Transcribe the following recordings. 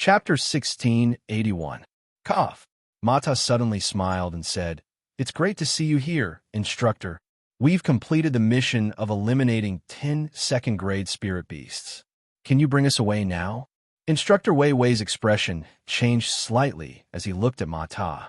Chapter 1681. Cough. Mata suddenly smiled and said, "It's great to see you here, instructor. We've completed the mission of eliminating 10 second-grade spirit beasts. Can you bring us away now?" Instructor Wei Wei's expression changed slightly as he looked at Mata.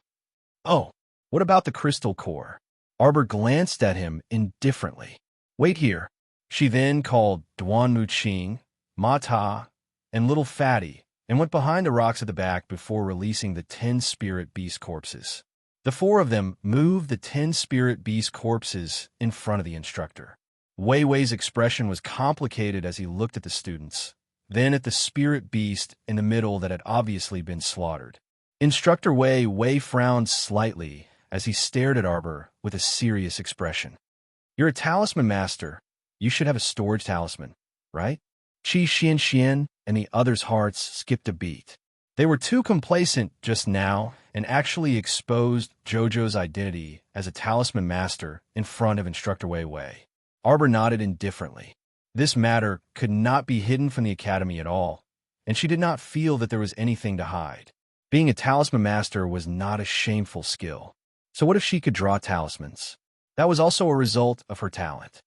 "Oh, what about the crystal core?" Arbor glanced at him indifferently. "Wait here." She then called Duan Muqing, Mata, and Little Fatty, and went behind the rocks at the back before releasing the 10 spirit beast corpses. The 4 of them moved the 10 spirit beast corpses in front of the instructor. Wei Wei's expression was complicated as he looked at the students, then at the spirit beast in the middle that had obviously been slaughtered. Instructor Wei Wei frowned slightly as he stared at Arbor with a serious expression. "You're a talisman master. You should have a storage talisman, right?" Qi Xian and the others' hearts skipped a beat. They were too complacent just now and actually exposed Jojo's identity as a talisman master in front of Instructor Wei Wei. Arbor nodded indifferently. This matter could not be hidden from the academy at all, and she did not feel that there was anything to hide. Being a talisman master was not a shameful skill. So what if she could draw talismans? That was also a result of her talent.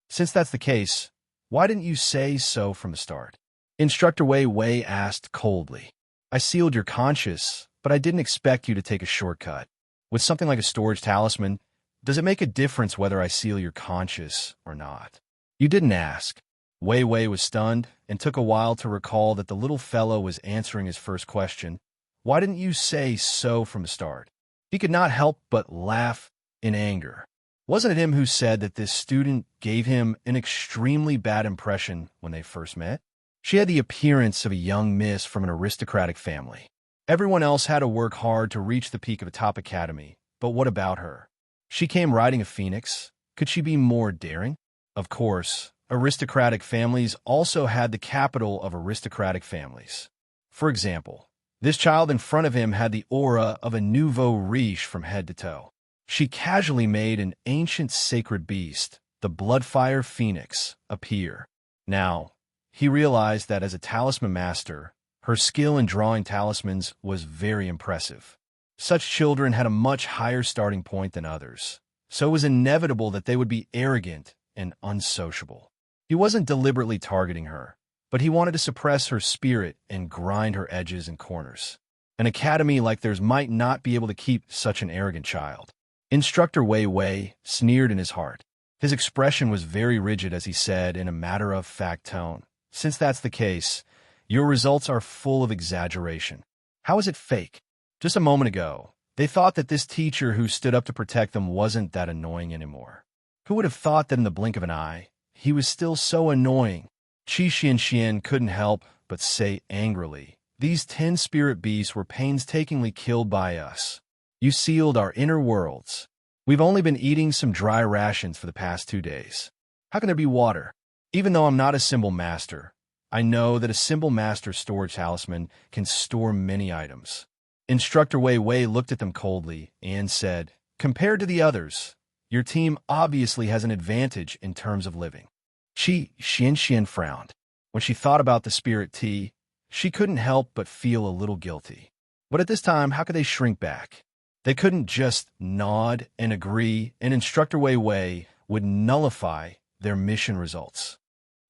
Since that's the case, why didn't you say so from the start? Instructor Wei Wei asked coldly. "I sealed your conscience, but I didn't expect you to take a shortcut. With something like a storage talisman, does it make a difference whether I seal your conscience or not?" "You didn't ask." Wei Wei was stunned and took a while to recall that the little fellow was answering his first question. "Why didn't you say so from the start?" He could not help but laugh in anger. Wasn't it him who said that this student gave him an extremely bad impression when they first met? She had the appearance of a young miss from an aristocratic family. Everyone else had to work hard to reach the peak of a top academy, but what about her? She came riding a phoenix. Could she be more daring? Of course, aristocratic families also had the capital of aristocratic families. For example, this child in front of him had the aura of a nouveau riche from head to toe. She casually made an ancient sacred beast, the Bloodfire Phoenix, appear. Now, he realized that as a talisman master, her skill in drawing talismans was very impressive. Such children had a much higher starting point than others, so it was inevitable that they would be arrogant and unsociable. He wasn't deliberately targeting her, but he wanted to suppress her spirit and grind her edges and corners. An academy like theirs might not be able to keep such an arrogant child. Instructor Wei Wei sneered in his heart. His expression was very rigid as he said in a matter-of-fact tone, "Since that's the case, your results are full of exaggeration. How is it fake? Just a moment ago, they thought that this teacher who stood up to protect them wasn't that annoying anymore. Who would have thought that in the blink of an eye, he was still so annoying?" Qi Xian couldn't help but say angrily, "These 10 spirit beasts were painstakingly killed by us. You sealed our inner worlds. We've only been eating some dry rations for the past 2 days. How can there be water? Even though I'm not a symbol master, I know that a symbol master storage talisman can store many items." Instructor Wei Wei looked at them coldly and said, "Compared to the others, your team obviously has an advantage in terms of living." Qi Xian frowned. When she thought about the spirit tea, she couldn't help but feel a little guilty. But at this time, how could they shrink back? They couldn't just nod and agree, and Instructor Wei Wei would nullify their mission results.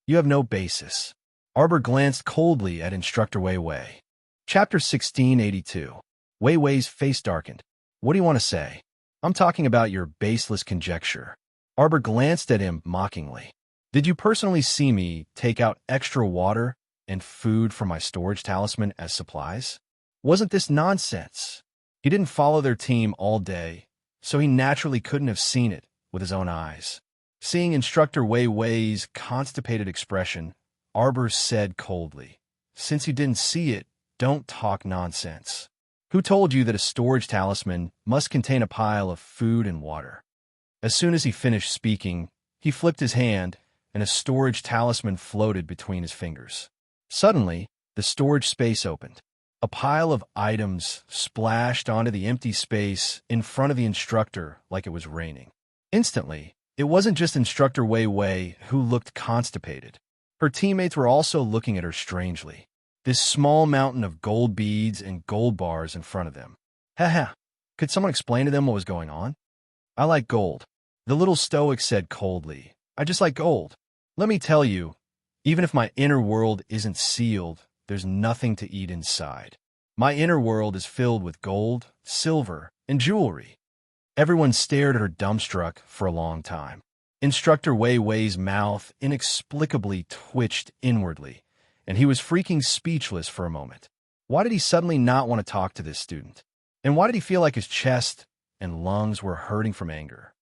"You have no basis." Arbor glanced coldly at Instructor Wei Wei. Chapter 1682. Wei Wei's face darkened. "What do you want to say?" "I'm talking about your baseless conjecture." Arbor glanced at him mockingly. "Did you personally see me take out extra water and food from my storage talisman as supplies? Wasn't this nonsense?" He didn't follow their team all day, so he naturally couldn't have seen it with his own eyes. Seeing Instructor Wei Wei's constipated expression, Arbor said coldly, "Since you didn't see it, don't talk nonsense. Who told you that a storage talisman must contain a pile of food and water?" As soon as he finished speaking, he flipped his hand, and a storage talisman floated between his fingers. Suddenly, the storage space opened. A pile of items splashed onto the empty space in front of the instructor like it was raining. Instantly, it wasn't just Instructor Wei Wei who looked constipated. Her teammates were also looking at her strangely. this small mountain of gold beads and gold bars in front of them. Haha, could someone explain to them what was going on? I like gold. The little stoic said coldly. I just like gold. Let me tell you, even if my inner world isn't sealed, there's nothing to eat inside. My inner world is filled with gold, silver, and jewelry. Everyone stared at her dumbstruck for a long time. Instructor Wei Wei's mouth inexplicably twitched inwardly, and he was freaking speechless for a moment. Why did he suddenly not want to talk to this student? And why did he feel like his chest and lungs were hurting from anger?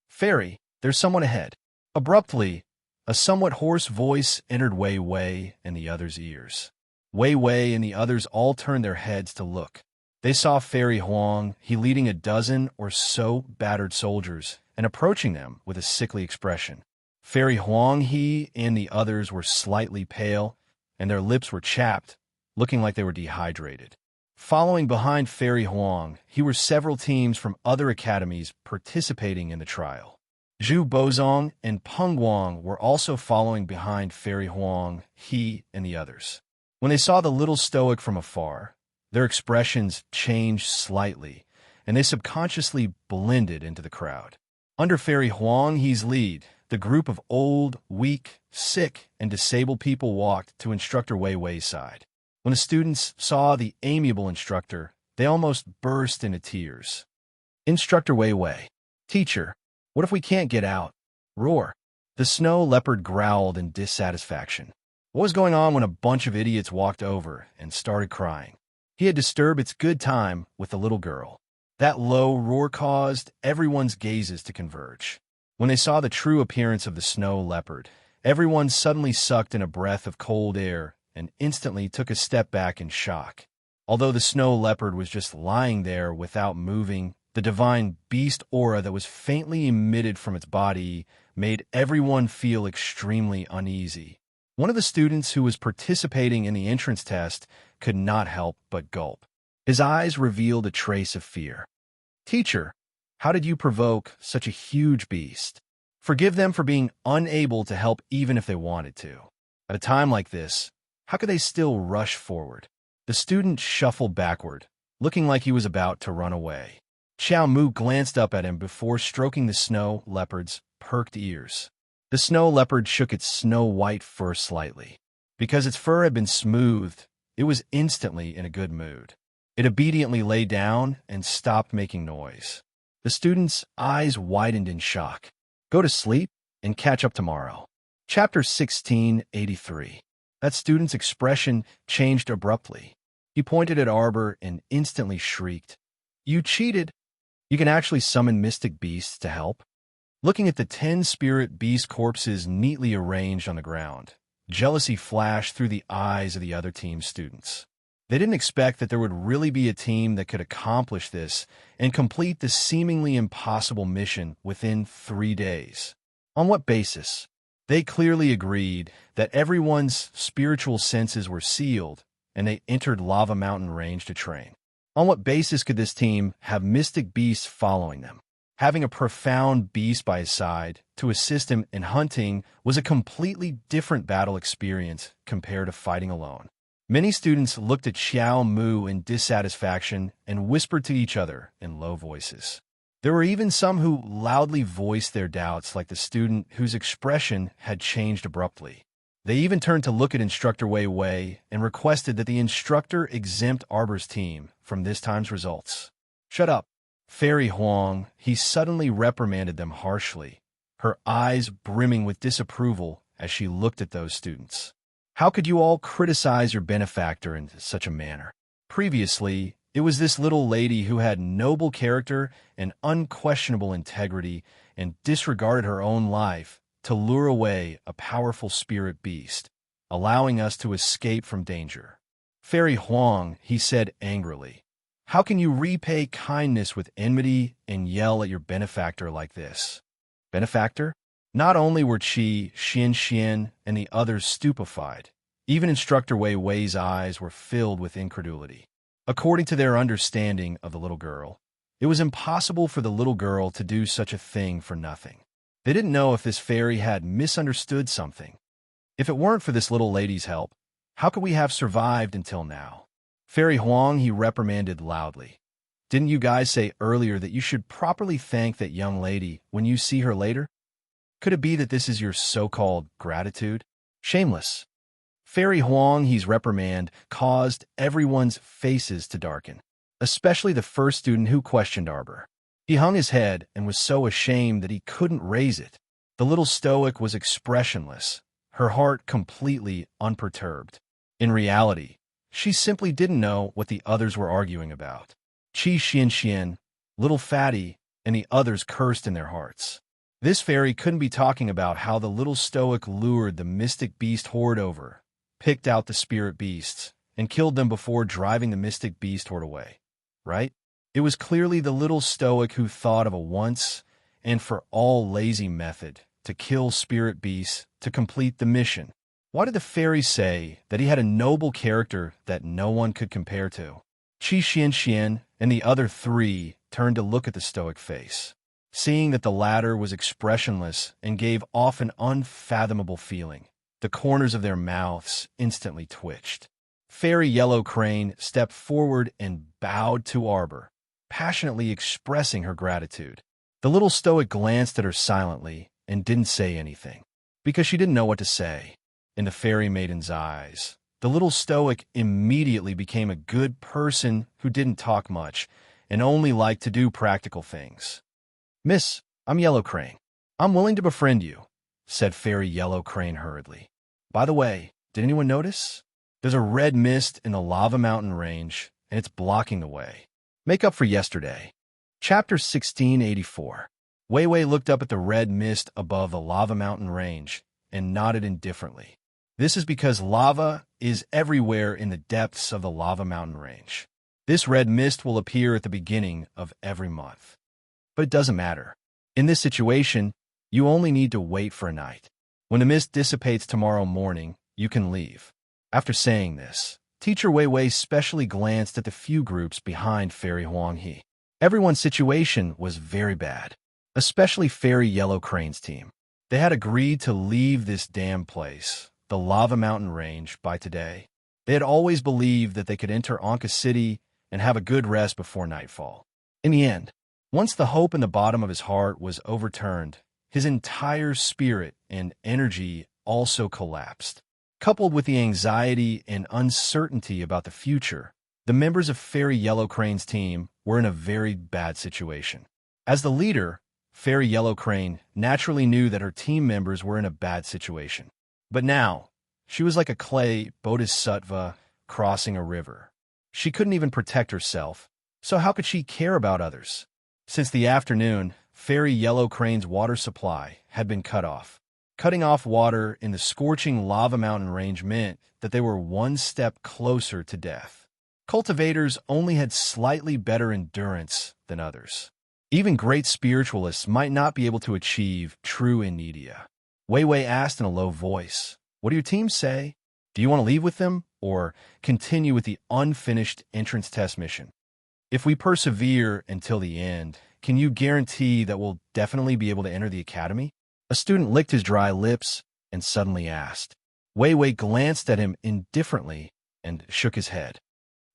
Fairy, there's someone ahead. Abruptly, a somewhat hoarse voice entered Wei Wei and the others' ears. Wei Wei and the others all turned their heads to look. They saw Fairy Huang, he leading a dozen or so battered soldiers, and approaching them with a sickly expression. Fairy Huang, he and the others were slightly pale, and their lips were chapped, looking like they were dehydrated. Following behind Fairy Huang, he were several teams from other academies participating in the trial. Zhu Bozong and Peng Guang were also following behind Fairy Huang, he and the others. When they saw the little stoic from afar, their expressions changed slightly, and they subconsciously blended into the crowd. Under Fairy Huang He's lead, the group of old, weak, sick, and disabled people walked to Instructor Wei Wei's side. When the students saw the amiable instructor, they almost burst into tears. Instructor Wei Wei, teacher, what if we can't get out? Roar. The snow leopard growled in dissatisfaction. What was going on when a bunch of idiots walked over and started crying? He had disturbed its good time with the little girl. That low roar caused everyone's gazes to converge. When they saw the true appearance of the snow leopard, everyone suddenly sucked in a breath of cold air and instantly took a step back in shock. Although the snow leopard was just lying there without moving, the divine beast aura that was faintly emitted from its body made everyone feel extremely uneasy. One of the students who was participating in the entrance test could not help but gulp. His eyes revealed a trace of fear. Teacher, how did you provoke such a huge beast? Forgive them for being unable to help even if they wanted to. At a time like this, how could they still rush forward? The student shuffled backward, looking like he was about to run away. Xiao Mu glanced up at him before stroking the snow leopard's perked ears. The snow leopard shook its snow-white fur slightly. Because its fur had been smoothed, it was instantly in a good mood. It obediently lay down and stopped making noise. The student's eyes widened in shock. Go to sleep and catch up tomorrow. Chapter 1683. That student's expression changed abruptly. He pointed at Arbor and instantly shrieked, "You cheated! You can actually summon mystic beasts to help?" Looking at the 10 spirit beast corpses neatly arranged on the ground, jealousy flashed through the eyes of the other team's students. They didn't expect that there would really be a team that could accomplish this and complete the seemingly impossible mission within 3 days. On what basis? They clearly agreed that everyone's spiritual senses were sealed, and they entered Lava Mountain Range to train. On what basis could this team have mystic beasts following them? Having a profound beast by his side to assist him in hunting was a completely different battle experience compared to fighting alone. Many students looked at Xiao Mu in dissatisfaction and whispered to each other in low voices. There were even some who loudly voiced their doubts, like the student whose expression had changed abruptly. They even turned to look at Instructor Wei Wei and requested that the instructor exempt Arbor's team from this time's results. Shut up. Fairy Huang, he suddenly reprimanded them harshly, her eyes brimming with disapproval as she looked at those students. How could you all criticize your benefactor in such a manner? Previously, it was this little lady who had noble character and unquestionable integrity and disregarded her own life to lure away a powerful spirit beast, allowing us to escape from danger. Fairy Huang, he said angrily, how can you repay kindness with enmity and yell at your benefactor like this? Benefactor? Not only were Qi, Xian, and the others stupefied, even Instructor Wei Wei's eyes were filled with incredulity. According to their understanding of the little girl, it was impossible for the little girl to do such a thing for nothing. They didn't know if this fairy had misunderstood something. If it weren't for this little lady's help, How could we have survived until now? Fairy Huang, he reprimanded loudly. Didn't you guys say earlier that you should properly thank that young lady when you see her later? Could it be that this is your so-called gratitude? Shameless. Fairy Huang, he's reprimand caused everyone's faces to darken, especially the first student who questioned Arbor. He hung his head and was so ashamed that he couldn't raise it. The little stoic was expressionless, her heart completely unperturbed. In reality, she simply didn't know what the others were arguing about. Qi Xian, Little Fatty, and the others cursed in their hearts. This fairy couldn't be talking about how the little stoic lured the mystic beast horde over, picked out the spirit beasts, and killed them before driving the mystic beast horde away, right? It was clearly the little stoic who thought of a once-and-for-all lazy method to kill spirit beasts to complete the mission. Why did the fairy say that he had a noble character that no one could compare to? Qi Xian and the other three turned to look at the stoic face, seeing that the latter was expressionless and gave off an unfathomable feeling. The corners of their mouths instantly twitched. Fairy Yellow Crane stepped forward and bowed to Arbor, passionately expressing her gratitude. The little stoic glanced at her silently and didn't say anything, because she didn't know what to say. In the fairy maiden's eyes, the little stoic immediately became a good person who didn't talk much and only liked to do practical things. Miss, I'm Yellow Crane. I'm willing to befriend you, said Fairy Yellow Crane hurriedly. By the way, did anyone notice? There's a red mist in the lava mountain range, and it's blocking the way. Make up for yesterday. Chapter 1684. Wei Wei looked up at the red mist above the lava mountain range and nodded indifferently. This is because lava is everywhere in the depths of the lava mountain range. This red mist will appear at the beginning of every month. But it doesn't matter. In this situation, you only need to wait for a night. When the mist dissipates tomorrow morning, you can leave. After saying this, Teacher Wei Wei specially glanced at the few groups behind Fairy Huang He. Everyone's situation was very bad, especially Fairy Yellow Crane's team. They had agreed to leave this damn place, the lava mountain range, by today. They had always believed that they could enter Anka City and have a good rest before nightfall. In the end, once the hope in the bottom of his heart was overturned, his entire spirit and energy also collapsed. Coupled with the anxiety and uncertainty about the future, the members of Fairy Yellow Crane's team were in a very bad situation. As the leader, Fairy Yellow Crane naturally knew that her team members were in a bad situation. But now, she was like a clay bodhisattva crossing a river. She couldn't even protect herself, so how could she care about others? Since the afternoon, Fairy Yellow Crane's water supply had been cut off. Cutting off water in the scorching lava mountain range meant that they were one step closer to death. Cultivators only had slightly better endurance than others. Even great spiritualists might not be able to achieve true inedia. Wei Wei asked in a low voice, "What do your teams say? Do you want to leave with them or continue with the unfinished entrance test mission? If we persevere until the end, can you guarantee that we'll definitely be able to enter the academy?" A student licked his dry lips and suddenly asked. Wei Wei glanced at him indifferently and shook his head.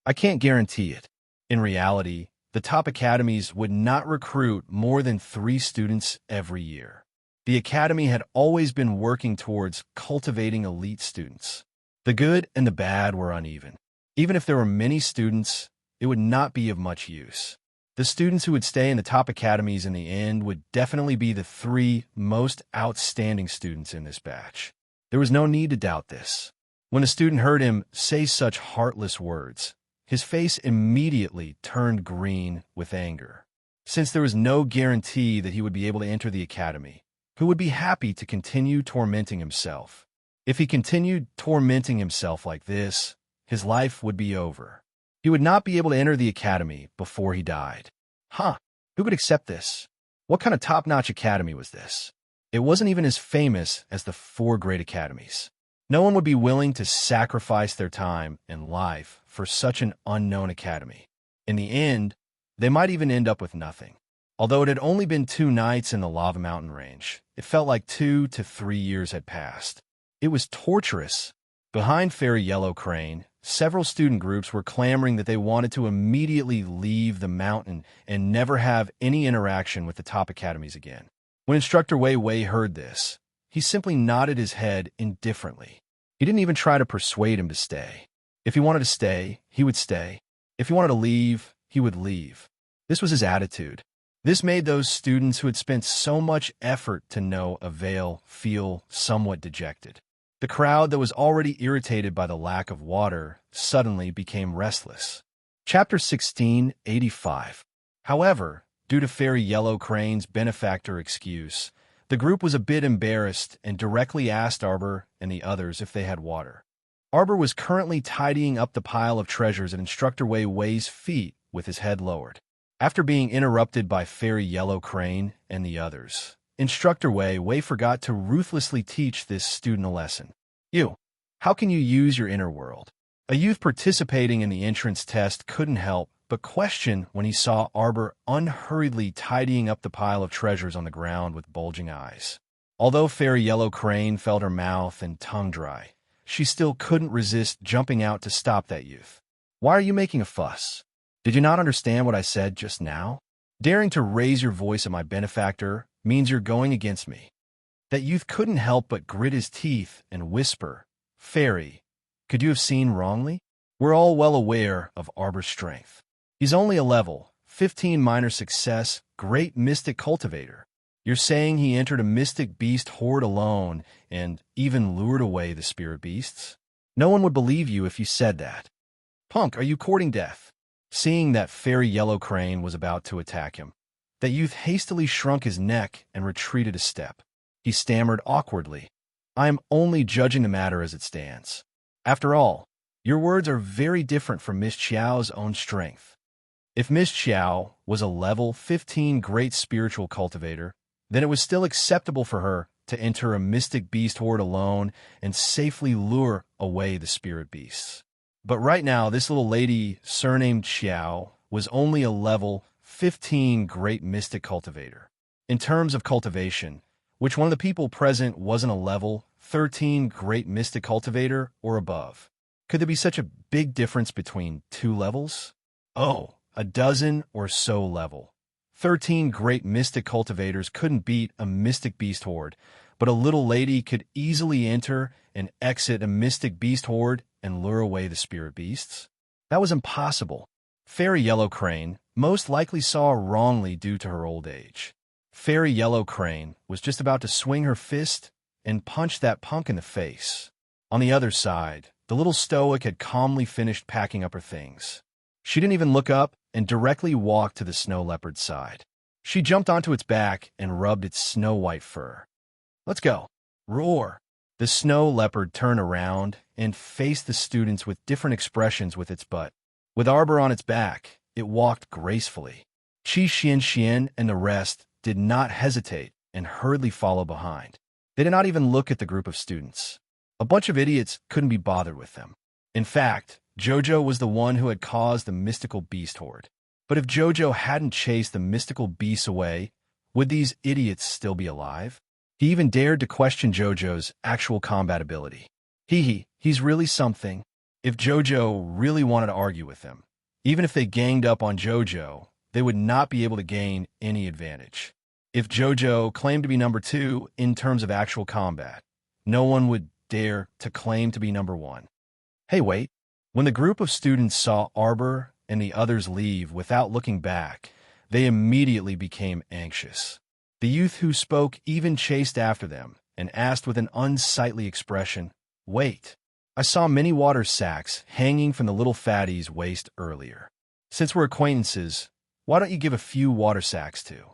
"I can't guarantee it. In reality, the top academies would not recruit more than 3 students every year. The academy had always been working towards cultivating elite students. The good and the bad were uneven. Even if there were many students, it would not be of much use. The students who would stay in the top academies in the end would definitely be the 3 most outstanding students in this batch. There was no need to doubt this. When a student heard him say such heartless words, his face immediately turned green with anger. Since there was no guarantee that he would be able to enter the academy, who would be happy to continue tormenting himself? If he continued tormenting himself like this, his life would be over. He would not be able to enter the academy before he died. Who could accept this? What kind of top-notch academy was this? It wasn't even as famous as the 4 great academies. No one would be willing to sacrifice their time and life for such an unknown academy. In the end, they might even end up with nothing. Although it had only been 2 nights in the lava mountain range, it felt like 2 to 3 years had passed. It was torturous, Behind Fairy Yellow Crane, several student groups were clamoring that they wanted to immediately leave the mountain and never have any interaction with the top academies again. When Instructor Wei Wei heard this, he simply nodded his head indifferently. He didn't even try to persuade him to stay. If he wanted to stay, he would stay. If he wanted to leave, he would leave. This was his attitude. This made those students who had spent so much effort to no avail feel somewhat dejected. The crowd that was already irritated by the lack of water suddenly became restless. Chapter 1685. However, due to Fairy Yellow Crane's benefactor excuse, the group was a bit embarrassed and directly asked Arbor and the others if they had water. Arbor was currently tidying up the pile of treasures at Instructor Wei Wei's feet with his head lowered. After being interrupted by Fairy Yellow Crane and the others, Instructor Wei Wei forgot to ruthlessly teach this student a lesson. How can you use your inner world? A youth participating in the entrance test couldn't help but question when he saw Arbor unhurriedly tidying up the pile of treasures on the ground with bulging eyes. Although Fairy Yellow Crane felt her mouth and tongue dry, she still couldn't resist jumping out to stop that youth. Why are you making a fuss? Did you not understand what I said just now? Daring to raise your voice at my benefactor means you're going against me. That youth couldn't help but grit his teeth and whisper, Fairy, could you have seen wrongly? We're all well aware of Arbor's strength. He's only a level 15 minor success, great mystic cultivator. You're saying he entered a mystic beast horde alone and even lured away the spirit beasts? No one would believe you if you said that. Punk, are you courting death? Seeing that Fairy Yellow Crane was about to attack him, that youth hastily shrunk his neck and retreated a step. He stammered awkwardly, I am only judging the matter as it stands. After all, your words are very different from Miss Qiao's own strength. If Miss Qiao was a level 15 great spiritual cultivator, then it was still acceptable for her to enter a mystic beast horde alone and safely lure away the spirit beasts. But right now, this little lady, surnamed Qiao, was only a level 15 great mystic cultivator. In terms of cultivation, which one of the people present wasn't a level 13 great mystic cultivator or above? Could there be such a big difference between two levels? Oh, a dozen or so level 13 great mystic cultivators couldn't beat a mystic beast horde, but a little lady could easily enter and exit a mystic beast horde and lure away the spirit beasts? That was impossible. Fairy Yellow Crane most likely saw wrongly due to her old age. Fairy Yellow Crane was just about to swing her fist and punch that punk in the face. On the other side, the little stoic had calmly finished packing up her things. She didn't even look up and directly walked to the snow leopard's side. She jumped onto its back and rubbed its snow-white fur. Let's go. Roar. The snow leopard turned around and faced the students with different expressions with its butt. With Arbor on its back, it walked gracefully. Qi Xian and the rest did not hesitate and hurriedly followed behind. They did not even look at the group of students. A bunch of idiots couldn't be bothered with them. In fact, Jojo was the one who had caused the mystical beast horde. But if Jojo hadn't chased the mystical beasts away, would these idiots still be alive? He even dared to question Jojo's actual combat ability. He's really something. If Jojo really wanted to argue with them, even if they ganged up on Jojo, they would not be able to gain any advantage. If Jojo claimed to be number 2 in terms of actual combat, no one would dare to claim to be number 1. Hey, wait. When the group of students saw Arbor and the others leave without looking back, they immediately became anxious. The youth who spoke even chased after them and asked with an unsightly expression, Wait, I saw many water sacks hanging from the little fatty's waist earlier. Since we're acquaintances, why don't you give a few water sacks too?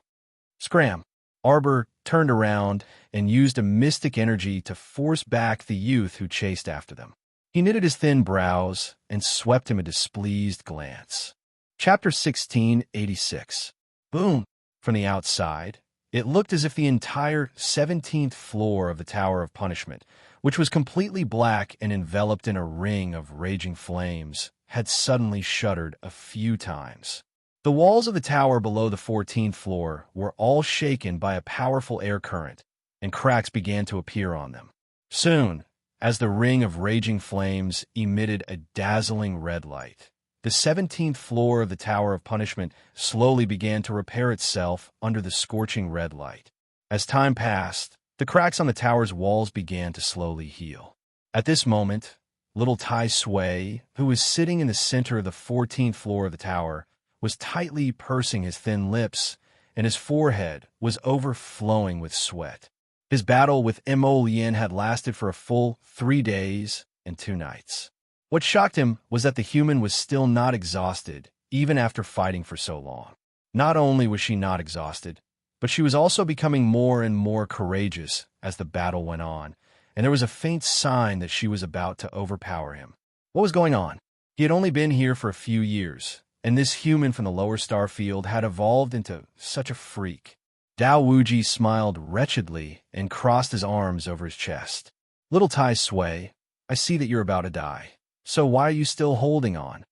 Scram! Arbor turned around and used a mystic energy to force back the youth who chased after them. He knitted his thin brows and swept him a displeased glance. Chapter 1686. Boom! From the outside, it looked as if the entire 17th floor of the Tower of Punishment, which was completely black and enveloped in a ring of raging flames, had suddenly shuddered a few times. The walls of the tower below the 14th floor were all shaken by a powerful air current, and cracks began to appear on them. Soon, as the ring of raging flames emitted a dazzling red light. The 17th floor of the Tower of Punishment slowly began to repair itself under the scorching red light. As time passed, the cracks on the tower's walls began to slowly heal. At this moment, little Tai Sui, who was sitting in the center of the 14th floor of the tower, was tightly pursing his thin lips, and his forehead was overflowing with sweat. His battle with Mo Lien had lasted for a full 3 days and 2 nights. What shocked him was that the human was still not exhausted, even after fighting for so long. Not only was she not exhausted, but she was also becoming more and more courageous as the battle went on, and there was a faint sign that she was about to overpower him. What was going on? He had only been here for a few years, and this human from the lower star field had evolved into such a freak. Dao Wuji smiled wretchedly and crossed his arms over his chest. Little Tai Sui, I see that you're about to die. So why are you still holding on?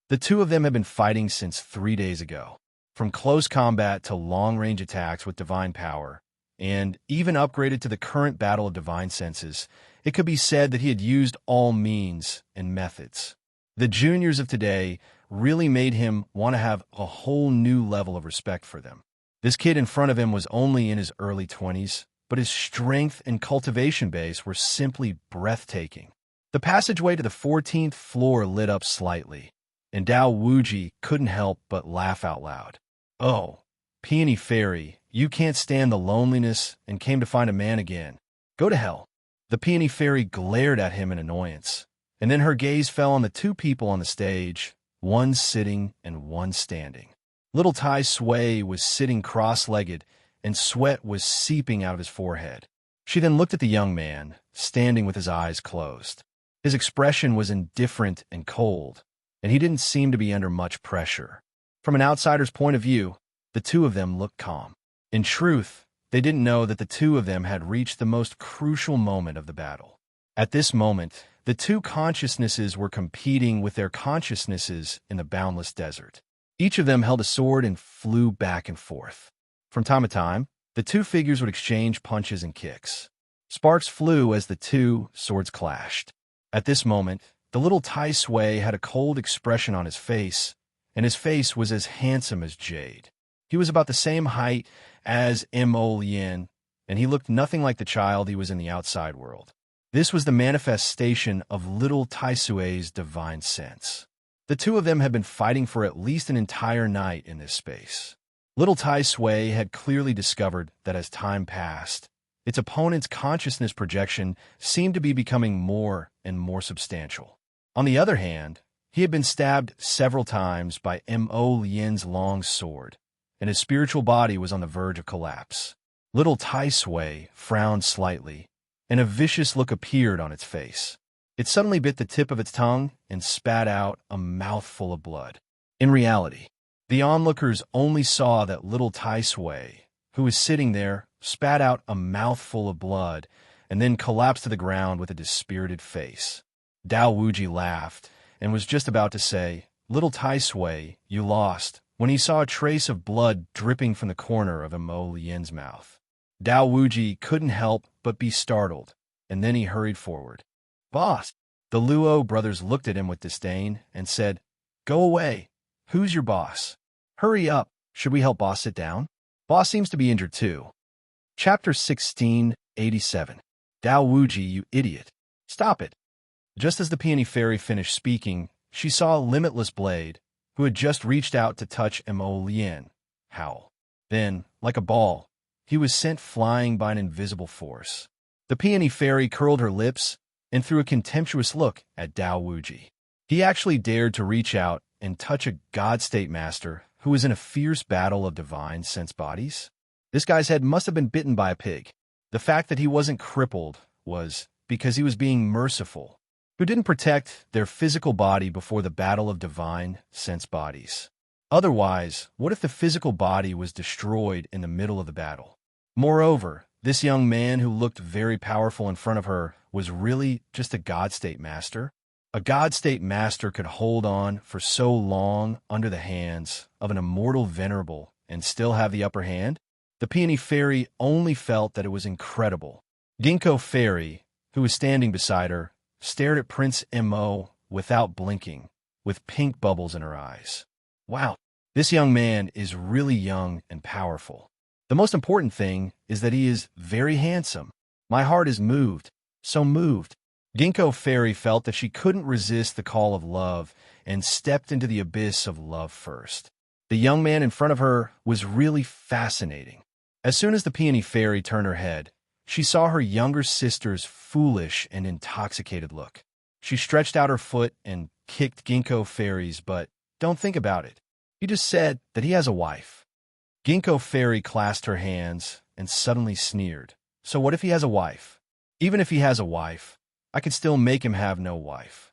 The two of them had been fighting since 3 days ago, from close combat to long-range attacks with divine power, and even upgraded to the current battle of divine senses, it could be said that he had used all means and methods. The juniors of today really made him want to have a whole new level of respect for them. This kid in front of him was only in his early 20s, but his strength and cultivation base were simply breathtaking. The passageway to the 14th floor lit up slightly, and Dao Wuji couldn't help but laugh out loud. Oh, Peony Fairy, you can't stand the loneliness and came to find a man again. Go to hell. The Peony Fairy glared at him in annoyance, and then her gaze fell on the 2 people on the stage, one sitting and one standing. Little Tai Sui was sitting cross-legged, and sweat was seeping out of his forehead. She then looked at the young man, standing with his eyes closed. His expression was indifferent and cold, and he didn't seem to be under much pressure. From an outsider's point of view, the 2 of them looked calm. In truth, they didn't know that the 2 of them had reached the most crucial moment of the battle. At this moment, the 2 consciousnesses were competing with their consciousnesses in the boundless desert. Each of them held a sword and flew back and forth. From time to time, the 2 figures would exchange punches and kicks. Sparks flew as the 2 swords clashed. At this moment, the little Tai Sui had a cold expression on his face, and his face was as handsome as jade. He was about the same height as Mo Lien, and he looked nothing like the child he was in the outside world. This was the manifestation of little Tai Sui's divine sense. The 2 of them had been fighting for at least an entire night in this space. Little Tai Sui had clearly discovered that as time passed, its opponent's consciousness projection seemed to be becoming more and more substantial. On the other hand, he had been stabbed several times by Mo Lien's long sword, and his spiritual body was on the verge of collapse. Little Tai Sui frowned slightly, and a vicious look appeared on its face. It suddenly bit the tip of its tongue and spat out a mouthful of blood. In reality, the onlookers only saw that little Tai Sui, who was sitting there, spat out a mouthful of blood and then collapsed to the ground with a dispirited face. Dao Wuji laughed and was just about to say, "Little Tai Sui, you lost," when he saw a trace of blood dripping from the corner of Mo Lien's mouth. Dao Wuji couldn't help but be startled, and then he hurried forward. "Boss!" The Luo brothers looked at him with disdain and said, "Go away. Who's your boss? Hurry up. Should we help Boss sit down? Boss seems to be injured too." Chapter 1687. Dao Wuji, you idiot. Stop it. Just as the Peony Fairy finished speaking, she saw a limitless blade, who had just reached out to touch Mo Lien, howl. Then, like a ball, he was sent flying by an invisible force. The Peony Fairy curled her lips and threw a contemptuous look at Dao Wuji. He actually dared to reach out and touch a God-state master who was in a fierce battle of divine sense bodies? This guy's head must have been bitten by a pig. The fact that he wasn't crippled was because he was being merciful, who didn't protect their physical body before the battle of divine sense bodies. Otherwise, what if the physical body was destroyed in the middle of the battle? Moreover, this young man who looked very powerful in front of her was really just a God-state master. A God-state master could hold on for so long under the hands of an immortal venerable and still have the upper hand? The Peony Fairy only felt that it was incredible. Ginkgo Fairy, who was standing beside her, stared at Prince Mo without blinking, with pink bubbles in her eyes. Wow, this young man is really young and powerful. The most important thing is that he is very handsome. My heart is moved, so moved. Ginkgo Fairy felt that she couldn't resist the call of love and stepped into the abyss of love first. The young man in front of her was really fascinating. As soon as the Peony Fairy turned her head, she saw her younger sister's foolish and intoxicated look. She stretched out her foot and kicked Ginkgo Fairy's butt. Don't think about it. You just said that he has a wife. Ginkgo Fairy clasped her hands and suddenly sneered. So what if he has a wife? Even if he has a wife, I could still make him have no wife.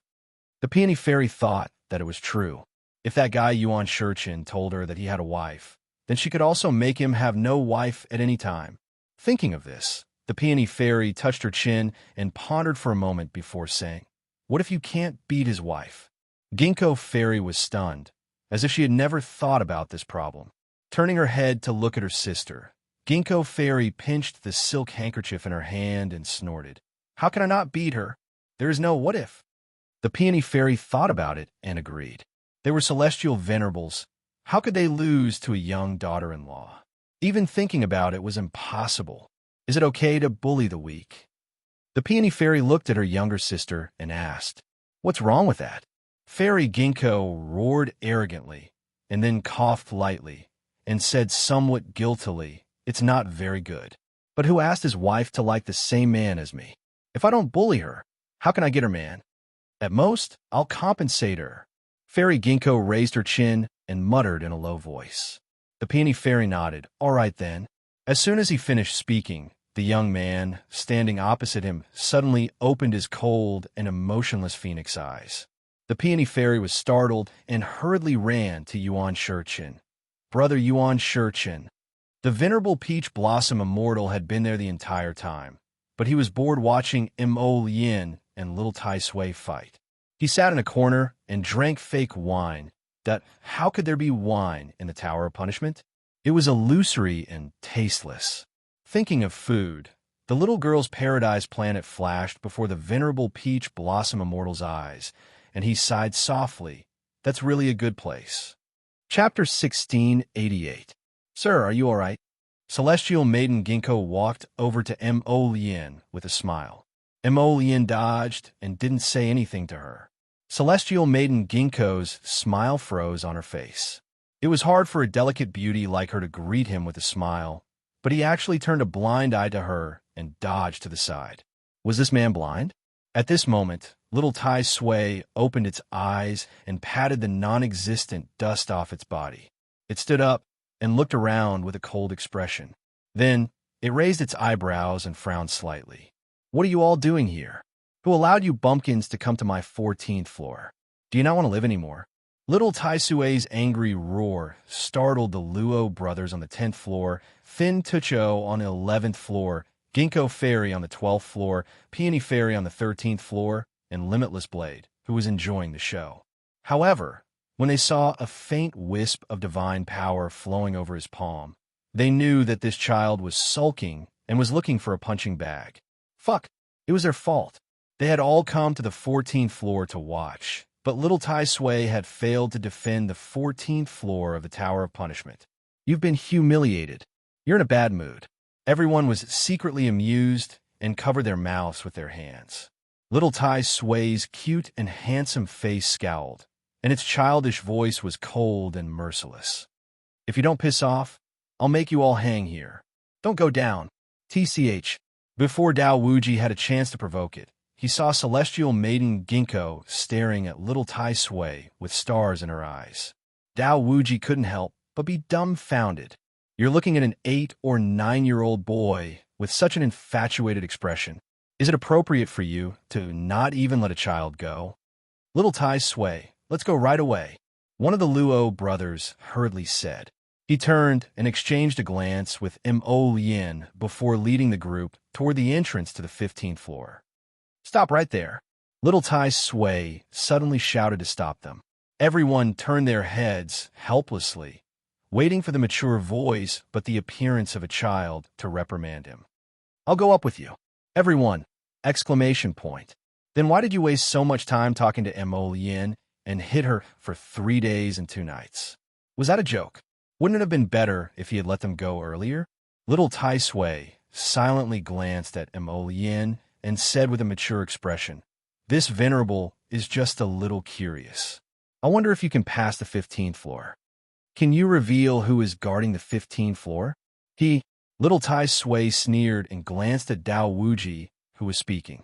The Peony Fairy thought that it was true. If that guy Yuan Shurchin told her that he had a wife, then she could also make him have no wife at any time. Thinking of this, the Peony Fairy touched her chin and pondered for a moment before saying, "What if you can't beat his wife?" Ginkgo Fairy was stunned, as if she had never thought about this problem. Turning her head to look at her sister, Ginkgo Fairy pinched the silk handkerchief in her hand and snorted. "How can I not beat her? There is no what if." The Peony Fairy thought about it and agreed. They were celestial venerables. How could they lose to a young daughter-in-law? Even thinking about it was impossible. Is it okay to bully the weak? The Peony Fairy looked at her younger sister and asked, "What's wrong with that?" Fairy Ginkgo roared arrogantly and then coughed lightly and said somewhat guiltily, "It's not very good. But who asked his wife to like the same man as me? If I don't bully her, how can I get her man? At most, I'll compensate her." Fairy Ginkgo raised her chin and muttered in a low voice. The Peony Fairy nodded. "All right then." As soon as he finished speaking, the young man, standing opposite him, suddenly opened his cold and emotionless phoenix eyes. The Peony Fairy was startled and hurriedly ran to Yuan Shurchin. "Brother Yuan Shurchin." The venerable Peach Blossom Immortal had been there the entire time, but he was bored watching Mo Lien and Little Tai Sui fight. He sat in a corner and drank fake wine. How could there be wine in the Tower of Punishment? It was illusory and tasteless. Thinking of food, the little girl's paradise planet flashed before the venerable Peach Blossom Immortal's eyes, and he sighed softly. That's really a good place. Chapter 1688. "Sir, are you all right?" Celestial Maiden Ginkgo walked over to Mo Lien with a smile. Mo Lien dodged and didn't say anything to her. Celestial Maiden Ginkgo's smile froze on her face. It was hard for a delicate beauty like her to greet him with a smile, but he actually turned a blind eye to her and dodged to the side. Was this man blind? At this moment, Little Tai Sui opened its eyes and patted the non-existent dust off its body. It stood up and looked around with a cold expression. Then, it raised its eyebrows and frowned slightly. "What are you all doing here? Who allowed you bumpkins to come to my 14th floor? Do you not want to live anymore?" Little Tai Sui's angry roar startled the Luo brothers on the 10th floor, Thin Tucho on the 11th floor, Ginkgo Fairy on the 12th floor, Peony Fairy on the 13th floor, and Limitless Blade, who was enjoying the show. However, when they saw a faint wisp of divine power flowing over his palm, they knew that this child was sulking and was looking for a punching bag. Fuck, it was their fault. They had all come to the 14th floor to watch, but Little Tai Sui had failed to defend the 14th floor of the Tower of Punishment. "You've been humiliated. You're in a bad mood." Everyone was secretly amused and covered their mouths with their hands. Little Tai Sui's cute and handsome face scowled, and its childish voice was cold and merciless. "If you don't piss off, I'll make you all hang here. Don't go down. TCH. Before Dao Wuji had a chance to provoke it, he saw Celestial Maiden Ginkgo staring at Little Tai Sui with stars in her eyes. Dao Wuji couldn't help but be dumbfounded. You're looking at an 8 or 9-year-old boy with such an infatuated expression. Is it appropriate for you to not even let a child go? Little Tai Sui, let's go right away, one of the Luo brothers hurriedly said. He turned and exchanged a glance with Mo Lien before leading the group toward the entrance to the 15th floor. Stop right there. Little Tai Sui suddenly shouted to stop them. Everyone turned their heads helplessly, waiting for the mature voice but the appearance of a child to reprimand him. I'll go up with you. Everyone, Exclamation point. Then why did you waste so much time talking to Mo Yin and hit her for 3 days and 2 nights? Was that a joke? Wouldn't it have been better if he had let them go earlier? Little Tai Sui silently glanced at Mo Yin and said with a mature expression, "This venerable is just a little curious. I wonder if you can pass the 15th floor. Can you reveal who is guarding the 15th floor?" Little Tai Sui sneered and glanced at Dao Wuji, who was speaking.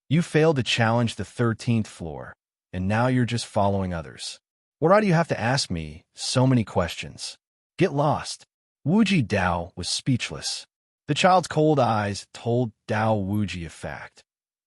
"You failed to challenge the 13th floor, and now you're just following others. Why do you have to ask me so many questions? Get lost." Wuji Dao was speechless. The child's cold eyes told Dao Wuji a fact.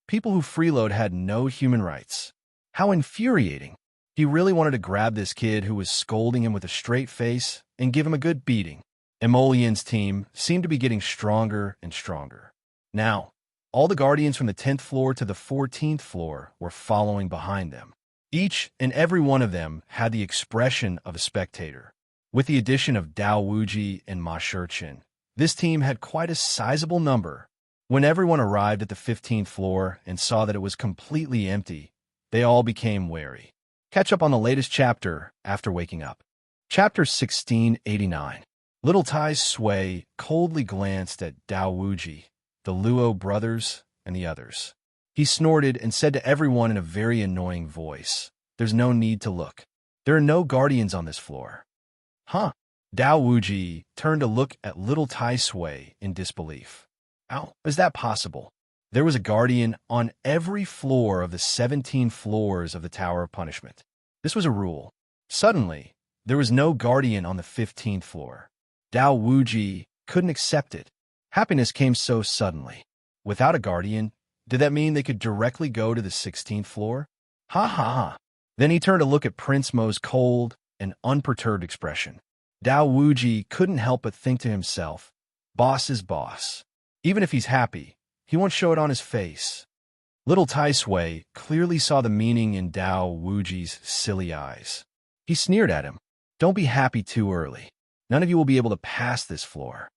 People who freeload had no human rights. How infuriating. He really wanted to grab this kid who was scolding him with a straight face and give him a good beating. Emolian's team seemed to be getting stronger and stronger. Now, all the guardians from the 10th floor to the 14th floor were following behind them. Each and every one of them had the expression of a spectator. With the addition of Dao Wuji and Ma Shurchen, this team had quite a sizable number. When everyone arrived at the 15th floor and saw that it was completely empty, they all became wary. Catch up on the latest chapter after waking up. Chapter 1689. Little Tai Sui coldly glanced at Dao Wuji, the Luo brothers, and the others. He snorted and said to everyone in a very annoying voice, "There's no need to look. There are no guardians on this floor." Huh? Dao Wuji turned to look at little Tai Sui in disbelief. How is that possible? There was a guardian on every floor of the 17 floors of the Tower of Punishment. This was a rule. Suddenly, there was no guardian on the 15th floor. Dao Wuji couldn't accept it. Happiness came so suddenly. Without a guardian, did that mean they could directly go to the 16th floor? Ha ha ha. Then he turned to look at Prince Mo's cold and unperturbed expression. Dao Wuji couldn't help but think to himself, boss is boss. Even if he's happy, he won't show it on his face. Little Tai Sui clearly saw the meaning in Dao Wuji's silly eyes. He sneered at him. Don't be happy too early. None of you will be able to pass this floor.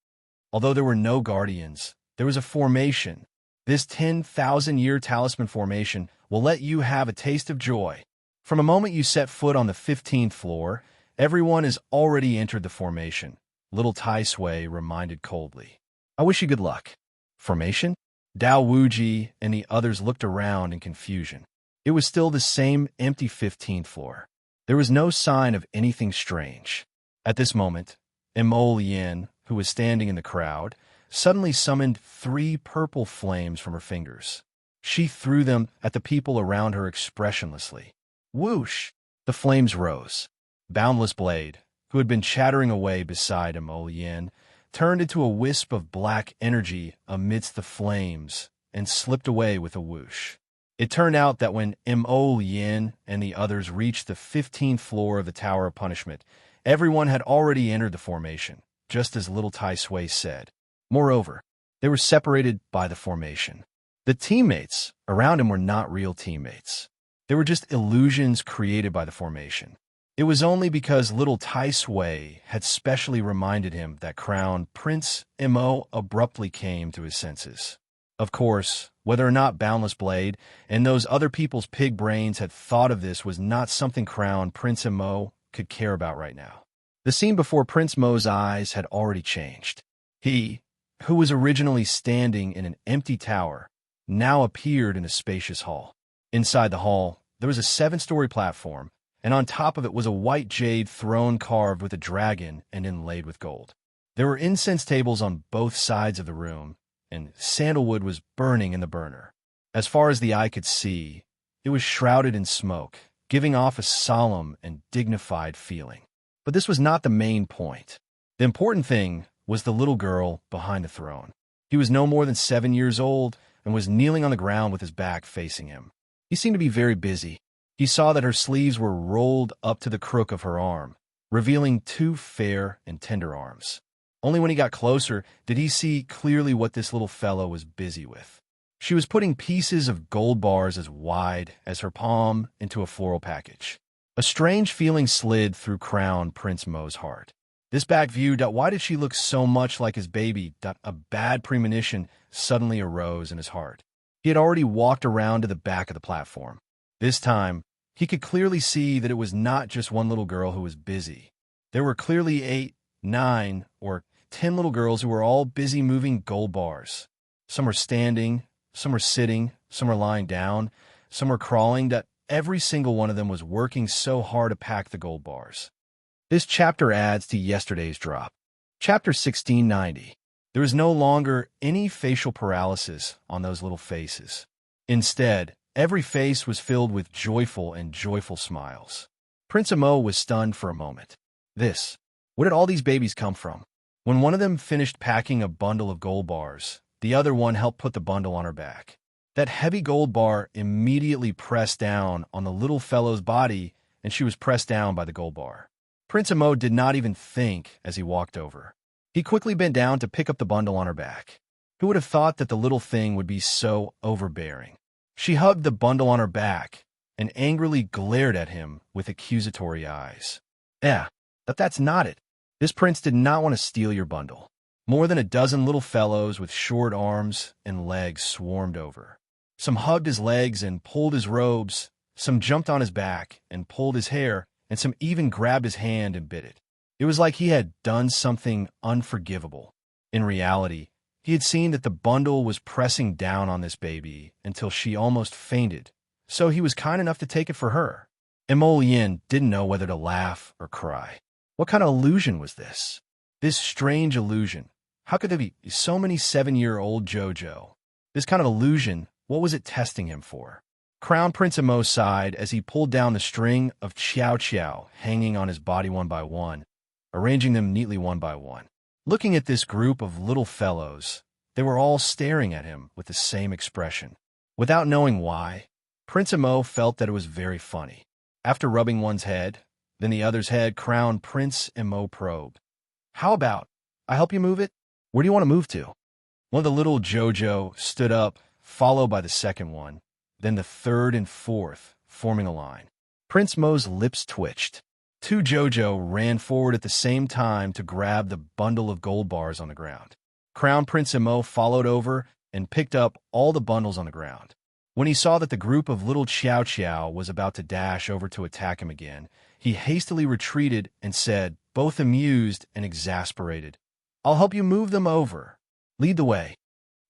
Although there were no guardians, there was a formation. This 10,000-year talisman formation will let you have a taste of joy. From the moment you set foot on the 15th floor, everyone has already entered the formation, little Tai Sui reminded coldly. I wish you good luck. Formation? Dao Wuji and the others looked around in confusion. It was still the same empty 15th floor. There was no sign of anything strange. At this moment, Mo Yin, who was standing in the crowd, suddenly summoned 3 purple flames from her fingers. She threw them at the people around her expressionlessly. Whoosh! The flames rose. Boundless Blade, who had been chattering away beside Mo Yin, turned into a wisp of black energy amidst the flames and slipped away with a whoosh. It turned out that when Mo Yin and the others reached the 15th floor of the Tower of Punishment, everyone had already entered the formation, just as little Tai Sui said. Moreover, they were separated by the formation. The teammates around him were not real teammates. They were just illusions created by the formation. It was only because little Tai Sui had specially reminded him that Crown Prince Mo abruptly came to his senses. Of course, whether or not Boundless Blade and those other people's pig brains had thought of this was not something Crown Prince Mo could care about right now. The scene before Prince Mo's eyes had already changed. He, who was originally standing in an empty tower, now appeared in a spacious hall. Inside the hall, there was a 7-story platform, and on top of it was a white jade throne carved with a dragon and inlaid with gold. There were incense tables on both sides of the room, and sandalwood was burning in the burner. As far as the eye could see, it was shrouded in smoke, giving off a solemn and dignified feeling. But this was not the main point. The important thing was the little girl behind the throne. He was no more than 7 years old and was kneeling on the ground with his back facing him. He seemed to be very busy. He saw that her sleeves were rolled up to the crook of her arm, revealing 2 fair and tender arms. Only when he got closer did he see clearly what this little fellow was busy with. She was putting pieces of gold bars as wide as her palm into a floral package. A strange feeling slid through Crown Prince Mo's heart. This back view, why did she look so much like his baby? A bad premonition suddenly arose in his heart. He had already walked around to the back of the platform. This time, he could clearly see that it was not just one little girl who was busy. There were clearly 8, 9, or 10 little girls who were all busy moving gold bars. Some were standing, some were sitting, some were lying down, some were crawling, that every single one of them was working so hard to pack the gold bars. This chapter adds to yesterday's drop. Chapter 1690. There was no longer any facial paralysis on those little faces. Instead, every face was filled with joyful smiles. Prince Amo was stunned for a moment. Where did all these babies come from? When one of them finished packing a bundle of gold bars, the other one helped put the bundle on her back. That heavy gold bar immediately pressed down on the little fellow's body, and she was pressed down by the gold bar. Prince Amo did not even think as he walked over. He quickly bent down to pick up the bundle on her back. Who would have thought that the little thing would be so overbearing? She hugged the bundle on her back and angrily glared at him with accusatory eyes. But that's not it. This prince did not want to steal your bundle. More than a dozen little fellows with short arms and legs swarmed over. Some hugged his legs and pulled his robes, some jumped on his back and pulled his hair, and some even grabbed his hand and bit it. It was like he had done something unforgivable. In reality, he had seen that the bundle was pressing down on this baby until she almost fainted, so he was kind enough to take it for her. Emolien didn't know whether to laugh or cry. What kind of illusion was this? This strange illusion. How could there be so many 7-year-old Jojo? This kind of illusion, what was it testing him for? Crown Prince Amo sighed as he pulled down the string of Xiao Xiao hanging on his body one by one, arranging them neatly one by one. Looking at this group of little fellows, they were all staring at him with the same expression. Without knowing why, Prince Amo felt that it was very funny. After rubbing one's head, then the other's head, Crown Prince Amo probed. How about, I help you move it? Where do you want to move to? One of the little Jojo stood up, followed by the second one, then the third and fourth, forming a line. Prince Mo's lips twitched. 2 Jojo ran forward at the same time to grab the bundle of gold bars on the ground. Crown Prince Amo followed over and picked up all the bundles on the ground. When he saw that the group of little Xiao Xiao was about to dash over to attack him again, he hastily retreated and said, both amused and exasperated, I'll help you move them over. Lead the way.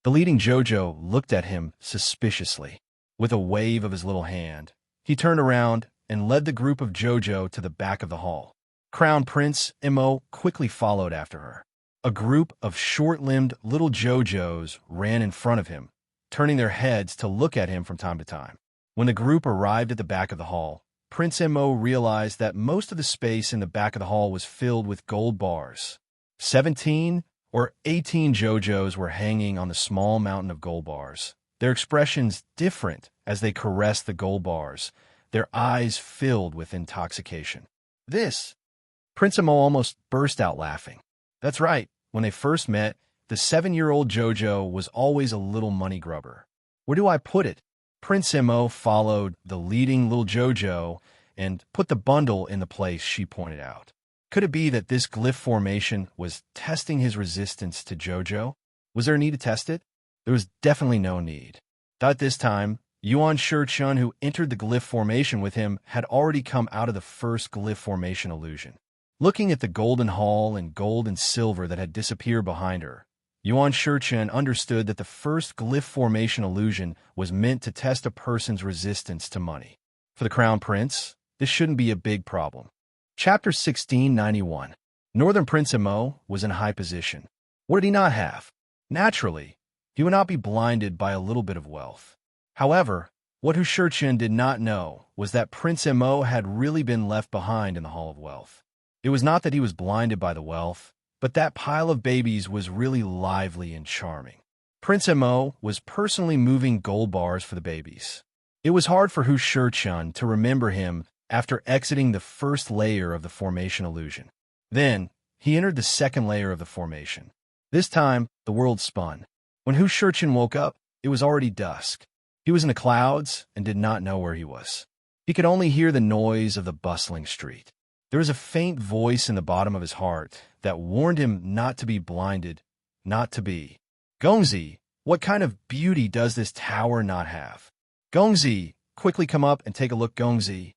The leading Jojo looked at him suspiciously. With a wave of his little hand, he turned around and led the group of Jojo to the back of the hall. Crown Prince Amo quickly followed after her. A group of short-limbed little Jojos ran in front of him, turning their heads to look at him from time to time. When the group arrived at the back of the hall, Prince Amo realized that most of the space in the back of the hall was filled with gold bars. 17 or 18 Jojos were hanging on the small mountain of gold bars, their expressions different as they caressed the gold bars, their eyes filled with intoxication. Prince Amo almost burst out laughing. That's right, when they first met, the 7-year-old Jojo was always a little money grubber. Where do I put it? Prince Amo followed the leading little Jojo and put the bundle in the place she pointed out. Could it be that this glyph formation was testing his resistance to Jojo? Was there a need to test it? There was definitely no need. At this time, Yuan Shichun, who entered the glyph formation with him, had already come out of the first glyph formation illusion. Looking at the golden hall and gold and silver that had disappeared behind her, Yuan Shichun understood that the first glyph formation illusion was meant to test a person's resistance to money. For the Crown Prince, this shouldn't be a big problem. Chapter 1691. Northern Prince Amo was in a high position. What did he not have? Naturally, he would not be blinded by a little bit of wealth. However, what Hu Shichun did not know was that Prince Amo had really been left behind in the Hall of Wealth. It was not that he was blinded by the wealth, but that pile of babies was really lively and charming. Prince Amo was personally moving gold bars for the babies. It was hard for Hu Shichun to remember him after exiting the first layer of the formation illusion. Then, he entered the second layer of the formation. This time, the world spun. When Hu Shichun woke up, it was already dusk. He was in the clouds and did not know where he was. He could only hear the noise of the bustling street. There was a faint voice in the bottom of his heart that warned him not to be blinded, not to be. Gongzi, What kind of beauty does this tower not have? Gongzi, quickly come up and take a look, Gongzi.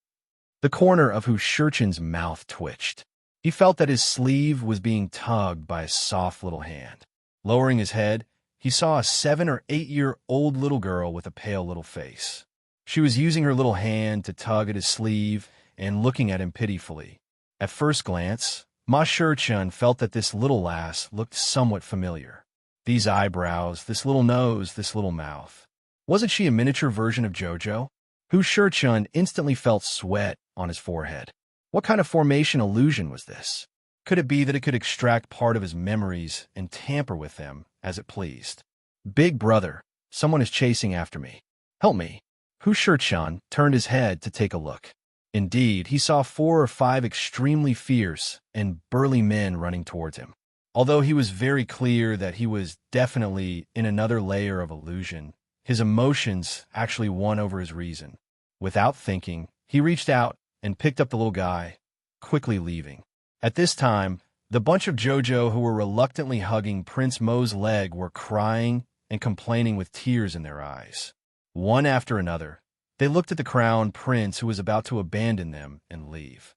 The corner of Hu Shurchen's mouth twitched. He felt that his sleeve was being tugged by a soft little hand. Lowering his head, he saw a 7 or 8-year-old little girl with a pale little face. She was using her little hand to tug at his sleeve and looking at him pitifully. At first glance, Ma Shurchen felt that this little lass looked somewhat familiar. These eyebrows, this little nose, this little mouth. Wasn't she a miniature version of Jojo? Hu Shurchen instantly felt sweat on his forehead. What kind of formation illusion was this? Could it be that it could extract part of his memories and tamper with them as it pleased? Big brother, someone is chasing after me. Help me. Hu Shurchen turned his head to take a look. Indeed, he saw 4 or 5 extremely fierce and burly men running towards him. Although he was very clear that he was definitely in another layer of illusion, his emotions actually won over his reason. Without thinking, he reached out and picked up the little guy, quickly leaving. At this time, the bunch of Jojo who were reluctantly hugging Prince Mo's leg were crying and complaining with tears in their eyes. One after another, they looked at the crown prince who was about to abandon them and leave.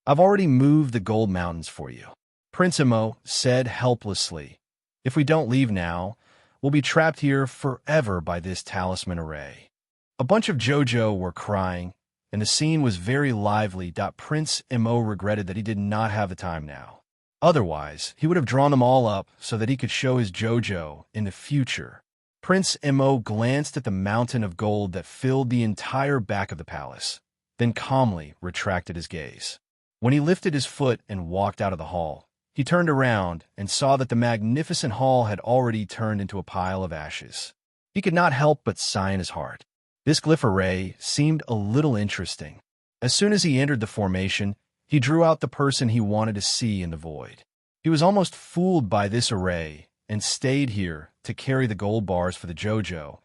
I've already moved the gold mountains for you, Prince Mo said helplessly. If we don't leave now, we'll be trapped here forever by this talisman array. A bunch of Jojo were crying, and the scene was very lively. Prince Mo regretted that he did not have the time now. Otherwise, he would have drawn them all up so that he could show his Jojo in the future. Prince Mo glanced at the mountain of gold that filled the entire back of the palace, then calmly retracted his gaze. When he lifted his foot and walked out of the hall, he turned around and saw that the magnificent hall had already turned into a pile of ashes. He could not help but sigh in his heart. This glyph array seemed a little interesting. As soon as he entered the formation, he drew out the person he wanted to see in the void. He was almost fooled by this array and stayed here to carry the gold bars for the Jojo.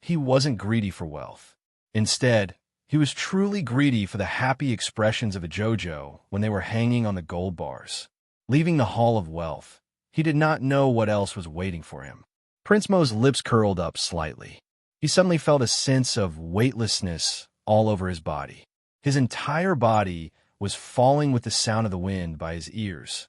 He wasn't greedy for wealth. Instead, he was truly greedy for the happy expressions of a Jojo when they were hanging on the gold bars. Leaving the Hall of Wealth, he did not know what else was waiting for him. Prince Mo's lips curled up slightly. He suddenly felt a sense of weightlessness all over his body. His entire body was falling with the sound of the wind by his ears.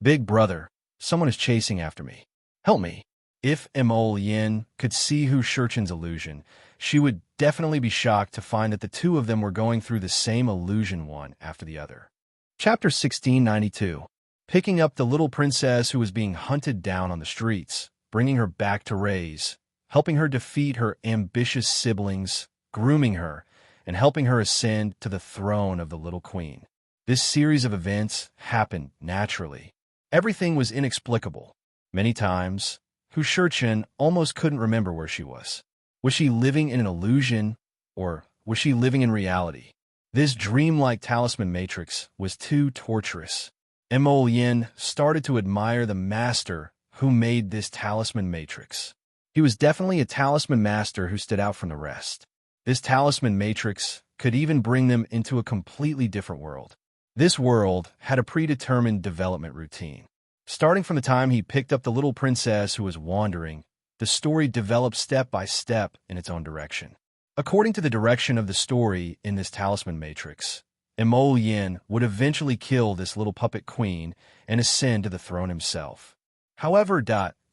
Big brother, someone is chasing after me. Help me. If Mo Yin could see Hu Shurchen's illusion, she would definitely be shocked to find that the two of them were going through the same illusion one after the other. Chapter 1692. Picking up the little princess who was being hunted down on the streets, bringing her back to Rays, helping her defeat her ambitious siblings, grooming her, and helping her ascend to the throne of the little queen. This series of events happened naturally. Everything was inexplicable. Many times, Hu Shurchen almost couldn't remember where she was. Was she living in an illusion, or was she living in reality? This dreamlike talisman matrix was too torturous. Mo Yin started to admire the master who made this talisman matrix. He was definitely a talisman master who stood out from the rest. This talisman matrix could even bring them into a completely different world. This world had a predetermined development routine. Starting from the time he picked up the little princess who was wandering, the story developed step by step in its own direction. According to the direction of the story in this talisman matrix, Mo Yin would eventually kill this little puppet queen and ascend to the throne himself. However,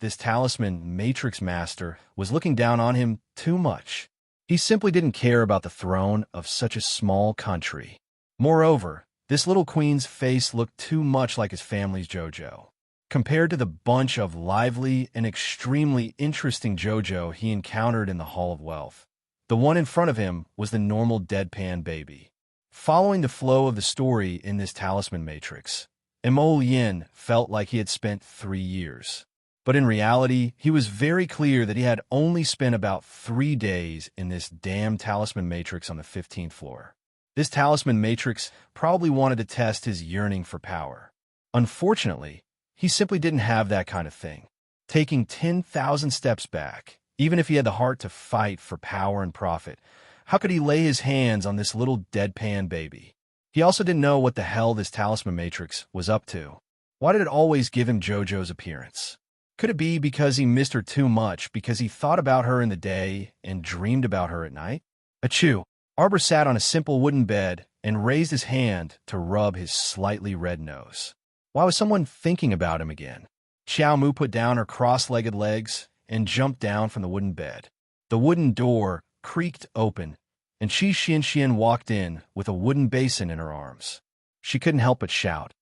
this talisman matrix master was looking down on him too much. He simply didn't care about the throne of such a small country. Moreover, this little queen's face looked too much like his family's Jojo. Compared to the bunch of lively and extremely interesting Jojo he encountered in the Hall of Wealth, the one in front of him was the normal deadpan baby. Following the flow of the story in this talisman matrix, Mo Yin felt like he had spent 3 years. But in reality, he was very clear that he had only spent about 3 days in this damn talisman matrix on the 15th floor. This talisman matrix probably wanted to test his yearning for power. Unfortunately, he simply didn't have that kind of thing. Taking 10,000 steps back, even if he had the heart to fight for power and profit, how could he lay his hands on this little deadpan baby? He also didn't know what the hell this talisman matrix was up to. Why did it always give him Jojo's appearance? Could it be because he missed her too much, because he thought about her in the day and dreamed about her at night? Achoo! Arbor sat on a simple wooden bed and raised his hand to rub his slightly red nose. Why was someone thinking about him again? Xiao Mu put down her cross-legged legs and jumped down from the wooden bed. The wooden door creaked open, and Qi Xianxian walked in with a wooden basin in her arms. She couldn't help but shout,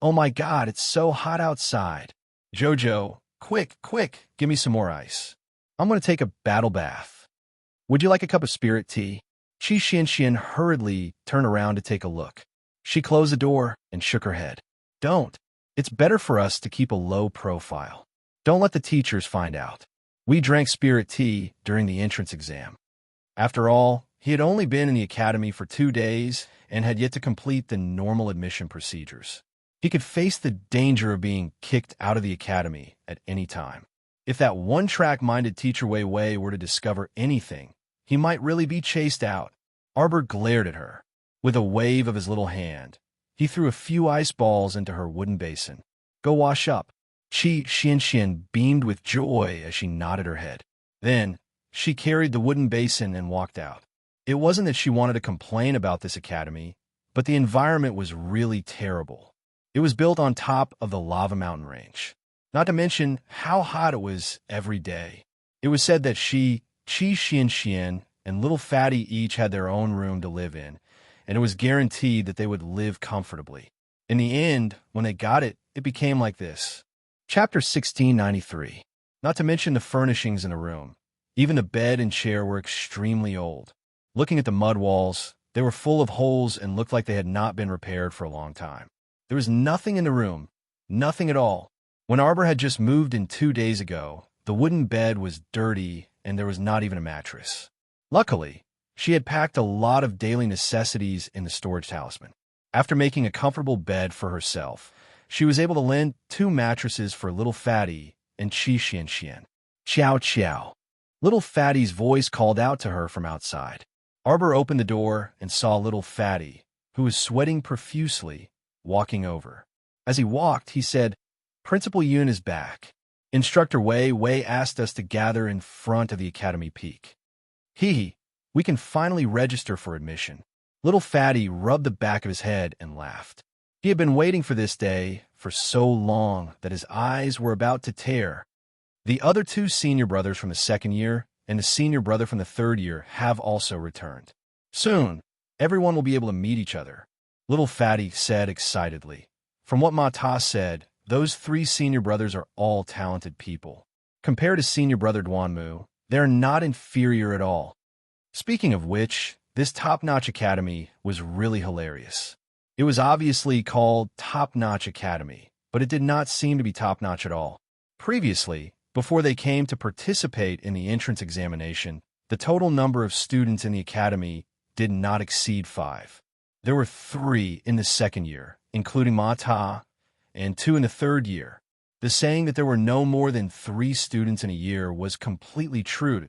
"Oh my God, it's so hot outside! Jojo, quick, quick, give me some more ice. I'm going to take a battle bath. Would you like a cup of spirit tea?" Qi Xianxian hurriedly turned around to take a look. She closed the door and shook her head. "Don't. It's better for us to keep a low profile. Don't let the teachers find out. We drank spirit tea during the entrance exam." After all, he had only been in the academy for 2 days and had yet to complete the normal admission procedures. He could face the danger of being kicked out of the academy at any time. If that one-track-minded teacher Wei Wei were to discover anything, he might really be chased out. Arbor glared at her. With a wave of his little hand, he threw a few ice balls into her wooden basin. "Go wash up." Qi Xianxian beamed with joy as she nodded her head. Then, she carried the wooden basin and walked out. It wasn't that she wanted to complain about this academy, but the environment was really terrible. It was built on top of the lava mountain range. Not to mention how hot it was every day. It was said that Qi Xianxian, and Little Fatty each had their own room to live in, and it was guaranteed that they would live comfortably. In the end, when they got it, it became like this. Chapter 1693. Not to mention the furnishings in the room. Even the bed and chair were extremely old. Looking at the mud walls, they were full of holes and looked like they had not been repaired for a long time. There was nothing in the room, nothing at all. When Arbor had just moved in 2 days ago, the wooden bed was dirty and there was not even a mattress. Luckily, she had packed a lot of daily necessities in the storage talisman. After making a comfortable bed for herself, she was able to lend 2 mattresses for Little Fatty and Qi Xianxian. "Chow chow." Little Fatty's voice called out to her from outside. Arbor opened the door and saw Little Fatty, who was sweating profusely, walking over. As he walked, he said, "Principal Yun is back. Instructor Wei Wei asked us to gather in front of the academy peak. We can finally register for admission." Little Fatty rubbed the back of his head and laughed. He had been waiting for this day for so long that his eyes were about to tear. The other 2 senior brothers from the 2nd year and the senior brother from the 3rd year have also returned. Soon, everyone will be able to meet each other, Little Fatty said excitedly. From what Ma Ta said, those 3 senior brothers are all talented people. Compared to senior brother Duanmu, they're not inferior at all. Speaking of which, this top-notch academy was really hilarious. It was obviously called Top Notch Academy, but it did not seem to be top-notch at all. Previously, before they came to participate in the entrance examination, the total number of students in the academy did not exceed 5. There were 3 in the 2nd year, including Ma Ta, and 2 in the 3rd year. The saying that there were no more than 3 students in a year was completely true,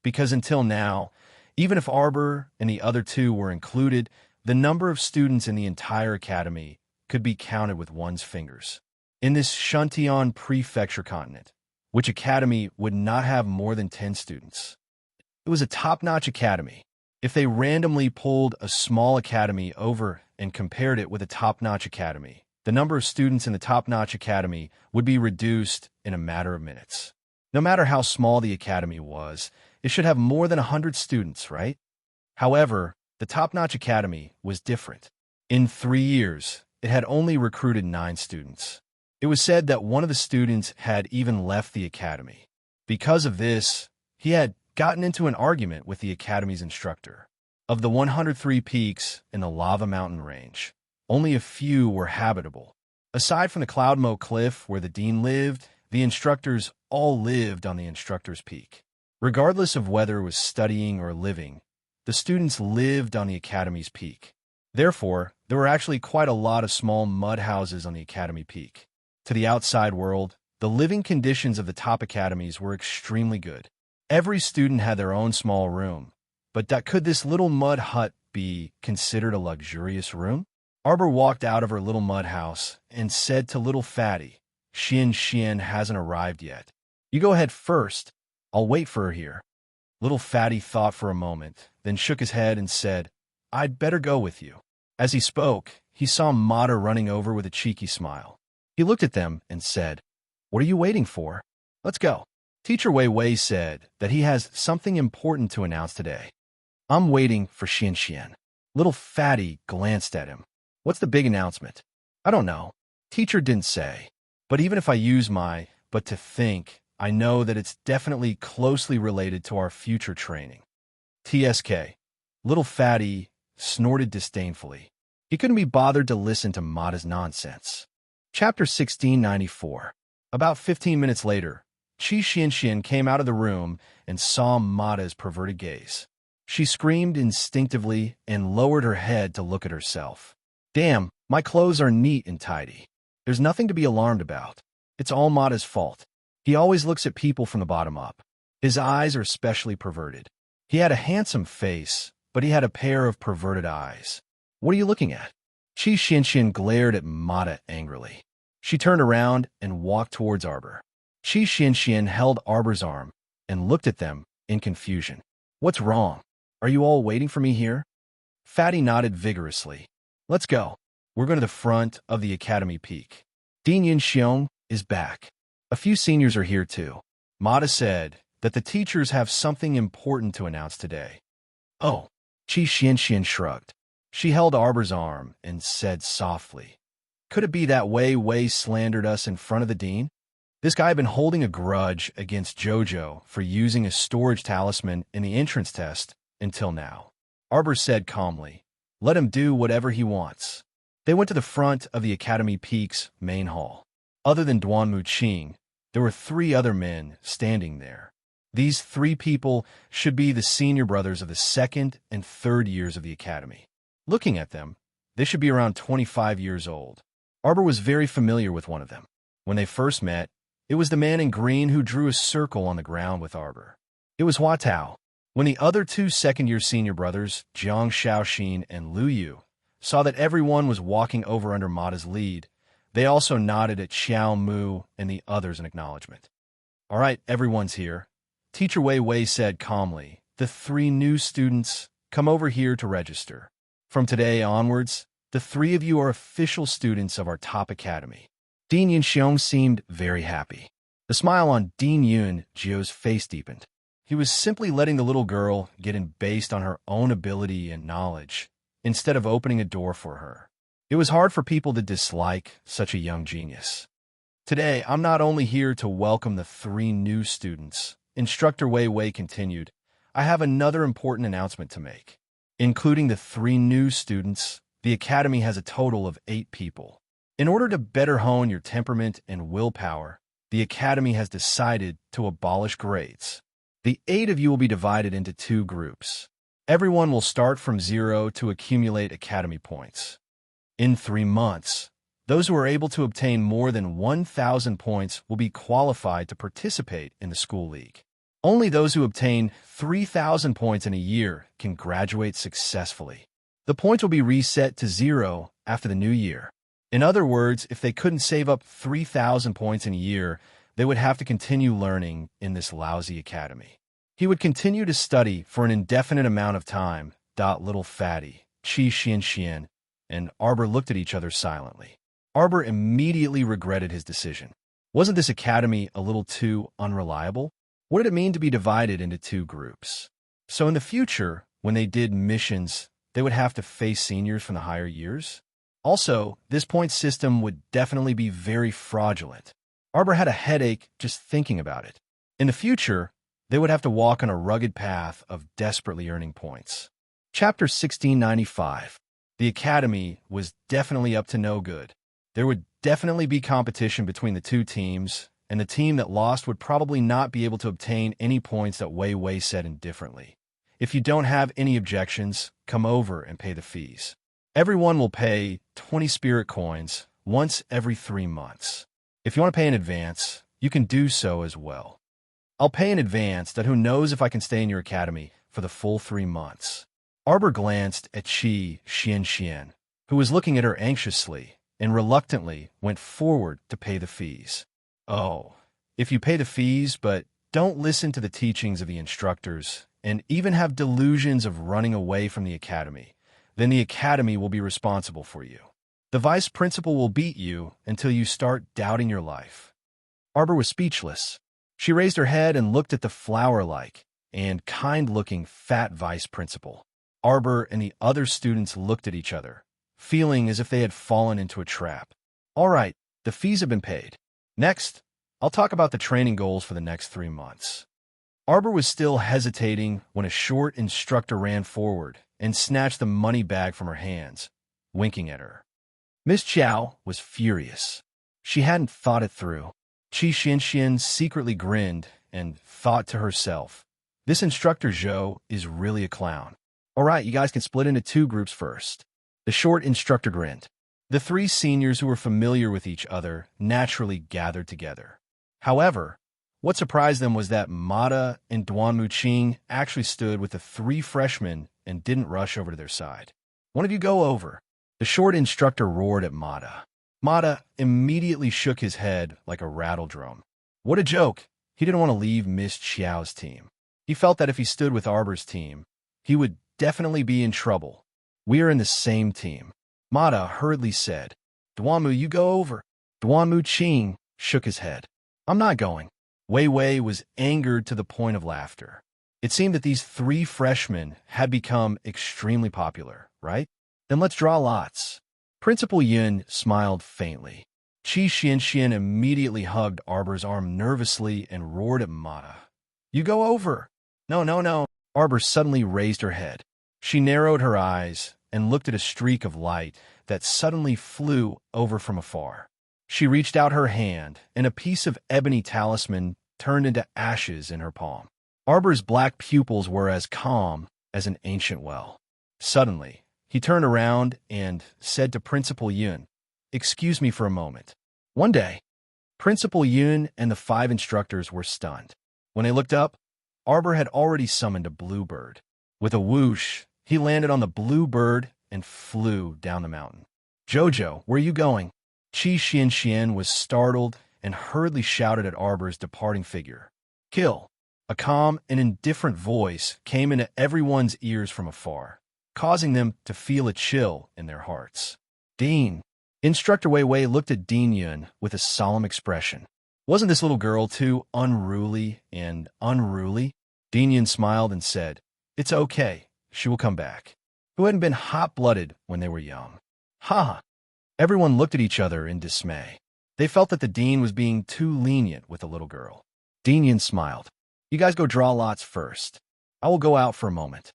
because until now, even if Arbor and the other 2 were included, the number of students in the entire academy could be counted with one's fingers. In this Shuntian prefecture continent, which academy would not have more than 10 students? It was a top-notch academy. If they randomly pulled a small academy over and compared it with a top-notch academy, the number of students in the top-notch academy would be reduced in a matter of minutes. No matter how small the academy was, it should have more than 100 students, right? However, the top-notch academy was different. In 3 years, it had only recruited 9 students. It was said that one of the students had even left the academy. Because of this, he had gotten into an argument with the academy's instructor. Of the 103 peaks in the lava mountain range, only a few were habitable. Aside from the Cloudmo Cliff where the dean lived, the instructors all lived on the instructor's peak. Regardless of whether it was studying or living, the students lived on the academy's peak. Therefore, there were actually quite a lot of small mud houses on the academy peak. To the outside world, the living conditions of the top academies were extremely good. Every student had their own small room, but could this little mud hut be considered a luxurious room? Arbor walked out of her little mud house and said to Little Fatty, Xian hasn't arrived yet. You go ahead first. I'll wait for her here. Little Fatty thought for a moment, then shook his head and said, I'd better go with you. As he spoke, he saw Mata running over with a cheeky smile. He looked at them and said, What are you waiting for? Let's go. Teacher Wei Wei said that he has something important to announce today. I'm waiting for Xian. Little Fatty glanced at him. What's the big announcement? I don't know. Teacher didn't say. But even if I use my but to think, I know that it's definitely closely related to our future training. TSK. Little Fatty snorted disdainfully. He couldn't be bothered to listen to Mata's nonsense. Chapter 1694. About 15 minutes later, Xian came out of the room and saw Mata's perverted gaze. She screamed instinctively and lowered her head to look at herself. Damn, my clothes are neat and tidy. There's nothing to be alarmed about. It's all Mata's fault. He always looks at people from the bottom up. His eyes are especially perverted. He had a handsome face, but he had a pair of perverted eyes. What are you looking at? Xian glared at Mata angrily. She turned around and walked towards Arbor. Xian held Arbor's arm and looked at them in confusion. What's wrong? Are you all waiting for me here? Fatty nodded vigorously. Let's go. We're going to the front of the academy peak. Dean Yin is back. A few seniors are here too. Mata said that the teachers have something important to announce today. Oh, Xian shrugged. She held Arbor's arm and said softly, Could it be that Wei slandered us in front of the dean? This guy had been holding a grudge against Jojo for using a storage talisman in the entrance test until now. Arbor said calmly, Let him do whatever he wants. They went to the front of the Academy Peak's main hall. Other than Duan Muqing, there were 3 other men standing there. These 3 people should be the senior brothers of the 2nd and 3rd years of the Academy. Looking at them, they should be around 25 years old. Arbor was very familiar with one of them. When they first met, it was the man in green who drew a circle on the ground with Arbor. It was Hua Tao. When the other 2 second-year senior brothers, Jiang Shaoxin and Lu Yu, saw that everyone was walking over under Mata's lead, they also nodded at Xiao Mu and the others in acknowledgement. All right, everyone's here. Teacher Wei Wei said calmly, The 3 new students come over here to register. From today onwards, the 3 of you are official students of our top academy. Dean Yunxiong seemed very happy. The smile on Dean Yunjio's face deepened. He was simply letting the little girl get in based on her own ability and knowledge, instead of opening a door for her. It was hard for people to dislike such a young genius. Today, I'm not only here to welcome the 3 new students, Instructor Wei Wei continued, I have another important announcement to make. Including the 3 new students, the Academy has a total of 8 people. In order to better hone your temperament and willpower, the Academy has decided to abolish grades. The 8 of you will be divided into 2 groups. Everyone will start from 0 to accumulate Academy points. In 3 months, those who are able to obtain more than 1,000 points will be qualified to participate in the school league. Only those who obtain 3,000 points in a year can graduate successfully. The points will be reset to 0 after the new year. In other words, if they couldn't save up 3,000 points in a year, they would have to continue learning in this lousy academy. He would continue to study for an indefinite amount of time. Little Fatty, Xian, and Arbor looked at each other silently. Arbor immediately regretted his decision. Wasn't this academy a little too unreliable? What did it mean to be divided into 2 groups? So in the future, when they did missions, they would have to face seniors from the higher years? Also, this point system would definitely be very fraudulent. Arbor had a headache just thinking about it. In the future, they would have to walk on a rugged path of desperately earning points. Chapter 1695. The Academy was definitely up to no good. There would definitely be competition between the 2 teams, and the team that lost would probably not be able to obtain any points that Wei Wei said indifferently. If you don't have any objections, come over and pay the fees. Everyone will pay 20 spirit coins once every 3 months. If you want to pay in advance, you can do so as well. I'll pay in advance that who knows if I can stay in your academy for the full 3 months. Arbor glanced at Xian, who was looking at her anxiously, and reluctantly went forward to pay the fees. Oh, if you pay the fees but don't listen to the teachings of the instructors and even have delusions of running away from the academy, then the academy will be responsible for you. The vice principal will beat you until you start doubting your life. Arbor was speechless. She raised her head and looked at the flower-like and kind-looking fat vice principal. Arbor and the other students looked at each other, feeling as if they had fallen into a trap. All right, the fees have been paid. Next, I'll talk about the training goals for the next 3 months. Arbor was still hesitating when a short instructor ran forward and snatched the money bag from her hands, winking at her. Miss Chow was furious. She hadn't thought it through. Qi Xianxian secretly grinned and thought to herself, this instructor Zhou is really a clown. All right, you guys can split into 2 groups first. The short instructor grinned. The 3 seniors who were familiar with each other naturally gathered together. However, what surprised them was that Mata and Duanmu Qing actually stood with the 3 freshmen and didn't rush over to their side. One of you go over. The short instructor roared at Mata. Mata immediately shook his head like a rattle drum. What a joke! He didn't want to leave Miss Chiao's team. He felt that if he stood with Arbor's team, he would definitely be in trouble. We are in the same team. Mata hurriedly said. Duanmu, you go over. Duanmu Qing shook his head. I'm not going. Wei Wei was angered to the point of laughter. It seemed that these 3 freshmen had become extremely popular, right? Then let's draw lots. Principal Yun smiled faintly. Qi Xianxian immediately hugged Arbor's arm nervously and roared at Mata. You go over. No. Arbor suddenly raised her head. She narrowed her eyes and looked at a streak of light that suddenly flew over from afar. She reached out her hand, and a piece of ebony talisman turned into ashes in her palm. Arbor's black pupils were as calm as an ancient well. Suddenly, he turned around and said to Principal Yun, "Excuse me for a moment." One day, Principal Yun and the 5 instructors were stunned. When they looked up, Arbor had already summoned a bluebird. With a whoosh, he landed on the bluebird and flew down the mountain. "Jojo, where are you going?" Qi Xianxian was startled and hurriedly shouted at Arbor's departing figure. "Kill!" A calm and indifferent voice came into everyone's ears from afar, causing them to feel a chill in their hearts. "Dean." Instructor Wei Wei looked at Dean Yun with a solemn expression. Wasn't this little girl too unruly and unruly? Dean Yun smiled and said, "It's okay. She will come back." Who hadn't been hot-blooded when they were young? Ha! Everyone looked at each other in dismay. They felt that the dean was being too lenient with the little girl. Dean Yun smiled. "You guys go draw lots first. I will go out for a moment."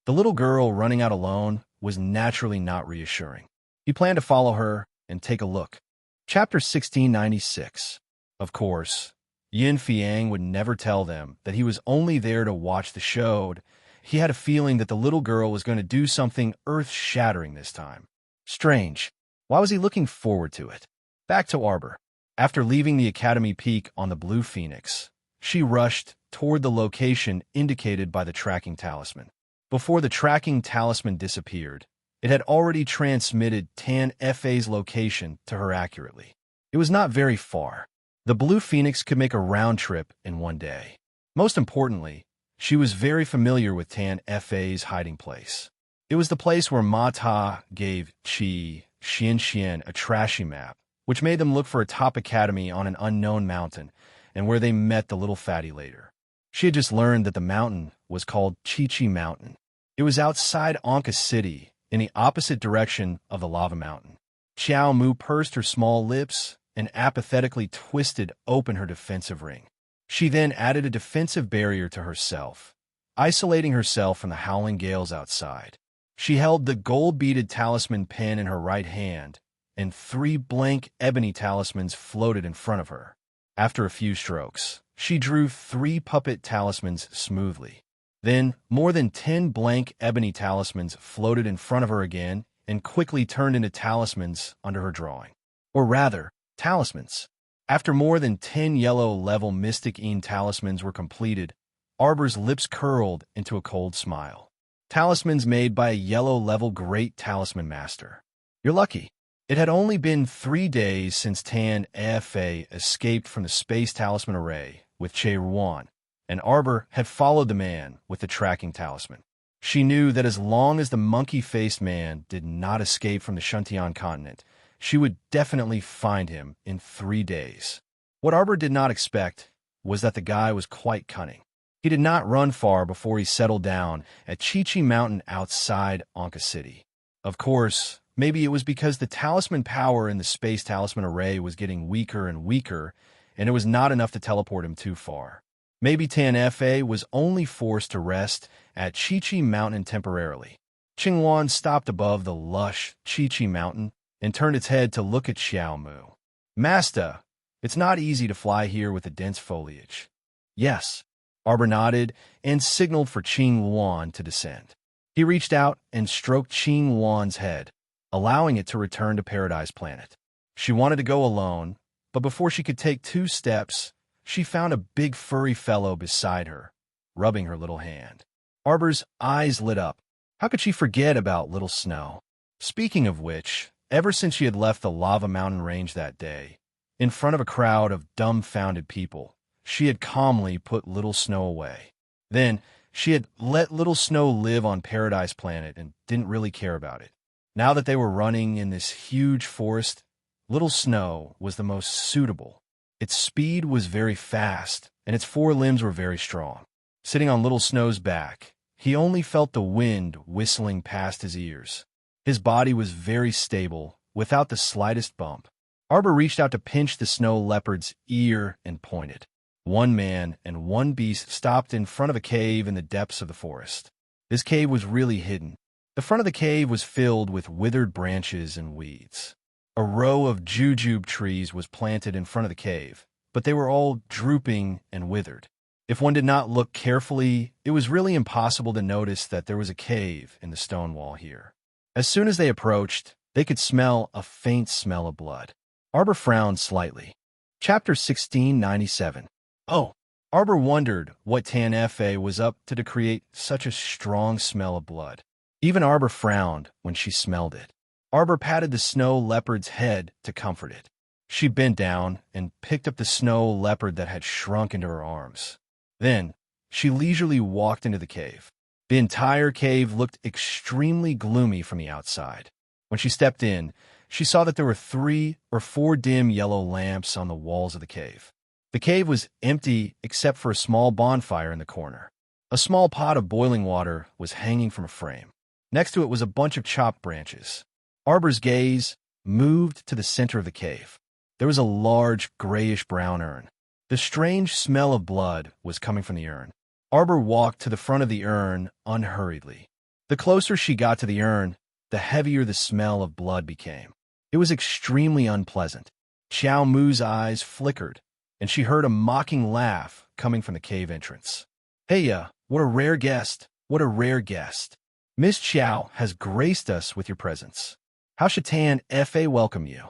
The little girl running out alone was naturally not reassuring. He planned to follow her and take a look. Chapter 1696. Of course, Yin Fiang would never tell them that he was only there to watch the show. He had a feeling that the little girl was going to do something earth-shattering this time. Strange. Why was he looking forward to it? Back to Arbor. After leaving the Academy Peak on the Blue Phoenix, she rushed toward the location indicated by the tracking talisman. Before the tracking talisman disappeared, it had already transmitted Tan Fa's location to her accurately. It was not very far. The Blue Phoenix could make a round trip in one day. Most importantly, she was very familiar with Tan Fa's hiding place. It was the place where Mata gave Qi Xianxian a trashy map, which made them look for a top academy on an unknown mountain, and where they met the little fatty later. She had just learned that the mountain was called Chi Mountain. It was outside Anka City, in the opposite direction of the lava mountain. Xiao Mu pursed her small lips and apathetically twisted open her defensive ring. She then added a defensive barrier to herself, isolating herself from the howling gales outside. She held the gold-beaded talisman pen in her right hand, and 3 blank ebony talismans floated in front of her. After a few strokes, she drew 3 puppet talismans smoothly. Then, more than 10 blank ebony talismans floated in front of her again and quickly turned into talismans under her drawing. Or rather, talismans. After more than 10 yellow-level Mystic Een talismans were completed, Arbor's lips curled into a cold smile. Talismans made by a yellow-level Great Talisman Master. You're lucky. It had only been 3 days since Tan Fa escaped from the Space Talisman Array with Che Ruan, and Arbor had followed the man with the tracking talisman. She knew that as long as the monkey-faced man did not escape from the Shuntian continent, she would definitely find him in 3 days. What Arbor did not expect was that the guy was quite cunning. He did not run far before he settled down at Chi-Chi Mountain outside Anka City. Of course, maybe it was because the talisman power in the Space Talisman Array was getting weaker and weaker, and it was not enough to teleport him too far. Maybe Tan Fa was only forced to rest at Chi-Chi Mountain temporarily. Qingwan stopped above the lush Chi-Chi Mountain and turned its head to look at Xiao Mu. "Master, it's not easy to fly here with the dense foliage." "Yes." Arbor nodded and signaled for Qingwan to descend. He reached out and stroked Qingwan's head, allowing it to return to Paradise Planet. She wanted to go alone, but before she could take 2 steps, she found a big furry fellow beside her, rubbing her little hand. Arbor's eyes lit up. How could she forget about Little Snow? Speaking of which, ever since she had left the lava mountain range that day, in front of a crowd of dumbfounded people, she had calmly put Little Snow away. Then, she had let Little Snow live on Paradise Planet and didn't really care about it. Now that they were running in this huge forest, Little Snow was the most suitable. Its speed was very fast, and its 4 limbs were very strong. Sitting on Little Snow's back, he only felt the wind whistling past his ears. His body was very stable, without the slightest bump. Arbor reached out to pinch the snow leopard's ear and pointed. 1 man and 1 beast stopped in front of a cave in the depths of the forest. This cave was really hidden. The front of the cave was filled with withered branches and weeds. A row of jujube trees was planted in front of the cave, but they were all drooping and withered. If one did not look carefully, it was really impossible to notice that there was a cave in the stone wall here. As soon as they approached, they could smell a faint smell of blood. Arbor frowned slightly. Chapter 1697. Oh, Arbor wondered what Tan Fa was up to create such a strong smell of blood. Even Arbor frowned when she smelled it. Arbor patted the snow leopard's head to comfort it. She bent down and picked up the snow leopard that had shrunk into her arms. Then, she leisurely walked into the cave. The entire cave looked extremely gloomy from the outside. When she stepped in, she saw that there were 3 or 4 dim yellow lamps on the walls of the cave. The cave was empty except for a small bonfire in the corner. A small pot of boiling water was hanging from a frame. Next to it was a bunch of chopped branches. Arbor's gaze moved to the center of the cave. There was a large grayish-brown urn. The strange smell of blood was coming from the urn. Arbor walked to the front of the urn unhurriedly. The closer she got to the urn, the heavier the smell of blood became. It was extremely unpleasant. Xiao Mu's eyes flickered, and she heard a mocking laugh coming from the cave entrance. "Hey, what a rare guest! What a rare guest! Miss Xiao has graced us with your presence. How should Tan Fa welcome you?"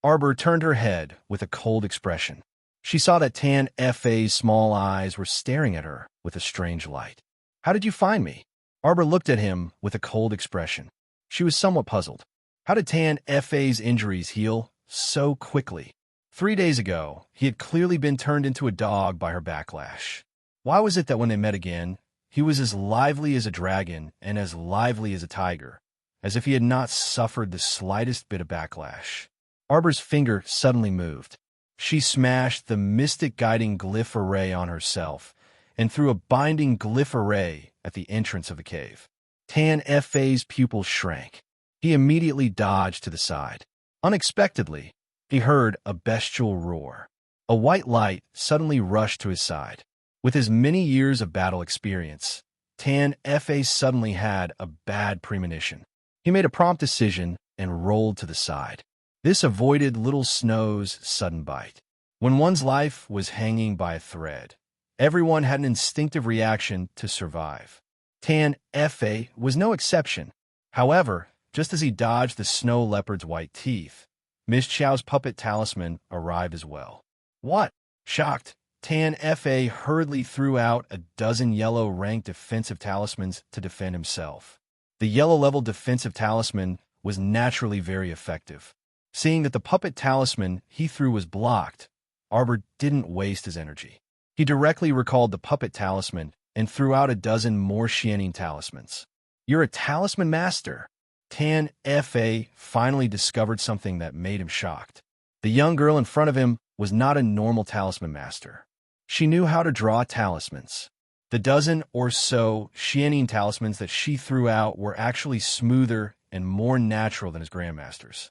Arbor turned her head with a cold expression. She saw that Tan Fa's small eyes were staring at her with a strange light. "How did you find me?" Arbor looked at him with a cold expression. She was somewhat puzzled. How did Tan Fa's injuries heal so quickly? 3 days ago, he had clearly been turned into a dog by her backlash. Why was it that when they met again, he was as lively as a dragon and as lively as a tiger, as if he had not suffered the slightest bit of backlash? Arbor's finger suddenly moved. She smashed the mystic guiding glyph array on herself and threw a binding glyph array at the entrance of the cave. Tan Fa's pupils shrank. He immediately dodged to the side. Unexpectedly, he heard a bestial roar. A white light suddenly rushed to his side. With his many years of battle experience, Tan Fa suddenly had a bad premonition. He made a prompt decision and rolled to the side. This avoided Little Snow's sudden bite. When one's life was hanging by a thread, everyone had an instinctive reaction to survive. Tan Fa was no exception. However, just as he dodged the snow leopard's white teeth, Miss Xiao's puppet talisman arrived as well. "What?" Shocked, Tan Fa hurriedly threw out a dozen yellow-ranked defensive talismans to defend himself. The yellow-level defensive talisman was naturally very effective. Seeing that the puppet talisman he threw was blocked, Arbor didn't waste his energy. He directly recalled the puppet talisman and threw out a dozen more shining talismans. "You're a talisman master." Tan Fa finally discovered something that made him shocked. The young girl in front of him was not a normal talisman master. She knew how to draw talismans. The dozen or so shining talismans that she threw out were actually smoother and more natural than his grandmaster's.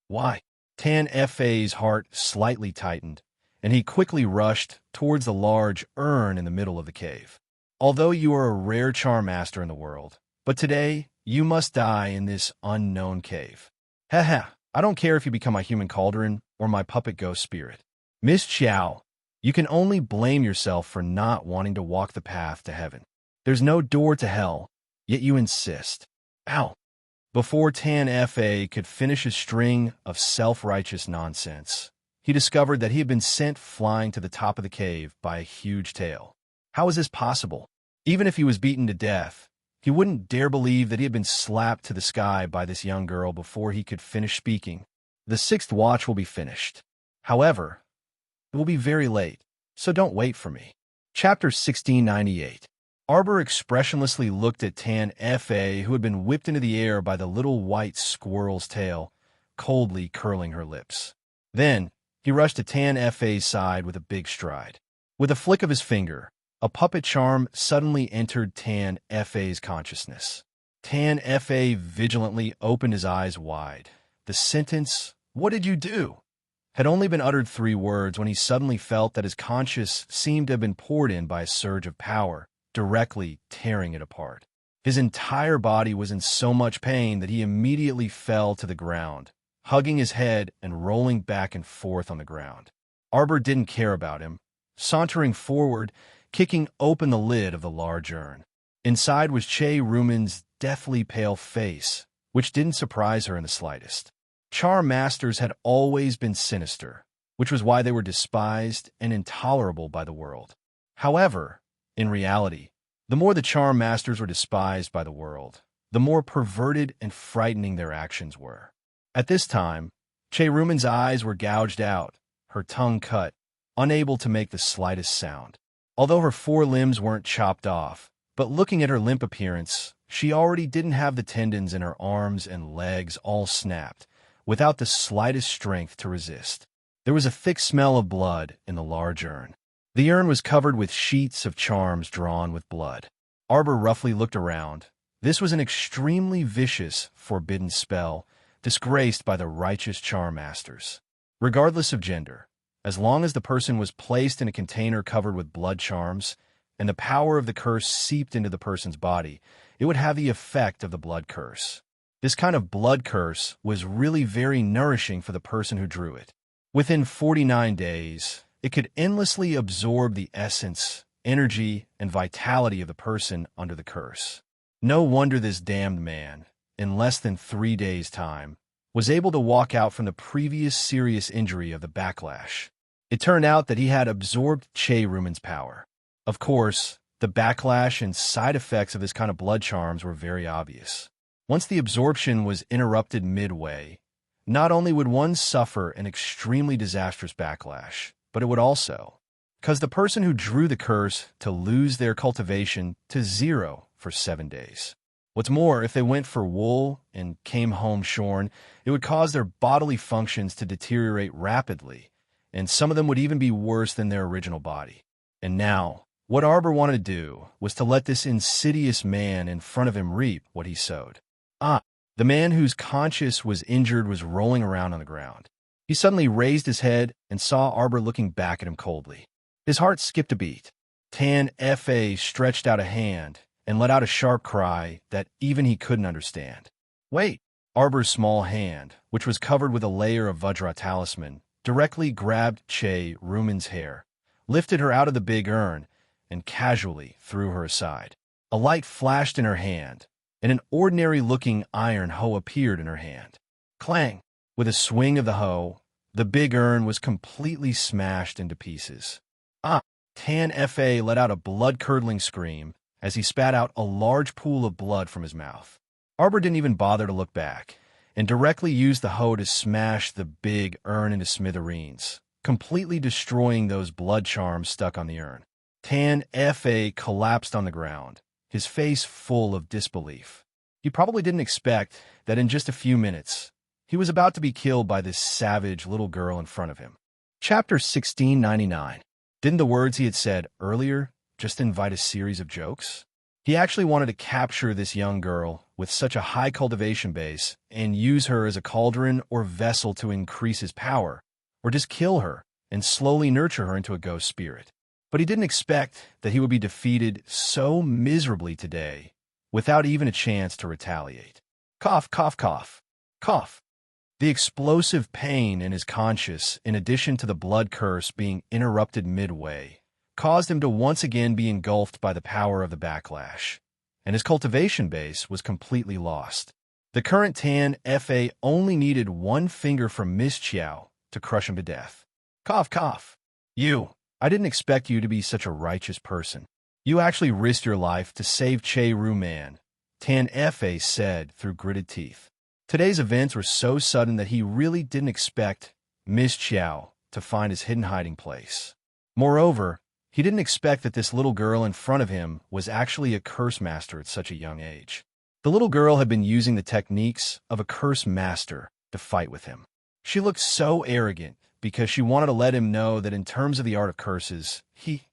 Why? Tan Fa's heart slightly tightened, and he quickly rushed towards the large urn in the middle of the cave. "Although you are a rare charm master in the world, but today you must die in this unknown cave. Haha, I don't care if you become a human cauldron or my puppet ghost spirit. Miss Chow, you can only blame yourself for not wanting to walk the path to heaven. There's no door to hell, yet you insist." Ow! Before Tan Fa could finish his string of self-righteous nonsense, he discovered that he had been sent flying to the top of the cave by a huge tail. How was this possible? Even if he was beaten to death, he wouldn't dare believe that he had been slapped to the sky by this young girl before he could finish speaking. "The 6th watch will be finished. However, it will be very late, so don't wait for me." Chapter 1698. Arbor expressionlessly looked at Tan Fa, who had been whipped into the air by the little white squirrel's tail, coldly curling her lips. Then, he rushed to Tan Fa's side with a big stride. With a flick of his finger, a puppet charm suddenly entered Tan Fa's consciousness. Tan Fa vigilantly opened his eyes wide. The sentence, "What did you do?" had only been uttered 3 words when he suddenly felt that his conscience seemed to have been poured in by a surge of power, directly tearing it apart. His entire body was in so much pain that he immediately fell to the ground, hugging his head and rolling back and forth on the ground. Arbor didn't care about him, sauntering forward, kicking open the lid of the large urn. Inside was Che Ruman's deathly pale face, which didn't surprise her in the slightest. Charm masters had always been sinister, which was why they were despised and intolerable by the world. However, in reality, the more the charm masters were despised by the world, the more perverted and frightening their actions were. At this time, Che Ruman's eyes were gouged out, her tongue cut, unable to make the slightest sound. Although her 4 limbs weren't chopped off, but looking at her limp appearance, she already didn't have the tendons in her arms and legs all snapped, without the slightest strength to resist. There was a thick smell of blood in the large urn. The urn was covered with sheets of charms drawn with blood. Arbor roughly looked around. This was an extremely vicious, forbidden spell, disgraced by the righteous charm masters. Regardless of gender, as long as the person was placed in a container covered with blood charms, and the power of the curse seeped into the person's body, it would have the effect of the blood curse. This kind of blood curse was really very nourishing for the person who drew it. Within 49 days, it could endlessly absorb the essence, energy, and vitality of the person under the curse. No wonder this damned man, in less than 3 days' time, was able to walk out from the previous serious injury of the backlash. It turned out that he had absorbed Che Ruman's power. Of course, the backlash and side effects of this kind of blood charms were very obvious. Once the absorption was interrupted midway, not only would one suffer an extremely disastrous backlash, but it would also cause the person who drew the curse to lose their cultivation to 0 for 7 days. What's more, if they went for wool and came home shorn, it would cause their bodily functions to deteriorate rapidly, and some of them would even be worse than their original body. And now, what Arbor wanted to do was to let this insidious man in front of him reap what he sowed. The man whose conscience was injured was rolling around on the ground. He suddenly raised his head and saw Arbor looking back at him coldly. His heart skipped a beat. Tan Fa stretched out a hand and let out a sharp cry that even he couldn't understand. "Wait!" Arbor's small hand, which was covered with a layer of Vajra talisman, directly grabbed Che Ruman's hair, lifted her out of the big urn, and casually threw her aside. A light flashed in her hand, and an ordinary-looking iron hoe appeared in her hand. Clang! With a swing of the hoe, the big urn was completely smashed into pieces. Tan Fa let out a blood-curdling scream as he spat out a large pool of blood from his mouth. Arbor didn't even bother to look back. and directly used the hoe to smash the big urn into smithereens, completely destroying those blood charms stuck on the urn. Tan Fa collapsed on the ground, his face full of disbelief. He probably didn't expect that in just a few minutes, he was about to be killed by this savage little girl in front of him. Chapter 1699. Didn't the words he had said earlier just invite a series of jokes? He actually wanted to capture this young girl with such a high cultivation base and use her as a cauldron or vessel to increase his power, or just kill her and slowly nurture her into a ghost spirit. But he didn't expect that he would be defeated so miserably today without even a chance to retaliate. Cough, cough, cough, cough. The explosive pain in his conscience, in addition to the blood curse being interrupted midway, caused him to once again be engulfed by the power of the backlash, and his cultivation base was completely lost. The current Tan Fa only needed one finger from Mischievous to crush him to death. Cough, cough. I didn't expect you to be such a righteous person. You actually risked your life to save Che Ru Man, Tan Fa said through gritted teeth. Today's events were so sudden that he really didn't expect Mischievous to find his hidden hiding place. Moreover, he didn't expect that this little girl in front of him was actually a curse master at such a young age. The little girl had been using the techniques of a curse master to fight with him. She looked so arrogant because she wanted to let him know that in terms of the art of curses, he,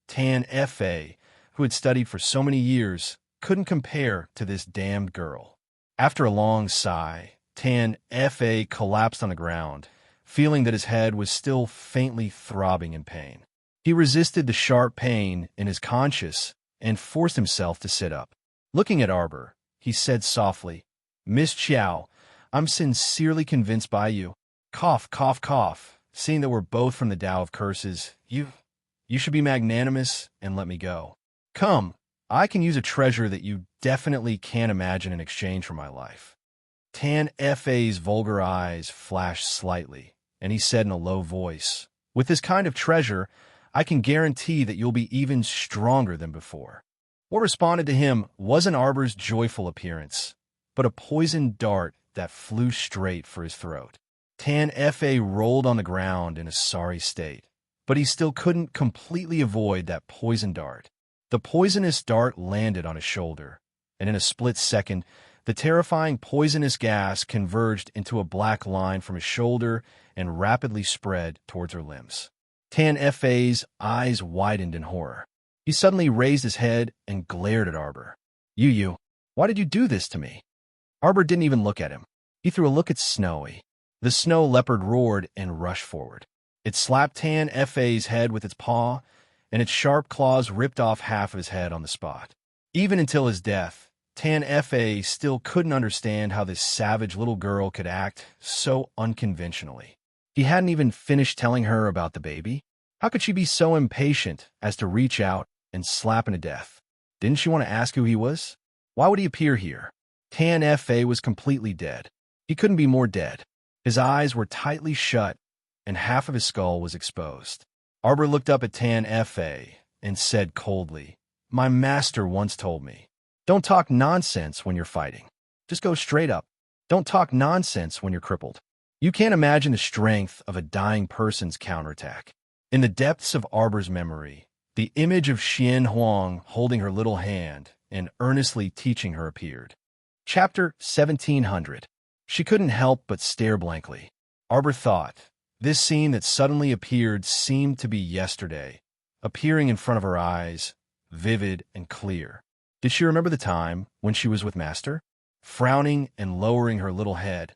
Tan Fa, who had studied for so many years, couldn't compare to this damned girl. After a long sigh, Tan Fa collapsed on the ground, feeling that his head was still faintly throbbing in pain. He resisted the sharp pain in his conscience and forced himself to sit up. Looking at Arbor, he said softly, Mischievous, I'm sincerely convinced by you. Cough, cough, cough. Seeing that we're both from the Tao of Curses, you should be magnanimous and let me go. Come, I can use a treasure that you definitely can't imagine in exchange for my life. Tan Fa's vulgar eyes flashed slightly, and he said in a low voice, with this kind of treasure, I can guarantee that you'll be even stronger than before. What responded to him wasn't Arbor's joyful appearance, but a poisoned dart that flew straight for his throat. Tan Fa rolled on the ground in a sorry state, but he still couldn't completely avoid that poison dart. The poisonous dart landed on his shoulder, and in a split second, the terrifying poisonous gas converged into a black line from his shoulder and rapidly spread towards her limbs. Tan Fa's eyes widened in horror. He suddenly raised his head and glared at Arbor. Why did you do this to me? Arbor didn't even look at him. He threw a look at Snowy. The snow leopard roared and rushed forward. It slapped Tan Fa's head with its paw, and its sharp claws ripped off half of his head on the spot. Even until his death, Tan Fa still couldn't understand how this savage little girl could act so unconventionally. He hadn't even finished telling her about the baby. How could she be so impatient as to reach out and slap him to death? Didn't she want to ask who he was? Why would he appear here? Tan Fa was completely dead. He couldn't be more dead. His eyes were tightly shut, and half of his skull was exposed. Arbor looked up at Tan Fa and said coldly, My master once told me, don't talk nonsense when you're fighting. Just go straight up. Don't talk nonsense when you're crippled. You can't imagine the strength of a dying person's counterattack. In the depths of Arbor's memory, the image of Xian Huang holding her little hand and earnestly teaching her appeared. Chapter 1700. She couldn't help but stare blankly. Arbor thought, this scene that suddenly appeared seemed to be yesterday, appearing in front of her eyes, vivid and clear. Did she remember the time when she was with Master? Frowning and lowering her little head,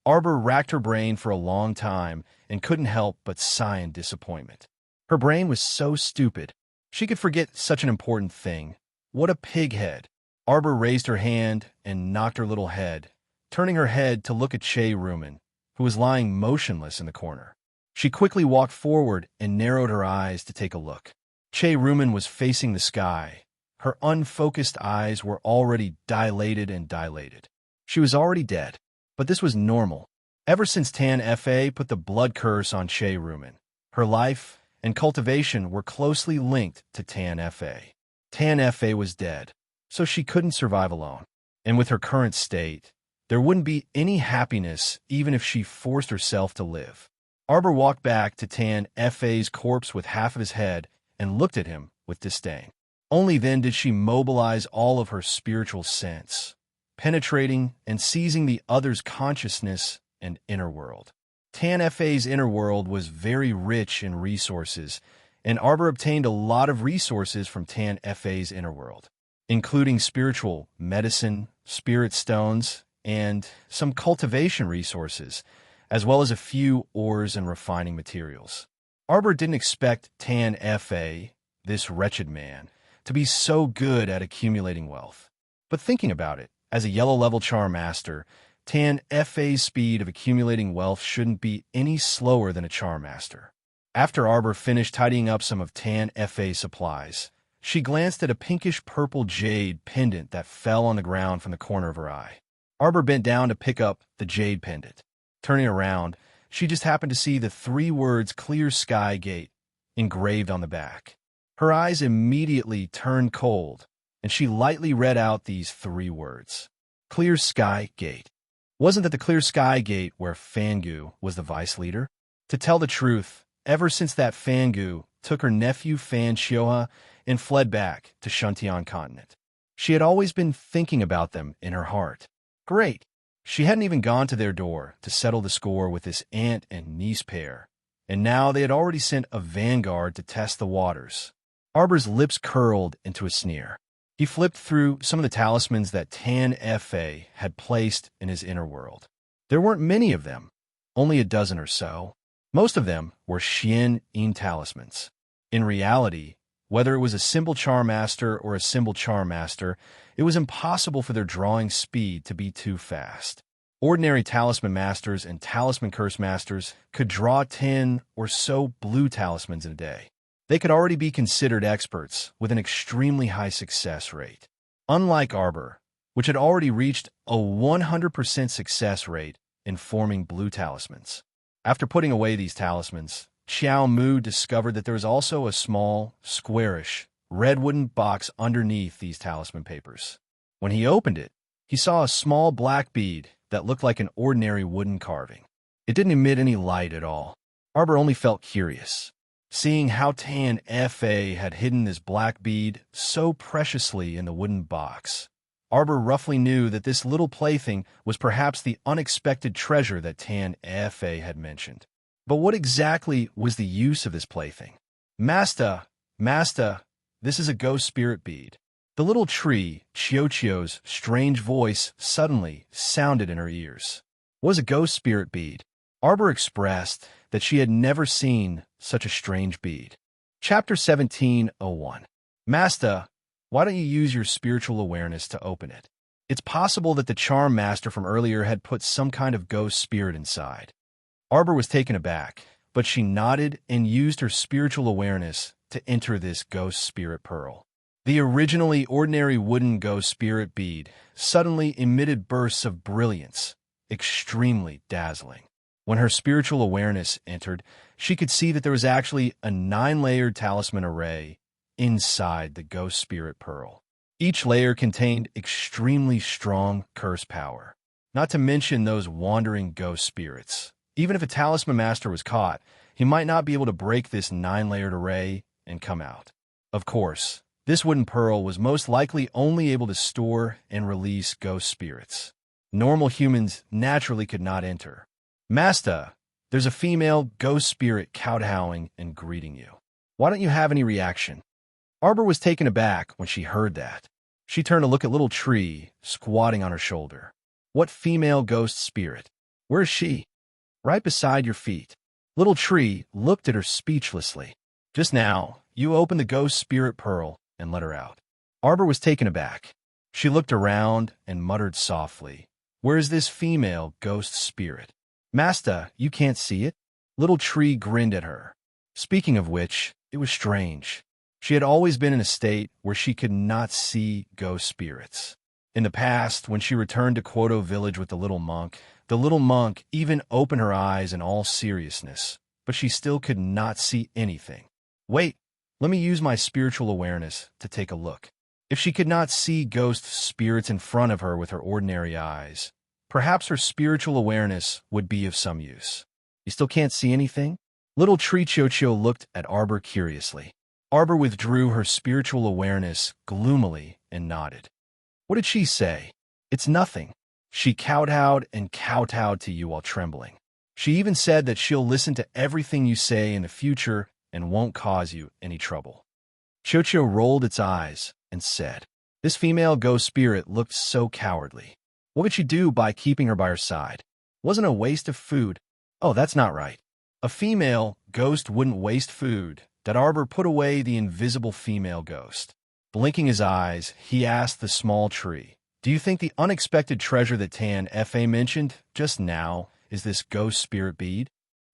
Arbor racked her brain for a long time and couldn't help but sigh in disappointment. Her brain was so stupid. She could forget such an important thing. What a pighead. Arbor raised her hand and knocked her little head, turning her head to look at Che Ruman, who was lying motionless in the corner. She quickly walked forward and narrowed her eyes to take a look. Che Ruman was facing the sky. Her unfocused eyes were already dilated and dilated. She was already dead, but this was normal. Ever since Tan Fa put the blood curse on Che Ruman, her life and cultivation were closely linked to Tan Fa. Tan Fa was dead, so she couldn't survive alone. And with her current state, There wouldn't be any happiness even if she forced herself to live. Arbor walked back to Tan Fa's corpse with half of his head and looked at him with disdain. Only then did she mobilize all of her spiritual sense, penetrating and seizing the other's consciousness and inner world. Tan Fa's inner world was very rich in resources, and Arbor obtained a lot of resources from Tan Fa's inner world, including spiritual medicine, spirit stones, and some cultivation resources, as well as a few ores and refining materials. Arbor didn't expect Tan Fa, this wretched man, to be so good at accumulating wealth. But thinking about it, as a yellow-level charm master, Tan Fa's speed of accumulating wealth shouldn't be any slower than a charm master. After Arbor finished tidying up some of Tan Fa's supplies, she glanced at a pinkish-purple jade pendant that fell on the ground from the corner of her eye. Arbor bent down to pick up the jade pendant. Turning around, she just happened to see the 3 words "Clear Sky Gate" engraved on the back. Her eyes immediately turned cold, and she lightly read out these 3 words. Clear Sky Gate. Wasn't that the Clear Sky Gate where Fangu was the vice leader? To tell the truth, ever since that Fangu took her nephew Fan Xioha and fled back to Shuntian continent, she had always been thinking about them in her heart. Great! She hadn't even gone to their door to settle the score with this aunt and niece pair, and now they had already sent a vanguard to test the waters. Arbor's lips curled into a sneer. He flipped through some of the talismans that Tan Fa had placed in his inner world. There weren't many of them, only a dozen or so. Most of them were Xian-Yin talismans. In reality, whether it was a symbol charm master or a symbol charm master, it was impossible for their drawing speed to be too fast. Ordinary talisman masters and talisman curse masters could draw 10 or so blue talismans in a day. They could already be considered experts with an extremely high success rate. Unlike Arbor, which had already reached a 100% success rate in forming blue talismans. After putting away these talismans, Xiao Mu discovered that there was also a small, squarish, red wooden box underneath these talisman papers. When he opened it, he saw a small black bead that looked like an ordinary wooden carving. It didn't emit any light at all. Arbor only felt curious, seeing how Tan Fa had hidden this black bead so preciously in the wooden box. Arbor roughly knew that this little plaything was perhaps the unexpected treasure that Tan Fa had mentioned. But what exactly was the use of this plaything? Master, this is a ghost spirit bead. The little tree, Chio's strange voice suddenly sounded in her ears. What was a ghost spirit bead? Arbor expressed that she had never seen such a strange bead. Chapter 17:01. Master, why don't you use your spiritual awareness to open it? It's possible that the charm master from earlier had put some kind of ghost spirit inside. Arbor was taken aback, but she nodded and used her spiritual awareness to enter this ghost spirit pearl. The originally ordinary wooden ghost spirit bead suddenly emitted bursts of brilliance, extremely dazzling. When her spiritual awareness entered, she could see that there was actually a 9-layered talisman array inside the ghost spirit pearl. Each layer contained extremely strong curse power, not to mention those wandering ghost spirits. Even if a talisman master was caught, he might not be able to break this 9-layered array and come out. Of course, this wooden pearl was most likely only able to store and release ghost spirits. Normal humans naturally could not enter. Master, there's a female ghost spirit kowtowing and greeting you. Why don't you have any reaction? Arbor was taken aback when she heard that. She turned to look at little Tree squatting on her shoulder. What female ghost spirit? Where's she? Right beside your feet. Little Tree looked at her speechlessly. Just now, you opened the ghost spirit pearl and let her out. Arbor was taken aback. She looked around and muttered softly, "Where's this female ghost spirit?" Master, you can't see it? Little Tree grinned at her. Speaking of which, it was strange. She had always been in a state where she could not see ghost spirits. In the past, when she returned to Quoto village with the little monk even opened her eyes in all seriousness, but she still could not see anything. Wait, let me use my spiritual awareness to take a look. If she could not see ghost spirits in front of her with her ordinary eyes, Perhaps her spiritual awareness would be of some use. You still can't see anything? Little Tree Chocho looked at Arbor curiously. Arbor withdrew her spiritual awareness gloomily and nodded. What did she say? It's nothing. She kowtowed and kowtowed to you while trembling. She even said that she'll listen to everything you say in the future and won't cause you any trouble. Chocho rolled its eyes and said, this female ghost spirit looked so cowardly. What could she do by keeping her by her side? Wasn't a waste of food? Oh, that's not right. A female ghost wouldn't waste food. That Arbor put away the invisible female ghost. Blinking his eyes, he asked the small tree, do you think the unexpected treasure that Tan Fa mentioned just now is this ghost spirit bead?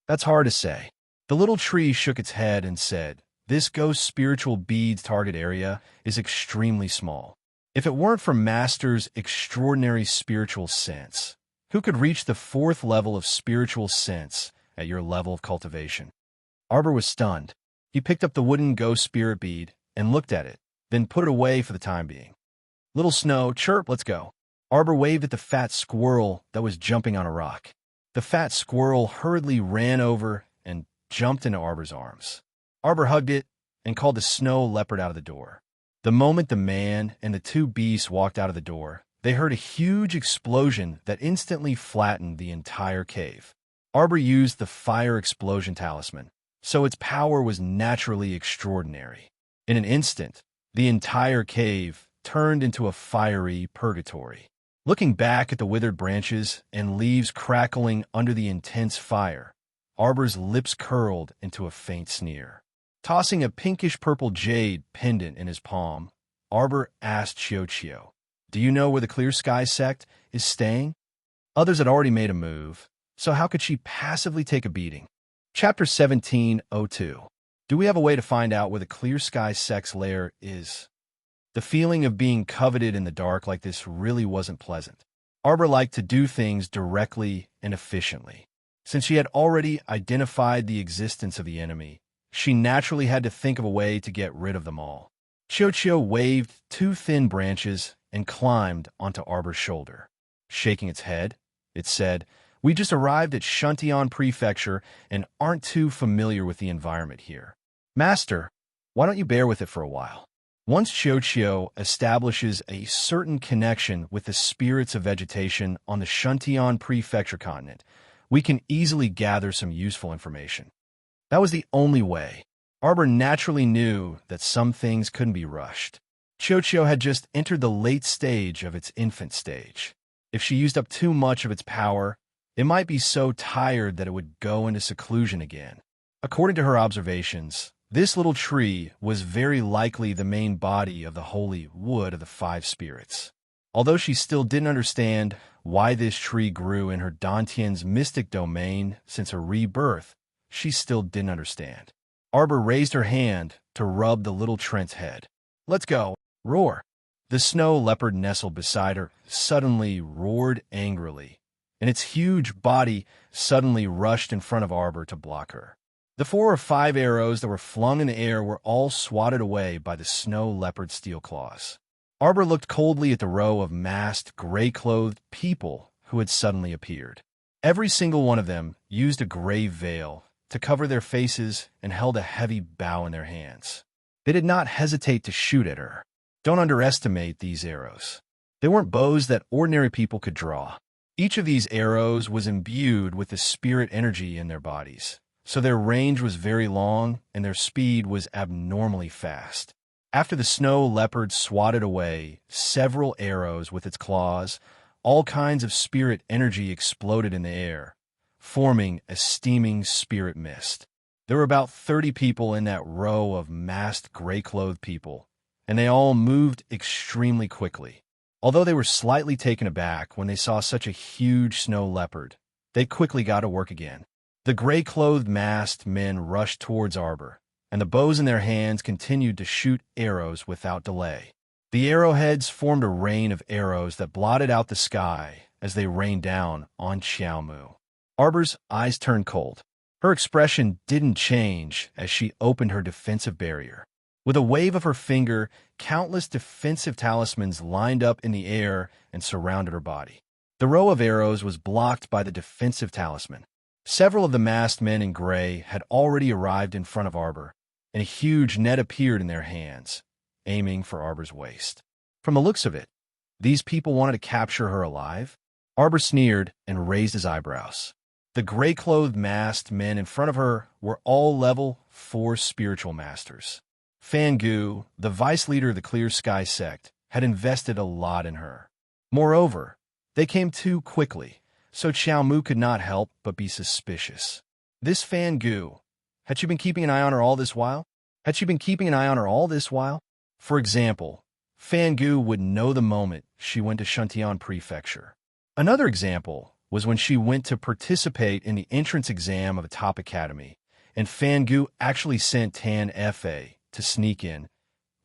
That's hard to say. The little tree shook its head and said, this ghost spiritual bead's target area is extremely small. If it weren't for Master's extraordinary spiritual sense, who could reach the 4th level of spiritual sense at your level of cultivation? Arbor was stunned. He picked up the wooden ghost spirit bead and looked at it, then put it away for the time being. Little Snow, chirp, let's go. Arbor waved at the fat squirrel that was jumping on a rock. The fat squirrel hurriedly ran over and jumped into Arbor's arms. Arbor hugged it and called the snow leopard out of the door. The moment the man and the 2 beasts walked out of the door, they heard a huge explosion that instantly flattened the entire cave. Arbor used the fire explosion talisman, so its power was naturally extraordinary. In an instant, the entire cave turned into a fiery purgatory. Looking back at the withered branches and leaves crackling under the intense fire, Arbor's lips curled into a faint sneer. Tossing a pinkish-purple jade pendant in his palm, Arbor asked Chocho, do you know where the Clear Sky sect is staying? Others had already made a move, so how could she passively take a beating? Chapter 17:02. Do we have a way to find out where the Clear Sky sect's lair is? The feeling of being coveted in the dark like this really wasn't pleasant. Arbor liked to do things directly and efficiently. Since she had already identified the existence of the enemy, she naturally had to think of a way to get rid of them all. Chocho waved 2 thin branches and climbed onto Arbor's shoulder. Shaking its head, it said, we just arrived at Shuntion Prefecture and aren't too familiar with the environment here. Master, why don't you bear with it for a while? Once Chocho establishes a certain connection with the spirits of vegetation on the Shuntion Prefecture continent, we can easily gather some useful information. That was the only way. Arbor naturally knew that some things couldn't be rushed. Chocho had just entered the late stage of its infant stage. If she used up too much of its power, it might be so tired that it would go into seclusion again. According to her observations, this little tree was very likely the main body of the holy wood of the 5 spirits. Although she still didn't understand why this tree grew in her Dantian's mystic domain since her rebirth, she still didn't understand. Arbor raised her hand to rub the little Trent's head. Let's go. Roar. The snow leopard nestled beside her suddenly roared angrily, and its huge body suddenly rushed in front of Arbor to block her. The 4 or 5 arrows that were flung in the air were all swatted away by the snow leopard's steel claws. Arbor looked coldly at the row of masked, gray-clothed people who had suddenly appeared. Every single one of them used a gray veil to cover their faces and held a heavy bow in their hands. They did not hesitate to shoot at her. Don't underestimate these arrows. They weren't bows that ordinary people could draw. Each of these arrows was imbued with the spirit energy in their bodies, so their range was very long and their speed was abnormally fast. After the snow leopard swatted away several arrows with its claws, all kinds of spirit energy exploded in the air, forming a steaming spirit mist. There were about 30 people in that row of masked gray-clothed people, and they all moved extremely quickly. Although they were slightly taken aback when they saw such a huge snow leopard, they quickly got to work again. The gray-clothed masked men rushed towards Arbor, and the bows in their hands continued to shoot arrows without delay. The arrowheads formed a rain of arrows that blotted out the sky as they rained down on Xiaomu. Arbor's eyes turned cold. Her expression didn't change as she opened her defensive barrier. With a wave of her finger, countless defensive talismans lined up in the air and surrounded her body. The row of arrows was blocked by the defensive talisman. Several of the masked men in gray had already arrived in front of Arbor, and a huge net appeared in their hands, aiming for Arbor's waist. From the looks of it, these people wanted to capture her alive. Arbor sneered and raised his eyebrows. The gray-clothed masked men in front of her were all level 4 spiritual masters. Fangu, the vice leader of the Clear Sky sect, had invested a lot in her. Moreover, they came too quickly, so Xiao Mu could not help but be suspicious. This Fangu, had she been keeping an eye on her all this while? For example, Fangu would know the moment she went to Shuntian Prefecture. Another example was when she went to participate in the entrance exam of a top academy, and Fangu actually sent Tan Fa to sneak in,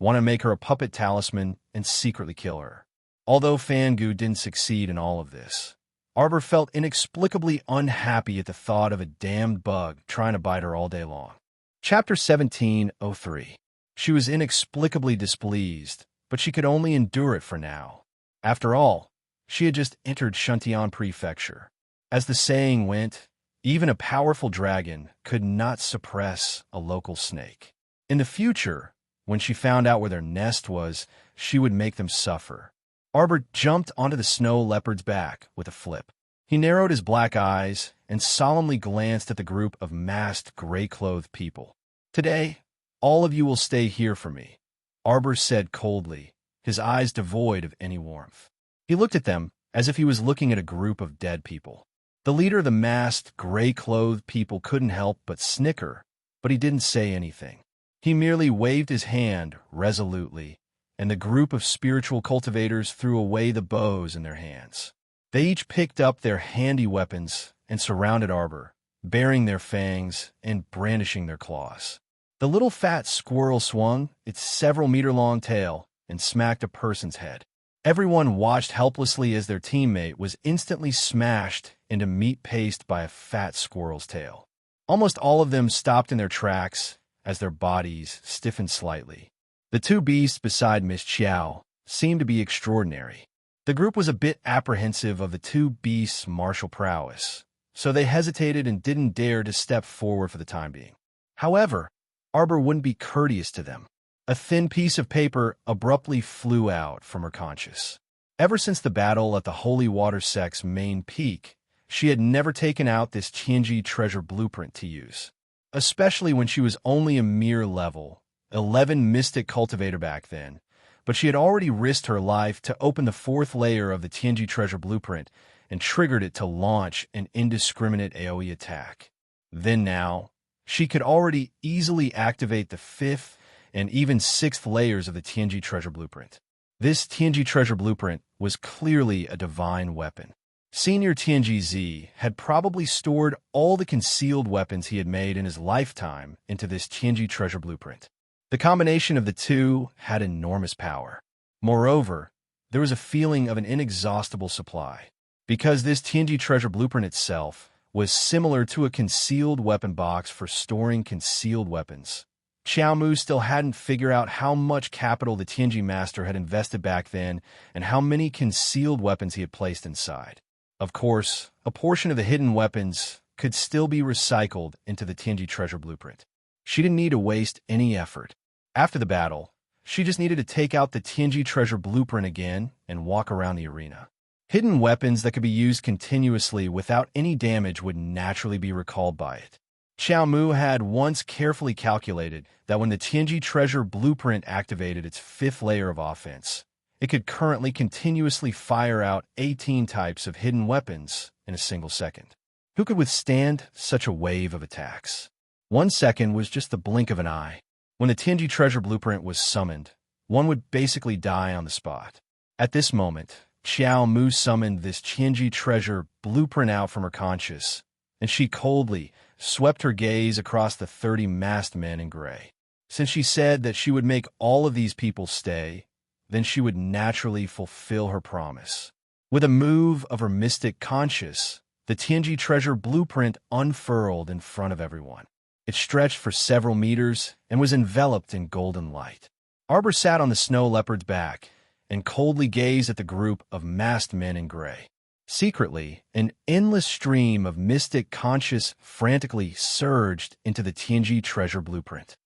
want to make her a puppet talisman, and secretly kill her. Although Fangu didn't succeed in all of this, Arbor felt inexplicably unhappy at the thought of a damned bug trying to bite her all day long. Chapter 17:03. She was inexplicably displeased, but she could only endure it for now. After all, she had just entered Shuntian Prefecture. As the saying went, even a powerful dragon could not suppress a local snake. In the future, when she found out where their nest was, she would make them suffer. Arbor jumped onto the snow leopard's back with a flip. He narrowed his black eyes and solemnly glanced at the group of masked, gray-clothed people. "Today, all of you will stay here for me," Arbor said coldly, his eyes devoid of any warmth. He looked at them as if he was looking at a group of dead people. The leader of the masked, gray-clothed people couldn't help but snicker, but he didn't say anything. He merely waved his hand resolutely, and the group of spiritual cultivators threw away the bows in their hands. They each picked up their handy weapons and surrounded Arbor, baring their fangs and brandishing their claws. The little fat squirrel swung its several-meter-long tail and smacked a person's head. Everyone watched helplessly as their teammate was instantly smashed into meat paste by a fat squirrel's tail. Almost all of them stopped in their tracks as their bodies stiffened slightly. The two beasts beside Miss Chiao seemed to be extraordinary. The group was a bit apprehensive of the two beasts' martial prowess, so they hesitated and didn't dare to step forward for the time being. However, Arbor wouldn't be courteous to them. A thin piece of paper abruptly flew out from her conscience. Ever since the battle at the Holy Water Sect's main peak, she had never taken out this Tianji treasure blueprint to use, especially when she was only a mere level 11 mystic cultivator back then, but she had already risked her life to open the 4th layer of the Tianji treasure blueprint and triggered it to launch an indiscriminate AoE attack. Then now, she could already easily activate the 5th and even 6th layers of the Tianji treasure blueprint. This Tianji treasure blueprint was clearly a divine weapon. Senior Tianji Z had probably stored all the concealed weapons he had made in his lifetime into this Tianji treasure blueprint. The combination of the two had enormous power. Moreover, there was a feeling of an inexhaustible supply. Because this Tianji treasure blueprint itself was similar to a concealed weapon box for storing concealed weapons, Xiao Mu still hadn't figured out how much capital the Tianji master had invested back then and how many concealed weapons he had placed inside. Of course, a portion of the hidden weapons could still be recycled into the Tianji treasure blueprint. She didn't need to waste any effort. After the battle, she just needed to take out the Tianji treasure blueprint again and walk around the arena. Hidden weapons that could be used continuously without any damage would naturally be recalled by it. Xiao Mu had once carefully calculated that when the Tianji treasure blueprint activated its 5th layer of offense, it could currently continuously fire out 18 types of hidden weapons in a single second. Who could withstand such a wave of attacks? 1 second was just the blink of an eye. When the Tianji treasure blueprint was summoned, one would basically die on the spot. At this moment, Xiao Mu summoned this Tianji treasure blueprint out from her conscience, and she coldly swept her gaze across the 30 masked men in gray. Since she said that she would make all of these people stay, then she would naturally fulfill her promise. With a move of her mystic conscience, the Tianji treasure blueprint unfurled in front of everyone. It stretched for several meters and was enveloped in golden light. Arbor sat on the snow leopard's back and coldly gazed at the group of masked men in gray. Secretly, an endless stream of mystic conscious frantically surged into the Tianji treasure blueprint.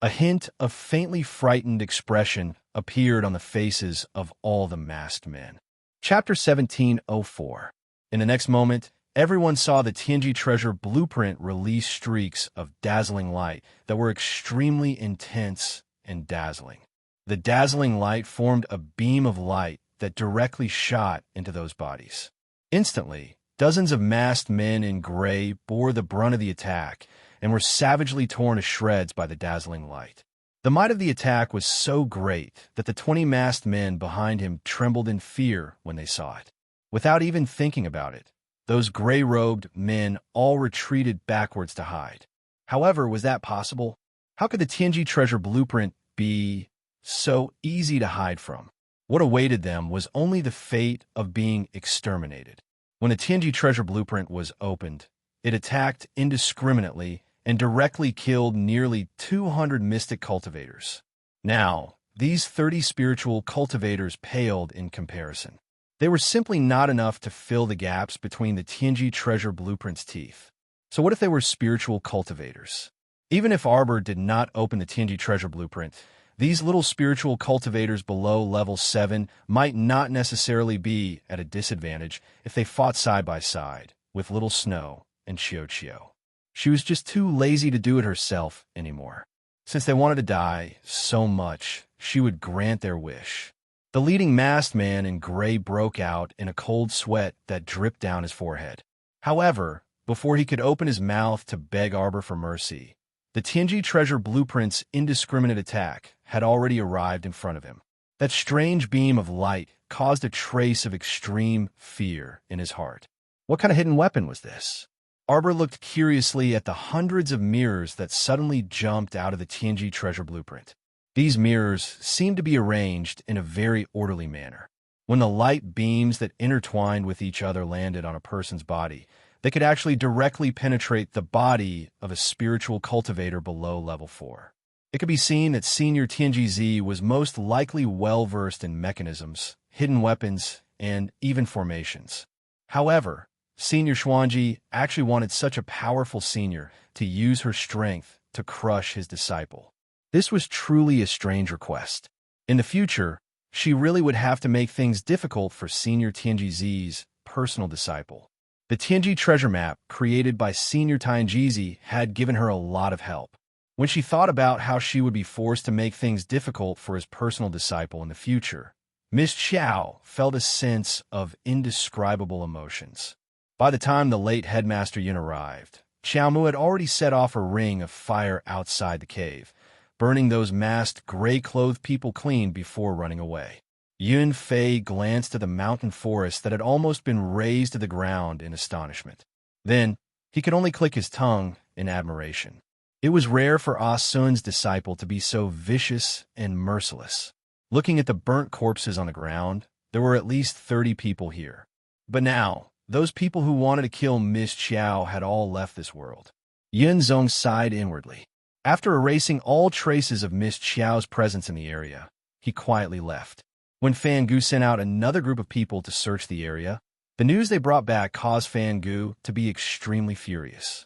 A hint of faintly frightened expression appeared on the faces of all the masked men. Chapter 1704. In the next moment, everyone saw the Tianji treasure blueprint release streaks of dazzling light that were extremely intense and dazzling. The dazzling light formed a beam of light that directly shot into those bodies. Instantly, dozens of masked men in gray bore the brunt of the attack and were savagely torn to shreds by the dazzling light. The might of the attack was so great that the 20 masked men behind him trembled in fear when they saw it. Without even thinking about it, those gray-robed men all retreated backwards to hide. However, was that possible? How could the Tianji treasure blueprint be so easy to hide from? What awaited them was only the fate of being exterminated. When the Tianji treasure blueprint was opened, it attacked indiscriminately and directly killed nearly 200 mystic cultivators. Now, these 30 spiritual cultivators paled in comparison. They were simply not enough to fill the gaps between the Tianji treasure blueprint's teeth. So what if they were spiritual cultivators? Even if Arbor did not open the Tianji treasure blueprint, these little spiritual cultivators below level 7 might not necessarily be at a disadvantage if they fought side by side with Little Snow and Xiao. She was just too lazy to do it herself anymore. Since they wanted to die so much, she would grant their wish. The leading masked man in gray broke out in a cold sweat that dripped down his forehead. However, before he could open his mouth to beg Arbor for mercy, the Tianji treasure blueprint's indiscriminate attack had already arrived in front of him. That strange beam of light caused a trace of extreme fear in his heart. What kind of hidden weapon was this? Arbor looked curiously at the hundreds of mirrors that suddenly jumped out of the Tianji treasure blueprint. These mirrors seemed to be arranged in a very orderly manner. When the light beams that intertwined with each other landed on a person's body, they could actually directly penetrate the body of a spiritual cultivator below level 4. It could be seen that Senior Tianji Z was most likely well-versed in mechanisms, hidden weapons, and even formations. However, Senior Xuanji actually wanted such a powerful senior to use her strength to crush his disciple. This was truly a strange request. In the future, she really would have to make things difficult for Senior Tianji Z's personal disciple. The Tianji treasure map created by Senior Tianji Z had given her a lot of help. When she thought about how she would be forced to make things difficult for his personal disciple in the future, Miss Xiao felt a sense of indescribable emotions. By the time the late headmaster Yun arrived, Xiaomu had already set off a ring of fire outside the cave, burning those masked, gray-clothed people clean before running away. Yun Fei glanced at the mountain forest that had almost been razed to the ground in astonishment. Then, he could only click his tongue in admiration. It was rare for Ah Sun's disciple to be so vicious and merciless. Looking at the burnt corpses on the ground, there were at least 30 people here. But now, those people who wanted to kill Miss Xiao had all left this world. Yun Zong sighed inwardly. After erasing all traces of Miss Xiao's presence in the area, he quietly left. When Fan Gu sent out another group of people to search the area, the news they brought back caused Fan Gu to be extremely furious.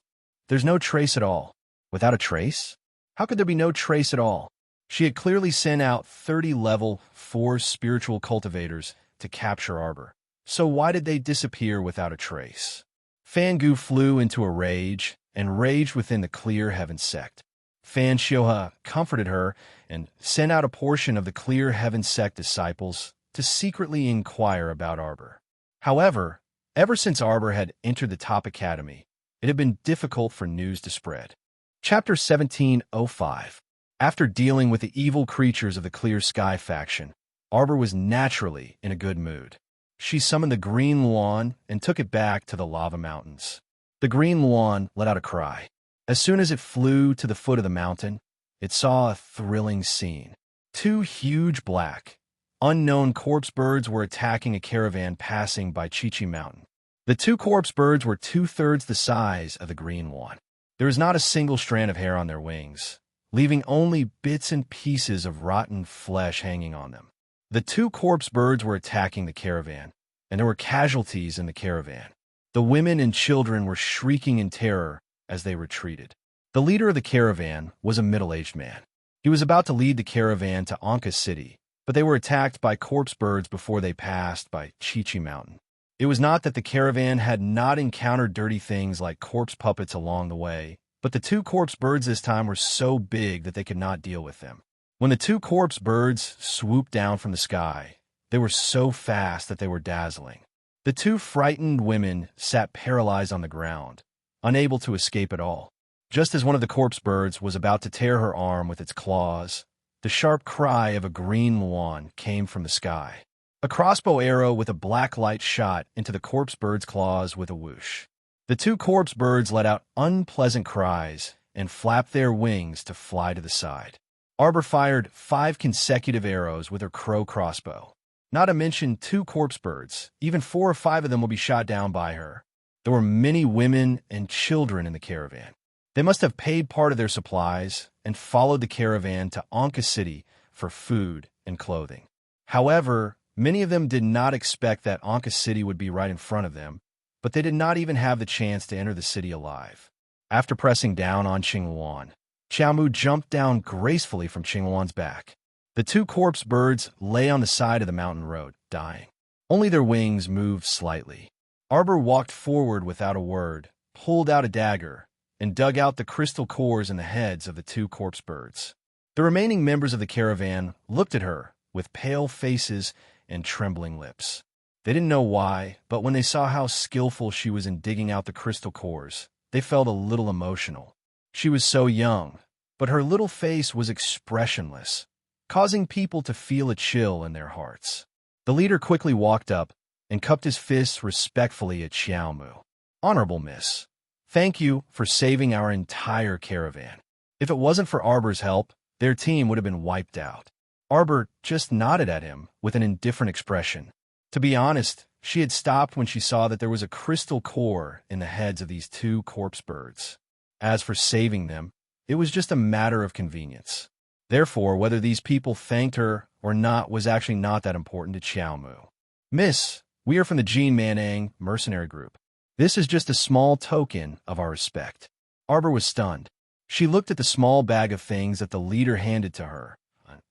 There's no trace at all. Without a trace? How could there be no trace at all? She had clearly sent out 30 level 4 spiritual cultivators to capture Arbor. So why did they disappear without a trace? Fan Gu flew into a rage and raged within the Clear Heaven sect. Fan Xiuhe comforted her and sent out a portion of the Clear Heaven sect disciples to secretly inquire about Arbor. However, ever since Arbor had entered the top academy, it had been difficult for news to spread. Chapter 1705. After dealing with the evil creatures of the Clear Sky faction, Arbor was naturally in a good mood. She summoned the Green Luan and took it back to the lava mountains. The Green Luan let out a cry. As soon as it flew to the foot of the mountain, it saw a thrilling scene. 2 huge black, unknown corpse birds were attacking a caravan passing by Chi Mountain. The 2 corpse birds were 2/3 the size of the green one. There was not a single strand of hair on their wings, leaving only bits and pieces of rotten flesh hanging on them. The 2 corpse birds were attacking the caravan. and there were casualties in the caravan. The women and children were shrieking in terror as they retreated. The leader of the caravan was a middle-aged man. He was about to lead the caravan to Anka City, but they were attacked by corpse birds before they passed by Chichi Mountain. It was not that the caravan had not encountered dirty things like corpse puppets along the way, but the two corpse birds this time were so big that they could not deal with them. When the two corpse birds swooped down from the sky, they were so fast that they were dazzling. The two frightened women sat paralyzed on the ground, unable to escape at all. Just as one of the corpse birds was about to tear her arm with its claws, the sharp cry of a green Luan came from the sky. A crossbow arrow with a black light shot into the corpse bird's claws with a whoosh. The two corpse birds let out unpleasant cries and flapped their wings to fly to the side. Arbor fired 5 consecutive arrows with her crow crossbow. Not to mention 2 corpse birds, even 4 or 5 of them will be shot down by her. There were many women and children in the caravan. They must have paid part of their supplies and followed the caravan to Anka City for food and clothing. However, many of them did not expect that Anka City would be right in front of them, but they did not even have the chance to enter the city alive. After pressing down on Qingluan, Xiaomu jumped down gracefully from Qingluan's back. The 2 corpse birds lay on the side of the mountain road, dying. Only their wings moved slightly. Arbor walked forward without a word, pulled out a dagger, and dug out the crystal cores in the heads of the 2 corpse birds. The remaining members of the caravan looked at her with pale faces and trembling lips. They didn't know why, but when they saw how skillful she was in digging out the crystal cores, they felt a little emotional. She was so young, but her little face was expressionless, causing people to feel a chill in their hearts. The leader quickly walked up and cupped his fists respectfully at Xiaomu. "Honorable Miss, thank you for saving our entire caravan. If it wasn't for Arbor's help, their team would have been wiped out." Arbor just nodded at him with an indifferent expression. To be honest, she had stopped when she saw that there was a crystal core in the heads of these 2 corpse birds. As for saving them, it was just a matter of convenience. Therefore, whether these people thanked her or not was actually not that important to Xiaomu. "Miss, we are from the Jean Manang mercenary group. This is just a small token of our respect." Arbor was stunned. She looked at the small bag of things that the leader handed to her.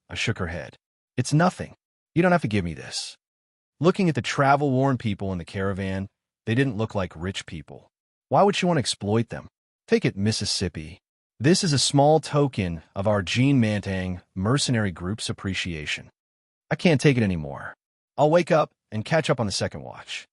I shook her head. "It's nothing. You don't have to give me this." Looking at the travel-worn people in the caravan, they didn't look like rich people. Why would she want to exploit them? "Take it, Mississippi. This is a small token of our Jean Mantang mercenary group's appreciation. I can't take it anymore. I'll wake up and catch up on the second watch."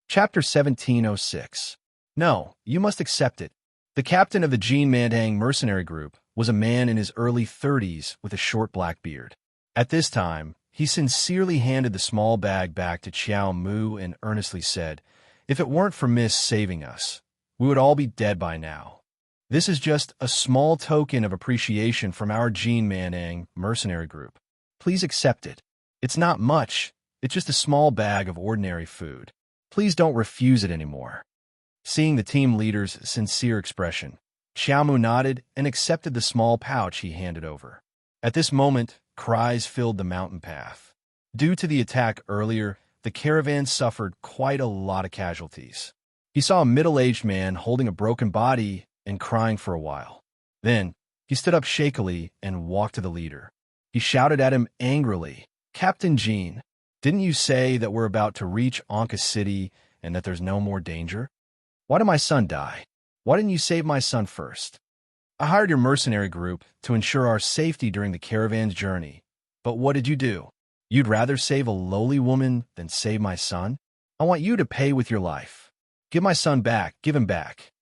Chapter 1706. No, you must accept it. The captain of the Jean Mantang mercenary group was a man in his early 30s with a short black beard. At this time, he sincerely handed the small bag back to Chiao Mu and earnestly said, "If it weren't for Miss saving us, we would all be dead by now. This is just a small token of appreciation from our Jean Manang mercenary group. Please accept it. It's not much. It's just a small bag of ordinary food. Please don't refuse it anymore." Seeing the team leader's sincere expression, Xiaomu nodded and accepted the small pouch he handed over. At this moment, cries filled the mountain path. Due to the attack earlier, the caravan suffered quite a lot of casualties. He saw a middle-aged man holding a broken body and crying for a while. Then, he stood up shakily and walked to the leader. He shouted at him angrily, "Captain Jean, didn't you say that we're about to reach Anka City and that there's no more danger? Why did my son die? Why didn't you save my son first? I hired your mercenary group to ensure our safety during the caravan's journey. But what did you do? You'd rather save a lowly woman than save my son? I want you to pay with your life. Give my son back, give him back."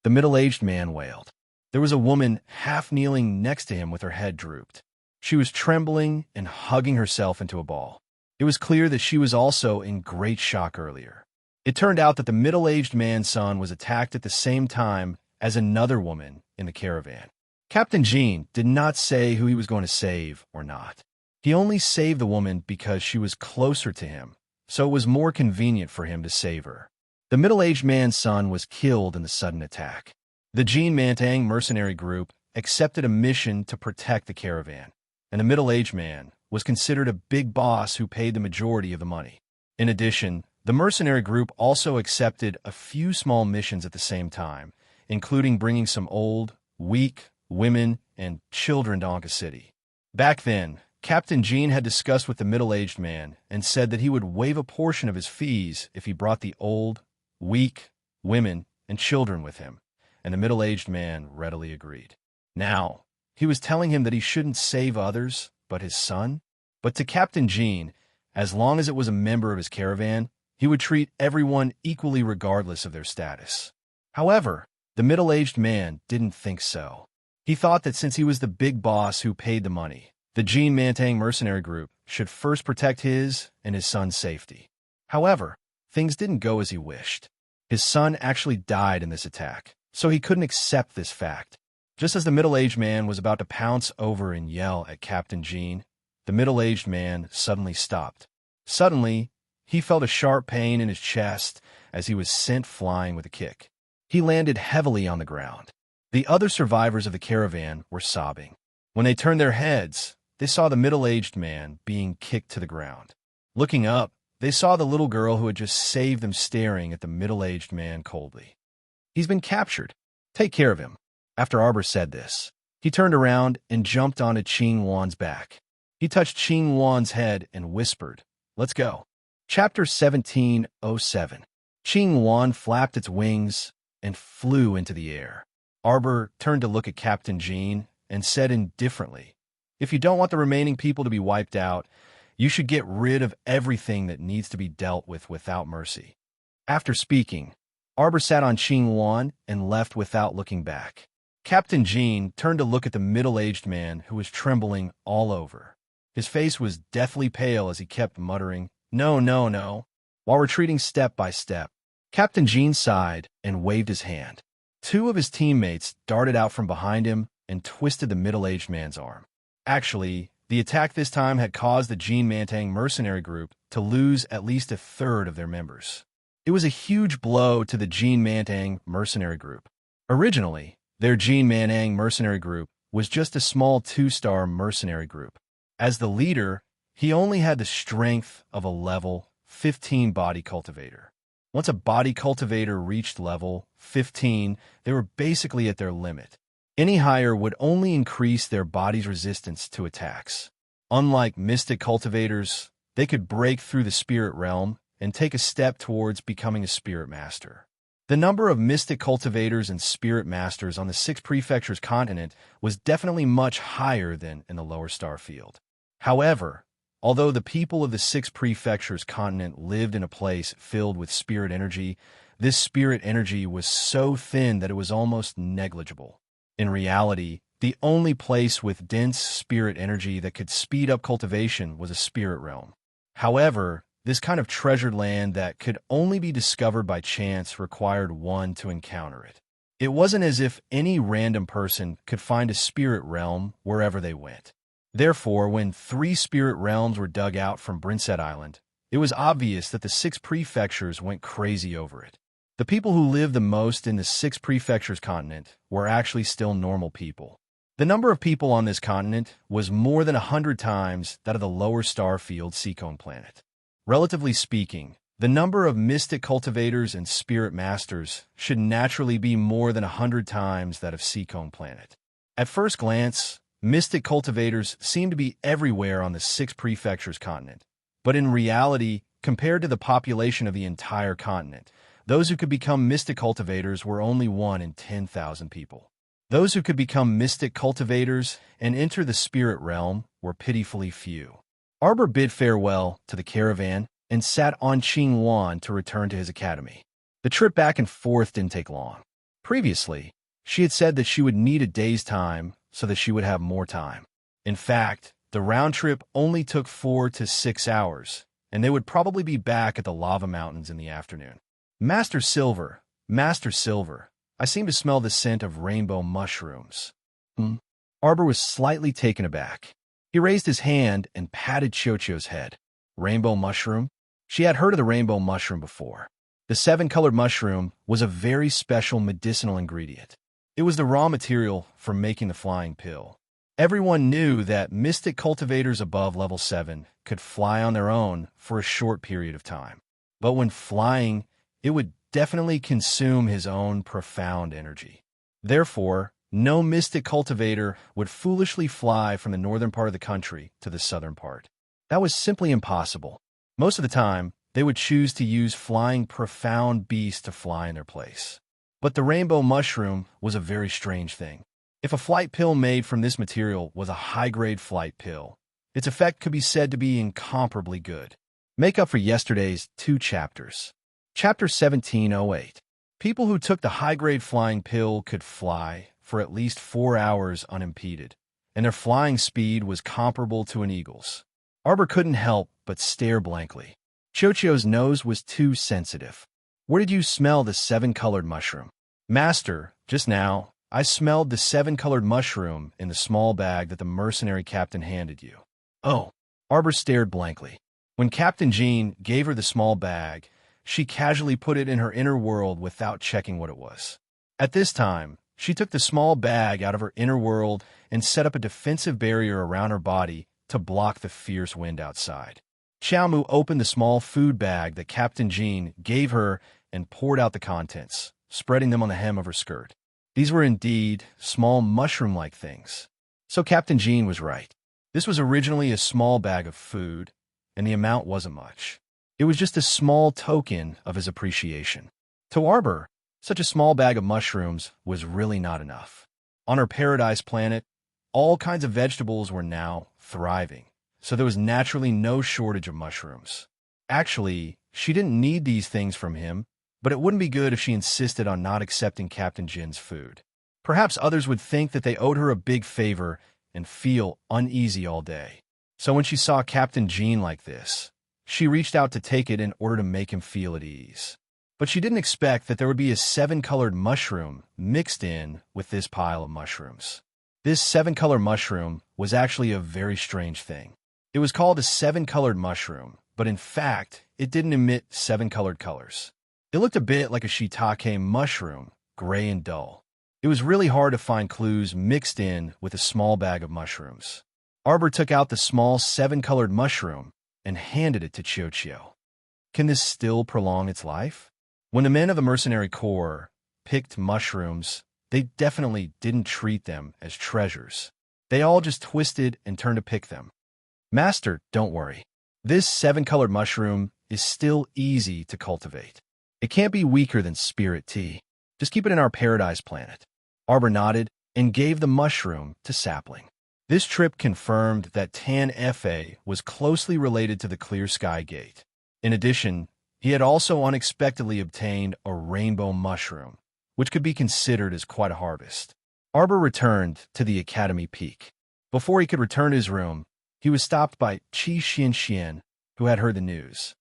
The middle-aged man wailed. There was a woman half kneeling next to him with her head drooped. She was trembling and hugging herself into a ball. It was clear that she was also in great shock earlier. It turned out that the middle-aged man's son was attacked at the same time as another woman in the caravan. Captain Jean did not say who he was going to save or not. He only saved the woman because she was closer to him, so it was more convenient for him to save her. The middle-aged man's son was killed in the sudden attack. The Jean Mantang mercenary group accepted a mission to protect the caravan, and the middle-aged man was considered a big boss who paid the majority of the money. In addition, The mercenary group also accepted a few small missions at the same time, including bringing some old, weak, women, and children to Anka City. Back then, Captain Jean had discussed with the middle-aged man and said that he would waive a portion of his fees if he brought the old, weak, women, and children with him, and the middle-aged man readily agreed. Now, he was telling him that he shouldn't save others, but his son? But to Captain Jean, as long as it was a member of his caravan, he would treat everyone equally regardless of their status. However, the middle-aged man didn't think so. He thought that since he was the big boss who paid the money, the Jean Mantang mercenary group should first protect his and his son's safety. However, things didn't go as he wished. His son actually died in this attack, so he couldn't accept this fact. Just as the middle-aged man was about to pounce over and yell at Captain Jean, the middle-aged man suddenly stopped. Suddenly, he felt a sharp pain in his chest as he was sent flying with a kick. He landed heavily on the ground. The other survivors of the caravan were sobbing. When they turned their heads, they saw the middle-aged man being kicked to the ground. Looking up, they saw the little girl who had just saved them staring at the middle-aged man coldly. "He's been captured. Take care of him." After Arbor said this, he turned around and jumped onto Qing Wan's back. He touched Qing Wan's head and whispered, "Let's go." Chapter 17:07. Qing Wan flapped its wings and flew into the air. Arbor turned to look at Captain Jean and said indifferently, "If you don't want the remaining people to be wiped out, you should get rid of everything that needs to be dealt with without mercy." After speaking, Arbor sat on Qing Wan and left without looking back. Captain Jean turned to look at the middle-aged man who was trembling all over. His face was deathly pale as he kept muttering, "No, no, no," while retreating step by step. Captain Jean sighed and waved his hand. Two of his teammates darted out from behind him and twisted the middle-aged man's arm. Actually, the attack this time had caused the Jean Mantang mercenary group to lose at least a third of their members. It was a huge blow to the Jean Mantang mercenary group. Originally, their Jean Mantang mercenary group was just a small 2-star mercenary group. As the leader, he only had the strength of a level 15 body cultivator. Once a body cultivator reached level 15, they were basically at their limit. Any higher would only increase their body's resistance to attacks. Unlike mystic cultivators, they could break through the spirit realm and take a step towards becoming a spirit master. The number of mystic cultivators and spirit masters on the 6 prefectures continent was definitely much higher than in the lower star field. However, although the people of the 6 prefectures continent lived in a place filled with spirit energy, this spirit energy was so thin that it was almost negligible. In reality, the only place with dense spirit energy that could speed up cultivation was a spirit realm. However, this kind of treasured land that could only be discovered by chance required one to encounter it. It wasn't as if any random person could find a spirit realm wherever they went. Therefore, when 3 spirit realms were dug out from Brinset Island, it was obvious that the 6 prefectures went crazy over it. The people who lived the most in the 6 prefectures continent were actually still normal people. The number of people on this continent was more than 100 times that of the lower star field Seacone planet. Relatively speaking, the number of mystic cultivators and spirit masters should naturally be more than 100 times that of Seacone planet. At first glance, mystic cultivators seem to be everywhere on the 6 prefectures continent, but in reality, compared to the population of the entire continent, those who could become mystic cultivators were only 1 in 10,000 people. Those who could become mystic cultivators and enter the spirit realm were pitifully few. Arbor bid farewell to the caravan and sat on Qing Wan to return to his academy. The trip back and forth didn't take long. Previously, she had said that she would need a day's time so that she would have more time. In fact, the round trip only took 4 to 6 hours, and they would probably be back at the lava mountains in the afternoon. Master Silver, I seem to smell the scent of rainbow mushrooms." Arbor was slightly taken aback. He raised his hand and patted Chocho's head. Rainbow mushroom? She had heard of the rainbow mushroom before. The 7-colored mushroom was a very special medicinal ingredient. It was the raw material for making the flying pill. Everyone knew that mystic cultivators above level 7 could fly on their own for a short period of time. but when flying, it would definitely consume his own profound energy. Therefore, no mystic cultivator would foolishly fly from the northern part of the country to the southern part. That was simply impossible. Most of the time, they would choose to use flying profound beasts to fly in their place. But the rainbow mushroom was a very strange thing. If a flight pill made from this material was a high-grade flight pill, its effect could be said to be incomparably good. Make up for yesterday's 2 chapters. Chapter 1708. People who took the high-grade flying pill could fly for at least 4 hours unimpeded, and their flying speed was comparable to an eagle's. Arbor couldn't help but stare blankly. Chochio's nose was too sensitive. Where did you smell the 7-colored mushroom? Master, just now, I smelled the 7-colored mushroom in the small bag that the mercenary captain handed you. Oh. Arbor stared blankly. When Captain Jean gave her the small bag, she casually put it in her inner world without checking what it was. At this time, she took the small bag out of her inner world and set up a defensive barrier around her body to block the fierce wind outside. Xiaomu opened the small food bag that Captain Jean gave her and poured out the contents, spreading them on the hem of her skirt. These were indeed small mushroom-like things. So Captain Jean was right. This was originally a small bag of food, and the amount wasn't much. It was just a small token of his appreciation. To Arbor, such a small bag of mushrooms was really not enough. On her paradise planet, all kinds of vegetables were now thriving, so there was naturally no shortage of mushrooms. Actually, she didn't need these things from him, but it wouldn't be good if she insisted on not accepting Captain Jin's food. Perhaps others would think that they owed her a big favor and feel uneasy all day. So when she saw Captain Jean like this, she reached out to take it in order to make him feel at ease. But she didn't expect that there would be a 7-colored mushroom mixed in with this pile of mushrooms. This 7-color mushroom was actually a very strange thing. It was called a 7-colored mushroom, but in fact, it didn't emit 7-colored colors. It looked a bit like a shiitake mushroom, gray and dull. It was really hard to find clues mixed in with a small bag of mushrooms. Arbor took out the small 7-colored mushroom and handed it to Chochio. Can this still prolong its life? When the men of the mercenary corps picked mushrooms, they definitely didn't treat them as treasures. They all just twisted and turned to pick them. Master, don't worry. This 7-colored mushroom is still easy to cultivate. It can't be weaker than spirit tea. Just keep it in our paradise planet. Arbor nodded and gave the mushroom to Sapling. This trip confirmed that Tan Fa was closely related to the Clear Sky Gate. In addition, he had also unexpectedly obtained a rainbow mushroom, which could be considered as quite a harvest. Arbor returned to the Academy Peak. Before he could return to his room, he was stopped by Qi Xianxian, who had heard the news.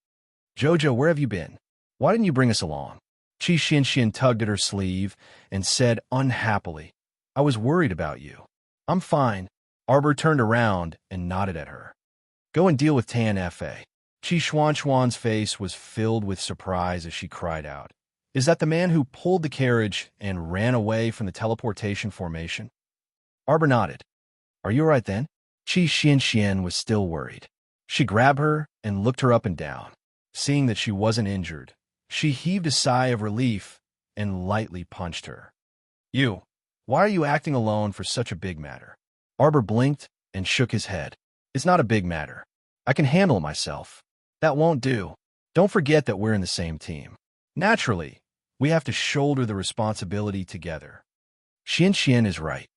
Jojo, where have you been? Why didn't you bring us along? Qi Xianxian tugged at her sleeve and said unhappily, I was worried about you. I'm fine. Arbor turned around and nodded at her. Go and deal with Tan Fa. Qi Xuanxuan's face was filled with surprise as she cried out. Is that the man who pulled the carriage and ran away from the teleportation formation? Arbor nodded. Are you all right then? Qi Xianxian was still worried. She grabbed her and looked her up and down. Seeing that she wasn't injured, she heaved a sigh of relief and lightly punched her. You, why are you acting alone for such a big matter? Arbor blinked and shook his head. It's not a big matter. I can handle it myself. That won't do. Don't forget that we're in the same team. Naturally, we have to shoulder the responsibility together. Xianxian is right.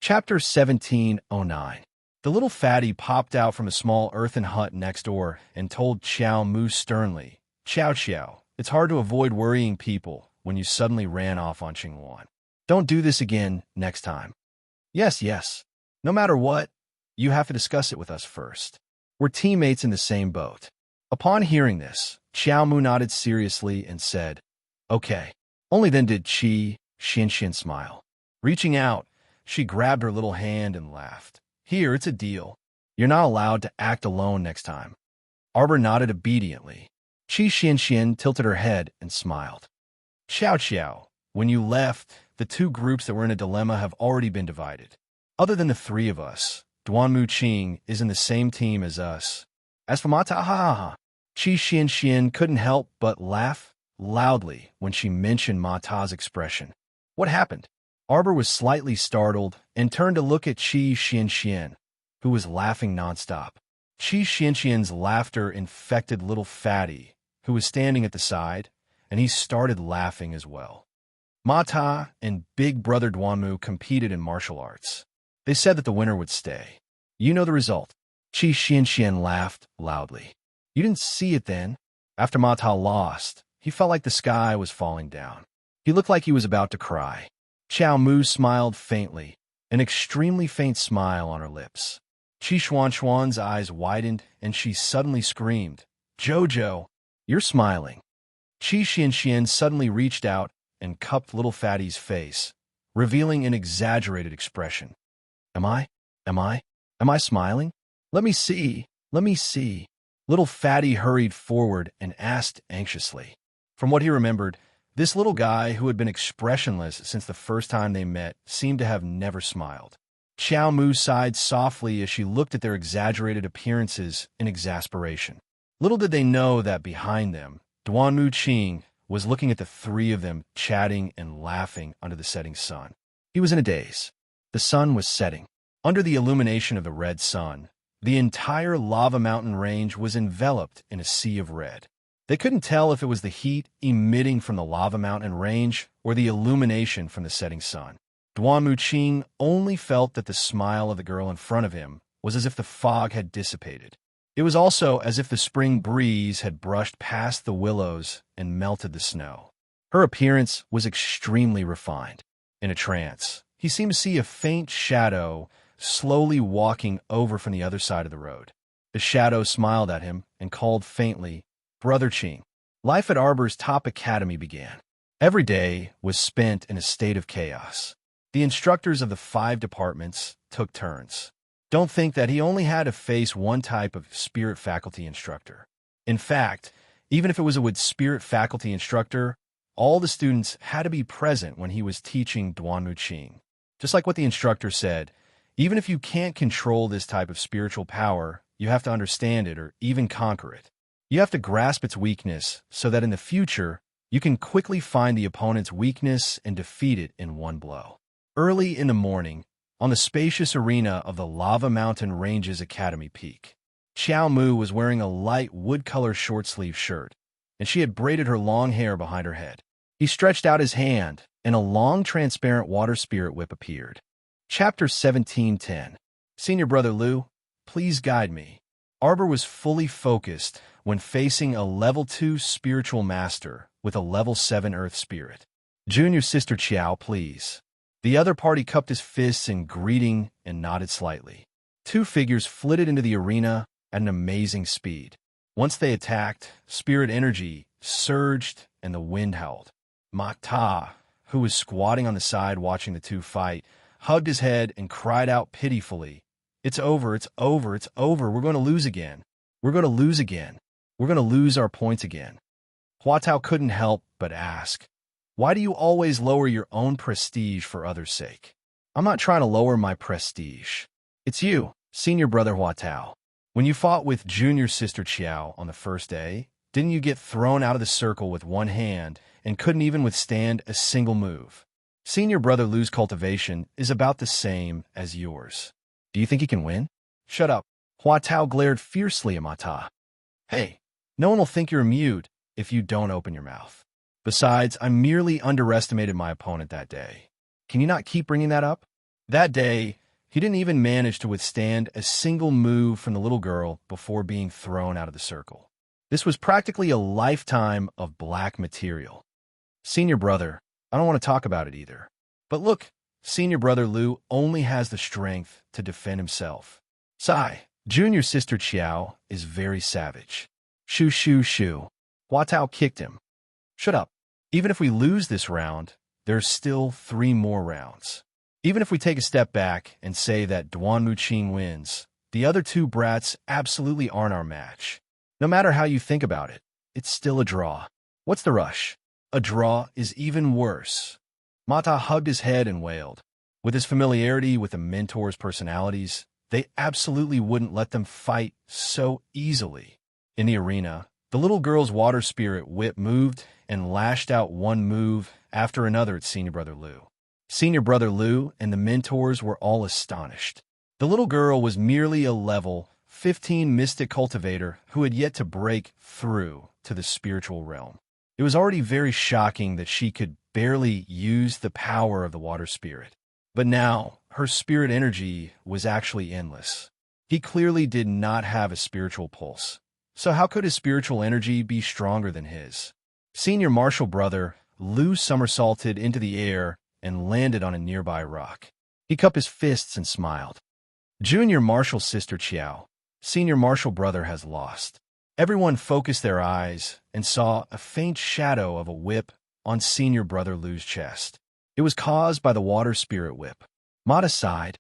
Chapter 1709. The little fatty popped out from a small earthen hut next door and told Xiao Mu sternly, Xiao Xiao, it's hard to avoid worrying people when you suddenly ran off on Qingluan. Don't do this again next time. Yes, yes. No matter what, you have to discuss it with us first. We're teammates in the same boat. Upon hearing this, Xiao Mu nodded seriously and said, Okay. Only then did Qi Xianxian smile. Reaching out, she grabbed her little hand and laughed. Here, it's a deal. You're not allowed to act alone next time. Arbor nodded obediently. Qi Xianxian tilted her head and smiled. Xiao Xiao, when you left, the 2 groups that were in a dilemma have already been divided. Other than the 3 of us, Duanmu Qing is in the same team as us. As for Mata, Qi Xianxian couldn't help but laugh loudly when she mentioned Ma Ta's expression. What happened? Arbor was slightly startled and turned to look at Qi Xianxian, who was laughing nonstop. Qi Xianxian's laughter infected little Fatty, who was standing at the side, and he started laughing as well. Ma Ta and Big Brother Duanmu competed in martial arts. They said that the winner would stay. You know the result. Qi Xianxian laughed loudly. You didn't see it then. After Ma Ta lost, he felt like the sky was falling down. He looked like he was about to cry. Qiao Mu smiled faintly, an extremely faint smile on her lips. Qi Xuanxuan's eyes widened, and she suddenly screamed, "Jojo, you're smiling." Qi Xianxian suddenly reached out and cupped little Fatty's face, revealing an exaggerated expression. Am I smiling? Let me see. Little Fatty hurried forward and asked anxiously. From what he remembered, this little guy, who had been expressionless since the first time they met, seemed to have never smiled. Qiao Mu sighed softly as she looked at their exaggerated appearances in exasperation. Little did they know that behind them, Duanmu Qing was looking at the three of them chatting and laughing under the setting sun. He was in a daze. The sun was setting. Under the illumination of the red sun, the entire lava mountain range was enveloped in a sea of red. They couldn't tell if it was the heat emitting from the lava mountain range or the illumination from the setting sun. Duanmu Qing only felt that the smile of the girl in front of him was as if the fog had dissipated. It was also as if the spring breeze had brushed past the willows and melted the snow. Her appearance was extremely refined. In a trance, he seemed to see a faint shadow slowly walking over from the other side of the road. The shadow smiled at him and called faintly, "Brother Qing." Life at Arbor's top academy began. Every day was spent in a state of chaos. The instructors of the 5 departments took turns. Don't think that he only had to face one type of spirit faculty instructor. In fact, even if it was a spirit faculty instructor, all the students had to be present when he was teaching Duanmu Qing. Just like what the instructor said, even if you can't control this type of spiritual power, you have to understand it or even conquer it. You have to grasp its weakness so that in the future, you can quickly find the opponent's weakness and defeat it in one blow. Early in the morning, on the spacious arena of the Lava Mountain Ranges Academy peak, Qiao Mu was wearing a light wood-color short-sleeve shirt, and she had braided her long hair behind her head. He stretched out his hand, and a long, transparent water spirit whip appeared. Chapter 17:10. Senior Brother Lu, please guide me. Arbor was fully focused when facing a level 2 spiritual master with a level 7 earth spirit. Junior Sister Qiao, please. The other party cupped his fists in greeting and nodded slightly. 2 figures flitted into the arena at an amazing speed. Once they attacked, spirit energy surged and the wind howled. Ma Ta, who was squatting on the side watching the 2 fight, hugged his head and cried out pitifully, "It's over, it's over, it's over. We're going to lose again. We're going to lose again. We're going to lose our points again." Hua Tao couldn't help but ask, "Why do you always lower your own prestige for others' sake?" "I'm not trying to lower my prestige. It's you, Senior Brother Hua Tao. When you fought with Junior Sister Qiao on the first day, didn't you get thrown out of the circle with one hand and couldn't even withstand a single move? Senior Brother Lu's cultivation is about the same as yours. Do you think he can win?" "Shut up." Hua Tao glared fiercely at Ma Ta. "Hey, no one will think you're mute if you don't open your mouth. Besides, I merely underestimated my opponent that day. Can you not keep bringing that up?" That day, he didn't even manage to withstand a single move from the little girl before being thrown out of the circle. This was practically a lifetime of black material. "Senior Brother, I don't want to talk about it either. But look, Senior Brother Lu only has the strength to defend himself. Sigh, Junior Sister Qiao is very savage." "Shoo, shoo, shoo." Hua Tao kicked him. "Shut up. Even if we lose this round, there's still 3 more rounds. Even if we take a step back and say that Duanmu Qing wins, the other 2 brats absolutely aren't our match. No matter how you think about it, it's still a draw. What's the rush? A draw is even worse." Ma Ta hugged his head and wailed. With his familiarity with the mentors' personalities, they absolutely wouldn't let them fight so easily. In the arena, The little girl's water spirit whip moved and lashed out one move after another at Senior Brother Lou. Senior Brother Lou and the mentors were all astonished. The little girl was merely a level 15 mystic cultivator who had yet to break through to the spiritual realm. It was already very shocking that she could barely use the power of the water spirit. But now, her spirit energy was actually endless. He clearly did not have a spiritual pulse. So how could his spiritual energy be stronger than his? Senior Marshall Brother Lou somersaulted into the air and landed on a nearby rock. He cupped his fists and smiled. Junior Marshall Sister Chiao, Senior Marshall Brother has lost. Everyone focused their eyes and saw a faint shadow of a whip on Senior Brother Lou's chest. It was caused by the water spirit whip. Mata sighed.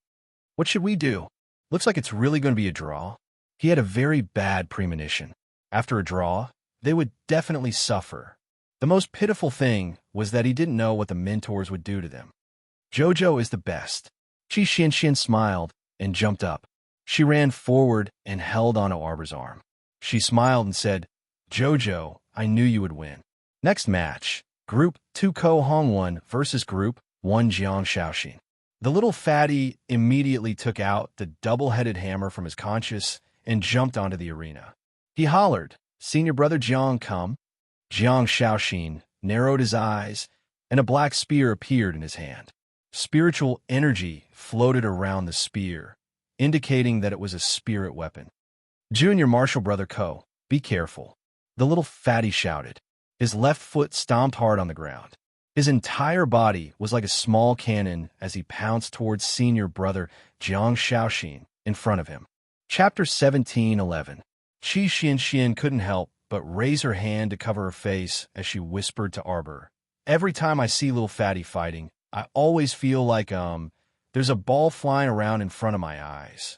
What should we do? Looks like it's really going to be a draw. He had a very bad premonition. After a draw, they would definitely suffer. The most pitiful thing was that he didn't know what the mentors would do to them. Jojo is the best. Chi Xianxian smiled and jumped up. She ran forward and held onto Arbor's arm. She smiled and said, Jojo, I knew you would win. Next match, Group 2 Ko Hongwon versus Group 1 Jiang Shaoxin. The little fatty immediately took out the double-headed hammer from his conscience and jumped onto the arena. He hollered, Senior Brother Jiang, come. Jiang Shaoxin narrowed his eyes, and a black spear appeared in his hand. Spiritual energy floated around the spear, indicating that it was a spirit weapon. Junior Marshall Brother Ko, be careful. The little fatty shouted. His left foot stomped hard on the ground. His entire body was like a small cannon as he pounced towards Senior Brother Jiang Shaoxin in front of him. Chapter 17:11. Chi Xianxian couldn't help but raise her hand to cover her face as she whispered to Arbor. Every time I see little fatty fighting, I always feel like, there's a ball flying around in front of my eyes.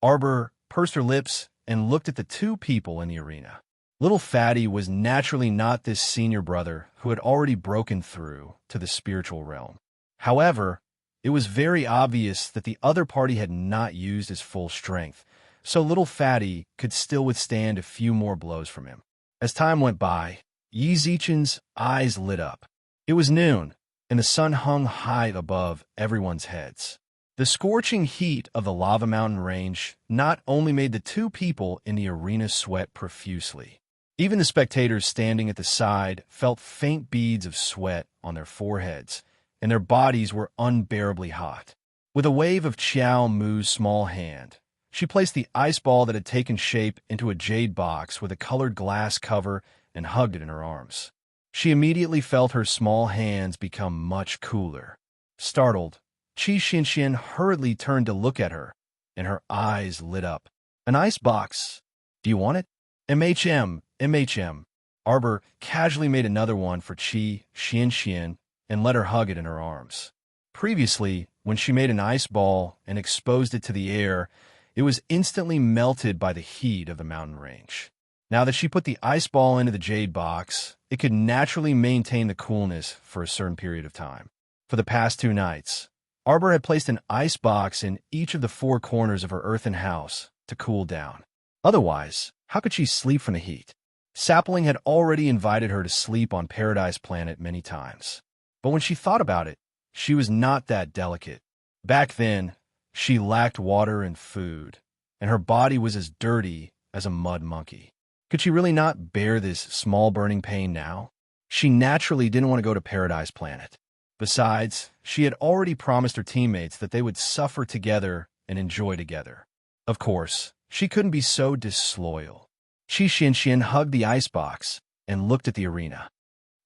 Arbor pursed her lips and looked at the two people in the arena. Little Fatty was naturally not this senior brother who had already broken through to the spiritual realm. However, it was very obvious that the other party had not used his full strength, so Little Fatty could still withstand a few more blows from him. As time went by, Yi Zichen's eyes lit up. It was noon, and the sun hung high above everyone's heads. The scorching heat of the lava mountain range not only made the two people in the arena sweat profusely. Even the spectators standing at the side felt faint beads of sweat on their foreheads, and their bodies were unbearably hot. With a wave of Qiao Mu's small hand, she placed the ice ball that had taken shape into a jade box with a colored glass cover and hugged it in her arms. She immediately felt her small hands become much cooler. Startled, Chi Xianxian hurriedly turned to look at her, and her eyes lit up. An ice box. Do you want it? MHM. Arbor casually made another one for Chi Xianxian and let her hug it in her arms. Previously, when she made an ice ball and exposed it to the air, it was instantly melted by the heat of the mountain range. Now that she put the ice ball into the jade box, it could naturally maintain the coolness for a certain period of time. For the past 2 nights, Arbor had placed an ice box in each of the 4 corners of her earthen house to cool down. Otherwise, how could she sleep from the heat? Sapling had already invited her to sleep on Paradise Planet many times. But when she thought about it, she was not that delicate. Back then, she lacked water and food, and her body was as dirty as a mud monkey. Could she really not bear this small burning pain now? She naturally didn't want to go to Paradise Planet. Besides, she had already promised her teammates that they would suffer together and enjoy together. Of course, she couldn't be so disloyal. Chi Xianxian hugged the icebox and looked at the arena.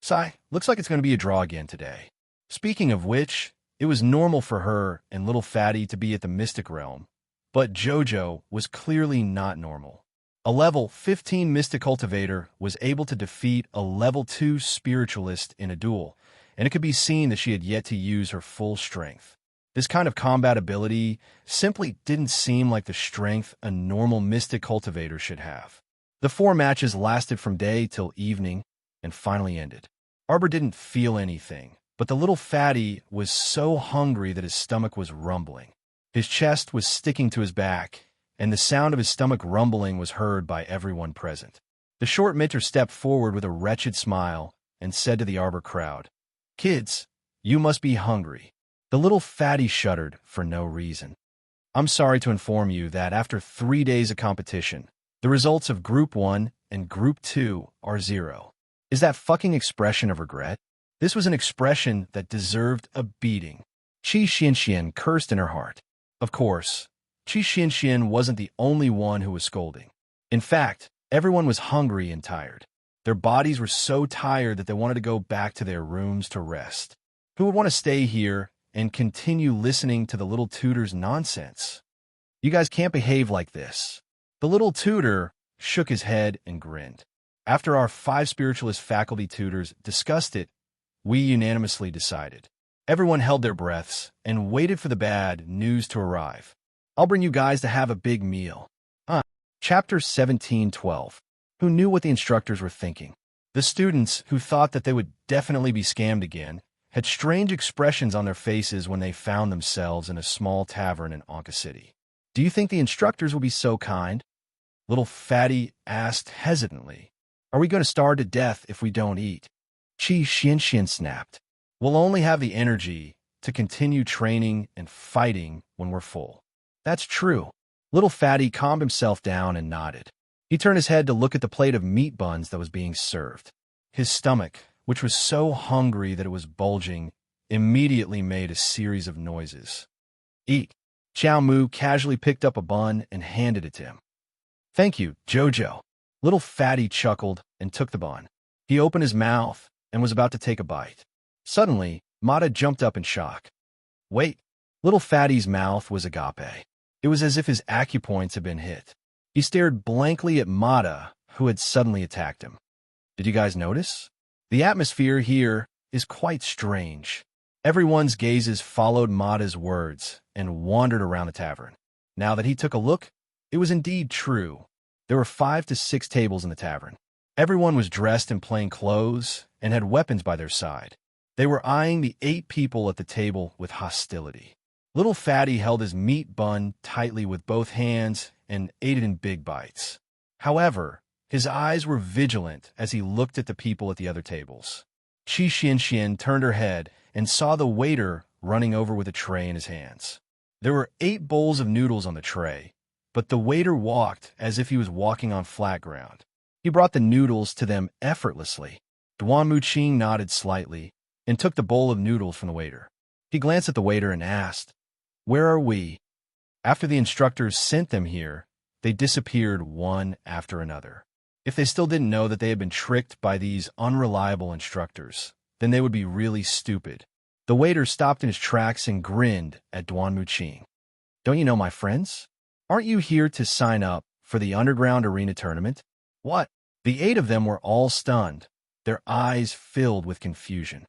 Sai, looks like it's going to be a draw again today. Speaking of which, it was normal for her and Little Fatty to be at the Mystic Realm, but Jojo was clearly not normal. A level 15 Mystic Cultivator was able to defeat a level 2 Spiritualist in a duel, and it could be seen that she had yet to use her full strength. This kind of combat ability simply didn't seem like the strength a normal Mystic Cultivator should have. The 4 matches lasted from day till evening and finally ended. Arbor didn't feel anything, but the Little Fatty was so hungry that his stomach was rumbling. His chest was sticking to his back, and the sound of his stomach rumbling was heard by everyone present. The short mentor stepped forward with a wretched smile and said to the arbor crowd, "Kids, you must be hungry." The little fatty shuddered for no reason. "I'm sorry to inform you that after 3 days of competition, the results of Group 1 and Group 2 are 0. Is that fucking expression of regret? This was an expression that deserved a beating. Qi Xianxian cursed in her heart. Of course, Qi Xianxian wasn't the only one who was scolding. In fact, everyone was hungry and tired. Their bodies were so tired that they wanted to go back to their rooms to rest. Who would want to stay here and continue listening to the little tutor's nonsense? You guys can't behave like this. The little tutor shook his head and grinned. After our 5 spiritualist faculty tutors discussed it, we unanimously decided. Everyone held their breaths and waited for the bad news to arrive. I'll bring you guys to have a big meal. Chapter 17:12. Who knew what the instructors were thinking? The students, who thought that they would definitely be scammed again, had strange expressions on their faces when they found themselves in a small tavern in Anka City. Do you think the instructors will be so kind? Little Fatty asked hesitantly. Are we going to starve to death if we don't eat? Qi Xianxian snapped. We'll only have the energy to continue training and fighting when we're full. That's true. Little Fatty calmed himself down and nodded. He turned his head to look at the plate of meat buns that was being served. His stomach, which was so hungry that it was bulging, immediately made a series of noises. Eat. Xiao Mu casually picked up a bun and handed it to him. Thank you, Jojo. Little Fatty chuckled and took the bun. He opened his mouth and was about to take a bite. Suddenly, Mata jumped up in shock. Wait. Little Fatty's mouth was agape. It was as if his acupoints had been hit. He stared blankly at Mata, who had suddenly attacked him. Did you guys notice? The atmosphere here is quite strange. Everyone's gazes followed Mata's words and wandered around the tavern. Now that he took a look, it was indeed true. There were 5 to 6 tables in the tavern. Everyone was dressed in plain clothes and had weapons by their side. They were eyeing the 8 people at the table with hostility. Little Fatty held his meat bun tightly with both hands and ate it in big bites. However, his eyes were vigilant as he looked at the people at the other tables. Qi Xianxian turned her head and saw the waiter running over with a tray in his hands. There were 8 bowls of noodles on the tray, but the waiter walked as if he was walking on flat ground. He brought the noodles to them effortlessly. Duan Muqing nodded slightly and took the bowl of noodles from the waiter. He glanced at the waiter and asked, "Where are we?" After the instructors sent them here, they disappeared one after another. If they still didn't know that they had been tricked by these unreliable instructors, then they would be really stupid. The waiter stopped in his tracks and grinned at Duan Muqing. Don't you know my friends? Aren't you here to sign up for the underground arena tournament? What? The 8 of them were all stunned, their eyes filled with confusion.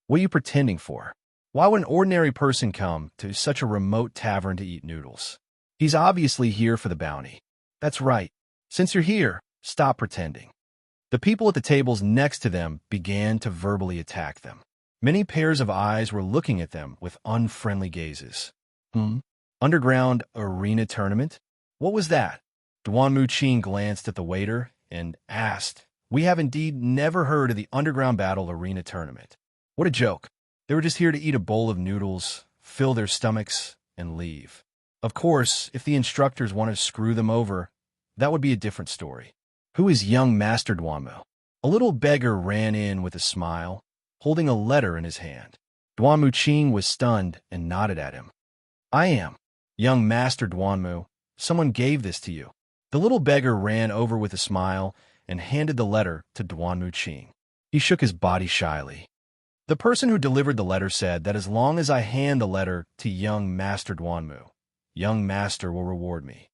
What are you pretending for? Why would an ordinary person come to such a remote tavern to eat noodles? He's obviously here for the bounty. That's right. Since you're here, stop pretending. The people at the tables next to them began to verbally attack them. Many pairs of eyes were looking at them with unfriendly gazes. Underground arena tournament? What was that? Duan Muqing glanced at the waiter and asked, We have indeed never heard of the underground battle arena tournament. What a joke. They were just here to eat a bowl of noodles, fill their stomachs, and leave. Of course, if the instructors wanted to screw them over, that would be a different story. Who is young Master Duanmu? A little beggar ran in with a smile, holding a letter in his hand. Duan Muqing was stunned and nodded at him. I am. Young Master Duanmu, someone gave this to you. The little beggar ran over with a smile and handed the letter to Duan Muqing. He shook his body shyly. The person who delivered the letter said that as long as I hand the letter to young Master Duanmu, young Master will reward me.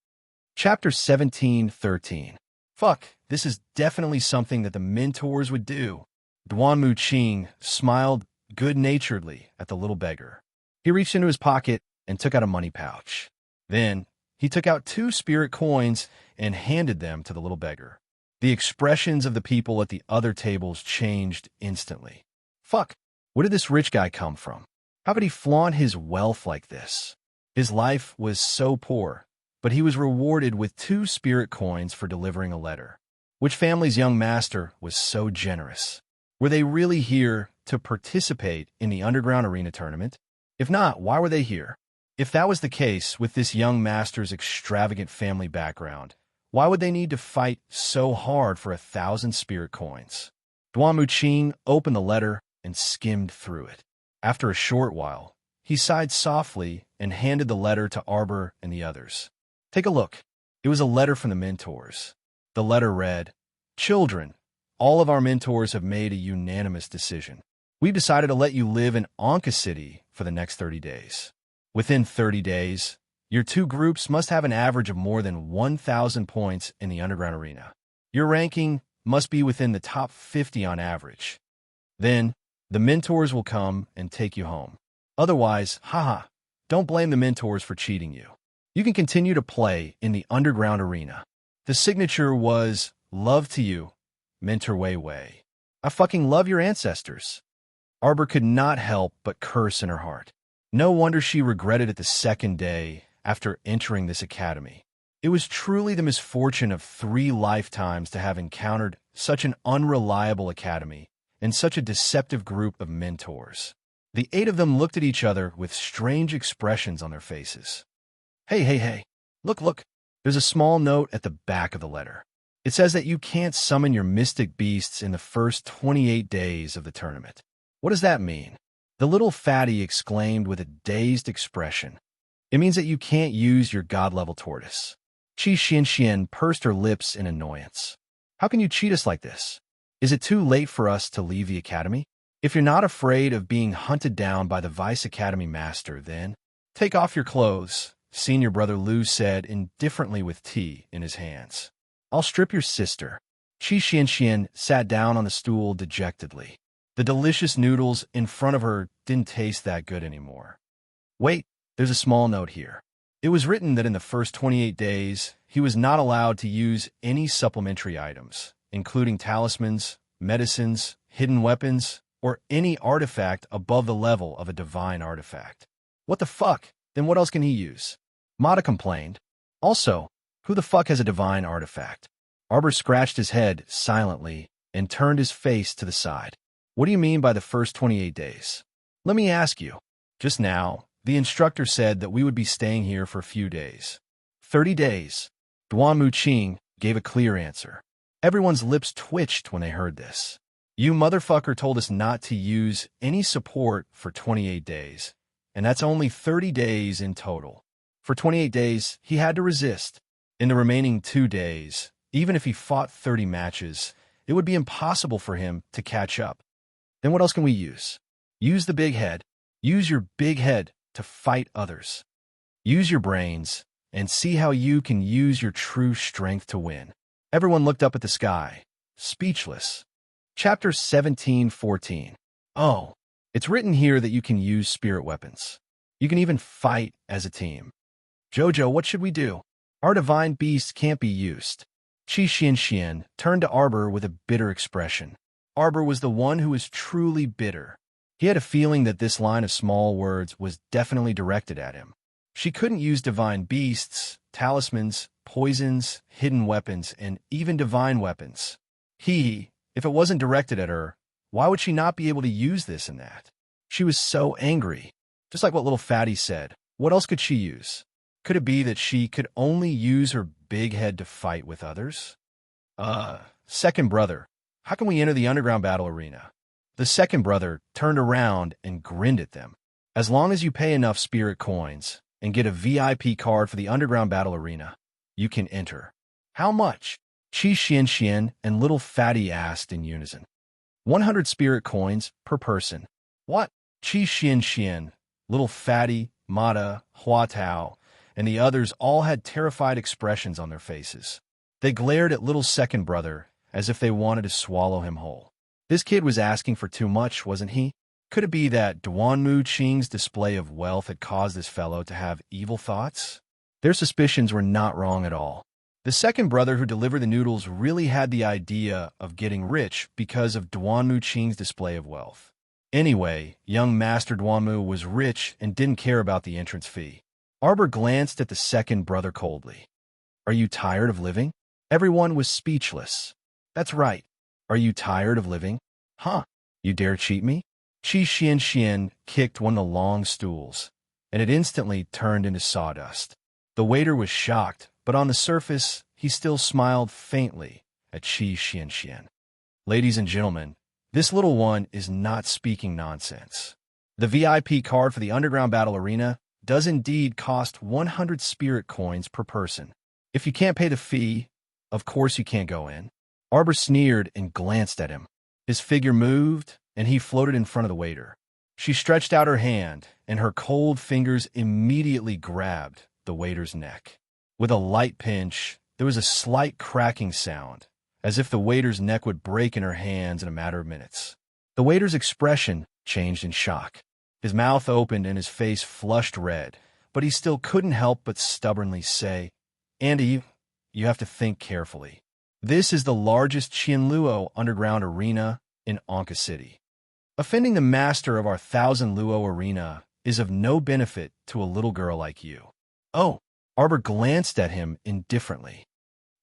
Chapter 17:13. Fuck, this is definitely something that the mentors would do. Duan Muqing smiled good-naturedly at the little beggar. He reached into his pocket and took out a money pouch. Then, he took out 2 spirit coins and handed them to the little beggar. The expressions of the people at the other tables changed instantly. Fuck, where did this rich guy come from? How could he flaunt his wealth like this? His life was so poor, but he was rewarded with 2 spirit coins for delivering a letter. Which family's young master was so generous? Were they really here to participate in the underground arena tournament? If not, why were they here? If that was the case with this young master's extravagant family background, why would they need to fight so hard for 1,000 spirit coins? Duan Muqing opened the letter and skimmed through it. After a short while, he sighed softly and handed the letter to Arbor and the others. Take a look. It was a letter from the mentors. The letter read, "Children, all of our mentors have made a unanimous decision. We've decided to let you live in Anka City for the next 30 days. Within 30 days, your two groups must have an average of more than 1,000 points in the underground arena. Your ranking must be within the top 50 on average. Then, the mentors will come and take you home. Otherwise, haha, don't blame the mentors for cheating you. You can continue to play in the underground arena." The signature was, "Love to you, Mentor Wei Wei. I fucking love your ancestors." Arbor could not help but curse in her heart. No wonder she regretted it the second day after entering this academy. It was truly the misfortune of 3 lifetimes to have encountered such an unreliable academy and such a deceptive group of mentors. The 8 of them looked at each other with strange expressions on their faces. Hey, look. There's a small note at the back of the letter. It says that you can't summon your mystic beasts in the first 28 days of the tournament. What does that mean? The little fatty exclaimed with a dazed expression. It means that you can't use your god-level tortoise. Qi Xianxian pursed her lips in annoyance. How can you cheat us like this? Is it too late for us to leave the academy? If you're not afraid of being hunted down by the Vice Academy Master, then take off your clothes, Senior Brother Lu said indifferently with tea in his hands. I'll strip your sister. Qi Xianxian sat down on the stool dejectedly. The delicious noodles in front of her didn't taste that good anymore. Wait, there's a small note here. It was written that in the first 28 days, he was not allowed to use any supplementary items, including talismans, medicines, hidden weapons, or any artifact above the level of a divine artifact. What the fuck? Then what else can he use? Mata complained. Also, who the fuck has a divine artifact? Arbor scratched his head silently and turned his face to the side. What do you mean by the first 28 days? Let me ask you. Just now, the instructor said that we would be staying here for a few days. 30 days. Duan Muqing gave a clear answer. Everyone's lips twitched when they heard this. You motherfucker told us not to use any support for 28 days, and that's only 30 days in total. For 28 days, he had to resist. In the remaining 2 days, even if he fought 30 matches, it would be impossible for him to catch up. Then what else can we use? Use the big head. Use your big head to fight others. Use your brains and see how you can use your true strength to win. Everyone looked up at the sky, speechless. Chapter 17:14. Oh, it's written here that you can use spirit weapons. You can even fight as a team. Jojo, what should we do? Our divine beast can't be used. Qi Xianxian turned to Arbor with a bitter expression. Arbor was the one who was truly bitter. He had a feeling that this line of small words was definitely directed at him. She couldn't use divine beasts, talismans, poisons, hidden weapons, and even divine weapons. If it wasn't directed at her, why would she not be able to use this and that? She was so angry. Just like what little fatty said, what else could she use? Could it be that she could only use her big head to fight with others? Second brother, how can we enter the underground battle arena? The second brother turned around and grinned at them. As long as you pay enough spirit coins and get a VIP card for the underground battle arena, you can enter. How much? Qi Xianxian and little fatty asked in unison. 100 spirit coins per person. What? Qi Xianxian, little fatty, Mata, Hua Tao, and the others all had terrified expressions on their faces. They glared at little second brother as if they wanted to swallow him whole. This kid was asking for too much, wasn't he? Could it be that Duan Muqing's display of wealth had caused this fellow to have evil thoughts? Their suspicions were not wrong at all. The second brother who delivered the noodles really had the idea of getting rich because of Duan Muqing's display of wealth. Anyway, young Master Duanmu was rich and didn't care about the entrance fee. Arbor glanced at the second brother coldly. Are you tired of living? Everyone was speechless. That's right. Are you tired of living? Huh? You dare cheat me? Qi Xian kicked one of the long stools, and it instantly turned into sawdust. The waiter was shocked, but on the surface, he still smiled faintly at Qi Xian. Ladies and gentlemen, this little one is not speaking nonsense. The VIP card for the Underground Battle Arena does indeed cost 100 spirit coins per person. If you can't pay the fee, of course you can't go in. Arbor sneered and glanced at him. His figure moved, and he floated in front of the waiter. She stretched out her hand, and her cold fingers immediately grabbed the waiter's neck. With a light pinch, there was a slight cracking sound, as if the waiter's neck would break in her hands in a matter of minutes. The waiter's expression changed in shock. His mouth opened and his face flushed red, but he still couldn't help but stubbornly say, "Andy, you have to think carefully. This is the largest Qianluo underground arena in Anka City. Offending the master of our 1,000 Luo arena is of no benefit to a little girl like you." Oh, Arbor glanced at him indifferently.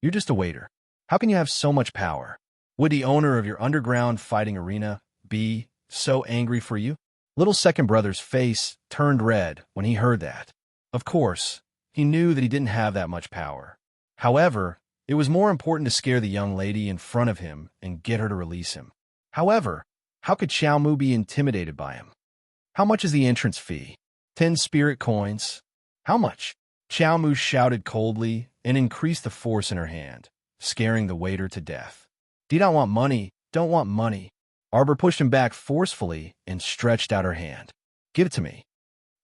"You're just a waiter. How can you have so much power? Would the owner of your underground fighting arena be so angry for you?" Little second brother's face turned red when he heard that. Of course, he knew that he didn't have that much power. However, it was more important to scare the young lady in front of him and get her to release him. However, how could Xiao Mu be intimidated by him? "How much is the entrance fee?" 10 spirit coins. "How much?" Xiao Mu shouted coldly and increased the force in her hand, scaring the waiter to death. "Do you not want money? Don't want money." Arbor pushed him back forcefully and stretched out her hand. "Give it to me."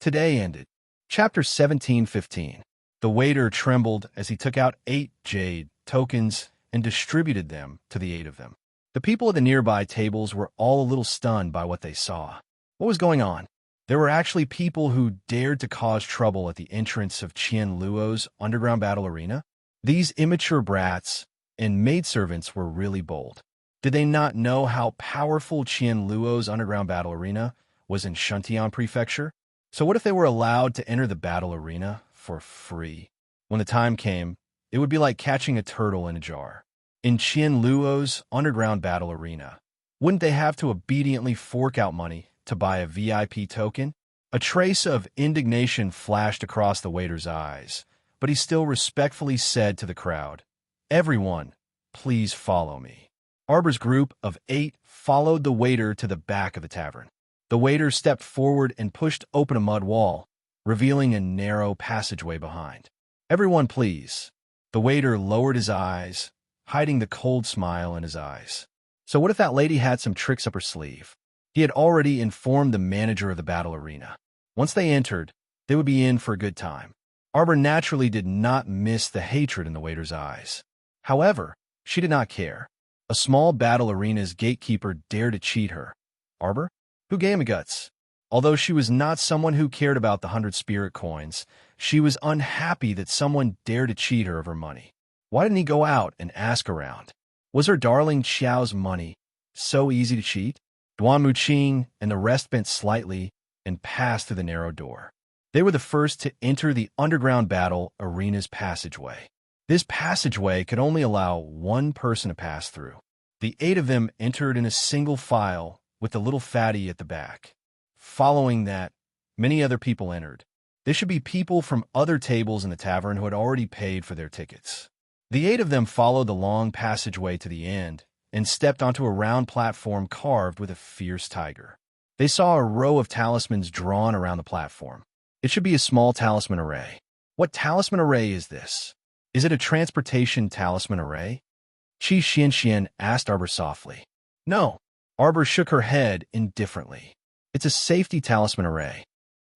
Today ended. Chapter 17:15. The waiter trembled as he took out 8 jade tokens and distributed them to the 8 of them. The people at the nearby tables were all a little stunned by what they saw. What was going on? There were actually people who dared to cause trouble at the entrance of Qianluo's underground battle arena. These immature brats and maidservants were really bold. Did they not know how powerful Qianluo's underground battle arena was in Shuntian Prefecture? So what if they were allowed to enter the battle arena for free? When the time came, it would be like catching a turtle in a jar. In Qianluo's underground battle arena, wouldn't they have to obediently fork out money to buy a VIP token? A trace of indignation flashed across the waiter's eyes, but he still respectfully said to the crowd, "Everyone, please follow me." Arbor's group of 8 followed the waiter to the back of the tavern. The waiter stepped forward and pushed open a mud wall, revealing a narrow passageway behind. "Everyone, please." The waiter lowered his eyes, hiding the cold smile in his eyes. So what if that lady had some tricks up her sleeve? He had already informed the manager of the battle arena. Once they entered, they would be in for a good time. Arbor naturally did not miss the hatred in the waiter's eyes. However, she did not care. A small battle arena's gatekeeper dared to cheat her. Arbor? Who gave him guts? Although she was not someone who cared about the 100 spirit coins, she was unhappy that someone dared to cheat her of her money. Why didn't he go out and ask around? Was her darling Xiao's money so easy to cheat? Duan Muqing and the rest bent slightly and passed through the narrow door. They were the first to enter the underground battle arena's passageway. This passageway could only allow one person to pass through. The 8 of them entered in a single file with the little fatty at the back. Following that, many other people entered. They should be people from other tables in the tavern who had already paid for their tickets. The 8 of them followed the long passageway to the end and stepped onto a round platform carved with a fierce tiger. They saw a row of talismans drawn around the platform. It should be a small talisman array. What talisman array is this? Is it a transportation talisman array? Qi Xian asked Arbor softly. No. Arbor shook her head indifferently. It's a safety talisman array.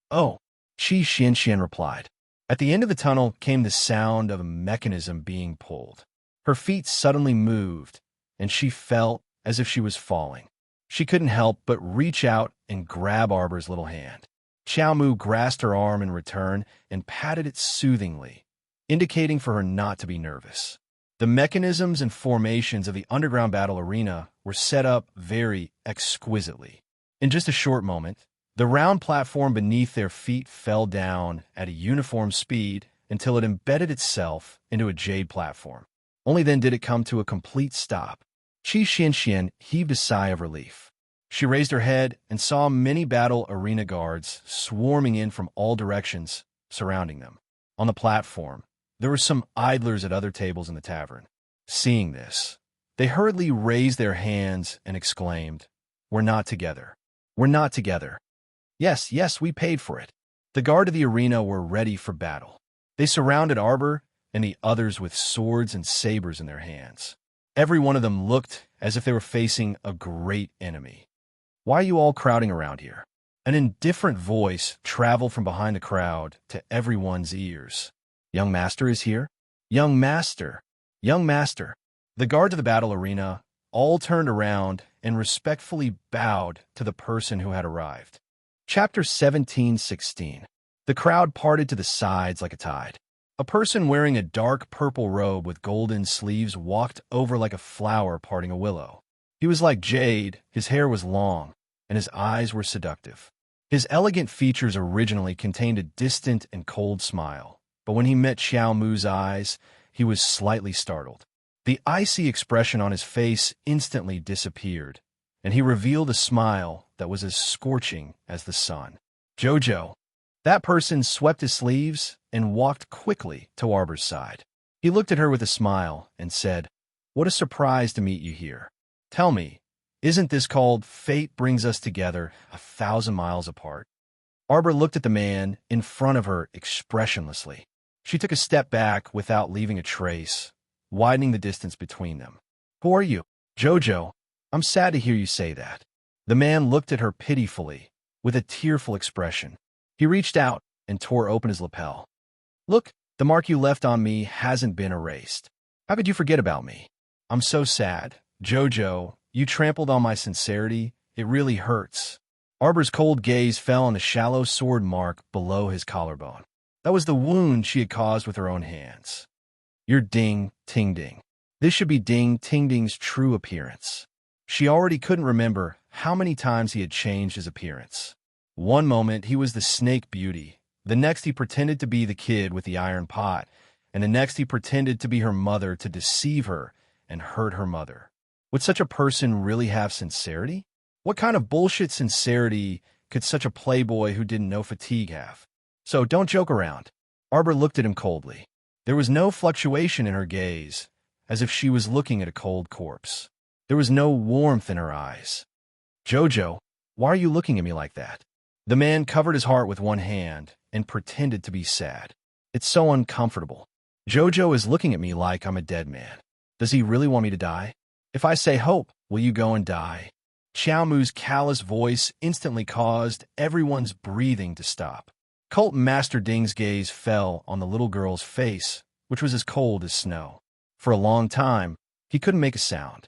Oh, Qi Xian replied. At the end of the tunnel came the sound of a mechanism being pulled. Her feet suddenly moved, and she felt as if she was falling. She couldn't help but reach out and grab Arbor's little hand. Xiao Mu grasped her arm in return and patted it soothingly, indicating for her not to be nervous. The mechanisms and formations of the underground battle arena were set up very exquisitely. In just a short moment, the round platform beneath their feet fell down at a uniform speed until it embedded itself into a jade platform. Only then did it come to a complete stop. Qi Xianxian heaved a sigh of relief. She raised her head and saw many battle arena guards swarming in from all directions, surrounding them. On the platform, there were some idlers at other tables in the tavern. Seeing this, they hurriedly raised their hands and exclaimed, "We're not together. We're not together." Yes, yes, we paid for it. The guard of the arena were ready for battle. They surrounded Arbor and the others with swords and sabers in their hands. Every one of them looked as if they were facing a great enemy. "Why are you all crowding around here?" An indifferent voice traveled from behind the crowd to everyone's ears. "Young Master is here? Young Master! Young Master!" The guards of the battle arena all turned around and respectfully bowed to the person who had arrived. Chapter 17:16. The crowd parted to the sides like a tide. A person wearing a dark purple robe with golden sleeves walked over like a flower parting a willow. He was like jade, his hair was long, and his eyes were seductive. His elegant features originally contained a distant and cold smile, but when he met Xiao Mu's eyes, he was slightly startled. The icy expression on his face instantly disappeared, and he revealed a smile that was as scorching as the sun. "Jojo." That person swept his sleeves and walked quickly to Arbor's side. He looked at her with a smile and said, "What a surprise to meet you here. Tell me, isn't this called fate brings us together 1,000 miles apart?" Arbor looked at the man in front of her expressionlessly. She took a step back without leaving a trace, widening the distance between them. "Who are you?" "Jojo, I'm sad to hear you say that." The man looked at her pitifully, with a tearful expression. He reached out and tore open his lapel. "Look, the mark you left on me hasn't been erased. How could you forget about me? I'm so sad. Jojo, you trampled on my sincerity. It really hurts." Arbor's cold gaze fell on the shallow sword mark below his collarbone. That was the wound she had caused with her own hands. "You're Ding Ting Ding." This should be Ding Ting Ding's true appearance. She already couldn't remember how many times he had changed his appearance. One moment he was the snake beauty, the next he pretended to be the kid with the iron pot, and the next he pretended to be her mother to deceive her and hurt her mother. Would such a person really have sincerity? What kind of bullshit sincerity could such a playboy who didn't know fatigue have? So don't joke around. Arbor looked at him coldly. There was no fluctuation in her gaze, as if she was looking at a cold corpse. There was no warmth in her eyes. "Jojo, why are you looking at me like that?" The man covered his heart with one hand and pretended to be sad. "It's so uncomfortable. Jojo is looking at me like I'm a dead man. Does he really want me to die? If I say hope, will you go and die?" Xiao Mu's callous voice instantly caused everyone's breathing to stop. Cult Master Ding's gaze fell on the little girl's face, which was as cold as snow. For a long time, he couldn't make a sound.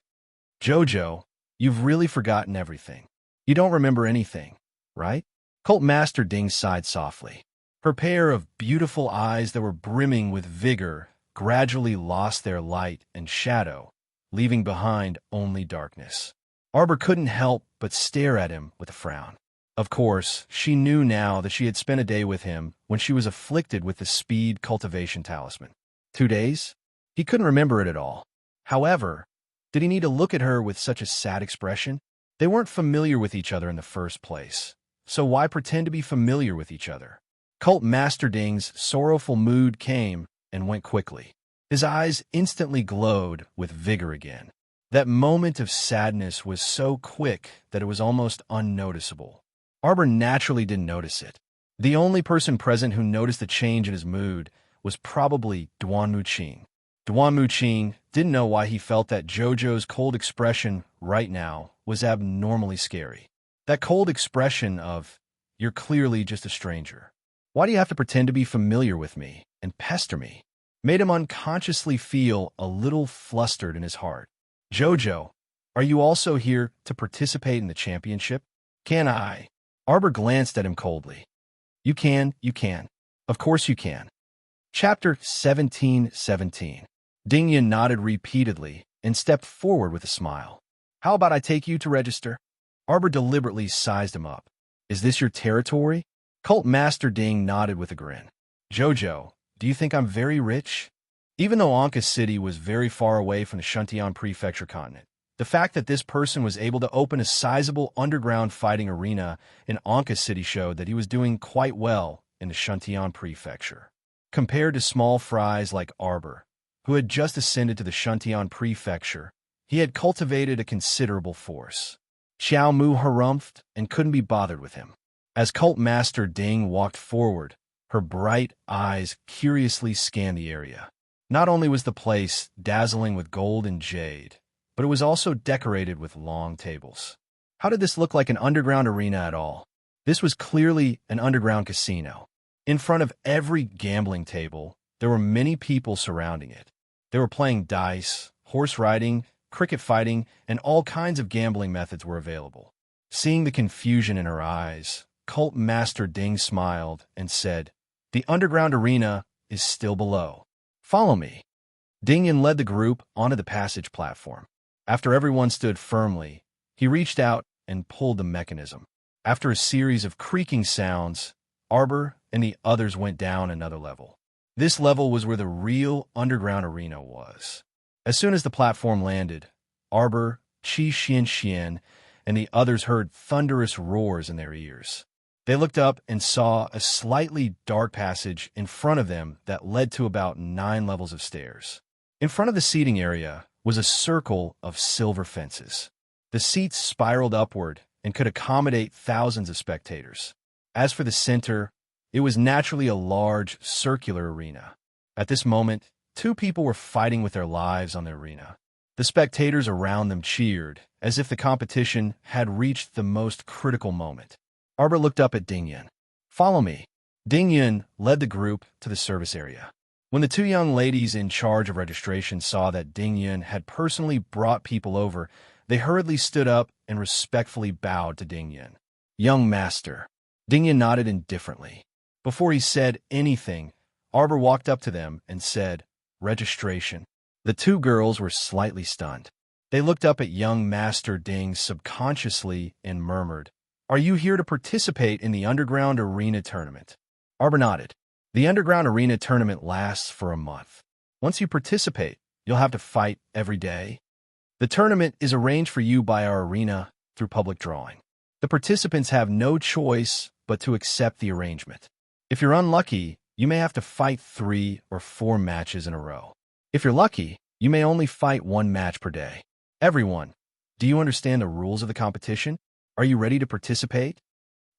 "Jojo, you've really forgotten everything. You don't remember anything, right?" Cult Master Ding sighed softly. Her pair of beautiful eyes that were brimming with vigor gradually lost their light and shadow, leaving behind only darkness. Arbor couldn't help but stare at him with a frown. Of course, she knew now that she had spent a day with him when she was afflicted with the speed cultivation talisman. 2 days? He couldn't remember it at all. However, did he need to look at her with such a sad expression? They weren't familiar with each other in the first place, so why pretend to be familiar with each other? Cult Master Ding's sorrowful mood came and went quickly. His eyes instantly glowed with vigor again. That moment of sadness was so quick that it was almost unnoticeable. Arbor naturally didn't notice it. The only person present who noticed the change in his mood was probably Duan Muqing. Duan Muqing didn't know why he felt that Jojo's cold expression right now was abnormally scary. That cold expression of, "You're clearly just a stranger. Why do you have to pretend to be familiar with me and pester me?" made him unconsciously feel a little flustered in his heart. "Jojo, are you also here to participate in the championship?" "Can I?" Arbor glanced at him coldly. You can. Of course you can." Chapter 17:17. Dingyan nodded repeatedly and stepped forward with a smile. "How about I take you to register?" Arbor deliberately sized him up. "Is this your territory?" Cult Master Ding nodded with a grin. "Jojo, do you think I'm very rich?" Even though Anka City was very far away from the Shuntian Prefecture continent, The fact that this person was able to open a sizable underground fighting arena in Anka City showed that he was doing quite well in the Shantian prefecture. Compared to small fries like Arbor, who had just ascended to the Shantian prefecture, he had cultivated a considerable force. Xiao Mu harumphed and couldn't be bothered with him. As Cult Master Ding walked forward, her bright eyes curiously scanned the area. Not only was the place dazzling with gold and jade, but it was also decorated with long tables. How did this look like an underground arena at all? This was clearly an underground casino. In front of every gambling table, there were many people surrounding it. They were playing dice, horse riding, cricket fighting, and all kinds of gambling methods were available. Seeing the confusion in her eyes, Cult Master Ding smiled and said, "The underground arena is still below. Follow me." Ding Yan led the group onto the passage platform. After everyone stood firmly, he reached out and pulled the mechanism. After a series of creaking sounds, Arbor and the others went down another level. This level was where the real underground arena was. As soon as the platform landed, Arbor, Qi Xian, and the others heard thunderous roars in their ears. They looked up and saw a slightly dark passage in front of them that led to about 9 levels of stairs. In front of the seating area was a circle of silver fences. The seats spiraled upward and could accommodate thousands of spectators. As for the center, it was naturally a large, circular arena. At this moment, 2 people were fighting with their lives on the arena. The spectators around them cheered, as if the competition had reached the most critical moment. Arbor looked up at Ding Yan. "Follow me." Ding Yan led the group to the service area. When the 2 young ladies in charge of registration saw that Ding Yan had personally brought people over, they hurriedly stood up and respectfully bowed to Ding Yan. "Young master." Ding Yan nodded indifferently. Before he said anything, Arbor walked up to them and said, "Registration." The 2 girls were slightly stunned. They looked up at young Master Ding subconsciously and murmured, "Are you here to participate in the Underground Arena Tournament?" Arbor nodded. The Underground Arena Tournament lasts for a month. Once you participate, you'll have to fight every day. The tournament is arranged for you by our arena through public drawing. The participants have no choice but to accept the arrangement. If you're unlucky, you may have to fight 3 or 4 matches in a row. If you're lucky, you may only fight 1 match per day. Everyone, do you understand the rules of the competition? Are you ready to participate?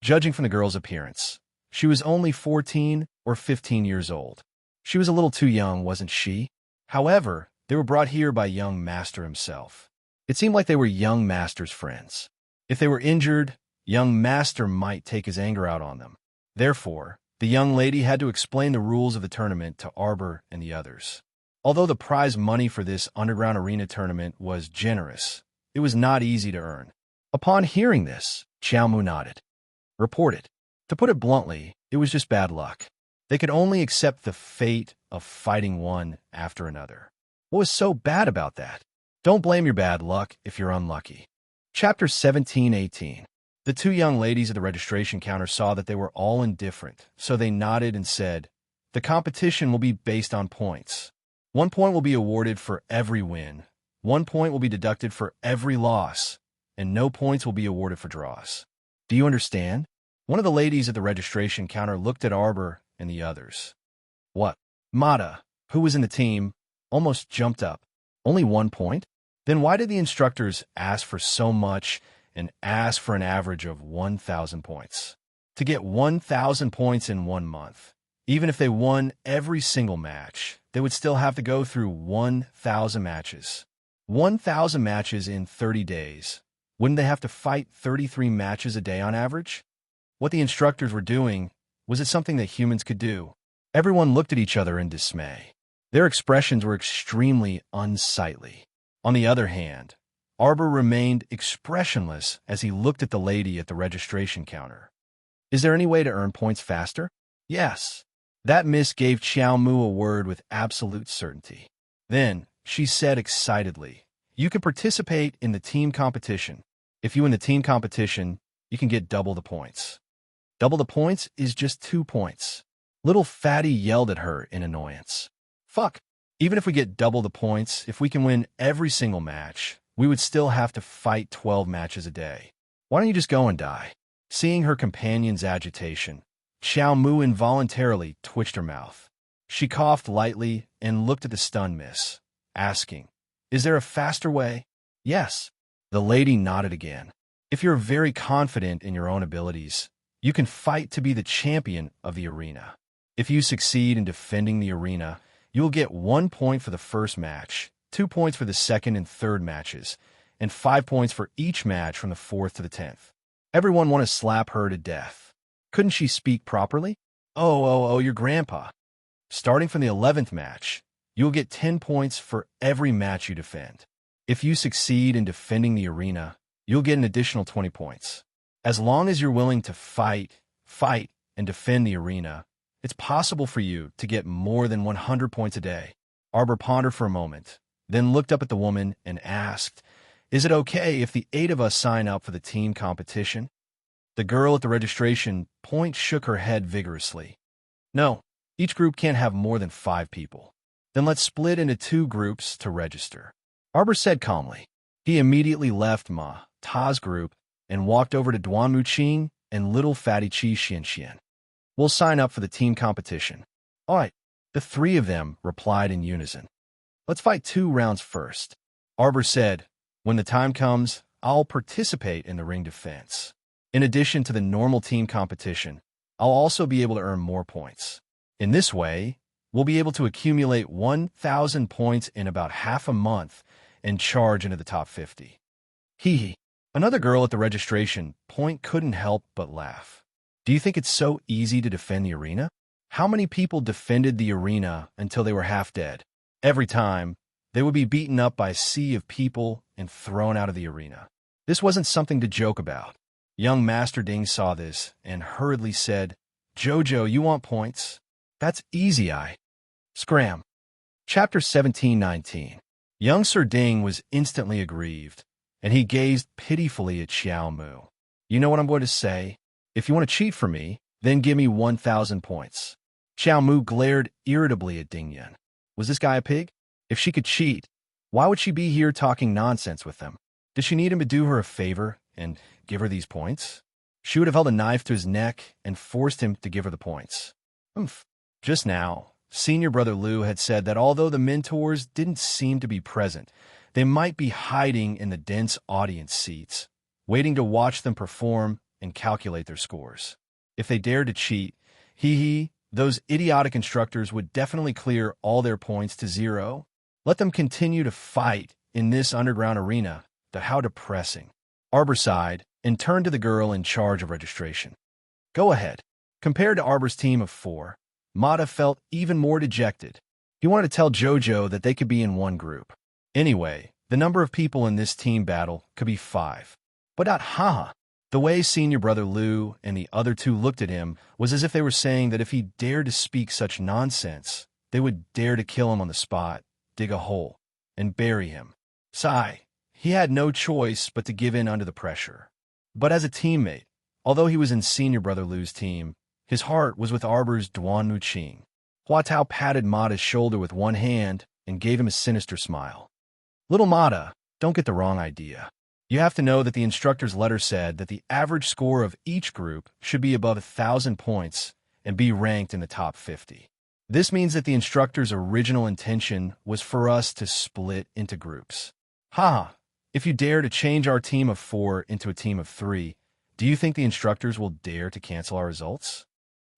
Judging from the girl's appearance, she was only 14 or 15 years old. She was a little too young, wasn't she? However, they were brought here by young Master himself. It seemed like they were young Master's friends. If they were injured, young Master might take his anger out on them. Therefore, the young lady had to explain the rules of the tournament to Arbor and the others. Although the prize money for this Underground Arena Tournament was generous, it was not easy to earn. Upon hearing this, Xiao Mu nodded. Reported. To put it bluntly, it was just bad luck. They could only accept the fate of fighting one after another. What was so bad about that? Don't blame your bad luck if you're unlucky. Chapter 17-18. The 2 young ladies at the registration counter saw that they were all indifferent, so they nodded and said, "The competition will be based on points. 1 point will be awarded for every win, 1 point will be deducted for every loss, and no points will be awarded for draws. Do you understand?" One of the ladies at the registration counter looked at Arbor and the others. What? Mata, who was in the team, almost jumped up. Only 1 point? Then why did the instructors ask for so much and ask for an average of 1,000 points? To get 1,000 points in 1 month, even if they won every single match, they would still have to go through 1,000 matches. 1,000 matches in 30 days. Wouldn't they have to fight 33 matches a day on average? What the instructors were doing, was it something that humans could do? Everyone looked at each other in dismay. Their expressions were extremely unsightly. On the other hand, Arbor remained expressionless as he looked at the lady at the registration counter. Is there any way to earn points faster? Yes. That miss gave Xiao Mu a word with absolute certainty. Then, she said excitedly, "You can participate in the team competition. If you win the team competition, you can get double the points." Double the points is just 2 points. Little Fatty yelled at her in annoyance. Fuck. Even if we get double the points, if we can win every single match, we would still have to fight 12 matches a day. Why don't you just go and die? Seeing her companion's agitation, Xiao Mu involuntarily twitched her mouth. She coughed lightly and looked at the stunned miss, asking, "Is there a faster way?" "Yes." The lady nodded again. "If you're very confident in your own abilities, you can fight to be the champion of the arena. If you succeed in defending the arena, you will get 1 point for the first match, 2 points for the second and third matches, and 5 points for each match from the 4th to the 10th. Everyone want to slap her to death. Couldn't she speak properly? Oh, your grandpa. Starting from the 11th match, you will get 10 points for every match you defend. If you succeed in defending the arena, you'll get an additional 20 points. As long as you're willing to fight, and defend the arena, it's possible for you to get more than 100 points a day." Arbor pondered for a moment, then looked up at the woman and asked, "Is it okay if the 8 of us sign up for the team competition?" The girl at the registration point shook her head vigorously. "No, each group can't have more than 5 people. Then let's split into 2 groups to register," Arbor said calmly. He immediately left Ma Ta's group and walked over to Duan Muqing and little fatty Qi Xianxian. "We'll sign up for the team competition." "All right," the 3 of them replied in unison. "Let's fight 2 rounds first," Arbor said. "When the time comes, I'll participate in the ring defense. In addition to the normal team competition, I'll also be able to earn more points. In this way, we'll be able to accumulate 1,000 points in about half a month and charge into the top 50. Hee. Another girl at the registration point couldn't help but laugh. "Do you think it's so easy to defend the arena? How many people defended the arena until they were half dead? Every time, they would be beaten up by a sea of people and thrown out of the arena. This wasn't something to joke about." Young Master Ding saw this and hurriedly said, "Jojo, you want points? That's easy, Scram." Chapter 17-19. Young Sir Ding was instantly aggrieved, and he gazed pitifully at Xiao Mu. "You know what I'm going to say? If you want to cheat for me, then give me 1,000 points." Xiao Mu glared irritably at Ding Yan. Was this guy a pig? If she could cheat, why would she be here talking nonsense with him? Did she need him to do her a favor and give her these points? She would have held a knife to his neck and forced him to give her the points. Just now, Senior Brother Liu had said that although the mentors didn't seem to be present, they might be hiding in the dense audience seats, waiting to watch them perform and calculate their scores. If they dared to cheat, those idiotic instructors would definitely clear all their points to 0. Let them continue to fight in this underground arena. How depressing. Arbor sighed and turned to the girl in charge of registration. "Go ahead." Compared to Arbor's team of 4, Mata felt even more dejected. He wanted to tell Jojo that they could be in one group. Anyway, the number of people in this team battle could be 5. But the way Senior Brother Liu and the other 2 looked at him was as if they were saying that if he dared to speak such nonsense, they would dare to kill him on the spot, dig a hole, and bury him. Sigh. He had no choice but to give in under the pressure. But as a teammate, although he was in Senior Brother Liu's team, his heart was with Arbor's Duan Muqing. Hua Tao patted Mata's shoulder with one hand and gave him a sinister smile. "Little Mata, don't get the wrong idea. You have to know that the instructor's letter said that the average score of each group should be above 1,000 points and be ranked in the top 50. This means that the instructor's original intention was for us to split into groups. If you dare to change our team of 4 into a team of 3, do you think the instructors will dare to cancel our results?"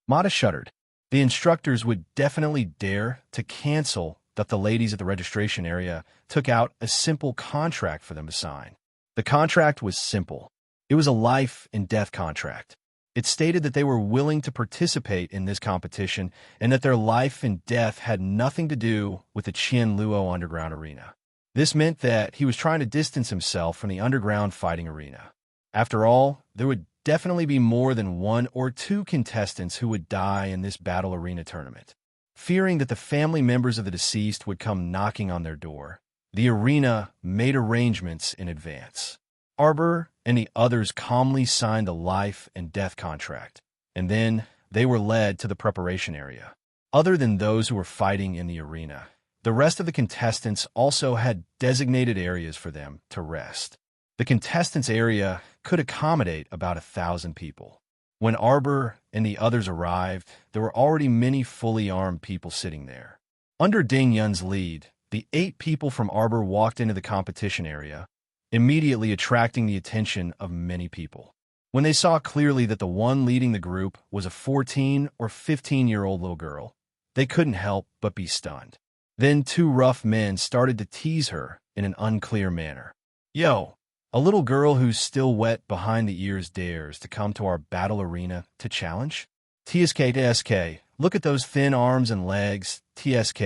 Mata shuddered. The instructors would definitely dare to cancel that the ladies at the registration area took out a simple contract for them to sign. The contract was simple. It was a life and death contract. It stated that they were willing to participate in this competition and that their life and death had nothing to do with the Qianluo underground arena. This meant that he was trying to distance himself from the underground fighting arena. After all, there would definitely be more than 1 or 2 contestants who would die in this battle arena tournament. Fearing that the family members of the deceased would come knocking on their door, the arena made arrangements in advance. Arbor and the others calmly signed the life and death contract, and then they were led to the preparation area. Other than those who were fighting in the arena, The rest of the contestants also had designated areas for them to rest. The contestants' area could accommodate about 1,000 people. When Arbor and the others arrived, there were already many fully armed people sitting there. Under Ding Yun's lead, the 8 people from Arbor walked into the competition area, immediately attracting the attention of many people. When they saw clearly that the one leading the group was a 14 or 15-year-old little girl, they couldn't help but be stunned. Then 2 rough men started to tease her in an unclear manner. "Yo, a little girl who's still wet behind the ears dares to come to our battle arena to challenge? TSK, look at those thin arms and legs. TSK,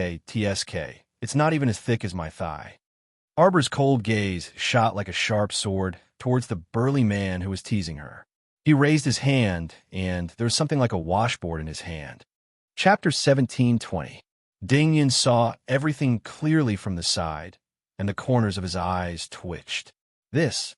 it's not even as thick as my thigh." Arbor's cold gaze shot like a sharp sword towards the burly man who was teasing her. He raised his hand, and there was something like a washboard in his hand. Chapter 17:20. Ding Yun saw everything clearly from the side, and the corners of his eyes twitched. This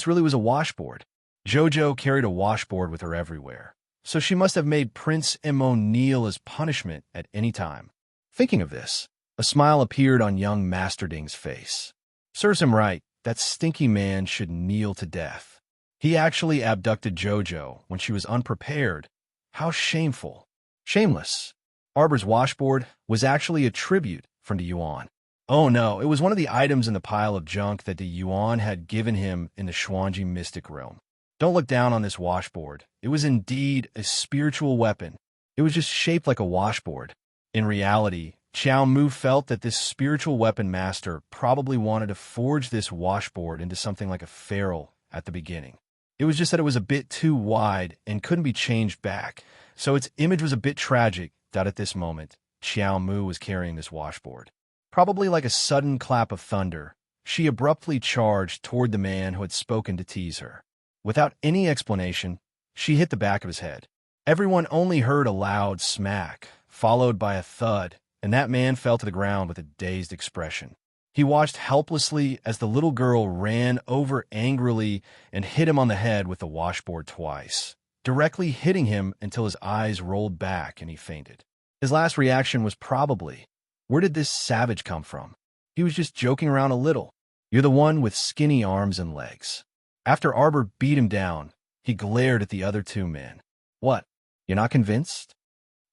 really was a washboard. Jojo carried a washboard with her everywhere, so she must have made Prince Mo kneel as punishment at any time. Thinking of this, a smile appeared on young Master Ding's face. Serves him right, that stinky man should kneel to death. He actually abducted Jojo when she was unprepared. How shameful. Shameless. Arbor's washboard was actually a tribute from the Yuan. Oh no, it was one of the items in the pile of junk that the Yuan had given him in the Xuanji mystic realm. Don't look down on this washboard. It was indeed a spiritual weapon. It was just shaped like a washboard. In reality, Xiao Mu felt that this spiritual weapon master probably wanted to forge this washboard into something like a ferrule at the beginning. It was just that it was a bit too wide and couldn't be changed back, so its image was a bit tragic that at this moment, Xiao Mu was carrying this washboard. Probably like a sudden clap of thunder, she abruptly charged toward the man who had spoken to tease her. Without any explanation, she hit the back of his head. Everyone only heard a loud smack, followed by a thud, and that man fell to the ground with a dazed expression. He watched helplessly as the little girl ran over angrily and hit him on the head with the washboard twice, directly hitting him until his eyes rolled back and he fainted. His last reaction was probably, "Where did this savage come from? He was just joking around a little. You're the one with skinny arms and legs." After Arbor beat him down, he glared at the other 2 men. "What? You're not convinced?"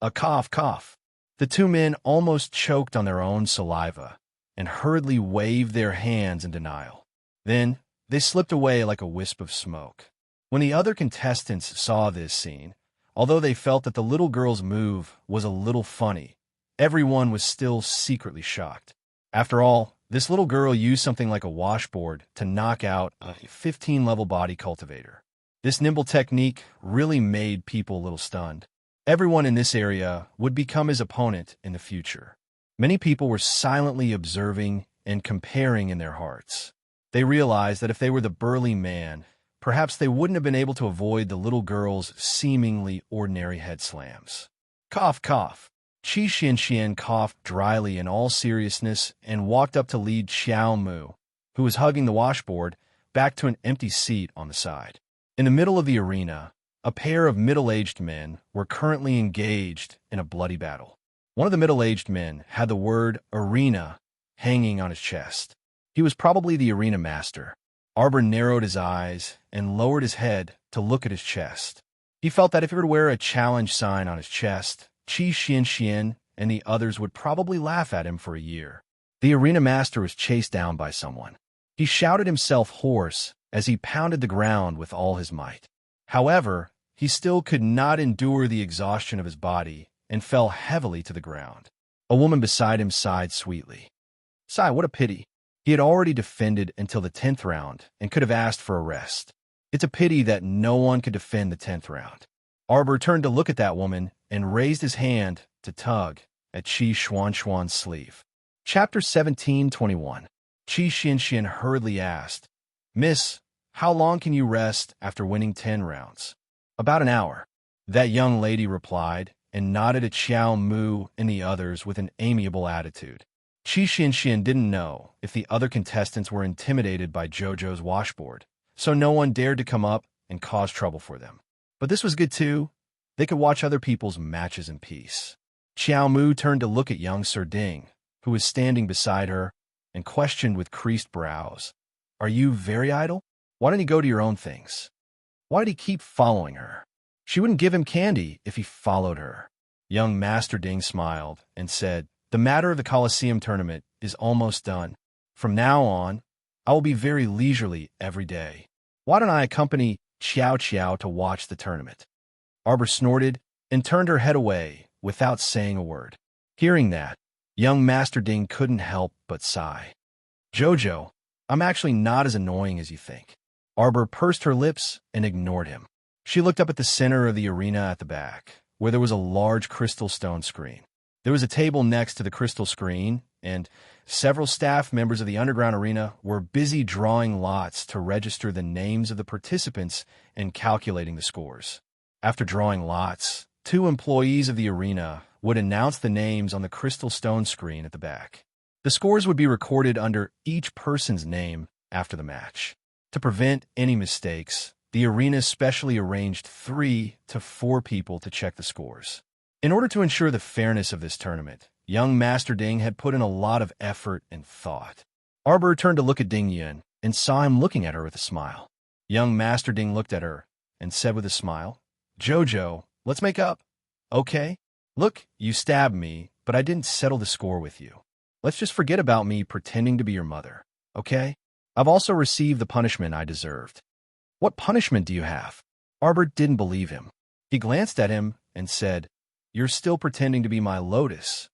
A cough. The 2 men almost choked on their own saliva and hurriedly waved their hands in denial. Then they slipped away like a wisp of smoke. When the other contestants saw this scene, although they felt that the little girl's move was a little funny, everyone was still secretly shocked. After all, this little girl used something like a washboard to knock out a 15-level body cultivator. This nimble technique really made people a little stunned. Everyone in this area would become his opponent in the future. Many people were silently observing and comparing in their hearts. They realized that if they were the burly man, perhaps they wouldn't have been able to avoid the little girl's seemingly ordinary head slams. Cough. Qi Xianxian coughed dryly in all seriousness and walked up to lead Xiao Mu, who was hugging the washboard, back to an empty seat on the side. In the middle of the arena, a pair of middle-aged men were currently engaged in a bloody battle. One of the middle-aged men had the word arena hanging on his chest. He was probably the arena master. Arbor narrowed his eyes and lowered his head to look at his chest. He felt that if he were to wear a challenge sign on his chest, Qi Xianxian and the others would probably laugh at him for a year. The arena master was chased down by someone. He shouted himself hoarse as he pounded the ground with all his might. However, he still could not endure the exhaustion of his body and fell heavily to the ground. A woman beside him sighed sweetly. Sigh, what a pity. He had already defended until the 10th round and could have asked for a rest. It's a pity that no one could defend the 10th round. Arbor turned to look at that woman and raised his hand to tug at Qi Xuanxuan's sleeve. Chapter 17:21. Qi Xianxian hurriedly asked, "Miss, how long can you rest after winning 10 rounds?" "About an hour." That young lady replied and nodded at Xiao Mu and the others with an amiable attitude. Qi Xianxian didn't know if the other contestants were intimidated by Jojo's washboard, so no one dared to come up and cause trouble for them. But this was good too. They could watch other people's matches in peace. Xiao Mu turned to look at young Sir Ding, who was standing beside her, and questioned with creased brows, "Are you very idle? Why don't you go to your own things? Why did he keep following her? She wouldn't give him candy if he followed her." Young Master Ding smiled and said, "The matter of the Colosseum tournament is almost done. From now on, I will be very leisurely every day. Why don't I accompany Xiao Xiao to watch the tournament?" Arbor snorted and turned her head away without saying a word. Hearing that, young Master Ding couldn't help but sigh. "Jojo, I'm actually not as annoying as you think." Arbor pursed her lips and ignored him. She looked up at the center of the arena at the back, where there was a large crystal stone screen. There was a table next to the crystal screen, and several staff members of the underground arena were busy drawing lots to register the names of the participants and calculating the scores. After drawing lots, 2 employees of the arena would announce the names on the crystal stone screen at the back. The scores would be recorded under each person's name after the match. To prevent any mistakes, the arena specially arranged 3 to 4 people to check the scores. In order to ensure the fairness of this tournament, young Master Ding had put in a lot of effort and thought. Arbor turned to look at Ding Yun and saw him looking at her with a smile. Young Master Ding looked at her and said with a smile, "Jojo, let's make up. Okay? Look, you stabbed me, but I didn't settle the score with you. Let's just forget about me pretending to be your mother, okay? I've also received the punishment I deserved." "What punishment do you have?" Arbor didn't believe him. He glanced at him and said, "You're still pretending to be my Lotus."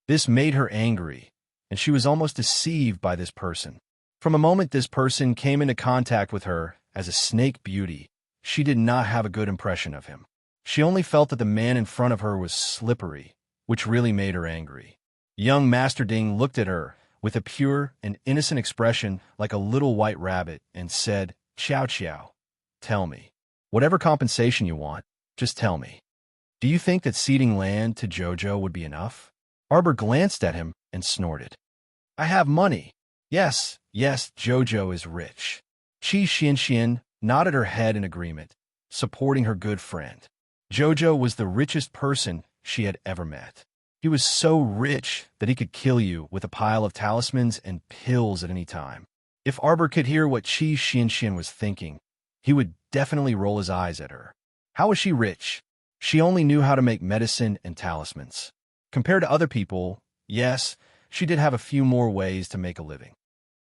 This made her angry, and she was almost deceived by this person. From the moment this person came into contact with her as a snake beauty, she did not have a good impression of him. She only felt that the man in front of her was slippery, which really made her angry. Young Master Ding looked at her with a pure and innocent expression like a little white rabbit and said, "Xiao Xiao, tell me. Whatever compensation you want, just tell me. Do you think that ceding land to Jojo would be enough?" Arbor glanced at him and snorted. "I have money. Yes, Jojo is rich." Qi Xianxian nodded her head in agreement, supporting her good friend. Jojo was the richest person she had ever met. He was so rich that he could kill you with a pile of talismans and pills at any time. If Arbor could hear what Qi Xianxian was thinking, he would definitely roll his eyes at her. How was she rich? She only knew how to make medicine and talismans. Compared to other people, yes, she did have a few more ways to make a living.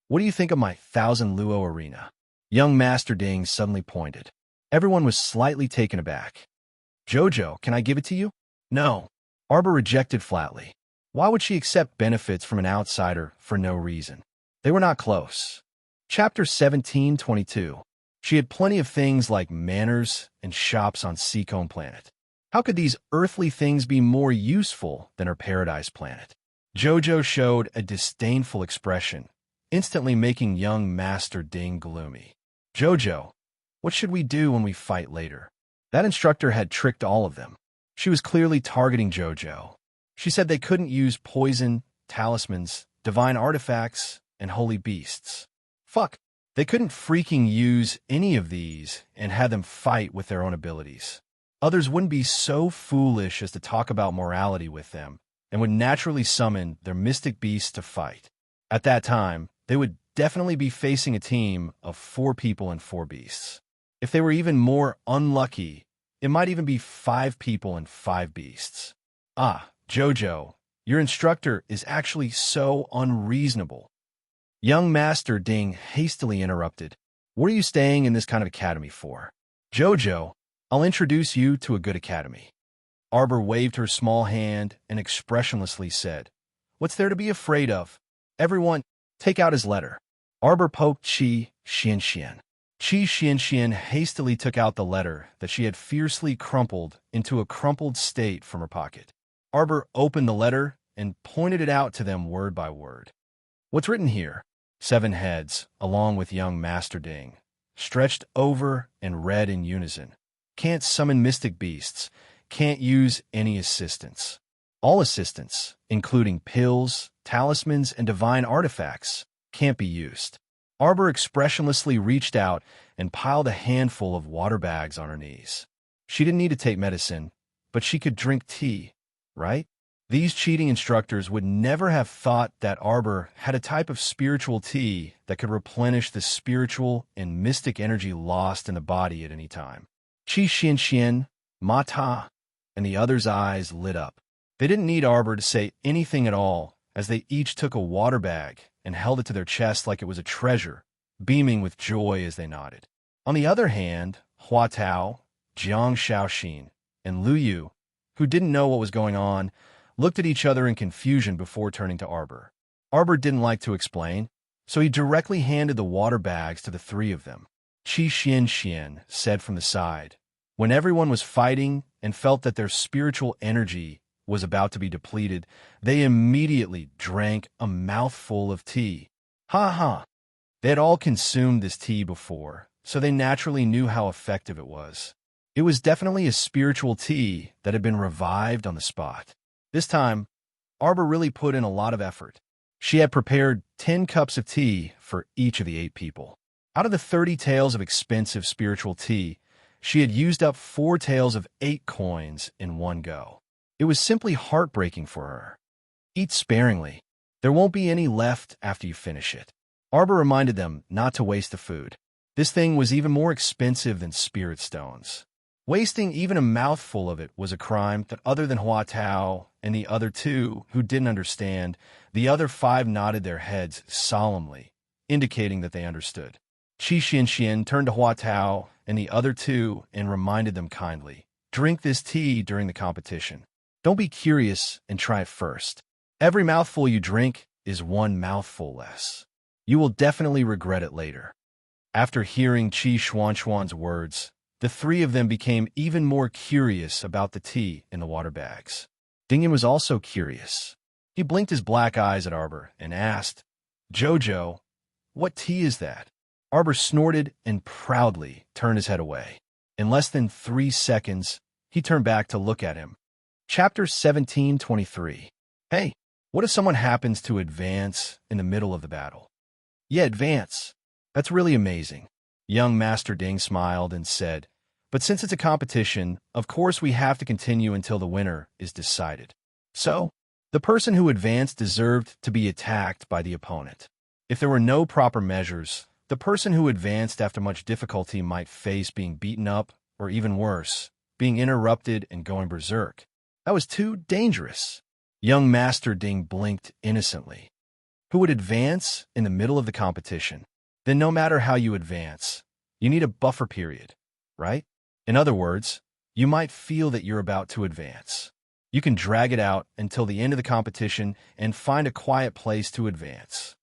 "What do you think of my 1,000 luo arena?" Young Master Ding suddenly pointed. Everyone was slightly taken aback. "Jojo, can I give it to you?" "No." Arbor rejected flatly. Why would she accept benefits from an outsider for no reason? They were not close. Chapter 1722. She had plenty of things like manners and shops on Seacombe Planet. How could these earthly things be more useful than her paradise planet? Jojo showed a disdainful expression, instantly making young Master Ding gloomy. "Jojo, what should we do when we fight later?" That instructor had tricked all of them. She was clearly targeting Jojo. She said they couldn't use poison, talismans, divine artifacts, and holy beasts. Fuck, they couldn't freaking use any of these and have them fight with their own abilities. Others wouldn't be so foolish as to talk about morality with them and would naturally summon their mystic beasts to fight. At that time, they would definitely be facing a team of 4 people and 4 beasts. If they were even more unlucky, it might even be 5 people and 5 beasts. "Ah, Jojo, your instructor is actually so unreasonable." Young Master Ding hastily interrupted. "What are you staying in this kind of academy for?" "Jojo, I'll introduce you to a good academy." Arbor waved her small hand and expressionlessly said, "What's there to be afraid of? Everyone, take out his letter." Arbor poked Qi Xianxian. Qi Xianxian hastily took out the letter that she had fiercely crumpled into a crumpled state from her pocket. Arbor opened the letter and pointed it out to them word by word. "What's written here?" 7 heads, along with young Master Ding, stretched over and read in unison. "Can't summon mystic beasts. Can't use any assistance. All assistance, including pills, talismans, and divine artifacts, can't be used." Arbor expressionlessly reached out and piled a handful of water bags on her knees. She didn't need to take medicine, but she could drink tea, right? These cheating instructors would never have thought that Arbor had a type of spiritual tea that could replenish the spiritual and mystic energy lost in the body at any time. Qi Xian Xian, Ma Ta, and the others' eyes lit up. They didn't need Arbor to say anything at all, as they each took a water bag and held it to their chest like it was a treasure, beaming with joy as they nodded. On the other hand, Hua Tao, Jiang Shaoxin, and Lu Yu, who didn't know what was going on, looked at each other in confusion before turning to Arbor. Arbor didn't like to explain, so he directly handed the water bags to the three of them. Qi Xian Xian said from the side, when everyone was fighting and felt that their spiritual energy was about to be depleted, they immediately drank a mouthful of tea. Ha ha! They had all consumed this tea before, so they naturally knew how effective it was. It was definitely a spiritual tea that had been revived on the spot. This time, Arbor really put in a lot of effort. She had prepared 10 cups of tea for each of the 8 people. Out of the 30 taels of expensive spiritual tea, she had used up 4 taels of 8 coins in one go. It was simply heartbreaking for her. Eat sparingly. There won't be any left after you finish it. Arbor reminded them not to waste the food. This thing was even more expensive than spirit stones. Wasting even a mouthful of it was a crime that, other than Hua Tao and the other 2 who didn't understand, the other 5 nodded their heads solemnly, indicating that they understood. Qi Xian Xian turned to Hua Tao and the other 2 and reminded them kindly, drink this tea during the competition. Don't be curious and try it first. Every mouthful you drink is 1 mouthful less. You will definitely regret it later. After hearing Qi Xuanxuan's words, the 3 of them became even more curious about the tea in the water bags. Dingyan was also curious. He blinked his black eyes at Arbor and asked, Jojo, what tea is that? Arbor snorted and proudly turned his head away. In less than 3 seconds, he turned back to look at him. Chapter 17:23. Hey, what if someone happens to advance in the middle of the battle? Yeah, advance. That's really amazing. Young Master Ding smiled and said, but since it's a competition, of course we have to continue until the winner is decided. So, the person who advanced deserved to be attacked by the opponent. If there were no proper measures, the person who advanced after much difficulty might face being beaten up, or even worse, being interrupted and going berserk. That was too dangerous. Young Master Ding blinked innocently. Who would advance in the middle of the competition? Then no matter how you advance, you need a buffer period, right? In other words, you might feel that you're about to advance. You can drag it out until the end of the competition and find a quiet place to advance.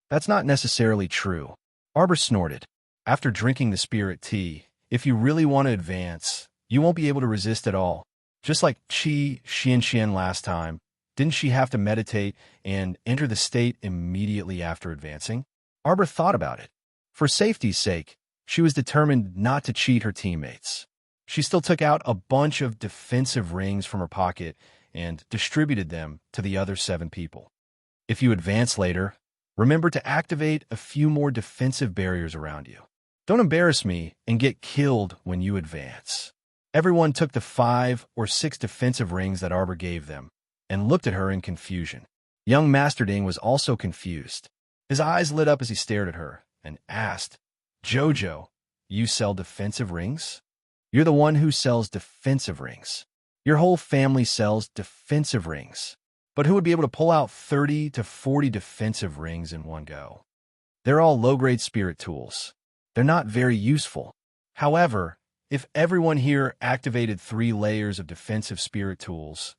That's not necessarily true. Arbor snorted. After drinking the spirit tea, if you really want to advance, you won't be able to resist at all. Just like Qi Xian Xian last time, didn't she have to meditate and enter the state immediately after advancing? Arbor thought about it. For safety's sake, she was determined not to cheat her teammates. She still took out a bunch of defensive rings from her pocket and distributed them to the other 7 people. If you advance later, remember to activate a few more defensive barriers around you. Don't embarrass me and get killed when you advance. Everyone took the 5 or 6 defensive rings that Arbor gave them and looked at her in confusion. Young Master Ding was also confused. His eyes lit up as he stared at her and asked, Jojo, you sell defensive rings? You're the one who sells defensive rings. Your whole family sells defensive rings. But who would be able to pull out 30 to 40 defensive rings in one go? They're all low-grade spirit tools. They're not very useful. However, if everyone here activated 3 layers of defensive spirit tools,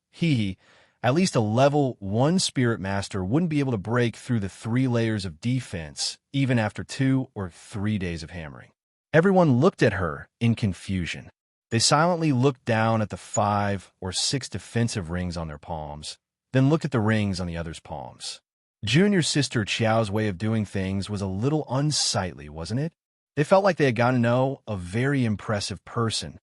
at least a level 1 spirit master wouldn't be able to break through the 3 layers of defense even after 2 or 3 days of hammering. Everyone looked at her in confusion. They silently looked down at the 5 or 6 defensive rings on their palms, then looked at the rings on the others' palms. Junior Sister Qiao's way of doing things was a little unsightly, wasn't it? They felt like they had gotten to know a very impressive person.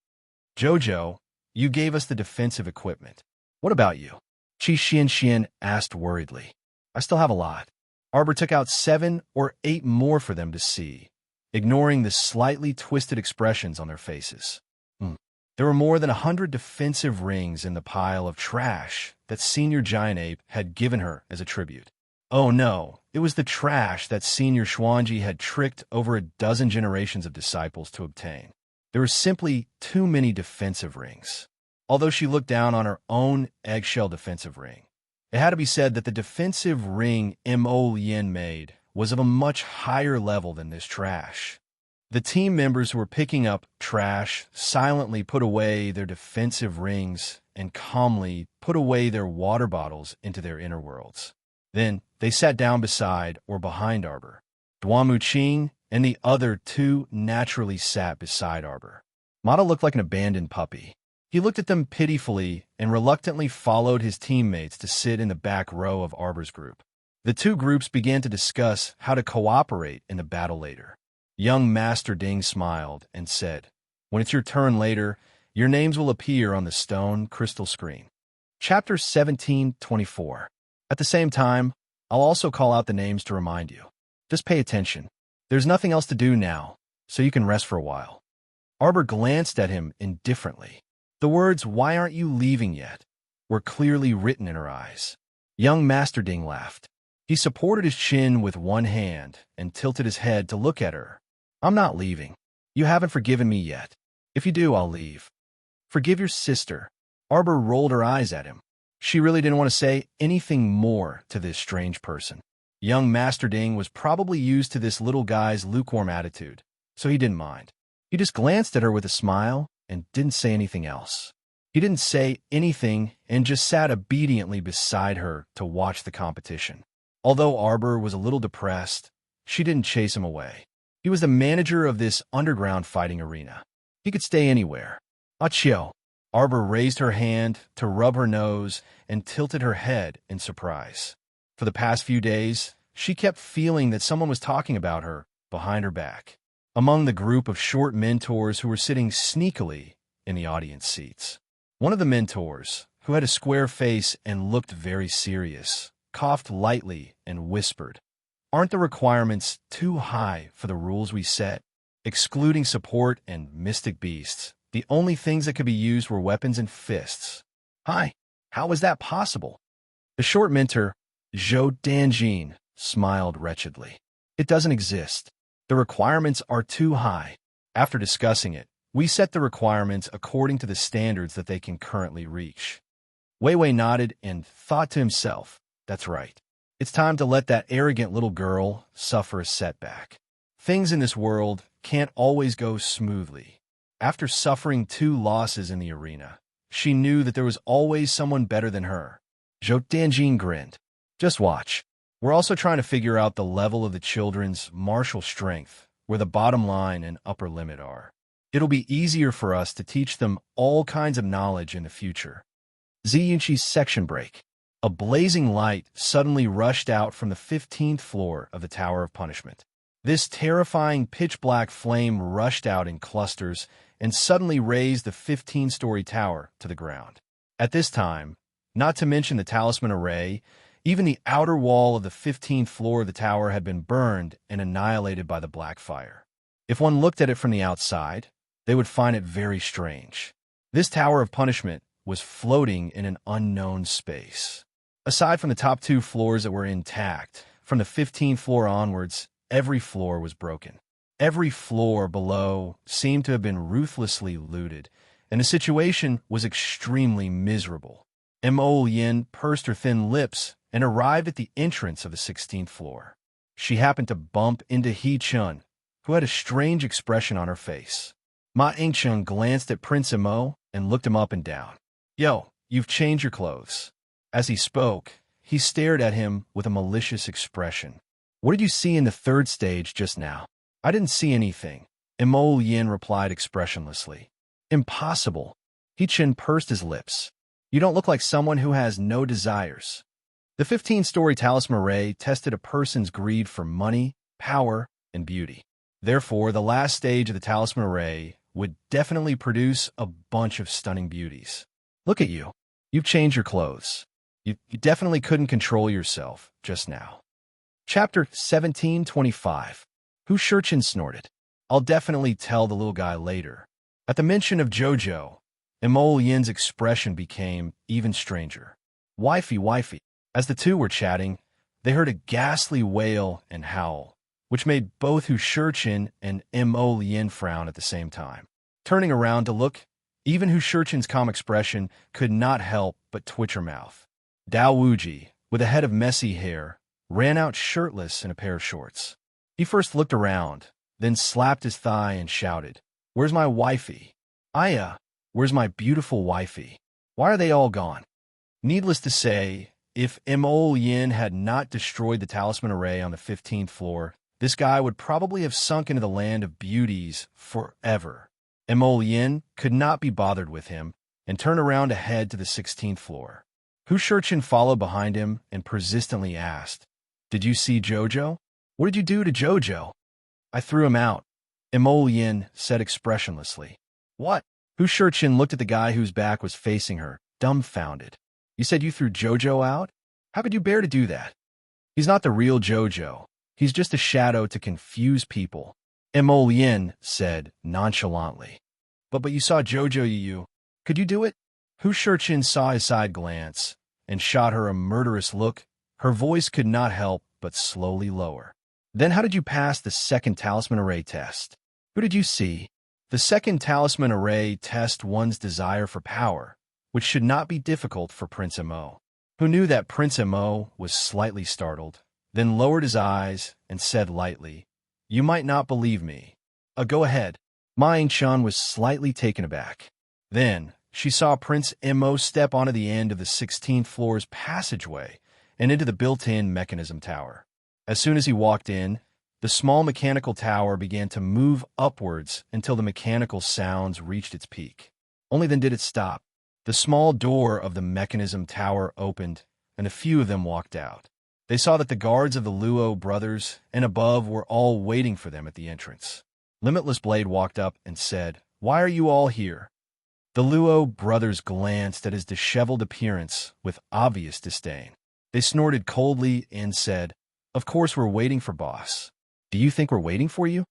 Jojo, you gave us the defensive equipment. What about you? Qi Xian Xian asked worriedly. I still have a lot. Arbor took out 7 or 8 more for them to see, ignoring the slightly twisted expressions on their faces. There were more than 100 defensive rings in the pile of trash that Senior Giant Ape had given her as a tribute. Oh no, it was the trash that Senior Schwanji had tricked over a dozen generations of disciples to obtain. There were simply too many defensive rings. Although she looked down on her own eggshell defensive ring, it had to be said that the defensive ring Mo Yin made was of a much higher level than this trash. The team members who were picking up trash silently put away their defensive rings and calmly put away their water bottles into their inner worlds. Then they sat down beside or behind Arbor. Duamu Qing and the other two naturally sat beside Arbor. Mata looked like an abandoned puppy. He looked at them pitifully and reluctantly followed his teammates to sit in the back row of Arbor's group. The two groups began to discuss how to cooperate in the battle later. Young Master Ding smiled and said, "When it's your turn later, your names will appear on the stone crystal screen." Chapter 17:24. At the same time, I'll also call out the names to remind you. Just pay attention. There's nothing else to do now, so you can rest for a while. Arbor glanced at him indifferently. The words, "Why aren't you leaving yet?" were clearly written in her eyes. Young Master Ding laughed. He supported his chin with one hand and tilted his head to look at her. "I'm not leaving. You haven't forgiven me yet. If you do, I'll leave." "Forgive your sister." Arbor rolled her eyes at him. She really didn't want to say anything more to this strange person. Young Master Ding was probably used to this little guy's lukewarm attitude, so he didn't mind. He just glanced at her with a smile and didn't say anything else. He didn't say anything and just sat obediently beside her to watch the competition. Although Arbor was a little depressed, she didn't chase him away. He was the manager of this underground fighting arena. He could stay anywhere. "Achio." Arbor raised her hand to rub her nose and tilted her head in surprise. For the past few days, she kept feeling that someone was talking about her behind her back, among the group of short mentors who were sitting sneakily in the audience seats. One of the mentors, who had a square face and looked very serious, coughed lightly and whispered, "Aren't the requirements too high for the rules we set? Excluding support and mystic beasts, the only things that could be used were weapons and fists." "Hi, how is that possible?" The short mentor, Zhou Danjin, smiled wretchedly. "It doesn't exist. The requirements are too high. After discussing it, we set the requirements according to the standards that they can currently reach." Wei Wei nodded and thought to himself, "That's right. It's time to let that arrogant little girl suffer a setback. Things in this world can't always go smoothly." After suffering 2 losses in the arena, she knew that there was always someone better than her. Zhou Danjin grinned. "Just watch. We're also trying to figure out the level of the children's martial strength, where the bottom line and upper limit are. It'll be easier for us to teach them all kinds of knowledge in the future." Ziyunqi's section break. A blazing light suddenly rushed out from the 15th floor of the Tower of Punishment. This terrifying pitch-black flame rushed out in clusters and suddenly raised the 15-story tower to the ground. At this time, not to mention the talisman array, even the outer wall of the 15th floor of the tower had been burned and annihilated by the black fire. If one looked at it from the outside, they would find it very strange. This Tower of Punishment was floating in an unknown space. Aside from the top 2 floors that were intact, from the 15th floor onwards, every floor was broken. Every floor below seemed to have been ruthlessly looted, and the situation was extremely miserable. Mo Yin pursed her thin lips and arrived at the entrance of the 16th floor. She happened to bump into He Chun, who had a strange expression on her face. Ma Yingchun glanced at Prince Mo and looked him up and down. "Yo, you've changed your clothes." As he spoke, he stared at him with a malicious expression. "What did you see in the 3rd stage just now?" "I didn't see anything," Mo Yin replied expressionlessly. "Impossible." He Chin pursed his lips. "You don't look like someone who has no desires." The 15-story talisman array tested a person's greed for money, power, and beauty. Therefore, the last stage of the talisman array would definitely produce a bunch of stunning beauties. "Look at you. You've changed your clothes. You definitely couldn't control yourself just now." Chapter 17:25. Hu Shurchin snorted. "I'll definitely tell the little guy later." At the mention of Jojo, Imo Yin's expression became even stranger. Wifey, wifey. As the two were chatting, they heard a ghastly wail and howl, which made both Hu Shurchin and Imo Yin frown at the same time. Turning around to look, even Hu Shurchin's calm expression could not help but twitch her mouth. Dao Wuji, with a head of messy hair, ran out shirtless in a pair of shorts. He first looked around, then slapped his thigh and shouted, "Where's my wifey? Aya, where's my beautiful wifey? Why are they all gone?" Needless to say, if Imo Yin had not destroyed the talisman array on the 15th floor, this guy would probably have sunk into the land of beauties forever. Imo Yin could not be bothered with him and turned around to head to the 16th floor. Hu Shurchin followed behind him and persistently asked, "Did you see Jojo? What did you do to Jojo?" "I threw him out," Imo Yin said expressionlessly. "What?" Hu Shurchin looked at the guy whose back was facing her, dumbfounded. "You said you threw Jojo out? How could you bear to do that?" "He's not the real Jojo. He's just a shadow to confuse people," Imo Yin said nonchalantly. But you saw Jojo, you. Could you do it?" Hu Shurchin saw his side glance and shot her a murderous look. Her voice could not help but slowly lower. "Then how did you pass the second talisman array test? Who did you see?" The second talisman array tests one's desire for power, which should not be difficult for Prince Imo, who knew that Prince Imo was slightly startled, then lowered his eyes and said lightly, "You might not believe me. Go ahead." Ma Ying-chan was slightly taken aback. Then she saw Prince Imo step onto the end of the 16th floor's passageway and into the built-in mechanism tower. As soon as he walked in, the small mechanical tower began to move upwards until the mechanical sounds reached its peak. Only then did it stop. The small door of the mechanism tower opened, and a few of them walked out. They saw that the guards of the Luo brothers and above were all waiting for them at the entrance. Limitless Blade walked up and said, "Why are you all here?" The Luo brothers glanced at his disheveled appearance with obvious disdain. They snorted coldly and said, "Of course we're waiting for boss. Do you think we're waiting for you?"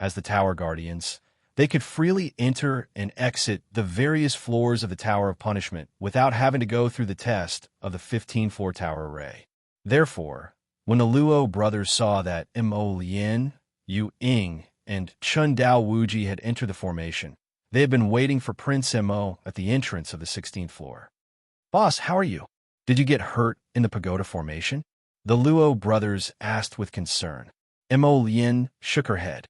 As the tower guardians, they could freely enter and exit the various floors of the Tower of Punishment without having to go through the test of the 15th-floor tower array. Therefore, when the Luo brothers saw that Imo Lien, Yu Ying, and Chun Dao Wuji had entered the formation, they had been waiting for Prince Imo at the entrance of the 16th floor. "Boss, how are you? Did you get hurt in the pagoda formation?" the Luo brothers asked with concern. Imo Lien shook her head.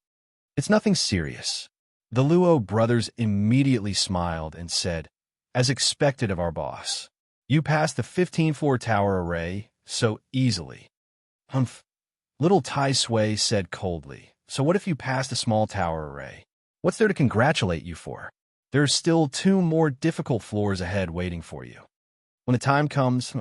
"It's nothing serious." The Luo brothers immediately smiled and said, "As expected of our boss. You passed the 15th-floor tower array so easily." "Humph," little Tai Sui said coldly. "So what if you passed a small tower array? What's there to congratulate you for? There are still 2 more difficult floors ahead waiting for you. When the time comes,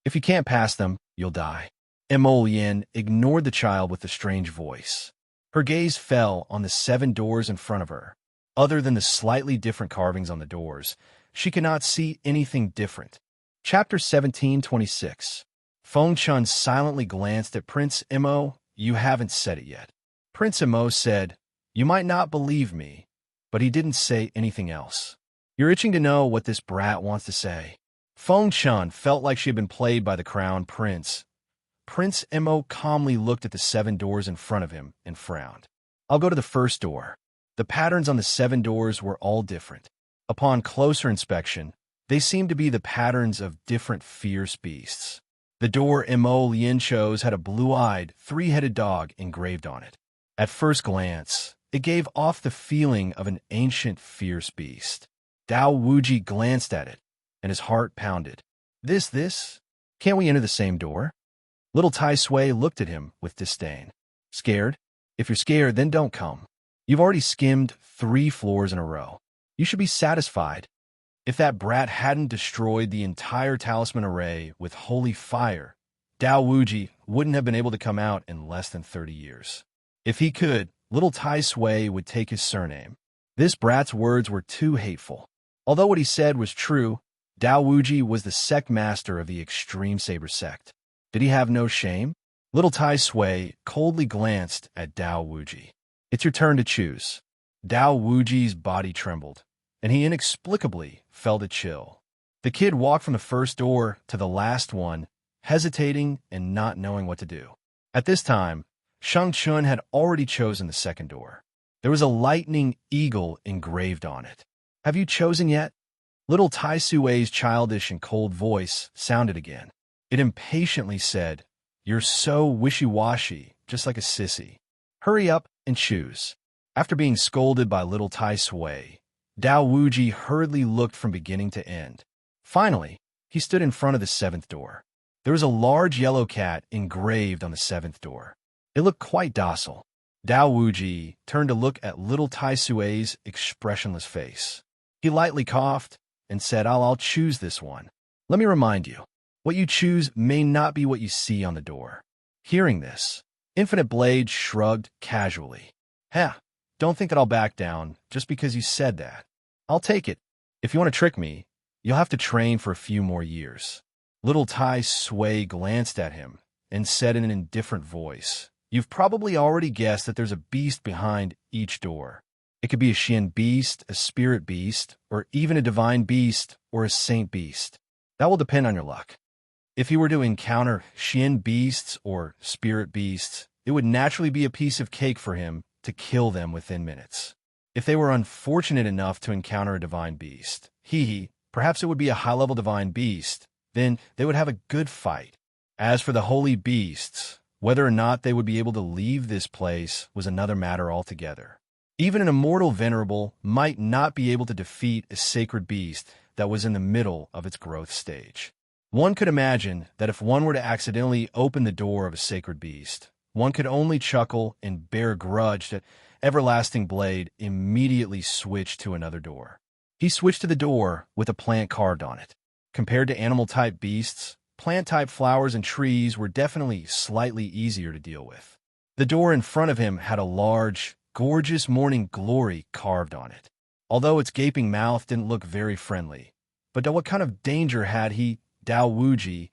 if you can't pass them, you'll die." Imo Lien ignored the child with the strange voice. Her gaze fell on the 7 doors in front of her. Other than the slightly different carvings on the doors, she could not see anything different. Chapter 1726. Feng Chun silently glanced at Prince Imo. "You haven't said it yet." Prince Imo said, "You might not believe me," but he didn't say anything else. "You're itching to know what this brat wants to say." Feng Chun felt like she had been played by the crown prince. Prince Imo calmly looked at the 7 doors in front of him and frowned. "I'll go to the first door." The patterns on the 7 doors were all different. Upon closer inspection, they seemed to be the patterns of different fierce beasts. The door Imo Lien chose had a blue-eyed, 3-headed dog engraved on it. At first glance, it gave off the feeling of an ancient, fierce beast. Dao Wuji glanced at it, and his heart pounded. This? Can't we enter the same door?" Little Tai Sui looked at him with disdain. "Scared? If you're scared, then don't come. You've already skimmed 3 floors in a row. You should be satisfied. If that brat hadn't destroyed the entire talisman array with holy fire, Dao Wuji wouldn't have been able to come out in less than 30 years. If he could, little Tai Sui would take his surname. This brat's words were too hateful. Although what he said was true, Dao Wuji was the sect master of the Extreme Saber sect. Did he have no shame? Little Tai Sui coldly glanced at Dao Wuji. "It's your turn to choose." Dao Wuji's body trembled. and he inexplicably felt a chill. The kid walked from the first door to the last one, hesitating and not knowing what to do. At this time, Shang Chun had already chosen the second door. There was a lightning eagle engraved on it. "Have you chosen yet?" Little Tai Sui's childish and cold voice sounded again. It impatiently said, "You're so wishy-washy, just like a sissy. Hurry up and choose." After being scolded by little Tai Sui, Dao Wuji hurriedly looked from beginning to end. Finally, he stood in front of the seventh door. There was a large yellow cat engraved on the seventh door. It looked quite docile. Dao Wuji turned to look at little Tai Sui's expressionless face. He lightly coughed and said, I'll choose this one. Let me remind you, what you choose may not be what you see on the door." Hearing this, Infinite Blade shrugged casually. Don't think that I'll back down just because you said that. I'll take it. If you want to trick me, you'll have to train for a few more years." Little Tai Sui glanced at him and said in an indifferent voice, "You've probably already guessed that there's a beast behind each door. It could be a Xian beast, a spirit beast, or even a divine beast or a saint beast. That will depend on your luck. If you were to encounter Xian beasts or spirit beasts, it would naturally be a piece of cake for him to kill them within minutes. If they were unfortunate enough to encounter a divine beast, perhaps it would be a high-level divine beast, then they would have a good fight. As for the holy beasts, whether or not they would be able to leave this place was another matter altogether. Even an immortal venerable might not be able to defeat a sacred beast that was in the middle of its growth stage. One could imagine that if one were to accidentally open the door of a sacred beast, one could only chuckle and bear a grudge that Everlasting Blade immediately switched to another door. He switched to the door with a plant carved on it. Compared to animal-type beasts, plant-type flowers and trees were definitely slightly easier to deal with. The door in front of him had a large, gorgeous morning glory carved on it. Although its gaping mouth didn't look very friendly, but what kind of danger had he, Dao Wuji,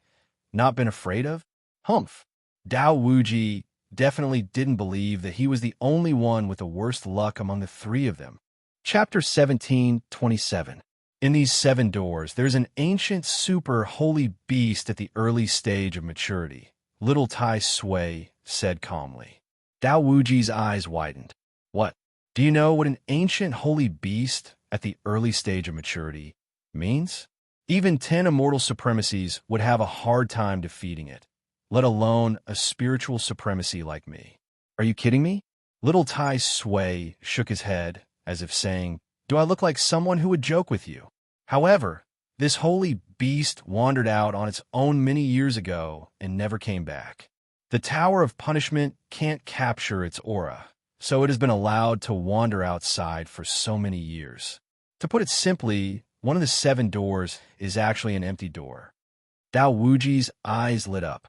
not been afraid of? Humph! Dao Wuji definitely didn't believe that he was the only one with the worst luck among the three of them. Chapter 17:27. In these 7 doors, there's an ancient super holy beast at the early stage of maturity, little Tai Sui said calmly. Dao Wuji's eyes widened. What? Do you know what an ancient holy beast at the early stage of maturity means? Even 10 immortal supremacies would have a hard time defeating it, let alone a spiritual supremacy like me. Are you kidding me? Little Tai Sui shook his head, as if saying, Do I look like someone who would joke with you? However, this holy beast wandered out on its own many years ago and never came back. The Tower of Punishment can't capture its aura, so it has been allowed to wander outside for so many years. To put it simply, one of the 7 doors is actually an empty door. Dao Wuji's eyes lit up.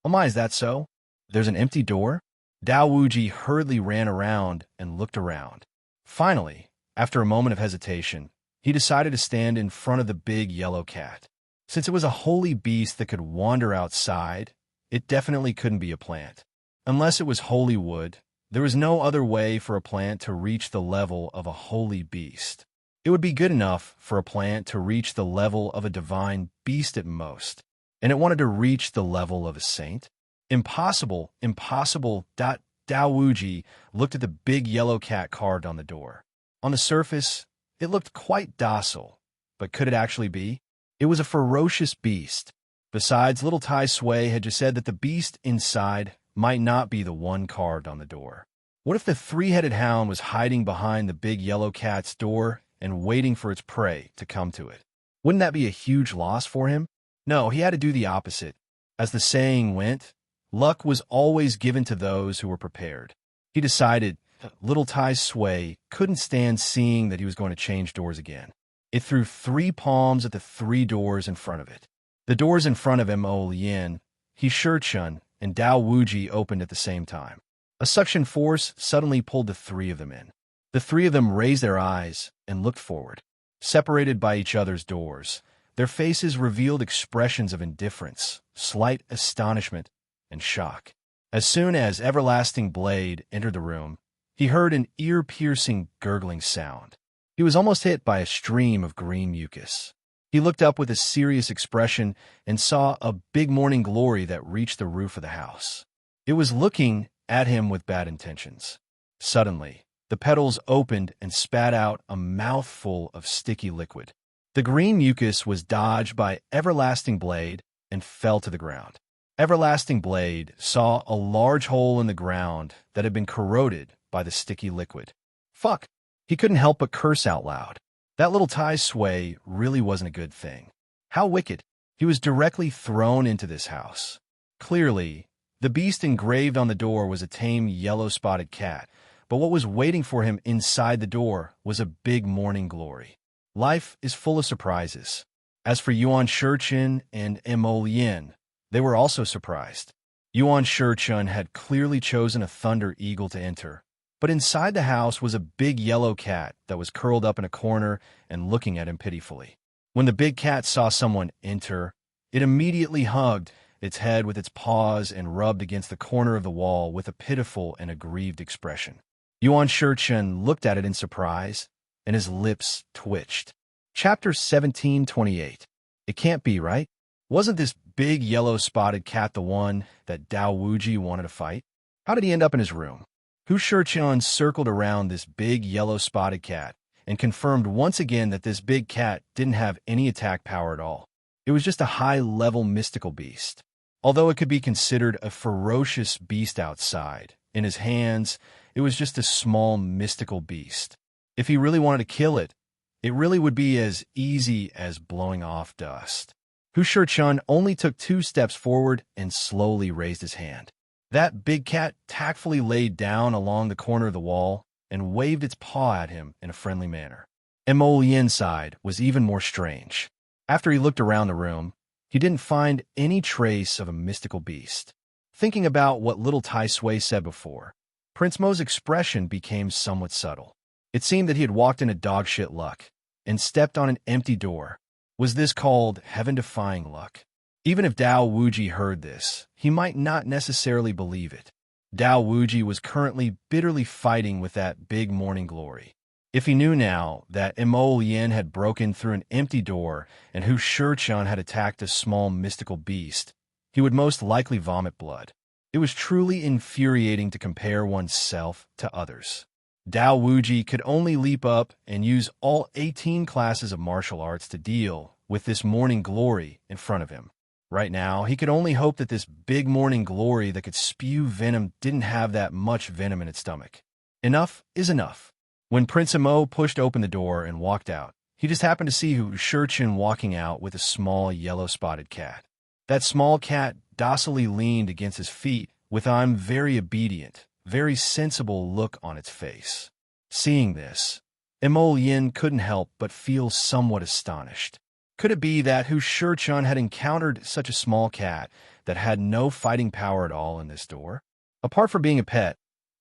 Oh my, is that so? There's an empty door? Dao Wuji hurriedly ran around and looked around. Finally, after a moment of hesitation, he decided to stand in front of the big yellow cat. Since it was a holy beast that could wander outside, it definitely couldn't be a plant. Unless it was holy wood, there was no other way for a plant to reach the level of a holy beast. It would be good enough for a plant to reach the level of a divine beast at most, and it wanted to reach the level of a saint? Impossible, impossible. Dao Wuji looked at the big yellow cat carved on the door. On the surface, it looked quite docile, but could it actually be? It was a ferocious beast. Besides, little Tai Sui had just said that the beast inside might not be the one carved on the door. What if the 3-headed hound was hiding behind the big yellow cat's door and waiting for its prey to come to it? Wouldn't that be a huge loss for him? No, he had to do the opposite. As the saying went, luck was always given to those who were prepared. He decided little Tai Sui couldn't stand seeing that he was going to change doors again. It threw 3 palms at the 3 doors in front of it. The doors in front of him, Lien, He Shurchun, and Dao Wuji opened at the same time. A suction force suddenly pulled the 3 of them in. The 3 of them raised their eyes and looked forward. Separated by each other's doors, their faces revealed expressions of indifference, slight astonishment, and shock. As soon as Everlasting Blade entered the room, he heard an ear-piercing gurgling sound. He was almost hit by a stream of green mucus. He looked up with a serious expression and saw a big morning glory that reached the roof of the house. It was looking at him with bad intentions. Suddenly, the petals opened and spat out a mouthful of sticky liquid. The green mucus was dodged by Everlasting Blade and fell to the ground. Everlasting Blade saw a large hole in the ground that had been corroded by the sticky liquid. Fuck! He couldn't help but curse out loud. That little Tai Sui really wasn't a good thing. How wicked! He was directly thrown into this house. Clearly, the beast engraved on the door was a tame yellow-spotted cat, but what was waiting for him inside the door was a big morning glory. Life is full of surprises. As for Yuan Shichun and Mo Lien, they were also surprised. Yuan Shichun had clearly chosen a thunder eagle to enter, but inside the house was a big yellow cat that was curled up in a corner and looking at him pitifully. When the big cat saw someone enter, it immediately hugged its head with its paws and rubbed against the corner of the wall with a pitiful and aggrieved expression. Yuan Shichun looked at it in surprise, and his lips twitched. Chapter 1728. It can't be, right? Wasn't this big yellow-spotted cat the one that Dao Wuji wanted to fight? How did he end up in his room? Hu Shichun circled around this big yellow-spotted cat and confirmed once again that this big cat didn't have any attack power at all. It was just a high-level mystical beast. Although it could be considered a ferocious beast outside, in his hands, it was just a small mystical beast. If he really wanted to kill it, it really would be as easy as blowing off dust. Hu Shichun only took 2 steps forward and slowly raised his hand. That big cat tactfully laid down along the corner of the wall and waved its paw at him in a friendly manner. Mo Lien's side was even more strange. After he looked around the room, he didn't find any trace of a mystical beast. Thinking about what little Tai Sui said before, Prince Mo's expression became somewhat subtle. It seemed that he had walked into dogshit luck and stepped on an empty door. Was this called heaven-defying luck? Even if Dao Wuji heard this, he might not necessarily believe it. Dao Wuji was currently bitterly fighting with that big morning glory. If he knew now that Mo Lien had broken through an empty door and Hu Shichun had attacked a small mystical beast, he would most likely vomit blood. It was truly infuriating to compare oneself to others. Dao Wuji could only leap up and use all 18 classes of martial arts to deal with this morning glory in front of him. Right now, he could only hope that this big morning glory that could spew venom didn't have that much venom in its stomach. Enough is enough. When Prince Mo pushed open the door and walked out, he just happened to see Hu Shichun walking out with a small yellow-spotted cat. That small cat docilely leaned against his feet with "I'm very obedient, very sensible" look on its face. Seeing this, Mo Lien couldn't help but feel somewhat astonished. Could it be that Hu Shichun had encountered such a small cat that had no fighting power at all in this door? Apart from being a pet,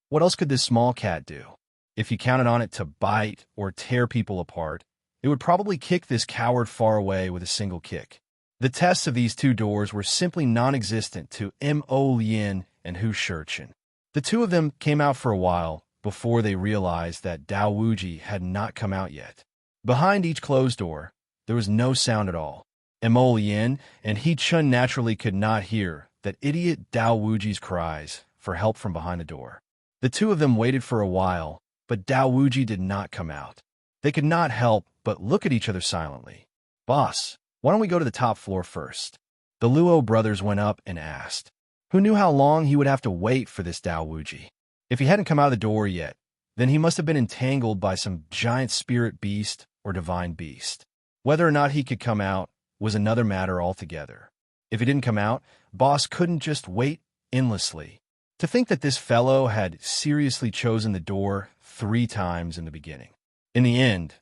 what else could this small cat do? If you counted on it to bite or tear people apart, it would probably kick this coward far away with a single kick. The tests of these 2 doors were simply non-existent to Mo Lien and Hu Shichun. The 2 of them came out for a while before they realized that Dao Wuji had not come out yet. Behind each closed door, there was no sound at all. Mo Lien and He Chun naturally could not hear that idiot Dao Wuji's cries for help from behind the door. The 2 of them waited for a while, but Dao Wuji did not come out. They could not help but look at each other silently. "Boss, why don't we go to the top floor first?" The Luo brothers went up and asked. Who knew how long he would have to wait for this Dao Wuji? If he hadn't come out of the door yet, then he must have been entangled by some giant spirit beast or divine beast. Whether or not he could come out was another matter altogether. If he didn't come out, Boss couldn't just wait endlessly. To think that this fellow had seriously chosen the door 3 times in the beginning. In the end,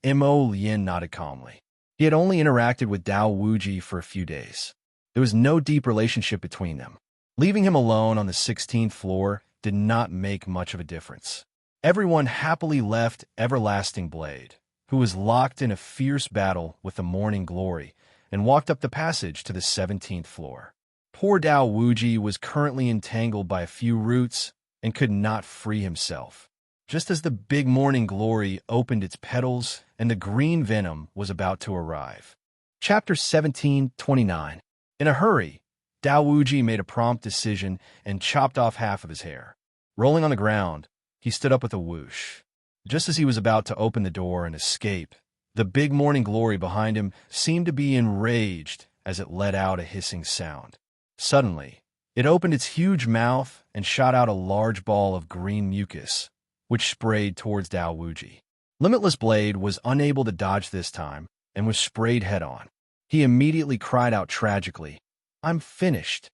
Mo Lien nodded calmly. He had only interacted with Dao Wuji for a few days. There was no deep relationship between them. Leaving him alone on the 16th floor did not make much of a difference. Everyone happily left Everlasting Blade, who was locked in a fierce battle with the morning glory, and walked up the passage to the 17th floor. Poor Dao Wuji was currently entangled by a few roots and could not free himself. just as the big morning glory opened its petals and the green venom was about to arrive. Chapter 17:29. In a hurry, Dao Wuji made a prompt decision and chopped off half of his hair. Rolling on the ground, he stood up with a whoosh. Just as he was about to open the door and escape, the big morning glory behind him seemed to be enraged as it let out a hissing sound. Suddenly, it opened its huge mouth and shot out a large ball of green mucus, which sprayed towards Dao Wuji. Limitless Blade was unable to dodge this time and was sprayed head-on. He immediately cried out tragically, "I'm finished."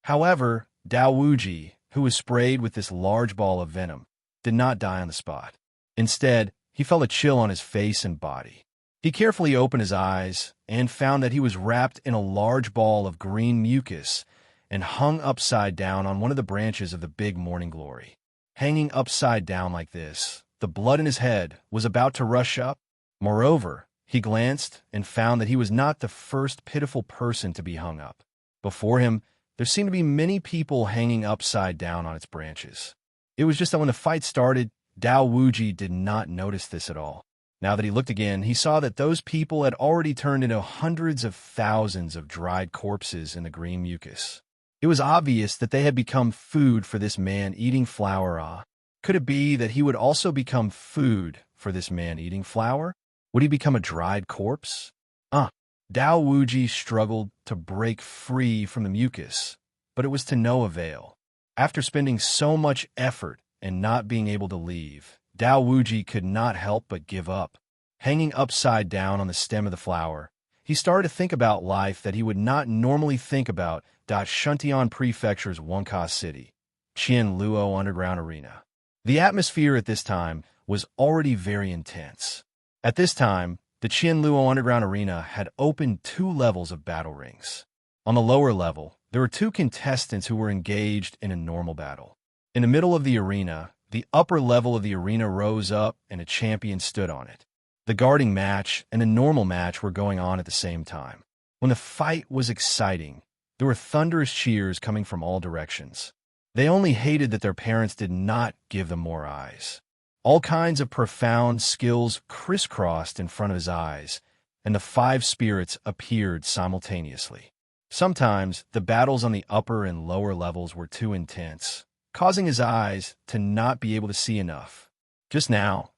However, Dao Wuji, who was sprayed with this large ball of venom, did not die on the spot. Instead, he felt a chill on his face and body. He carefully opened his eyes and found that he was wrapped in a large ball of green mucus and hung upside down on one of the branches of the big morning glory. Hanging upside down like this, the blood in his head was about to rush up. Moreover, he glanced and found that he was not the first pitiful person to be hung up. Before him, there seemed to be many people hanging upside down on its branches. It was just that when the fight started, Dao Wuji did not notice this at all. Now that he looked again, he saw that those people had already turned into hundreds of thousands of dried corpses in the green mucus. It was obvious that they had become food for this man eating flower. Could it be that he would also become food for this man eating flower? Would he become a dried corpse? Dao Wuji struggled to break free from the mucus, but it was to no avail. After spending so much effort and not being able to leave, Dao Wuji could not help but give up. Hanging upside down on the stem of the flower, he started to think about life that he would not normally think about. Shuntian Prefecture's Wonka City, Qianluo Underground Arena. The atmosphere at this time was already very intense. At this time, the Qianluo Underground Arena had opened 2 levels of battle rings. On the lower level, there were 2 contestants who were engaged in a normal battle. In the middle of the arena, the upper level of the arena rose up and a champion stood on it. The guarding match and the normal match were going on at the same time. When the fight was exciting, there were thunderous cheers coming from all directions. They only hated that their parents did not give them more eyes. All kinds of profound skills crisscrossed in front of his eyes, and the 5 spirits appeared simultaneously. Sometimes, the battles on the upper and lower levels were too intense, causing his eyes to not be able to see enough. Just now,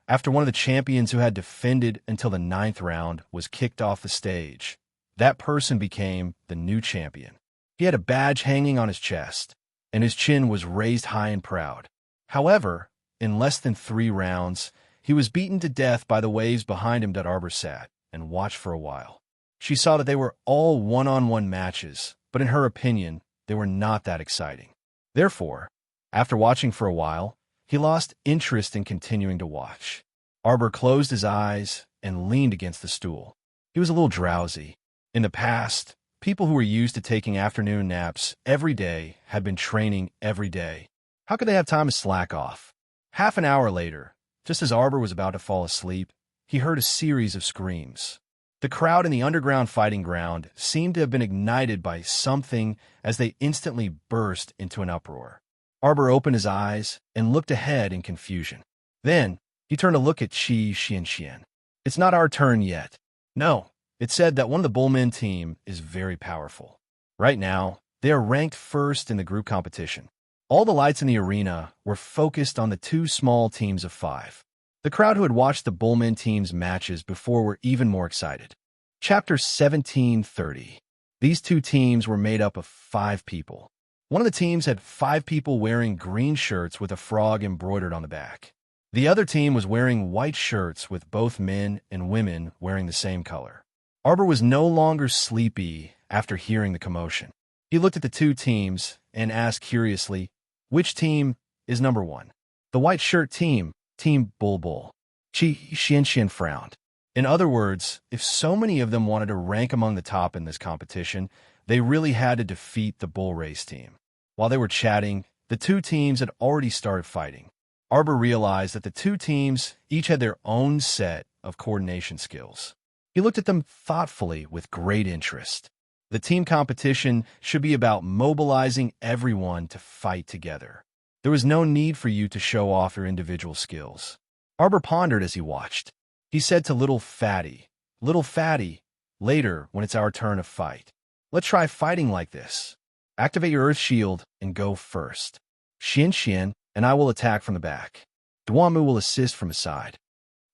after one of the champions who had defended until the 9th round was kicked off the stage, that person became the new champion. He had a badge hanging on his chest, and his chin was raised high and proud. However, in less than 3 rounds, he was beaten to death by the waves behind him. Arbor sat and watched for a while. She saw that they were all one-on-one matches, but in her opinion, they were not that exciting. Therefore, after watching for a while, he lost interest in continuing to watch. Arbor closed his eyes and leaned against the stool. He was a little drowsy. In the past, people who were used to taking afternoon naps every day had been training every day. How could they have time to slack off? Half an hour later, just as Arbor was about to fall asleep, he heard a series of screams. The crowd in the underground fighting ground seemed to have been ignited by something as they instantly burst into an uproar. Arbor opened his eyes and looked ahead in confusion. Then, he turned to look at Qi Xianxian. "It's not our turn yet." No. It said that one of the Bullmen team is very powerful. Right now, they are ranked first in the group competition. All the lights in the arena were focused on the 2 small teams of 5. The crowd who had watched the Bullmen team's matches before were even more excited. Chapter 17:30. These 2 teams were made up of 5 people. One of the teams had 5 people wearing green shirts with a frog embroidered on the back. The other team was wearing white shirts with both men and women wearing the same color. Arbor was no longer sleepy after hearing the commotion. He looked at the 2 teams and asked curiously, "Which team is number 1? "The white shirt team, Team Bulbul." Qi Xianxian frowned. In other words, if so many of them wanted to rank among the top in this competition, they really had to defeat the bull race team. While they were chatting, the 2 teams had already started fighting. Arbor realized that the 2 teams each had their own set of coordination skills. He looked at them thoughtfully with great interest. The team competition should be about mobilizing everyone to fight together. There was no need for you to show off your individual skills. Arbor pondered as he watched. He said to Little Fatty, "Little Fatty, later, when it's our turn to fight, let's try fighting like this. Activate your Earth Shield and go first. Xian and I will attack from the back. Duamu will assist from his side."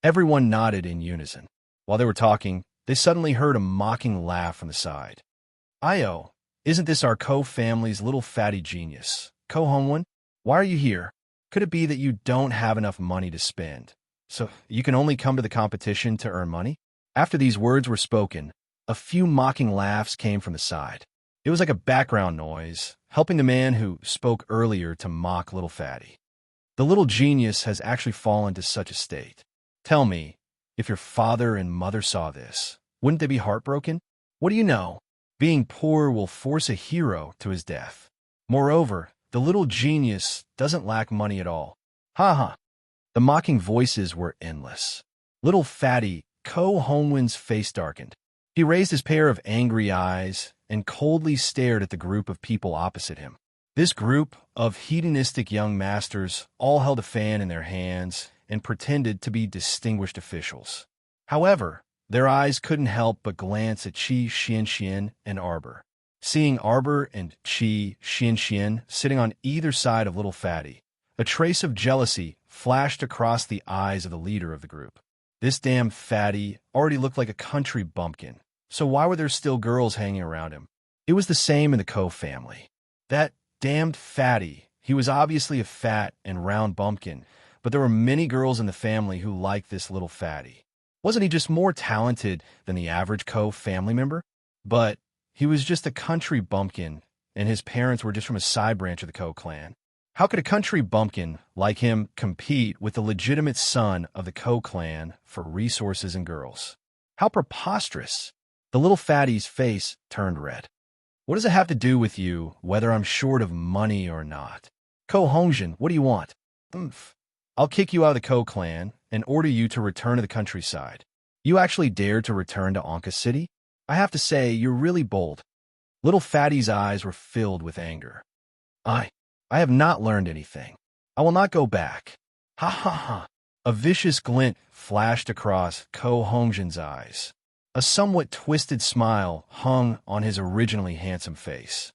Everyone nodded in unison. While they were talking, they suddenly heard a mocking laugh from the side. "Io, isn't this our Ko family's little fatty genius? Ko Hongwen, why are you here? Could it be that you don't have enough money to spend, so you can only come to the competition to earn money?" After these words were spoken, a few mocking laughs came from the side. It was like a background noise, helping the man who spoke earlier to mock Little Fatty. The little genius has actually fallen to such a state. Tell me, if your father and mother saw this, wouldn't they be heartbroken? What do you know? Being poor will force a hero to his death. Moreover, the little genius doesn't lack money at all. Ha ha. The mocking voices were endless. Little Fatty, Ko Hongwen's face darkened. He raised his pair of angry eyes and coldly stared at the group of people opposite him. This group of hedonistic young masters all held a fan in their hands and pretended to be distinguished officials. However, their eyes couldn't help but glance at Qi Xian and Arbor. Seeing Arbor and Qi Xian sitting on either side of Little Fatty, a trace of jealousy flashed across the eyes of the leader of the group. This damn fatty already looked like a country bumpkin, so why were there still girls hanging around him? It was the same in the Ko family. That damned fatty, he was obviously a fat and round bumpkin, but there were many girls in the family who liked this little fatty. Wasn't he just more talented than the average Ko family member? But he was just a country bumpkin, and his parents were just from a side branch of the Ko clan. How could a country bumpkin like him compete with the legitimate son of the Ko clan for resources and girls? How preposterous! The little fatty's face turned red. "What does it have to do with you, whether I'm short of money or not? Ko Hongjin, what do you want?" "Oomph. I'll kick you out of the Ko clan and order you to return to the countryside. You actually dared to return to Anka City? I have to say, you're really bold." Little Fatty's eyes were filled with anger. I have not learned anything. I will not go back." Ha ha ha. A vicious glint flashed across Ko Hongjin's eyes. A somewhat twisted smile hung on his originally handsome face.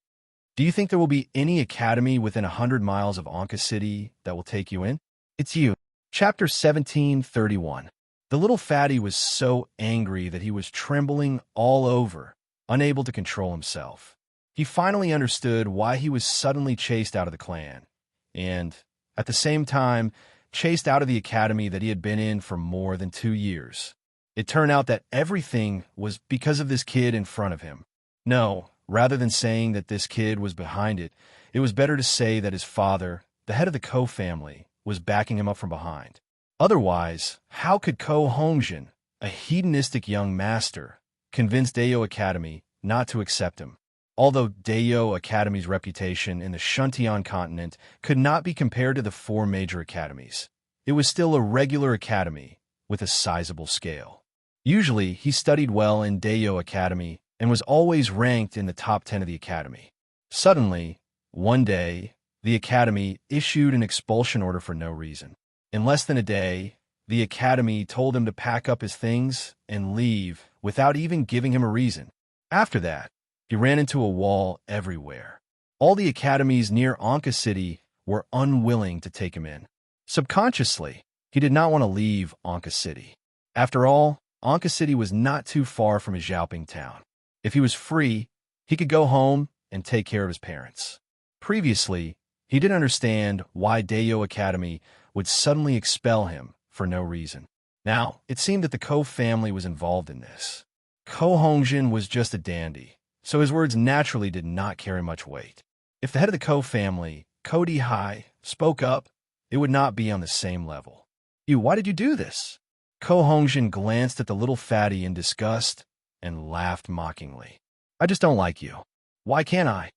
"Do you think there will be any academy within 100 miles of Anka City that will take you in? It's you." Chapter 1731. The little fatty was so angry that he was trembling all over, unable to control himself. He finally understood why he was suddenly chased out of the clan, and, at the same time, chased out of the academy that he had been in for more than 2 years. It turned out that everything was because of this kid in front of him. No, rather than saying that this kid was behind it, it was better to say that his father, the head of the Ko family, was backing him up from behind. Otherwise, how could Ko Hongjin, a hedonistic young master, convince Dayo Academy not to accept him? Although Dayo Academy's reputation in the Shuntian continent could not be compared to the 4 major academies, it was still a regular academy with a sizable scale. Usually, he studied well in Dayo Academy and was always ranked in the top 10 of the academy. Suddenly, one day, the academy issued an expulsion order for no reason. In less than a day, the academy told him to pack up his things and leave without even giving him a reason. After that, he ran into a wall everywhere. All the academies near Anka City were unwilling to take him in. Subconsciously, he did not want to leave Anka City. After all, Anka City was not too far from his Xiaoping town. If he was free, he could go home and take care of his parents. Previously, he didn't understand why Dayo Academy would suddenly expel him for no reason. Now, it seemed that the Ko family was involved in this. Ko Hongjin was just a dandy, so his words naturally did not carry much weight. If the head of the Ko family, Ko Di-hai, spoke up, it would not be on the same level. Why did you do this?" Ko Hongjin glanced at the little fatty in disgust and laughed mockingly. "I just don't like you. Why can't I?"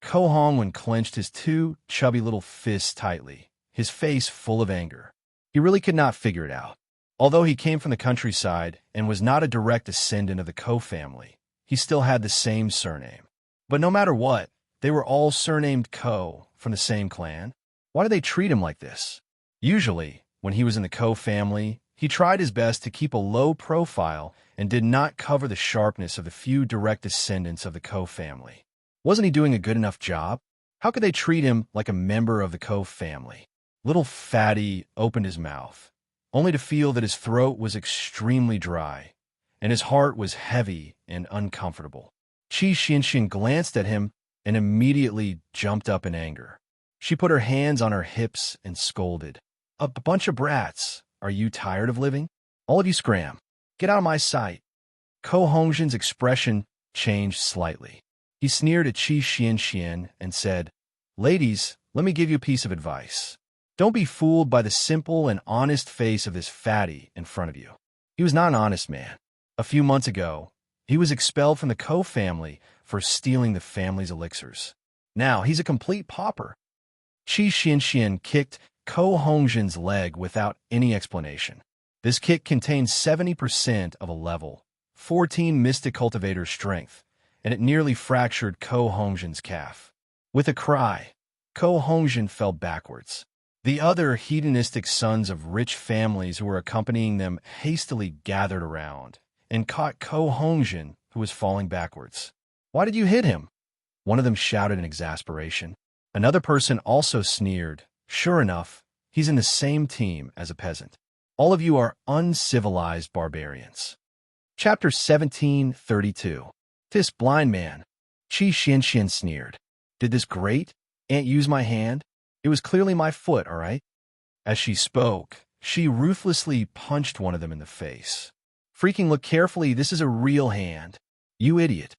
Ko Hongwen clenched his 2 chubby little fists tightly, his face full of anger. He really could not figure it out. Although he came from the countryside and was not a direct descendant of the Ko family, he still had the same surname. But no matter what, they were all surnamed Ko from the same clan. Why do they treat him like this? Usually, when he was in the Ko family, he tried his best to keep a low profile and did not cover the sharpness of the few direct descendants of the Ko family. Wasn't he doing a good enough job? How could they treat him like a member of the Ko family? Little Fatty opened his mouth, only to feel that his throat was extremely dry, and his heart was heavy and uncomfortable. Qi Xianxian glanced at him and immediately jumped up in anger. She put her hands on her hips and scolded. A bunch of brats. Are you tired of living? All of you scram. Get out of my sight. Ko Hongzhen's expression changed slightly. He sneered at Qi Xianxian and said, Ladies, let me give you a piece of advice. Don't be fooled by the simple and honest face of this fatty in front of you. He was not an honest man. A few months ago, he was expelled from the Ko family for stealing the family's elixirs. Now he's a complete pauper. Qi Xianxian kicked Ko Hongzhen's leg without any explanation. This kick contained 70% of a level, 14 Mystic Cultivator's strength, and it nearly fractured Ko Hongzhen's calf. With a cry, Ko Hongzhen fell backwards. The other hedonistic sons of rich families who were accompanying them hastily gathered around and caught Ko Hongzhen, who was falling backwards. Why did you hit him? One of them shouted in exasperation. Another person also sneered. Sure enough, he's in the same team as a peasant. All of you are uncivilized barbarians. Chapter 1732. This blind man. Qi Xianxian sneered. Did this great aunt use my hand? It was clearly my foot, all right? As she spoke, she ruthlessly punched one of them in the face. Freaking look carefully, this is a real hand. You idiot.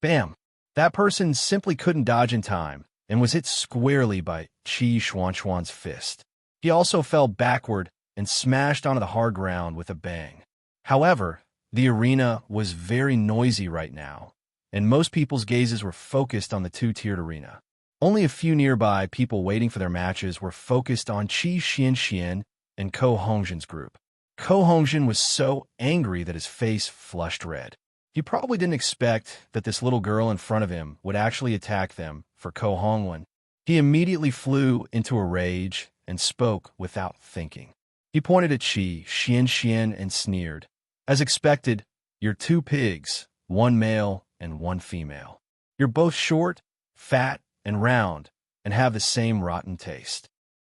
Bam. That person simply couldn't dodge in time and was hit squarely by Qi Xuanxuan's fist. He also fell backward and smashed onto the hard ground with a bang. However, the arena was very noisy right now, and most people's gazes were focused on the two-tiered arena. Only a few nearby people waiting for their matches were focused on Qi Xianxian and Ko Hongzhen's group. Ko Hongzhen was so angry that his face flushed red. He probably didn't expect that this little girl in front of him would actually attack them for Ko Hongwen. He immediately flew into a rage and spoke without thinking. He pointed at Qi Xianxian and sneered. As expected, you're two pigs, one male and one female. You're both short, fat, and round, and have the same rotten taste.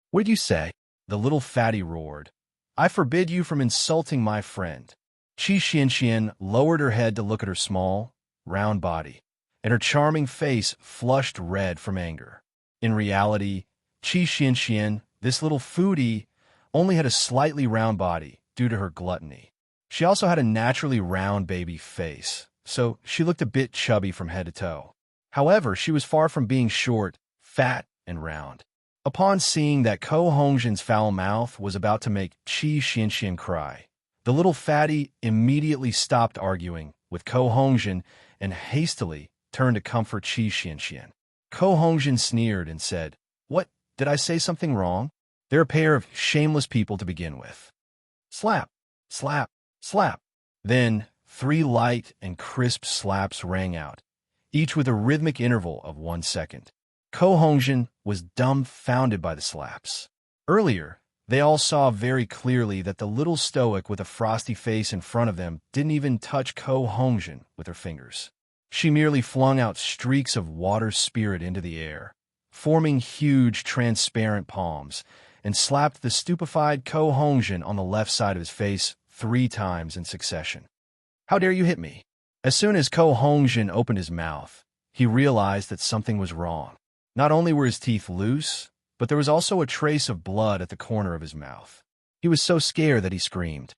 What did you say? The little fatty roared. I forbid you from insulting my friend. Qi Xianxian lowered her head to look at her small, round body, and her charming face flushed red from anger. In reality, Qi Xianxian, this little foodie, only had a slightly round body due to her gluttony. She also had a naturally round baby face, so she looked a bit chubby from head to toe. However, she was far from being short, fat, and round. Upon seeing that Ko Hongzhen's foul mouth was about to make Qi Xianxian cry, the little fatty immediately stopped arguing with Ko Hongzhen and hastily turned to comfort Qi Xianxian. Ko Hongzhen sneered and said, What, did I say something wrong? They're a pair of shameless people to begin with. Slap, slap, slap. Then 3 light and crisp slaps rang out, each with a rhythmic interval of 1 second. Ko Hongzhen was dumbfounded by the slaps. Earlier, they all saw very clearly that the little stoic with a frosty face in front of them didn't even touch Ko Hongzhen with her fingers. She merely flung out streaks of water spirit into the air, forming huge transparent palms, and slapped the stupefied Ko Hongzhen on the left side of his face 3 times in succession. How dare you hit me? As soon as Ko Hongzhen opened his mouth, he realized that something was wrong. Not only were his teeth loose, but there was also a trace of blood at the corner of his mouth. He was so scared that he screamed.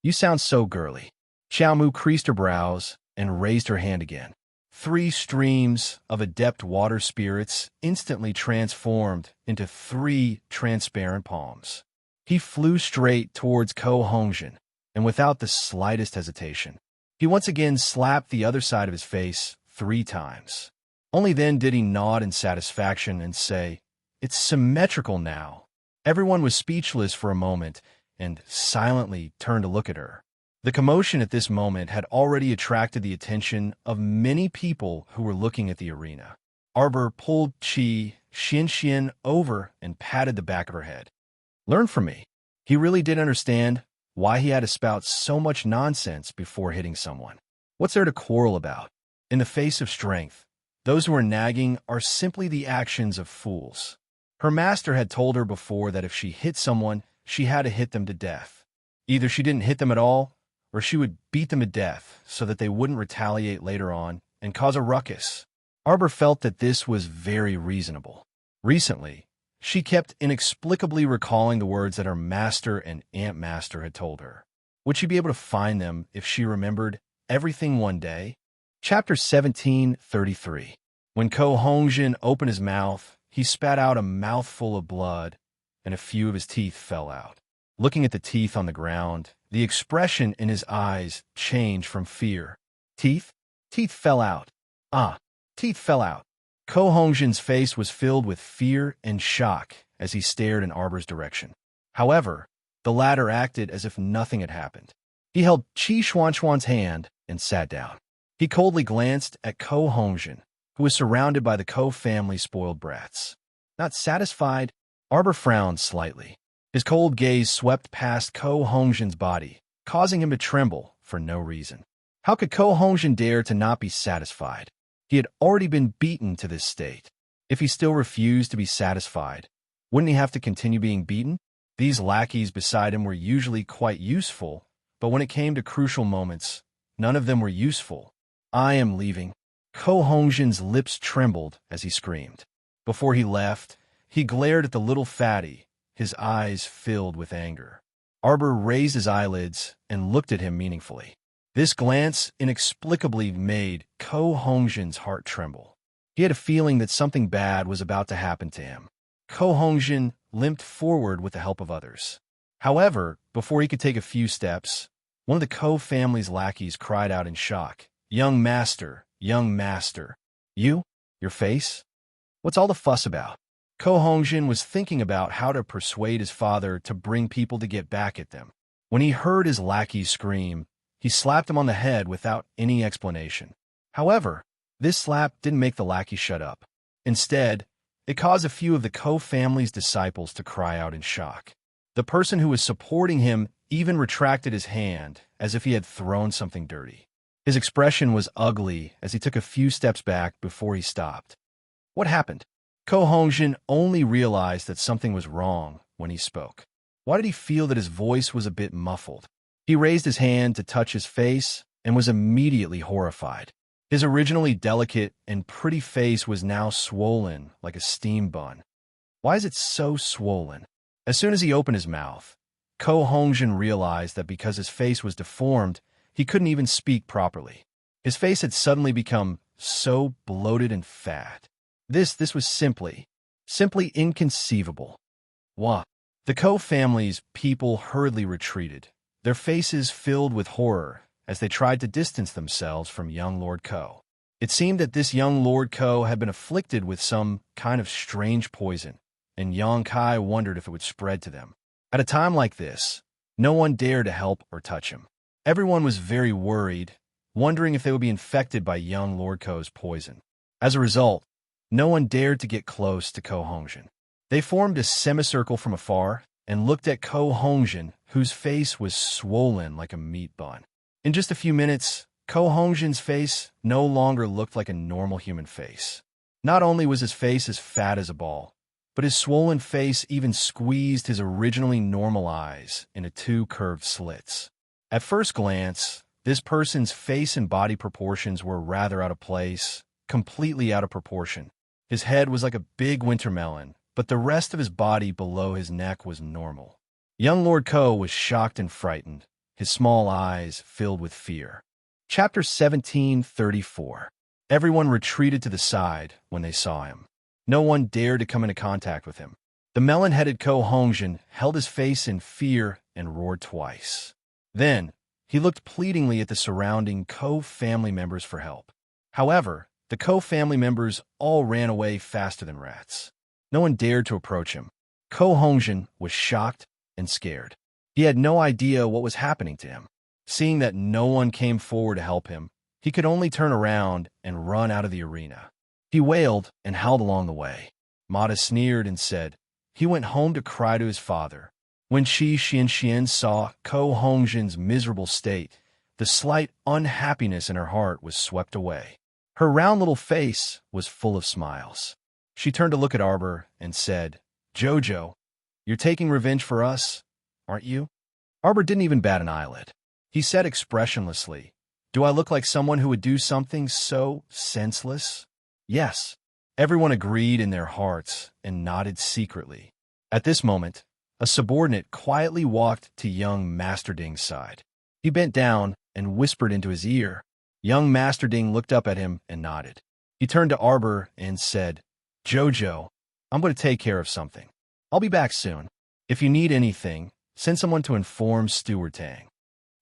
You sound so girly. Xiaomu creased her brows and raised her hand again. 3 streams of adept water spirits instantly transformed into 3 transparent palms. He flew straight towards Ko Hongzhen, and without the slightest hesitation, he once again slapped the other side of his face 3 times. Only then did he nod in satisfaction and say, It's symmetrical now. Everyone was speechless for a moment and silently turned to look at her. The commotion at this moment had already attracted the attention of many people who were looking at the arena. Arbor pulled Xin over and patted the back of her head. Learn from me. He really did understand why he had to spout so much nonsense before hitting someone. What's there to quarrel about? In the face of strength, those who are nagging are simply the actions of fools. Her master had told her before that if she hit someone, she had to hit them to death. Either she didn't hit them at all, or she would beat them to death so that they wouldn't retaliate later on and cause a ruckus. Arbor felt that this was very reasonable. Recently, she kept inexplicably recalling the words that her master and Aunt Master had told her. Would she be able to find them if she remembered everything one day? Chapter 1733. When Ko Hongjin opened his mouth, he spat out a mouthful of blood, and a few of his teeth fell out. Looking at the teeth on the ground, the expression in his eyes changed from fear. Teeth? Teeth fell out. Teeth fell out. Ko Hongjin's face was filled with fear and shock as he stared in Arbor's direction. However, the latter acted as if nothing had happened. He held Qi Xuanchuan's hand and sat down. He coldly glanced at Ko Hongjin, who was surrounded by the Ko family's spoiled brats. Not satisfied, Arbor frowned slightly. His cold gaze swept past Ko Hongjin's body, causing him to tremble for no reason. How could Ko Hongjin dare to not be satisfied? He had already been beaten to this state. If he still refused to be satisfied, wouldn't he have to continue being beaten? These lackeys beside him were usually quite useful, but when it came to crucial moments, none of them were useful. I am leaving. Ko Hongjin's lips trembled as he screamed. Before he left, he glared at the little fatty, his eyes filled with anger. Arbor raised his eyelids and looked at him meaningfully. This glance inexplicably made Ko Hongjin's heart tremble. He had a feeling that something bad was about to happen to him. Ko Hongjin limped forward with the help of others. However, before he could take a few steps, one of the Ko family's lackeys cried out in shock, young master, you? Your face? What's all the fuss about?" Ko Hongjin was thinking about how to persuade his father to bring people to get back at them. When he heard his lackey scream, he slapped him on the head without any explanation. However, this slap didn't make the lackey shut up. Instead, it caused a few of the Ko family's disciples to cry out in shock. The person who was supporting him even retracted his hand as if he had thrown something dirty. His expression was ugly as he took a few steps back before he stopped. What happened? Ko Hongjin only realized that something was wrong when he spoke. Why did he feel that his voice was a bit muffled? He raised his hand to touch his face and was immediately horrified. His originally delicate and pretty face was now swollen like a steam bun. Why is it so swollen? As soon as he opened his mouth, Ko Hongjin realized that because his face was deformed, he couldn't even speak properly. His face had suddenly become so bloated and fat. This was simply inconceivable. Wah! The Ko family's people hurriedly retreated, their faces filled with horror as they tried to distance themselves from young Lord Ko. It seemed that this young Lord Ko had been afflicted with some kind of strange poison, and Yang Kai wondered if it would spread to them. At a time like this, no one dared to help or touch him. Everyone was very worried, wondering if they would be infected by young Lord Ko's poison. As a result, no one dared to get close to Ko Hongjin. They formed a semicircle from afar and looked at Ko Hongjin, whose face was swollen like a meat bun. In just a few minutes, Ko Hongjin's face no longer looked like a normal human face. Not only was his face as fat as a ball, but his swollen face even squeezed his originally normal eyes into two curved slits. At first glance, this person's face and body proportions were rather out of place, completely out of proportion. His head was like a big winter melon, but the rest of his body below his neck was normal. Young Lord Ko was shocked and frightened, his small eyes filled with fear. Chapter 1734. Everyone retreated to the side when they saw him. No one dared to come into contact with him. The melon-headed Ko Hongjin held his face in fear and roared twice. Then, he looked pleadingly at the surrounding Ko family members for help. However, the Ko family members all ran away faster than rats. No one dared to approach him. Ko Hongjin was shocked and scared. He had no idea what was happening to him. Seeing that no one came forward to help him, he could only turn around and run out of the arena. He wailed and howled along the way. Mata sneered and said, he went home to cry to his father. When Xian saw Ko Hongjin's miserable state, the slight unhappiness in her heart was swept away. Her round little face was full of smiles. She turned to look at Arbor and said, Jojo, you're taking revenge for us, aren't you? Arbor didn't even bat an eyelid. He said expressionlessly, do I look like someone who would do something so senseless? Yes. Everyone agreed in their hearts and nodded secretly. At this moment, a subordinate quietly walked to young Master Ding's side. He bent down and whispered into his ear. Young Master Ding looked up at him and nodded. He turned to Arbor and said, Jojo, I'm going to take care of something. I'll be back soon. If you need anything, send someone to inform Steward Tang.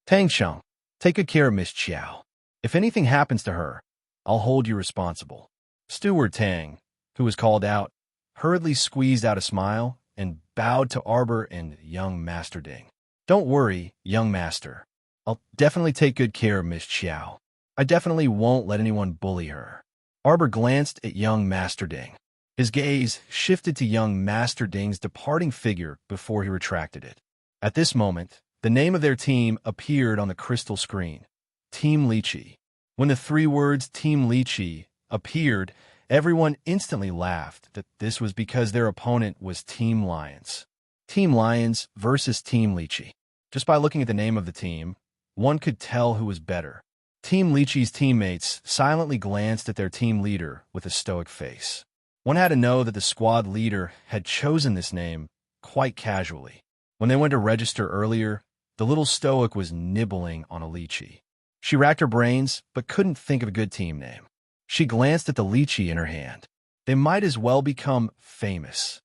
Tang Cheng, take good care of Miss Chiao. If anything happens to her, I'll hold you responsible. Steward Tang, who was called out, hurriedly squeezed out a smile and bowed to Arbor and young Master Ding. Don't worry, young master. I'll definitely take good care of Miss Chiao. I definitely won't let anyone bully her. Arbor glanced at young Master Ding. His gaze shifted to young Master Ding's departing figure before he retracted it. At this moment, the name of their team appeared on the crystal screen. Team Lychee. When the three words Team Lychee appeared, everyone instantly laughed that this was because their opponent was Team Lions. Team Lions versus Team Lychee. Just by looking at the name of the team, one could tell who was better. Team Lychee's teammates silently glanced at their team leader with a stoic face. One had to know that the squad leader had chosen this name quite casually. When they went to register earlier, the little stoic was nibbling on a lychee. She racked her brains, but couldn't think of a good team name. She glanced at the lychee in her hand. They might as well become famous.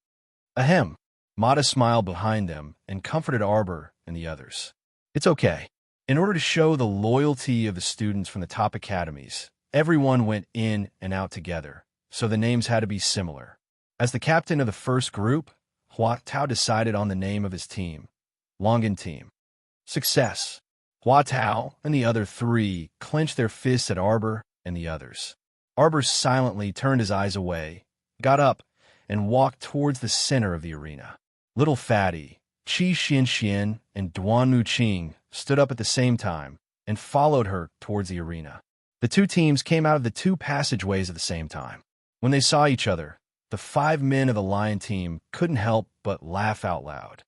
Ahem. Mata smiled behind them and comforted Arbor and the others. It's okay. In order to show the loyalty of the students from the top academies, everyone went in and out together, so the names had to be similar. As the captain of the first group, Hua Tao decided on the name of his team, Longan Team. Success. Hua Tao and the other three clenched their fists at Arbor and the others. Arbor silently turned his eyes away, got up, and walked towards the center of the arena. Little Fatty, Qi Xian, and Duan Muqing stood up at the same time and followed her towards the arena. The two teams came out of the two passageways at the same time. When they saw each other, the 5 men of the Lion team couldn't help but laugh out loud.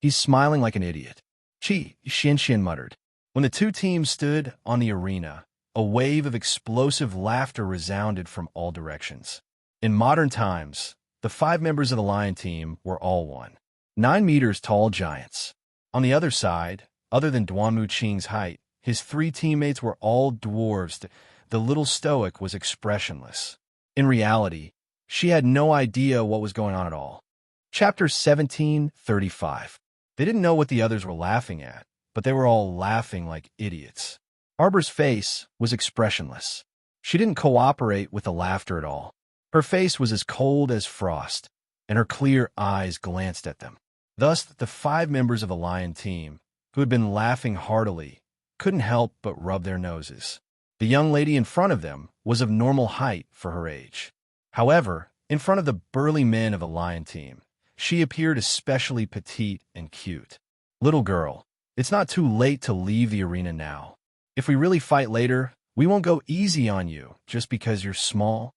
He's smiling like an idiot, Qi Xian muttered. When the two teams stood on the arena, a wave of explosive laughter resounded from all directions. In modern times, the 5 members of the Lion team were all one. 9 meters tall giants. On the other side, other than Duan Muqing's height, his 3 teammates were all dwarves. The little stoic was expressionless. In reality, she had no idea what was going on at all. Chapter 17:35. They didn't know what the others were laughing at, but they were all laughing like idiots. Arbor's face was expressionless. She didn't cooperate with the laughter at all. Her face was as cold as frost, and her clear eyes glanced at them. Thus, the 5 members of the Lion team, who had been laughing heartily, couldn't help but rub their noses. The young lady in front of them was of normal height for her age. However, in front of the burly men of the Lion team, she appeared especially petite and cute. Little girl, it's not too late to leave the arena now. If we really fight later, we won't go easy on you just because you're small.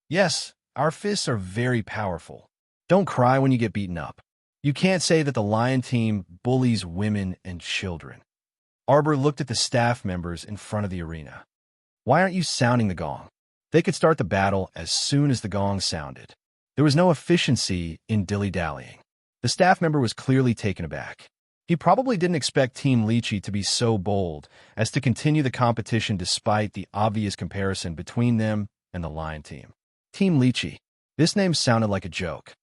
Yes, our fists are very powerful. Don't cry when you get beaten up. You can't say that the Lion team bullies women and children. Arbor looked at the staff members in front of the arena. Why aren't you sounding the gong? They could start the battle as soon as the gong sounded. There was no efficiency in dilly-dallying. The staff member was clearly taken aback. He probably didn't expect Team Lychee to be so bold as to continue the competition despite the obvious comparison between them and the Lion team. Team Lychee. This name sounded like a joke.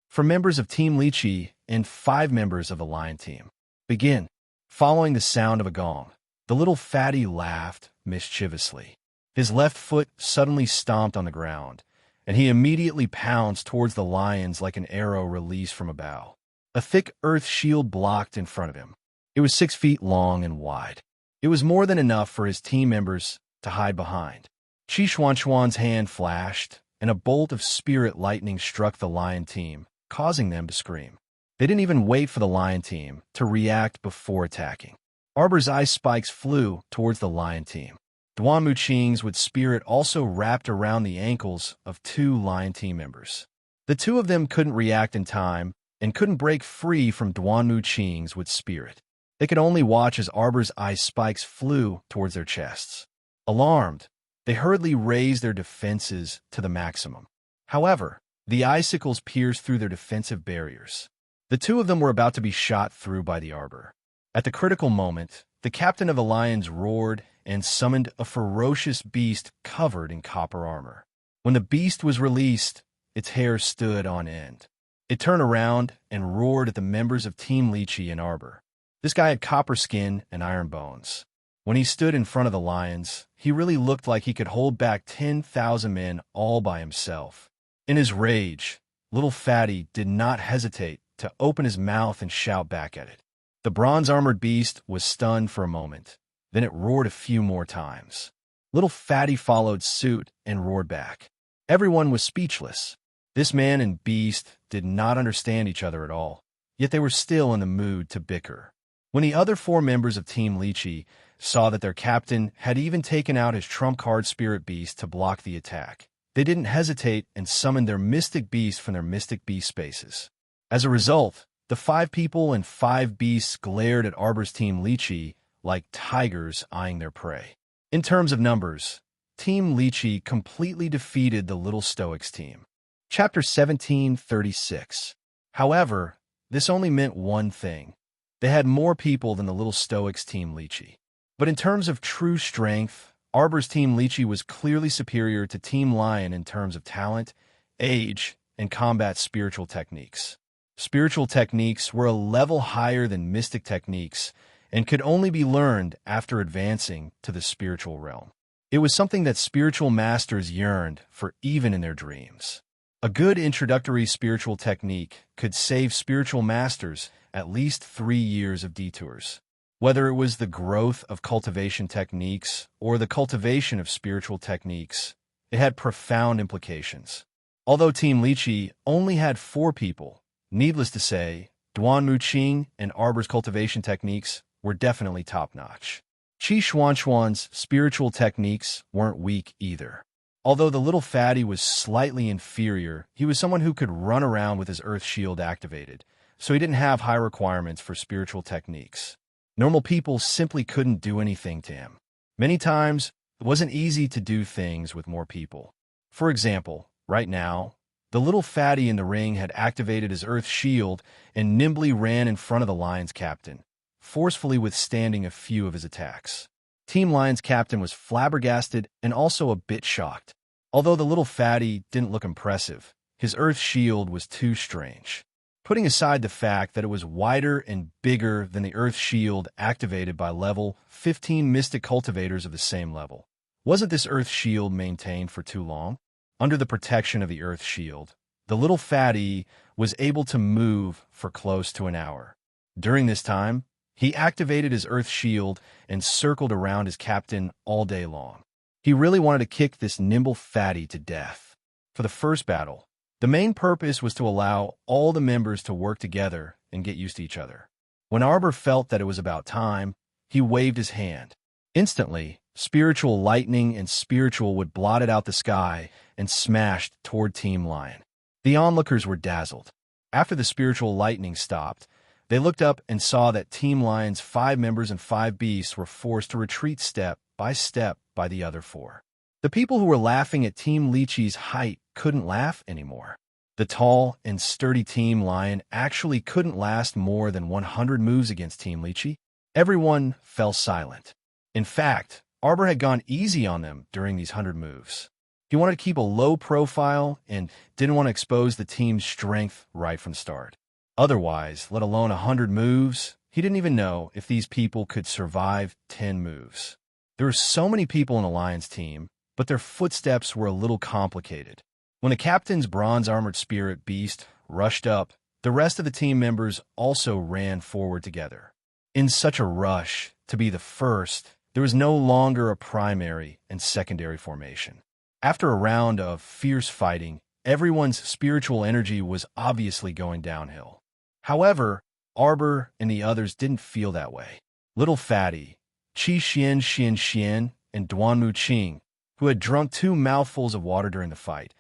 For members of Team Lychee and 5 members of the Lion team. Begin. Following the sound of a gong, the little fatty laughed mischievously. His left foot suddenly stomped on the ground, and he immediately pounced towards the lions like an arrow released from a bow. A thick earth shield blocked in front of him. It was 6 feet long and wide. It was more than enough for his team members to hide behind. Qi Xuan's hand flashed, and and a bolt of spirit lightning struck the lion team, causing them to scream. They didn't even wait for the lion team to react before attacking. Arbor's ice spikes flew towards the lion team. Duan Muqing's with spirit also wrapped around the ankles of two lion team members. The two of them couldn't react in time and couldn't break free from Duan Muqing's with spirit. They could only watch as Arbor's ice spikes flew towards their chests. Alarmed, they hurriedly raised their defenses to the maximum. However, the icicles pierced through their defensive barriers. The two of them were about to be shot through by the Arbor. At the critical moment, the captain of the lions roared and summoned a ferocious beast covered in copper armor. When the beast was released, its hair stood on end. It turned around and roared at the members of Team Lychee and Arbor. This guy had copper skin and iron bones. When he stood in front of the lions, he really looked like he could hold back 10,000 men all by himself. In his rage, little Fatty did not hesitate to open his mouth and shout back at it. The bronze-armored beast was stunned for a moment. Then it roared a few more times. Little Fatty followed suit and roared back. Everyone was speechless. This man and beast did not understand each other at all, yet they were still in the mood to bicker. When the other four members of Team Lychee saw that their captain had even taken out his trump card Spirit Beast to block the attack, they didn't hesitate and summoned their Mystic Beast from their Mystic Beast spaces. As a result, the 5 people and 5 beasts glared at Arbor's Team Lychee like tigers eyeing their prey. In terms of numbers, Team Lychee completely defeated the Little Stoics team. Chapter 1736. However, this only meant one thing. They had more people than the Little Stoics Team Lychee. But in terms of true strength, Arbor's Team Lychee was clearly superior to Team Lion in terms of talent, age, and combat spiritual techniques. Spiritual techniques were a level higher than mystic techniques and could only be learned after advancing to the spiritual realm. It was something that spiritual masters yearned for even in their dreams. A good introductory spiritual technique could save spiritual masters at least 3 years of detours. Whether it was the growth of cultivation techniques or the cultivation of spiritual techniques, it had profound implications. Although Team Lychee only had 4 people, needless to say, Duan Muqing and Arbor's cultivation techniques were definitely top-notch. Qi Xuanxuan's spiritual techniques weren't weak either. Although the little fatty was slightly inferior, he was someone who could run around with his earth shield activated, so he didn't have high requirements for spiritual techniques. Normal people simply couldn't do anything to him. Many times, it wasn't easy to do things with more people. For example, right now, the little fatty in the ring had activated his earth shield and nimbly ran in front of the Lion's captain, forcefully withstanding a few of his attacks. Team Lion's captain was flabbergasted and also a bit shocked. Although the little fatty didn't look impressive, his earth shield was too strange. Putting aside the fact that it was wider and bigger than the earth shield activated by level 15 mystic cultivators of the same level, wasn't this earth shield maintained for too long? Under the protection of the earth shield, the little fatty was able to move for close to an hour. During this time, he activated his earth shield and circled around his captain all day long. He really wanted to kick this nimble fatty to death. For the first battle, the main purpose was to allow all the members to work together and get used to each other. When Arbor felt that it was about time, he waved his hand. Instantly, spiritual lightning and spiritual wood blotted out the sky and smashed toward Team Lion. The onlookers were dazzled. After the spiritual lightning stopped, they looked up and saw that Team Lion's 5 members and 5 beasts were forced to retreat step by the other 4. The people who were laughing at Team Lychee's height couldn't laugh anymore. The tall and sturdy Team Lion actually couldn't last more than 100 moves against Team Lychee. Everyone fell silent. In fact, Arbor had gone easy on them during these 100 moves. He wanted to keep a low profile and didn't want to expose the team's strength right from the start. Otherwise, let alone 100 moves, he didn't even know if these people could survive 10 moves. There were so many people in the Lion's team, but their footsteps were a little complicated. When the captain's bronze-armored spirit beast rushed up, the rest of the team members also ran forward together. In such a rush to be the first, there was no longer a primary and secondary formation. After a round of fierce fighting, everyone's spiritual energy was obviously going downhill. However, Arbor and the others didn't feel that way. Little Fatty, Qi Xian Xian Xian, and Duanmu Qing, who had drunk 2 mouthfuls of water during the fight,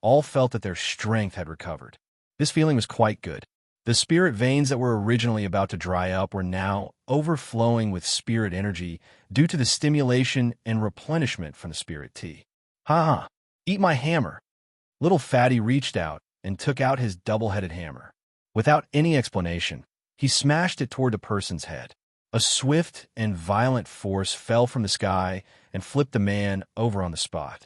all felt that their strength had recovered. This feeling was quite good. The spirit veins that were originally about to dry up were now overflowing with spirit energy due to the stimulation and replenishment from the spirit tea. Ha! Eat my hammer. Little Fatty reached out and took out his double-headed hammer. Without any explanation, he smashed it toward the person's head. A swift and violent force fell from the sky and flipped the man over on the spot.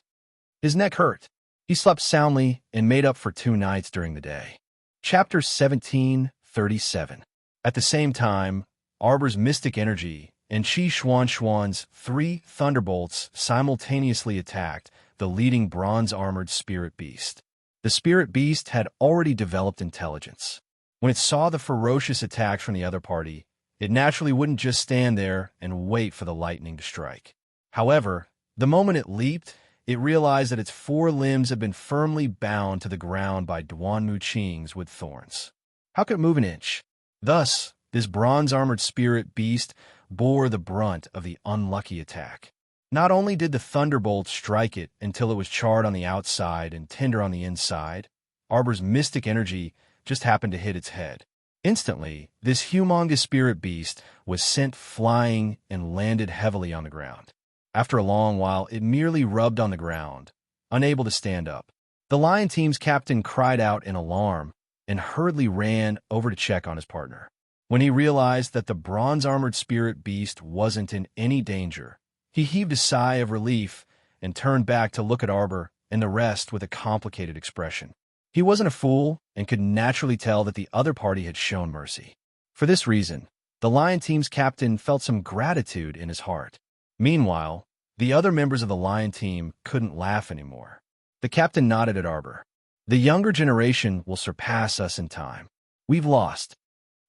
His neck hurt. He slept soundly and made up for 2 nights during the day. Chapter 1737. At the same time, Arbor's mystic energy and Qi Xuan's 3 thunderbolts simultaneously attacked the leading bronze-armored spirit beast. The spirit beast had already developed intelligence. When it saw the ferocious attacks from the other party, it naturally wouldn't just stand there and wait for the lightning to strike. However, the moment it leaped, it realized that its 4 limbs had been firmly bound to the ground by Duanmu Qing's with thorns. How could it move an inch? Thus, this bronze-armored spirit beast bore the brunt of the unlucky attack. Not only did the thunderbolt strike it until it was charred on the outside and tender on the inside, Arbor's mystic energy just happened to hit its head. Instantly, this humongous spirit beast was sent flying and landed heavily on the ground. After a long while, it merely rubbed on the ground, unable to stand up. The Lion team's captain cried out in alarm and hurriedly ran over to check on his partner. When he realized that the bronze-armored spirit beast wasn't in any danger, he heaved a sigh of relief and turned back to look at Arbor and the rest with a complicated expression. He wasn't a fool and could naturally tell that the other party had shown mercy. For this reason, the Lion team's captain felt some gratitude in his heart. Meanwhile, the other members of the Lion team couldn't laugh anymore. The captain nodded at Arbor. The younger generation will surpass us in time. We've lost.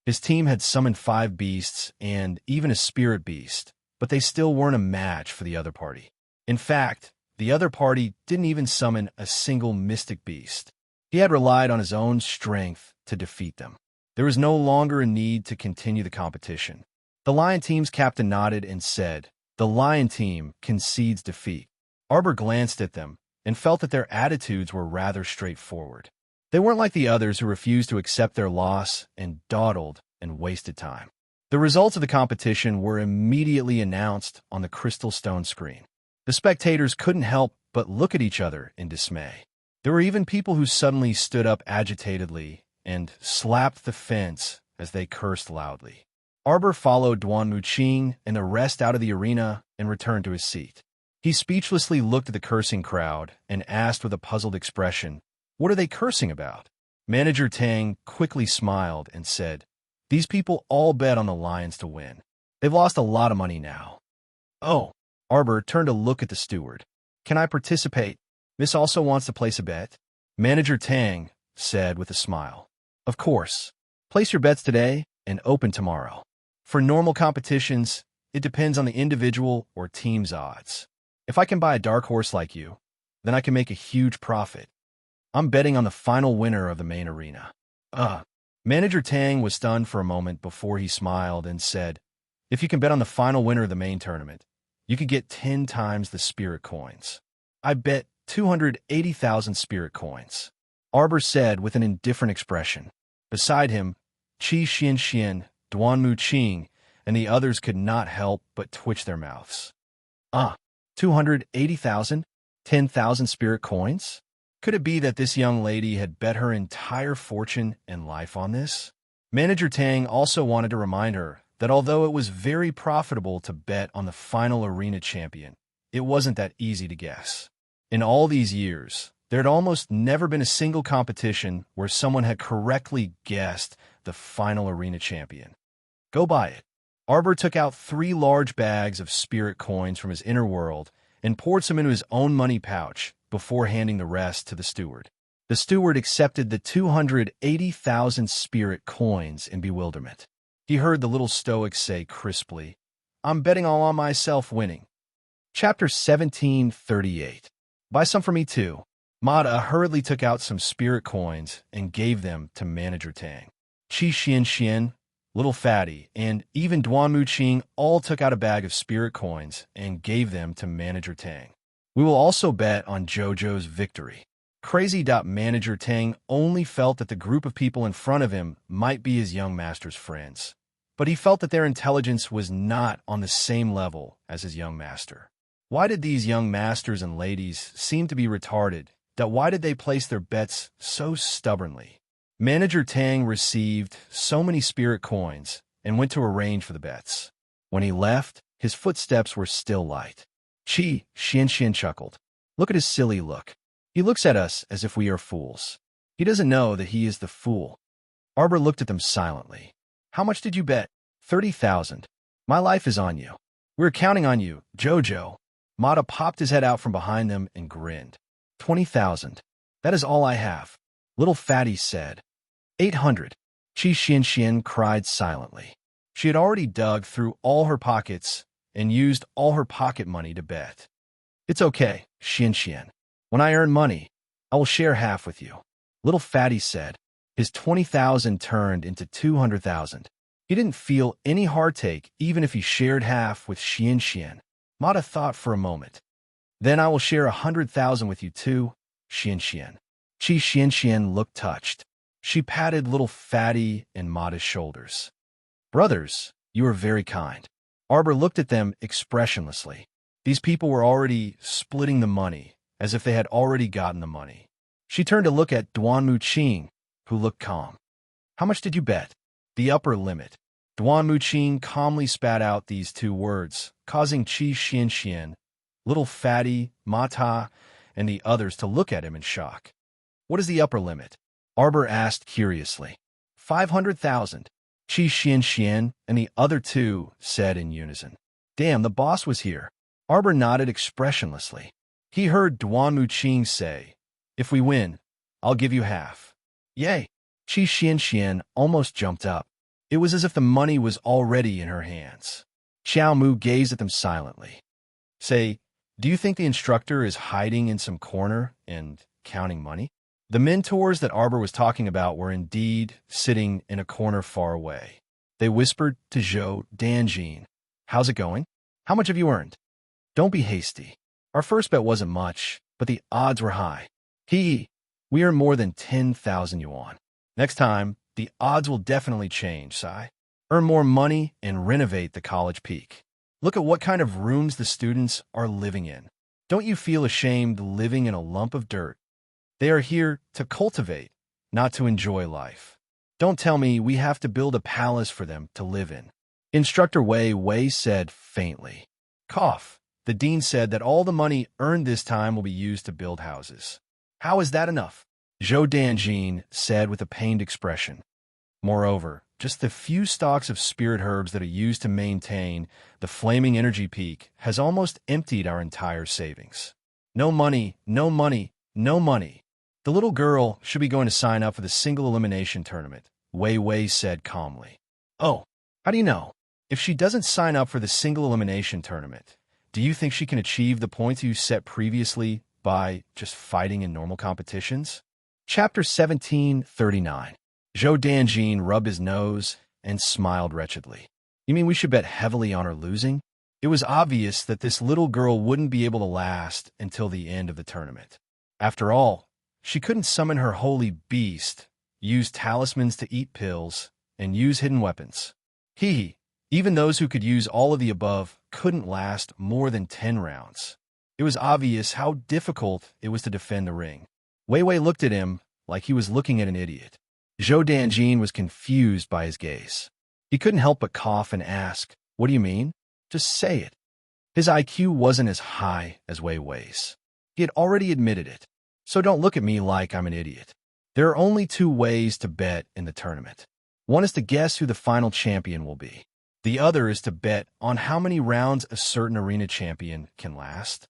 His team had summoned 5 beasts and even a spirit beast, but they still weren't a match for the other party. In fact, the other party didn't even summon a single mystic beast. He had relied on his own strength to defeat them. There was no longer a need to continue the competition. The Lion team's captain nodded and said, "The Lion team concedes defeat." Arbor glanced at them and felt that their attitudes were rather straightforward. They weren't like the others who refused to accept their loss and dawdled and wasted time. The results of the competition were immediately announced on the crystal stone screen. The spectators couldn't help but look at each other in dismay. There were even people who suddenly stood up agitatedly and slapped the fence as they cursed loudly. Arbor followed Duanmu Qing and the rest out of the arena and returned to his seat. He speechlessly looked at the cursing crowd and asked with a puzzled expression, "What are they cursing about?" Manager Tang quickly smiled and said, "These people all bet on the Lions to win. They've lost a lot of money now." "Oh." Arbor turned to look at the steward. "Can I participate? Miss also wants to place a bet." Manager Tang said with a smile, "Of course. Place your bets today and open tomorrow. For normal competitions, it depends on the individual or team's odds. If I can buy a dark horse like you, then I can make a huge profit. I'm betting on the final winner of the main arena." Manager Tang was stunned for a moment before he smiled and said, "If you can bet on the final winner of the main tournament, you could get 10 times the spirit coins." "I bet 280,000 spirit coins," Arbor said with an indifferent expression. Beside him, Qi Xian, Duanmu Qing, and the others could not help but twitch their mouths. 280,000? 10,000 spirit coins? Could it be that this young lady had bet her entire fortune and life on this? Manager Tang also wanted to remind her that although it was very profitable to bet on the final arena champion, it wasn't that easy to guess. In all these years, there had almost never been a single competition where someone had correctly guessed the final arena champion. "Go buy it." Arbor took out 3 large bags of spirit coins from his inner world and poured some into his own money pouch before handing the rest to the steward. The steward accepted the 280,000 spirit coins in bewilderment. He heard the little stoic say crisply, "I'm betting all on myself winning." Chapter 1738. Buy some for me too. Mata hurriedly took out some spirit coins and gave them to Manager Tang. Chi Xian, Little Fatty, and even Duanmu Qing all took out a bag of spirit coins and gave them to Manager Tang. We will also bet on Jojo's victory. Crazy. Manager Tang only felt that the group of people in front of him might be his young master's friends, but he felt that their intelligence was not on the same level as his young master. Why did these young masters and ladies seem to be retarded? Why did they place their bets so stubbornly? Manager Tang received so many spirit coins and went to arrange for the bets. When he left, his footsteps were still light. Chi Xian chuckled. Look at his silly look. He looks at us as if we are fools. He doesn't know that he is the fool. Arbor looked at them silently. How much did you bet? 30,000. My life is on you. We're counting on you, Jojo. Mata popped his head out from behind them and grinned. 20,000. That is all I have. Little Fatty said. 800. Chi Xian cried silently. She had already dug through all her pockets and used all her pocket money to bet. It's okay, Xian. When I earn money, I will share half with you. Little Fatty said. His 20,000 turned into 200,000. He didn't feel any heartache even if he shared half with Xian. Mata thought for a moment. Then I will share 100,000 with you too, Xian. Chi Xian looked touched. She patted Little Fatty and Mata's shoulders. Brothers, you are very kind. Arbor looked at them expressionlessly. These people were already splitting the money, as if they had already gotten the money. She turned to look at Duanmu Qing, who looked calm. How much did you bet? The upper limit. Duanmu Qing calmly spat out these two words, causing Chi Xian, Little Fatty, Mata, and the others to look at him in shock. What is the upper limit? Arbor asked curiously. 500,000. Chi Xian and the other two said in unison. Damn, the boss was here. Arbor nodded expressionlessly. He heard Duanmu Qing say, If we win, I'll give you half. Yay! Chi Xian almost jumped up. It was as if the money was already in her hands. Xiao Mu gazed at them silently. Say, do you think the instructor is hiding in some corner and counting money? The mentors that Arbor was talking about were indeed sitting in a corner far away. They whispered to Zhou Danjin, How's it going? How much have you earned? Don't be hasty. Our first bet wasn't much, but the odds were high. We earned more than 10,000 yuan. Next time, the odds will definitely change, Sai. Earn more money and renovate the college peak. Look at what kind of rooms the students are living in. Don't you feel ashamed living in a lump of dirt? They are here to cultivate, not to enjoy life. Don't tell me we have to build a palace for them to live in. Instructor Wei said faintly. Cough. The dean said that all the money earned this time will be used to build houses. How is that enough? Zhou Danjin said with a pained expression. Moreover, just the few stalks of spirit herbs that are used to maintain the flaming energy peak has almost emptied our entire savings. No money, no money, no money. The little girl should be going to sign up for the single elimination tournament, Wei said calmly. Oh, how do you know? If she doesn't sign up for the single elimination tournament, do you think she can achieve the points you set previously by just fighting in normal competitions? Chapter 1739. Zhou Danjin rubbed his nose and smiled wretchedly. You mean we should bet heavily on her losing? It was obvious that this little girl wouldn't be able to last until the end of the tournament. After all, she couldn't summon her holy beast, use talismans to eat pills, and use hidden weapons. Even those who could use all of the above couldn't last more than 10 rounds. It was obvious how difficult it was to defend the ring. Wei looked at him like he was looking at an idiot. Zhou Danjin was confused by his gaze. He couldn't help but cough and ask, What do you mean? Just say it. His IQ wasn't as high as Wei's. He had already admitted it. So don't look at me like I'm an idiot. There are only two ways to bet in the tournament. One is to guess who the final champion will be. The other is to bet on how many rounds a certain arena champion can last.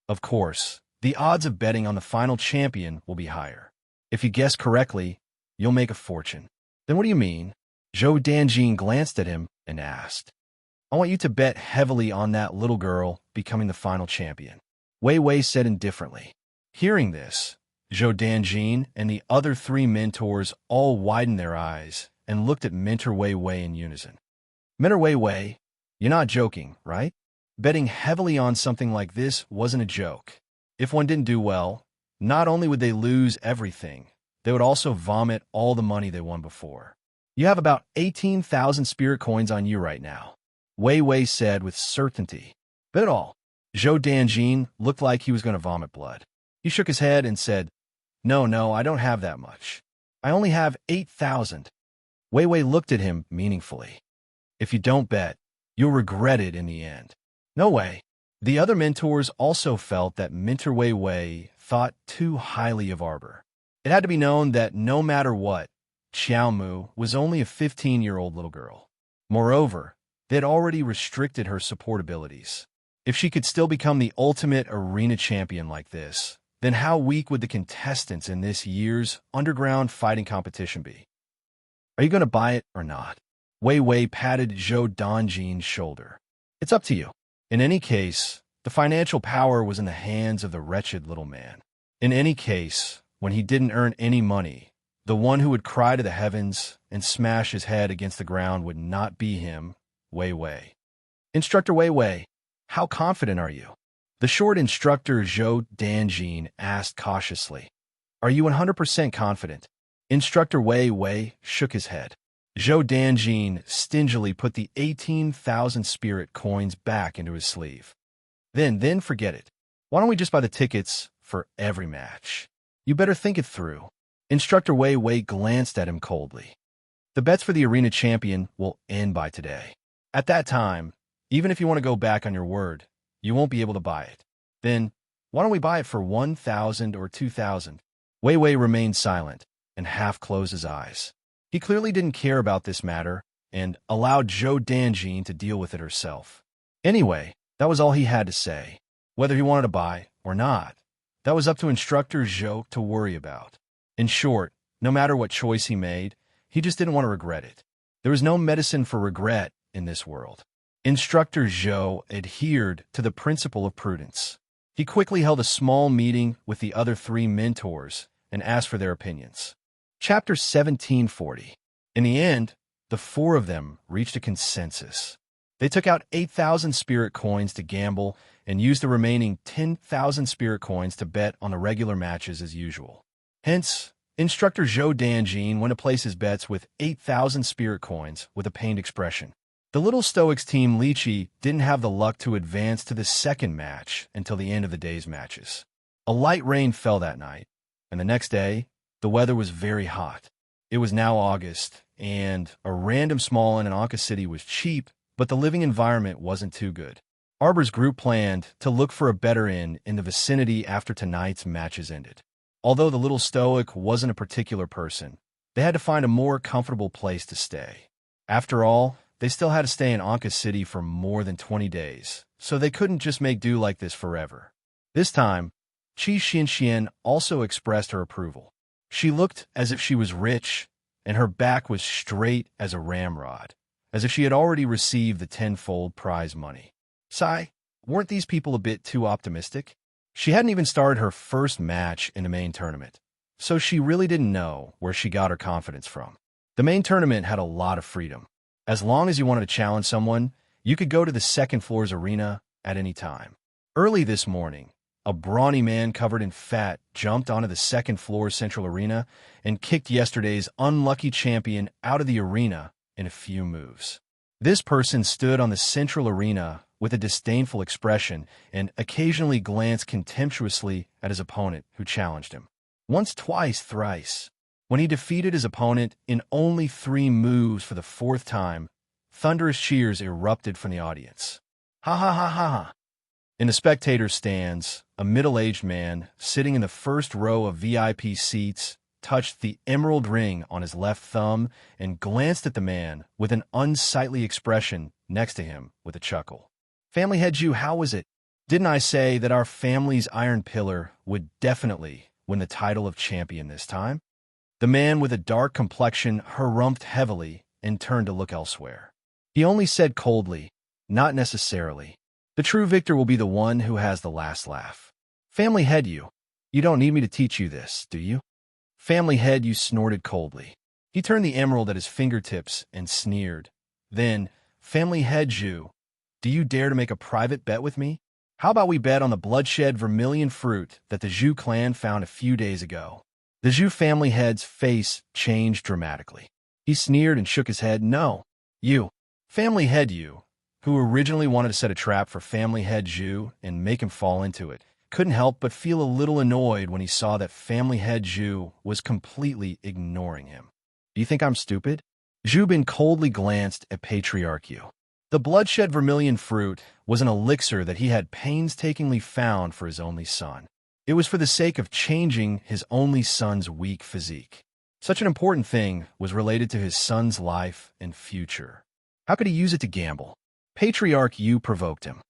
Of course, the odds of betting on the final champion will be higher. If you guess correctly, you'll make a fortune. Then what do you mean? Zhou Danjin glanced at him and asked. I want you to bet heavily on that little girl becoming the final champion. Wei said indifferently. Hearing this, Zhou Danjin and the other three mentors all widened their eyes and looked at Mentor Wei Wei in unison. Mentor Wei Wei, you're not joking, right? Betting heavily on something like this wasn't a joke. If one didn't do well, not only would they lose everything, they would also vomit all the money they won before. You have about 18,000 spirit coins on you right now, Wei Wei said with certainty. Bet all. Zhou Danjin looked like he was going to vomit blood. He shook his head and said, No, I don't have that much. I only have 8,000. Wei Wei looked at him meaningfully. If you don't bet, you'll regret it in the end. No way. The other mentors also felt that Mentor Wei Wei thought too highly of Arbor. It had to be known that no matter what, Xiaomu was only a 15-year-old little girl. Moreover, they had already restricted her support abilities. If she could still become the ultimate arena champion like this, then how weak would the contestants in this year's underground fighting competition be? Are you going to buy it or not? Wei Wei patted Zhou Danjin's shoulder. It's up to you. In any case, the financial power was in the hands of the wretched little man. In any case, when he didn't earn any money, the one who would cry to the heavens and smash his head against the ground would not be him, Wei Wei. Instructor Wei Wei, how confident are you? The short instructor Zhou Danjin asked cautiously. Are you 100% confident? Instructor Wei Wei shook his head. Zhou Danjin stingily put the 18,000 spirit coins back into his sleeve. Then forget it. Why don't we just buy the tickets for every match? You better think it through. Instructor Wei Wei glanced at him coldly. The bets for the arena champion will end by today. At that time, even if you want to go back on your word, you won't be able to buy it. Then, why don't we buy it for 1,000 or 2,000? Wei Wei remained silent and half closed his eyes. He clearly didn't care about this matter and allowed Zhou Danjin to deal with it herself. Anyway, that was all he had to say. Whether he wanted to buy or not, that was up to Instructor Zhou to worry about. In short, no matter what choice he made, he just didn't want to regret it. There was no medicine for regret in this world. Instructor Zhou adhered to the principle of prudence. He quickly held a small meeting with the other three mentors and asked for their opinions. Chapter 1740. In the end, the four of them reached a consensus. They took out 8,000 spirit coins to gamble and used the remaining 10,000 spirit coins to bet on the regular matches as usual. Hence, Instructor Zhou Danjin went to place his bets with 8,000 spirit coins with a pained expression. The Little Stoics team Lychee didn't have the luck to advance to the second match until the end of the day's matches. A light rain fell that night, and the next day, the weather was very hot. It was now August, and a random small inn in Anka City was cheap, but the living environment wasn't too good. Arbor's group planned to look for a better inn in the vicinity after tonight's matches ended. Although the Little Stoic wasn't a particular person, they had to find a more comfortable place to stay. After all, they still had to stay in Anka City for more than 20 days, so they couldn't just make do like this forever. This time, Qi Xianxian also expressed her approval. She looked as if she was rich, and her back was straight as a ramrod, as if she had already received the tenfold prize money. Sigh, weren't these people a bit too optimistic? She hadn't even started her first match in the main tournament, so she really didn't know where she got her confidence from. The main tournament had a lot of freedom. As long as you wanted to challenge someone, you could go to the second floor's arena at any time. Early this morning, a brawny man covered in fat jumped onto the second floor's central arena and kicked yesterday's unlucky champion out of the arena in a few moves. This person stood on the central arena with a disdainful expression and occasionally glanced contemptuously at his opponent who challenged him. Once, twice, thrice. When he defeated his opponent in only 3 moves for the 4th time, thunderous cheers erupted from the audience. Ha ha ha ha ha. In the spectator stands, a middle-aged man sitting in the first row of VIP seats touched the emerald ring on his left thumb and glanced at the man with an unsightly expression next to him with a chuckle. Family head Jew, how was it? Didn't I say that our family's iron pillar would definitely win the title of champion this time? The man with a dark complexion harumphed heavily and turned to look elsewhere. He only said coldly, not necessarily. The true victor will be the one who has the last laugh. Family head you. You don't need me to teach you this, do you? Family head, you snorted coldly. He turned the emerald at his fingertips and sneered. Then, family head Zhu, do you dare to make a private bet with me? How about we bet on the bloodshed vermilion fruit that the Zhu clan found a few days ago? The Zhu family head's face changed dramatically. He sneered and shook his head. No. You. Family head you, who originally wanted to set a trap for family head Zhu and make him fall into it, couldn't help but feel a little annoyed when he saw that family head Zhu was completely ignoring him. Do you think I'm stupid? Zhu Bin coldly glanced at Patriarch Yu. The bloodshed vermilion fruit was an elixir that he had painstakingly found for his only son. It was for the sake of changing his only son's weak physique. Such an important thing was related to his son's life and future. How could he use it to gamble? Patriarch Yu provoked him.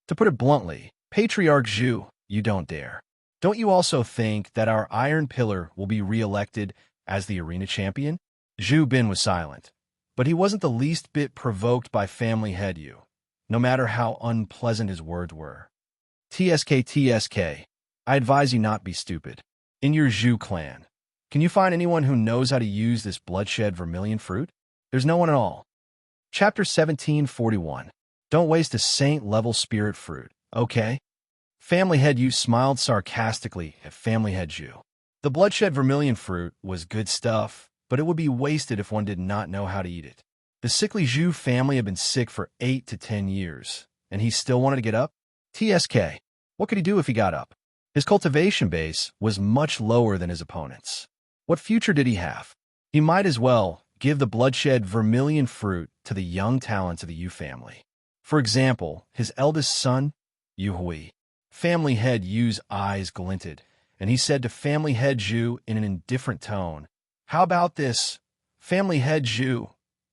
To put it bluntly, Patriarch Zhu, you don't dare. Don't you also think that our Iron Pillar will be re-elected as the arena champion? Zhu Bin was silent, but he wasn't the least bit provoked by family head Yu, no matter how unpleasant his words were. TSK, I advise you not be stupid. In your Zhu clan, can you find anyone who knows how to use this bloodshed vermilion fruit? There's no one at all. Chapter 1741. Don't waste a saint-level spirit fruit, okay? Family head Yu smiled sarcastically at family head Zhu. The bloodshed vermilion fruit was good stuff, but it would be wasted if one did not know how to eat it. The sickly Zhu family had been sick for 8 to 10 years, and he still wanted to get up? TSK. What could he do if he got up? His cultivation base was much lower than his opponent's. What future did he have? He might as well give the bloodshed vermilion fruit to the young talents of the Yu family. For example, his eldest son, Yu Hui. Family head Yu's eyes glinted, and he said to family head Zhu in an indifferent tone, How about this? Family head Zhu,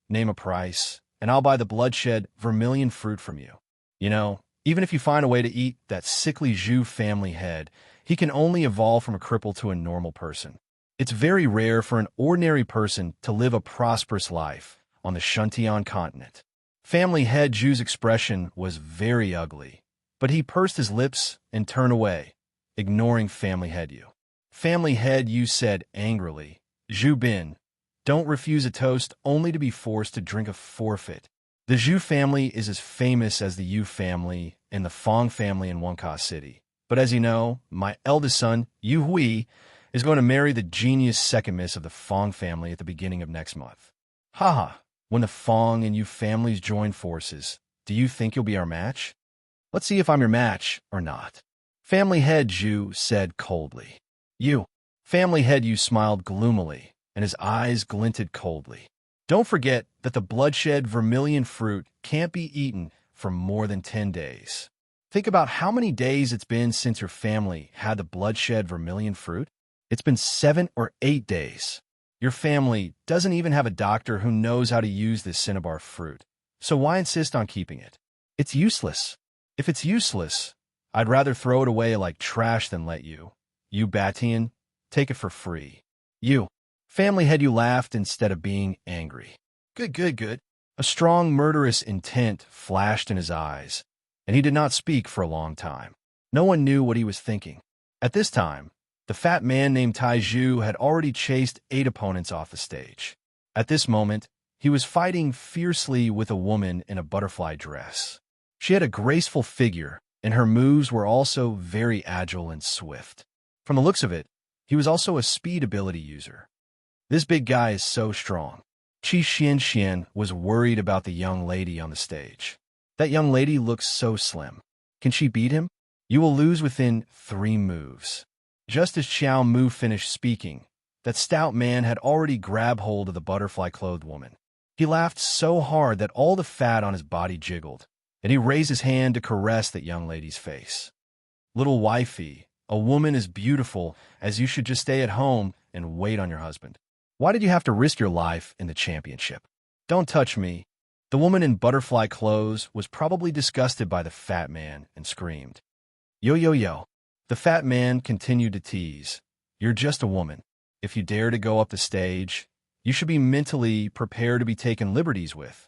name a price, and I'll buy the bloodshed vermilion fruit from you. You know, even if you find a way to eat that sickly Zhu family head, he can only evolve from a cripple to a normal person. It's very rare for an ordinary person to live a prosperous life on the Shuntian continent. Family head Zhu's expression was very ugly, but he pursed his lips and turned away, ignoring family head Yu. Family head Yu said angrily, Zhu Bin, don't refuse a toast only to be forced to drink a forfeit. The Zhu family is as famous as the Yu family and the Fong family in Wonka City. But as you know, my eldest son, Yu Hui, is going to marry the genius second miss of the Fong family at the beginning of next month. Haha, when the Fong and Yu families join forces, do you think you'll be our match? Let's see if I'm your match or not. Family head Zhu said coldly. You. Family head Yu smiled gloomily, and his eyes glinted coldly. Don't forget that the bloodshed vermilion fruit can't be eaten for more than 10 days. Think about how many days it's been since your family had the bloodshed vermilion fruit. It's been 7 or 8 days. Your family doesn't even have a doctor who knows how to use this cinnabar fruit. So why insist on keeping it? It's useless. If it's useless, I'd rather throw it away like trash than let you Batian, take it for free. You. Family head Yu laughed instead of being angry. Good. A strong murderous intent flashed in his eyes, and he did not speak for a long time. No one knew what he was thinking. At this time, the fat man named Tai Zhu had already chased 8 opponents off the stage. At this moment, he was fighting fiercely with a woman in a butterfly dress. She had a graceful figure, and her moves were also very agile and swift. From the looks of it, he was also a speed ability user. This big guy is so strong. Qi Xian was worried about the young lady on the stage. That young lady looks so slim. Can she beat him? You will lose within 3 moves. Just as Xiao Mu finished speaking, that stout man had already grabbed hold of the butterfly-clothed woman. He laughed so hard that all the fat on his body jiggled, and he raised his hand to caress that young lady's face. Little wifey, a woman as beautiful as you should just stay at home and wait on your husband. Why did you have to risk your life in the championship? Don't touch me. The woman in butterfly clothes was probably disgusted by the fat man and screamed. Yo. The fat man continued to tease. You're just a woman. If you dare to go up the stage, you should be mentally prepared to be taken liberties with.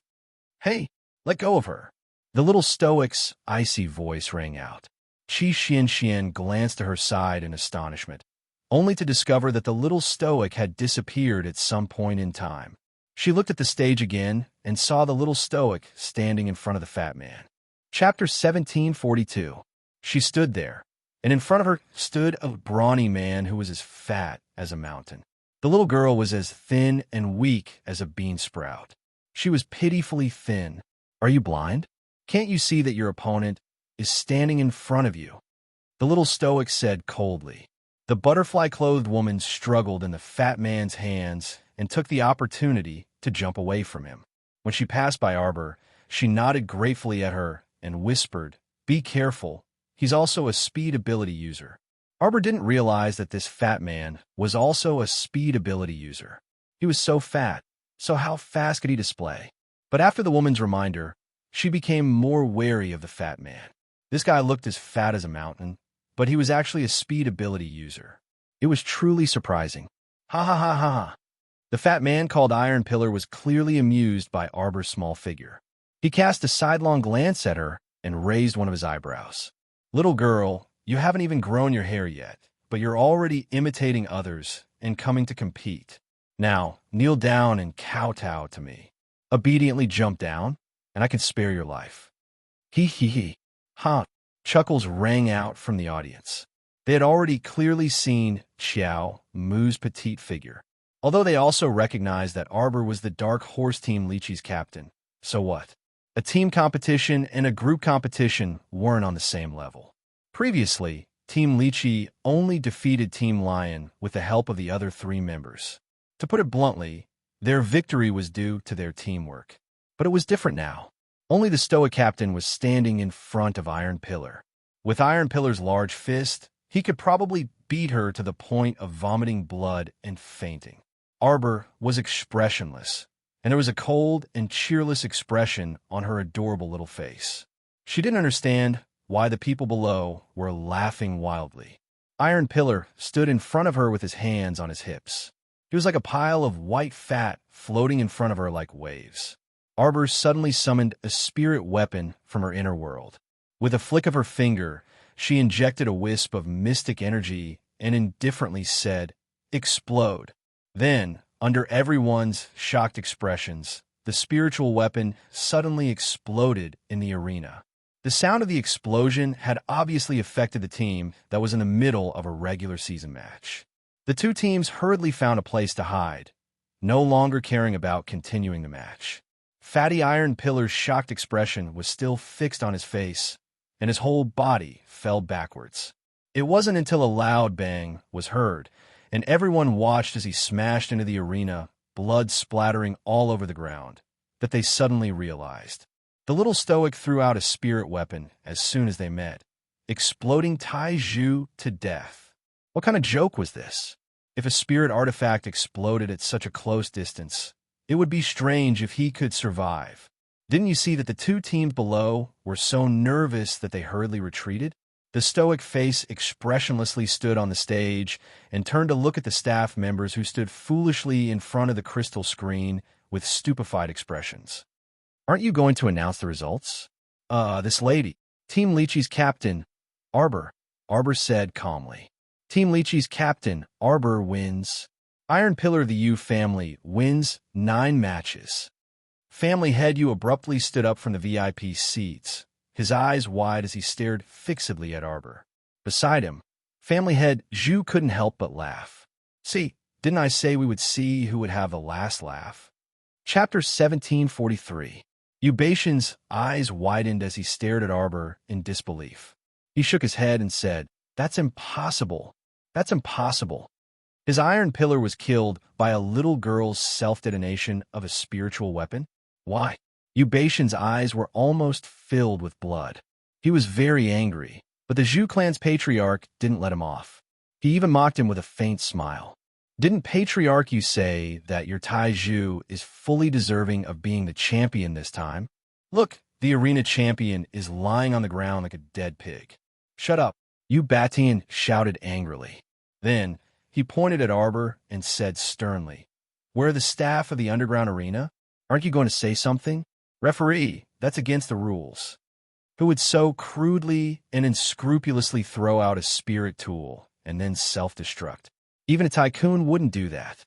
Hey, let go of her. The little stoic's icy voice rang out. Qi Xian glanced to her side in astonishment, only to discover that the little stoic had disappeared at some point in time. She looked at the stage again and saw the little stoic standing in front of the fat man. Chapter 1742. She stood there, and in front of her stood a brawny man who was as fat as a mountain. The little girl was as thin and weak as a bean sprout. She was pitifully thin. Are you blind? Can't you see that your opponent is standing in front of you? The little stoic said coldly. The butterfly-clothed woman struggled in the fat man's hands and took the opportunity to jump away from him. When she passed by Arbor, she nodded gratefully at her and whispered, "Be careful, he's also a speed ability user." Arbor didn't realize that this fat man was also a speed ability user. He was so fat, so how fast could he display? But after the woman's reminder, she became more wary of the fat man. This guy looked as fat as a mountain, but he was actually a speed ability user. It was truly surprising. Ha ha ha ha ha. The fat man called Iron Pillar was clearly amused by Arbor's small figure. He cast a sidelong glance at her and raised one of his eyebrows. Little girl, you haven't even grown your hair yet, but you're already imitating others and coming to compete. Now, kneel down and kowtow to me. Obediently jump down, and I can spare your life. Hee hee hee. Ha! Chuckles rang out from the audience. They had already clearly seen Xiao Mu's petite figure, although they also recognized that Arbor was the Dark Horse Team Lychee's captain. So what? A team competition and a group competition weren't on the same level. Previously, Team Lychee only defeated Team Lion with the help of the other three members. To put it bluntly, their victory was due to their teamwork. But it was different now. Only the Stoic captain was standing in front of Iron Pillar. With Iron Pillar's large fist, he could probably beat her to the point of vomiting blood and fainting. Arbor was expressionless, and there was a cold and cheerless expression on her adorable little face. She didn't understand why the people below were laughing wildly. Iron Pillar stood in front of her with his hands on his hips. He was like a pile of white fat floating in front of her like waves. Arbor suddenly summoned a spirit weapon from her inner world. With a flick of her finger, she injected a wisp of mystic energy and indifferently said, "Explode." Then, under everyone's shocked expressions, the spiritual weapon suddenly exploded in the arena. The sound of the explosion had obviously affected the team that was in the middle of a regular season match. The two teams hurriedly found a place to hide, no longer caring about continuing the match. Fatty Iron Pillar's shocked expression was still fixed on his face, and his whole body fell backwards. It wasn't until a loud bang was heard, and everyone watched as he smashed into the arena, blood splattering all over the ground, that they suddenly realized. The little stoic threw out a spirit weapon as soon as they met, exploding Tai Zhu to death. What kind of joke was this? If a spirit artifact exploded at such a close distance, it would be strange if he could survive. Didn't you see that the two teams below were so nervous that they hurriedly retreated? The stoic face expressionlessly stood on the stage and turned to look at the staff members who stood foolishly in front of the crystal screen with stupefied expressions. Aren't you going to announce the results? This lady. Team Lychee's captain, Arbor. Arbor said calmly. Team Lychee's captain, Arbor, wins. Iron Pillar of the U family wins 9 matches. Family Head U abruptly stood up from the VIP seats, his eyes wide as he stared fixedly at Arbor. Beside him, Family Head Zhu couldn't help but laugh. See, didn't I say we would see who would have the last laugh? Chapter 1743. Eubation's eyes widened as he stared at Arbor in disbelief. He shook his head and said, "That's impossible. That's impossible." His Iron Pillar was killed by a little girl's self-detonation of a spiritual weapon? Why? Eubation's eyes were almost filled with blood. He was very angry, but the Zhu clan's patriarch didn't let him off. He even mocked him with a faint smile. Didn't Patriarch you say that your Tai Zhu is fully deserving of being the champion this time? Look, the arena champion is lying on the ground like a dead pig. Shut up, Eubatian shouted angrily. Then, he pointed at Arbor and said sternly, "Where are the staff of the underground arena? Aren't you going to say something? Referee, that's against the rules." who would so crudely and unscrupulously throw out a spirit tool and then self-destruct. Even a tycoon wouldn't do that.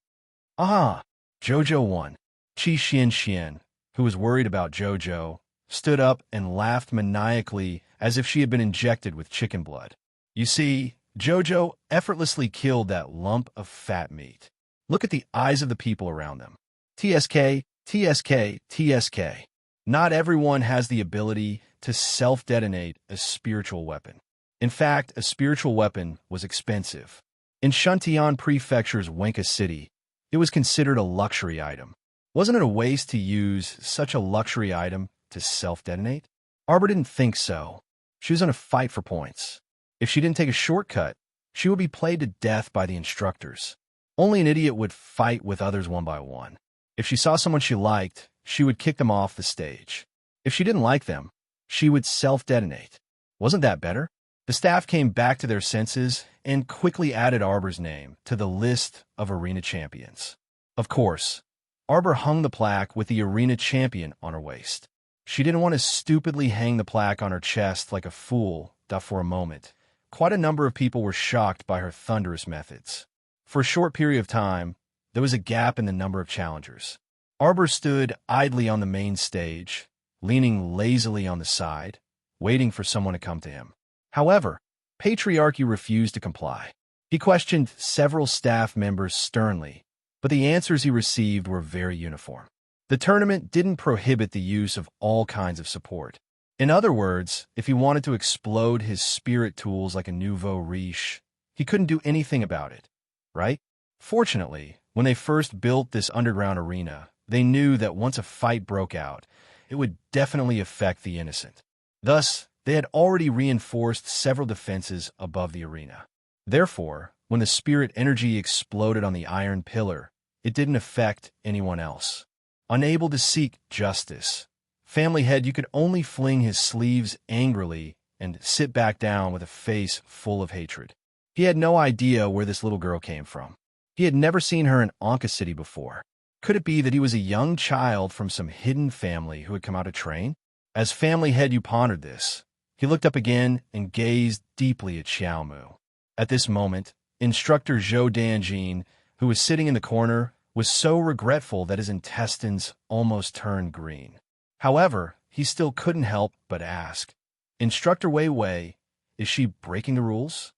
Ah, Jojo won. Qi Xian, who was worried about Jojo, stood up and laughed maniacally as if she had been injected with chicken blood. You see, Jojo effortlessly killed that lump of fat meat. Look at the eyes of the people around them. TSK, TSK, TSK. Not everyone has the ability to self-detonate a spiritual weapon. In fact, a spiritual weapon was expensive. In Shuntian Prefecture's Wenka City, it was considered a luxury item. Wasn't it a waste to use such a luxury item to self-detonate? Arbor didn't think so. She was in a fight for points. If she didn't take a shortcut, she would be played to death by the instructors. Only an idiot would fight with others one by one. If she saw someone she liked, she would kick them off the stage. If she didn't like them, she would self-detonate. Wasn't that better? The staff came back to their senses and quickly added Arbor's name to the list of arena champions. Of course, Arbor hung the plaque with the arena champion on her waist. She didn't want to stupidly hang the plaque on her chest like a fool. For a moment, quite a number of people were shocked by her thunderous methods. For a short period of time, there was a gap in the number of challengers. Arbor stood idly on the main stage, leaning lazily on the side, waiting for someone to come to him. However, Patriarchy refused to comply. He questioned several staff members sternly, but the answers he received were very uniform. The tournament didn't prohibit the use of all kinds of support. In other words, if he wanted to explode his spirit tools like a nouveau riche, he couldn't do anything about it, right? Fortunately, when they first built this underground arena, they knew that once a fight broke out, it would definitely affect the innocent. Thus, they had already reinforced several defenses above the arena. Therefore, when the spirit energy exploded on the iron pillar, it didn't affect anyone else. Unable to seek justice, Family Head could only fling his sleeves angrily and sit back down with a face full of hatred. He had no idea where this little girl came from. He had never seen her in Anka City before. Could it be that he was a young child from some hidden family who had come out to train? As Family Head pondered this, he looked up again and gazed deeply at Xiaomu. At this moment, Instructor Zhou Danjin, who was sitting in the corner, was so regretful that his intestines almost turned green. However, he still couldn't help but ask, Instructor Wei Wei, is she breaking the rules?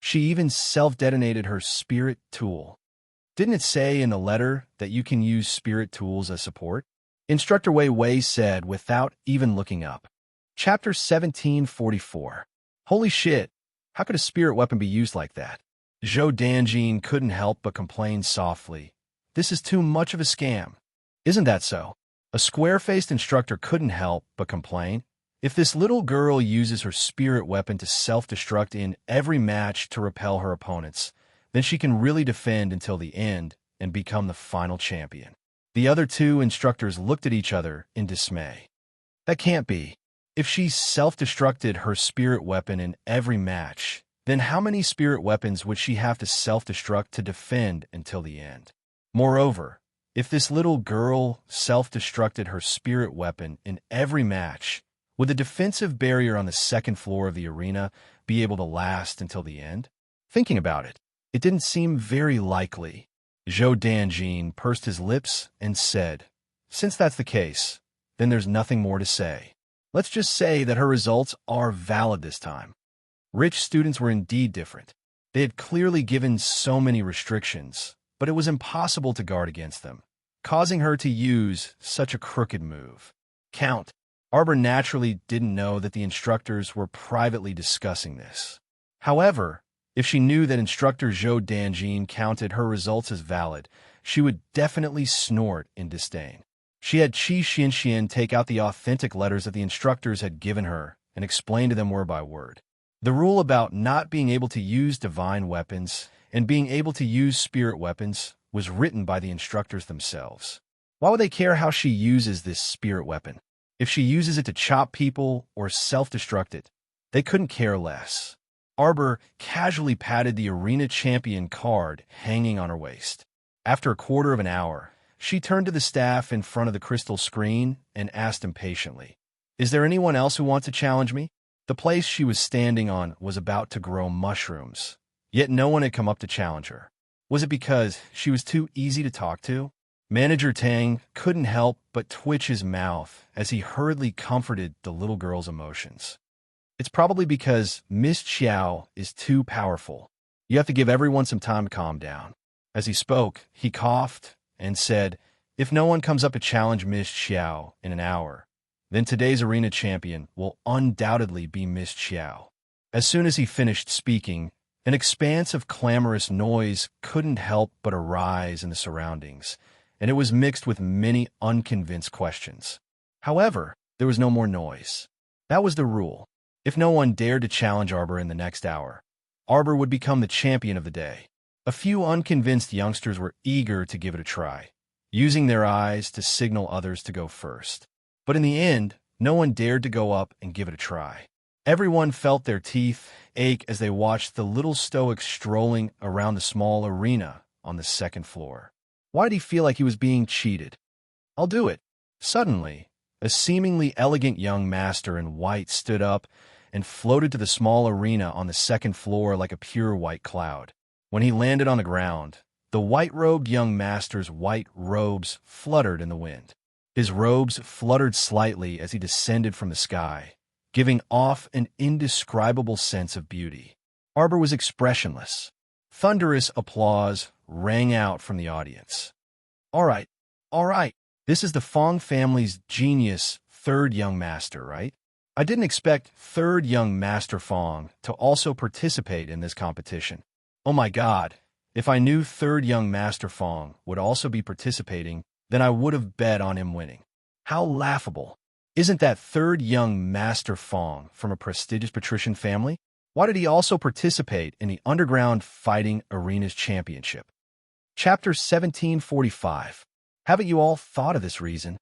She even self-detonated her spirit tool. Didn't it say in the letter that you can use spirit tools as support? Instructor Wei Wei said without even looking up. Chapter 1744. Holy shit, how could a spirit weapon be used like that? Zhou Danjin couldn't help but complain softly. This is too much of a scam. Isn't that so? A square-faced instructor couldn't help but complain. If this little girl uses her spirit weapon to self-destruct in every match to repel her opponents, then she can really defend until the end and become the final champion. The other two instructors looked at each other in dismay. That can't be. If she self-destructed her spirit weapon in every match, then how many spirit weapons would she have to self-destruct to defend until the end? Moreover, if this little girl self-destructed her spirit weapon in every match, would the defensive barrier on the second floor of the arena be able to last until the end? Thinking about it, it didn't seem very likely. Zhou Danjin pursed his lips and said, Since that's the case, then there's nothing more to say. Let's just say that her results are valid this time. Rich students were indeed different. They had clearly given so many restrictions, but it was impossible to guard against them, causing her to use such a crooked move. Count. Arbor naturally didn't know that the instructors were privately discussing this. However, if she knew that Instructor Zhou Danjin counted her results as valid, she would definitely snort in disdain. She had Qi Xian take out the authentic letters that the instructors had given her and explain to them word by word. The rule about not being able to use divine weapons and being able to use spirit weapons was written by the instructors themselves. Why would they care how she uses this spirit weapon? If she uses it to chop people or self-destruct it, they couldn't care less. Arbor casually patted the arena champion card hanging on her waist. After a quarter of an hour, she turned to the staff in front of the crystal screen and asked impatiently, Is there anyone else who wants to challenge me? The place she was standing on was about to grow mushrooms, yet no one had come up to challenge her. Was it because she was too easy to talk to? Manager Tang couldn't help but twitch his mouth as he hurriedly comforted the little girl's emotions. It's probably because Miss Xiao is too powerful. You have to give everyone some time to calm down. As he spoke, he coughed and said, "If no one comes up to challenge Miss Xiao in an hour, then today's arena champion will undoubtedly be Miss Xiao." As soon as he finished speaking, an expanse of clamorous noise couldn't help but arise in the surroundings, and it was mixed with many unconvinced questions. However, there was no more noise. That was the rule. If no one dared to challenge Arbor in the next hour, Arbor would become the champion of the day. A few unconvinced youngsters were eager to give it a try, using their eyes to signal others to go first. But in the end, no one dared to go up and give it a try. Everyone felt their teeth ache as they watched the little stoic strolling around the small arena on the second floor. Why did he feel like he was being cheated? "I'll do it." Suddenly, a seemingly elegant young master in white stood up and floated to the small arena on the second floor like a pure white cloud. When he landed on the ground, the white-robed young master's white robes fluttered in the wind. His robes fluttered slightly as he descended from the sky, giving off an indescribable sense of beauty. Arbor was expressionless. Thunderous applause rang out from the audience. All right. This is the Fong family's genius third young master, right? I didn't expect third young master Fong to also participate in this competition. Oh my God, if I knew third young master Fong would also be participating, then I would have bet on him winning. How laughable. Isn't that third young master Fong from a prestigious patrician family? Why did he also participate in the Underground Fighting Arenas Championship? Chapter 1745. Haven't you all thought of this reason?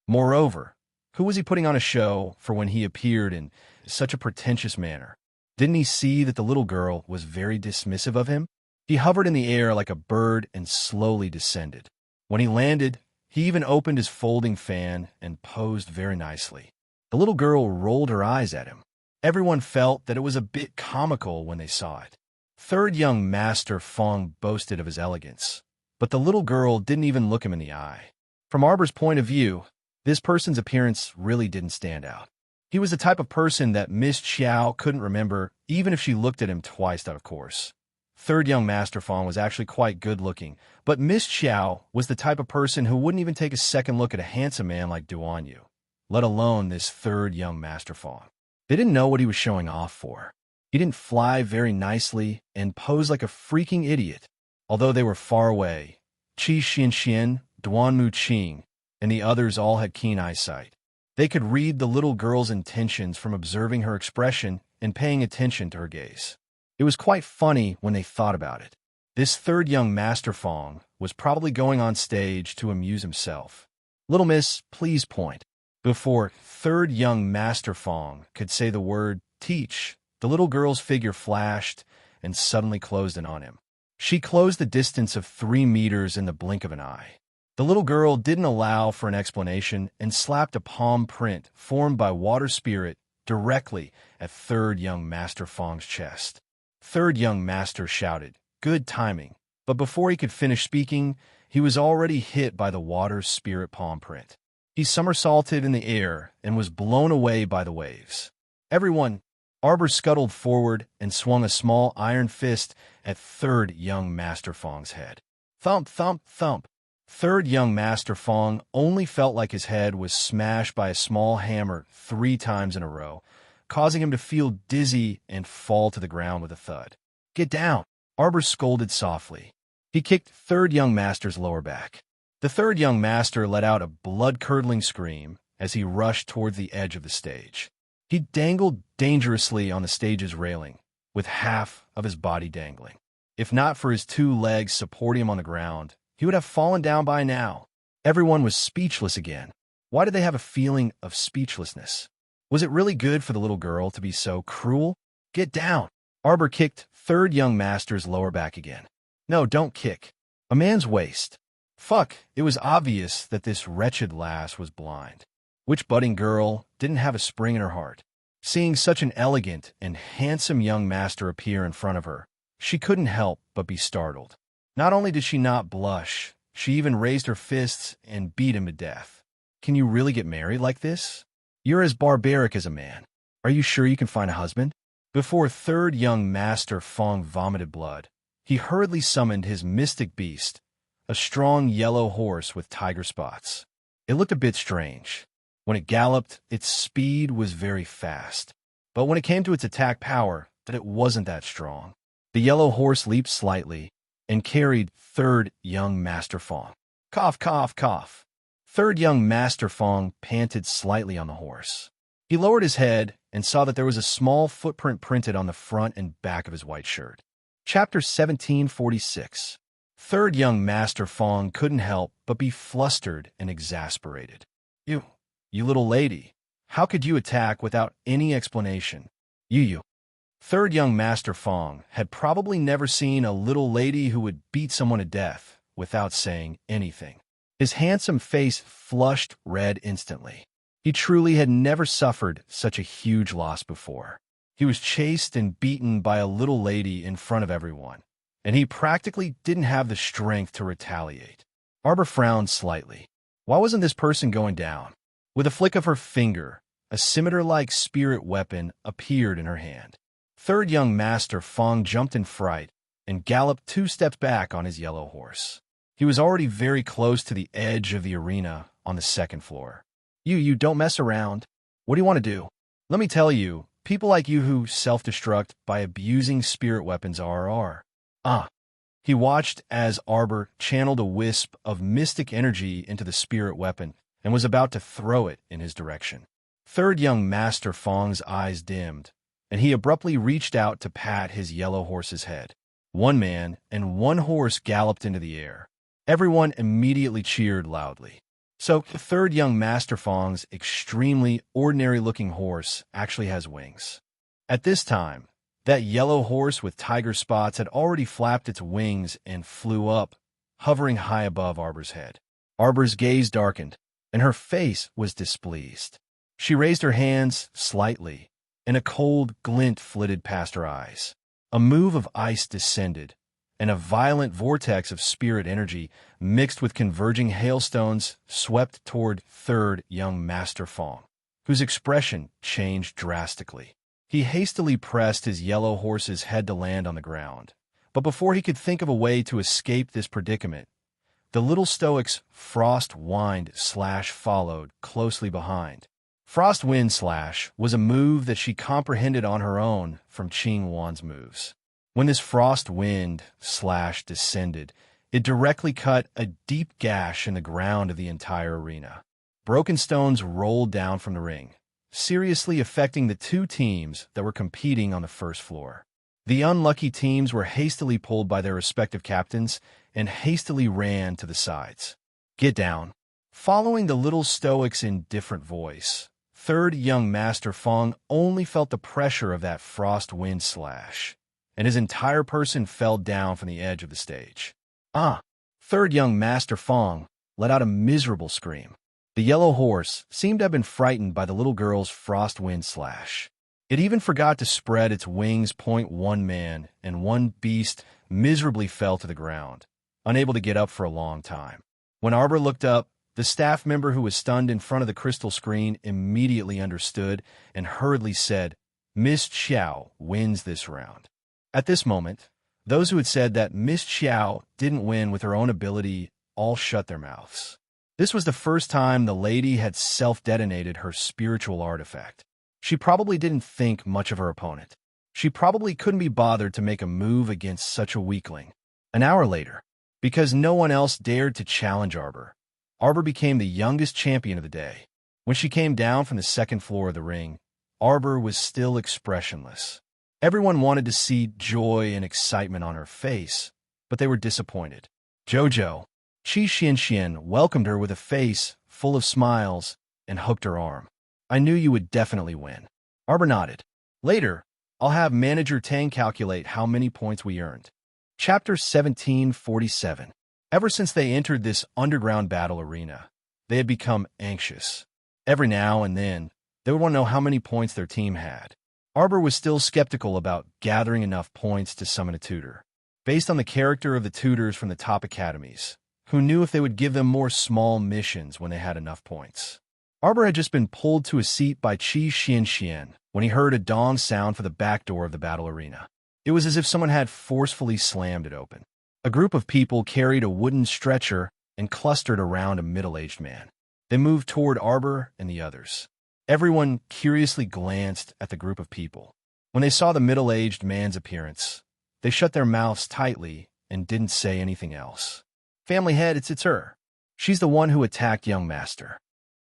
Moreover, who was he putting on a show for when he appeared in such a pretentious manner? Didn't he see that the little girl was very dismissive of him? He hovered in the air like a bird and slowly descended. When he landed, he even opened his folding fan and posed very nicely. The little girl rolled her eyes at him. Everyone felt that it was a bit comical when they saw it. Third young master Fong boasted of his elegance, but the little girl didn't even look him in the eye. From Arbor's point of view, this person's appearance really didn't stand out. He was the type of person that Miss Xiao couldn't remember even if she looked at him twice out of course. Third young master Fong was actually quite good-looking, but Miss Xiao was the type of person who wouldn't even take a second look at a handsome man like Duan Yu, let alone this third young master Fong. They didn't know what he was showing off for. He didn't fly very nicely and pose like a freaking idiot. Although they were far away, Qi Xianxian, Duan Mu Qing, and the others all had keen eyesight. They could read the little girl's intentions from observing her expression and paying attention to her gaze. It was quite funny when they thought about it. This third young master Fong was probably going on stage to amuse himself. "Little miss, please point." Before third young master Fong could say the word teach, the little girl's figure flashed and suddenly closed in on him. She closed the distance of 3 meters in the blink of an eye. The little girl didn't allow for an explanation and slapped a palm print formed by water spirit directly at third young master Fong's chest. Third young master shouted, "Good timing," but before he could finish speaking, he was already hit by the water spirit palm print. He somersaulted in the air and was blown away by the waves. Arbor scuttled forward and swung a small iron fist at third young master Fong's head. Thump, thump, thump. Third young master Fong only felt like his head was smashed by a small hammer 3 times in a row, causing him to feel dizzy and fall to the ground with a thud. "Get down!" Arbor scolded softly. He kicked third young master's lower back. The third young master let out a blood-curdling scream as he rushed toward the edge of the stage. He dangled dangerously on the stage's railing, with half of his body dangling. If not for his 2 legs supporting him on the ground, he would have fallen down by now. Everyone was speechless again. Why did they have a feeling of speechlessness? Was it really good for the little girl to be so cruel? "Get down!" Arbor kicked third young master's lower back again. "No, don't kick. A man's waist." Fuck, it was obvious that this wretched lass was blind. Which budding girl didn't have a spring in her heart? Seeing such an elegant and handsome young master appear in front of her, she couldn't help but be startled. Not only did she not blush, she even raised her fists and beat him to death. Can you really get married like this? You're as barbaric as a man. Are you sure you can find a husband? Before third young master Fong vomited blood, he hurriedly summoned his mystic beast, a strong yellow horse with tiger spots. It looked a bit strange. When it galloped, its speed was very fast. But when it came to its attack power, it wasn't that strong. The yellow horse leaped slightly and carried third young Master Fong. Cough, cough, cough. Third young Master Fong panted slightly on the horse. He lowered his head and saw that there was a small footprint printed on the front and back of his white shirt. Chapter 1746. Third young Master Fong couldn't help but be flustered and exasperated. You little lady, how could you attack without any explanation? You. Third young Master Fong had probably never seen a little lady who would beat someone to death without saying anything. His handsome face flushed red instantly. He truly had never suffered such a huge loss before. He was chased and beaten by a little lady in front of everyone, and he practically didn't have the strength to retaliate. Arbor frowned slightly. Why wasn't this person going down? With a flick of her finger, a scimitar-like spirit weapon appeared in her hand. Third young Master Fong jumped in fright and galloped 2 steps back on his yellow horse. He was already very close to the edge of the arena on the 2nd floor. You don't mess around. What do you want to do? Let me tell you, people like you who self-destruct by abusing spirit weapons are. He watched as Arbor channeled a wisp of mystic energy into the spirit weapon and was about to throw it in his direction. Third young Master Fong's eyes dimmed, and he abruptly reached out to pat his yellow horse's head. 1 man and 1 horse galloped into the air. Everyone immediately cheered loudly. So, third young Master Fong's extremely ordinary-looking horse actually has wings. At this time, that yellow horse with tiger spots had already flapped its wings and flew up, hovering high above Arbor's head. Arbor's gaze darkened, and her face was displeased. She raised her hands slightly, and a cold glint flitted past her eyes. A move of ice descended, and a violent vortex of spirit energy mixed with converging hailstones swept toward third young Master Fong, whose expression changed drastically. He hastily pressed his yellow horse's head to land on the ground, but before he could think of a way to escape this predicament, the little stoic's Frost Wind Slash followed closely behind. Frost Wind Slash was a move that she comprehended on her own from Qing Wan's moves. When this Frost Wind Slash descended, it directly cut a deep gash in the ground of the entire arena. Broken stones rolled down from the ring, seriously affecting the 2 teams that were competing on the 1st floor. The unlucky teams were hastily pulled by their respective captains and hastily ran to the sides. Get down. Following the little stoic's indifferent voice, third young Master Fong only felt the pressure of that Frost Wind Slash, and his entire person fell down from the edge of the stage. Third young Master Fong let out a miserable scream. The yellow horse seemed to have been frightened by the little girl's Frost Wind Slash. It even forgot to spread its wings. 1 man and 1 beast miserably fell to the ground, unable to get up for a long time. When Arbor looked up, the staff member who was stunned in front of the crystal screen immediately understood and hurriedly said, Miss Xiao wins this round. At this moment, those who had said that Miss Xiao didn't win with her own ability all shut their mouths. This was the first time the lady had self-detonated her spiritual artifact. She probably didn't think much of her opponent. She probably couldn't be bothered to make a move against such a weakling. An hour later, because no one else dared to challenge Arbor, Arbor became the youngest champion of the day. When she came down from the 2nd floor of the ring, Arbor was still expressionless. Everyone wanted to see joy and excitement on her face, but they were disappointed. Jojo, Qi Xianxian welcomed her with a face full of smiles and hooked her arm. I knew you would definitely win. Arbor nodded. Later, I'll have Manager Tang calculate how many points we earned. Chapter 1747. Ever since they entered this underground battle arena, they had become anxious. Every now and then, they would want to know how many points their team had. Arbor was still skeptical about gathering enough points to summon a tutor, based on the character of the tutors from the top academies, who knew if they would give them more small missions when they had enough points. Arbor had just been pulled to a seat by Qi Xianxian when he heard a dong sound for the back door of the battle arena. It was as if someone had forcefully slammed it open. A group of people carried a wooden stretcher and clustered around a middle-aged man. They moved toward Arbor and the others. Everyone curiously glanced at the group of people. When they saw the middle-aged man's appearance, they shut their mouths tightly and didn't say anything else. Family head, it's her. She's the one who attacked young master.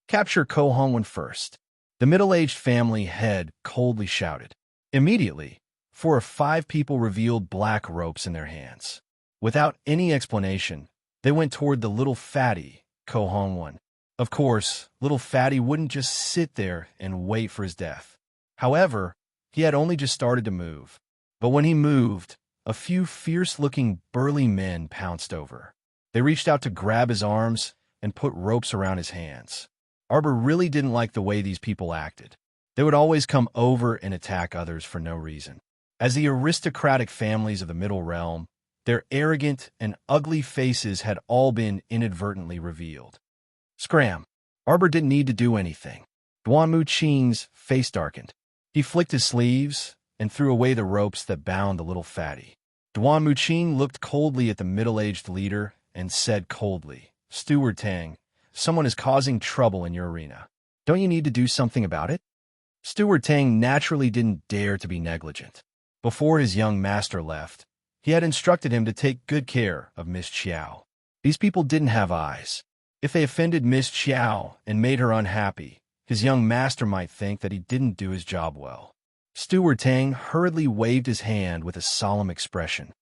Capture Ko Hongwen first. The middle-aged family head coldly shouted. Immediately, 4 or 5 people revealed black ropes in their hands. Without any explanation, they went toward the little fatty, Ko Hongwen. Of course, little fatty wouldn't just sit there and wait for his death. However, he had only just started to move. But when he moved, a few fierce-looking burly men pounced over. They reached out to grab his arms and put ropes around his hands. Arbor really didn't like the way these people acted. They would always come over and attack others for no reason. As the aristocratic families of the Middle Realm, their arrogant and ugly faces had all been inadvertently revealed. Scram! Arbor didn't need to do anything. Duan Muqing's face darkened. He flicked his sleeves and threw away the ropes that bound the little fatty. Duan Muqing looked coldly at the middle-aged leader and said coldly, Steward Tang, someone is causing trouble in your arena. Don't you need to do something about it? Steward Tang naturally didn't dare to be negligent. Before his young master left, he had instructed him to take good care of Miss Qiao. These people didn't have eyes. If they offended Miss Qiao and made her unhappy, his young master might think that he didn't do his job well. Steward Tang hurriedly waved his hand with a solemn expression.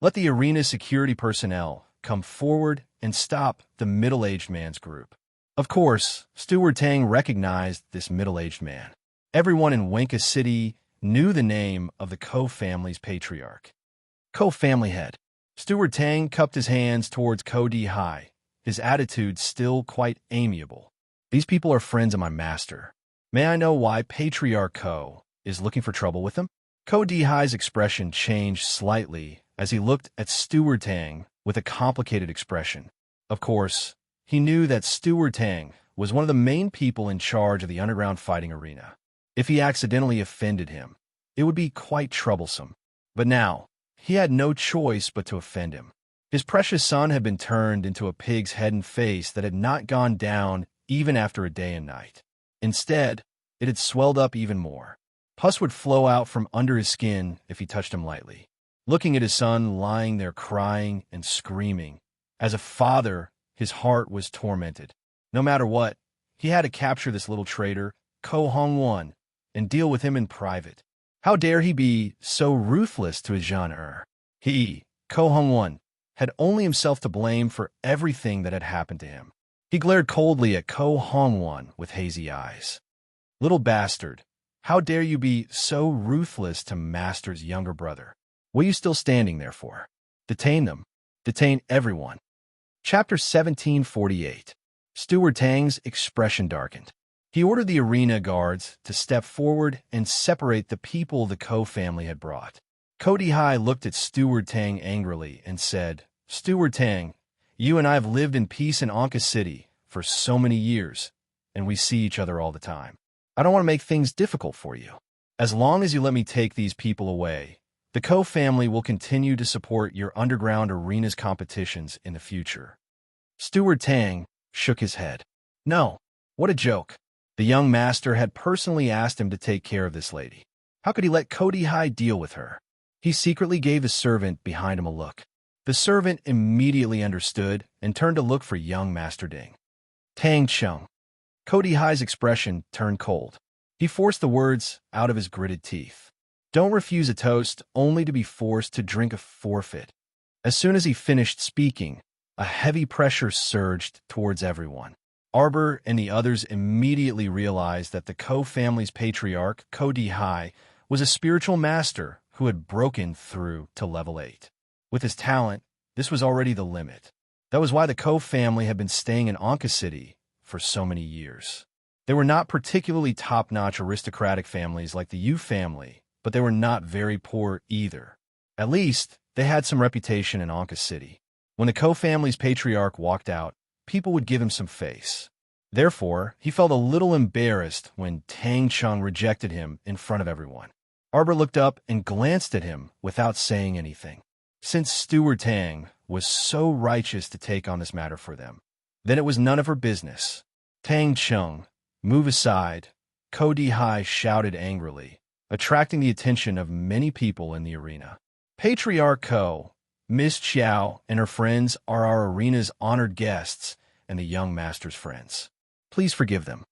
Let the arena security personnel come forward and stop the middle-aged man's group. Of course, Steward Tang recognized this middle-aged man. Everyone in Wenka City knew the name of the Ko family's patriarch. Ko family head. Steward Tang cupped his hands towards Ko Di Hai, his attitude still quite amiable. These people are friends of my master. May I know why Patriarch Ko is looking for trouble with them? Ko Di Hai's expression changed slightly as he looked at Steward Tang with a complicated expression. Of course, he knew that Steward Tang was one of the main people in charge of the underground fighting arena. If he accidentally offended him, it would be quite troublesome. But now, he had no choice but to offend him. His precious son had been turned into a pig's head and face that had not gone down even after a day and night. Instead, it had swelled up even more. Pus would flow out from under his skin if he touched him lightly. Looking at his son lying there crying and screaming, as a father, his heart was tormented. No matter what, he had to capture this little traitor, Ko Hongwen, and deal with him in private. How dare he be so ruthless to his Jean-Er? He, Ko Hongwen, had only himself to blame for everything that had happened to him. He glared coldly at Ko Hongwen with hazy eyes. Little bastard, how dare you be so ruthless to Master's younger brother? What are you still standing there for? Detain them. Detain everyone. Chapter 1748. Steward Tang's expression darkened. He ordered the arena guards to step forward and separate the people the Ko family had brought. Ko Di Hai looked at Steward Tang angrily and said, Steward Tang, you and I have lived in peace in Anka City for so many years, and we see each other all the time. I don't want to make things difficult for you. As long as you let me take these people away, the Ko family will continue to support your underground arenas competitions in the future. Steward Tang shook his head. No, what a joke. The young master had personally asked him to take care of this lady. How could he let Ko Di Hai deal with her? He secretly gave his servant behind him a look. The servant immediately understood and turned to look for young Master Ding. Tang Chung. Ko Di Hai's expression turned cold. He forced the words out of his gritted teeth. Don't refuse a toast only to be forced to drink a forfeit. As soon as he finished speaking, a heavy pressure surged towards everyone. Arbor and the others immediately realized that the Ko family's patriarch, Ko Di Hai, was a spiritual master who had broken through to level 8. With his talent, this was already the limit. That was why the Ko family had been staying in Anka City for so many years. They were not particularly top-notch aristocratic families like the Yu family, but they were not very poor either. At least, they had some reputation in Anka City. When the Ko family's patriarch walked out, people would give him some face. Therefore, he felt a little embarrassed when Tang Chung rejected him in front of everyone. Arbor looked up and glanced at him without saying anything. Since Steward Tang was so righteous to take on this matter for them, then it was none of her business. Tang Chung, move aside, Ko Di shouted angrily, attracting the attention of many people in the arena. Patriarch Ko, Miss Chiao, and her friends are our arena's honored guests and the young master's friends. Please forgive them.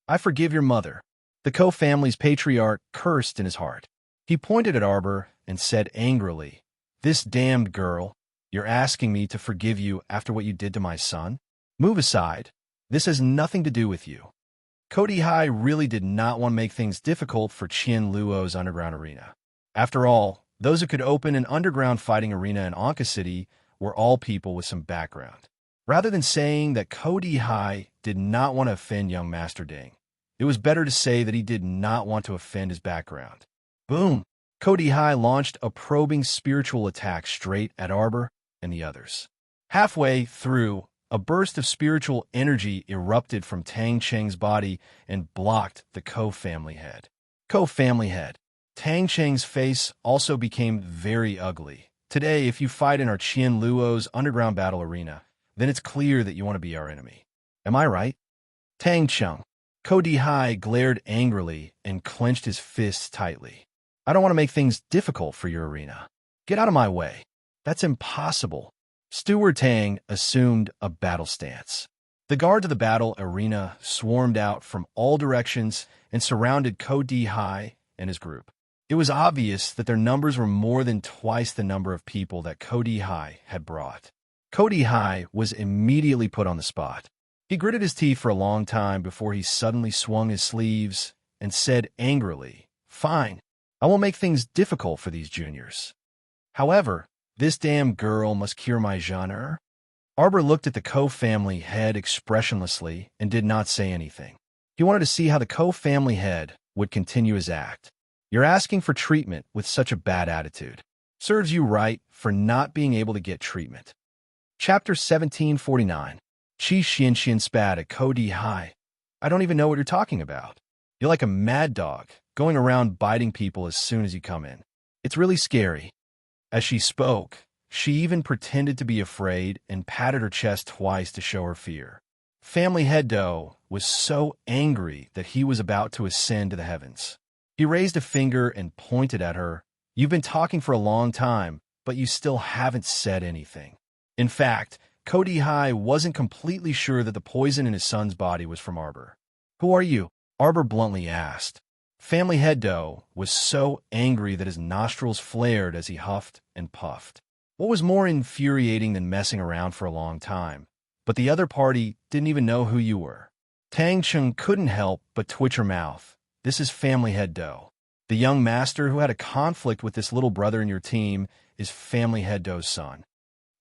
I forgive your mother. The Ko family's patriarch cursed in his heart. He pointed at Arbor and said angrily, "This damned girl, you're asking me to forgive you after what you did to my son? Move aside. This has nothing to do with you." Ko Di really did not want to make things difficult for Qian Luo's underground arena. After all, those who could open an underground fighting arena in Anka City were all people with some background. Rather than saying that Ko Di did not want to offend young Master Ding, it was better to say that he did not want to offend his background. Boom! Ko Di launched a probing spiritual attack straight at Arbor and the others. Halfway through, a burst of spiritual energy erupted from Tang Cheng's body and blocked the Ko family head. Ko family head. Tang Cheng's face also became very ugly. Today, if you fight in our Qian Luo's underground battle arena, then it's clear that you want to be our enemy. Am I right? Tang Cheng. Ko Di glared angrily and clenched his fists tightly. I don't want to make things difficult for your arena. Get out of my way. That's impossible. Steward Tang assumed a battle stance. The guards of the battle arena swarmed out from all directions and surrounded Ko Di and his group. It was obvious that their numbers were more than twice the number of people that Ko Di had brought. Ko Di was immediately put on the spot. He gritted his teeth for a long time before he suddenly swung his sleeves and said angrily, "Fine, I won't make things difficult for these juniors. However, this damn girl must cure my genre." Arbor looked at the Ko family head expressionlessly and did not say anything. He wanted to see how the Ko family head would continue his act. You're asking for treatment with such a bad attitude. Serves you right for not being able to get treatment. Chapter 1749. Qi Xianxian spat at Ko Di. I don't even know what you're talking about. You're like a mad dog, going around biting people as soon as you come in. It's really scary. As she spoke, she even pretended to be afraid and patted her chest twice to show her fear. Family Head Do was so angry that he was about to ascend to the heavens. He raised a finger and pointed at her. You've been talking for a long time, but you still haven't said anything. In fact, Ko Di wasn't completely sure that the poison in his son's body was from Arbor. Who are you? Arbor bluntly asked. Family Head Do was so angry that his nostrils flared as he huffed and puffed. What was more infuriating than messing around for a long time? But the other party didn't even know who you were. Tang Chung couldn't help but twitch her mouth. This is Family Head Do. The young master who had a conflict with this little brother in your team is Family Head Do's son.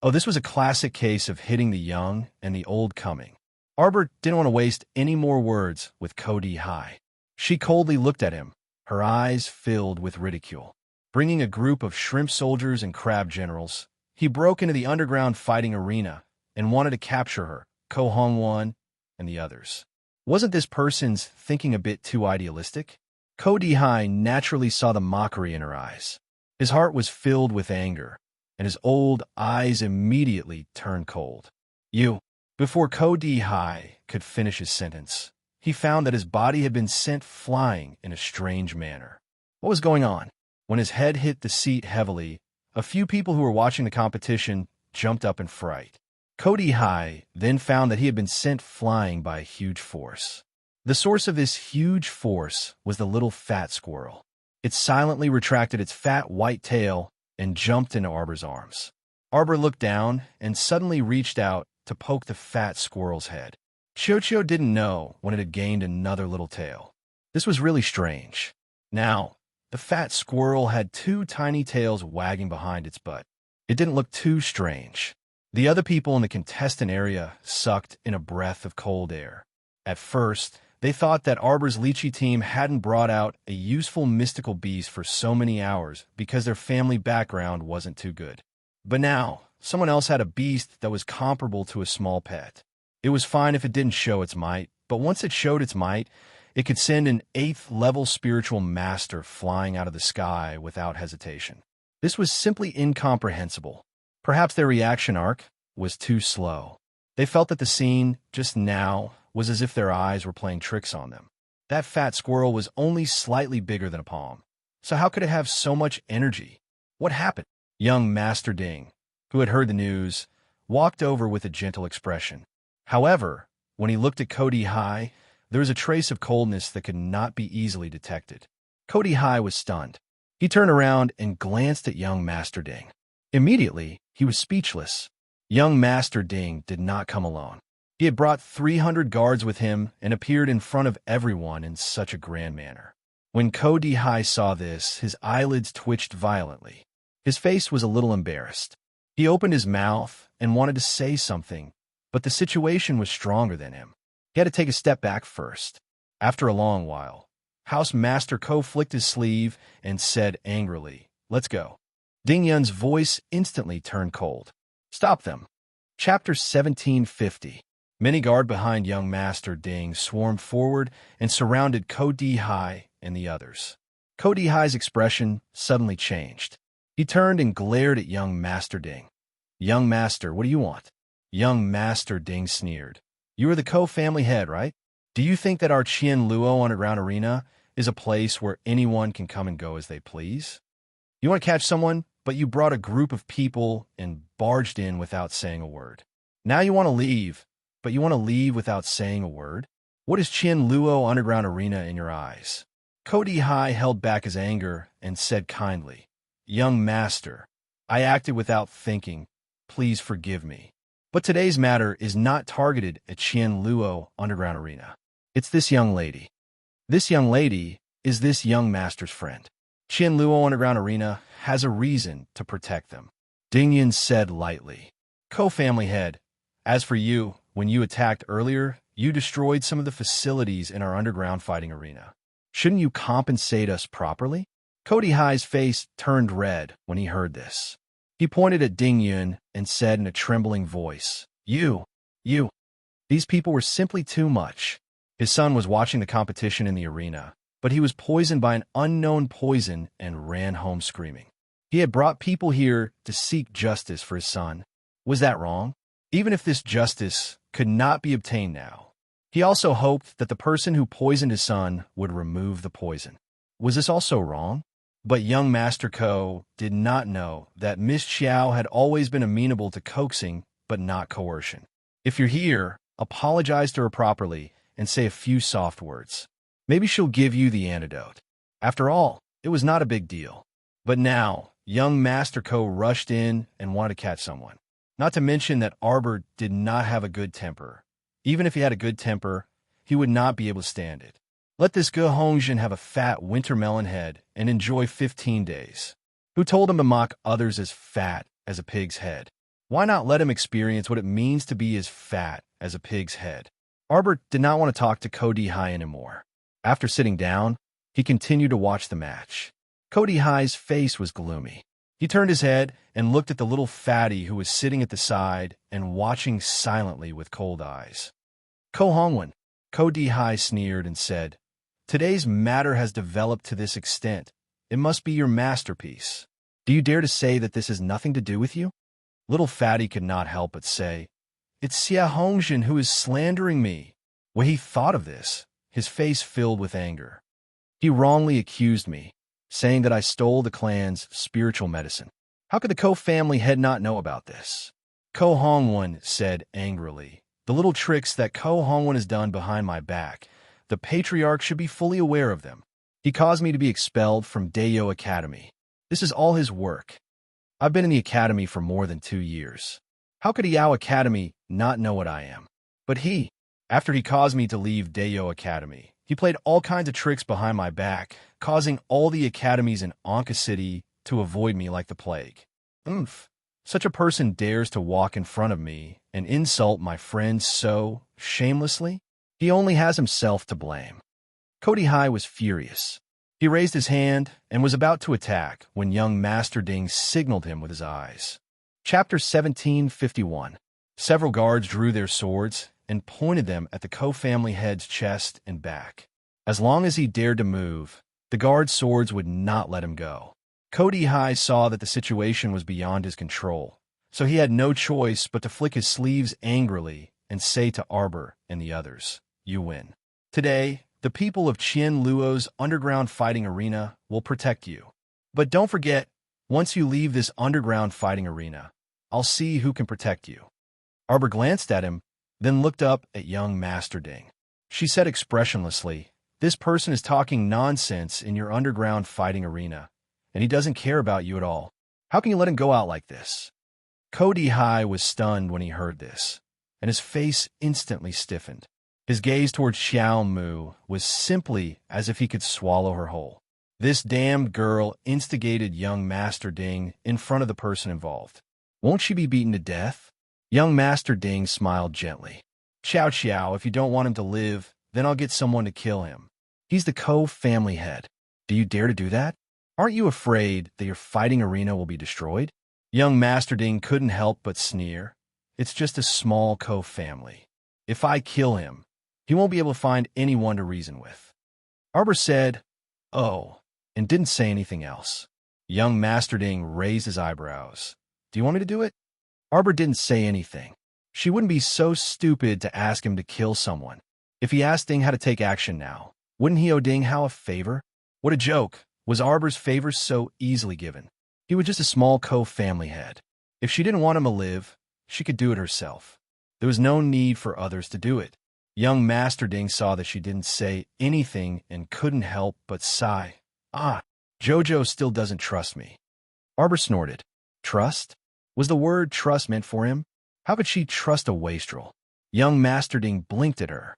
Oh, this was a classic case of hitting the young and the old coming. Arbor didn't want to waste any more words with Ko Di. She coldly looked at him, her eyes filled with ridicule. Bringing a group of shrimp soldiers and crab generals, he broke into the underground fighting arena and wanted to capture her, Ko Hongwan, and the others. Wasn't this person's thinking a bit too idealistic? Ko Di naturally saw the mockery in her eyes. His heart was filled with anger, and his old eyes immediately turned cold. You. Before Ko Di could finish his sentence, he found that his body had been sent flying in a strange manner. What was going on? When his head hit the seat heavily, a few people who were watching the competition jumped up in fright. Ko Di then found that he had been sent flying by a huge force. The source of this huge force was the little fat squirrel. It silently retracted its fat white tail and jumped into Arbor's arms. Arbor looked down and suddenly reached out to poke the fat squirrel's head. Qiuqiu didn't know when it had gained another little tail. This was really strange. Now, the fat squirrel had two tiny tails wagging behind its butt. It didn't look too strange. The other people in the contestant area sucked in a breath of cold air. At first, They thought that Arbor's lychee team hadn't brought out a useful mystical beast for so many hours because their family background wasn't too good. But now, someone else had a beast that was comparable to a small pet. It was fine if it didn't show its might, but once it showed its might, it could send an 8th-level spiritual master flying out of the sky without hesitation. This was simply incomprehensible. Perhaps their reaction arc was too slow. They felt that the scene, just now, was as if their eyes were playing tricks on them. That fat squirrel was only slightly bigger than a palm. So how could it have so much energy? What happened? Young Master Ding, who had heard the news, walked over with a gentle expression. However, when he looked at Cody High, there was a trace of coldness that could not be easily detected. Cody High was stunned. He turned around and glanced at young Master Ding. Immediately, he was speechless. Young Master Ding did not come alone. He had brought 300 guards with him and appeared in front of everyone in such a grand manner. When Cody High saw this, his eyelids twitched violently. His face was a little embarrassed. He opened his mouth and wanted to say something, but the situation was stronger than him. He had to take a step back first. After a long while, House Master Ko flicked his sleeve and said angrily, "Let's go." Ding Yun's voice instantly turned cold. "Stop them." Chapter 1750. Many guard behind young Master Ding swarmed forward and surrounded Cody High and the others. Cody High's expression suddenly changed. He turned and glared at young Master Ding. "Young Master, what do you want?" Young Master Ding sneered. "You are the Ko family head, right? Do you think that our Qian Luo Underground Arena is a place where anyone can come and go as they please? You want to catch someone, but you brought a group of people and barged in without saying a word. Now you want to leave, but you want to leave without saying a word? What is Qian Luo Underground Arena in your eyes?" Cody High held back his anger and said kindly, "Young Master, I acted without thinking. Please forgive me. But today's matter is not targeted at Qian Luo Underground Arena. It's this young lady. This young lady is this young master's friend. Qian Luo Underground Arena has a reason to protect them." Ding Yun said lightly. "Ko family head, as for you, when you attacked earlier, you destroyed some of the facilities in our underground fighting arena. Shouldn't you compensate us properly?" Cody High's face turned red when he heard this. He pointed at Ding Yun and said in a trembling voice, You. These people were simply too much." His son was watching the competition in the arena, but he was poisoned by an unknown poison and ran home screaming. He had brought people here to seek justice for his son. Was that wrong? Even if this justice could not be obtained now, he also hoped that the person who poisoned his son would remove the poison. Was this also wrong? But young Master Ko did not know that Miss Xiao had always been amenable to coaxing, but not coercion. If you're here, apologize to her properly and say a few soft words. Maybe she'll give you the antidote. After all, it was not a big deal. But now, young Master Ko rushed in and wanted to catch someone. Not to mention that Arbor did not have a good temper. Even if he had a good temper, he would not be able to stand it. Let this Ge Hongjin have a fat winter melon head and enjoy 15 days. Who told him to mock others as fat as a pig's head? Why not let him experience what it means to be as fat as a pig's head? Arbor did not want to talk to Cody High anymore. After sitting down, he continued to watch the match. Cody High's face was gloomy. He turned his head and looked at the little fatty who was sitting at the side and watching silently with cold eyes. "Ko Hongwen," Cody High sneered and said, "Today's matter has developed to this extent. It must be your masterpiece. Do you dare to say that this has nothing to do with you?" Little fatty could not help but say, "It's Xia Hongjin who is slandering me." When he thought of this, his face filled with anger. He wrongly accused me, saying that I stole the clan's spiritual medicine. How could the Ko family head not know about this? Ko Hongwen said angrily, "The little tricks that Ko Hongwen has done behind my back, the patriarch should be fully aware of them. He caused me to be expelled from Dayo Academy. This is all his work. I've been in the academy for more than 2 years. How could Yao Academy not know what I am? But after he caused me to leave Dayo Academy, he played all kinds of tricks behind my back, causing all the academies in Anka City to avoid me like the plague. Such a person dares to walk in front of me and insult my friends so shamelessly? He only has himself to blame. Cody High was furious. He raised his hand and was about to attack when young Master Ding signaled him with his eyes. Chapter 1751. Several guards drew their swords and pointed them at the Ko family head's chest and back. As long as he dared to move, the guard's swords would not let him go. Cody High saw that the situation was beyond his control, so he had no choice but to flick his sleeves angrily and say to Arbor and the others, "You win. Today, the people of Qian Luo's underground fighting arena will protect you. But don't forget, once you leave this underground fighting arena, I'll see who can protect you." Arbor glanced at him, then looked up at young Master Ding. She said expressionlessly, "This person is talking nonsense in your underground fighting arena, and he doesn't care about you at all. How can you let him go out like this?" Cody High was stunned when he heard this, and his face instantly stiffened. His gaze towards Xiao Mu was simply as if he could swallow her whole. This damned girl instigated young Master Ding in front of the person involved. Won't she be beaten to death? Young Master Ding smiled gently. "Xiao, if you don't want him to live, then I'll get someone to kill him. He's the Ko family head. Do you dare to do that? Aren't you afraid that your fighting arena will be destroyed?" Young Master Ding couldn't help but sneer. "It's just a small Ko family. If I kill him, he won't be able to find anyone to reason with." Arbor said, "Oh," and didn't say anything else. Young Master Ding raised his eyebrows. "Do you want me to do it?" Arbor didn't say anything. She wouldn't be so stupid to ask him to kill someone. If he asked Ding how to take action now, wouldn't he owe Ding Hao a favor? What a joke. Was Arbor's favor so easily given? He was just a small Ko family head. If she didn't want him to live, she could do it herself. There was no need for others to do it. Young Master Ding saw that she didn't say anything and couldn't help but sigh. Jojo still doesn't trust me." Arbor snorted. Trust? Was the word trust meant for him? How could she trust a wastrel? Young Master Ding blinked at her.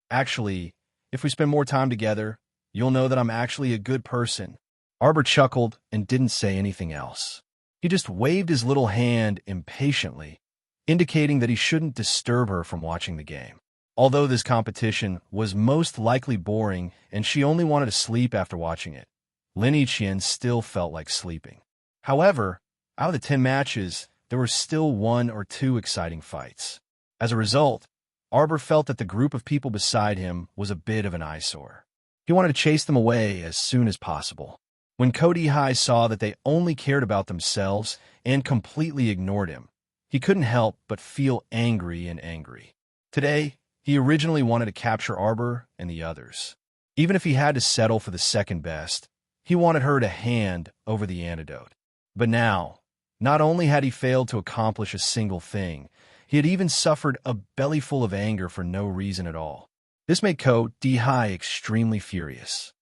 "Actually, if we spend more time together, you'll know that I'm actually a good person." Arbor chuckled and didn't say anything else. He just waved his little hand impatiently, indicating that he shouldn't disturb her from watching the game. Although this competition was most likely boring and she only wanted to sleep after watching it, Lin Yiqian still felt like sleeping. However, out of the 10 matches, there were still 1 or 2 exciting fights. As a result, Arbor felt that the group of people beside him was a bit of an eyesore. He wanted to chase them away as soon as possible. When Cody High saw that they only cared about themselves and completely ignored him, he couldn't help but feel angry. Today, he originally wanted to capture Arbor and the others. Even if he had to settle for the second best, he wanted her to hand over the antidote. But now, not only had he failed to accomplish a single thing, he had even suffered a bellyful of anger for no reason at all. This made Cody High extremely furious.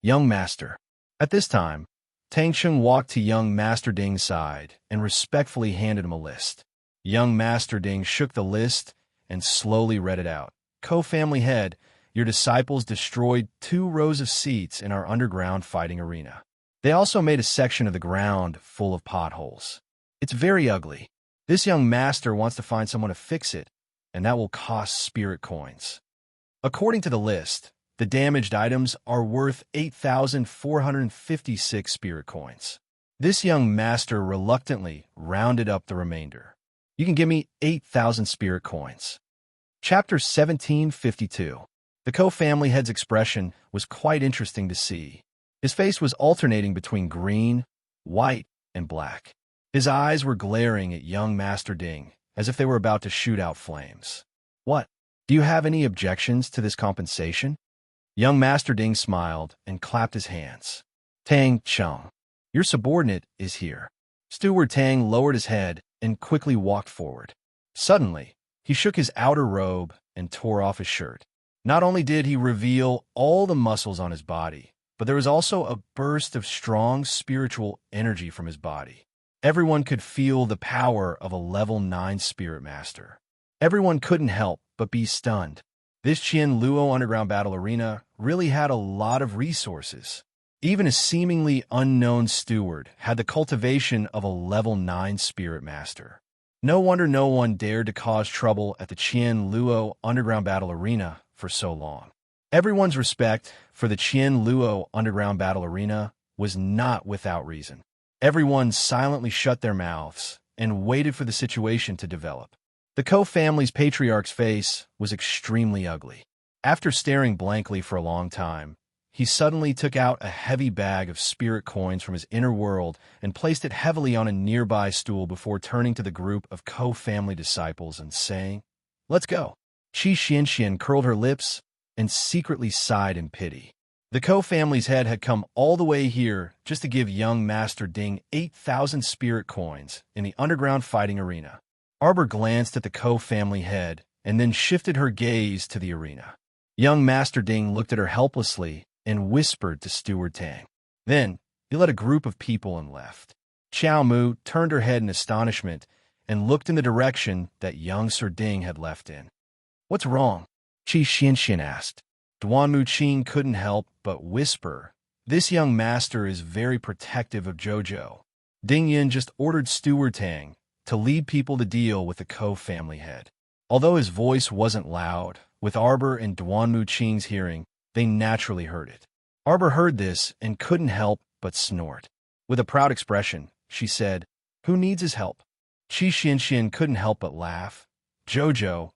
"Young Master." At this time, Tang Cheng walked to young Master Ding's side and respectfully handed him a list. Young Master Ding shook the list and slowly read it out. "Ko family head, your disciples destroyed 2 rows of seats in our underground fighting arena. They also made a section of the ground full of potholes. It's very ugly. This young master wants to find someone to fix it, and that will cost spirit coins." According to the list, the damaged items are worth 8,456 spirit coins. This young master reluctantly rounded up the remainder. "You can give me 8,000 spirit coins." Chapter 1752. The Ko family head's expression was quite interesting to see. His face was alternating between green, white, and black. His eyes were glaring at young Master Ding, as if they were about to shoot out flames. "What? Do you have any objections to this compensation?" Young Master Ding smiled and clapped his hands. "Tang Cheng, your subordinate is here." Steward Tang lowered his head and quickly walked forward. Suddenly, he shook his outer robe and tore off his shirt. Not only did he reveal all the muscles on his body, but there was also a burst of strong spiritual energy from his body. Everyone could feel the power of a level 9 spirit master. Everyone couldn't help but be stunned. This Qian Luo underground battle arena really had a lot of resources. Even a seemingly unknown steward had the cultivation of a level 9 spirit master. No wonder no one dared to cause trouble at the Qian Luo underground battle arena for so long. Everyone's respect for the Qian Luo underground battle arena was not without reason. Everyone silently shut their mouths and waited for the situation to develop. The Ko family's patriarch's face was extremely ugly. After staring blankly for a long time, he suddenly took out a heavy bag of spirit coins from his inner world and placed it heavily on a nearby stool before turning to the group of Ko family disciples and saying, "Let's go." Qi Xianxian curled her lips and secretly sighed in pity. The Ko family's head had come all the way here just to give young Master Ding 8,000 spirit coins in the underground fighting arena. Arbor glanced at the Ko family head and then shifted her gaze to the arena. Young Master Ding looked at her helplessly and whispered to Steward Tang. Then he led a group of people and left. Xiao Mu turned her head in astonishment and looked in the direction that young Sir Ding had left in. "What's wrong?" Qi Xianxian asked. Duan Muqing couldn't help but whisper, "This young master is very protective of Jojo." Ding Yin just ordered Steward Tang to lead people to deal with the Ko family head. Although his voice wasn't loud, with Arbor and Duan Muqing's hearing, they naturally heard it. Arbor heard this and couldn't help but snort. With a proud expression, she said, "Who needs his help?" Qi Xianxian couldn't help but laugh. "Jojo,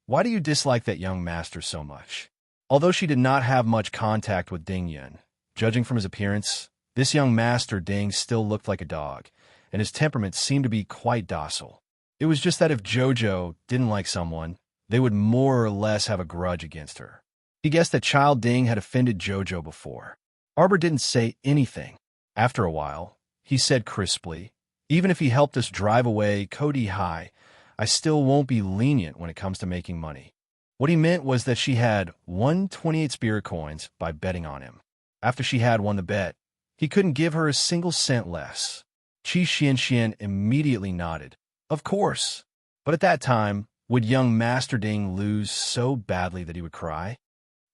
why do you dislike that young master so much?" Although she did not have much contact with Ding Yun, judging from his appearance, this young Master Ding still looked like a dog, and his temperament seemed to be quite docile. It was just that if Jojo didn't like someone, they would more or less have a grudge against her. He guessed that Child Ding had offended Jojo before. Arbor didn't say anything. After a while, he said crisply, "Even if he helped us drive away Cody High, I still won't be lenient when it comes to making money." What he meant was that she had 128 spirit coins by betting on him. After she had won the bet, he couldn't give her a single cent less. Qi Xianxian immediately nodded. Of course. But at that time, would young Master Ding lose so badly that he would cry?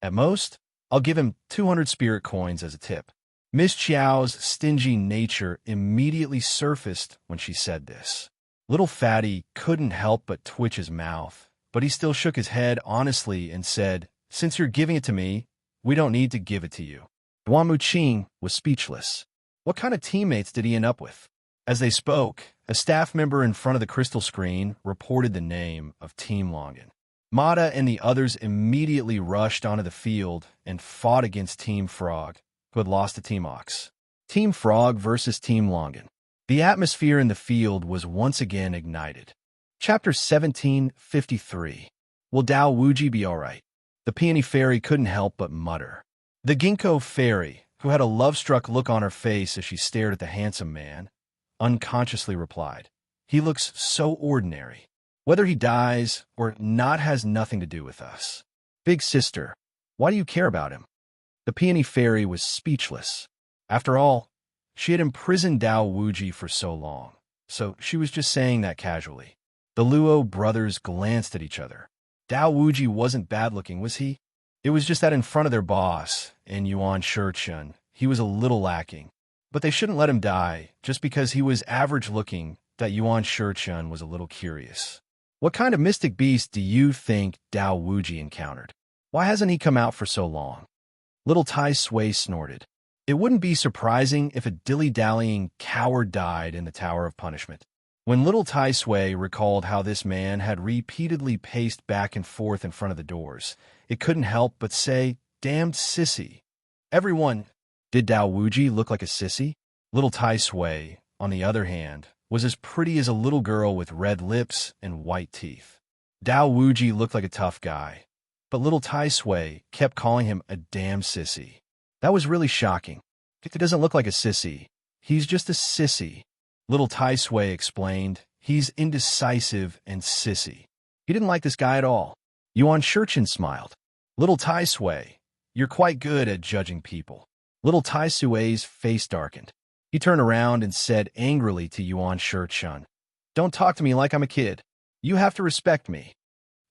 At most, I'll give him 200 spirit coins as a tip. Miss Chiao's stingy nature immediately surfaced when she said this. Little Fatty couldn't help but twitch his mouth, but he still shook his head honestly and said, "Since you're giving it to me, we don't need to give it to you." Duan Muqing was speechless. What kind of teammates did he end up with? As they spoke, a staff member in front of the crystal screen reported the name of Team Longan. Mata and the others immediately rushed onto the field and fought against Team Frog, who had lost to Team Ox. Team Frog versus Team Longan. The atmosphere in the field was once again ignited. Chapter 1753. Will Dao Wuji be alright? The Peony Fairy couldn't help but mutter. The Ginkgo Fairy, who had a love-struck look on her face as she stared at the handsome man, unconsciously replied, "He looks so ordinary. Whether he dies or not has nothing to do with us. Big sister, why do you care about him?" The Peony Fairy was speechless. After all, she had imprisoned Dao Wuji for so long, so she was just saying that casually. The Luo brothers glanced at each other. Dao Wuji wasn't bad-looking, was he? It was just that in front of their boss, in Yuan Shichun, he was a little lacking. But they shouldn't let him die just because he was average-looking, that Yuan Shichun was a little curious. What kind of mystic beast do you think Dao Wuji encountered? Why hasn't he come out for so long? Little Tai Sui snorted. It wouldn't be surprising if a dilly-dallying coward died in the Tower of Punishment. When little Tai Sui recalled how this man had repeatedly paced back and forth in front of the doors, it couldn't help but say, "Damned sissy." Everyone, did Dao Wuji look like a sissy? Little Tai Sui, on the other hand, was as pretty as a little girl with red lips and white teeth. Dao Wuji looked like a tough guy, but little Tai Sui kept calling him a damn sissy. That was really shocking. He doesn't look like a sissy. He's just a sissy. Little Tai Sui explained, "He's indecisive and sissy." He didn't like this guy at all. Yuan Shichun smiled. "Little Tai Sui, you're quite good at judging people." Little Tai Sui's face darkened. He turned around and said angrily to Yuan Shichun, "Don't talk to me like I'm a kid. You have to respect me."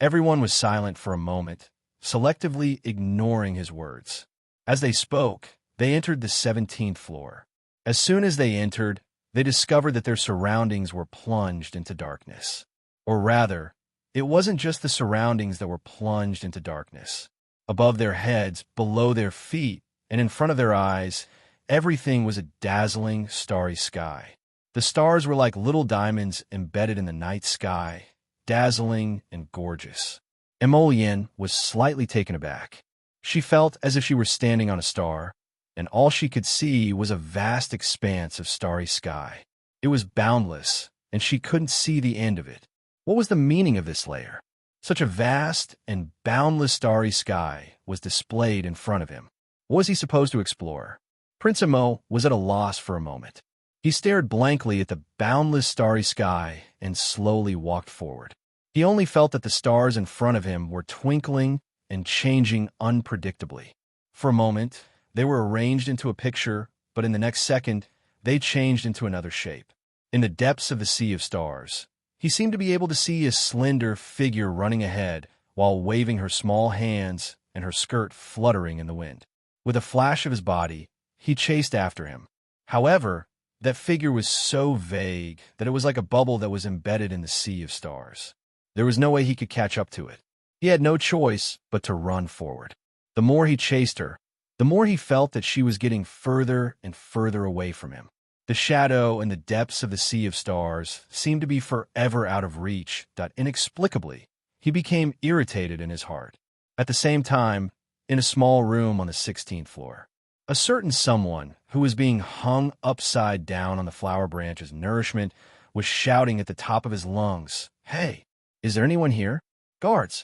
Everyone was silent for a moment, selectively ignoring his words. As they spoke, they entered the 17th floor. As soon as they entered, they discovered that their surroundings were plunged into darkness. Or rather, it wasn't just the surroundings that were plunged into darkness. Above their heads, below their feet, and in front of their eyes, everything was a dazzling, starry sky. The stars were like little diamonds embedded in the night sky, dazzling and gorgeous. Emolien was slightly taken aback. She felt as if she were standing on a star, and all she could see was a vast expanse of starry sky. It was boundless, and she couldn't see the end of it. What was the meaning of this layer? Such a vast and boundless starry sky was displayed in front of him. What was he supposed to explore? Prince Emo was at a loss for a moment. He stared blankly at the boundless starry sky and slowly walked forward. He only felt that the stars in front of him were twinkling and changing unpredictably. For a moment, they were arranged into a picture, but in the next second, they changed into another shape. In the depths of the sea of stars, he seemed to be able to see a slender figure running ahead while waving her small hands and her skirt fluttering in the wind. With a flash of his body, he chased after him. However, that figure was so vague that it was like a bubble that was embedded in the sea of stars. There was no way he could catch up to it. He had no choice but to run forward. The more he chased her, the more he felt that she was getting further and further away from him. The shadow and the depths of the sea of stars seemed to be forever out of reach. Inexplicably, he became irritated in his heart. At the same time, in a small room on the 16th floor, a certain someone who was being hung upside down on the flower branch as nourishment was shouting at the top of his lungs, "Hey, is there anyone here? Guards,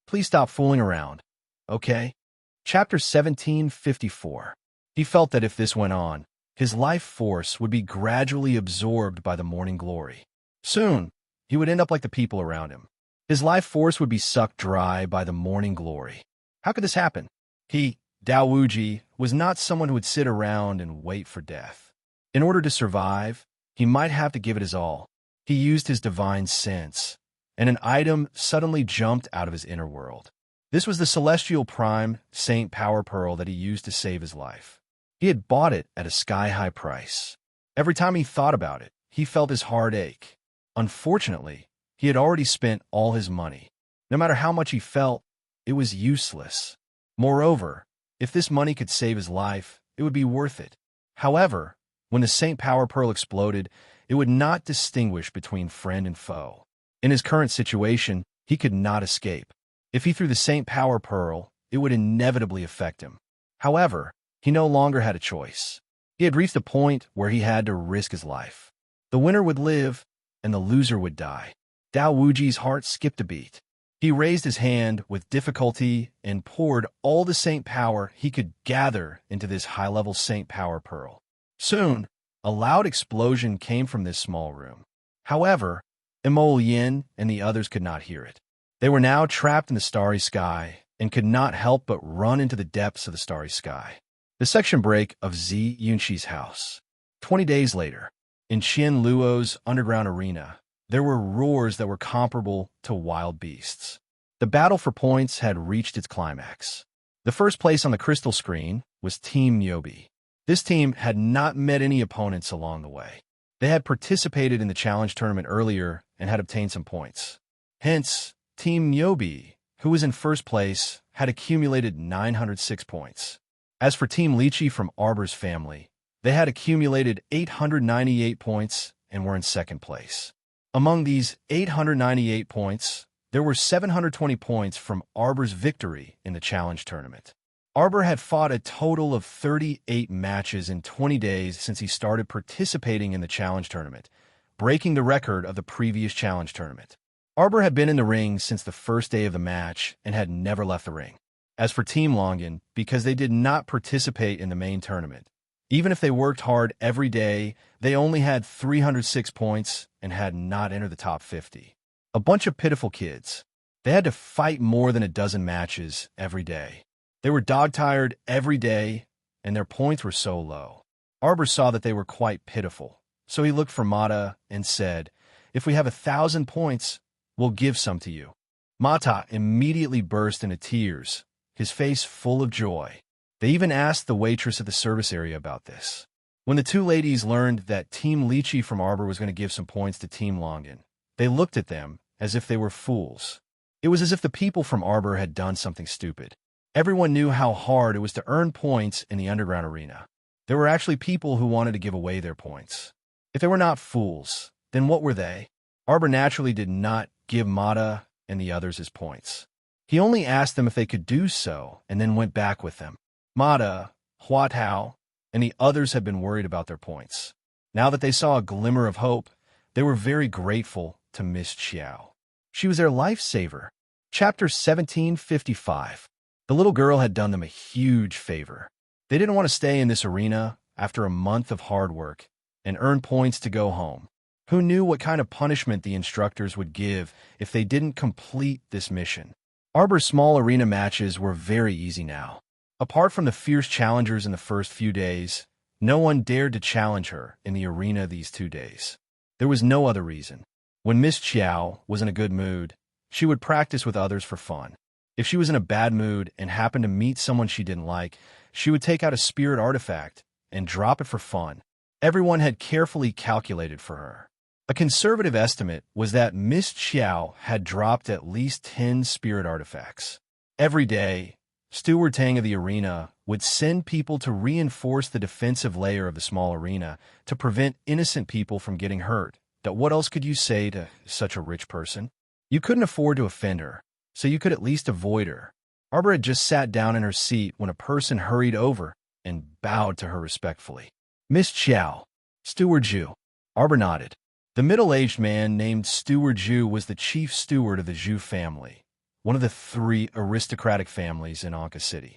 please stop fooling around, okay?" Chapter 1754. He felt that if this went on, his life force would be gradually absorbed by the morning glory. Soon, he would end up like the people around him. His life force would be sucked dry by the morning glory. How could this happen? He, Dao Wuji, was not someone who would sit around and wait for death. In order to survive, he might have to give it his all. He used his divine sense, and an item suddenly jumped out of his inner world. This was the celestial prime Saint Power Pearl that he used to save his life. He had bought it at a sky-high price. Every time he thought about it, he felt his heart ache. Unfortunately, he had already spent all his money. No matter how much he felt, it was useless. Moreover, if this money could save his life, it would be worth it. However, when the Saint Power Pearl exploded, it would not distinguish between friend and foe. In his current situation, he could not escape. If he threw the Saint Power Pearl, it would inevitably affect him. However, he no longer had a choice. He had reached a point where he had to risk his life. The winner would live, and the loser would die. Dao Wuji's heart skipped a beat. He raised his hand with difficulty and poured all the Saint Power he could gather into this high-level Saint Power Pearl. Soon, a loud explosion came from this small room. However, Emolien and the others could not hear it. They were now trapped in the starry sky and could not help but run into the depths of the starry sky. The section break of Zi Yunxi's house. 20 days later, in Qian Luo's underground arena, there were roars that were comparable to wild beasts. The battle for points had reached its climax. The first place on the crystal screen was Team Nyobi. This team had not met any opponents along the way. They had participated in the challenge tournament earlier and had obtained some points. Hence, Team Nyobi, who was in first place, had accumulated 906 points. As for Team Lychee from Arbor's family, they had accumulated 898 points and were in second place. Among these 898 points, there were 720 points from Arbor's victory in the challenge tournament. Arbor had fought a total of 38 matches in 20 days since he started participating in the challenge tournament, breaking the record of the previous challenge tournament. Arbor had been in the ring since the first day of the match and had never left the ring. As for Team Longan, because they did not participate in the main tournament, even if they worked hard every day, they only had 306 points and had not entered the top 50. A bunch of pitiful kids. They had to fight more than a dozen matches every day. They were dog-tired every day, and their points were so low. Arbor saw that they were quite pitiful, so he looked for Mata and said, "If we have 1,000 points, we'll give some to you." Mata immediately burst into tears, his face full of joy. They even asked the waitress at the service area about this. When the two ladies learned that Team Lychee from Arbor was going to give some points to Team Longan, they looked at them as if they were fools. It was as if the people from Arbor had done something stupid. Everyone knew how hard it was to earn points in the underground arena. There were actually people who wanted to give away their points. If they were not fools, then what were they? Arbor naturally did not give Mata and the others his points. He only asked them if they could do so, and then went back with them. Mata, Hua Tao, and the others had been worried about their points. Now that they saw a glimmer of hope, they were very grateful to Miss Xiao. She was their lifesaver. Chapter 1755. The little girl had done them a huge favor. They didn't want to stay in this arena after a month of hard work and earn points to go home. Who knew what kind of punishment the instructors would give if they didn't complete this mission? Arbor's small arena matches were very easy now. Apart from the fierce challengers in the first few days, no one dared to challenge her in the arena these 2 days. There was no other reason. When Miss Xiao was in a good mood, she would practice with others for fun. If she was in a bad mood and happened to meet someone she didn't like, she would take out a spirit artifact and drop it for fun. Everyone had carefully calculated for her. A conservative estimate was that Miss Xiao had dropped at least 10 spirit artifacts. Every day, Steward Tang of the arena would send people to reinforce the defensive layer of the small arena to prevent innocent people from getting hurt. That what else could you say to such a rich person? You couldn't afford to offend her, so you could at least avoid her. Arbor had just sat down in her seat when a person hurried over and bowed to her respectfully. Miss Xiao, Steward Zhu. Arbor nodded. The middle-aged man named Steward Zhu was the chief steward of the Zhu family, one of the 3 aristocratic families in Anka City.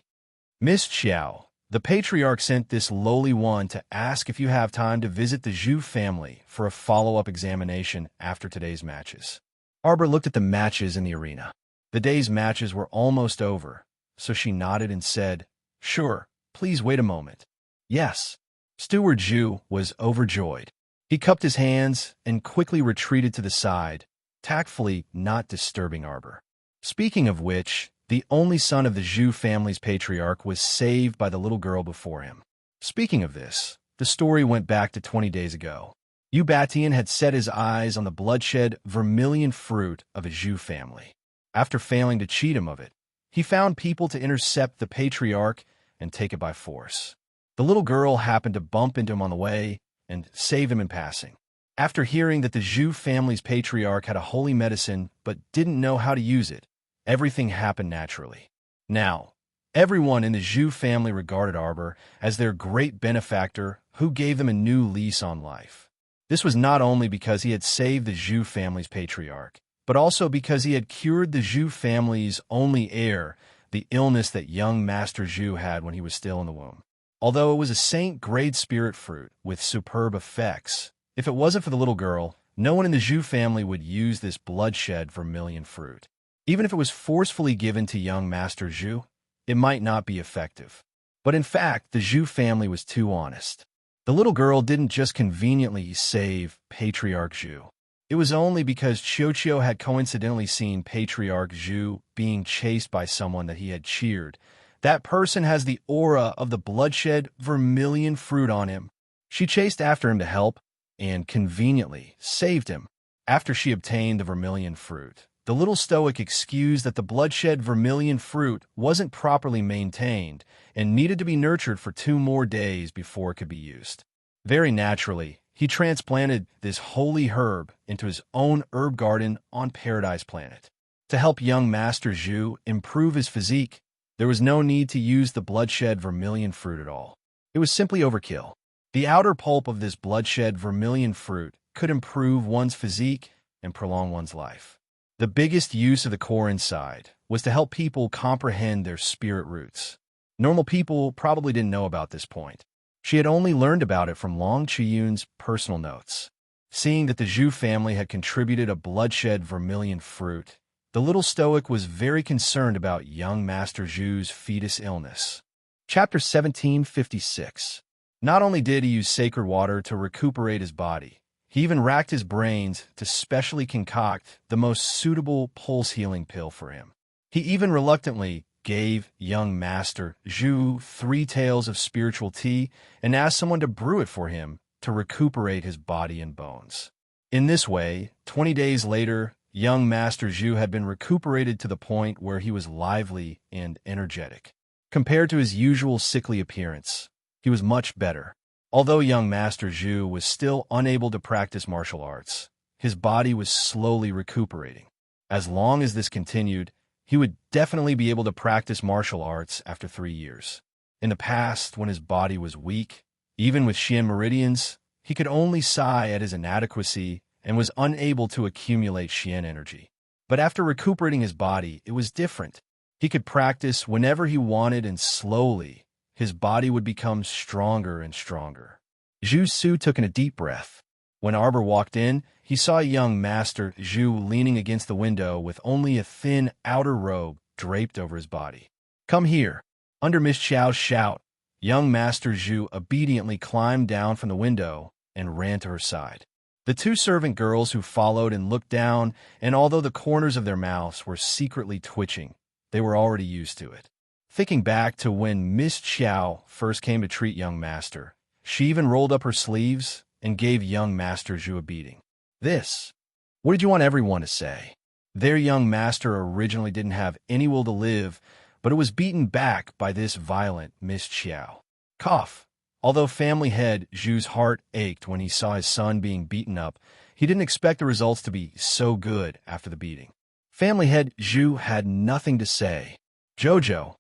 Miss Xiao, the patriarch sent this lowly one to ask if you have time to visit the Zhu family for a follow-up examination after today's matches. Arbor looked at the matches in the arena. The day's matches were almost over, so she nodded and said, "Sure, please wait a moment." Yes. Steward Zhu was overjoyed. He cupped his hands and quickly retreated to the side, tactfully not disturbing Arbor. Speaking of which, the only son of the Zhu family's patriarch was saved by the little girl before him. Speaking of this, the story went back to 20 days ago. Yu Batian had set his eyes on the bloodshed vermilion fruit of a Zhu family. After failing to cheat him of it, he found people to intercept the patriarch and take it by force. The little girl happened to bump into him on the way and save him in passing. After hearing that the Zhu family's patriarch had a holy medicine but didn't know how to use it, everything happened naturally. Now, everyone in the Zhu family regarded Arbor as their great benefactor who gave them a new lease on life. This was not only because he had saved the Zhu family's patriarch, but also because he had cured the Zhu family's only heir, the illness that young Master Zhu had when he was still in the womb. Although it was a saint-grade spirit fruit with superb effects, if it wasn't for the little girl, no one in the Zhu family would use this bloodshed vermilion fruit. Even if it was forcefully given to young Master Zhu, it might not be effective. But in fact, the Zhu family was too honest. The little girl didn't just conveniently save Patriarch Zhu. It was only because Qiuqiu had coincidentally seen Patriarch Zhu being chased by someone that he had cheered. That person has the aura of the bloodshed vermilion fruit on him. She chased after him to help, and conveniently saved him. After she obtained the vermilion fruit, the little stoic excused that the bloodshed vermilion fruit wasn't properly maintained and needed to be nurtured for 2 more days before it could be used. Very naturally, he transplanted this holy herb into his own herb garden on Paradise Planet. To help young Master Zhu improve his physique, there was no need to use the bloodshed vermilion fruit at all. It was simply overkill. The outer pulp of this bloodshed vermilion fruit could improve one's physique and prolong one's life. The biggest use of the core inside was to help people comprehend their spirit roots. Normal people probably didn't know about this point. She had only learned about it from Long Chiyun's personal notes. Seeing that the Zhu family had contributed a bloodshed vermilion fruit, the little stoic was very concerned about young Master Zhu's fetus illness. Chapter 1756. Not only did he use sacred water to recuperate his body, he even racked his brains to specially concoct the most suitable pulse-healing pill for him. He even reluctantly gave young Master Zhu 3 taels of spiritual tea and asked someone to brew it for him to recuperate his body and bones. In this way, 20 days later, young Master Zhu had been recuperated to the point where he was lively and energetic. Compared to his usual sickly appearance, he was much better. Although young Master Zhu was still unable to practice martial arts, his body was slowly recuperating. As long as this continued, he would definitely be able to practice martial arts after 3 years. In the past, when his body was weak, even with Xian meridians, he could only sigh at his inadequacy and was unable to accumulate Xian energy. But after recuperating his body, it was different. He could practice whenever he wanted, and slowly, his body would become stronger and stronger. Zhu Su took in a deep breath. When Arbor walked in, he saw young Master Zhu leaning against the window with only a thin outer robe draped over his body. "Come here." Under Miss Xiao's shout, young Master Zhu obediently climbed down from the window and ran to her side. The two servant girls who followed and looked down, and although the corners of their mouths were secretly twitching, they were already used to it. Thinking back to when Miss Xiao first came to treat young Master, she even rolled up her sleeves and gave young Master Zhu a beating. What did you want everyone to say? Their young master originally didn't have any will to live, but it was beaten back by this violent Miss Xiao. Cough. Although family head Zhu's heart ached when he saw his son being beaten up, he didn't expect the results to be so good after the beating. Family head Zhu had nothing to say. "Jojo,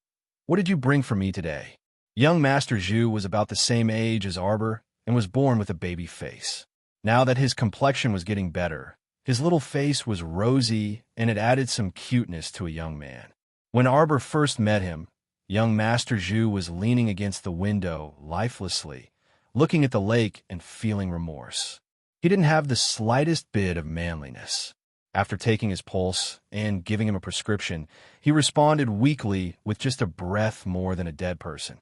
what did you bring for me today?" Young Master Zhu was about the same age as Arbor and was born with a baby face. Now that his complexion was getting better, his little face was rosy and it added some cuteness to a young man. When Arbor first met him, young Master Zhu was leaning against the window lifelessly, looking at the lake and feeling remorse. He didn't have the slightest bit of manliness. After taking his pulse and giving him a prescription, he responded weakly with just a breath more than a dead person.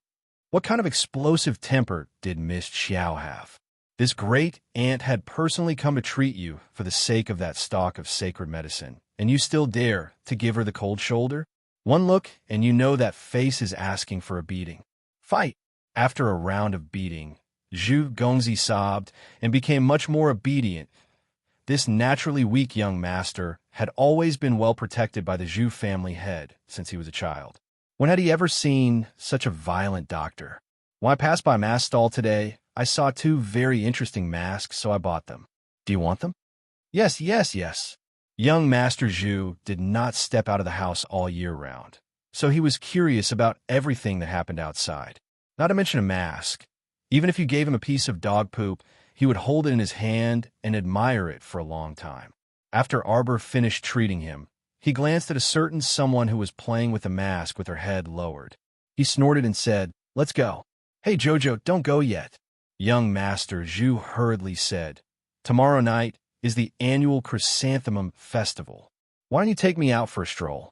What kind of explosive temper did Miss Xiao have? This great aunt had personally come to treat you for the sake of that stock of sacred medicine, and you still dare to give her the cold shoulder? One look, and you know that face is asking for a beating. Fight! After a round of beating, Zhu Gongzi sobbed and became much more obedient. This naturally weak young master had always been well protected by the Zhu family head since he was a child. When had he ever seen such a violent doctor? When I passed by a mask stall today, I saw 2 very interesting masks, so I bought them. Do you want them? Yes. Young Master Zhu did not step out of the house all year round, so he was curious about everything that happened outside. Not to mention a mask. Even if you gave him a piece of dog poop, he would hold it in his hand and admire it for a long time. After Arbor finished treating him, he glanced at a certain someone who was playing with the mask with her head lowered. He snorted and said, "Let's go." "Hey Jojo, don't go yet." Young Master Zhu hurriedly said, "Tomorrow night is the annual Chrysanthemum Festival. Why don't you take me out for a stroll?"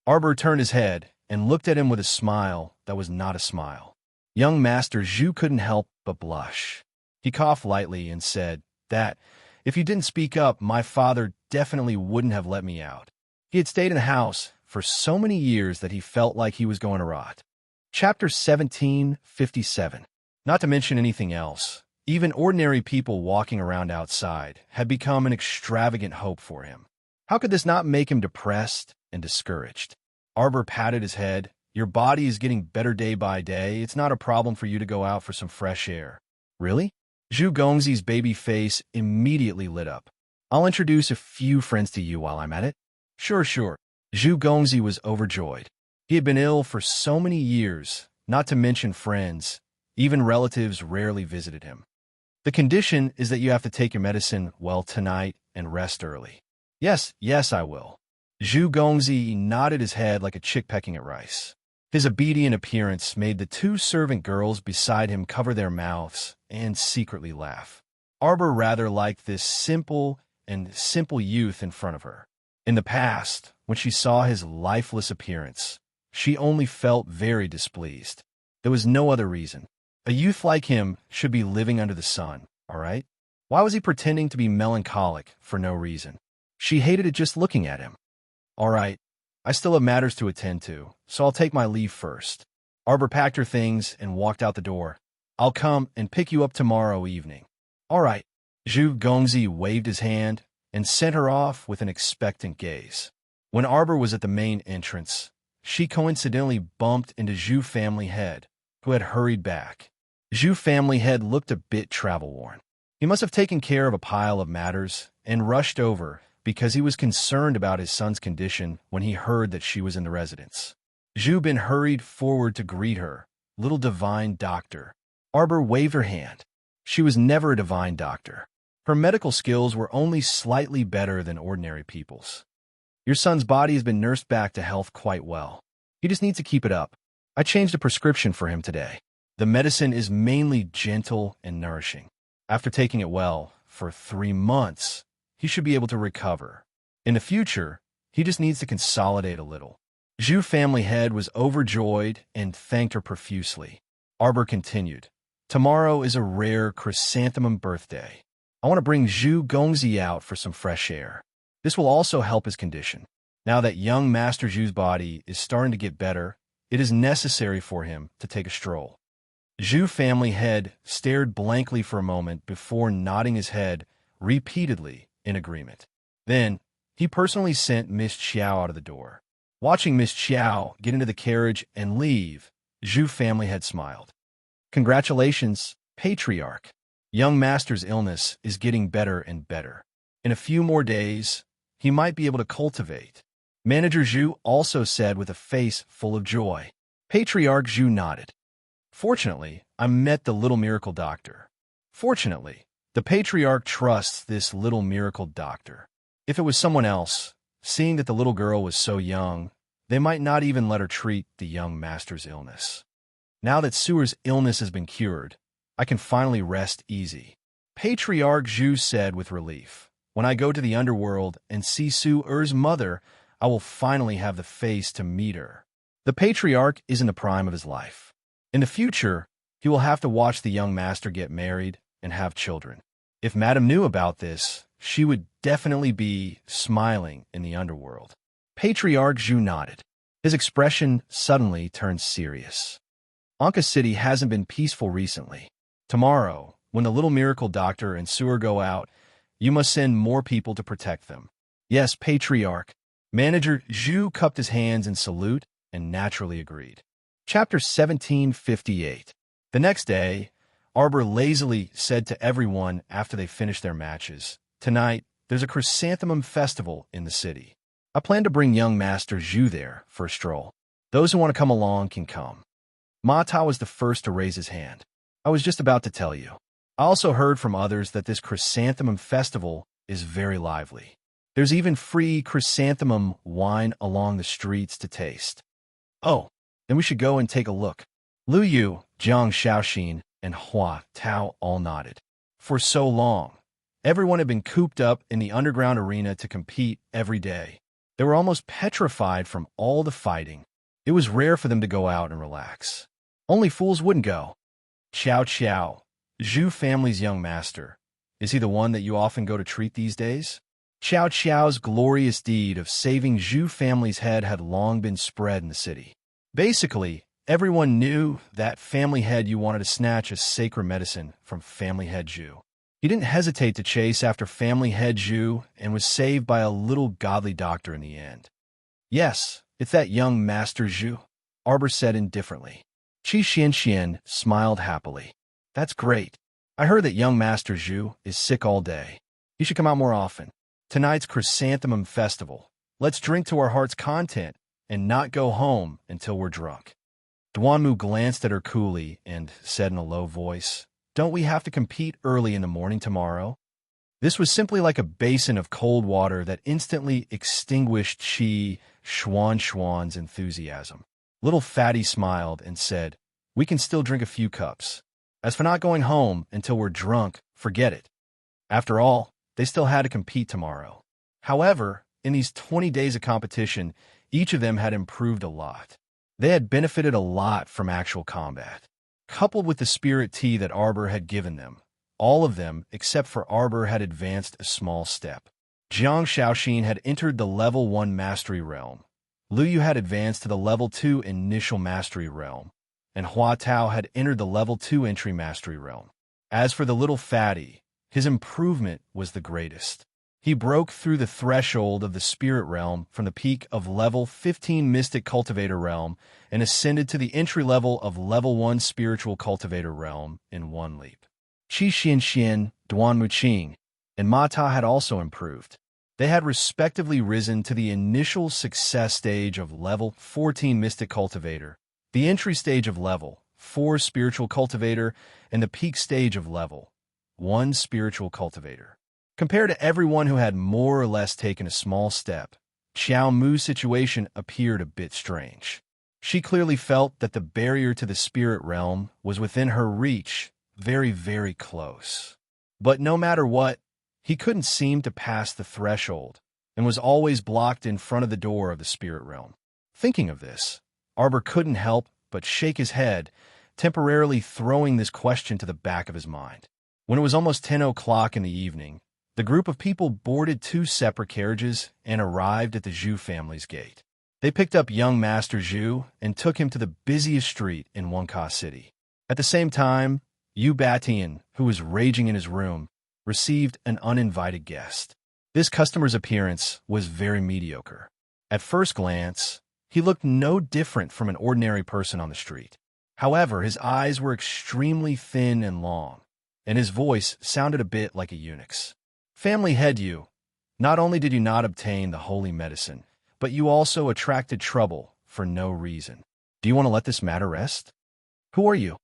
Arbor turned his head and looked at him with a smile that was not a smile. Young Master Zhu couldn't help but blush. He coughed lightly and said that, if you didn't speak up, my father definitely wouldn't have let me out. He had stayed in the house for so many years that he felt like he was going to rot. Chapter 1757. Not to mention anything else, even ordinary people walking around outside had become an extravagant hope for him. How could this not make him depressed and discouraged? Arbor patted his head. "Your body is getting better day by day. It's not a problem for you to go out for some fresh air." "Really?" Zhu Gongzi's baby face immediately lit up. "I'll introduce a few friends to you while I'm at it." Sure. Zhu Gongzi was overjoyed. He had been ill for so many years, not to mention friends. Even relatives rarely visited him. "The condition is that you have to take your medicine well tonight and rest early." Yes, I will." Zhu Gongzi nodded his head like a chick pecking at rice. His obedient appearance made the 2 servant girls beside him cover their mouths and secretly laugh. Arbor rather liked this simple youth in front of her. In the past, when she saw his lifeless appearance, she only felt very displeased. There was no other reason. A youth like him should be living under the sun, all right? Why was he pretending to be melancholic for no reason? She hated it just looking at him. "All right, I still have matters to attend to, so I'll take my leave first." Arbor packed her things and walked out the door. "I'll come and pick you up tomorrow evening." "All right." Zhu Gongzi waved his hand, and sent her off with an expectant gaze. When Arbor was at the main entrance, she coincidentally bumped into Zhu Family Head, who had hurried back. Zhu Family Head looked a bit travel-worn. He must have taken care of a pile of matters and rushed over because he was concerned about his son's condition when he heard that she was in the residence. Zhu Bin hurried forward to greet her. "Little divine doctor." Arbor waved her hand. She was never a divine doctor. Her medical skills were only slightly better than ordinary people's. "Your son's body has been nursed back to health quite well. He just needs to keep it up. I changed a prescription for him today. The medicine is mainly gentle and nourishing. After taking it well for 3 months, he should be able to recover. In the future, he just needs to consolidate a little." Zhu Family Head was overjoyed and thanked her profusely. Arbor continued, "Tomorrow is a rare chrysanthemum birthday. I want to bring Zhu Gongzi out for some fresh air. This will also help his condition. Now that young Master Zhu's body is starting to get better, it is necessary for him to take a stroll." Zhu Family Head stared blankly for a moment before nodding his head repeatedly in agreement. Then, he personally sent Miss Qiao out of the door. Watching Miss Qiao get into the carriage and leave, Zhu Family Head smiled. "Congratulations, Patriarch. Young Master's illness is getting better and better. In a few more days, he might be able to cultivate." Manager Zhu also said with a face full of joy. Patriarch Zhu nodded. "Fortunately, I met the little miracle doctor. Fortunately, the Patriarch trusts this little miracle doctor. If it was someone else, seeing that the little girl was so young, they might not even let her treat the young Master's illness. Now that Suer's illness has been cured, I can finally rest easy." Patriarch Zhu said with relief. "When I go to the underworld and see Suer's mother, I will finally have the face to meet her." The Patriarch is in the prime of his life. In the future, he will have to watch the young Master get married and have children. If Madame knew about this, she would definitely be smiling in the underworld. Patriarch Zhu nodded. His expression suddenly turned serious. "Anka City hasn't been peaceful recently. Tomorrow, when the little miracle doctor and Suer go out, you must send more people to protect them." "Yes, Patriarch." Manager Zhu cupped his hands in salute and naturally agreed. Chapter 1758. The next day, Arbor lazily said to everyone after they finished their matches, "Tonight, there's a chrysanthemum festival in the city. I plan to bring young Master Zhu there for a stroll. Those who want to come along can come." Ma Ta was the first to raise his hand. "I was just about to tell you. I also heard from others that this chrysanthemum festival is very lively. There's even free chrysanthemum wine along the streets to taste." "Oh, then we should go and take a look." Lu Yu, Jiang Shaoxin, and Hua Tao all nodded. For so long, everyone had been cooped up in the underground arena to compete every day. They were almost petrified from all the fighting. It was rare for them to go out and relax. Only fools wouldn't go. "Qiao Qiao, Zhu family's young master. Is he the one that you often go to treat these days?" Qiao Qiao's glorious deed of saving Zhu family's head had long been spread in the city. Basically, everyone knew that family head you wanted to snatch as sacred medicine from family head Zhu. He didn't hesitate to chase after family head Zhu and was saved by a little godly doctor in the end. "Yes, it's that young Master Zhu," Arbor said indifferently. Qi Xianxian smiled happily. "That's great. I heard that young Master Zhu is sick all day. He should come out more often. Tonight's Chrysanthemum Festival. Let's drink to our heart's content and not go home until we're drunk." Duanmu glanced at her coolly and said in a low voice, "Don't we have to compete early in the morning tomorrow?" This was simply like a basin of cold water that instantly extinguished Qi Xuan's enthusiasm. Little Fatty smiled and said, "We can still drink a few cups. As for not going home until we're drunk, forget it." After all, they still had to compete tomorrow. However, in these 20 days of competition, each of them had improved a lot. They had benefited a lot from actual combat. Coupled with the spirit tea that Arbor had given them, all of them, except for Arbor, had advanced a small step. Jiang Shaoxin had entered the level 1 mastery realm. Lu Yu had advanced to the level 2 initial mastery realm, and Hua Tao had entered the level 2 entry mastery realm. As for the little fatty, his improvement was the greatest. He broke through the threshold of the spirit realm from the peak of level 15 Mystic Cultivator realm and ascended to the entry level of level 1 Spiritual Cultivator realm in one leap. Qi Xian, Duan Muqing, and Mata had also improved. They had respectively risen to the initial success stage of level 14 Mystic Cultivator, the entry stage of level 4 Spiritual Cultivator, and the peak stage of level 1 Spiritual Cultivator. Compared to everyone who had more or less taken a small step, Xiao Mu's situation appeared a bit strange. She clearly felt that the barrier to the spirit realm was within her reach, very, very close. But no matter what, he couldn't seem to pass the threshold and was always blocked in front of the door of the spirit realm. Thinking of this, Arbor couldn't help but shake his head, temporarily throwing this question to the back of his mind. When it was almost 10 o'clock in the evening, the group of people boarded 2 separate carriages and arrived at the Zhu family's gate. They picked up young Master Zhu and took him to the busiest street in Wonka City. At the same time, Yu Batian, who was raging in his room, received an uninvited guest. This customer's appearance was very mediocre. At first glance, he looked no different from an ordinary person on the street. However, his eyes were extremely thin and long, and his voice sounded a bit like a eunuch's. Family head Yu, not only did you not obtain the holy medicine, but you also attracted trouble for no reason. Do you want to let this matter rest? Who are you?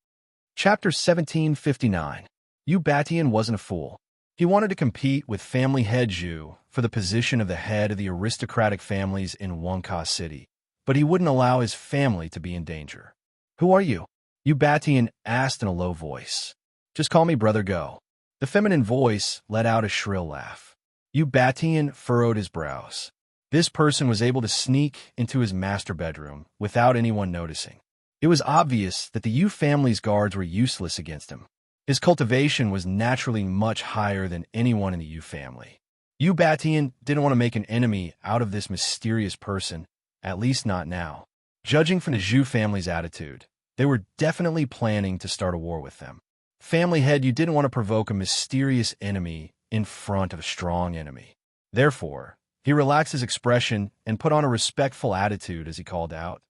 Chapter 1759. Yu Batian wasn't a fool. He wanted to compete with family head Zhu for the position of the head of the aristocratic families in Wonka City, but he wouldn't allow his family to be in danger. Who are you? Yu Batian asked in a low voice. Just call me Brother Go. The feminine voice let out a shrill laugh. Yu Batian furrowed his brows. This person was able to sneak into his master bedroom without anyone noticing. It was obvious that the Yu family's guards were useless against him. His cultivation was naturally much higher than anyone in the Yu family. Yu Batian didn't want to make an enemy out of this mysterious person, at least not now. Judging from the Zhu family's attitude, they were definitely planning to start a war with them. Family head, you didn't want to provoke a mysterious enemy in front of a strong enemy. Therefore, he relaxed his expression and put on a respectful attitude as he called out,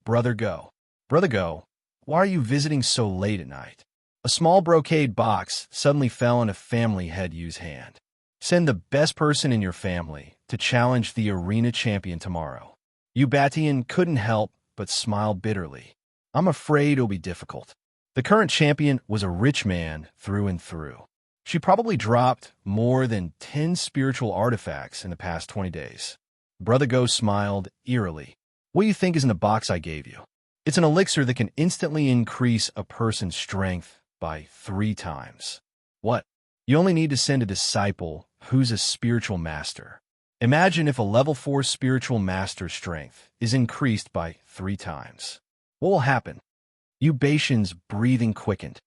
Brother Go. Brother Go, why are you visiting so late at night? A small brocade box suddenly fell into family head Yu's hand. Send the best person in your family to challenge the arena champion tomorrow. Yu Batian couldn't help but smile bitterly. I'm afraid it'll be difficult. The current champion was a rich man through and through. She probably dropped more than 10 spiritual artifacts in the past 20 days. Brother Go smiled eerily. What do you think is in the box I gave you? It's an elixir that can instantly increase a person's strength by 3 times. What? You only need to send a disciple who's a spiritual master. Imagine if a level 4 spiritual master's strength is increased by 3 times. What will happen? Yu Batian's breathing quickened.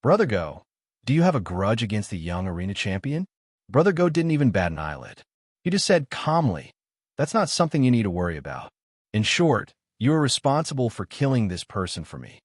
Brother Go, do you have a grudge against the young arena champion? Brother Go didn't even bat an eyelid. He just said calmly, that's not something you need to worry about. In short, you are responsible for killing this person for me.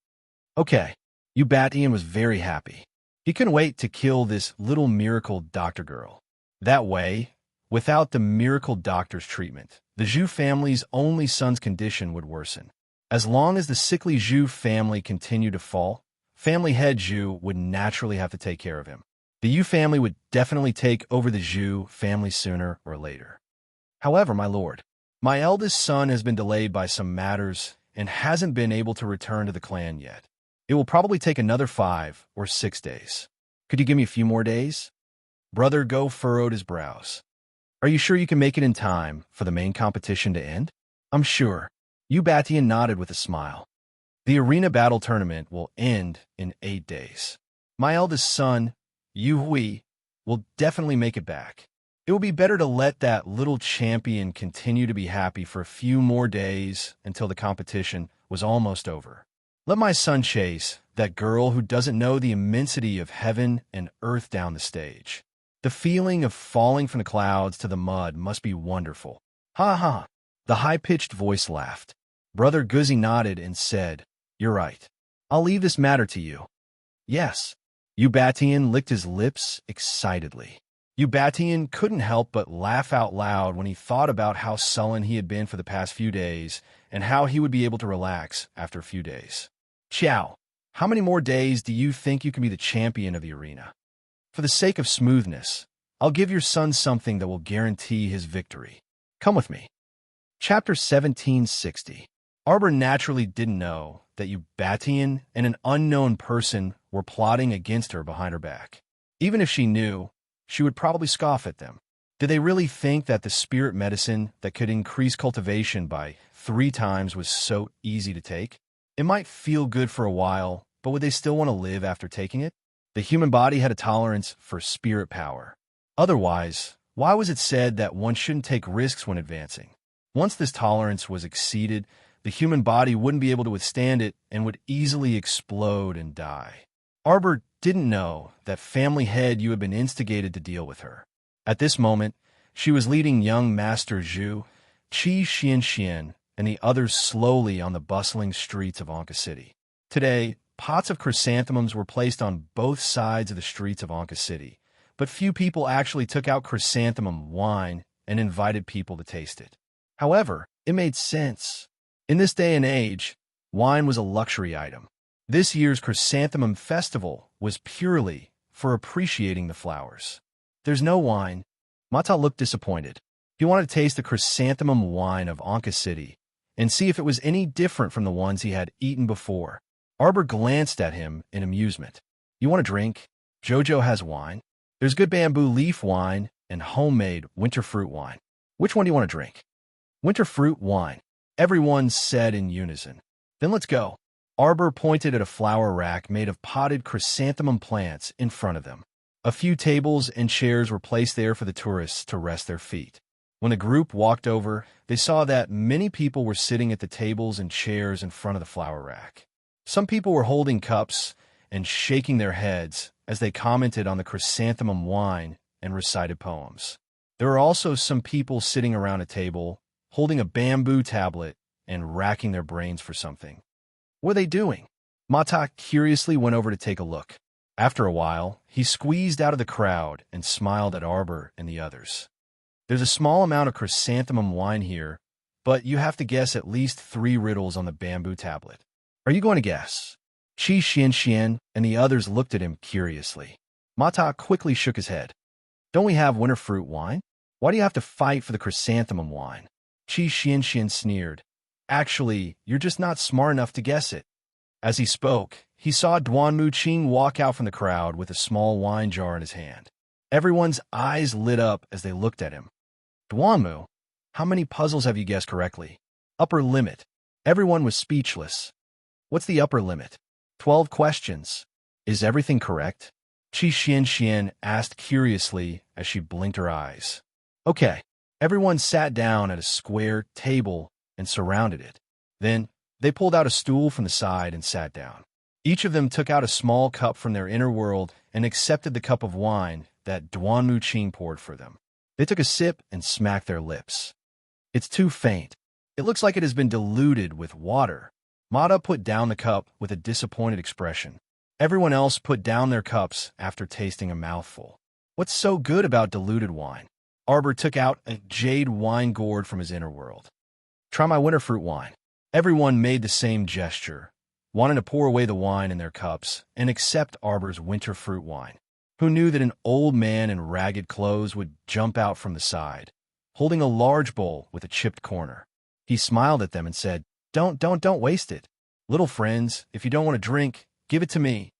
Okay. Yu Batian was very happy. He couldn't wait to kill this little miracle doctor girl. That way, without the miracle doctor's treatment, the Zhu family's only son's condition would worsen. As long as the sickly Zhu family continued to fall, family head Zhu would naturally have to take care of him. The Yu family would definitely take over the Zhu family sooner or later. However, my lord, my eldest son has been delayed by some matters and hasn't been able to return to the clan yet. It will probably take another 5 or 6 days. Could you give me a few more days? Brother Go furrowed his brows. Are you sure you can make it in time for the main competition to end? I'm sure. Yu Batian nodded with a smile. The arena battle tournament will end in 8 days. My eldest son, Yu Hui, will definitely make it back. It will be better to let that little champion continue to be happy for a few more days until the competition was almost over. Let my son chase that girl who doesn't know the immensity of heaven and earth down the stage. The feeling of falling from the clouds to the mud must be wonderful. Ha ha! The high-pitched voice laughed. Brother Guzzi nodded and said, You're right. I'll leave this matter to you. Yes. Yu Batian licked his lips excitedly. Ubatian couldn't help but laugh out loud when he thought about how sullen he had been for the past few days and how he would be able to relax after a few days. Ciao. How many more days do you think you can be the champion of the arena? For the sake of smoothness, I'll give your son something that will guarantee his victory. Come with me. Chapter 1760. Arbor naturally didn't know that Ubatian and an unknown person were plotting against her behind her back. Even if she knew, she would probably scoff at them. Did they really think that the spirit medicine that could increase cultivation by 3 times was so easy to take? It might feel good for a while, but would they still want to live after taking it? The human body had a tolerance for spirit power. Otherwise, why was it said that one shouldn't take risks when advancing? Once this tolerance was exceeded, the human body wouldn't be able to withstand it and would easily explode and die. Arbor didn't know that family head you had been instigated to deal with her. At this moment, she was leading young Master Zhu, Qi Xianxian, and the others slowly on the bustling streets of Anka City. Today, pots of chrysanthemums were placed on both sides of the streets of Anka City, but few people actually took out chrysanthemum wine and invited people to taste it. However, it made sense. In this day and age, wine was a luxury item. This year's chrysanthemum festival was purely for appreciating the flowers. There's no wine. Mata looked disappointed. He wanted to taste the chrysanthemum wine of Anka City and see if it was any different from the ones he had eaten before. Arbor glanced at him in amusement. You want a drink? Jojo has wine. There's good bamboo leaf wine and homemade winter fruit wine. Which one do you want to drink? Winter fruit wine, everyone said in unison. Then let's go. Arbor pointed at a flower rack made of potted chrysanthemum plants in front of them. A few tables and chairs were placed there for the tourists to rest their feet. When the group walked over, they saw that many people were sitting at the tables and chairs in front of the flower rack. Some people were holding cups and shaking their heads as they commented on the chrysanthemum wine and recited poems. There were also some people sitting around a table, holding a bamboo tablet and racking their brains for something. What are they doing? Mata curiously went over to take a look. After a while, he squeezed out of the crowd and smiled at Arbor and the others. There's a small amount of chrysanthemum wine here, but you have to guess at least 3 riddles on the bamboo tablet. Are you going to guess? Qi Xianxian and the others looked at him curiously. Mata quickly shook his head. Don't we have winter fruit wine? Why do you have to fight for the chrysanthemum wine? Qi Xianxian sneered. Actually, you're just not smart enough to guess it. As he spoke, he saw Duanmu Qing walk out from the crowd with a small wine jar in his hand. Everyone's eyes lit up as they looked at him. Duanmu, how many puzzles have you guessed correctly? Upper limit. Everyone was speechless. What's the upper limit? 12 questions. Is everything correct? Qi Xianxian asked curiously as she blinked her eyes. Okay. Everyone sat down at a square table and surrounded it. Then, they pulled out a stool from the side and sat down. Each of them took out a small cup from their inner world and accepted the cup of wine that Duanmu Qing poured for them. They took a sip and smacked their lips. It's too faint. It looks like it has been diluted with water. Mata put down the cup with a disappointed expression. Everyone else put down their cups after tasting a mouthful. What's so good about diluted wine? Arbor took out a jade wine gourd from his inner world. Try my winter fruit wine. Everyone made the same gesture, wanting to pour away the wine in their cups and accept Arbor's winter fruit wine. Who knew that an old man in ragged clothes would jump out from the side, holding a large bowl with a chipped corner? He smiled at them and said, Don't waste it. Little friends, if you don't want to drink, give it to me.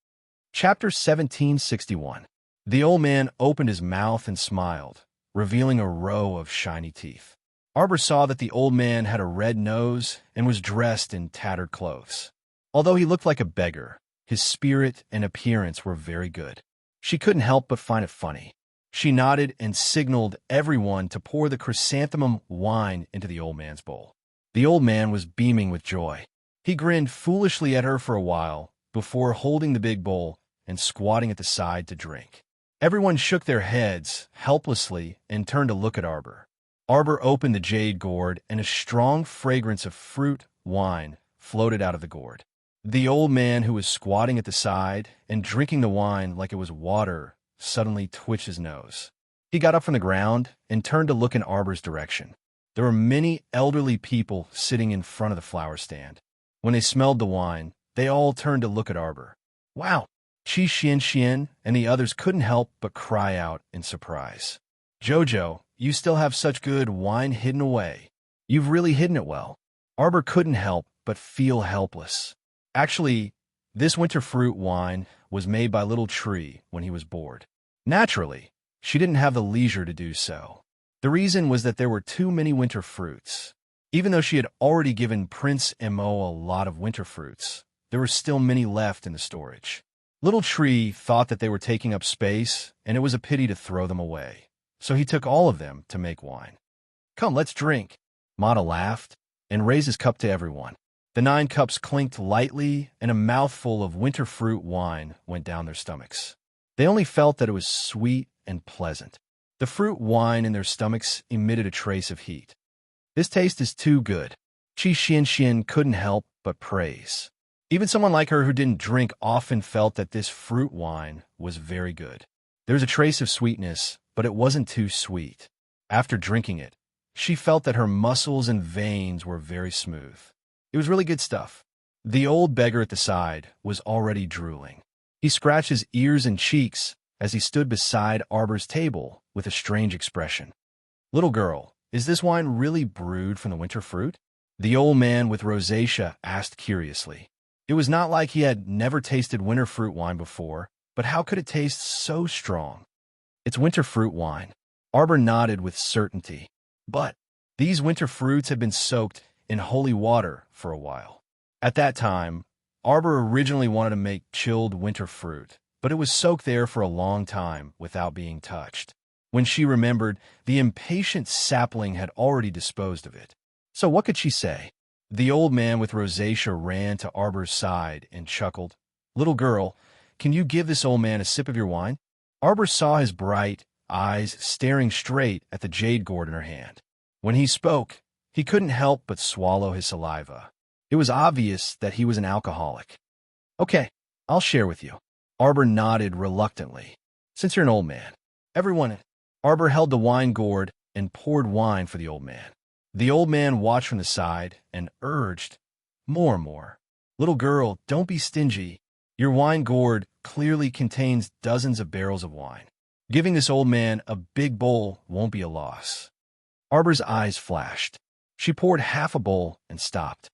Chapter 1761. The old man opened his mouth and smiled, revealing a row of shiny teeth. Arbor saw that the old man had a red nose and was dressed in tattered clothes. Although he looked like a beggar, his spirit and appearance were very good. She couldn't help but find it funny. She nodded and signaled everyone to pour the chrysanthemum wine into the old man's bowl. The old man was beaming with joy. He grinned foolishly at her for a while before holding the big bowl and squatting at the side to drink. Everyone shook their heads helplessly and turned to look at Arbor. Arbor opened the jade gourd, and a strong fragrance of fruit wine floated out of the gourd. The old man, who was squatting at the side and drinking the wine like it was water, suddenly twitched his nose. He got up from the ground and turned to look in Arbor's direction. There were many elderly people sitting in front of the flower stand. When they smelled the wine, they all turned to look at Arbor. Wow! Chi Xian and the others couldn't help but cry out in surprise. Jojo, you still have such good wine hidden away. You've really hidden it well. Arbor couldn't help but feel helpless. Actually, this winter fruit wine was made by Little Tree when he was bored. Naturally, she didn't have the leisure to do so. The reason was that there were too many winter fruits. Even though she had already given Prince Mo a lot of winter fruits, there were still many left in the storage. Little Tree thought that they were taking up space, and it was a pity to throw them away. So he took all of them to make wine. Come, let's drink. Mata laughed and raised his cup to everyone. The 9 cups clinked lightly, and a mouthful of winter fruit wine went down their stomachs. They only felt that it was sweet and pleasant. The fruit wine in their stomachs emitted a trace of heat. This taste is too good. Chi Xian couldn't help but praise. Even someone like her who didn't drink often felt that this fruit wine was very good. There was a trace of sweetness, but it wasn't too sweet. After drinking it, she felt that her muscles and veins were very smooth. It was really good stuff. The old beggar at the side was already drooling. He scratched his ears and cheeks as he stood beside Arbor's table with a strange expression. Little girl, is this wine really brewed from the winter fruit? The old man with rosacea asked curiously. It was not like he had never tasted winter fruit wine before, but how could it taste so strong? It's winter fruit wine. Arbor nodded with certainty. But these winter fruits had been soaked in holy water for a while. At that time, Arbor originally wanted to make chilled winter fruit, but it was soaked there for a long time without being touched. When she remembered, the impatient sapling had already disposed of it. So what could she say? The old man with rosacea ran to Arbor's side and chuckled. Little girl, can you give this old man a sip of your wine? Arbor saw his bright eyes staring straight at the jade gourd in her hand. When he spoke, he couldn't help but swallow his saliva. It was obvious that he was an alcoholic. Okay, I'll share with you. Arbor nodded reluctantly. Since you're an old man. Everyone. Arbor held the wine gourd and poured wine for the old man. The old man watched from the side and urged, more. Little girl, don't be stingy. Your wine gourd clearly contains dozens of barrels of wine. Giving this old man a big bowl won't be a loss. Arbor's eyes flashed. She poured half a bowl and stopped.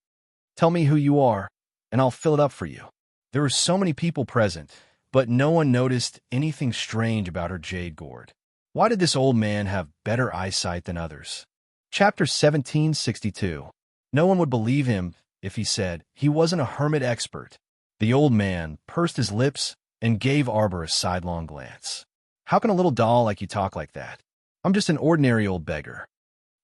Tell me who you are, and I'll fill it up for you. There were so many people present, but no one noticed anything strange about her jade gourd. Why did this old man have better eyesight than others? Chapter 1762. No one would believe him if he said he wasn't a hermit expert. The old man pursed his lips and gave Arbor a sidelong glance. How can a little doll like you talk like that? I'm just an ordinary old beggar.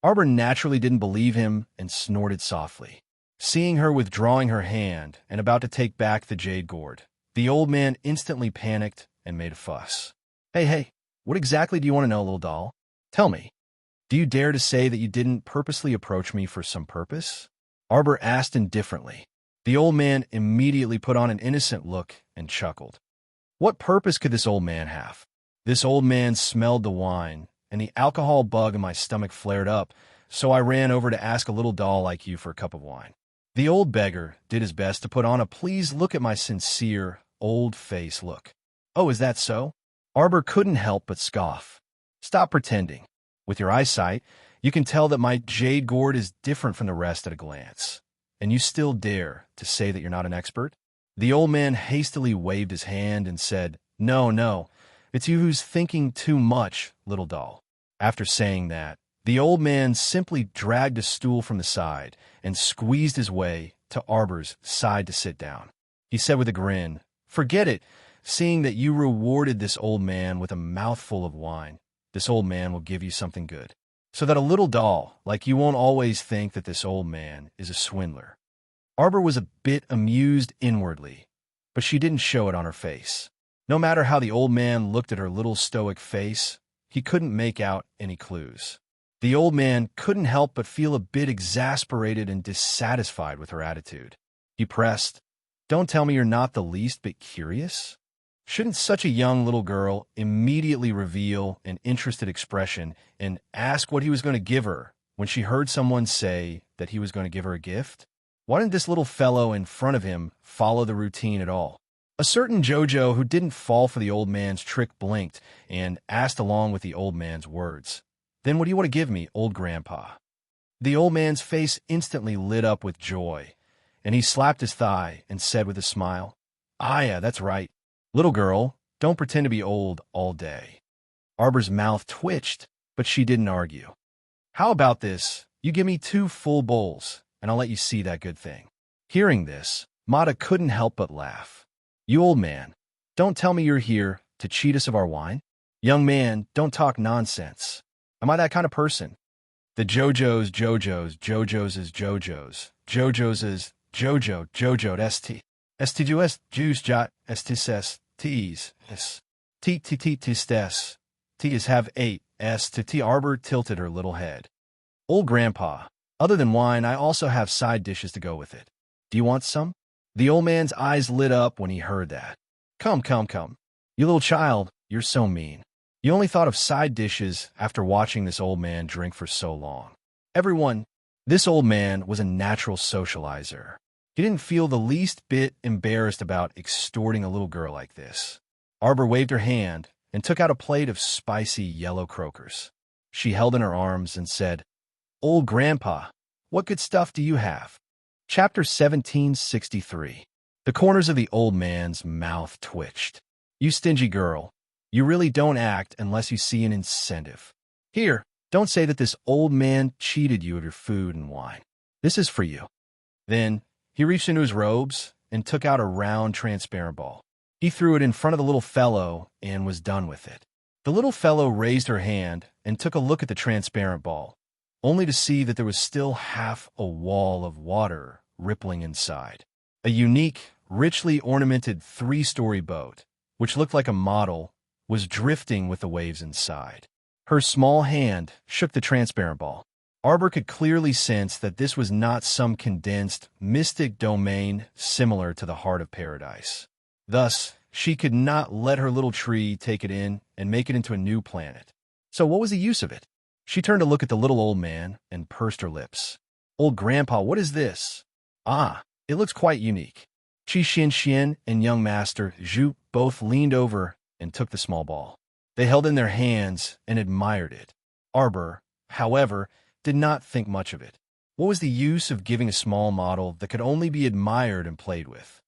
Arbor naturally didn't believe him and snorted softly. Seeing her withdrawing her hand and about to take back the jade gourd, the old man instantly panicked and made a fuss. Hey, what exactly do you want to know, little doll? Tell me. Do you dare to say that you didn't purposely approach me for some purpose? Arbor asked indifferently. The old man immediately put on an innocent look and chuckled. What purpose could this old man have? This old man smelled the wine, and the alcohol bug in my stomach flared up, so I ran over to ask a little doll like you for a cup of wine. The old beggar did his best to put on a please look at my sincere, old face look. Oh, is that so? Arbor couldn't help but scoff. Stop pretending. With your eyesight, you can tell that my jade gourd is different from the rest at a glance. And you still dare to say that you're not an expert? The old man hastily waved his hand and said, No, it's you who's thinking too much, little doll. After saying that, the old man simply dragged a stool from the side and squeezed his way to Arbor's side to sit down. He said with a grin, Forget it, seeing that you rewarded this old man with a mouthful of wine. This old man will give you something good, so that a little doll like you won't always think that this old man is a swindler. Arbor was a bit amused inwardly, but she didn't show it on her face. No matter how the old man looked at her little stoic face, he couldn't make out any clues. The old man couldn't help but feel a bit exasperated and dissatisfied with her attitude. He pressed, Don't tell me you're not the least bit curious? Shouldn't such a young little girl immediately reveal an interested expression and ask what he was going to give her when she heard someone say that he was going to give her a gift? Why didn't this little fellow in front of him follow the routine at all? A certain Jojo who didn't fall for the old man's trick blinked and asked along with the old man's words, "Then what do you want to give me, old grandpa?" The old man's face instantly lit up with joy, and he slapped his thigh and said with a smile, "Ah, yeah, that's right. Little girl, don't pretend to be old all day." Arbor's mouth twitched, but she didn't argue. "How about this? You give me 2 full bowls, and I'll let you see that good thing." Hearing this, Mata couldn't help but laugh. "You old man, don't tell me you're here to cheat us of our wine? Young man, don't talk nonsense. Am I that kind of person? The Jojo's, Jojo's is Jojo's, Jojo's is Jojo, Jojo, st. St juice jot, stis, tees, s. T stes. T is have 8, s to T. Arbor tilted her little head. "Old grandpa, other than wine, I also have side dishes to go with it. Do you want some?" The old man's eyes lit up when he heard that. Come. You little child, you're so mean. You only thought of side dishes after watching this old man drink for so long. This old man was a natural socializer. He didn't feel the least bit embarrassed about extorting a little girl like this. Arbor waved her hand and took out a plate of spicy yellow croakers. She held in her arms and said, "Old grandpa, what good stuff do you have?" Chapter 1763. The corners of the old man's mouth twitched. "You stingy girl, you really don't act unless you see an incentive. Here, don't say that this old man cheated you of your food and wine. This is for you." Then he reached into his robes and took out a round, transparent ball. He threw it in front of the little fellow and was done with it. The little fellow raised her hand and took a look at the transparent ball, only to see that there was still half a wall of water rippling inside. A unique, richly ornamented 3-story boat, which looked like a model, was drifting with the waves inside. Her small hand shook the transparent ball. Arbor could clearly sense that this was not some condensed, mystic domain similar to the heart of paradise. Thus, she could not let her little tree take it in and make it into a new planet. So what was the use of it? She turned to look at the little old man and pursed her lips. "Old grandpa, what is this?" "Ah, it looks quite unique." Chi Xian and young master Zhu both leaned over and took the small ball. They held it in their hands and admired it. Arbor, however, did not think much of it. What was the use of giving a small model that could only be admired and played with?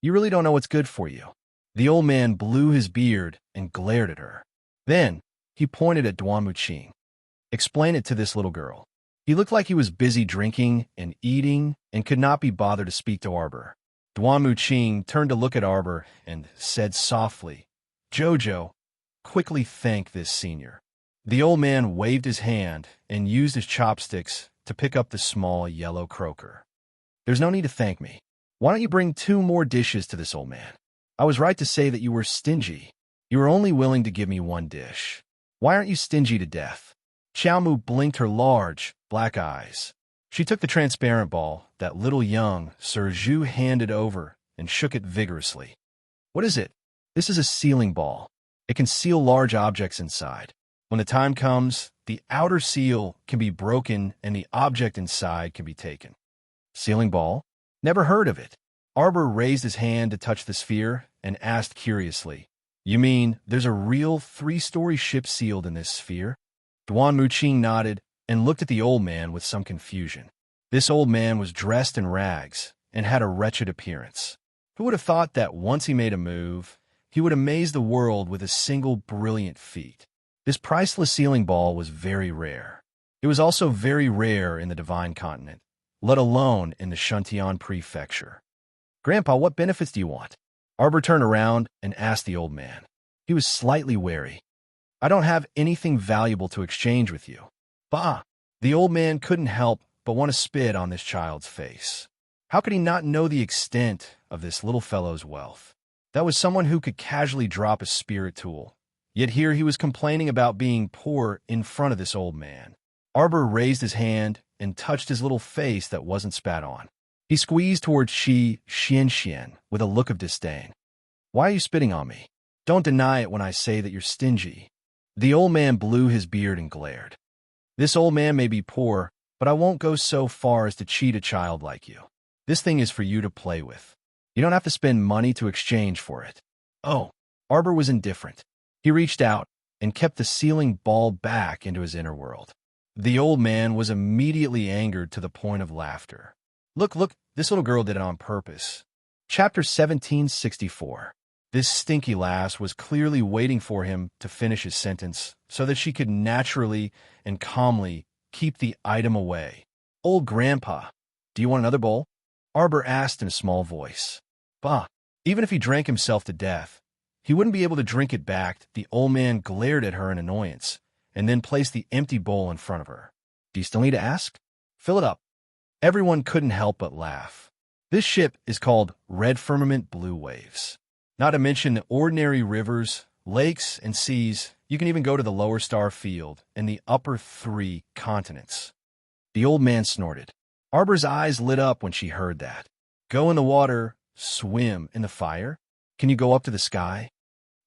"You really don't know what's good for you." The old man blew his beard and glared at her. Then he pointed at Duan Muqing. "Explain it to this little girl." He looked like he was busy drinking and eating and could not be bothered to speak to Arbor. Duan Muqing turned to look at Arbor and said softly, "Jojo, quickly thank this senior." The old man waved his hand and used his chopsticks to pick up the small yellow croaker. "There's no need to thank me. Why don't you bring 2 more dishes to this old man? I was right to say that you were stingy. You were only willing to give me 1 dish. Why aren't you stingy to death?" Xiaomu blinked her large, black eyes. She took the transparent ball that little young Sir Zhu handed over and shook it vigorously. "What is it?" "This is a sealing ball. It can seal large objects inside. When the time comes, the outer seal can be broken and the object inside can be taken." "Sealing ball? Never heard of it." Arbor raised his hand to touch the sphere and asked curiously, "You mean there's a real 3-story ship sealed in this sphere?" Duan Muqing nodded and looked at the old man with some confusion. This old man was dressed in rags and had a wretched appearance. Who would have thought that once he made a move, he would amaze the world with a single brilliant feat? This priceless sealing ball was very rare. It was also very rare in the Divine Continent, let alone in the Shuntian Prefecture. "Grandpa, what benefits do you want?" Arbor turned around and asked the old man. He was slightly wary. "I don't have anything valuable to exchange with you." "Bah!" The old man couldn't help but want to spit on this child's face. How could he not know the extent of this little fellow's wealth? That was someone who could casually drop a spirit tool. Yet here he was complaining about being poor in front of this old man. Arbor raised his hand and touched his little face that wasn't spat on. He squeezed towards Shi Xian with a look of disdain. "Why are you spitting on me? Don't deny it when I say that you're stingy. The old man blew his beard and glared. This old man may be poor, but I won't go so far as to cheat a child like you. This thing is for you to play with. You don't have to spend money to exchange for it. Oh, Arbor was indifferent. He reached out and kept the ceiling ball back into his inner world. The old man was immediately angered to the point of laughter. Look, this little girl did it on purpose. Chapter 1764. This stinky lass was clearly waiting for him to finish his sentence so that she could naturally and calmly keep the item away. Old Grandpa, do you want another bowl? Arbor asked in a small voice. Bah, even if he drank himself to death, he wouldn't be able to drink it back. The old man glared at her in annoyance and then placed the empty bowl in front of her. Do you still need to ask? Fill it up. Everyone couldn't help but laugh. This ship is called Red Firmament Blue Waves. Not to mention the ordinary rivers, lakes, and seas. You can even go to the Lower Star Field and the upper 3 continents. The old man snorted. Arbor's eyes lit up when she heard that. Go in the water, swim in the fire? Can you go up to the sky?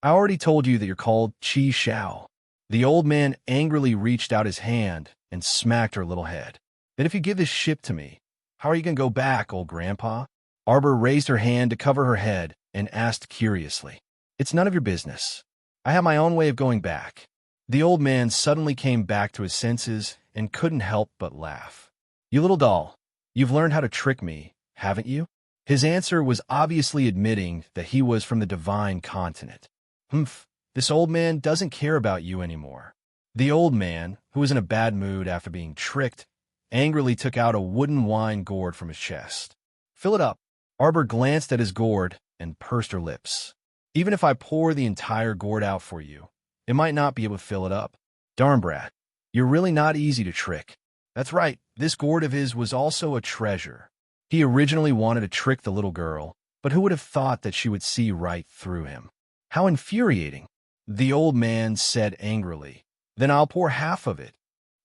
I already told you that you're called Chi Shao. The old man angrily reached out his hand and smacked her little head. Then if you give this ship to me, how are you going to go back, old Grandpa? Arbor raised her hand to cover her head and asked curiously. It's none of your business. I have my own way of going back. The old man suddenly came back to his senses and couldn't help but laugh. You little doll, you've learned how to trick me, haven't you? His answer was obviously admitting that he was from the divine continent. Humph, this old man doesn't care about you anymore. The old man, who was in a bad mood after being tricked, angrily took out a wooden wine gourd from his chest. Fill it up. Arbor glanced at his gourd and pursed her lips. Even if I pour the entire gourd out for you, it might not be able to fill it up. Darn brat, you're really not easy to trick. That's right, this gourd of his was also a treasure. He originally wanted to trick the little girl, but who would have thought that she would see right through him? How infuriating, the old man said angrily. Then I'll pour half of it.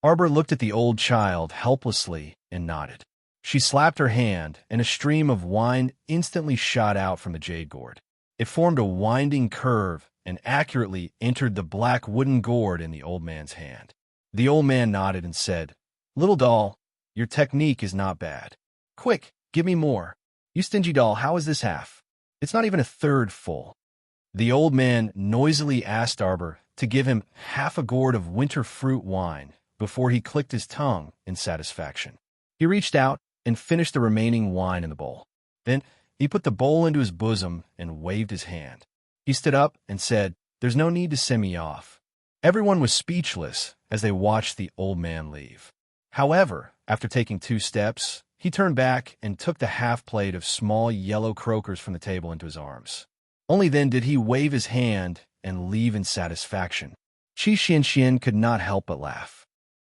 Arbor looked at the old child helplessly and nodded. She slapped her hand, and a stream of wine instantly shot out from the jade gourd. It formed a winding curve and accurately entered the black wooden gourd in the old man's hand. The old man nodded and said, Little doll, your technique is not bad. Quick, give me more. You stingy doll, how is this half? It's not even a third full. The old man noisily asked Arbor to give him half a gourd of winter fruit wine before he clicked his tongue in satisfaction. He reached out and finished the remaining wine in the bowl. Then he put the bowl into his bosom and waved his hand. He stood up and said, There's no need to send me off. Everyone was speechless as they watched the old man leave. However, after taking 2 steps, he turned back and took the half plate of small yellow croakers from the table into his arms. Only then did he wave his hand and leave in satisfaction. Qi Xianxian could not help but laugh.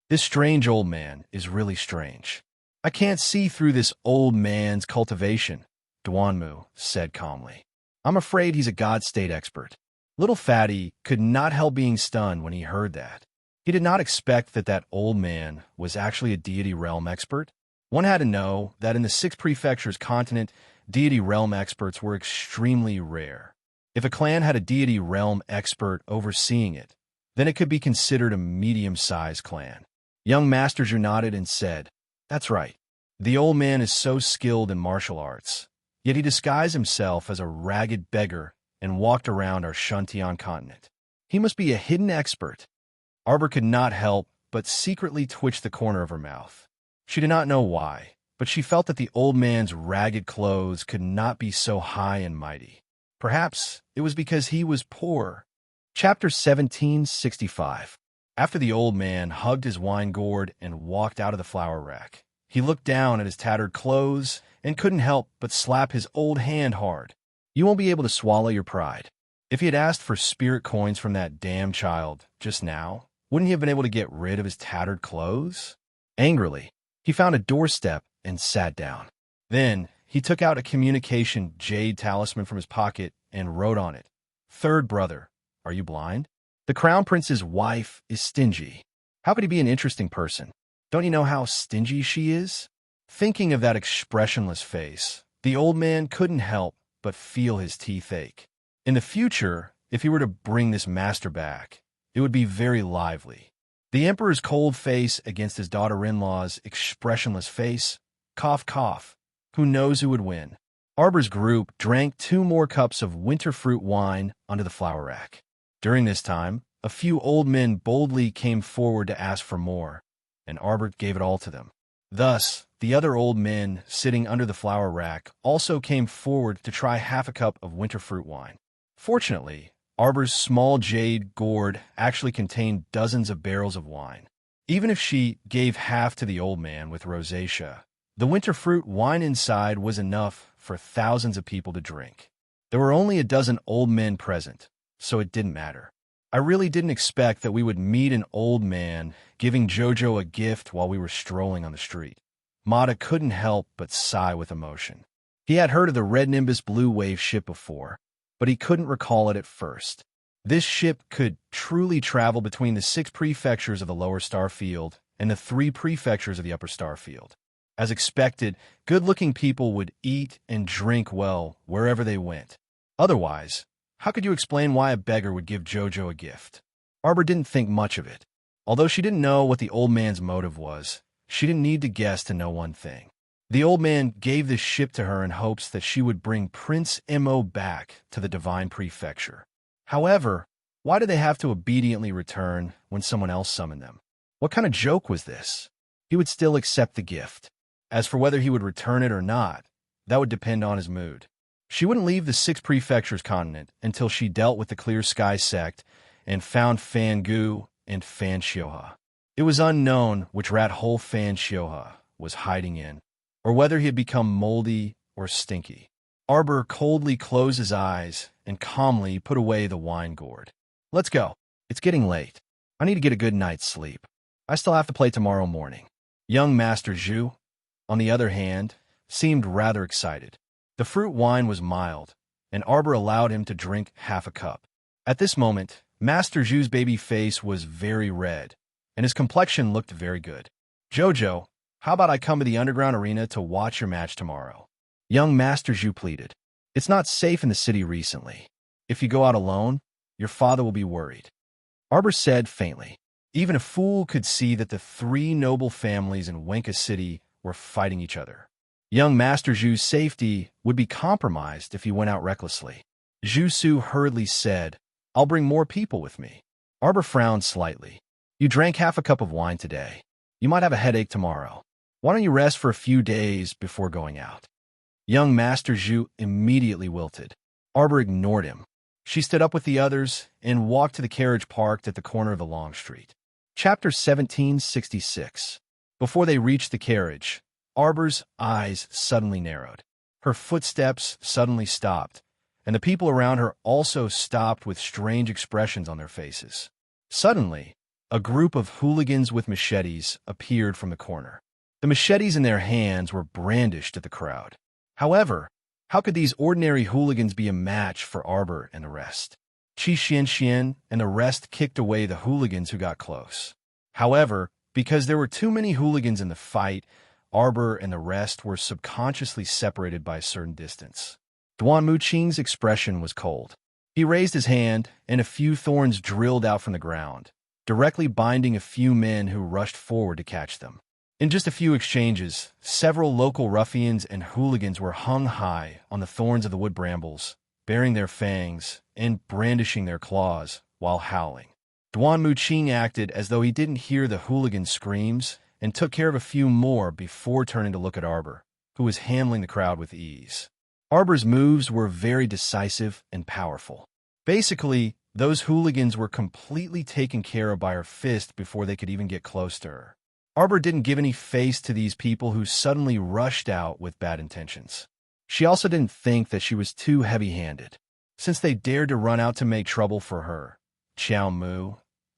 This strange old man is really strange. I can't see through this old man's cultivation, Duanmu said calmly. I'm afraid he's a God state expert. Little Fatty could not help being stunned when he heard that. He did not expect that that old man was actually a deity realm expert. One had to know that in the 6 prefectures continent, deity realm experts were extremely rare. If a clan had a deity realm expert overseeing it, then it could be considered a medium-sized clan. Young Master Zhu nodded and said, That's right. The old man is so skilled in martial arts, yet he disguised himself as a ragged beggar and walked around our Shuntian continent. He must be a hidden expert. Arbor could not help but secretly twitch the corner of her mouth. She did not know why, but she felt that the old man's ragged clothes could not be so high and mighty. Perhaps it was because he was poor. Chapter 1765. After the old man hugged his wine gourd and walked out of the flower rack, he looked down at his tattered clothes and couldn't help but slap his old hand hard. You won't be able to swallow your pride. If he had asked for spirit coins from that damn child just now, wouldn't he have been able to get rid of his tattered clothes? Angrily, he found a doorstep and sat down. Then he took out a communication jade talisman from his pocket and wrote on it, Third brother, are you blind? The crown prince's wife is stingy. How could he be an interesting person? Don't you know how stingy she is? Thinking of that expressionless face, the old man couldn't help but feel his teeth ache. In the future, if he were to bring this master back, it would be very lively. The emperor's cold face against his daughter-in-law's expressionless face. Cough, cough. Who knows who would win? Arbor's group drank 2 more cups of winter fruit wine under the flower rack. During this time, a few old men boldly came forward to ask for more, and Arbor gave it all to them. Thus, the other old men sitting under the flower rack also came forward to try half a cup of winter fruit wine. Fortunately, Arbor's small jade gourd actually contained dozens of barrels of wine. Even if she gave half to the old man with rosacea, the winter fruit wine inside was enough for thousands of people to drink. There were only a dozen old men present, so it didn't matter. I really didn't expect that we would meet an old man giving Jojo a gift while we were strolling on the street. Mata couldn't help but sigh with emotion. He had heard of the Red Nimbus Blue Wave ship before, but he couldn't recall it at first. This ship could truly travel between the 6 prefectures of the Lower Star Field and the 3 prefectures of the Upper Star Field. As expected, good-looking people would eat and drink well wherever they went. Otherwise, how could you explain why a beggar would give Jojo a gift? Arbor didn't think much of it. Although she didn't know what the old man's motive was, she didn't need to guess to know one thing. The old man gave this ship to her in hopes that she would bring Prince Mo back to the Divine Prefecture. However, why did they have to obediently return when someone else summoned them? What kind of joke was this? He would still accept the gift. As for whether he would return it or not, that would depend on his mood. She wouldn't leave the 6 prefectures continent until she dealt with the Clear Sky sect and found Fan Gu and Fan Xioha. It was unknown which rat hole Fan Xioha was hiding in, or whether he had become moldy or stinky. Arbor coldly closed his eyes and calmly put away the wine gourd. Let's go. It's getting late. I need to get a good night's sleep. I still have to play tomorrow morning. Young Master Zhu, on the other hand, seemed rather excited. The fruit wine was mild, and Arbor allowed him to drink half a cup. At this moment, Master Zhu's baby face was very red, and his complexion looked very good. Jojo, how about I come to the underground arena to watch your match tomorrow? Young Master Zhu pleaded. It's not safe in the city recently. If you go out alone, your father will be worried. Arbor said faintly. Even a fool could see that the 3 noble families in Wenka City were fighting each other. Young Master Zhu's safety would be compromised if he went out recklessly. Zhu Su hurriedly said, I'll bring more people with me. Arbor frowned slightly. You drank half a cup of wine today. You might have a headache tomorrow. Why don't you rest for a few days before going out? Young Master Zhu immediately wilted. Arbor ignored him. She stood up with the others and walked to the carriage parked at the corner of the long street. Chapter 1766. Before they reached the carriage, Arbor's eyes suddenly narrowed. Her footsteps suddenly stopped, and the people around her also stopped with strange expressions on their faces. Suddenly, a group of hooligans with machetes appeared from the corner. The machetes in their hands were brandished at the crowd. However, how could these ordinary hooligans be a match for Arbor and the rest? Qi Xian and the rest kicked away the hooligans who got close. However, because there were too many hooligans in the fight, Arbor and the rest were subconsciously separated by a certain distance. Duan Muqing's expression was cold. He raised his hand, and a few thorns drilled out from the ground, directly binding a few men who rushed forward to catch them. In just a few exchanges, several local ruffians and hooligans were hung high on the thorns of the wood brambles, baring their fangs and brandishing their claws while howling. Duan Muqing acted as though he didn't hear the hooligan screams and took care of a few more before turning to look at Arbor, who was handling the crowd with ease. Arbor's moves were very decisive and powerful. Basically, those hooligans were completely taken care of by her fist before they could even get close to her. Arbor didn't give any face to these people who suddenly rushed out with bad intentions. She also didn't think that she was too heavy-handed. Since they dared to run out to make trouble for her, Qiao Mu,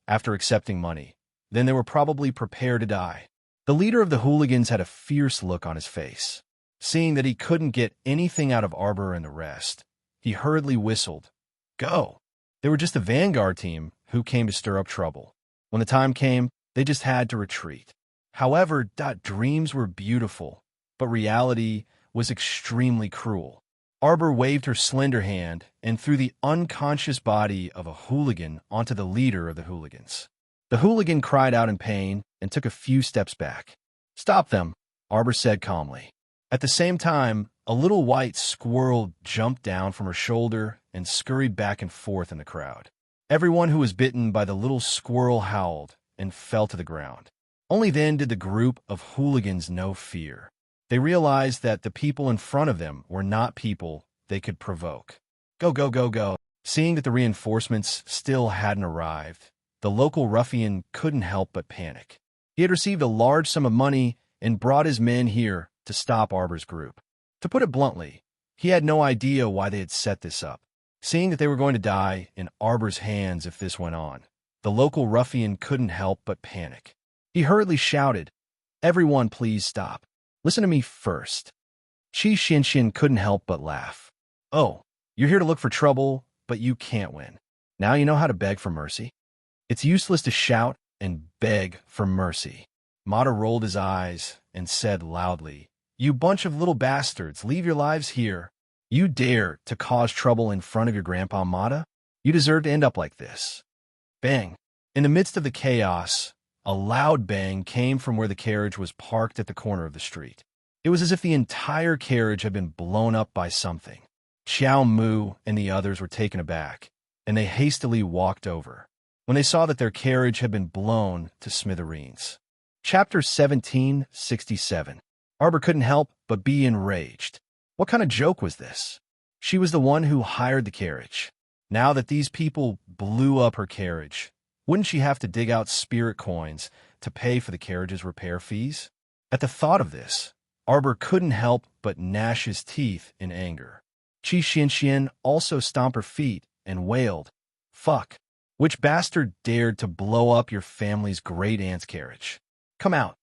after accepting money, then they were probably prepared to die. The leader of the hooligans had a fierce look on his face. Seeing that he couldn't get anything out of Arbor and the rest, he hurriedly whistled, Go! They were just a vanguard team who came to stir up trouble. When the time came, they just had to retreat. However, dreams were beautiful, but reality was extremely cruel. Arbor waved her slender hand and threw the unconscious body of a hooligan onto the leader of the hooligans. The hooligan cried out in pain and took a few steps back. "Stop them," Arbor said calmly. At the same time, a little white squirrel jumped down from her shoulder and scurried back and forth in the crowd. Everyone who was bitten by the little squirrel howled and fell to the ground. Only then did the group of hooligans know fear. They realized that the people in front of them were not people they could provoke. Go, go, go, go. Seeing that the reinforcements still hadn't arrived, the local ruffian couldn't help but panic. He had received a large sum of money and brought his men here to stop Arbor's group. To put it bluntly, he had no idea why they had set this up. Seeing that they were going to die in Arbor's hands if this went on, the local ruffian couldn't help but panic. He hurriedly shouted, "Everyone, please stop. Listen to me first." Chi Xianxian couldn't help but laugh. "Oh, you're here to look for trouble, but you can't win. Now you know how to beg for mercy?" "It's useless to shout and beg for mercy." Mata rolled his eyes and said loudly, "You bunch of little bastards, leave your lives here. You dare to cause trouble in front of your grandpa Mata? You deserve to end up like this." Bang! In the midst of the chaos, a loud bang came from where the carriage was parked at the corner of the street. It was as if the entire carriage had been blown up by something. Xiao Mu and the others were taken aback, and they hastily walked over when they saw that their carriage had been blown to smithereens. Chapter 1767. Arbor couldn't help but be enraged. What kind of joke was this? She was the one who hired the carriage. Now that these people blew up her carriage, wouldn't she have to dig out spirit coins to pay for the carriage's repair fees? At the thought of this, Arbor couldn't help but gnash his teeth in anger. Chi Xianxian also stomped her feet and wailed, "Fuck! Which bastard dared to blow up your family's great-aunt's carriage? Come out."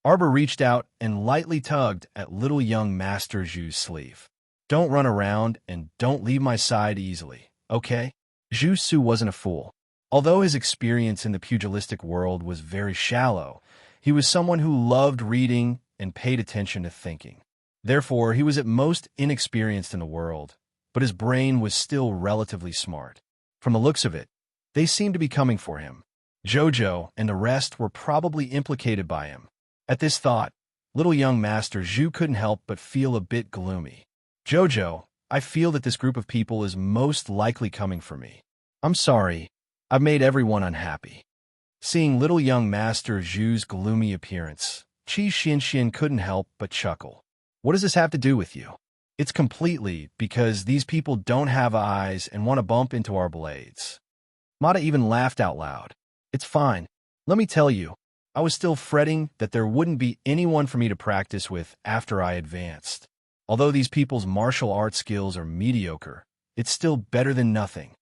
Arbor reached out and lightly tugged at little young Master Zhu's sleeve. "Don't run around and don't leave my side easily, okay?" Zhu Su wasn't a fool. Although his experience in the pugilistic world was very shallow, he was someone who loved reading and paid attention to thinking. Therefore, he was at most inexperienced in the world, but his brain was still relatively smart. From the looks of it, they seemed to be coming for him. Jojo and the rest were probably implicated by him. At this thought, little young Master Zhu couldn't help but feel a bit gloomy. "Jojo, I feel that this group of people is most likely coming for me. I'm sorry, I've made everyone unhappy." Seeing little young Master Zhu's gloomy appearance, Chi Xianxian couldn't help but chuckle. "What does this have to do with you?" "It's completely because these people don't have eyes and want to bump into our blades." Mata even laughed out loud. "It's fine. Let me tell you, I was still fretting that there wouldn't be anyone for me to practice with after I advanced. Although these people's martial arts skills are mediocre, it's still better than nothing."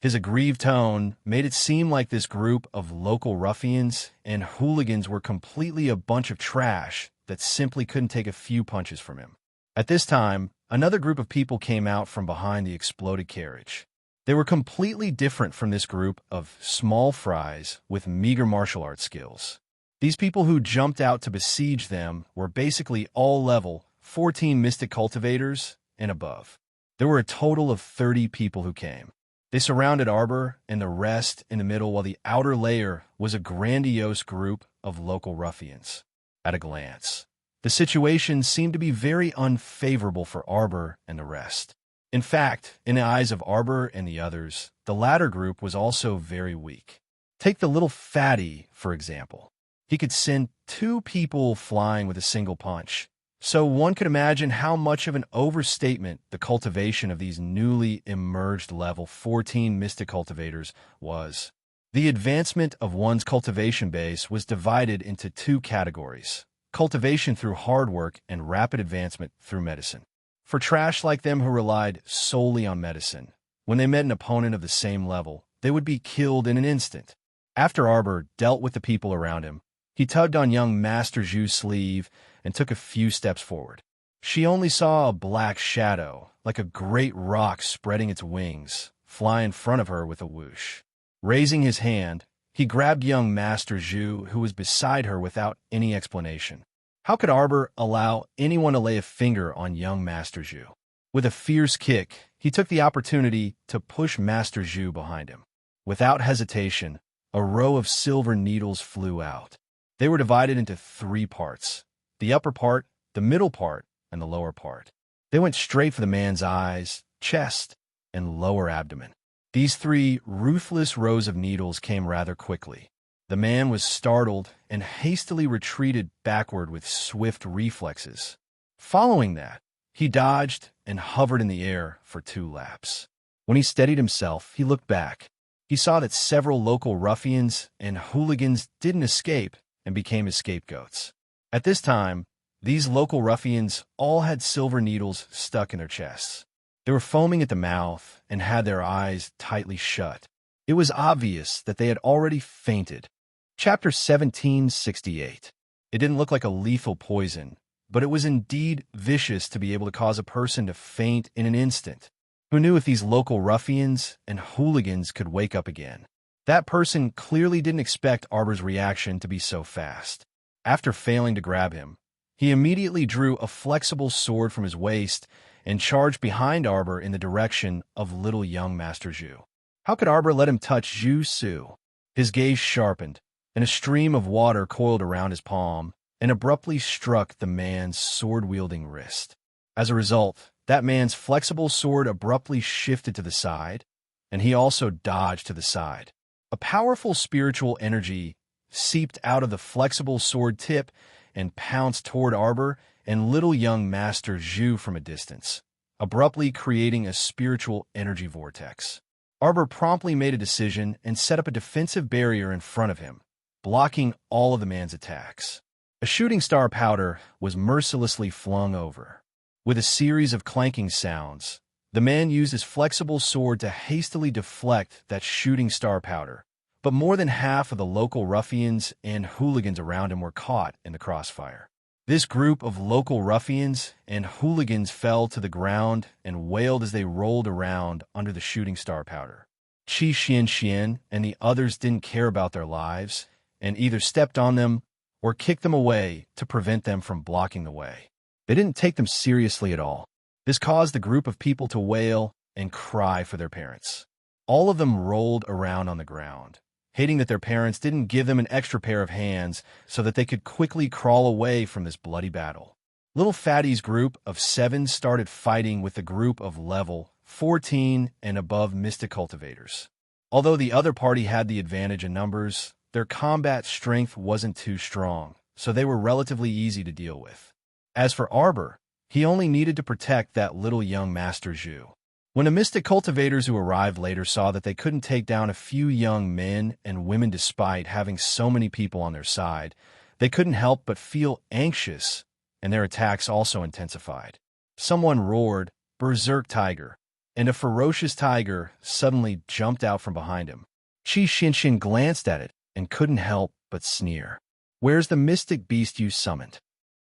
His aggrieved tone made it seem like this group of local ruffians and hooligans were completely a bunch of trash that simply couldn't take a few punches from him. At this time, another group of people came out from behind the exploded carriage. They were completely different from this group of small fries with meager martial arts skills. These people who jumped out to besiege them were basically all level 14 mystic cultivators and above. There were a total of 30 people who came. They surrounded Arbor and the rest in the middle, while the outer layer was a grandiose group of local ruffians. At a glance, the situation seemed to be very unfavorable for Arbor and the rest. In fact, in the eyes of Arbor and the others, the latter group was also very weak. Take the little fatty, for example. He could send 2 people flying with a single punch. So one could imagine how much of an overstatement the cultivation of these newly emerged level 14 mystic cultivators was. The advancement of one's cultivation base was divided into 2 categories: cultivation through hard work and rapid advancement through medicine. For trash like them who relied solely on medicine, when they met an opponent of the same level, they would be killed in an instant. After Arbor dealt with the people around him, he tugged on young Master Zhu's sleeve and took a few steps forward. She only saw a black shadow, like a great rock spreading its wings, fly in front of her with a whoosh. Raising his hand, he grabbed young Master Zhu, who was beside her, without any explanation. How could Arbor allow anyone to lay a finger on young Master Zhu? With a fierce kick, he took the opportunity to push Master Zhu behind him. Without hesitation, a row of silver needles flew out. They were divided into 3 parts: the upper part, the middle part, and the lower part. They went straight for the man's eyes, chest, and lower abdomen. These 3 ruthless rows of needles came rather quickly. The man was startled and hastily retreated backward with swift reflexes. Following that, he dodged and hovered in the air for 2 laps. When he steadied himself, he looked back. He saw that several local ruffians and hooligans didn't escape and became his scapegoats. At this time, these local ruffians all had silver needles stuck in their chests. They were foaming at the mouth and had their eyes tightly shut. It was obvious that they had already fainted. Chapter 1768. It didn't look like a lethal poison, but it was indeed vicious to be able to cause a person to faint in an instant. Who knew if these local ruffians and hooligans could wake up again? That person clearly didn't expect Arbor's reaction to be so fast. After failing to grab him, he immediately drew a flexible sword from his waist and charged behind Arbor in the direction of little young Master Zhu. How could Arbor let him touch Zhu Su? His gaze sharpened, and a stream of water coiled around his palm and abruptly struck the man's sword-wielding wrist. As a result, that man's flexible sword abruptly shifted to the side, and he also dodged to the side. A powerful spiritual energy seeped out of the flexible sword tip and pounced toward Arbor and little young Master Zhu from a distance, abruptly creating a spiritual energy vortex. Arbor promptly made a decision and set up a defensive barrier in front of him, blocking all of the man's attacks. A shooting star powder was mercilessly flung over. With a series of clanking sounds, the man used his flexible sword to hastily deflect that shooting star powder, but more than half of the local ruffians and hooligans around him were caught in the crossfire. This group of local ruffians and hooligans fell to the ground and wailed as they rolled around under the shooting star powder. Qi Xianxian and the others didn't care about their lives and either stepped on them or kicked them away to prevent them from blocking the way. They didn't take them seriously at all. This caused the group of people to wail and cry for their parents. All of them rolled around on the ground, hating that their parents didn't give them an extra pair of hands so that they could quickly crawl away from this bloody battle. Little Fatty's group of 7 started fighting with the group of level 14 and above mystic cultivators. Although the other party had the advantage in numbers, their combat strength wasn't too strong, so they were relatively easy to deal with. As for Arbor, he only needed to protect that little young Master Zhu. When the mystic cultivators who arrived later saw that they couldn't take down a few young men and women despite having so many people on their side, they couldn't help but feel anxious, and their attacks also intensified. Someone roared, "Berserk Tiger," and a ferocious tiger suddenly jumped out from behind him. Qi Xianxian glanced at it and couldn't help but sneer. "Where's the mystic beast you summoned?"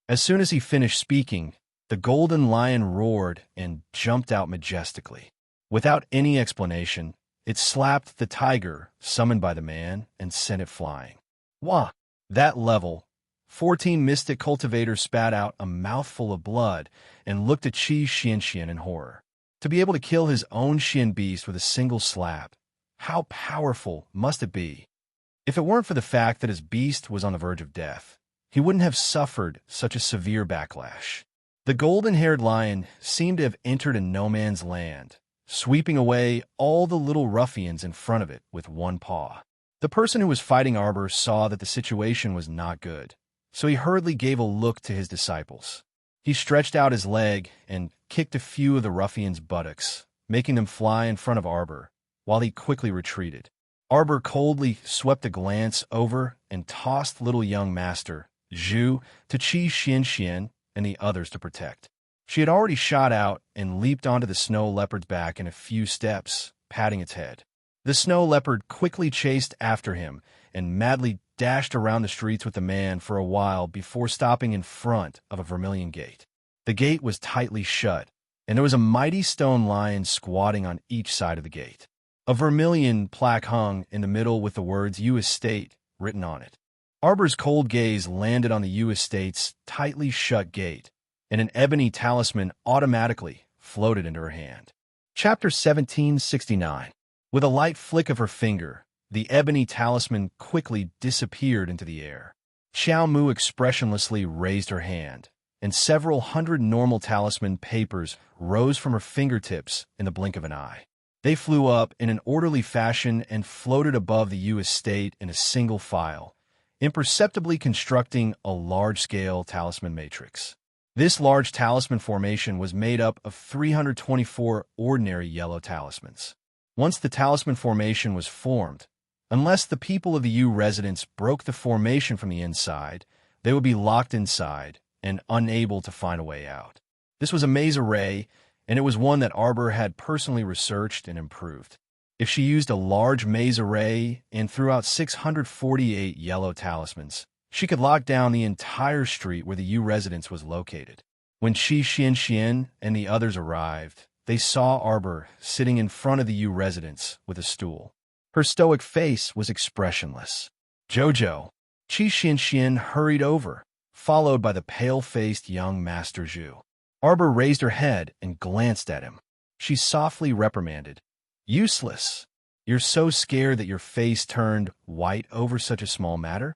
As soon as he finished speaking, the golden lion roared and jumped out majestically. Without any explanation, it slapped the tiger summoned by the man and sent it flying. Wah! That level, 14 mystic cultivators spat out a mouthful of blood and looked at Qi Xianxian in horror. To be able to kill his own Xian beast with a single slap, how powerful must it be? If it weren't for the fact that his beast was on the verge of death, he wouldn't have suffered such a severe backlash. The golden-haired lion seemed to have entered a no-man's land, sweeping away all the little ruffians in front of it with one paw. The person who was fighting Arbor saw that the situation was not good, so he hurriedly gave a look to his disciples. He stretched out his leg and kicked a few of the ruffians' buttocks, making them fly in front of Arbor, while he quickly retreated. Arbor coldly swept a glance over and tossed little young Master Zhu to Qi Xianxian and the others to protect. She had already shot out and leaped onto the snow leopard's back in a few steps, patting its head. The snow leopard quickly chased after him and madly dashed around the streets with the man for a while before stopping in front of a vermilion gate. The gate was tightly shut, and there was a mighty stone lion squatting on each side of the gate. A vermilion plaque hung in the middle with the words "U Estate" written on it. Arbor's cold gaze landed on the U Estate's tightly shut gate, and an ebony talisman automatically floated into her hand. Chapter 1769. With a light flick of her finger, the ebony talisman quickly disappeared into the air. Xiao Mu expressionlessly raised her hand, and several hundred normal talisman papers rose from her fingertips in the blink of an eye. They flew up in an orderly fashion and floated above the Yu estate in a single file, imperceptibly constructing a large-scale talisman matrix. This large talisman formation was made up of 324 ordinary yellow talismans. Once the talisman formation was formed, unless the people of the Yu residence broke the formation from the inside, they would be locked inside and unable to find a way out. This was a maze array, and it was one that Arbor had personally researched and improved. If she used a large maze array and threw out 648 yellow talismans, she could lock down the entire street where the Yu residence was located. When Qi Xian and the others arrived, they saw Arbor sitting in front of the Yu residence with a stool. Her stoic face was expressionless. Jojo. Qi Xian hurried over, followed by the pale-faced young Master Zhu. Arbor raised her head and glanced at him. She softly reprimanded, "Useless. You're so scared that your face turned white over such a small matter?"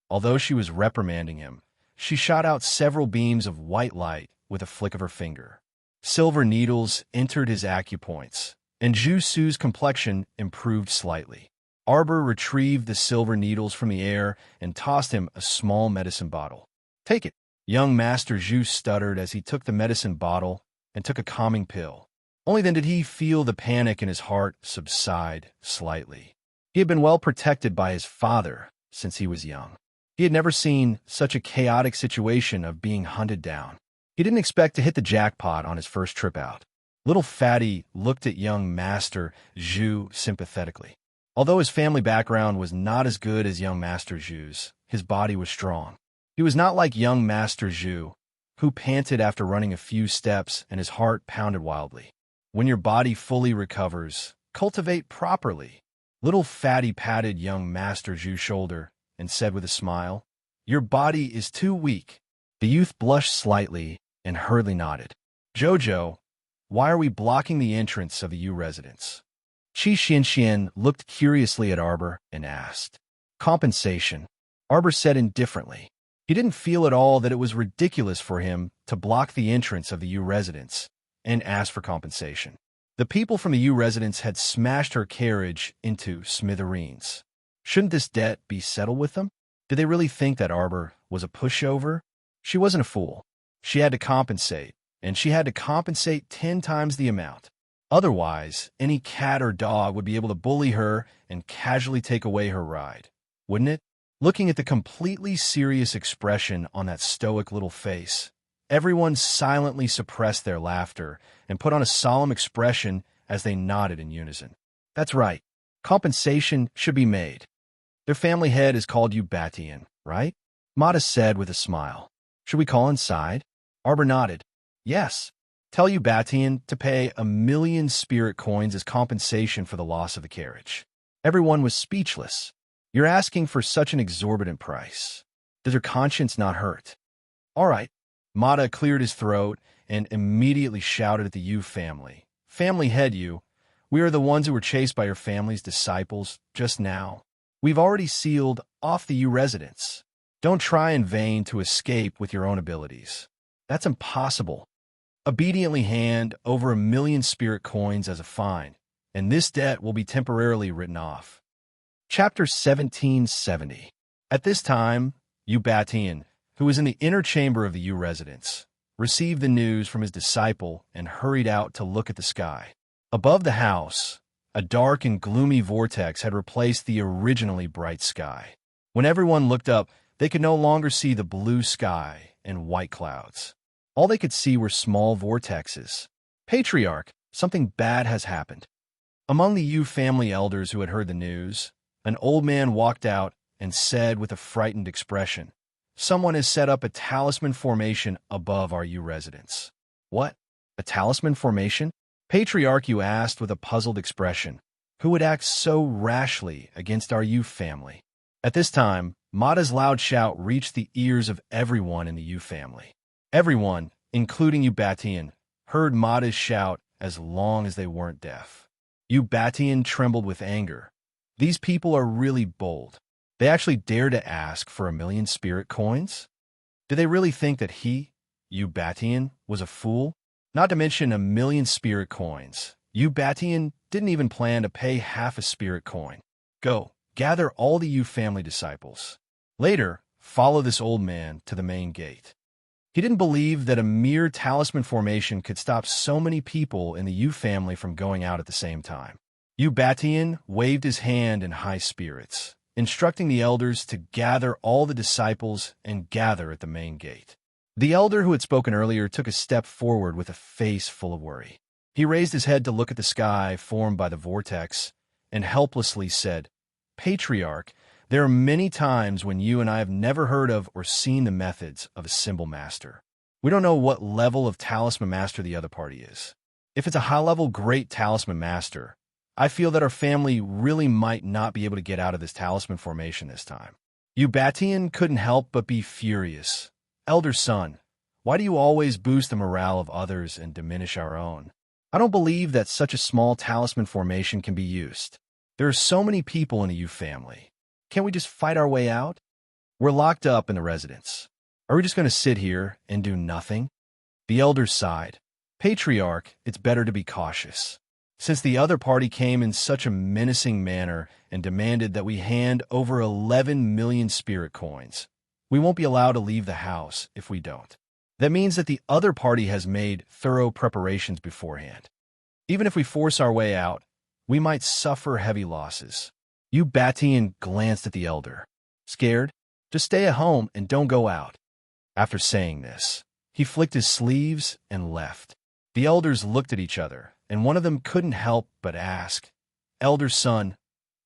Although she was reprimanding him, she shot out several beams of white light with a flick of her finger. Silver needles entered his acupoints, and Zhu Su's complexion improved slightly. Arbor retrieved the silver needles from the air and tossed him a small medicine bottle. "Take it." Young Master Zhu stuttered as he took the medicine bottle and took a calming pill. Only then did he feel the panic in his heart subside slightly. He had been well protected by his father since he was young. He had never seen such a chaotic situation of being hunted down. He didn't expect to hit the jackpot on his first trip out. Little Fatty looked at young Master Zhu sympathetically. Although his family background was not as good as young Master Zhu's, his body was strong. He was not like young Master Zhu, who panted after running a few steps and his heart pounded wildly. When your body fully recovers, cultivate properly. Little Fatty patted young Master Zhu's shoulder and said with a smile, "Your body is too weak." The youth blushed slightly and hurriedly nodded. "Jojo, why are we blocking the entrance of the Yu residence?" Qi Xian looked curiously at Arbor and asked. "Compensation," Arbor said indifferently. He didn't feel at all that it was ridiculous for him to block the entrance of the Yu residence and ask for compensation. The people from the Yu residence had smashed her carriage into smithereens. Shouldn't this debt be settled with them? Did they really think that Arbor was a pushover? She wasn't a fool. She had to compensate, and she had to compensate 10 times the amount. Otherwise, any cat or dog would be able to bully her and casually take away her ride, wouldn't it? Looking at the completely serious expression on that stoic little face, everyone silently suppressed their laughter and put on a solemn expression as they nodded in unison. "That's right. Compensation should be made. Their family head is called Yu Batian, right?" Mata said with a smile. "Should we call inside?" Arbor nodded. "Yes. Tell Yu Batian to pay 1,000,000 spirit coins as compensation for the loss of the carriage." Everyone was speechless. "You're asking for such an exorbitant price. Does your conscience not hurt?" "All right." Mata cleared his throat and immediately shouted at the Yu family. "Family head Yu, we are the ones who were chased by your family's disciples just now. We've already sealed off the Yu residence. Don't try in vain to escape with your own abilities. That's impossible. Obediently hand over 1,000,000 spirit coins as a fine, and this debt will be temporarily written off." Chapter 1770. At this time, Yu Batian, who was in the inner chamber of the Yu residence, received the news from his disciple and hurried out to look at the sky. Above the house, a dark and gloomy vortex had replaced the originally bright sky. When everyone looked up, they could no longer see the blue sky and white clouds. All they could see were small vortexes. "Patriarch, something bad has happened." Among the Yu family elders who had heard the news, an old man walked out and said with a frightened expression, "Someone has set up a talisman formation above our Yu residence." "What? A talisman formation?" Patriarch Yu asked with a puzzled expression. "Who would act so rashly against our Yu family?" At this time, Mata's loud shout reached the ears of everyone in the Yu family. Everyone, including Yu Batian, heard Mata's shout as long as they weren't deaf. Ubatian trembled with anger. These people are really bold. They actually dare to ask for 1,000,000 spirit coins? Do they really think that he, Ubatian, was a fool? Not to mention 1,000,000 spirit coins. Ubatian didn't even plan to pay half a spirit coin. Go, gather all the U family disciples. Later, follow this old man to the main gate. He didn't believe that a mere talisman formation could stop so many people in the U family from going out at the same time. Ubatian waved his hand in high spirits, instructing the elders to gather all the disciples and gather at the main gate. The elder who had spoken earlier took a step forward with a face full of worry. He raised his head to look at the sky formed by the vortex and helplessly said, "Patriarch, there are many times when you and I have never heard of or seen the methods of a symbol master. We don't know what level of talisman master the other party is. If it's a high-level great talisman master, I feel that our family really might not be able to get out of this talisman formation this time." Ubatian couldn't help but be furious. "Elder son, why do you always boost the morale of others and diminish our own? I don't believe that such a small talisman formation can be used. There are so many people in the U family. Can't we just fight our way out? We're locked up in the residence. Are we just going to sit here and do nothing?" The elders sighed. "Patriarch, it's better to be cautious. Since the other party came in such a menacing manner and demanded that we hand over 11,000,000 spirit coins, we won't be allowed to leave the house if we don't. That means that the other party has made thorough preparations beforehand. Even if we force our way out, we might suffer heavy losses." Ubatian glanced at the elder. "Scared? Just stay at home and don't go out." After saying this, he flicked his sleeves and left. The elders looked at each other, and one of them couldn't help but ask, "Elder son,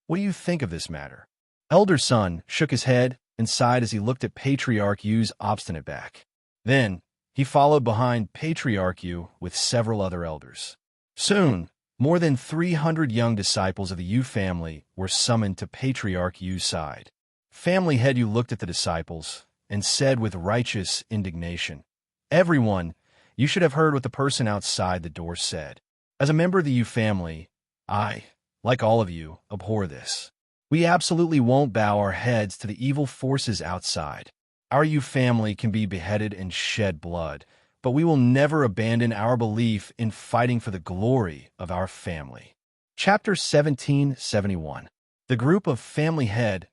what do you think of this matter?" Elder son shook his head and sighed as he looked at Patriarch U's obstinate back. Then, he followed behind Patriarch U with several other elders. Soon, more than 300 young disciples of the U family were summoned to Patriarch U's side. Family head U looked at the disciples and said with righteous indignation, "Everyone, you should have heard what the person outside the door said. As a member of the U family, I, like all of you, abhor this. We absolutely won't bow our heads to the evil forces outside. Our U family can be beheaded and shed blood, but we will never abandon our belief in fighting for the glory of our family." Chapter 1771. The group of family head,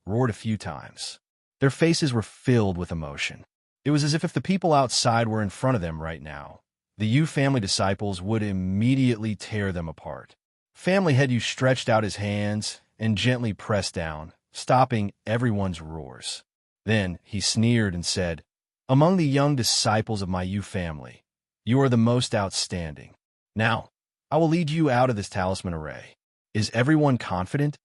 roared a few times. Their faces were filled with emotion. It was as if the people outside were in front of them right now. The U family disciples would immediately tear them apart. Family head U stretched out his hands and gently pressed down, stopping everyone's roars. Then he sneered and said, "Among the young disciples of my U family, you are the most outstanding. Now, I will lead you out of this talisman array. Is everyone confident?"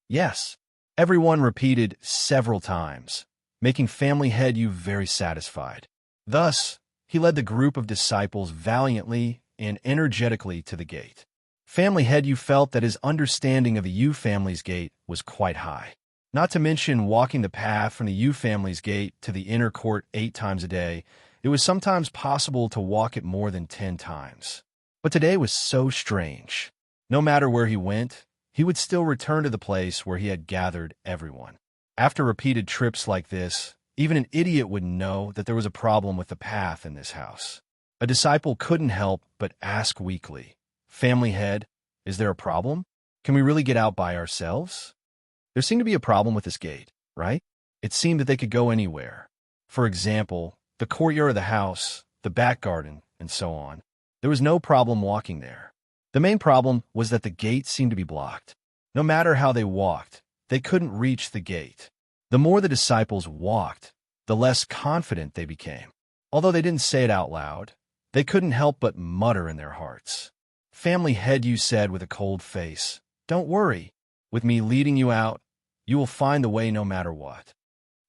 "Yes," everyone repeated several times, making family head U very satisfied. Thus, he led the group of disciples valiantly and energetically to the gate. Family head U felt that his understanding of the U family's gate was quite high. Not to mention walking the path from the U family's gate to the inner court 8 times a day, it was sometimes possible to walk it more than 10 times. But today was so strange. No matter where he went, he would still return to the place where he had gathered everyone. After repeated trips like this, even an idiot would know that there was a problem with the path in this house. A disciple couldn't help but ask weakly, "Family head, is there a problem? Can we really get out by ourselves?" There seemed to be a problem with this gate, right? It seemed that they could go anywhere. For example, the courtyard of the house, the back garden, and so on. There was no problem walking there. The main problem was that the gate seemed to be blocked. No matter how they walked, they couldn't reach the gate. The more the disciples walked, the less confident they became. Although they didn't say it out loud, they couldn't help but mutter in their hearts. Family head U said with a cold face, "Don't worry. With me leading you out, you will find the way no matter what."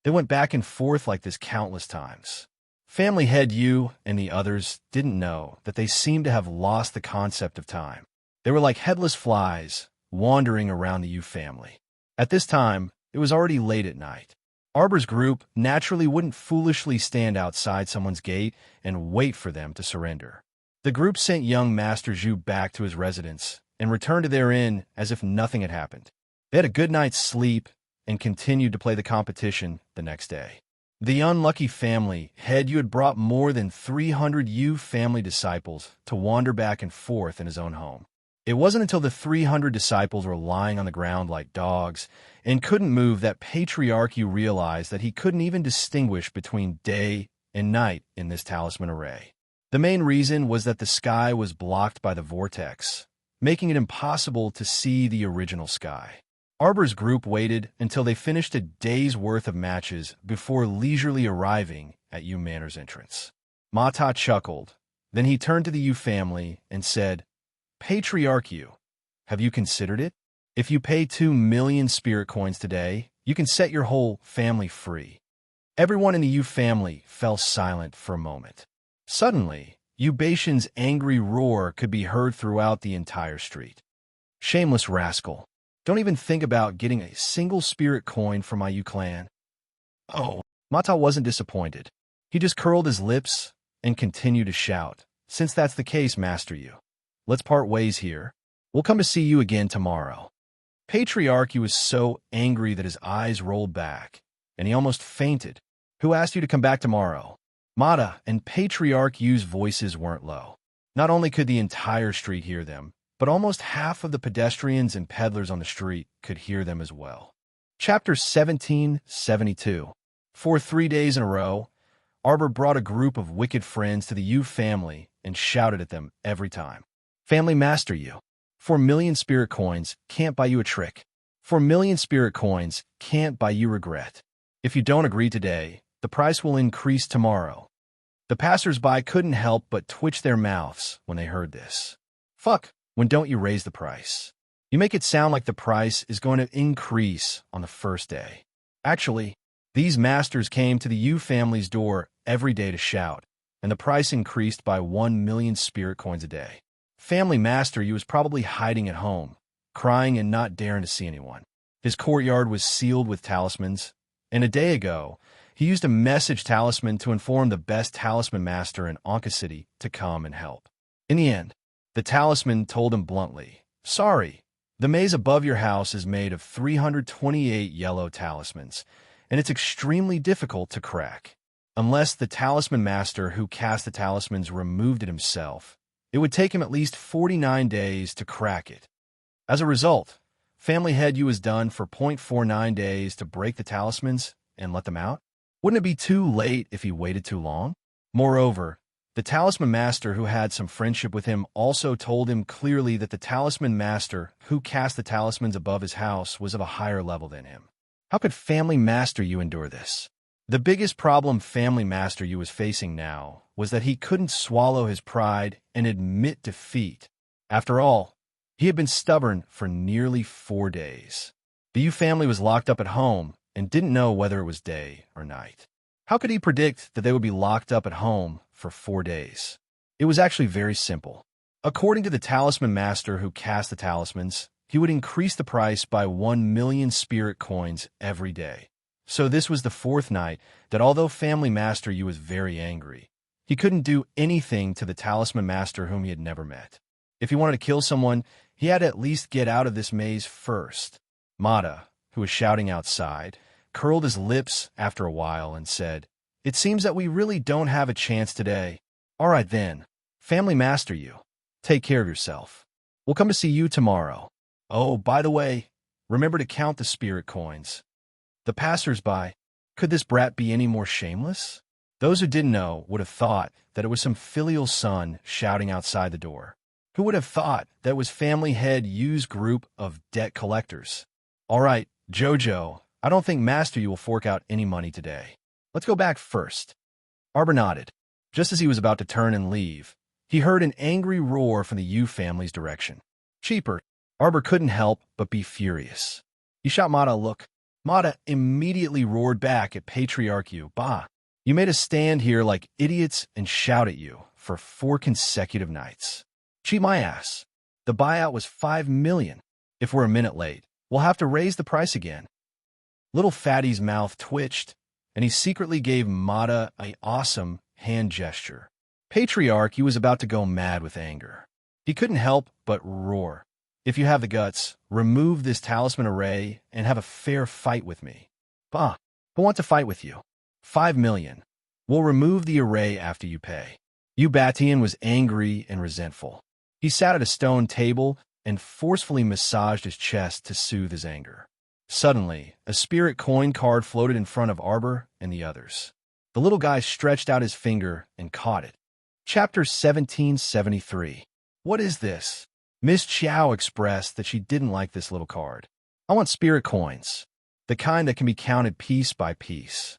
They went back and forth like this countless times. Family head U and the others didn't know that they seemed to have lost the concept of time. They were like headless flies, wandering around the U family. At this time, it was already late at night. Arbor's group naturally wouldn't foolishly stand outside someone's gate and wait for them to surrender. The group sent young Master Zhu back to his residence and returned to their inn as if nothing had happened. They had a good night's sleep and continued to play the competition the next day. The unlucky family head Yu had brought more than 300 Yu family disciples to wander back and forth in his own home. It wasn't until the 300 disciples were lying on the ground like dogs and couldn't move that Patriarch Yu realized that he couldn't even distinguish between day and night in this talisman array. The main reason was that the sky was blocked by the vortex, making it impossible to see the original sky. Arbor's group waited until they finished a day's worth of matches before leisurely arriving at Yu Manor's entrance. Mata chuckled. Then he turned to the Yu family and said, "Patriarch Yu, have you considered it? If you pay 2 million spirit coins today, you can set your whole family free." Everyone in the Yu family fell silent for a moment. Suddenly, Yu Baishan's angry roar could be heard throughout the entire street. "Shameless rascal. Don't even think about getting a single spirit coin from my Yu clan." Oh, Mata wasn't disappointed. He just curled his lips and continued to shout, "Since that's the case, Master Yu, let's part ways here. We'll come to see you again tomorrow." Patriarch Yu was so angry that his eyes rolled back, and he almost fainted. "Who asked you to come back tomorrow?" Mata and Patriarch Yu's voices weren't low. Not only could the entire street hear them, but almost half of the pedestrians and peddlers on the street could hear them as well. Chapter 1772. For 3 days in a row, Arbor brought a group of wicked friends to the Yu family and shouted at them every time. "Family Master Yu, 4 million spirit coins can't buy you a trick. 4 million spirit coins can't buy you regret. If you don't agree today, the price will increase tomorrow." The passers-by couldn't help but twitch their mouths when they heard this. Fuck, when don't you raise the price? You make it sound like the price is going to increase on the first day. Actually, these masters came to the Yu family's door every day to shout, and the price increased by 1 million spirit coins a day. Family Master Yu was probably hiding at home, crying and not daring to see anyone. His courtyard was sealed with talismans, and a day ago, he used a message talisman to inform the best talisman master in Anka City to come and help. In the end, the talisman told him bluntly, "Sorry, the maze above your house is made of 328 yellow talismans, and it's extremely difficult to crack. Unless the talisman master who cast the talismans removed it himself, it would take him at least 49 days to crack it. As a result, Family Head Yu was done for 0.49 days to break the talismans and let them out. Wouldn't it be too late if he waited too long? Moreover, the talisman master who had some friendship with him also told him clearly that the talisman master who cast the talismans above his house was of a higher level than him. How could Family Master Yu endure this? The biggest problem Family Master Yu was facing now was that he couldn't swallow his pride and admit defeat. After all, he had been stubborn for nearly 4 days. The Yu family was locked up at home and didn't know whether it was day or night. How could he predict that they would be locked up at home for 4 days? It was actually very simple. According to the talisman master who cast the talismans, he would increase the price by 1 million spirit coins every day. So this was the 4th night that although Family Master Yu was very angry, he couldn't do anything to the talisman master whom he had never met. If he wanted to kill someone, he had to at least get out of this maze first. Mata, who was shouting outside, curled his lips after a while and said, "It seems that we really don't have a chance today. All right then, Family Master Yu, take care of yourself. We'll come to see you tomorrow. Oh, by the way, remember to count the spirit coins." The passers-by, could this brat be any more shameless? Those who didn't know would have thought that it was some filial son shouting outside the door. Who would have thought that was Family Head Yu's group of debt collectors? All right, Jojo, I don't think Master Yu will fork out any money today. Let's go back first. Arbor nodded. Just as he was about to turn and leave, he heard an angry roar from the Yu family's direction. Cheaper. Arbor couldn't help but be furious. He shot Mata a look. Mata immediately roared back at Patriarch Yu. "Bah, you made us stand here like idiots and shout at you for 4 consecutive nights. Cheat my ass. The buyout was 5 million. If we're a minute late, we'll have to raise the price again." Little Fatty's mouth twitched, and he secretly gave Mata an awesome hand gesture. Patriarch, he was about to go mad with anger. He couldn't help but roar. If you have the guts, remove this talisman array and have a fair fight with me. Bah, who want to fight with you? 5 million. We'll remove the array after you pay. Ubatian was angry and resentful. He sat at a stone table and forcefully massaged his chest to soothe his anger. Suddenly, a spirit coin card floated in front of Arbor and the others. The little guy stretched out his finger and caught it. Chapter 1773. What is this? Miss Chiao expressed that she didn't like this little card. I want spirit coins, the kind that can be counted piece by piece.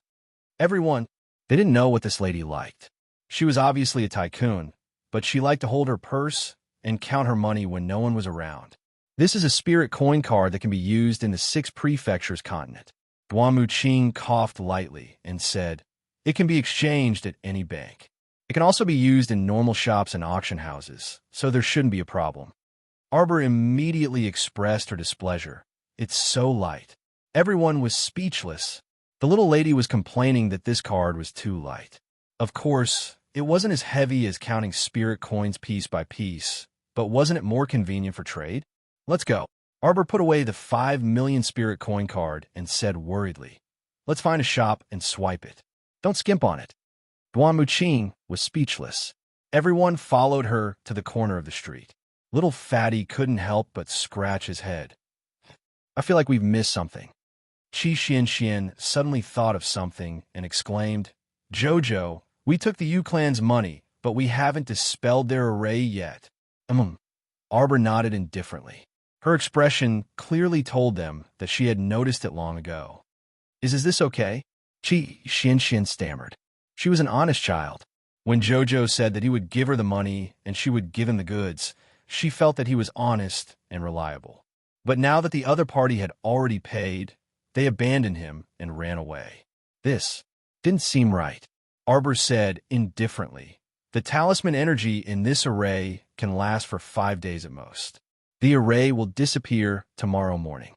Everyone, they didn't know what this lady liked. She was obviously a tycoon, but she liked to hold her purse and count her money when no one was around. This is a spirit coin card that can be used in the 6 prefectures continent. Duan Muqing coughed lightly and said, it can be exchanged at any bank. It can also be used in normal shops and auction houses, so there shouldn't be a problem. Arbor immediately expressed her displeasure. It's so light. Everyone was speechless. The little lady was complaining that this card was too light. Of course, it wasn't as heavy as counting spirit coins piece by piece, but wasn't it more convenient for trade? Let's go. Arbor put away the 5 million spirit coin card and said worriedly, let's find a shop and swipe it. Don't skimp on it. Duan Muqing was speechless. Everyone followed her to the corner of the street. Little Fatty couldn't help but scratch his head. I feel like we've missed something. Qi Xianxian suddenly thought of something and exclaimed, Jojo, we took the Yu clan's money, but we haven't dispelled their array yet. Arbor nodded indifferently. Her expression clearly told them that she had noticed it long ago. Is this okay? Qi Xianxian stammered. She was an honest child. When Jojo said that he would give her the money and she would give him the goods, she felt that he was honest and reliable. But now that the other party had already paid, they abandoned him and ran away. This didn't seem right. Arbor said indifferently, the talisman energy in this array can last for 5 days at most. The array will disappear tomorrow morning.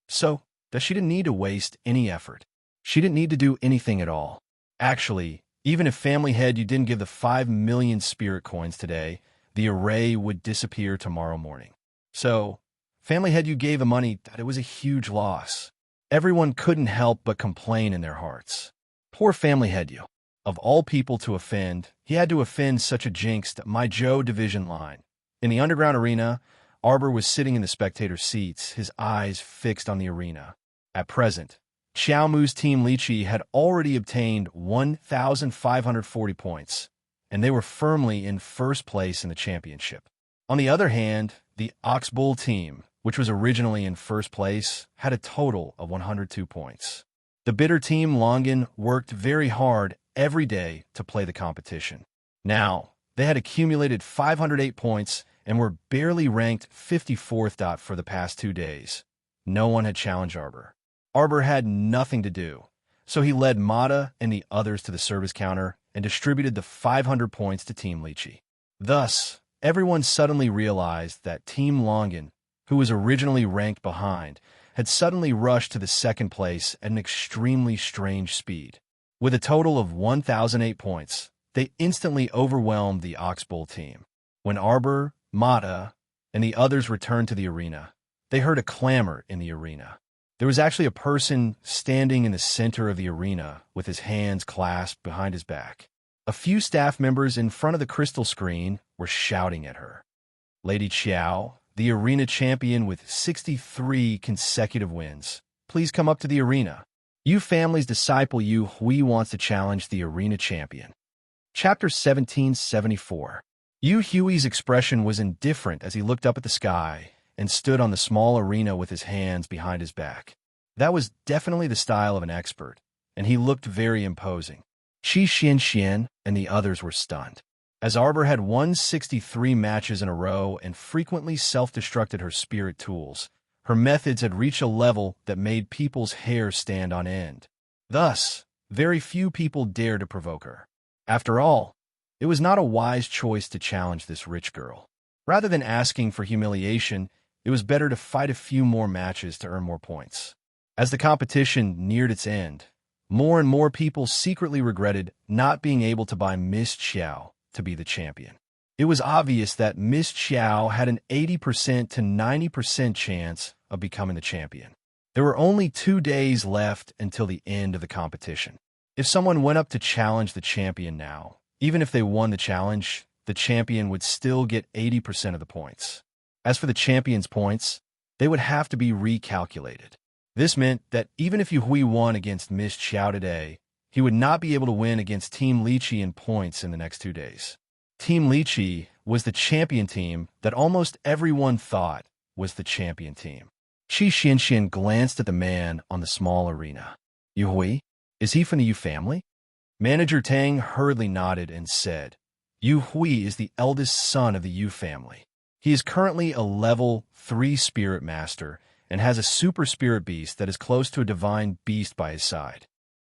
So, that she didn't need to waste any effort. She didn't need to do anything at all. Actually, even if Family Head you didn't give the 5 million spirit coins today, the array would disappear tomorrow morning. So, Family Head you gave the money, that it was a huge loss. Everyone couldn't help but complain in their hearts. Poor Family Head you. Of all people to offend, he had to offend such a jinx to my Joe division line. In the underground arena, Arbor was sitting in the spectator seats, his eyes fixed on the arena. At present, Xiaomu's team Lychee had already obtained 1,540 points, and they were firmly in first place in the championship. On the other hand, the Oxbull team, which was originally in first place, had a total of 102 points. The Bitter team Longan worked very hard every day to play the competition. Now, they had accumulated 508 points and were barely ranked 54th for the past 2 days. No one had challenged Arbor. Arbor had nothing to do, so he led Mata and the others to the service counter and distributed the 500 points to Team Lychee. Thus, everyone suddenly realized that Team Longan, who was originally ranked behind, had suddenly rushed to the second place at an extremely strange speed. With a total of 1,008 points, they instantly overwhelmed the Oxbull team. When Arbor, Mata, and the others returned to the arena, they heard a clamor in the arena. There was actually a person standing in the center of the arena with his hands clasped behind his back. A few staff members in front of the crystal screen were shouting at her. Lady Chiao, the arena champion with 63 consecutive wins, please come up to the arena. Yu family's disciple Yu Hui wants to challenge the arena champion. Chapter 1774. Yu Hui's expression was indifferent as he looked up at the sky and stood on the small arena with his hands behind his back. That was definitely the style of an expert, and he looked very imposing. Qi Xianxian and the others were stunned. As Arbor had won 63 matches in a row and frequently self-destructed her spirit tools, her methods had reached a level that made people's hair stand on end. Thus, very few people dared to provoke her. After all, it was not a wise choice to challenge this rich girl. Rather than asking for humiliation, it was better to fight a few more matches to earn more points. As the competition neared its end, more and more people secretly regretted not being able to buy Miss Xiao to be the champion. It was obvious that Miss Xiao had an 80% to 90% chance of becoming the champion. There were only 2 days left until the end of the competition. If someone went up to challenge the champion now, even if they won the challenge, the champion would still get 80% of the points. As for the champion's points, they would have to be recalculated. This meant that even if Yuhui won against Miss Xiao today, he would not be able to win against Team Lychee in points in the next 2 days. Team Lychee was the champion team that almost everyone thought was the champion team. Qi Xianxian glanced at the man on the small arena. Yuhui? Is he from the Yu family? Manager Tang hurriedly nodded and said, Yuhui is the eldest son of the Yu family. He is currently a level 3 spirit master and has a super spirit beast that is close to a divine beast by his side.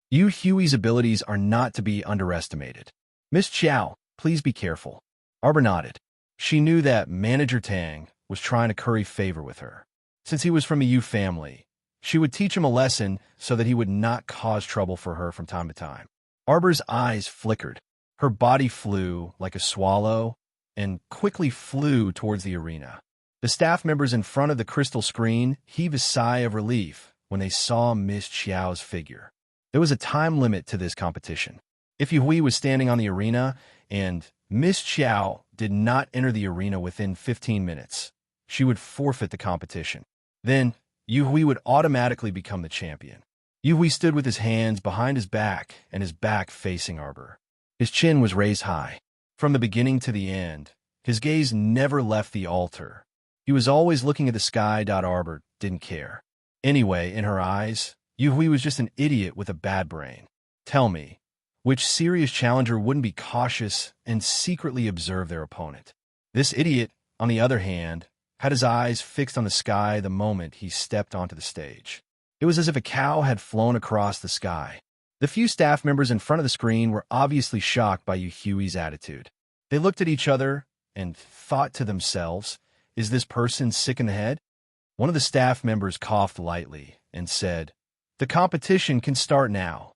Yu Hui's abilities are not to be underestimated. Miss Xiao, please be careful. Arbor nodded. She knew that Manager Tang was trying to curry favor with her. Since he was from a Yu family, she would teach him a lesson so that he would not cause trouble for her from time to time. Arbor's eyes flickered. Her body flew like a swallow and quickly flew towards the arena. The staff members in front of the crystal screen heaved a sigh of relief when they saw Miss Xiao's figure. There was a time limit to this competition. If Yuhui was standing on the arena and Miss Xiao did not enter the arena within 15 minutes, she would forfeit the competition. Then, Yuhui would automatically become the champion. Yuhui stood with his hands behind his back and his back facing Arbor. His chin was raised high. From the beginning to the end, his gaze never left the altar. He was always looking at the sky. Arbor didn't care. Anyway, in her eyes, Yuhui was just an idiot with a bad brain. Tell me, which serious challenger wouldn't be cautious and secretly observe their opponent? This idiot, on the other hand, had his eyes fixed on the sky the moment he stepped onto the stage. It was as if a cow had flown across the sky. The few staff members in front of the screen were obviously shocked by Yuhui's attitude. They looked at each other and thought to themselves, is this person sick in the head? One of the staff members coughed lightly and said, the competition can start now.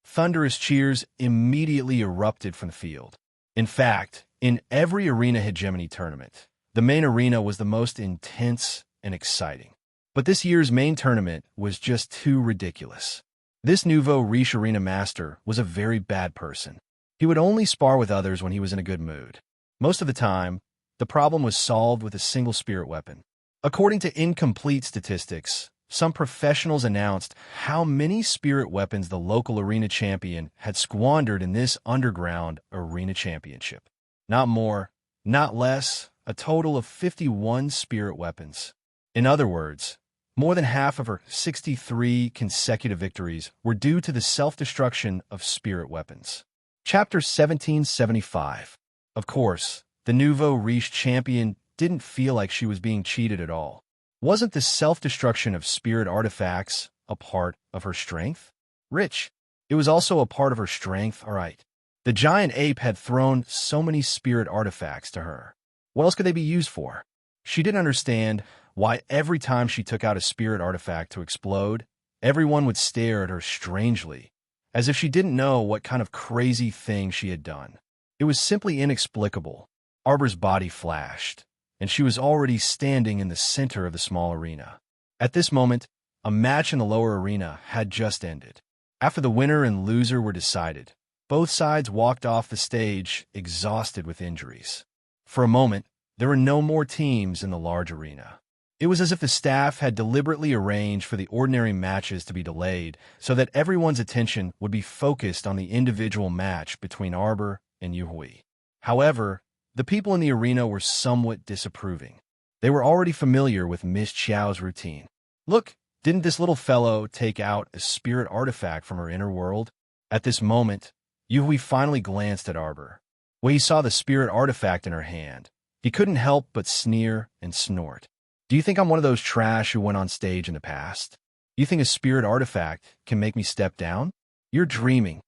Thunderous cheers immediately erupted from the field. In fact, in every arena hegemony tournament, the main arena was the most intense and exciting. But this year's main tournament was just too ridiculous. This nouveau riche arena master was a very bad person. He would only spar with others when he was in a good mood. Most of the time, the problem was solved with a single spirit weapon. According to incomplete statistics, some professionals announced how many spirit weapons the local arena champion had squandered in this underground arena championship. Not more, not less, a total of 51 spirit weapons. In other words, more than half of her 63 consecutive victories were due to the self-destruction of spirit weapons. Chapter 1775. Of course, the nouveau riche champion didn't feel like she was being cheated at all. Wasn't the self-destruction of spirit artifacts a part of her strength? Rich. It was also a part of her strength, all right. The giant ape had thrown so many spirit artifacts to her. What else could they be used for? She didn't understand why every time she took out a spirit artifact to explode, everyone would stare at her strangely, as if she didn't know what kind of crazy thing she had done. It was simply inexplicable. Arbor's body flashed, and she was already standing in the center of the small arena. At this moment, a match in the lower arena had just ended. After the winner and loser were decided, both sides walked off the stage exhausted with injuries. For a moment, there were no more teams in the large arena. It was as if the staff had deliberately arranged for the ordinary matches to be delayed so that everyone's attention would be focused on the individual match between Arbor and Yuhui. However, the people in the arena were somewhat disapproving. They were already familiar with Miss Xiao's routine. Look, didn't this little fellow take out a spirit artifact from her inner world? At this moment, Yuhui finally glanced at Arbor. When he saw the spirit artifact in her hand, he couldn't help but sneer and snort. Do you think I'm one of those trash who went on stage in the past? You think a spirit artifact can make me step down? You're dreaming.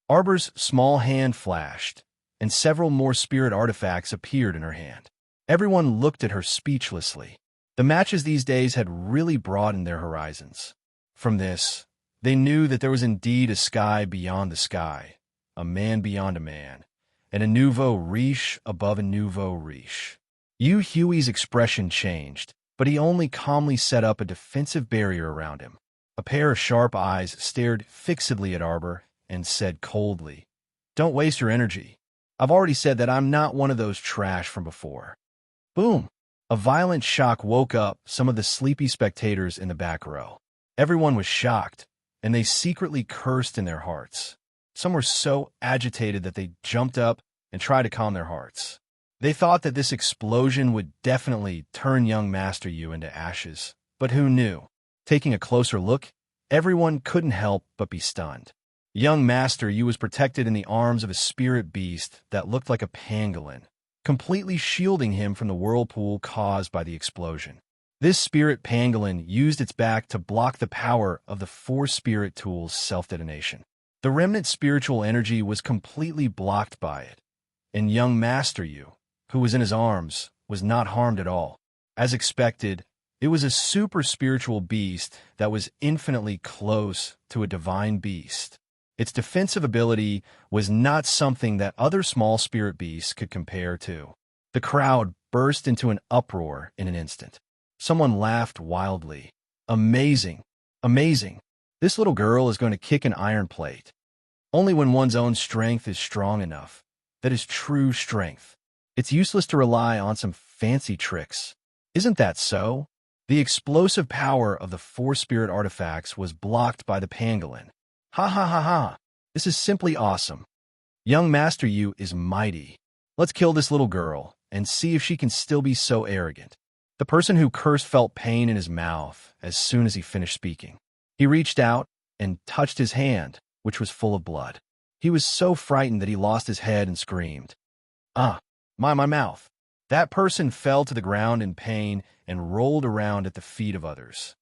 Arbor's small hand flashed, and several more spirit artifacts appeared in her hand. Everyone looked at her speechlessly. The matches these days had really broadened their horizons. From this, they knew that there was indeed a sky beyond the sky, a man beyond a man, and a nouveau riche above a nouveau riche. Yu Hui's expression changed, but he only calmly set up a defensive barrier around him. A pair of sharp eyes stared fixedly at Arbor and said coldly, "Don't waste your energy. I've already said that I'm not one of those trash from before." Boom! A violent shock woke up some of the sleepy spectators in the back row. Everyone was shocked, and they secretly cursed in their hearts. Some were so agitated that they jumped up and tried to calm their hearts. They thought that this explosion would definitely turn young Master Yu into ashes, but who knew? Taking a closer look, everyone couldn't help but be stunned. Young Master Yu was protected in the arms of a spirit beast that looked like a pangolin, completely shielding him from the whirlpool caused by the explosion. This spirit pangolin used its back to block the power of the four spirit tools' self-detonation. The remnant spiritual energy was completely blocked by it, and young Master Yu, who was in his arms, was not harmed at all. As expected, it was a super spiritual beast that was infinitely close to a divine beast. Its defensive ability was not something that other small spirit beasts could compare to. The crowd burst into an uproar in an instant. Someone laughed wildly. "Amazing! Amazing! This little girl is going to kick an iron plate." Only when one's own strength is strong enough, that is true strength. It's useless to rely on some fancy tricks. Isn't that so? The explosive power of the four spirit artifacts was blocked by the pangolin. Ha ha ha ha! This is simply awesome. Young Master Yu is mighty. Let's kill this little girl and see if she can still be so arrogant. The person who cursed felt pain in his mouth as soon as he finished speaking. He reached out and touched his hand, which was full of blood. He was so frightened that he lost his head and screamed, "Ah, my mouth." That person fell to the ground in pain and rolled around at the feet of others.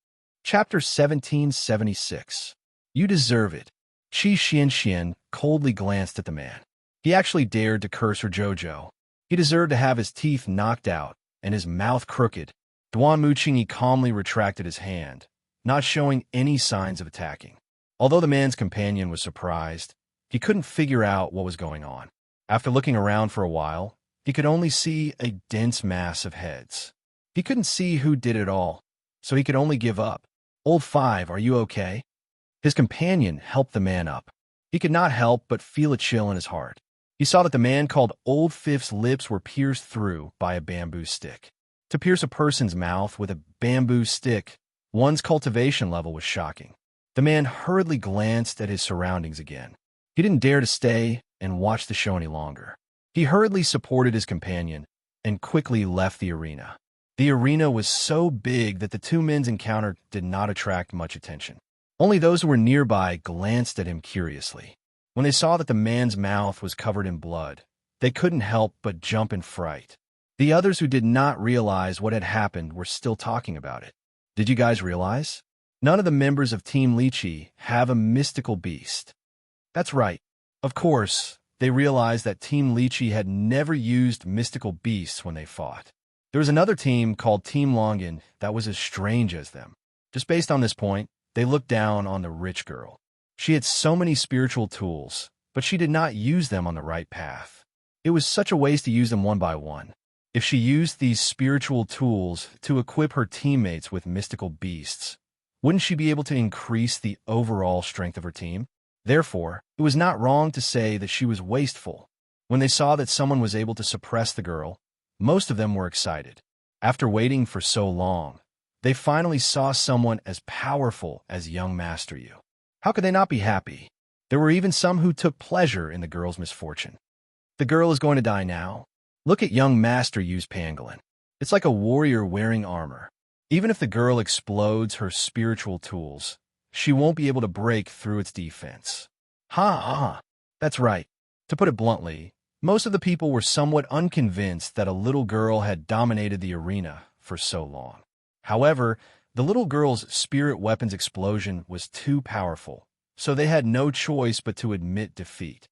Chapter 1776. You deserve it. Qi Xianxian coldly glanced at the man. He actually dared to curse her Jojo. He deserved to have his teeth knocked out and his mouth crooked. Duan Muqingyi calmly retracted his hand, not showing any signs of attacking. Although the man's companion was surprised, he couldn't figure out what was going on. After looking around for a while, he could only see a dense mass of heads. He couldn't see who did it all, so he could only give up. "Old Five, are you okay?" His companion helped the man up. He could not help but feel a chill in his heart. He saw that the man called Old Fifth's lips were pierced through by a bamboo stick. To pierce a person's mouth with a bamboo stick, one's cultivation level was shocking. The man hurriedly glanced at his surroundings again. He didn't dare to stay and watch the show any longer. He hurriedly supported his companion and quickly left the arena. The arena was so big that the two men's encounter did not attract much attention. Only those who were nearby glanced at him curiously. When they saw that the man's mouth was covered in blood, they couldn't help but jump in fright. The others who did not realize what had happened were still talking about it. Did you guys realize? None of the members of Team Lychee have a mystical beast. That's right. Of course, they realized that Team Lychee had never used mystical beasts when they fought. There was another team called Team Longan that was as strange as them. Just based on this point, they looked down on the rich girl. She had so many spiritual tools, but she did not use them on the right path. It was such a waste to use them one by one. If she used these spiritual tools to equip her teammates with mystical beasts, wouldn't she be able to increase the overall strength of her team? Therefore, it was not wrong to say that she was wasteful. When they saw that someone was able to suppress the girl, most of them were excited. After waiting for so long, they finally saw someone as powerful as young Master Yu. How could they not be happy? There were even some who took pleasure in the girl's misfortune. The girl is going to die now. Look at young Master Yu's pangolin. It's like a warrior wearing armor. Even if the girl explodes her spiritual tools, she won't be able to break through its defense. Ha ha! That's right. To put it bluntly, most of the people were somewhat unconvinced that a little girl had dominated the arena for so long. However, the little girl's spirit weapons explosion was too powerful, so they had no choice but to admit defeat.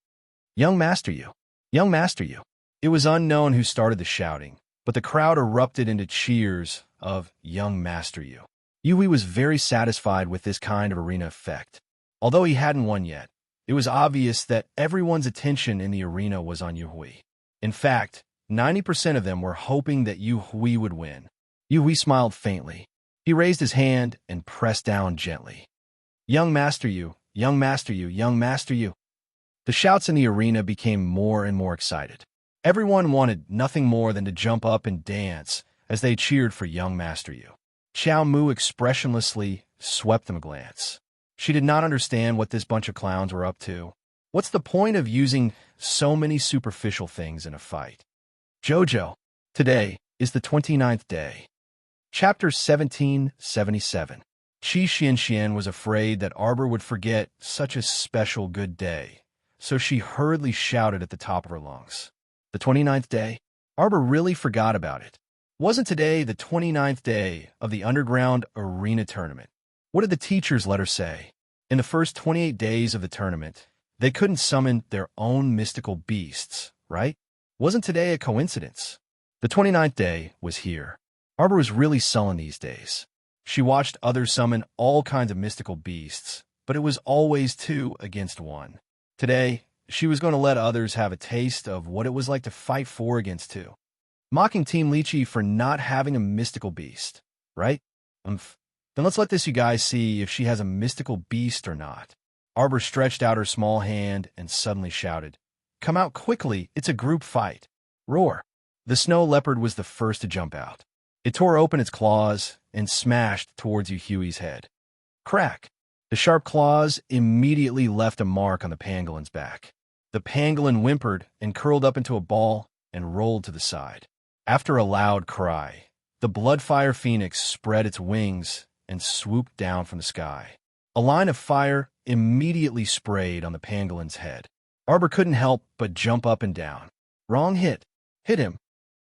Young Master Yu! Young Master Yu! It was unknown who started the shouting, but the crowd erupted into cheers of Young Master Yu. Yui was very satisfied with this kind of arena effect. Although he hadn't won yet, it was obvious that everyone's attention in the arena was on Yui. In fact, 90% of them were hoping that Yui would win. Yui smiled faintly. He raised his hand and pressed down gently. Young Master Yu, young Master Yu, young Master Yu. The shouts in the arena became more and more excited. Everyone wanted nothing more than to jump up and dance as they cheered for young Master Yu. Xiao Mu expressionlessly swept them a glance. She did not understand what this bunch of clowns were up to. What's the point of using so many superficial things in a fight? Jojo, today is the 29th day. Chapter 1777. Qi Xianxian was afraid that Arbor would forget such a special good day, so she hurriedly shouted at the top of her lungs. The 29th day? Arbor really forgot about it. Wasn't today the 29th day of the Underground Arena Tournament? What did the teachers let her say? In the first 28 days of the tournament, they couldn't summon their own mystical beasts, right? Wasn't today a coincidence? The 29th day was here. Arbor was really sullen these days. She watched others summon all kinds of mystical beasts, but it was always 2 against 1. Today, she was going to let others have a taste of what it was like to fight 4 against 2. Mocking Team Lychee for not having a mystical beast, right? Then let's let this you guys see if she has a mystical beast or not. Arbor stretched out her small hand and suddenly shouted, "Come out quickly, it's a group fight." Roar. The snow leopard was the first to jump out. It tore open its claws and smashed towards Yuhui's head. Crack. The sharp claws immediately left a mark on the pangolin's back. The pangolin whimpered and curled up into a ball and rolled to the side. After a loud cry, the bloodfire phoenix spread its wings and swooped down from the sky. A line of fire immediately sprayed on the pangolin's head. Arbor couldn't help but jump up and down. Wrong hit. Hit him.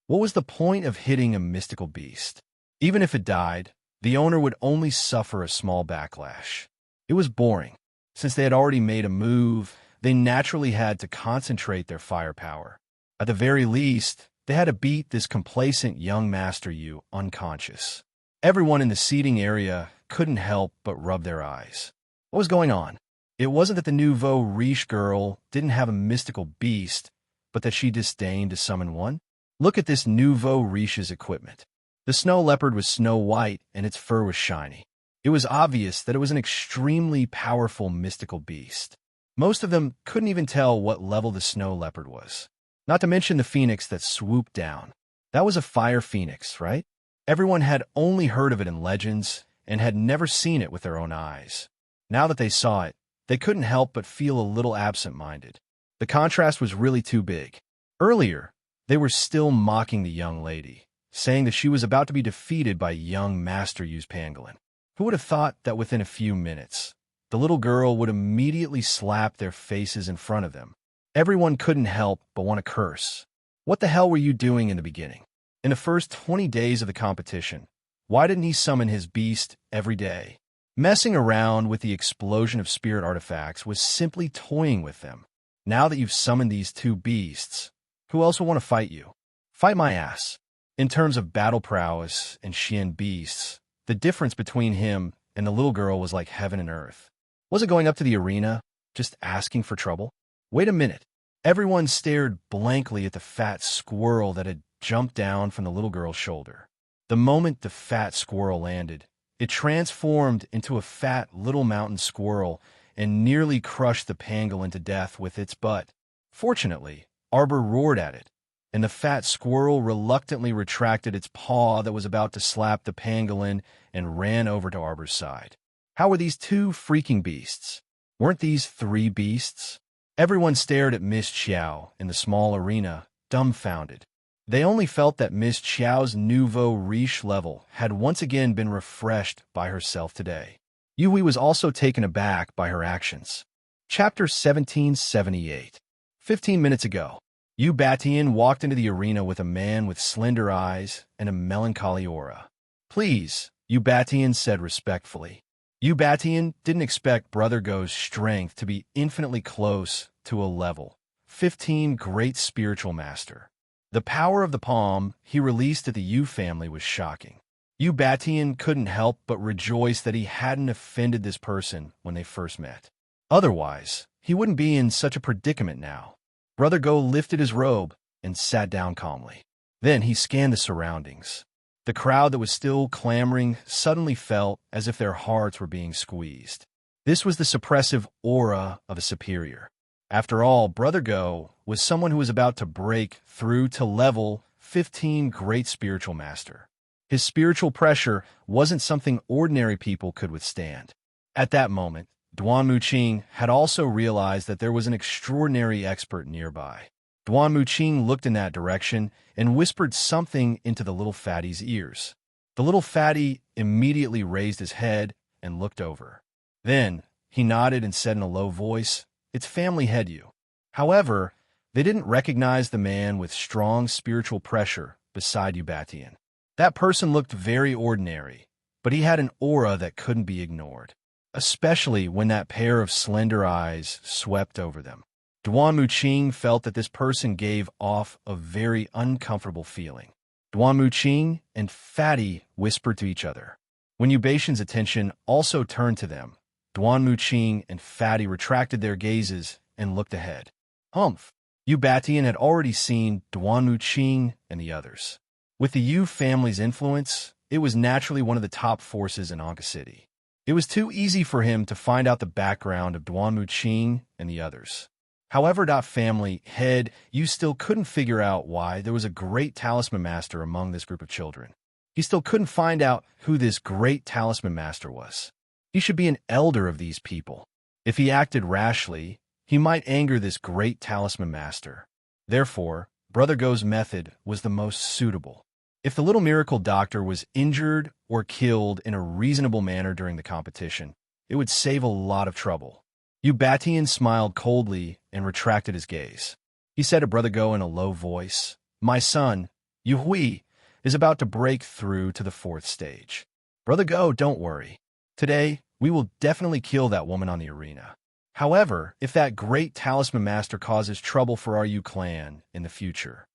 What was the point of hitting a mystical beast? Even if it died, the owner would only suffer a small backlash. It was boring. Since they had already made a move, they naturally had to concentrate their firepower. At the very least, they had to beat this complacent young Master Yu unconscious. Everyone in the seating area couldn't help but rub their eyes. What was going on? It wasn't that the nouveau riche girl didn't have a mystical beast, but that she disdained to summon one. Look at this nouveau riche's equipment. The snow leopard was snow white and its fur was shiny. It was obvious that it was an extremely powerful mystical beast. Most of them couldn't even tell what level the snow leopard was. Not to mention the phoenix that swooped down. That was a fire phoenix, right? Everyone had only heard of it in legends and had never seen it with their own eyes. Now that they saw it, they couldn't help but feel a little absent-minded. The contrast was really too big. Earlier, they were still mocking the young lady, saying that she was about to be defeated by young Master Yu's pangolin. Who would have thought that within a few minutes, the little girl would immediately slap their faces in front of them? Everyone couldn't help but want to curse. What the hell were you doing in the beginning? In the first 20 days of the competition, why didn't he summon his beast every day? Messing around with the explosion of spirit artifacts was simply toying with them. Now that you've summoned these 2 beasts, who else will want to fight you? Fight my ass. In terms of battle prowess and Xian beasts, the difference between him and the little girl was like heaven and earth. Was it going up to the arena, just asking for trouble? Wait a minute. Everyone stared blankly at the fat squirrel that had jumped down from the little girl's shoulder. The moment the fat squirrel landed, it transformed into a fat little mountain squirrel and nearly crushed the pangolin to death with its butt. Fortunately, Arbor roared at it, and the fat squirrel reluctantly retracted its paw that was about to slap the pangolin and ran over to Arbor's side. How were these 2 freaking beasts? Weren't these 3 beasts? Everyone stared at Miss Qiao in the small arena, dumbfounded. They only felt that Miss Qiao's nouveau riche level had once again been refreshed by herself today. Yui was also taken aback by her actions. Chapter 1778. 15 minutes ago, Yu Batian walked into the arena with a man with slender eyes and a melancholy aura. "Please," Yu Batian said respectfully. Yu Batian didn't expect Brother Go's strength to be infinitely close to a level 15 great spiritual master. The power of the palm he released at the Yu family was shocking. Yu Batian couldn't help but rejoice that he hadn't offended this person when they first met. Otherwise, he wouldn't be in such a predicament now. Brother Go lifted his robe and sat down calmly. Then he scanned the surroundings. The crowd that was still clamoring suddenly felt as if their hearts were being squeezed. This was the suppressive aura of a superior. After all, Brother Go was someone who was about to break through to level 15 great spiritual master. His spiritual pressure wasn't something ordinary people could withstand. At that moment, Duan Muqing had also realized that there was an extraordinary expert nearby. Duan Muqing looked in that direction and whispered something into the little fatty's ears. The little fatty immediately raised his head and looked over. Then, he nodded and said in a low voice, "It's family head you." However, they didn't recognize the man with strong spiritual pressure beside Yu Batian. That person looked very ordinary, but he had an aura that couldn't be ignored, especially when that pair of slender eyes swept over them. Duan Muqing felt that this person gave off a very uncomfortable feeling. Duan Muqing and Fatty whispered to each other. When Yu Batian's attention also turned to them, Duan Muqing and Fatty retracted their gazes and looked ahead. Humph! Yu Batian had already seen Duan Muqing and the others. With the Yu family's influence, it was naturally one of the top forces in Anka City. It was too easy for him to find out the background of Duan Muqing and the others. However, family head, Yu still couldn't figure out why there was a great talisman master among this group of children. He still couldn't find out who this great talisman master was. He should be an elder of these people. If he acted rashly, he might anger this great talisman master. Therefore, Brother Go's method was the most suitable. If the little miracle doctor was injured or killed in a reasonable manner during the competition, it would save a lot of trouble. Yu Batian smiled coldly and retracted his gaze. He said to Brother Go in a low voice, "My son, Yu Hui, is about to break through to the 4th stage. Brother Go, don't worry. Today, we will definitely kill that woman on the arena. However, if that great talisman master causes trouble for our Yu clan in the future,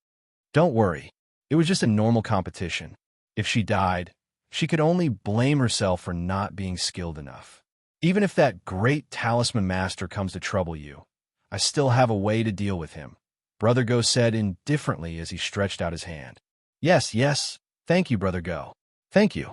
don't worry. It was just a normal competition. If she died, she could only blame herself for not being skilled enough. Even if that great talisman master comes to trouble you, I still have a way to deal with him," Brother Go said indifferently as he stretched out his hand. Yes, thank you, Brother Go. Thank you."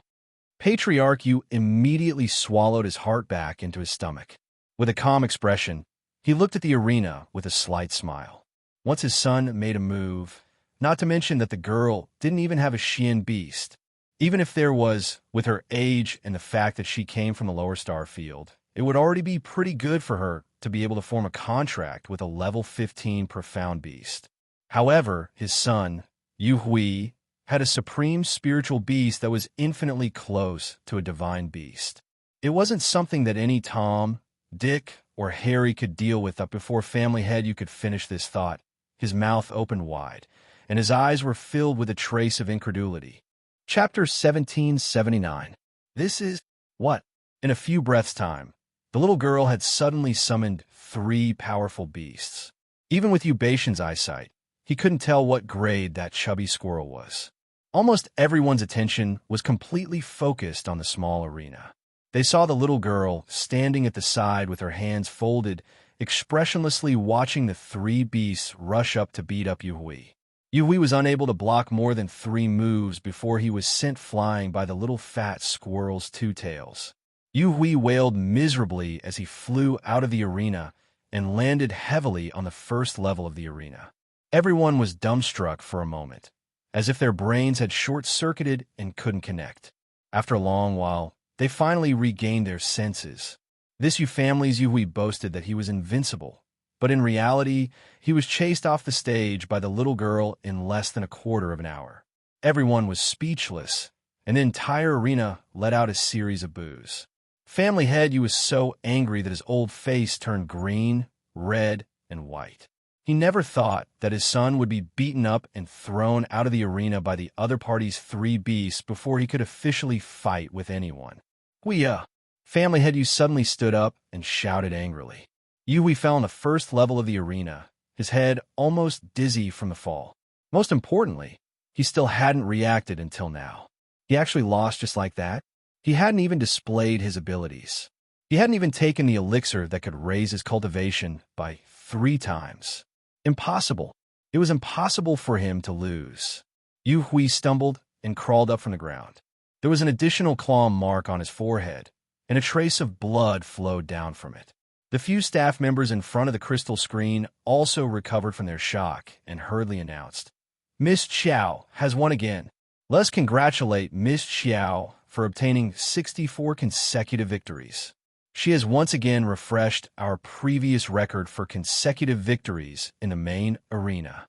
Patriarch Yu immediately swallowed his heart back into his stomach. With a calm expression, he looked at the arena with a slight smile. Once his son made a move, not to mention that the girl didn't even have a Xian beast. Even if there was, with her age and the fact that she came from the lower star field, it would already be pretty good for her to be able to form a contract with a level 15 profound beast. However, his son, Yu Hui, had a supreme spiritual beast that was infinitely close to a divine beast. It wasn't something that any Tom, Dick, or Harry could deal with. Up before family head you could finish this thought, his mouth opened wide, and his eyes were filled with a trace of incredulity. Chapter 1779. This is what? In a few breaths' time, the little girl had suddenly summoned 3 powerful beasts. Even with Yu Batian's eyesight, he couldn't tell what grade that chubby squirrel was. Almost everyone's attention was completely focused on the small arena. They saw the little girl standing at the side with her hands folded, expressionlessly watching the 3 beasts rush up to beat up Yu Hui. Yu Hui was unable to block more than 3 moves before he was sent flying by the little fat squirrel's 2 tails. Yu Hui wailed miserably as he flew out of the arena and landed heavily on the first level of the arena. Everyone was dumbstruck for a moment, as if their brains had short-circuited and couldn't connect. After a long while, they finally regained their senses. This Yu family's Yu Hui boasted that he was invincible, but in reality, he was chased off the stage by the little girl in less than a quarter of an hour. Everyone was speechless, and the entire arena let out a series of boos. Family head Yu was so angry that his old face turned green, red, and white. He never thought that his son would be beaten up and thrown out of the arena by the other party's 3 beasts before he could officially fight with anyone. Huiya! Family head Yu suddenly stood up and shouted angrily. Yu Hui fell on the first level of the arena, his head almost dizzy from the fall. Most importantly, he still hadn't reacted until now. He actually lost just like that. He hadn't even displayed his abilities. He hadn't even taken the elixir that could raise his cultivation by 3 times. Impossible. It was impossible for him to lose. Yu Hui stumbled and crawled up from the ground. There was an additional claw mark on his forehead, and a trace of blood flowed down from it. The few staff members in front of the crystal screen also recovered from their shock and hurriedly announced, "Miss Qiao has won again. Let's congratulate Miss Qiao for obtaining 64 consecutive victories. She has once again refreshed our previous record for consecutive victories in the main arena."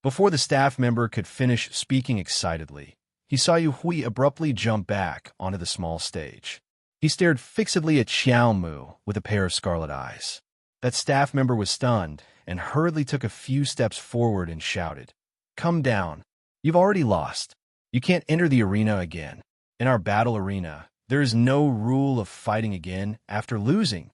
Before the staff member could finish speaking excitedly, he saw Yu Hui abruptly jump back onto the small stage. He stared fixedly at Xiao Mu with a pair of scarlet eyes. That staff member was stunned and hurriedly took a few steps forward and shouted, "Come down. You've already lost. You can't enter the arena again. In our battle arena, there is no rule of fighting again after losing."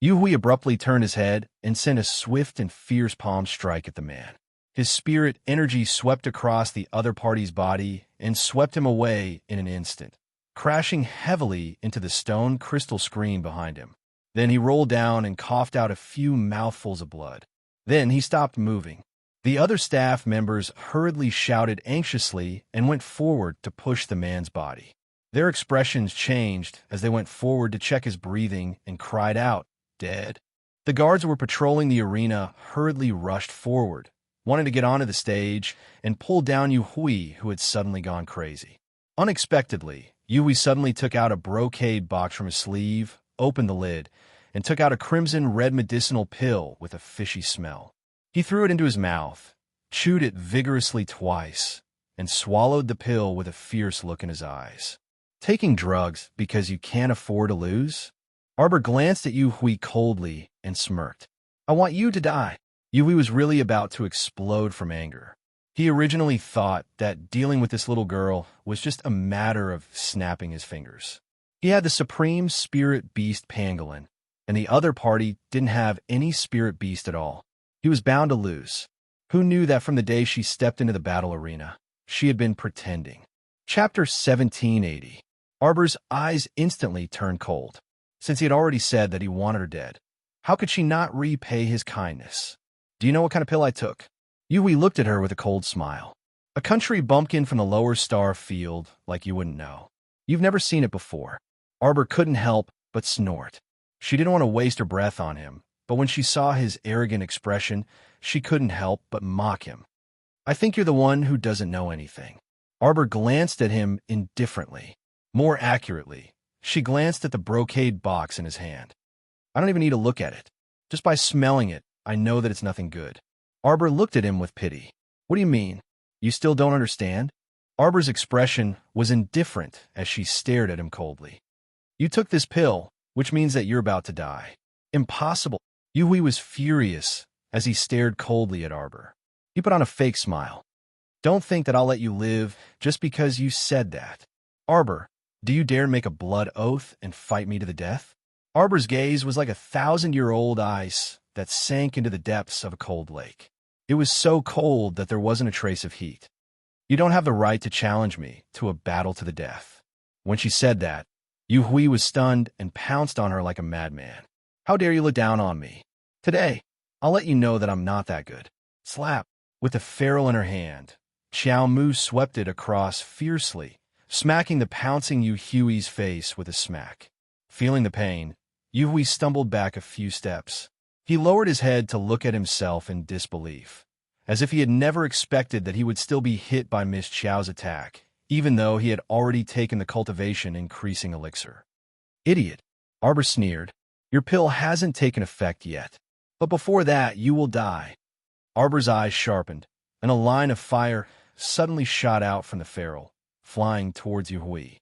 Yu Hui abruptly turned his head and sent a swift and fierce palm strike at the man. His spirit energy swept across the other party's body and swept him away in an instant, crashing heavily into the stone crystal screen behind him. Then he rolled down and coughed out a few mouthfuls of blood. Then he stopped moving. The other staff members hurriedly shouted anxiously and went forward to push the man's body. Their expressions changed as they went forward to check his breathing and cried out, "Dead." The guards who were patrolling the arena hurriedly rushed forward, wanting to get onto the stage and pull down Yu Hui, who had suddenly gone crazy. Unexpectedly, Yu Hui suddenly took out a brocade box from his sleeve, opened the lid, and took out a crimson-red medicinal pill with a fishy smell. He threw it into his mouth, chewed it vigorously twice, and swallowed the pill with a fierce look in his eyes. "Taking drugs because you can't afford to lose?" Arbor glanced at Yu Hui coldly and smirked. "I want you to die." Yu Hui was really about to explode from anger. He originally thought that dealing with this little girl was just a matter of snapping his fingers. He had the supreme spirit beast pangolin, and the other party didn't have any spirit beast at all. He was bound to lose. Who knew that from the day she stepped into the battle arena, she had been pretending? Chapter 1780. Arbor's eyes instantly turned cold. Since he had already said that he wanted her dead, how could she not repay his kindness? "Do you know what kind of pill I took?" Yu Hui looked at her with a cold smile. "A country bumpkin from the lower star field like you wouldn't know. You've never seen it before." Arbor couldn't help but snort. She didn't want to waste her breath on him, but when she saw his arrogant expression, she couldn't help but mock him. "I think you're the one who doesn't know anything." Arbor glanced at him indifferently. More accurately, she glanced at the brocade box in his hand. "I don't even need to look at it. Just by smelling it, I know that it's nothing good." Arbor looked at him with pity. "What do you mean? You still don't understand?" Arbor's expression was indifferent as she stared at him coldly. "You took this pill, which means that you're about to die." "Impossible." Yu Hui was furious as he stared coldly at Arbor. He put on a fake smile. "Don't think that I'll let you live just because you said that. Arbor, do you dare make a blood oath and fight me to the death?" Arbor's gaze was like 1,000-year-old ice that sank into the depths of a cold lake. It was so cold that there wasn't a trace of heat. "You don't have the right to challenge me to a battle to the death." When she said that, Yu Hui was stunned and pounced on her like a madman. "How dare you look down on me? Today, I'll let you know that I'm not that good." Slap! With the ferrule in her hand, Xiao Mu swept it across fiercely, smacking the pouncing Yu Hui's face with a smack. Feeling the pain, Yu Hui stumbled back a few steps. He lowered his head to look at himself in disbelief, as if he had never expected that he would still be hit by Miss Qiao's attack, even though he had already taken the cultivation-increasing elixir. "Idiot," Arbor sneered. "Your pill hasn't taken effect yet, but before that you will die." Arbor's eyes sharpened, and a line of fire suddenly shot out from the ferrule, flying towards Yu Hui.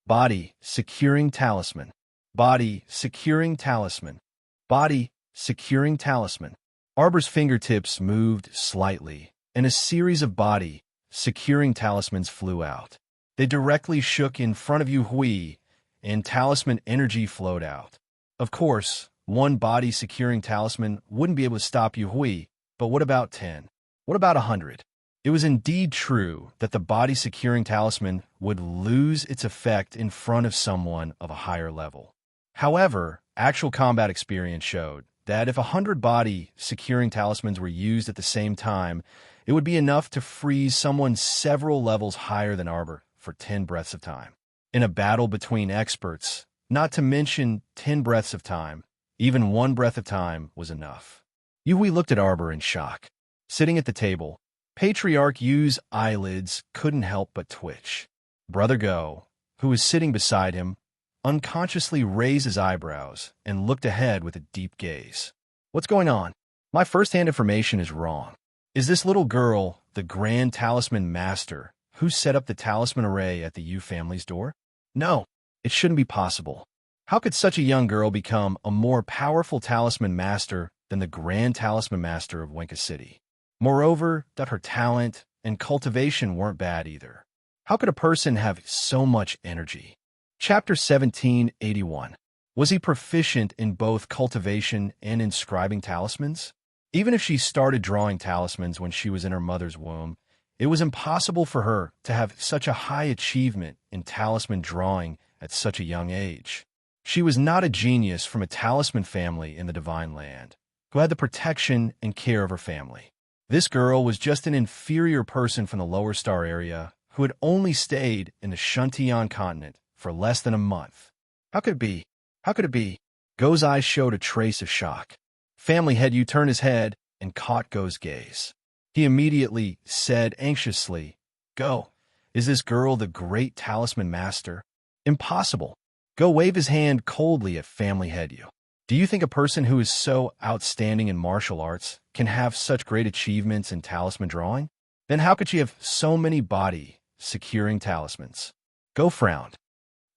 "Body securing talisman. Body securing talisman. Body securing talisman." Arbor's fingertips moved slightly, and a series of body securing talismans flew out. They directly shook in front of Yu Hui, and talisman energy flowed out. Of course, one body securing talisman wouldn't be able to stop Yu Hui, but what about 10? What about 100? It was indeed true that the body-securing talisman would lose its effect in front of someone of a higher level. However, actual combat experience showed that if 100 body-securing talismans were used at the same time, it would be enough to freeze someone several levels higher than Arbor for 10 breaths of time. In a battle between experts, not to mention 10 breaths of time, even 1 breath of time was enough. Yui looked at Arbor in shock. Sitting at the table, Patriarch Yu's eyelids couldn't help but twitch. Brother Go, who was sitting beside him, unconsciously raised his eyebrows and looked ahead with a deep gaze. What's going on? My first-hand information is wrong. Is this little girl the Grand Talisman Master who set up the talisman array at the Yu family's door? No, it shouldn't be possible. How could such a young girl become a more powerful talisman master than the Grand Talisman Master of Wenka City? Moreover, that her talent and cultivation weren't bad either. How could a person have so much energy? Chapter 1781. Was he proficient in both cultivation and inscribing talismans? Even if she started drawing talismans when she was in her mother's womb, it was impossible for her to have such a high achievement in talisman drawing at such a young age. She was not a genius from a talisman family in the Divine Land, who had the protection and care of her family. This girl was just an inferior person from the Lower Star area who had only stayed in the Shuntian continent for less than a month. How could it be? How could it be? Go's eyes showed a trace of shock. Family head Yu turned his head and caught Go's gaze. He immediately said anxiously, Go, is this girl the great talisman master? Impossible. Go waved his hand coldly at family head Yu. Do you think a person who is so outstanding in martial arts can have such great achievements in talisman drawing? Then how could she have so many body-securing talismans? Go frowned.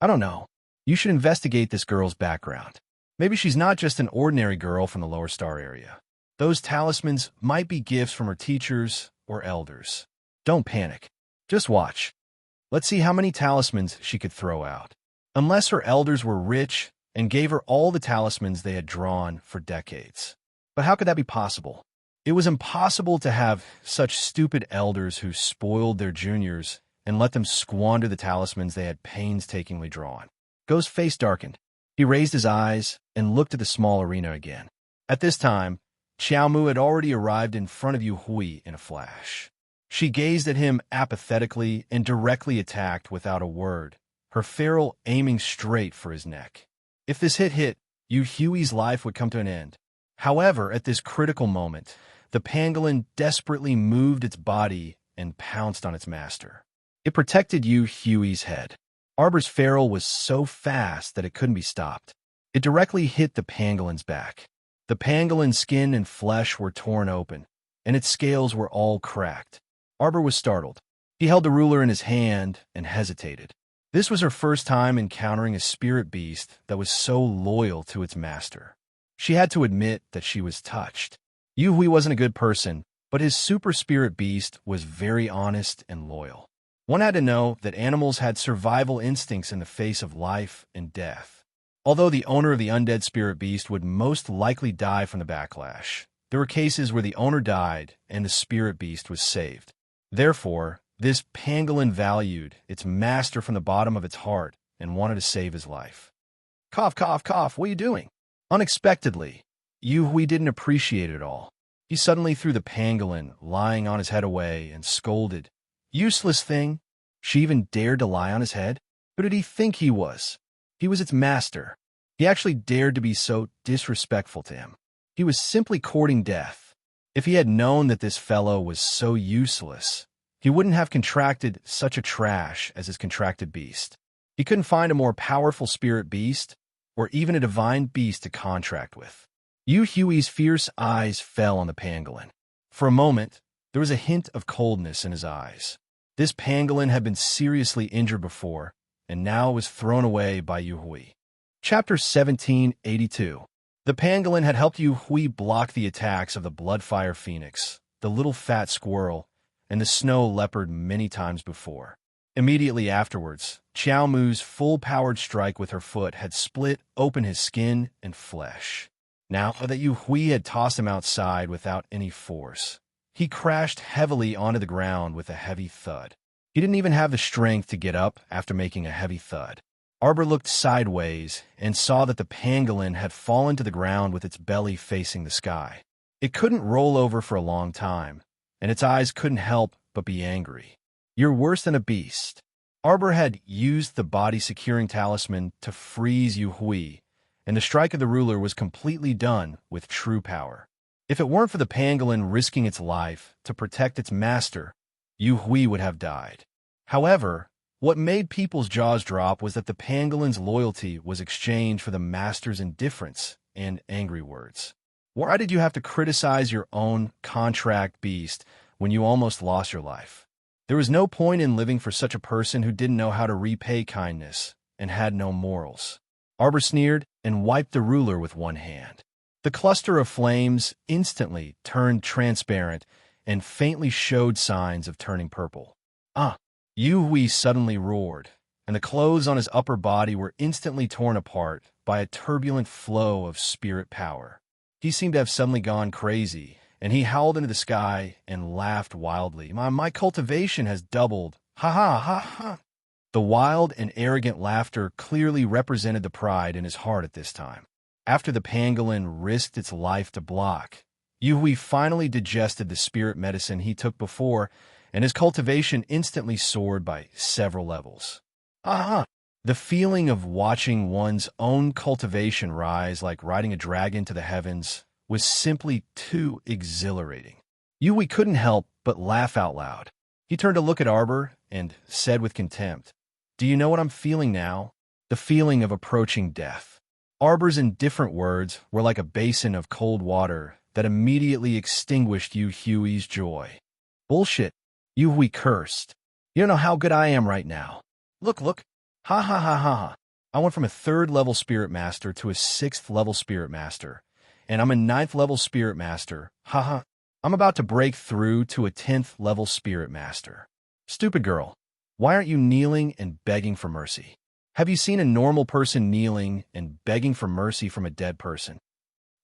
I don't know. You should investigate this girl's background. Maybe she's not just an ordinary girl from the Lower Star area. Those talismans might be gifts from her teachers or elders. Don't panic. Just watch. Let's see how many talismans she could throw out. Unless her elders were rich and gave her all the talismans they had drawn for decades. But how could that be possible? It was impossible to have such stupid elders who spoiled their juniors and let them squander the talismans they had painstakingly drawn. Go's face darkened. He raised his eyes and looked at the small arena again. At this time, Xiao Mu had already arrived in front of Yu Hui in a flash. She gazed at him apathetically and directly attacked without a word, her ferrule aiming straight for his neck. If this hit, Yu Hui's life would come to an end. However, at this critical moment, the pangolin desperately moved its body and pounced on its master. It protected Yu Hui's head. Arbor's ferrule was so fast that it couldn't be stopped. It directly hit the pangolin's back. The pangolin's skin and flesh were torn open, and its scales were all cracked. Arbor was startled. He held the ruler in his hand and hesitated. This was her first time encountering a spirit beast that was so loyal to its master. She had to admit that she was touched. Yu Hui wasn't a good person, but his super spirit beast was very honest and loyal. One had to know that animals had survival instincts in the face of life and death. Although the owner of the undead spirit beast would most likely die from the backlash, there were cases where the owner died and the spirit beast was saved. Therefore, this pangolin valued its master from the bottom of its heart and wanted to save his life. Cough, cough, cough, what are you doing? Unexpectedly, Yu Hui didn't appreciate it all. He suddenly threw the pangolin lying on his head away and scolded, Useless thing! She even dared to lie on his head? Who did he think he was? He was its master. He actually dared to be so disrespectful to him. He was simply courting death. If he had known that this fellow was so useless, he wouldn't have contracted such a trash as his contracted beast. He couldn't find a more powerful spirit beast, or even a divine beast to contract with. Yu Hui's fierce eyes fell on the pangolin. For a moment, there was a hint of coldness in his eyes. This pangolin had been seriously injured before, and now was thrown away by Yu Hui. Chapter 1782. The pangolin had helped Yu Hui block the attacks of the Bloodfire Phoenix, the little fat squirrel, and the snow leopard many times before. Immediately afterwards, Xiao Mu's full-powered strike with her foot had split open his skin and flesh. Now that Yu Hui had tossed him outside without any force, he crashed heavily onto the ground with a heavy thud. He didn't even have the strength to get up after making a heavy thud. Arbor looked sideways and saw that the pangolin had fallen to the ground with its belly facing the sky. It couldn't roll over for a long time, and its eyes couldn't help but be angry. "You're worse than a beast." Arbor had used the body-securing talisman to freeze Yu Hui, and the strike of the ruler was completely done with true power. If it weren't for the pangolin risking its life to protect its master, Yu Hui would have died. However, what made people's jaws drop was that the pangolin's loyalty was exchanged for the master's indifference and angry words. Why did you have to criticize your own contract beast when you almost lost your life? There was no point in living for such a person who didn't know how to repay kindness and had no morals. Arbor sneered and wiped the ruler with one hand. The cluster of flames instantly turned transparent and faintly showed signs of turning purple. Yu Hui suddenly roared, and the clothes on his upper body were instantly torn apart by a turbulent flow of spirit power. He seemed to have suddenly gone crazy, and he howled into the sky and laughed wildly. My cultivation has doubled. Ha ha ha ha. The wild and arrogant laughter clearly represented the pride in his heart at this time. After the pangolin risked its life to block, Yu Hui finally digested the spirit medicine he took before, and his cultivation instantly soared by several levels. The feeling of watching one's own cultivation rise like riding a dragon to the heavens was simply too exhilarating. Yu Hui couldn't help but laugh out loud. He turned to look at Arbor and said with contempt, "Do you know what I'm feeling now? The feeling of approaching death." Arbor's indifferent words were like a basin of cold water that immediately extinguished Yu Hui's joy. "Bullshit," Yu Hui cursed. "You don't know how good I am right now. Look. Ha ha ha ha ha. I went from a 3rd-level spirit master to a 6th-level spirit master, and I'm a 9th-level spirit master. Ha ha. I'm about to break through to a 10th-level spirit master. Stupid girl, why aren't you kneeling and begging for mercy? Have you seen a normal person kneeling and begging for mercy from a dead person?"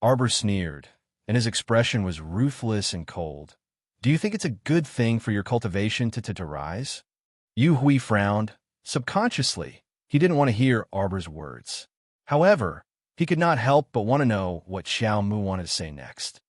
Arbor sneered, and his expression was ruthless and cold. "Do you think it's a good thing for your cultivation to rise?" Yu Hui frowned. Subconsciously, he didn't want to hear Arbor's words. However, he could not help but want to know what Xiao Mu wanted to say next.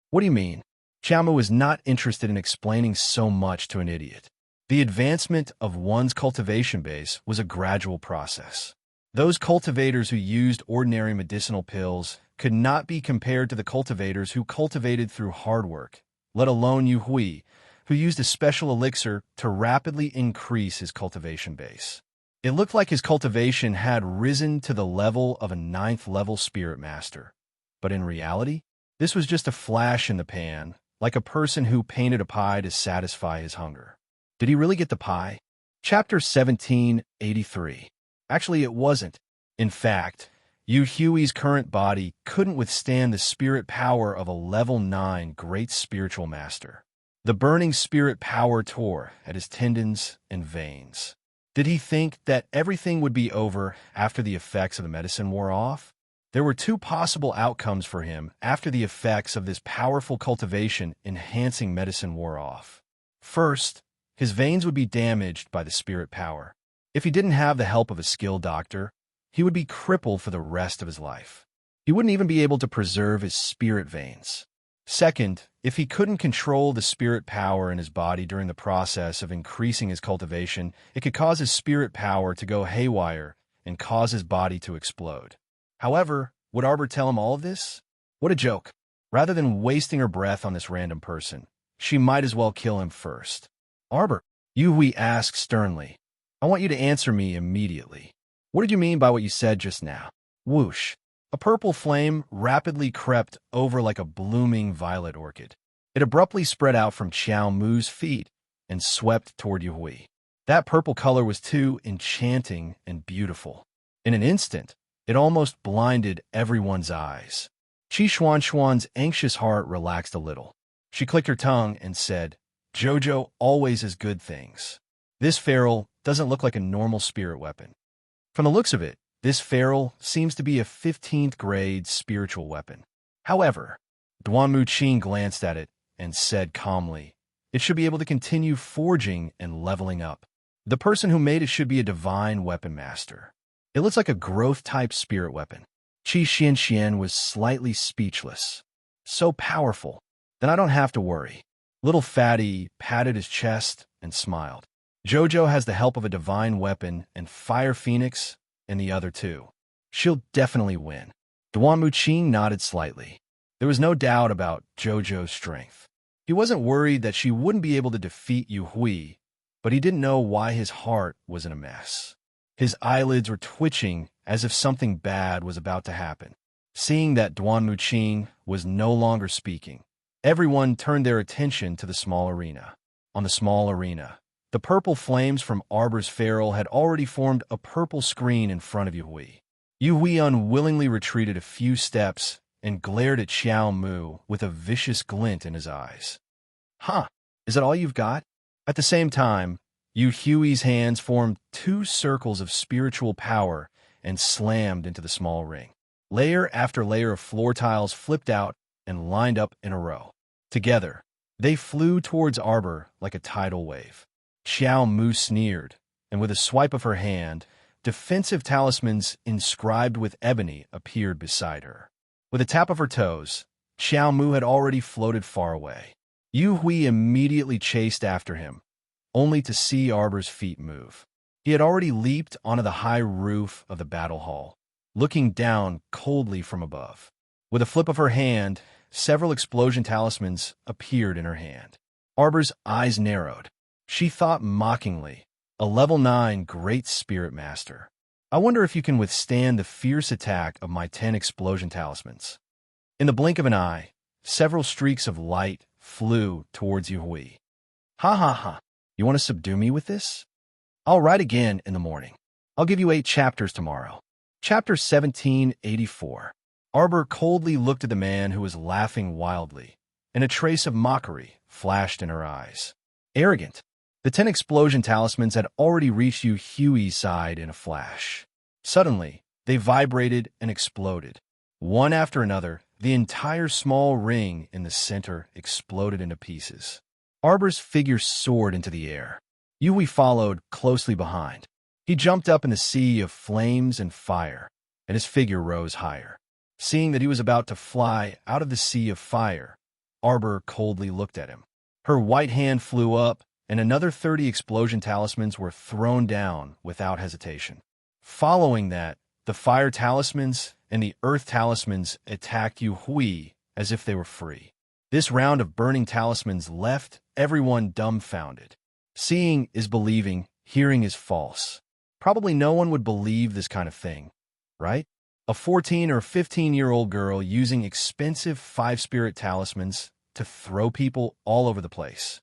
"What do you mean?" Xiao Mu was not interested in explaining so much to an idiot. The advancement of one's cultivation base was a gradual process. Those cultivators who used ordinary medicinal pills could not be compared to the cultivators who cultivated through hard work, let alone Yu Hui, who used a special elixir to rapidly increase his cultivation base. It looked like his cultivation had risen to the level of a 9th-level spirit master. But in reality, this was just a flash in the pan, like a person who painted a pie to satisfy his hunger. Did he really get the pie? Chapter 1783. Actually, it wasn't. In fact, Yu Hui's current body couldn't withstand the spirit power of a level 9 great spiritual master. The burning spirit power tore at his tendons and veins. Did he think that everything would be over after the effects of the medicine wore off? There were 2 possible outcomes for him after the effects of this powerful cultivation-enhancing medicine wore off. First, his veins would be damaged by the spirit power. If he didn't have the help of a skilled doctor, he would be crippled for the rest of his life. He wouldn't even be able to preserve his spirit veins. Second, if he couldn't control the spirit power in his body during the process of increasing his cultivation, it could cause his spirit power to go haywire and cause his body to explode. However, would Arbor tell him all of this? What a joke. Rather than wasting her breath on this random person, she might as well kill him first. "Arbor," Yu Hui asked sternly, "I want you to answer me immediately. What did you mean by what you said just now?" Whoosh. A purple flame rapidly crept over like a blooming violet orchid. It abruptly spread out from Xiao Mu's feet and swept toward Yu Hui. That purple color was too enchanting and beautiful. In an instant, it almost blinded everyone's eyes. Qi Xuan's anxious heart relaxed a little. She clicked her tongue and said, "Jojo always has good things. This ferrule doesn't look like a normal spirit weapon. From the looks of it, this ferrule seems to be a 15th grade spiritual weapon." Duan Muqing glanced at it and said calmly, "It should be able to continue forging and leveling up. The person who made it should be a divine weapon master. It looks like a growth-type spirit weapon." Qi Xianxian was slightly speechless. "So powerful. Then I don't have to worry." Little Fatty patted his chest and smiled. "Jojo has the help of a divine weapon and Fire Phoenix and the other two. She'll definitely win." Duan Muqing nodded slightly. There was no doubt about Jojo's strength. He wasn't worried that she wouldn't be able to defeat Yu Hui, but he didn't know why his heart was in a mess. His eyelids were twitching as if something bad was about to happen. Seeing that Duan Muqing was no longer speaking, everyone turned their attention to the small arena. On the small arena, the purple flames from Arbor's ferrule had already formed a purple screen in front of Yu Hui. Yu Hui unwillingly retreated a few steps and glared at Xiao Mu with a vicious glint in his eyes. "Huh, is that all you've got?" At the same time, Yu Hui's hands formed two circles of spiritual power and slammed into the small ring. Layer after layer of floor tiles flipped out and lined up in a row. Together, they flew towards Arbor like a tidal wave. Xiao Mu sneered, and with a swipe of her hand, defensive talismans inscribed with ebony appeared beside her. With a tap of her toes, Xiao Mu had already floated far away. Yu Hui immediately chased after him, only to see Arbor's feet move. He had already leaped onto the high roof of the battle hall, looking down coldly from above. With a flip of her hand, several explosion talismans appeared in her hand. Arbor's eyes narrowed. She thought mockingly, "A level 9 Great Spirit Master. I wonder if you can withstand the fierce attack of my 10 explosion talismans." In the blink of an eye, several streaks of light flew towards Yu Hui. "Ha ha ha. You want to subdue me with this? I'll write again in the morning. I'll give you 8 chapters tomorrow." Chapter 1784. Arbor coldly looked at the man who was laughing wildly, and a trace of mockery flashed in her eyes. Arrogant. The 10 explosion talismans had already reached Yu Hui's side in a flash. Suddenly, they vibrated and exploded. One after another, the entire small ring in the center exploded into pieces. Arbor's figure soared into the air. Yu Hui followed closely behind. He jumped up in the sea of flames and fire, and his figure rose higher. Seeing that he was about to fly out of the sea of fire, Arbor coldly looked at him. Her white hand flew up, and another 30 explosion talismans were thrown down without hesitation. Following that, the fire talismans and the earth talismans attacked Yu Hui as if they were free. This round of burning talismans left everyone dumbfounded. Seeing is believing, hearing is false. Probably no one would believe this kind of thing, right? A 14 or 15-year-old girl using expensive 5-spirit talismans to throw people all over the place.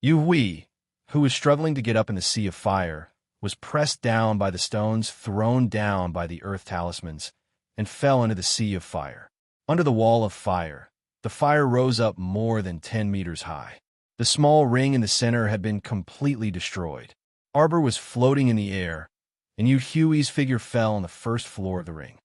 Yu Hui, who was struggling to get up in the sea of fire, was pressed down by the stones thrown down by the earth talismans and fell into the sea of fire. Under the wall of fire, the fire rose up more than 10 meters high. The small ring in the center had been completely destroyed. Arbor was floating in the air, and Yu Hui's figure fell on the first floor of the ring.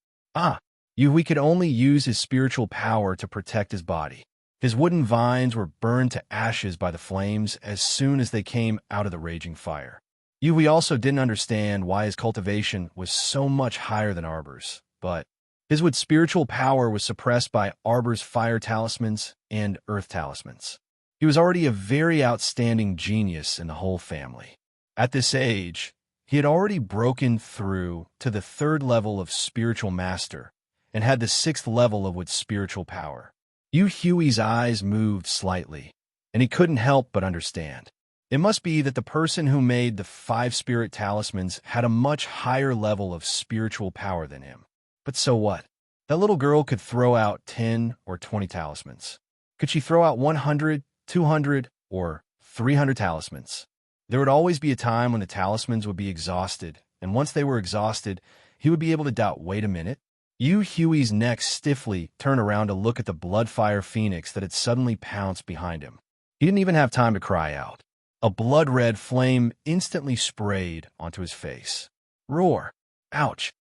Yu Hui could only use his spiritual power to protect his body. His wooden vines were burned to ashes by the flames as soon as they came out of the raging fire. Yu Hui also didn't understand why his cultivation was so much higher than Arbor's, but his wood spiritual power was suppressed by Arbor's fire talismans and earth talismans. He was already a very outstanding genius in the whole family. At this age, he had already broken through to the 3rd level of spiritual master and had the 6th level of wood spiritual power. Yu Hui's eyes moved slightly, and he couldn't help but understand. It must be that the person who made the 5-spirit talismans had a much higher level of spiritual power than him. But so what? That little girl could throw out 10 or 20 talismans. Could she throw out 100, 200, or 300 talismans? There would always be a time when the talismans would be exhausted, and once they were exhausted, he would be able to doubt, wait a minute. Yu Hui's neck stiffly turned around to look at the blood-fire phoenix that had suddenly pounced behind him. He didn't even have time to cry out. A blood-red flame instantly sprayed onto his face. Roar! Ouch!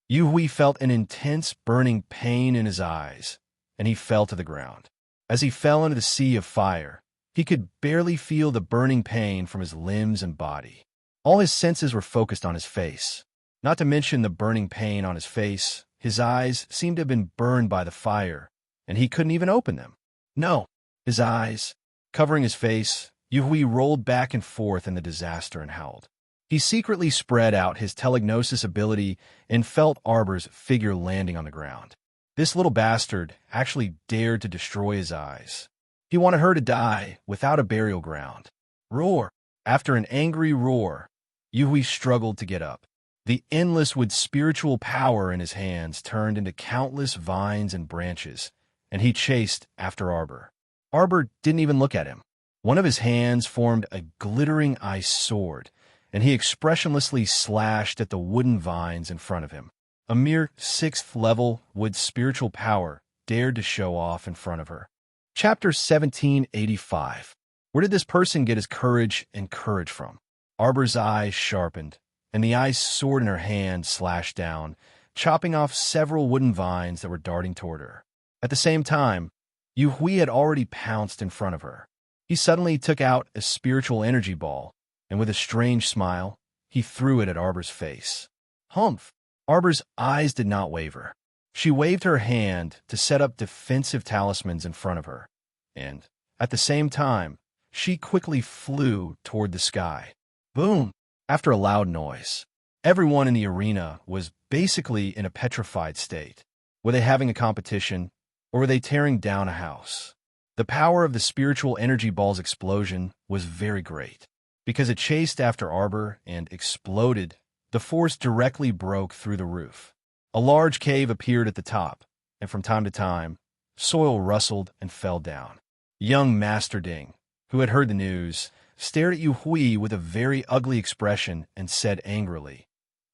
Yu Hui felt an intense burning pain in his eyes, and he fell to the ground. As he fell into the sea of fire, he could barely feel the burning pain from his limbs and body. All his senses were focused on his face. Not to mention the burning pain on his face, his eyes seemed to have been burned by the fire, and he couldn't even open them. No, his eyes, covering his face, Yuhui rolled back and forth in the disaster and howled. He secretly spread out his telegnosis ability and felt Arbor's figure landing on the ground. This little bastard actually dared to destroy his eyes. He wanted her to die without a burial ground. Roar! After an angry roar, Yuhui struggled to get up. The endless with spiritual power in his hands turned into countless vines and branches, and he chased after Arbor. Arbor didn't even look at him. One of his hands formed a glittering ice sword, and he expressionlessly slashed at the wooden vines in front of him. A mere 6th level with spiritual power dared to show off in front of her. Chapter 1785. Where did this person get his courage and courage from? Arbor's eyes sharpened, and the ice sword in her hand slashed down, chopping off several wooden vines that were darting toward her. At the same time, Yuhui had already pounced in front of her. He suddenly took out a spiritual energy ball, and with a strange smile, he threw it at Arbor's face. Humph! Arbor's eyes did not waver. She waved her hand to set up defensive talismans in front of her, and, at the same time, she quickly flew toward the sky. Boom! After a loud noise, everyone in the arena was basically in a petrified state. Were they having a competition, or were they tearing down a house? The power of the spiritual energy ball's explosion was very great. Because it chased after Arbor and exploded, the force directly broke through the roof. A large cave appeared at the top, and from time to time, soil rustled and fell down. Young Master Ding, who had heard the news, stared at Yuhui with a very ugly expression and said angrily,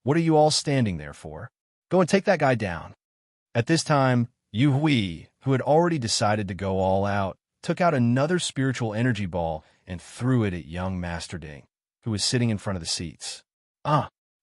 "What are you all standing there for? Go and take that guy down." At this time, Yuhui, who had already decided to go all out, took out another spiritual energy ball and threw it at young Master Ding, who was sitting in front of the seats.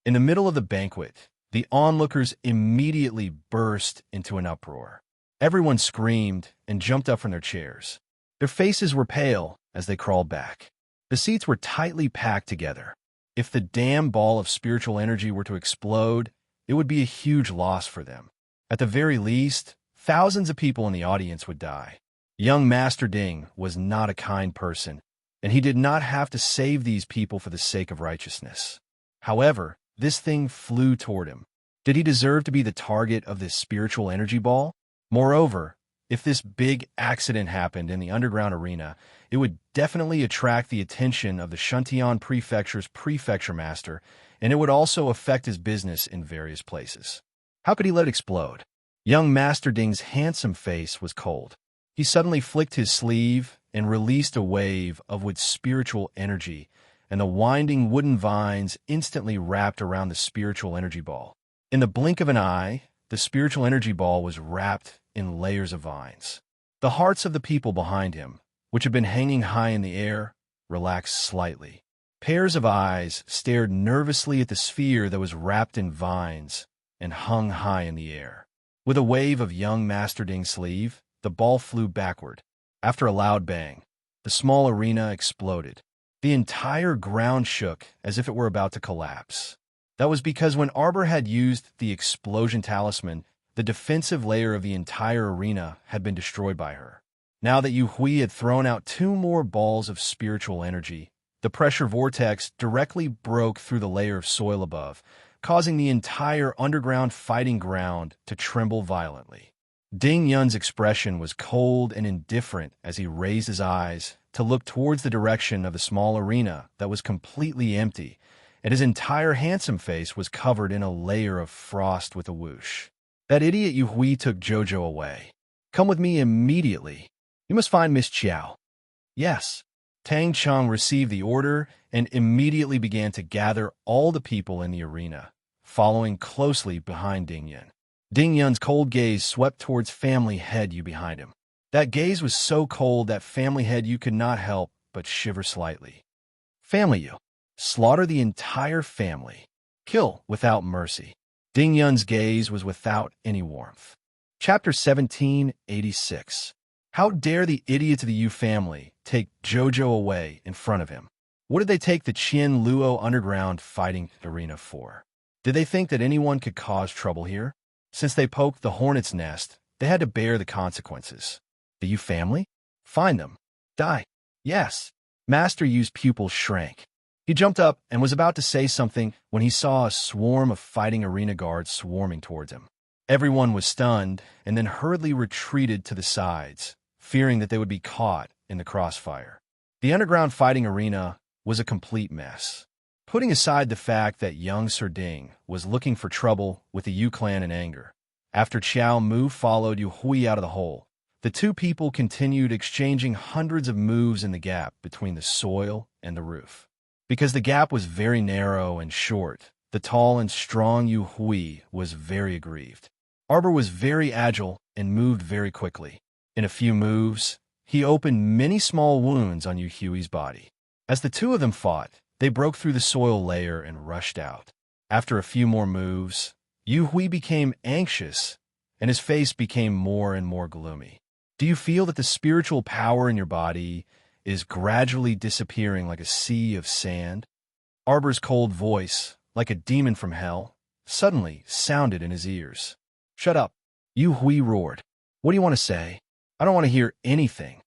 In the middle of the banquet, the onlookers immediately burst into an uproar. Everyone screamed and jumped up from their chairs. Their faces were pale as they crawled back. The seats were tightly packed together. If the damn ball of spiritual energy were to explode, it would be a huge loss for them. At the very least, thousands of people in the audience would die. Young Master Ding was not a kind person, and he did not have to save these people for the sake of righteousness. However, this thing flew toward him. Did he deserve to be the target of this spiritual energy ball? Moreover, if this big accident happened in the underground arena, it would definitely attract the attention of the Shuntian Prefecture's prefecture master, and it would also affect his business in various places. How could he let it explode? Young Master Ding's handsome face was cold. He suddenly flicked his sleeve and released a wave of with spiritual energy, and the winding wooden vines instantly wrapped around the spiritual energy ball. In the blink of an eye, the spiritual energy ball was wrapped in layers of vines. The hearts of the people behind him, which had been hanging high in the air, relaxed slightly. Pairs of eyes stared nervously at the sphere that was wrapped in vines and hung high in the air. With a wave of young Master Ding's sleeve, the ball flew backward. After a loud bang, the small arena exploded. The entire ground shook as if it were about to collapse. That was because when Arbor had used the explosion talisman, the defensive layer of the entire arena had been destroyed by her. Now that Yuhui had thrown out 2 more balls of spiritual energy, the pressure vortex directly broke through the layer of soil above, causing the entire underground fighting ground to tremble violently. Ding Yun's expression was cold and indifferent as he raised his eyes to look towards the direction of the small arena that was completely empty, and his entire handsome face was covered in a layer of frost with a whoosh. That idiot Yuhui took Jojo away. Come with me immediately. You must find Miss Chiao. Yes. Tang Cheng received the order and immediately began to gather all the people in the arena, following closely behind Ding Yun. Ding Yun's cold gaze swept towards Family Head Yu behind him. That gaze was so cold that Family Head Yu could not help but shiver slightly. Family Yu. Slaughter the entire family. Kill without mercy. Ding Yun's gaze was without any warmth. Chapter 1786. How dare the idiots of the Yu family take Jojo away in front of him? What did they take the Qian Luo underground fighting arena for? Did they think that anyone could cause trouble here? Since they poked the hornet's nest, they had to bear the consequences. The Yu family? Find them. Die. Yes. Master Yu's pupil shrank. He jumped up and was about to say something when he saw a swarm of fighting arena guards swarming towards him. Everyone was stunned and then hurriedly retreated to the sides, fearing that they would be caught in the crossfire. The underground fighting arena was a complete mess. Putting aside the fact that young Sir Ding was looking for trouble with the Yu clan in anger, after Qiao Mu followed Yu Hui out of the hole, the two people continued exchanging hundreds of moves in the gap between the soil and the roof. Because the gap was very narrow and short, the tall and strong Yu Hui was very aggrieved. Arbor was very agile and moved very quickly. In a few moves, he opened many small wounds on Yu Hui's body. As the two of them fought, they broke through the soil layer and rushed out. After a few more moves, Yu Hui became anxious, and his face became more and more gloomy. Do you feel that the spiritual power in your body is gradually disappearing like a sea of sand? Arbor's cold voice, like a demon from hell, suddenly sounded in his ears. Shut up, Yu Hui roared. What do you want to say? I don't want to hear anything.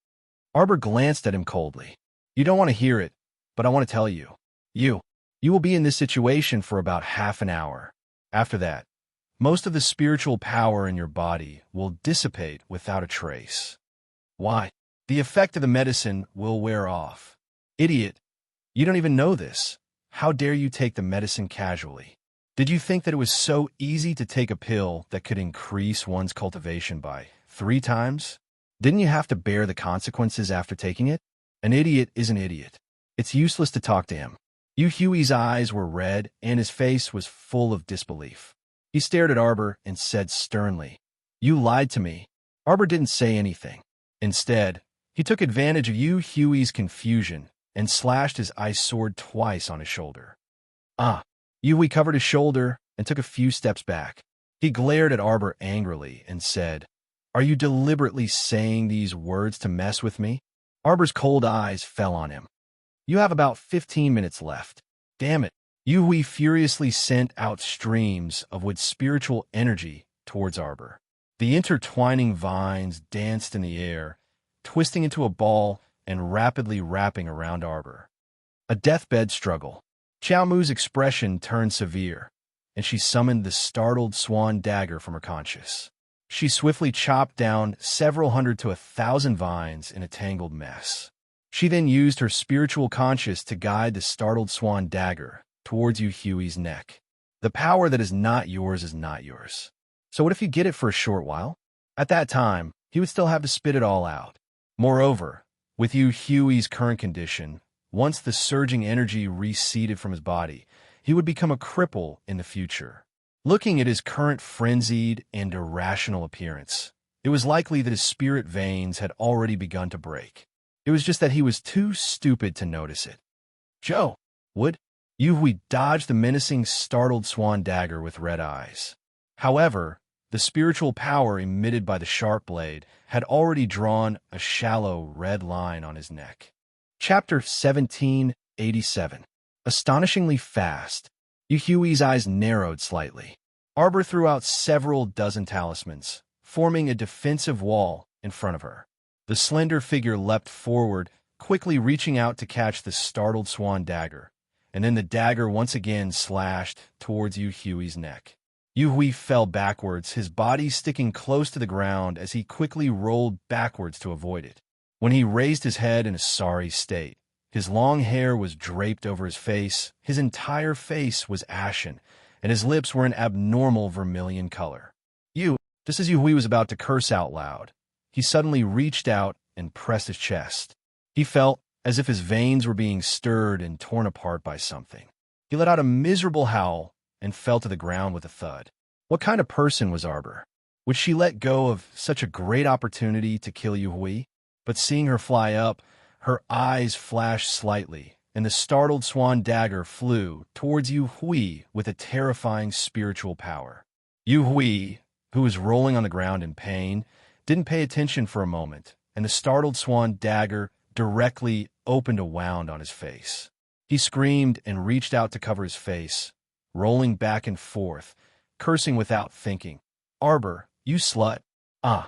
Arbor glanced at him coldly. You don't want to hear it, but I want to tell you. You will be in this situation for about half an hour. After that, most of the spiritual power in your body will dissipate without a trace. Why? The effect of the medicine will wear off. Idiot, you don't even know this. How dare you take the medicine casually? Did you think that it was so easy to take a pill that could increase one's cultivation by 3 times? Didn't you have to bear the consequences after taking it? An idiot is an idiot. It's useless to talk to him. Yu Hui's eyes were red and his face was full of disbelief. He stared at Arbor and said sternly, You lied to me. Arbor didn't say anything. Instead, he took advantage of Yu Hui's confusion and slashed his ice sword twice on his shoulder. Yu Hui covered his shoulder and took a few steps back. He glared at Arbor angrily and said, Are you deliberately saying these words to mess with me? Arbor's cold eyes fell on him. You have about 15 minutes left. Damn it. Yu Hui furiously sent out streams of wood spiritual energy towards Arbor. The intertwining vines danced in the air, twisting into a ball and rapidly wrapping around Arbor. A deathbed struggle. Qiao Mu's expression turned severe, and she summoned the startled swan dagger from her conscience. She swiftly chopped down several hundred to 1,000 vines in a tangled mess. She then used her spiritual conscience to guide the startled swan dagger towards Yu Hui's neck. The power that is not yours is not yours. So what if you get it for a short while? At that time, he would still have to spit it all out. Moreover, with Yu Hui's current condition, once the surging energy receded from his body, he would become a cripple in the future. Looking at his current frenzied and irrational appearance, it was likely that his spirit veins had already begun to break. It was just that he was too stupid to notice it. Joe, would? Yu Hui dodged the menacing, startled swan dagger with red eyes. However, the spiritual power emitted by the sharp blade had already drawn a shallow red line on his neck. Chapter 1787. Astonishingly fast. Yu Hui's eyes narrowed slightly. Arbor threw out several dozen talismans, forming a defensive wall in front of her. The slender figure leapt forward, quickly reaching out to catch the startled swan dagger, and then the dagger once again slashed towards Yu Hui's neck. Yu Hui fell backwards, his body sticking close to the ground as he quickly rolled backwards to avoid it. When he raised his head in a sorry state, his long hair was draped over his face, his entire face was ashen, and his lips were an abnormal vermilion color. Just as Yu Hui was about to curse out loud, he suddenly reached out and pressed his chest. He felt as if his veins were being stirred and torn apart by something. He let out a miserable howl and fell to the ground with a thud. What kind of person was Arbor? Would she let go of such a great opportunity to kill Yu Hui? But seeing her fly up, her eyes flashed slightly, and the startled swan dagger flew towards Yu Hui with a terrifying spiritual power. Yu Hui, who was rolling on the ground in pain, didn't pay attention for a moment, and the startled swan dagger directly opened a wound on his face. He screamed and reached out to cover his face, rolling back and forth, cursing without thinking. "Arbor, you slut! Ah!"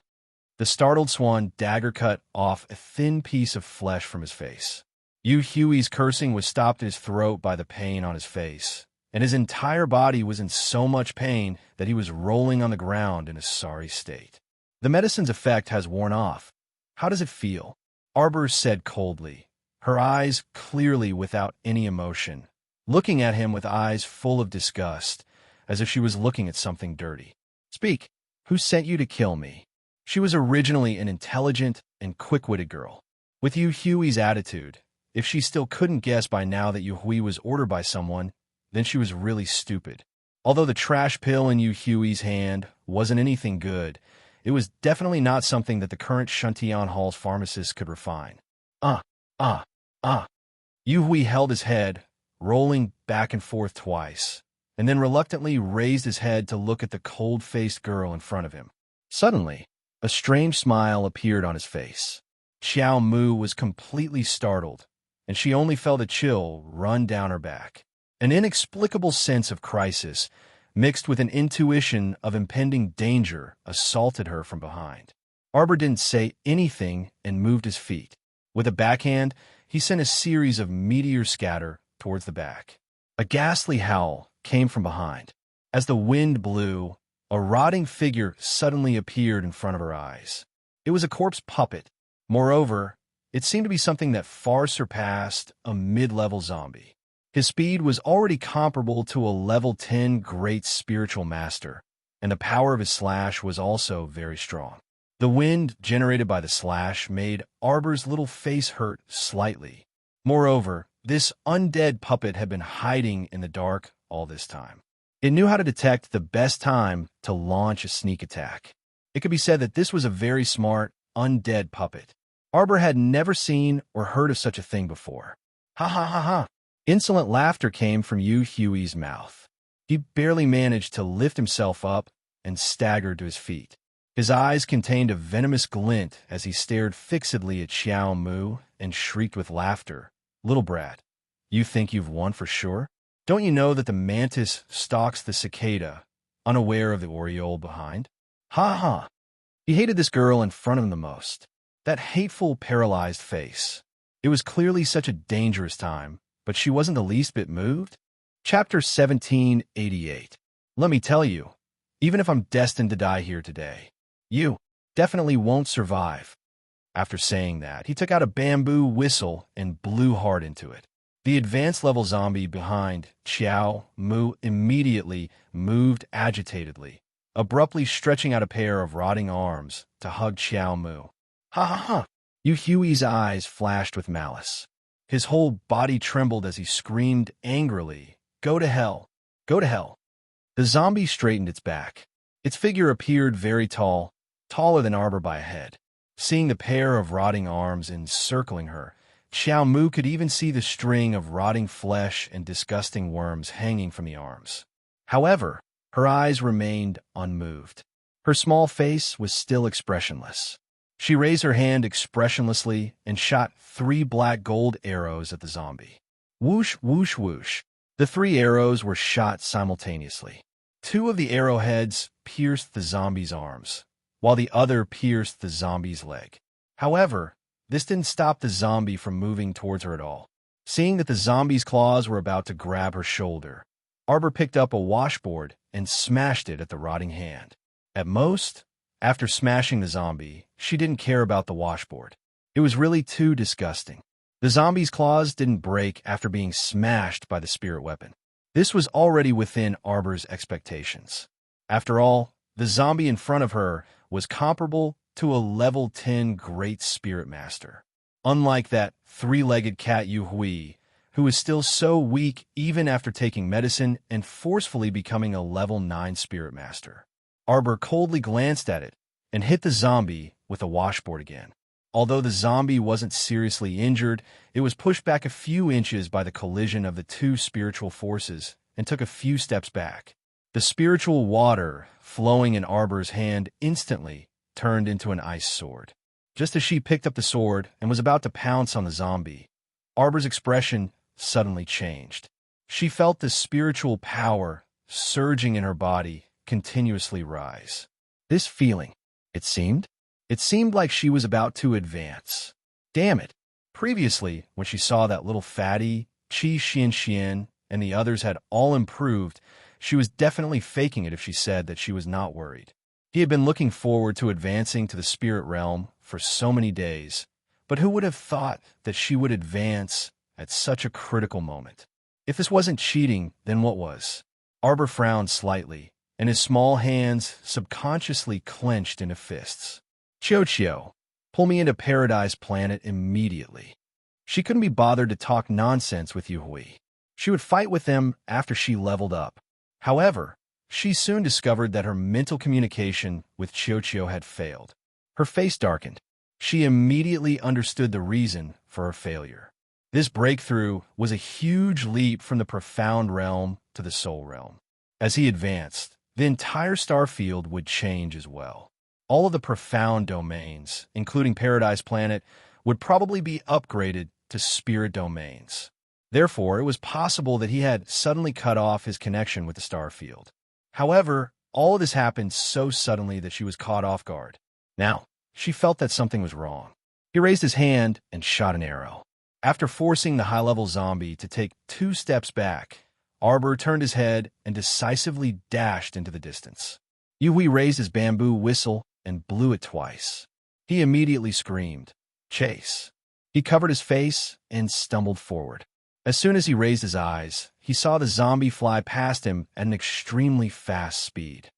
The startled swan dagger cut off a thin piece of flesh from his face. Yu Hui's cursing was stopped in his throat by the pain on his face, and his entire body was in so much pain that he was rolling on the ground in a sorry state. "The medicine's effect has worn off. How does it feel?" Arbor said coldly, her eyes clearly without any emotion, looking at him with eyes full of disgust, as if she was looking at something dirty. "Speak. Who sent you to kill me?" She was originally an intelligent and quick-witted girl. With Yu Hui's attitude, if she still couldn't guess by now that Yu Hui was ordered by someone, then she was really stupid. Although the trash pill in Yu Hui's hand wasn't anything good, it was definitely not something that the current Shantian Hall's pharmacist could refine. Ah. Yu Hui held his head, rolling back and forth twice, and then reluctantly raised his head to look at the cold-faced girl in front of him. Suddenly, a strange smile appeared on his face. Xiao Mu was completely startled, and she only felt a chill run down her back. An inexplicable sense of crisis, mixed with an intuition of impending danger, assaulted her from behind. Arbor didn't say anything and moved his feet. With a backhand, he sent a series of meteors scatter towards the back. A ghastly howl came from behind. As the wind blew, a rotting figure suddenly appeared in front of her eyes. It was a corpse puppet. Moreover, it seemed to be something that far surpassed a mid-level zombie. His speed was already comparable to a level 10 great spiritual master, and the power of his slash was also very strong. The wind generated by the slash made Arbor's little face hurt slightly. Moreover, this undead puppet had been hiding in the dark all this time. It knew how to detect the best time to launch a sneak attack. It could be said that this was a very smart, undead puppet. Arbor had never seen or heard of such a thing before. Ha ha ha ha! Insolent laughter came from Yu Hui's mouth. He barely managed to lift himself up and staggered to his feet. His eyes contained a venomous glint as he stared fixedly at Xiao Mu and shrieked with laughter. "Little brat, you think you've won for sure? Don't you know that the mantis stalks the cicada, unaware of the aureole behind?" Ha ha! He hated this girl in front of him the most. That hateful, paralyzed face. It was clearly such a dangerous time, but she wasn't the least bit moved. Chapter 1788. "Let me tell you, even if I'm destined to die here today, you definitely won't survive." After saying that, he took out a bamboo whistle and blew hard into it. The advanced level zombie behind Xiao Mu immediately moved agitatedly, abruptly stretching out a pair of rotting arms to hug Xiao Mu. Ha ha ha! Yu Hui's eyes flashed with malice. His whole body trembled as he screamed angrily, "Go to hell! Go to hell!" The zombie straightened its back. Its figure appeared very tall, taller than Arbor by a head. Seeing the pair of rotting arms encircling her, Xiao Mu could even see the string of rotting flesh and disgusting worms hanging from the arms. However, her eyes remained unmoved. Her small face was still expressionless. She raised her hand expressionlessly and shot 3 black gold arrows at the zombie. Whoosh, whoosh, whoosh. The 3 arrows were shot simultaneously. 2 of the arrowheads pierced the zombie's arms, while the other pierced the zombie's leg. However, this didn't stop the zombie from moving towards her at all. Seeing that the zombie's claws were about to grab her shoulder, Arbor picked up a washboard and smashed it at the rotting hand. At most, after smashing the zombie, she didn't care about the washboard. It was really too disgusting. The zombie's claws didn't break after being smashed by the spirit weapon. This was already within Arbor's expectations. After all, the zombie in front of her was comparable to a level 10 great spirit master. Unlike that 3-legged cat Yu Hui, who was still so weak even after taking medicine and forcefully becoming a level 9 spirit master. Arbor coldly glanced at it and hit the zombie with a washboard again. Although the zombie wasn't seriously injured, it was pushed back a few inches by the collision of the 2 spiritual forces and took a few steps back. The spiritual water flowing in Arbor's hand instantly turned into an ice sword. Just as she picked up the sword and was about to pounce on the zombie, Arbor's expression suddenly changed. She felt the spiritual power surging in her body continuously rise. This feeling, it seemed like she was about to advance. Damn it! Previously, when she saw that little fatty, Qi Xian and the others had all improved, she was definitely faking it if she said that she was not worried. He had been looking forward to advancing to the spirit realm for so many days, but who would have thought that she would advance at such a critical moment? If this wasn't cheating, then what was? Arbor frowned slightly, and his small hands subconsciously clenched into fists. Chio, pull me into Paradise Planet immediately. She couldn't be bothered to talk nonsense with Yuhui. She would fight with them after she leveled up. However, she soon discovered that her mental communication with Chio had failed. Her face darkened. She immediately understood the reason for her failure. This breakthrough was a huge leap from the profound realm to the soul realm. As he advanced, the entire star field would change as well. All of the profound domains, including Paradise Planet, would probably be upgraded to spirit domains. Therefore, it was possible that he had suddenly cut off his connection with the star field. However, all of this happened so suddenly that she was caught off guard. Now, she felt that something was wrong. He raised his hand and shot an arrow. After forcing the high-level zombie to take 2 steps back, Arbor turned his head and decisively dashed into the distance. Yuhui raised his bamboo whistle and blew it twice. He immediately screamed, "Chase!" He covered his face and stumbled forward. As soon as he raised his eyes, he saw the zombie fly past him at an extremely fast speed.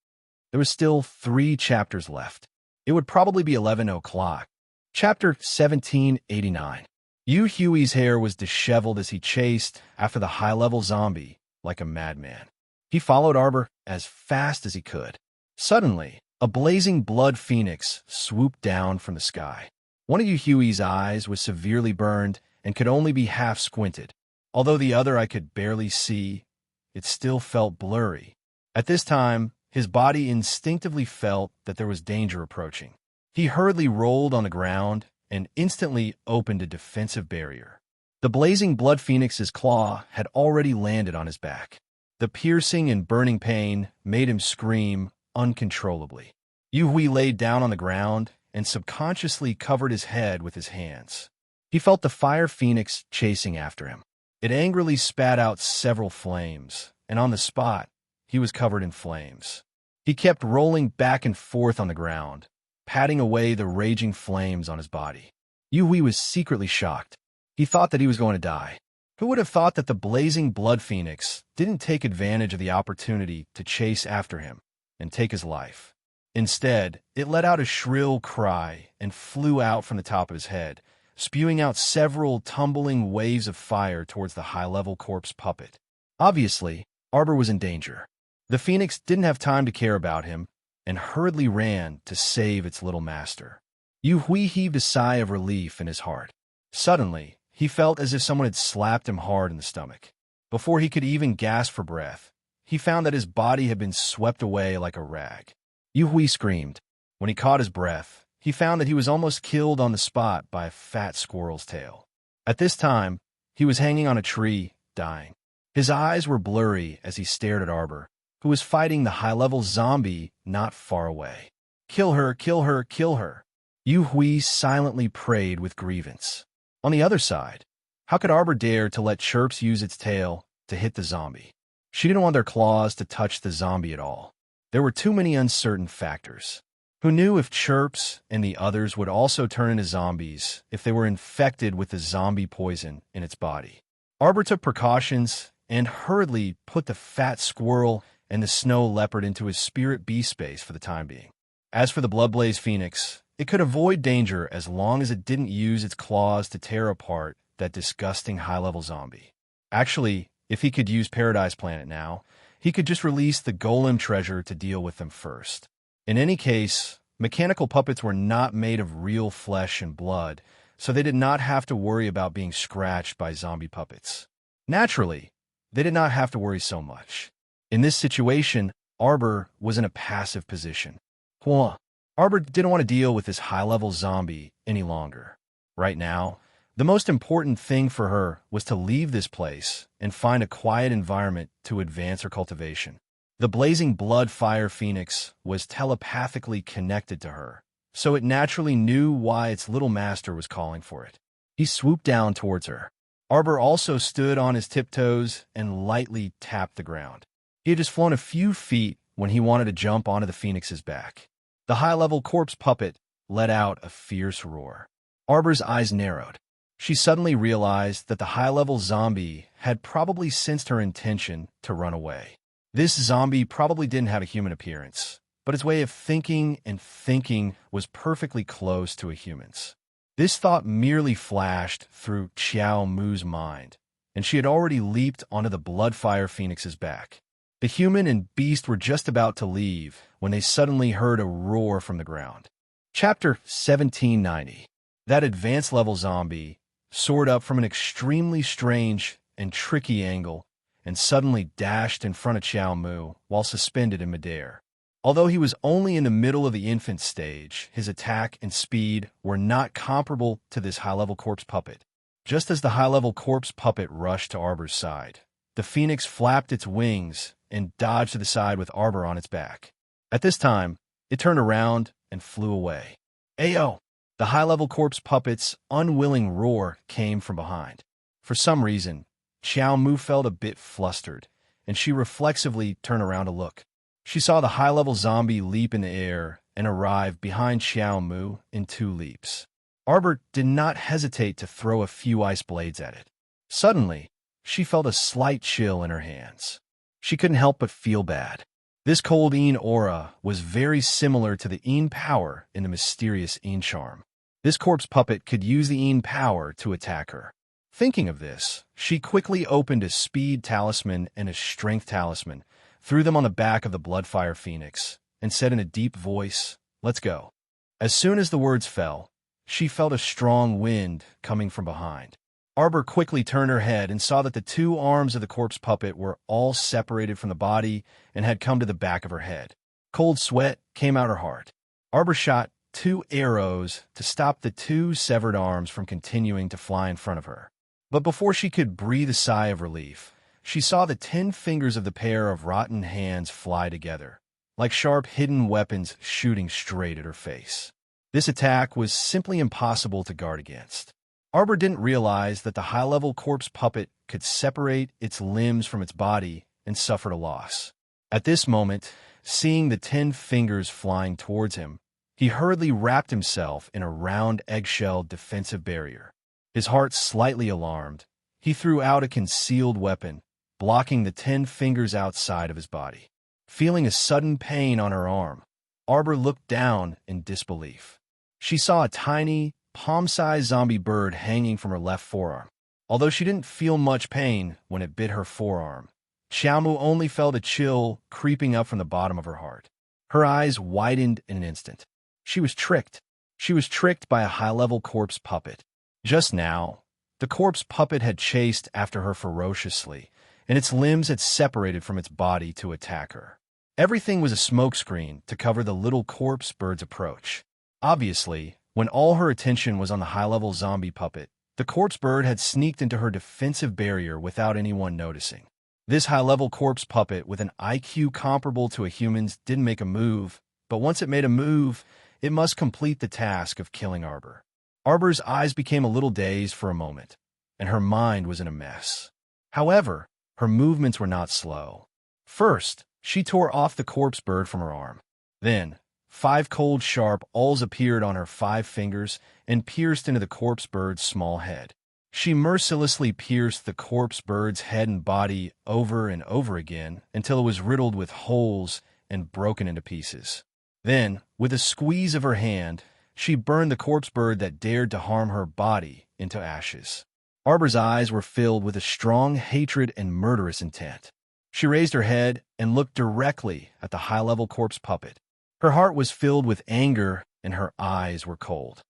There was still 3 chapters left. It would probably be 11 o'clock. Chapter 1789. Yuhui's hair was disheveled as he chased after the high-level zombie like a madman. He followed Arbor as fast as he could. Suddenly, a blazing blood phoenix swooped down from the sky. One of Yuhui's eyes was severely burned and could only be half squinted. Although the other I could barely see, it still felt blurry. At this time, his body instinctively felt that there was danger approaching. He hurriedly rolled on the ground and instantly opened a defensive barrier. The blazing blood phoenix's claw had already landed on his back. The piercing and burning pain made him scream uncontrollably. Yuhui laid down on the ground and subconsciously covered his head with his hands. He felt the fire phoenix chasing after him. It angrily spat out several flames, and on the spot, he was covered in flames. He kept rolling back and forth on the ground, patting away the raging flames on his body. Yuhui was secretly shocked. He thought that he was going to die. Who would have thought that the blazing blood phoenix didn't take advantage of the opportunity to chase after him and take his life? Instead, it let out a shrill cry and flew out from the top of his head, spewing out several tumbling waves of fire towards the high-level corpse puppet. Obviously, Arbor was in danger. The phoenix didn't have time to care about him and hurriedly ran to save its little master. Yuhui heaved a sigh of relief in his heart. Suddenly, he felt as if someone had slapped him hard in the stomach. Before he could even gasp for breath, he found that his body had been swept away like a rag. Yuhui screamed. When he caught his breath, he found that he was almost killed on the spot by a fat squirrel's tail. At this time, he was hanging on a tree, dying. His eyes were blurry as he stared at Arbor, who was fighting the high-level zombie not far away. "Kill her, kill her, kill her!" Yuhui silently prayed with grievance. On the other side, how could Arbor dare to let Chirps use its tail to hit the zombie? She didn't want their claws to touch the zombie at all. There were too many uncertain factors. Who knew if Chirps and the others would also turn into zombies if they were infected with the zombie poison in its body? Arbor took precautions and hurriedly put the fat squirrel and the snow leopard into his spirit bee space for the time being. As for the Bloodblaze Phoenix, it could avoid danger as long as it didn't use its claws to tear apart that disgusting high-level zombie. Actually, if he could use Paradise Planet now, he could just release the golem treasure to deal with them first. In any case, mechanical puppets were not made of real flesh and blood, so they did not have to worry about being scratched by zombie puppets. Naturally, they did not have to worry so much. In this situation, Arbor was in a passive position. "Huh. Arbor didn't want to deal with this high-level zombie any longer. Right now, the most important thing for her was to leave this place and find a quiet environment to advance her cultivation. The blazing blood fire phoenix was telepathically connected to her, so it naturally knew why its little master was calling for it. He swooped down towards her. Arbor also stood on his tiptoes and lightly tapped the ground. He had just flown a few feet when he wanted to jump onto the phoenix's back. The high-level corpse puppet let out a fierce roar. Arbor's eyes narrowed. She suddenly realized that the high-level zombie had probably sensed her intention to run away. This zombie probably didn't have a human appearance, but its way of thinking and thinking was perfectly close to a human's. This thought merely flashed through Xiao Mu's mind, and she had already leaped onto the Bloodfire Phoenix's back. The human and beast were just about to leave when they suddenly heard a roar from the ground. Chapter 1790. That advanced-level zombie soared up from an extremely strange and tricky angle and suddenly dashed in front of Xiao Mu while suspended in midair. Although he was only in the middle of the infant stage, his attack and speed were not comparable to this high-level corpse puppet. Just as the high-level corpse puppet rushed to Arbor's side, the phoenix flapped its wings and dodged to the side with Arbor on its back. At this time, it turned around and flew away. Ayo! The high-level corpse puppet's unwilling roar came from behind. For some reason, Xiao Mu felt a bit flustered, and she reflexively turned around to look. She saw the high-level zombie leap in the air and arrive behind Xiao Mu in 2 leaps. Arbor did not hesitate to throw a few ice blades at it. Suddenly, she felt a slight chill in her hands. She couldn't help but feel bad. This cold Een aura was very similar to the Een power in the mysterious Een charm. This corpse puppet could use the Een power to attack her. Thinking of this, she quickly opened a speed talisman and a strength talisman, threw them on the back of the Bloodfire Phoenix, and said in a deep voice, "Let's go." As soon as the words fell, she felt a strong wind coming from behind. Arbor quickly turned her head and saw that the 2 arms of the corpse puppet were all separated from the body and had come to the back of her head. Cold sweat came out her heart. Arbor shot 2 arrows to stop the 2 severed arms from continuing to fly in front of her. But before she could breathe a sigh of relief, she saw the 10 fingers of the pair of rotten hands fly together, like sharp hidden weapons shooting straight at her face. This attack was simply impossible to guard against. Arbor didn't realize that the high-level corpse puppet could separate its limbs from its body and suffered a loss. At this moment, seeing the 10 fingers flying towards him, he hurriedly wrapped himself in a round eggshell defensive barrier. His heart slightly alarmed, he threw out a concealed weapon, blocking the 10 fingers outside of his body. Feeling a sudden pain on her arm, Arbor looked down in disbelief. She saw a tiny, palm-sized zombie bird hanging from her left forearm. Although she didn't feel much pain when it bit her forearm, Xiao Mu only felt a chill creeping up from the bottom of her heart. Her eyes widened in an instant. She was tricked. She was tricked by a high-level corpse puppet. Just now, the corpse puppet had chased after her ferociously, and its limbs had separated from its body to attack her. Everything was a smokescreen to cover the little corpse bird's approach. Obviously, when all her attention was on the high-level zombie puppet, the corpse bird had sneaked into her defensive barrier without anyone noticing. This high-level corpse puppet with an IQ comparable to a human's didn't make a move, but once it made a move, it must complete the task of killing Arbor. Arbor's eyes became a little dazed for a moment, and her mind was in a mess. However, her movements were not slow. First, she tore off the corpse bird from her arm. Then, 5 cold, sharp awls appeared on her 5 fingers and pierced into the corpse bird's small head. She mercilessly pierced the corpse bird's head and body over and over again until it was riddled with holes and broken into pieces. Then, with a squeeze of her hand, she burned the corpse bird that dared to harm her body into ashes. Arbor's eyes were filled with a strong hatred and murderous intent. She raised her head and looked directly at the high-level corpse puppet. Her heart was filled with anger and her eyes were cold.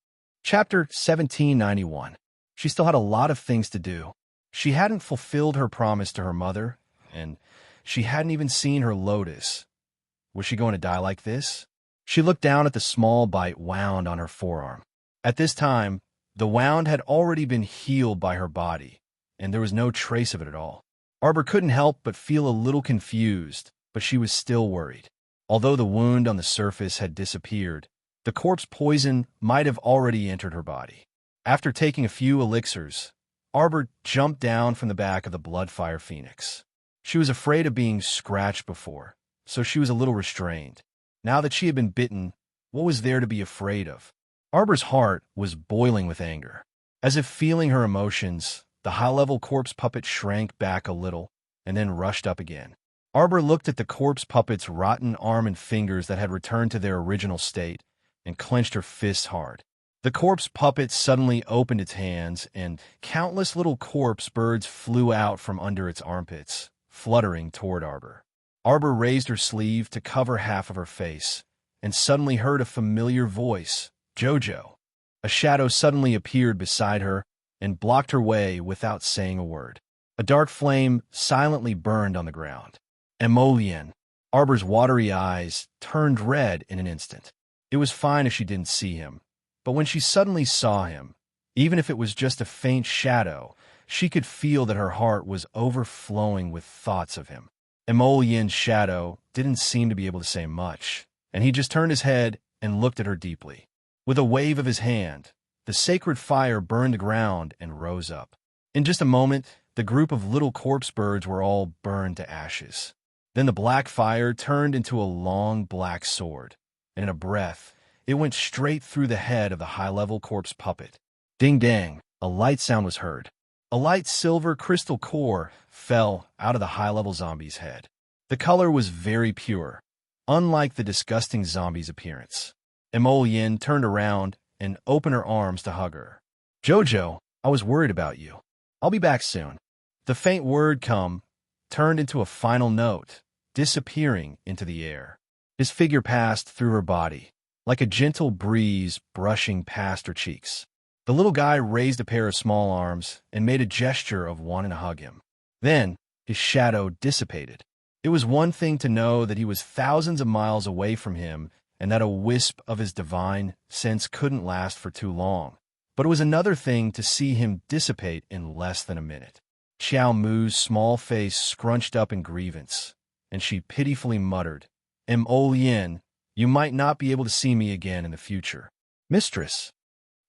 Chapter 1791. She still had a lot of things to do. She hadn't fulfilled her promise to her mother, and she hadn't even seen her lotus. Was she going to die like this? She looked down at the small bite wound on her forearm. At this time, the wound had already been healed by her body, and there was no trace of it at all. Arbor couldn't help but feel a little confused, but she was still worried. Although the wound on the surface had disappeared, the corpse poison might have already entered her body. After taking a few elixirs, Arbor jumped down from the back of the Bloodfire Phoenix. She was afraid of being scratched before, so she was a little restrained. Now that she had been bitten, what was there to be afraid of? Arbor's heart was boiling with anger. As if feeling her emotions, the high-level corpse puppet shrank back a little and then rushed up again. Arbor looked at the corpse puppet's rotten arm and fingers that had returned to their original state and clenched her fists hard. The corpse puppet suddenly opened its hands, and countless little corpse birds flew out from under its armpits, fluttering toward Arbor. Arbor raised her sleeve to cover half of her face, and suddenly heard a familiar voice, "Jojo." A shadow suddenly appeared beside her and blocked her way without saying a word. A dark flame silently burned on the ground. Emollient. Arbor's watery eyes turned red in an instant. It was fine if she didn't see him, but when she suddenly saw him, even if it was just a faint shadow, she could feel that her heart was overflowing with thoughts of him. Emollient's shadow didn't seem to be able to say much, and he just turned his head and looked at her deeply. With a wave of his hand, the sacred fire burned the ground and rose up. In just a moment, the group of little corpse birds were all burned to ashes. Then the black fire turned into a long black sword, and in a breath, it went straight through the head of the high-level corpse puppet. Ding-dang, a light sound was heard. A light silver crystal core fell out of the high-level zombie's head. The color was very pure, unlike the disgusting zombie's appearance. Emollient turned around and opened her arms to hug her. "Jojo, I was worried about you. I'll be back soon." The faint word "come" turned into a final note, disappearing into the air. His figure passed through her body, like a gentle breeze brushing past her cheeks. The little guy raised a pair of small arms and made a gesture of wanting to hug him. Then, his shadow dissipated. It was one thing to know that he was thousands of miles away from him and that a wisp of his divine sense couldn't last for too long. But it was another thing to see him dissipate in less than a minute. Xiao Mu's small face scrunched up in grievance, and she pitifully muttered, "Emollient, you might not be able to see me again in the future." "Mistress."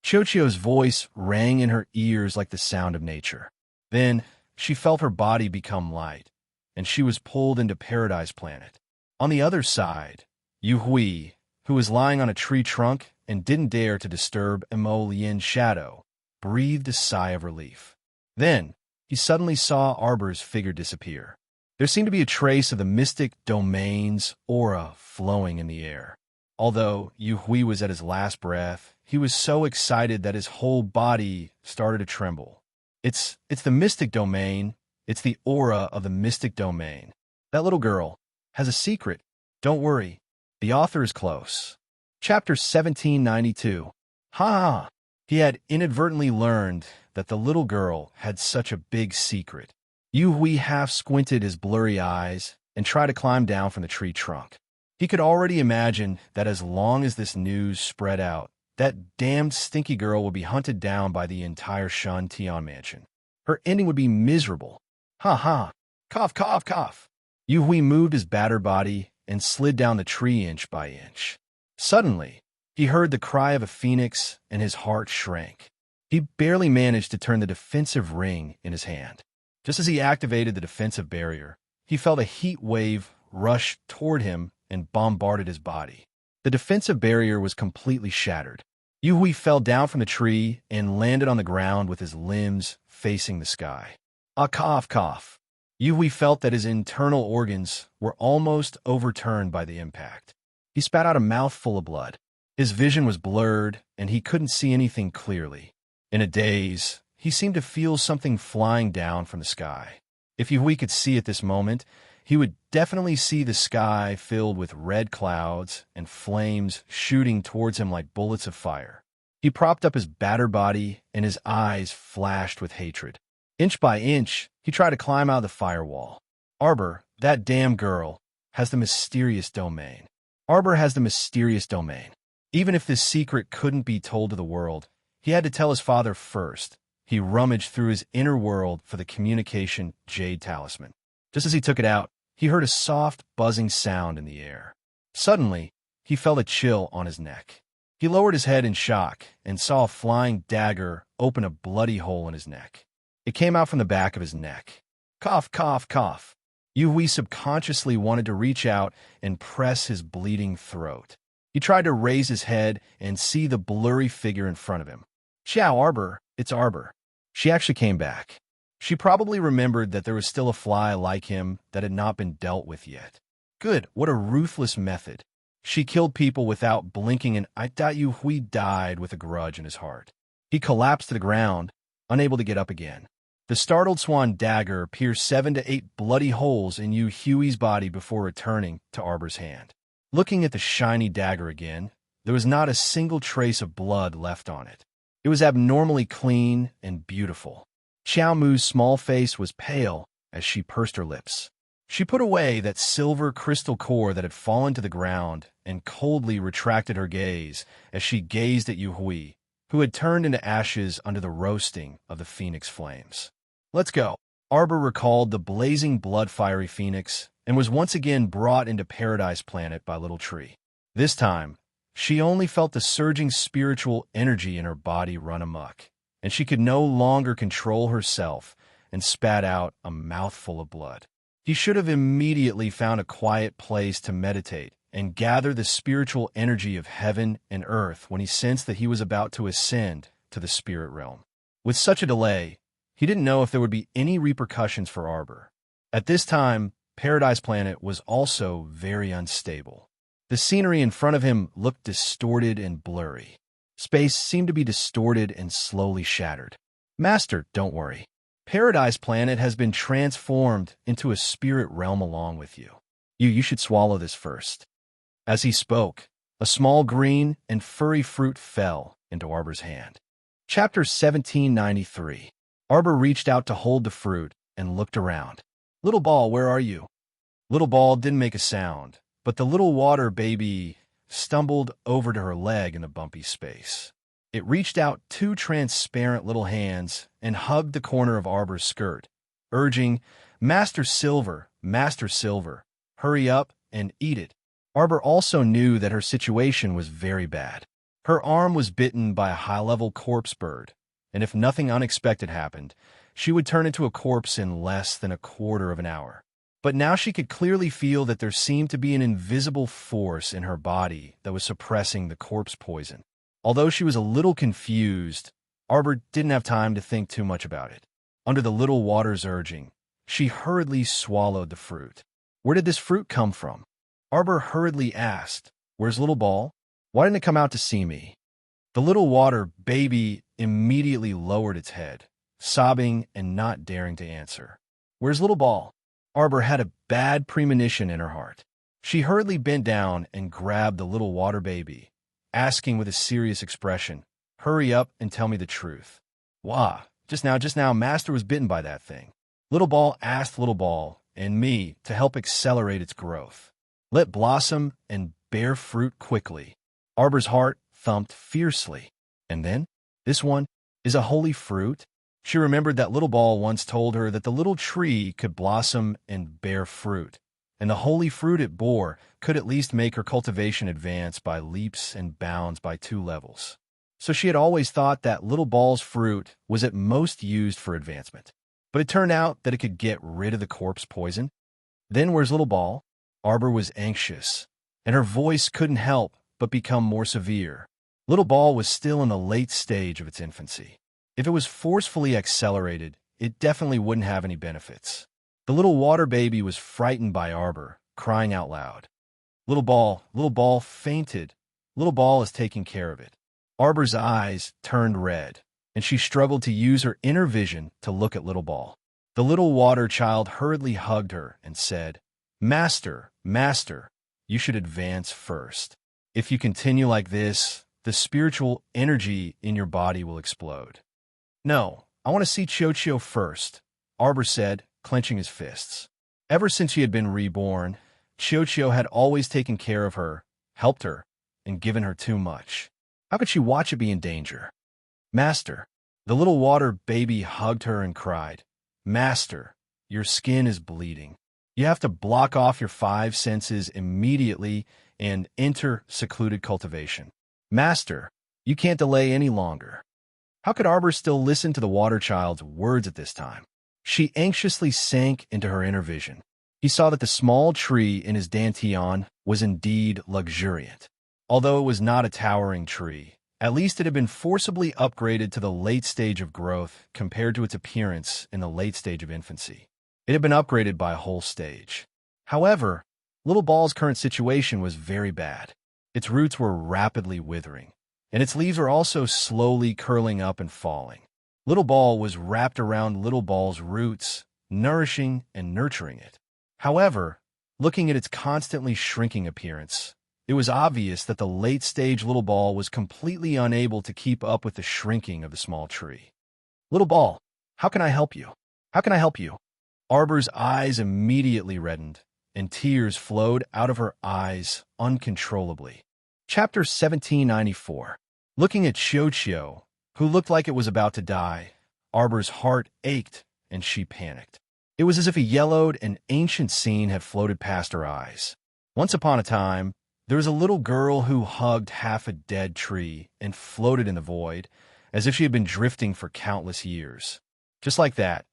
Chochio's voice rang in her ears like the sound of nature. Then she felt her body become light, and she was pulled into Paradise Planet. On the other side, Yu Hui, who was lying on a tree trunk and didn't dare to disturb Emollient's shadow, breathed a sigh of relief. Then he suddenly saw Arbor's figure disappear. There seemed to be a trace of the mystic domain's aura flowing in the air. Although Yu Hui was at his last breath, he was so excited that his whole body started to tremble. It's the mystic domain. It's the aura of the mystic domain. That little girl has a secret. Don't worry. The author is close. Chapter 1792. Ha! He had inadvertently learned that the little girl had such a big secret. Yu Hui half squinted his blurry eyes and tried to climb down from the tree trunk. He could already imagine that as long as this news spread out, that damned stinky girl would be hunted down by the entire Shan Tian mansion. Her ending would be miserable. Ha ha! Cough, cough, cough! Yu Hui moved his battered body and slid down the tree inch by inch. Suddenly, he heard the cry of a phoenix and his heart shrank. He barely managed to turn the defensive ring in his hand. Just as he activated the defensive barrier, he felt a heat wave rush toward him and bombarded his body. The defensive barrier was completely shattered. Yu Hui fell down from the tree and landed on the ground with his limbs facing the sky. A cough, cough. Yu Hui felt that his internal organs were almost overturned by the impact. He spat out a mouthful of blood. His vision was blurred, and he couldn't see anything clearly. In a daze, he seemed to feel something flying down from the sky. If Yu Hui could see at this moment, he would definitely see the sky filled with red clouds and flames shooting towards him like bullets of fire. He propped up his battered body, and his eyes flashed with hatred. Inch by inch, he tried to climb out of the firewall. Arbor, that damn girl, has the mysterious domain. Arbor has the mysterious domain. Even if this secret couldn't be told to the world, he had to tell his father first. He rummaged through his inner world for the communication jade talisman. Just as he took it out, he heard a soft, buzzing sound in the air. Suddenly, he felt a chill on his neck. He lowered his head in shock and saw a flying dagger open a bloody hole in his neck. It came out from the back of his neck. Cough, cough, cough. Yui subconsciously wanted to reach out and press his bleeding throat. He tried to raise his head and see the blurry figure in front of him. Xiao, Arbor, it's Arbor. She actually came back. She probably remembered that there was still a fly like him that had not been dealt with yet. Good, what a ruthless method. She killed people without blinking, and I thought Yui died with a grudge in his heart. He collapsed to the ground, unable to get up again. The startled swan dagger pierced 7 to 8 bloody holes in Yui's body before returning to Arbor's hand. Looking at the shiny dagger again, there was not a single trace of blood left on it. It was abnormally clean and beautiful. Xiao Mu's small face was pale as she pursed her lips. She put away that silver crystal core that had fallen to the ground and coldly retracted her gaze as she gazed at Yui, who had turned into ashes under the roasting of the phoenix flames. Let's go. Arbor recalled the blazing blood-fiery phoenix and was once again brought into Paradise Planet by Little Tree. This time, she only felt the surging spiritual energy in her body run amok, and she could no longer control herself and spat out a mouthful of blood. He should have immediately found a quiet place to meditate and gather the spiritual energy of heaven and earth when he sensed that he was about to ascend to the spirit realm. With such a delay, he didn't know if there would be any repercussions for Arbor. At this time, Paradise Planet was also very unstable. The scenery in front of him looked distorted and blurry. Space seemed to be distorted and slowly shattered. Master, don't worry. Paradise Planet has been transformed into a spirit realm along with you. You should swallow this first. As he spoke, a small green and furry fruit fell into Arbor's hand. Chapter 1793. Arbor reached out to hold the fruit and looked around. Little Ball, where are you? Little Ball didn't make a sound, but the little water baby stumbled over to her leg in the bumpy space. It reached out 2 transparent little hands and hugged the corner of Arbor's skirt, urging, Master Silver, hurry up and eat it. Arbor also knew that her situation was very bad. Her arm was bitten by a high-level corpse bird, and if nothing unexpected happened, she would turn into a corpse in less than a quarter of an hour. But now she could clearly feel that there seemed to be an invisible force in her body that was suppressing the corpse poison. Although she was a little confused, Arbor didn't have time to think too much about it. Under the little water's urging, she hurriedly swallowed the fruit. Where did this fruit come from? Arbor hurriedly asked, Where's Little Ball? Why didn't it come out to see me? The little water baby immediately lowered its head, sobbing and not daring to answer. Where's Little Ball? Arbor had a bad premonition in her heart. She hurriedly bent down and grabbed the little water baby, asking with a serious expression, Hurry up and tell me the truth. Wah, just now, Master was bitten by that thing. Little Ball asked Little Ball and me to help accelerate its growth. Let blossom and bear fruit quickly. Arbor's heart thumped fiercely. And then, this one is a holy fruit? She remembered that Little Ball once told her that the little tree could blossom and bear fruit, and the holy fruit it bore could at least make her cultivation advance by leaps and bounds by 2 levels. So she had always thought that Little Ball's fruit was at most used for advancement. But it turned out that it could get rid of the corpse poison. Then where's Little Ball? Arbor was anxious, and her voice couldn't help but become more severe. Little Ball was still in the late stage of its infancy. If it was forcefully accelerated, it definitely wouldn't have any benefits. The little water baby was frightened by Arbor, crying out loud. Little Ball fainted. Little Ball is taking care of it. Arbor's eyes turned red, and she struggled to use her inner vision to look at Little Ball. The little water child hurriedly hugged her and said, Master, you should advance first. If you continue like this, the spiritual energy in your body will explode. No, I want to see Chio first, Arbor said, clenching his fists. Ever since she had been reborn, Chio had always taken care of her helped her, and given her too much. How could she watch it be in danger? Master, the little water baby hugged her and cried, Master, your skin is bleeding. You have to block off your 5 senses immediately and enter secluded cultivation. Master, you can't delay any longer. How could Arbor still listen to the water child's words at this time? She anxiously sank into her inner vision. He saw that the small tree in his dantian was indeed luxuriant. Although it was not a towering tree, at least it had been forcibly upgraded to the late stage of growth compared to its appearance in the late stage of infancy. It had been upgraded by a whole stage. However, Little Ball's current situation was very bad. Its roots were rapidly withering, and its leaves were also slowly curling up and falling. Little Ball was wrapped around Little Ball's roots, nourishing and nurturing it. However, looking at its constantly shrinking appearance, it was obvious that the late-stage Little Ball was completely unable to keep up with the shrinking of the small tree. Little Ball, how can I help you? How can I help you? Arbor's eyes immediately reddened, and tears flowed out of her eyes uncontrollably. Chapter 1794. Looking at Chio, who looked like it was about to die, Arbor's heart ached, and she panicked. It was as if a yellowed and ancient scene had floated past her eyes. Once upon a time, there was a little girl who hugged half a dead tree and floated in the void, as if she had been drifting for countless years. Just like that,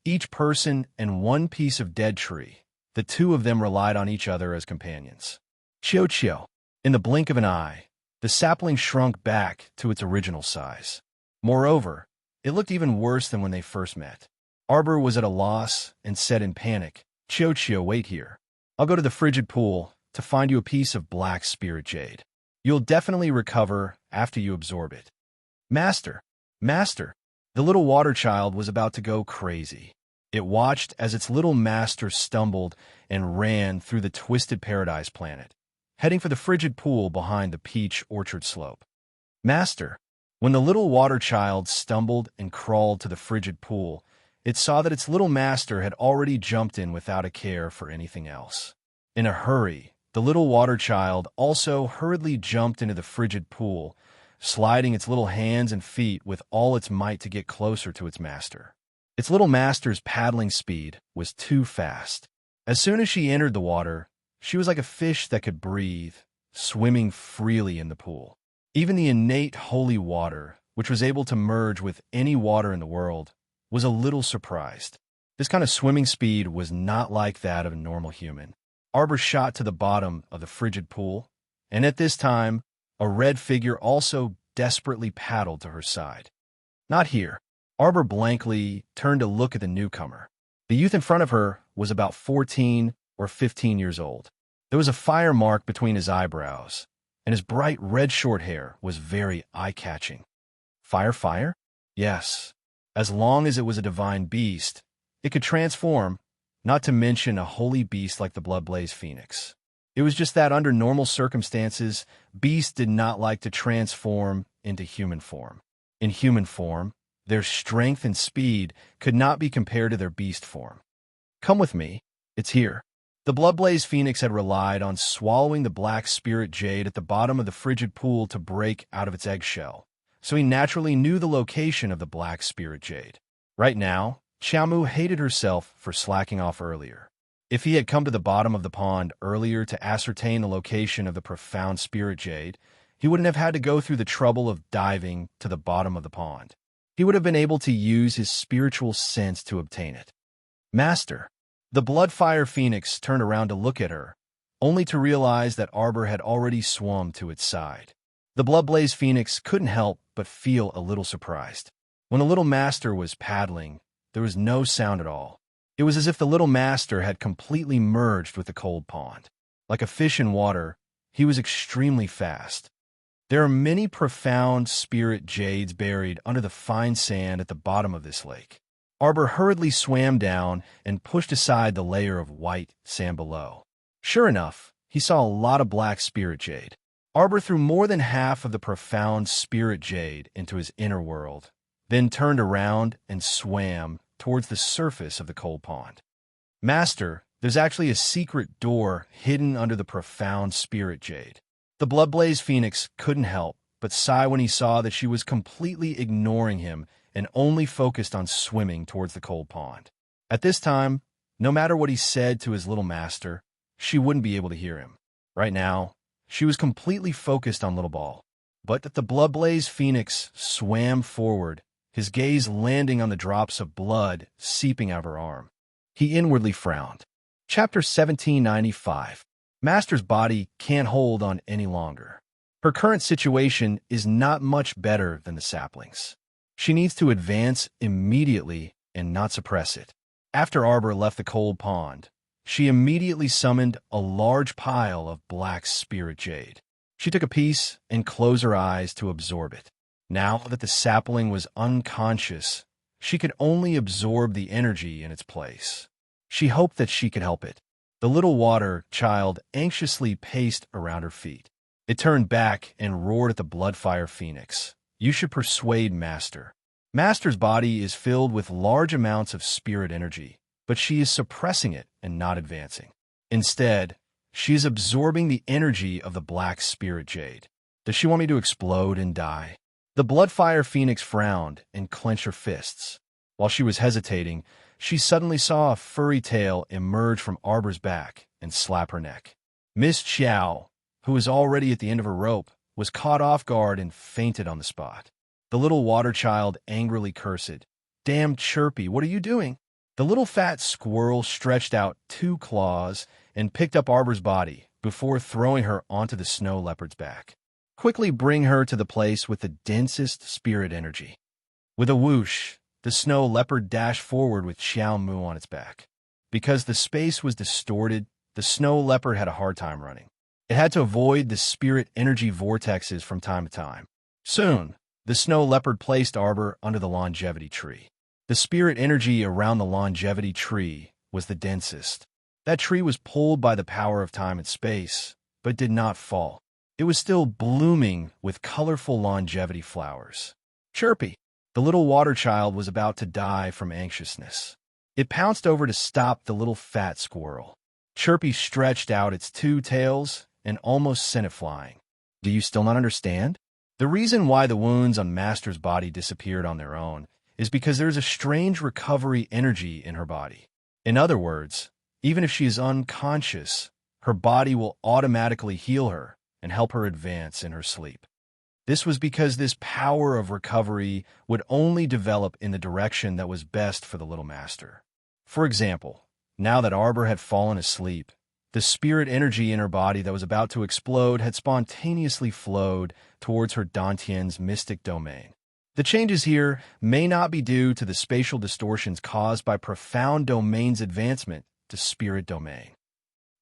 each person and one piece of dead tree, the two of them relied on each other as companions. Chio, in the blink of an eye, the sapling shrunk back to its original size. Moreover, it looked even worse than when they first met. Arbor was at a loss and said in panic, Chio, wait here. I'll go to the frigid pool to find you a piece of black spirit jade. You'll definitely recover after you absorb it. Master, the little water child was about to go crazy. It watched as its little master stumbled and ran through the twisted paradise planet, heading for the frigid pool behind the peach orchard slope. Master, when the little water child stumbled and crawled to the frigid pool, it saw that its little master had already jumped in without a care for anything else. In a hurry, the little water child also hurriedly jumped into the frigid pool, sliding its little hands and feet with all its might to get closer to its master. Its little master's paddling speed was too fast. As soon as she entered the water, she was like a fish that could breathe, swimming freely in the pool. Even the innate holy water, which was able to merge with any water in the world, was a little surprised. This kind of swimming speed was not like that of a normal human. Arbor shot to the bottom of the frigid pool, and at this time, a red figure also desperately paddled to her side. Not here. Arbor blankly turned to look at the newcomer. The youth in front of her was about 14 or 15 years old. There was a fire mark between his eyebrows, and his bright red short hair was very eye-catching. Fire? Yes. As long as it was a divine beast, it could transform, not to mention a holy beast like the Bloodblaze Phoenix. It was just that under normal circumstances, beasts did not like to transform into human form. In human form, their strength and speed could not be compared to their beast form. Come with me. It's here. The Bloodblaze Phoenix had relied on swallowing the black spirit jade at the bottom of the frigid pool to break out of its eggshell, so he naturally knew the location of the black spirit jade. Right now, Xiaomu hated herself for slacking off earlier. If he had come to the bottom of the pond earlier to ascertain the location of the profound spirit jade, he wouldn't have had to go through the trouble of diving to the bottom of the pond. He would have been able to use his spiritual sense to obtain it. Master, the Bloodfire Phoenix turned around to look at her, only to realize that Arbor had already swum to its side. The Bloodblaze Phoenix couldn't help but feel a little surprised. When the little master was paddling, there was no sound at all. It was as if the little master had completely merged with the cold pond. Like a fish in water, he was extremely fast. There are many profound spirit jades buried under the fine sand at the bottom of this lake. Arbor hurriedly swam down and pushed aside the layer of white sand below. Sure enough, he saw a lot of black spirit jade. Arbor threw more than half of the profound spirit jade into his inner world, then turned around and swam towards the surface of the cold pond. Master, there's actually a secret door hidden under the profound spirit jade. The blood-blazed phoenix couldn't help but sigh when he saw that she was completely ignoring him and only focused on swimming towards the cold pond. At this time, no matter what he said to his little master, she wouldn't be able to hear him. Right now, she was completely focused on Little Ball. But the blood-blazed phoenix swam forward, his gaze landing on the drops of blood seeping out of her arm. He inwardly frowned. Chapter 1795. Master's body can't hold on any longer. Her current situation is not much better than the saplings. She needs to advance immediately and not suppress it. After Arbor left the cold pond, she immediately summoned a large pile of black spirit jade. She took a piece and closed her eyes to absorb it. Now that the sapling was unconscious, she could only absorb the energy in its place. She hoped that she could help it. The little water child anxiously paced around her feet. It turned back and roared at the bloodfire phoenix. You should persuade Master. Master's body is filled with large amounts of spirit energy, but she is suppressing it and not advancing. Instead, she is absorbing the energy of the black spirit jade. Does she want me to explode and die? The bloodfire phoenix frowned and clenched her fists. While she was hesitating, she suddenly saw a furry tail emerge from Arbor's back and slap her neck. Miss Xiao, who was already at the end of her rope, was caught off guard and fainted on the spot. The little water child angrily cursed. Damn Chirpy, what are you doing? The little fat squirrel stretched out 2 claws and picked up Arbor's body before throwing her onto the snow leopard's back. Quickly bring her to the place with the densest spirit energy. With a whoosh, the snow leopard dashed forward with Xiao Mu on its back. Because the space was distorted, the snow leopard had a hard time running. It had to avoid the spirit energy vortexes from time to time. Soon, the snow leopard placed Arbor under the longevity tree. The spirit energy around the longevity tree was the densest. That tree was pulled by the power of time and space, but did not fall. It was still blooming with colorful longevity flowers. Chirpy, the little water child, was about to die from anxiousness. It pounced over to stop the little fat squirrel. Chirpy stretched out its 2 tails and almost sent it flying. Do you still not understand? The reason why the wounds on Master's body disappeared on their own is because there's a strange recovery energy in her body. In other words, even if she is unconscious, her body will automatically heal her and help her advance in her sleep. This was because this power of recovery would only develop in the direction that was best for the little master. For example, now that Arbor had fallen asleep, the spirit energy in her body that was about to explode had spontaneously flowed towards her Dantian's mystic domain. The changes here may not be due to the spatial distortions caused by profound domain's advancement to spirit domain.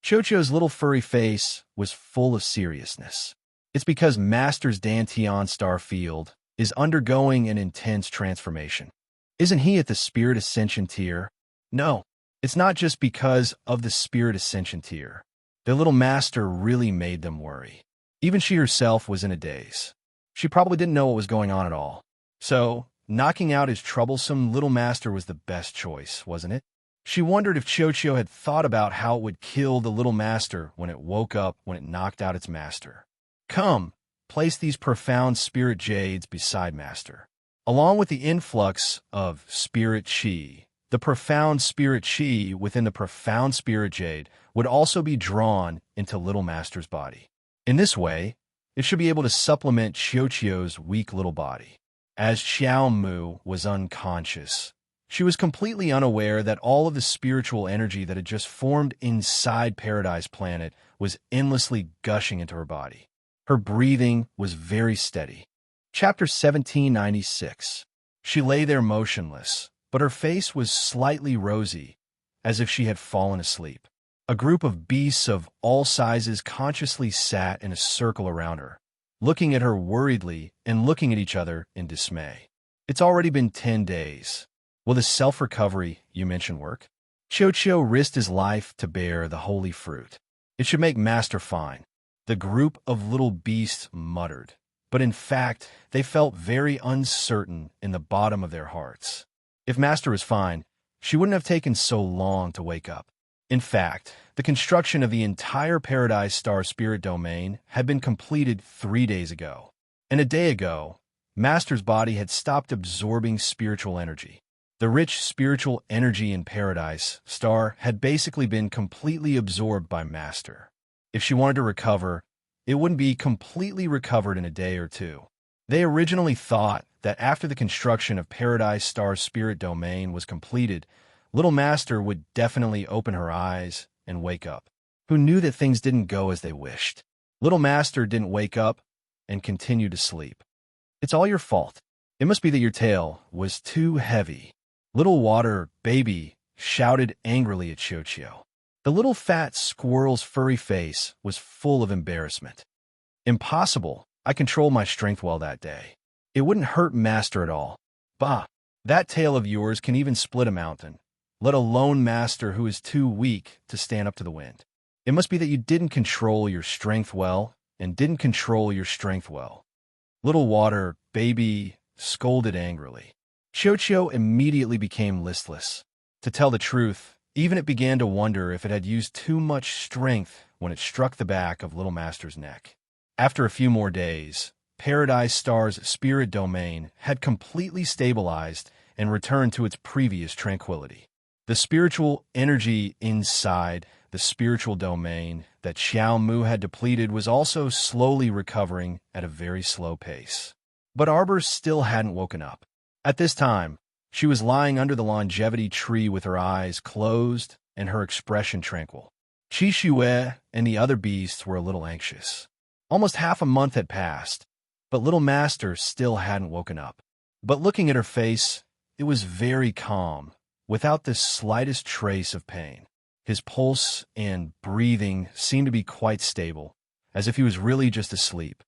Chocho's little furry face was full of seriousness. It's because Master's Dantian star field is undergoing an intense transformation. Isn't he at the spirit ascension tier? No, it's not just because of the spirit ascension tier. Their little master really made them worry. Even she herself was in a daze. She probably didn't know what was going on at all. So, knocking out his troublesome little master was the best choice, wasn't it? She wondered if Chocho had thought about how it would kill the little master when it woke up when it knocked out its master. Come, place these profound spirit jades beside Master. Along with the influx of spirit chi, the profound spirit chi within the profound spirit jade would also be drawn into Little Master's body. In this way, it should be able to supplement Chocho's weak little body. As Xiao Mu was unconscious, she was completely unaware that all of the spiritual energy that had just formed inside Paradise Planet was endlessly gushing into her body. Her breathing was very steady. Chapter 1796. She lay there motionless, but her face was slightly rosy, as if she had fallen asleep. A group of beasts of all sizes consciously sat in a circle around her, looking at her worriedly and looking at each other in dismay. It's already been 10 days. Will the self-recovery you mentioned work? Chocho risked his life to bear the holy fruit. It should make Master fine. The group of little beasts muttered, but in fact, they felt very uncertain in the bottom of their hearts. If Master was fine, she wouldn't have taken so long to wake up. In fact, the construction of the entire Paradise Star Spirit Domain had been completed 3 days ago. And a day ago, Master's body had stopped absorbing spiritual energy. The rich spiritual energy in Paradise Star had basically been completely absorbed by Master. If she wanted to recover, it wouldn't be completely recovered in a day or two. They originally thought that after the construction of Paradise Star's Spirit Domain was completed, Little Master would definitely open her eyes and wake up. Who knew that things didn't go as they wished? Little Master didn't wake up and continued to sleep. It's all your fault. It must be that your tail was too heavy. Little Water Baby shouted angrily at Xiao. The little fat squirrel's furry face was full of embarrassment. Impossible. I controlled my strength well that day. It wouldn't hurt Master at all. Bah, that tail of yours can even split a mountain, let alone Master who is too weak to stand up to the wind. It must be that you didn't control your strength well and didn't control your strength well. Little Water Baby scolded angrily. Xiao immediately became listless. To tell the truth, even it began to wonder if it had used too much strength when it struck the back of Little Master's neck. After a few more days, Paradise Star's Spirit Domain had completely stabilized and returned to its previous tranquility. The spiritual energy inside the spiritual domain that Xiao Mu had depleted was also slowly recovering at a very slow pace. But Arbor still hadn't woken up. At this time, she was lying under the longevity tree with her eyes closed and her expression tranquil. Qi Shue and the other beasts were a little anxious. Almost half a month had passed, but Little Master still hadn't woken up. But looking at her face, it was very calm, without the slightest trace of pain. His pulse and breathing seemed to be quite stable, as if he was really just asleep.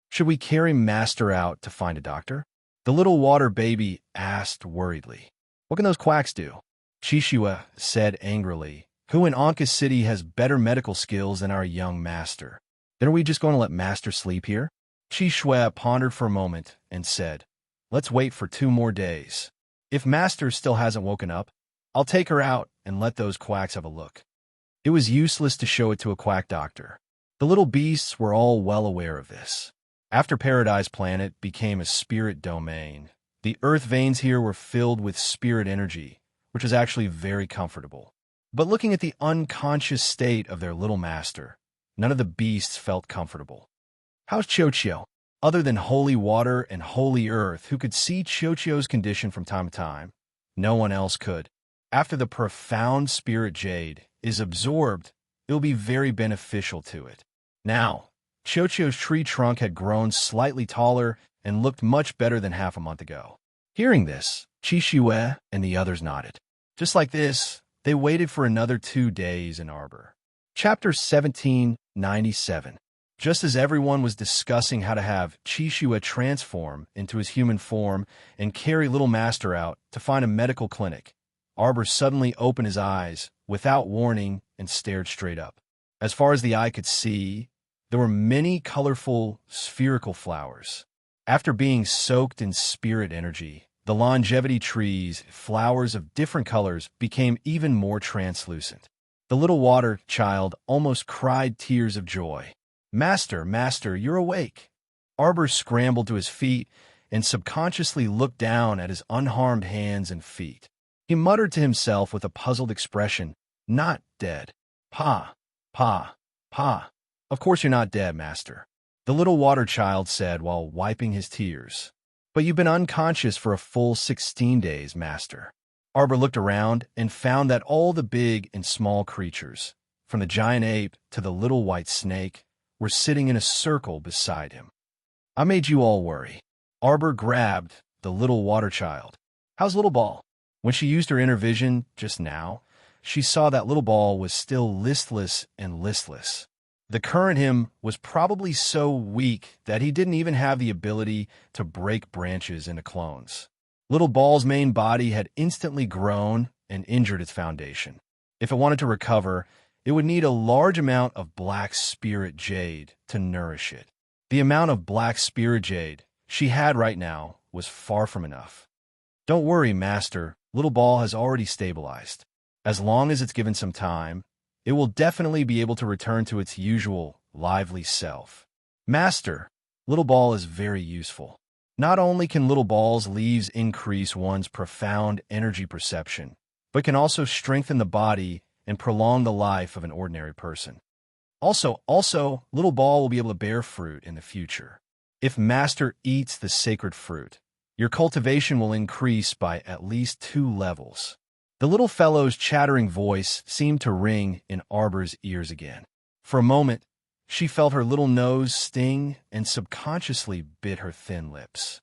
Should we carry Master out to find a doctor? The Little Water Baby asked worriedly. What can those quacks do? Qishua said angrily, who in Anka City has better medical skills than our young Master. Then are we just going to let Master sleep here? Qishua pondered for a moment and said, let's wait for 2 more days. If Master still hasn't woken up, I'll take her out and let those quacks have a look. It was useless to show it to a quack doctor. The little beasts were all well aware of this. After Paradise Planet became a spirit domain, the earth veins here were filled with spirit energy, which was actually very comfortable. But looking at the unconscious state of their little master, none of the beasts felt comfortable. How's Qiao? Other than Holy Water and Holy Earth, who could see Qiao's condition from time to time, no one else could. After the profound spirit jade is absorbed, it will be very beneficial to it. Now, Qiao's tree trunk had grown slightly taller and looked much better than half a month ago. Hearing this, Qi Shue and the others nodded. Just like this, they waited for another 2 days in Arbor. Chapter 1797. Just as everyone was discussing how to have Qi Shue transform into his human form and carry Little Master out to find a medical clinic, Arbor suddenly opened his eyes without warning and stared straight up. As far as the eye could see, there were many colorful, spherical flowers. After being soaked in spirit energy, the longevity trees, flowers of different colors, became even more translucent. The little water child almost cried tears of joy. Master, Master, you're awake. Arbor scrambled to his feet and subconsciously looked down at his unharmed hands and feet. He muttered to himself with a puzzled expression, not dead. Pa, pa, pa. Of course you're not dead, Master, the little water child said while wiping his tears. But you've been unconscious for a full 16 days, Master. Arbor looked around and found that all the big and small creatures, from the giant ape to the little white snake, were sitting in a circle beside him. I made you all worry. Arbor grabbed the little water child. How's Little Ball? When she used her inner vision just now, she saw that Little Ball was still listless and listless. The current him was probably so weak that he didn't even have the ability to break branches into clones. Little Ball's main body had instantly grown and injured its foundation. If it wanted to recover, it would need a large amount of black spirit jade to nourish it. The amount of black spirit jade she had right now was far from enough. Don't worry, Master. Little Ball has already stabilized. As long as it's given some time, it will definitely be able to return to its usual, lively self. Master, Little Ball is very useful. Not only can Little Ball's leaves increase one's profound energy perception, but can also strengthen the body and prolong the life of an ordinary person. Also, Little Ball will be able to bear fruit in the future. If Master eats the sacred fruit, your cultivation will increase by at least 2 levels. The little fellow's chattering voice seemed to ring in Arbor's ears again. For a moment, she felt her little nose sting and subconsciously bit her thin lips.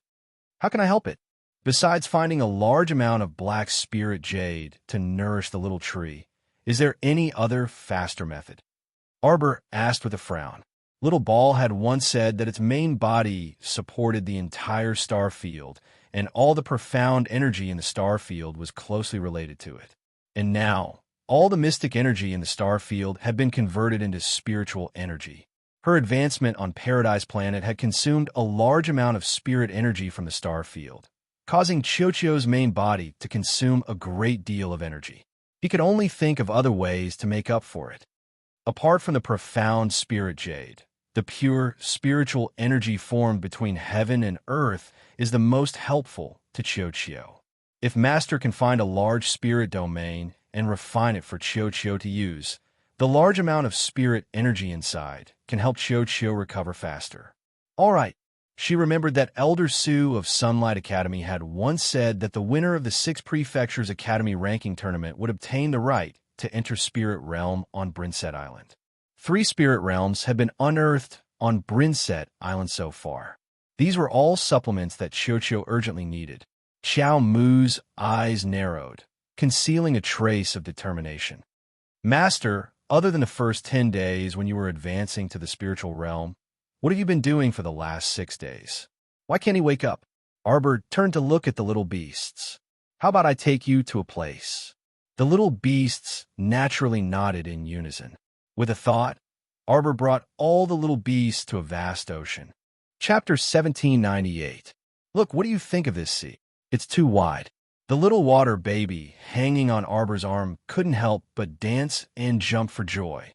How can I help it? Besides finding a large amount of black spirit jade to nourish the little tree, is there any other faster method? Arbor asked with a frown. Little Ball had once said that its main body supported the entire star field, and all the profound energy in the star field was closely related to it. And now, all the mystic energy in the star field had been converted into spiritual energy. Her advancement on Paradise Planet had consumed a large amount of spirit energy from the star field, causing Chiocchio's main body to consume a great deal of energy. He could only think of other ways to make up for it. Apart from the profound spirit jade, the pure spiritual energy formed between heaven and earth is the most helpful to Chiocchio. If Master can find a large spirit domain and refine it for Chiocchio to use, the large amount of spirit energy inside can help Chiocchio recover faster. All right. She remembered that Elder Sue of Sunlight Academy had once said that the winner of the 6 Prefectures Academy ranking tournament would obtain the right to enter Spirit Realm on Brinset Island. 3 spirit realms had been unearthed on Brinset Island so far. These were all supplements that Chiocchio urgently needed. Xiao Mu's eyes narrowed, concealing a trace of determination. Master, other than the first 10 days when you were advancing to the spiritual realm, what have you been doing for the last 6 days? Why can't he wake up? Arbor turned to look at the little beasts. How about I take you to a place? The little beasts naturally nodded in unison. With a thought, Arbor brought all the little beasts to a vast ocean. Chapter 1798. Look, what do you think of this sea? It's too wide. The little water baby, hanging on Arbor's arm, couldn't help but dance and jump for joy.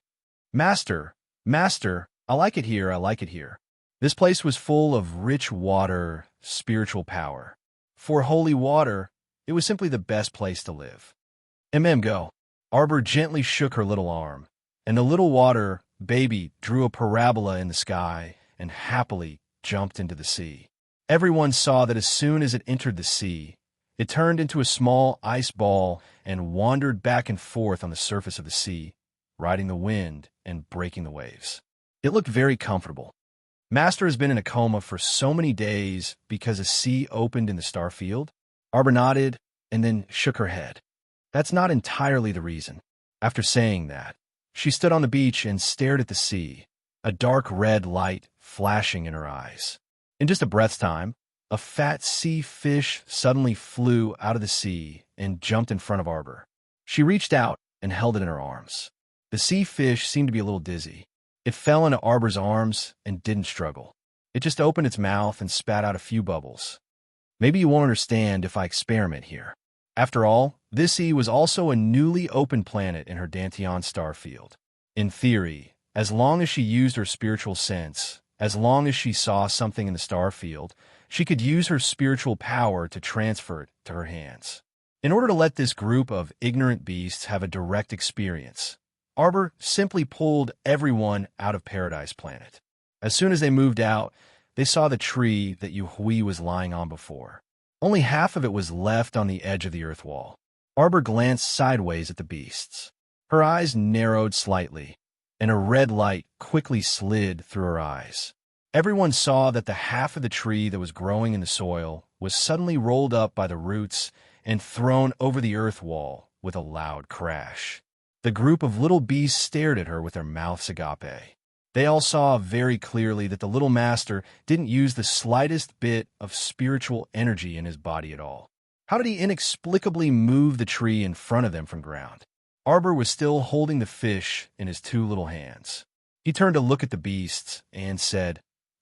Master, I like it here, I like it here. This place was full of rich water, spiritual power. For holy water, it was simply the best place to live. Go. Arbor gently shook her little arm, and the little water baby drew a parabola in the sky and happily jumped into the sea. Everyone saw that as soon as it entered the sea, it turned into a small ice ball and wandered back and forth on the surface of the sea, riding the wind and breaking the waves. It looked very comfortable. Master has been in a coma for so many days because a sea opened in the star field. Arbor nodded and then shook her head. That's not entirely the reason. After saying that, she stood on the beach and stared at the sea, a dark red light flashing in her eyes. In just a breath's time, a fat sea fish suddenly flew out of the sea and jumped in front of Arbor. She reached out and held it in her arms. The sea fish seemed to be a little dizzy. It fell into Arbor's arms and didn't struggle. It just opened its mouth and spat out a few bubbles. Maybe you won't understand if I experiment here. After all, this sea was also a newly opened planet in her Dantian star field. In theory, as long as she used her spiritual sense, as long as she saw something in the star field, she could use her spiritual power to transfer it to her hands. In order to let this group of ignorant beasts have a direct experience, Arbor simply pulled everyone out of Paradise Planet. As soon as they moved out, they saw the tree that Yuhui was lying on before. Only half of it was left on the edge of the earth wall. Arbor glanced sideways at the beasts. Her eyes narrowed slightly, and a red light quickly slid through her eyes. Everyone saw that the half of the tree that was growing in the soil was suddenly rolled up by the roots and thrown over the earth wall with a loud crash. The group of little beasts stared at her with their mouths agape. They all saw very clearly that the little master didn't use the slightest bit of spiritual energy in his body at all. How did he inexplicably move the tree in front of them from ground? Arbor was still holding the fish in his 2 little hands. He turned to look at the beasts and said,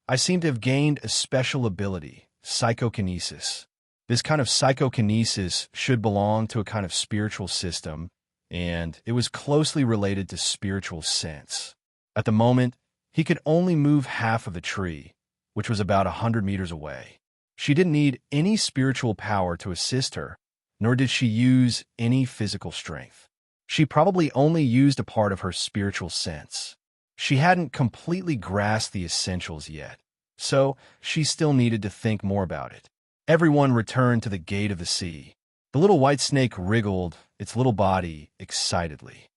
I seem to have gained a special ability, psychokinesis. This kind of psychokinesis should belong to a kind of spiritual system, and it was closely related to spiritual sense. At the moment, he could only move half of the tree, which was about 100 meters away. She didn't need any spiritual power to assist her, nor did she use any physical strength. She probably only used a part of her spiritual sense. She hadn't completely grasped the essentials yet, so she still needed to think more about it. Everyone returned to the gate of the sea. The little white snake wriggled its little body excitedly.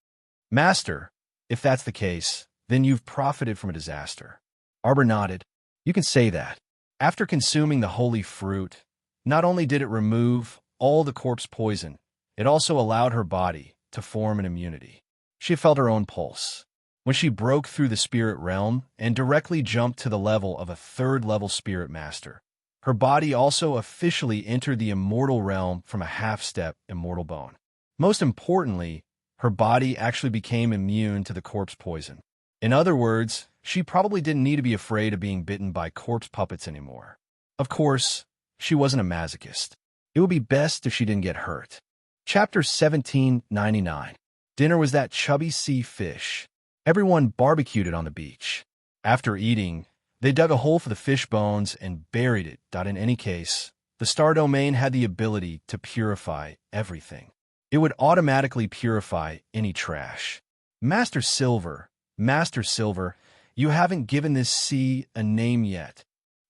"Master, if that's the case, then you've profited from a disaster." Arbor nodded. "You can say that." After consuming the holy fruit, not only did it remove all the corpse poison, it also allowed her body to form an immunity. She felt her own pulse. When she broke through the spirit realm and directly jumped to the level of a third-level spirit master, her body also officially entered the immortal realm from a half-step immortal bone. Most importantly, her body actually became immune to the corpse poison. In other words, she probably didn't need to be afraid of being bitten by corpse puppets anymore. Of course, she wasn't a masochist. It would be best if she didn't get hurt. Chapter 1799. Dinner was that chubby sea fish. Everyone barbecued it on the beach. After eating, they dug a hole for the fish bones and buried it. In any case, the star domain had the ability to purify everything. It would automatically purify any trash. Master Silver, you haven't given this sea a name yet."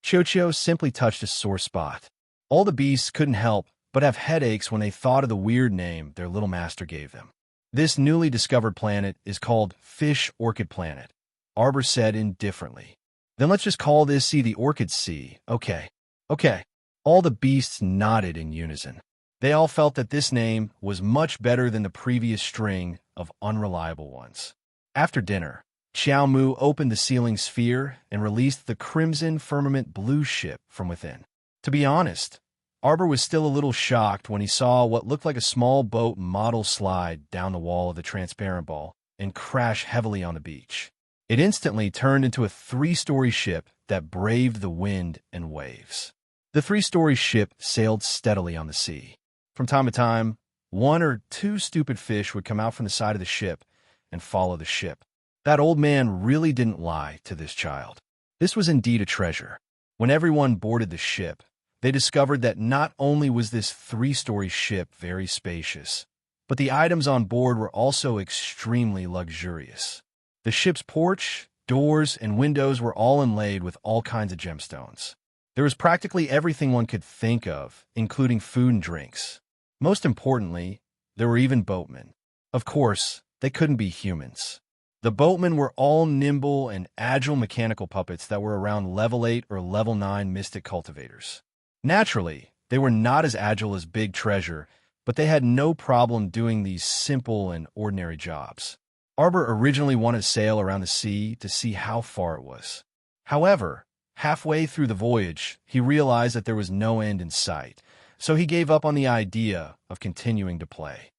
Chocho simply touched a sore spot. All the beasts couldn't help but have headaches when they thought of the weird name their little master gave them. "This newly discovered planet is called Fish Orchid Planet," Arbor said indifferently. "Then let's just call this sea the Orchid Sea, okay?" "Okay." All the beasts nodded in unison. They all felt that this name was much better than the previous string of unreliable ones. After dinner, Xiao Mu opened the sealing sphere and released the crimson firmament blue ship from within. To be honest, Arbor was still a little shocked when he saw what looked like a small boat model slide down the wall of the transparent ball and crash heavily on the beach. It instantly turned into a 3-story ship that braved the wind and waves. The 3-story ship sailed steadily on the sea. From time to time, 1 or 2 stupid fish would come out from the side of the ship and follow the ship. That old man really didn't lie to this child. This was indeed a treasure. When everyone boarded the ship, they discovered that not only was this 3-story ship very spacious, but the items on board were also extremely luxurious. The ship's porch, doors, and windows were all inlaid with all kinds of gemstones. There was practically everything one could think of, including food and drinks. Most importantly, there were even boatmen. Of course, they couldn't be humans. The boatmen were all nimble and agile mechanical puppets that were around level 8 or level 9 mystic cultivators. Naturally, they were not as agile as Big Treasure, but they had no problem doing these simple and ordinary jobs. Arbor originally wanted to sail around the sea to see how far it was. However, halfway through the voyage, he realized that there was no end in sight, so he gave up on the idea of continuing to play.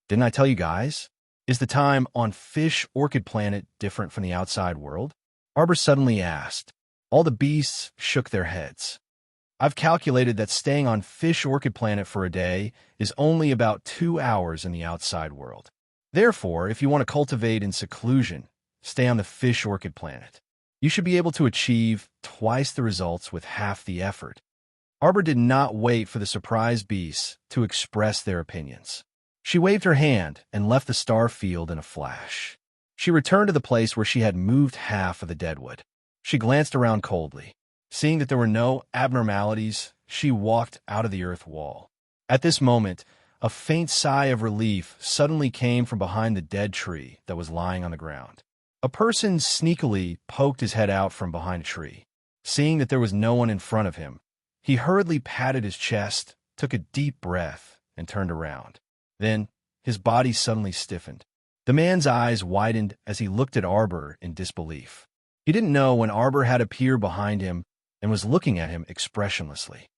"Didn't I tell you guys? Is the time on Fish Orchid Planet different from the outside world?" Arbor suddenly asked. All the beasts shook their heads. "I've calculated that staying on Fish Orchid Planet for a day is only about 2 hours in the outside world. Therefore, if you want to cultivate in seclusion, stay on the Fish Orchid Planet. You should be able to achieve twice the results with half the effort." Arbor did not wait for the surprised beasts to express their opinions. She waved her hand and left the star field in a flash. She returned to the place where she had moved half of the deadwood. She glanced around coldly. Seeing that there were no abnormalities, she walked out of the earth wall. At this moment, a faint sigh of relief suddenly came from behind the dead tree that was lying on the ground. A person sneakily poked his head out from behind a tree. Seeing that there was no one in front of him, he hurriedly patted his chest, took a deep breath, and turned around. Then, his body suddenly stiffened. The man's eyes widened as he looked at Arbor in disbelief. He didn't know when Arbor had appeared behind him and was looking at him expressionlessly.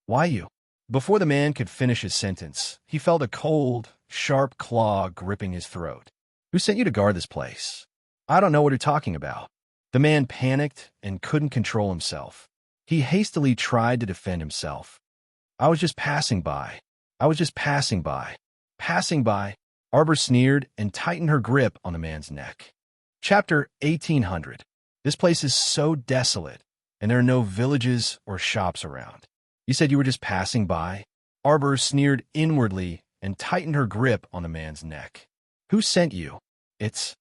"Why you?" Before the man could finish his sentence, he felt a cold, sharp claw gripping his throat. "Who sent you to guard this place?" "I don't know what you're talking about." The man panicked and couldn't control himself. He hastily tried to defend himself. "I was just passing by. Passing by." Arbor sneered and tightened her grip on the man's neck. Chapter 1800. This place is so desolate, and there are no villages or shops around. You said you were just passing by? Arbor sneered inwardly and tightened her grip on the man's neck. Who sent you? It's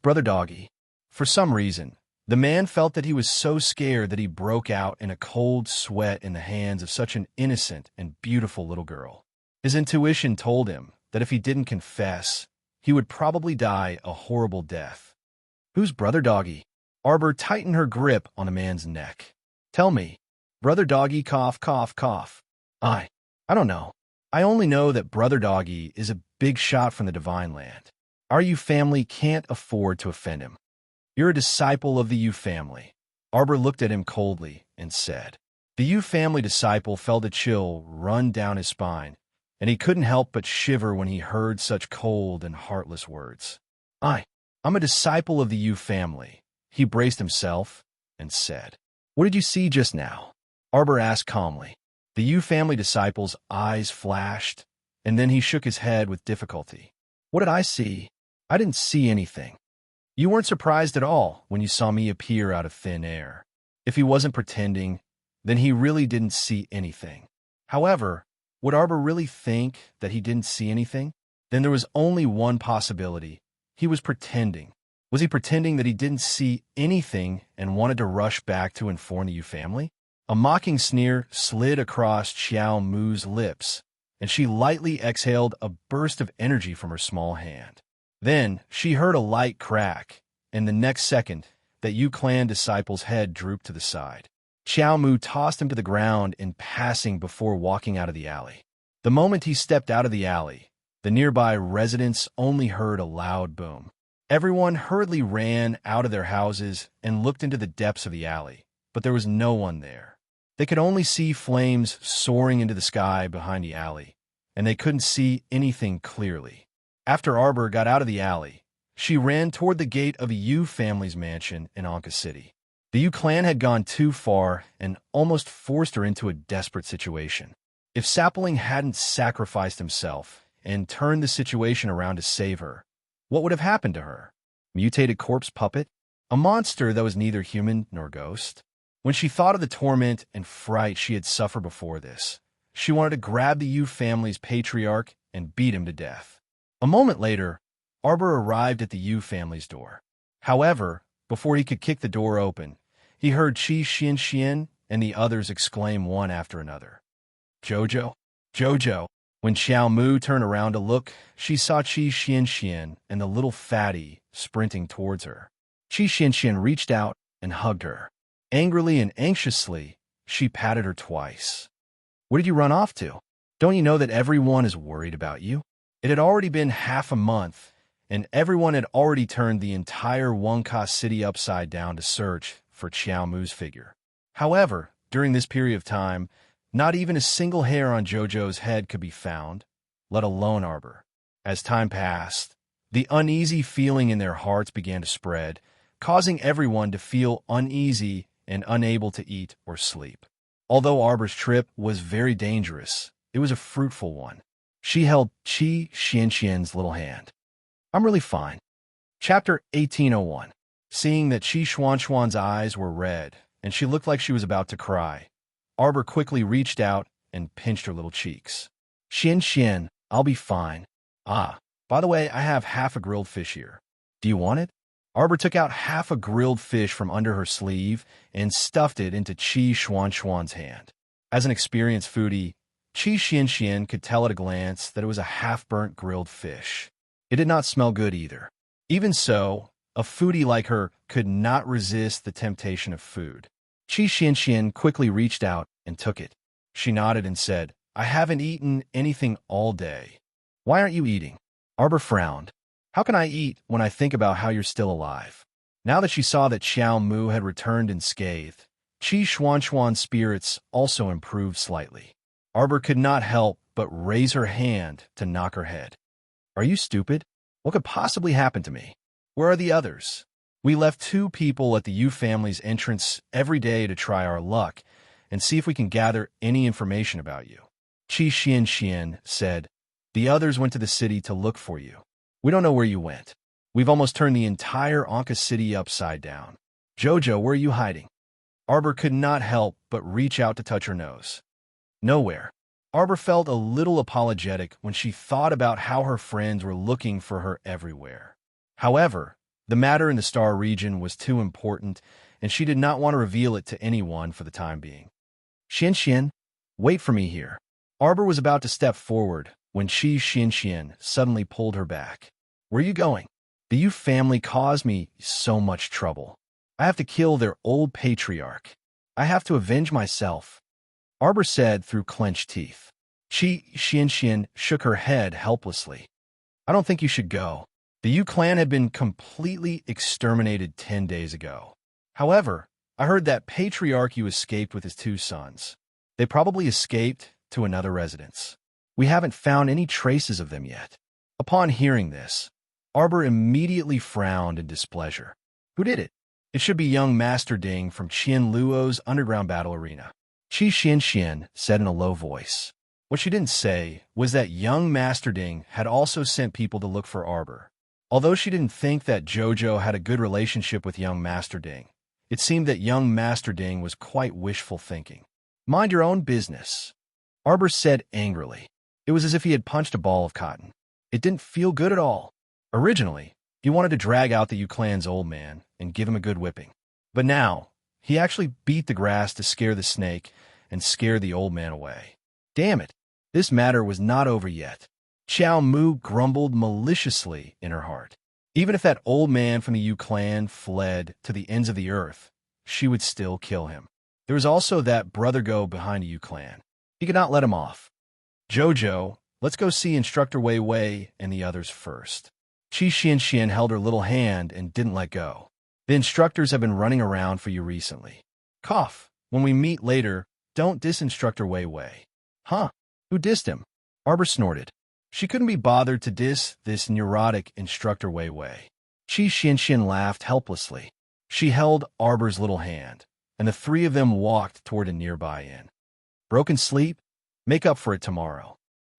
Brother Doggy. For some reason, the man felt that he was so scared that he broke out in a cold sweat in the hands of such an innocent and beautiful little girl. His intuition told him that if he didn't confess, he would probably die a horrible death. Who's Brother Doggy? Arbor tightened her grip on the man's neck. Tell me. Brother Doggy cough, cough, cough. I don't know. I only know that Brother Doggy is a big shot from the divine land. Our Yu family can't afford to offend him. You're a disciple of the Yu family. Arbor looked at him coldly and said. The Yu family disciple felt a chill run down his spine, and he couldn't help but shiver when he heard such cold and heartless words. I'm a disciple of the Yu family. He braced himself and said. What did you see just now? Arbor asked calmly. The Yu family disciple's eyes flashed, and then he shook his head with difficulty. What did I see? I didn't see anything. You weren't surprised at all when you saw me appear out of thin air. If he wasn't pretending, then he really didn't see anything. However, would Arbor really think that he didn't see anything? Then there was only one possibility. He was pretending. Was he pretending that he didn't see anything and wanted to rush back to inform the Yu family? A mocking sneer slid across Xiao Mu's lips, and she lightly exhaled a burst of energy from her small hand. Then she heard a light crack, and the next second, that Yu clan disciple's head drooped to the side. Xiao Mu tossed him to the ground in passing before walking out of the alley. The moment he stepped out of the alley, the nearby residents only heard a loud boom. Everyone hurriedly ran out of their houses and looked into the depths of the alley, but there was no one there. They could only see flames soaring into the sky behind the alley, and they couldn't see anything clearly. After Arbor got out of the alley, she ran toward the gate of a Yu family's mansion in Anka City. The Yu clan had gone too far and almost forced her into a desperate situation. If Sapling hadn't sacrificed himself and turned the situation around to save her, what would have happened to her? Mutated corpse puppet? A monster that was neither human nor ghost? When she thought of the torment and fright she had suffered before this, she wanted to grab the Yu family's patriarch and beat him to death. A moment later, Arbor arrived at the Yu family's door. However, before he could kick the door open, he heard Qi Xian and the others exclaim one after another. Jojo? Jojo! When Xiao Mu turned around to look, she saw Qi Xian and the little fatty sprinting towards her. Qi Xian reached out and hugged her. Angrily and anxiously, she patted her twice. Where did you run off to? Don't you know that everyone is worried about you? It had already been half a month, and everyone had already turned the entire Wonka city upside down to search for Xiao Mu's figure. However, during this period of time, not even a single hair on Jojo's head could be found, let alone Arbor. As time passed, the uneasy feeling in their hearts began to spread, causing everyone to feel uneasy and unable to eat or sleep. Although Arbor's trip was very dangerous, it was a fruitful one. She held Qi Xian's little hand. I'm really fine. Chapter 1801. Seeing that Qi Xuan's eyes were red, and she looked like she was about to cry, Arbor quickly reached out and pinched her little cheeks. Xian, I'll be fine. By the way, I have half a grilled fish here. Do you want it? Arbor took out half a grilled fish from under her sleeve and stuffed it into Qi Xuan's hand. As an experienced foodie, Qi Xian could tell at a glance that it was a half-burnt grilled fish. It did not smell good either. Even so, a foodie like her could not resist the temptation of food. Qi Xian quickly reached out and took it. She nodded and said, I haven't eaten anything all day. Why aren't you eating? Arbor frowned. How can I eat when I think about how you're still alive? Now that she saw that Xiao Mu had returned unscathed, Qi Xuan's spirits also improved slightly. Arbor could not help but raise her hand to knock her head. Are you stupid? What could possibly happen to me? Where are the others? We left 2 people at the Yu family's entrance every day to try our luck and see if we can gather any information about you. Qi Xian said, the others went to the city to look for you. We don't know where you went. We've almost turned the entire Anka City upside down. Jojo, where are you hiding? Arbor could not help but reach out to touch her nose. Nowhere. Arbor felt a little apologetic when she thought about how her friends were looking for her everywhere. However, the matter in the Star region was too important, and she did not want to reveal it to anyone for the time being. Xian, wait for me here. Arbor was about to step forward when Xian suddenly pulled her back. Where are you going? The Yu family caused me so much trouble. I have to kill their old patriarch. I have to avenge myself, Arbor said through clenched teeth. Xian shook her head helplessly. I don't think you should go. The Yu clan had been completely exterminated 10 days ago. However, I heard that patriarch you escaped with his 2 sons. They probably escaped to another residence. We haven't found any traces of them yet. Upon hearing this, Arbor immediately frowned in displeasure. Who did it? It should be young Master Ding from Qian Luo's underground battle arena. Xian said in a low voice. What she didn't say was that young Master Ding had also sent people to look for Arbor. Although she didn't think that Jojo had a good relationship with young Master Ding, it seemed that young Master Ding was quite wishful thinking. Mind your own business, Arbor said angrily. It was as if he had punched a ball of cotton. It didn't feel good at all. Originally, he wanted to drag out the Yu clan's old man and give him a good whipping. But now, he actually beat the grass to scare the snake and scare the old man away. Damn it, this matter was not over yet. Xiao Mu grumbled maliciously in her heart. Even if that old man from the Yu clan fled to the ends of the earth, she would still kill him. There was also that brother Go behind the Yu clan. He could not let him off. Jojo, let's go see Instructor Wei Wei and the others first. Xian held her little hand and didn't let go. The instructors have been running around for you recently. Cough. When we meet later, don't diss Instructor Wei Wei. Huh? Who dissed him? Arbor snorted. She couldn't be bothered to diss this neurotic Instructor Wei Wei. Xian laughed helplessly. She held Arbor's little hand, and the 3 of them walked toward a nearby inn. Broken sleep? Make up for it tomorrow.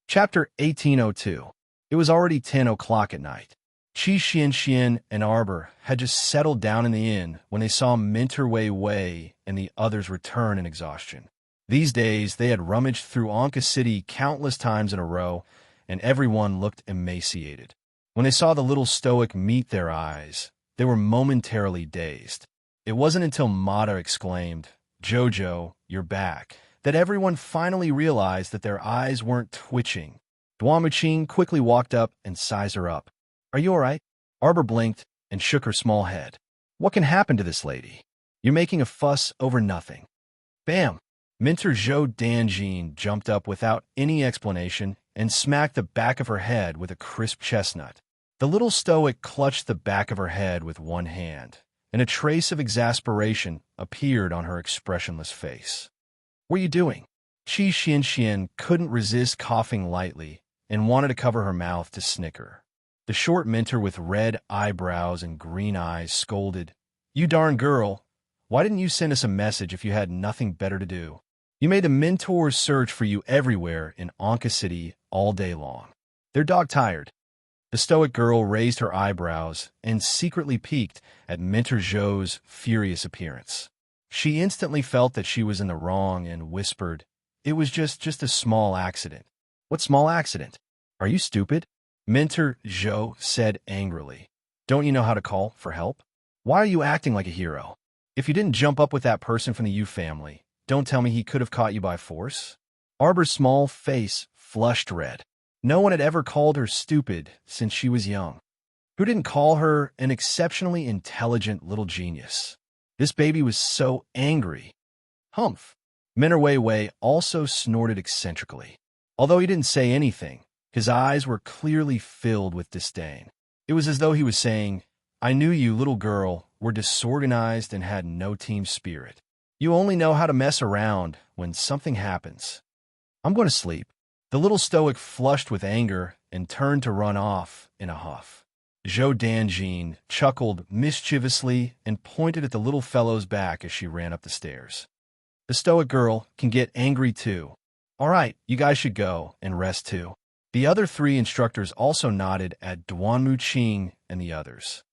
Chapter 1802. It was already 10 o'clock at night. Xian and Arbor had just settled down in the inn when they saw Mentor Wei Wei and the others return in exhaustion. These days, they had rummaged through Anka City countless times in a row, and everyone looked emaciated. When they saw the little stoic meet their eyes, they were momentarily dazed. It wasn't until Mata exclaimed, "Jojo, you're back," that everyone finally realized that their eyes weren't twitching. Duamuqing quickly walked up and sized her up. Are you all right? Arbor blinked and shook her small head. What can happen to this lady? You're making a fuss over nothing. Bam! Mentor Zhou Danjin jumped up without any explanation and smacked the back of her head with a crisp chestnut. The little stoic clutched the back of her head with one hand, and a trace of exasperation appeared on her expressionless face. What are you doing? Xian couldn't resist coughing lightly and wanted to cover her mouth to snicker. The short mentor with red eyebrows and green eyes scolded, You darn girl, why didn't you send us a message if you had nothing better to do? You made the mentors search for you everywhere in Anka City all day long. They're dog-tired. The stoic girl raised her eyebrows and secretly peeked at Mentor Zhou's furious appearance. She instantly felt that she was in the wrong and whispered, It was just a small accident. What small accident? Are you stupid? Mentor Zhou said angrily. Don't you know how to call for help? Why are you acting like a hero? If you didn't jump up with that person from the Yu family, don't tell me he could have caught you by force. Arbor's small face flushed red. No one had ever called her stupid since she was young. Who didn't call her an exceptionally intelligent little genius? This baby was so angry. Humph. Mentor Wei Wei also snorted eccentrically. Although he didn't say anything, his eyes were clearly filled with disdain. It was as though he was saying, I knew you, little girl, were disorganized and had no team spirit. You only know how to mess around when something happens. I'm going to sleep. The little stoic flushed with anger and turned to run off in a huff. Zhou Danjin chuckled mischievously and pointed at the little fellow's back as she ran up the stairs. The stoic girl can get angry too. All right, you guys should go and rest too. The other three instructors also nodded at Duanmu Qing and the others.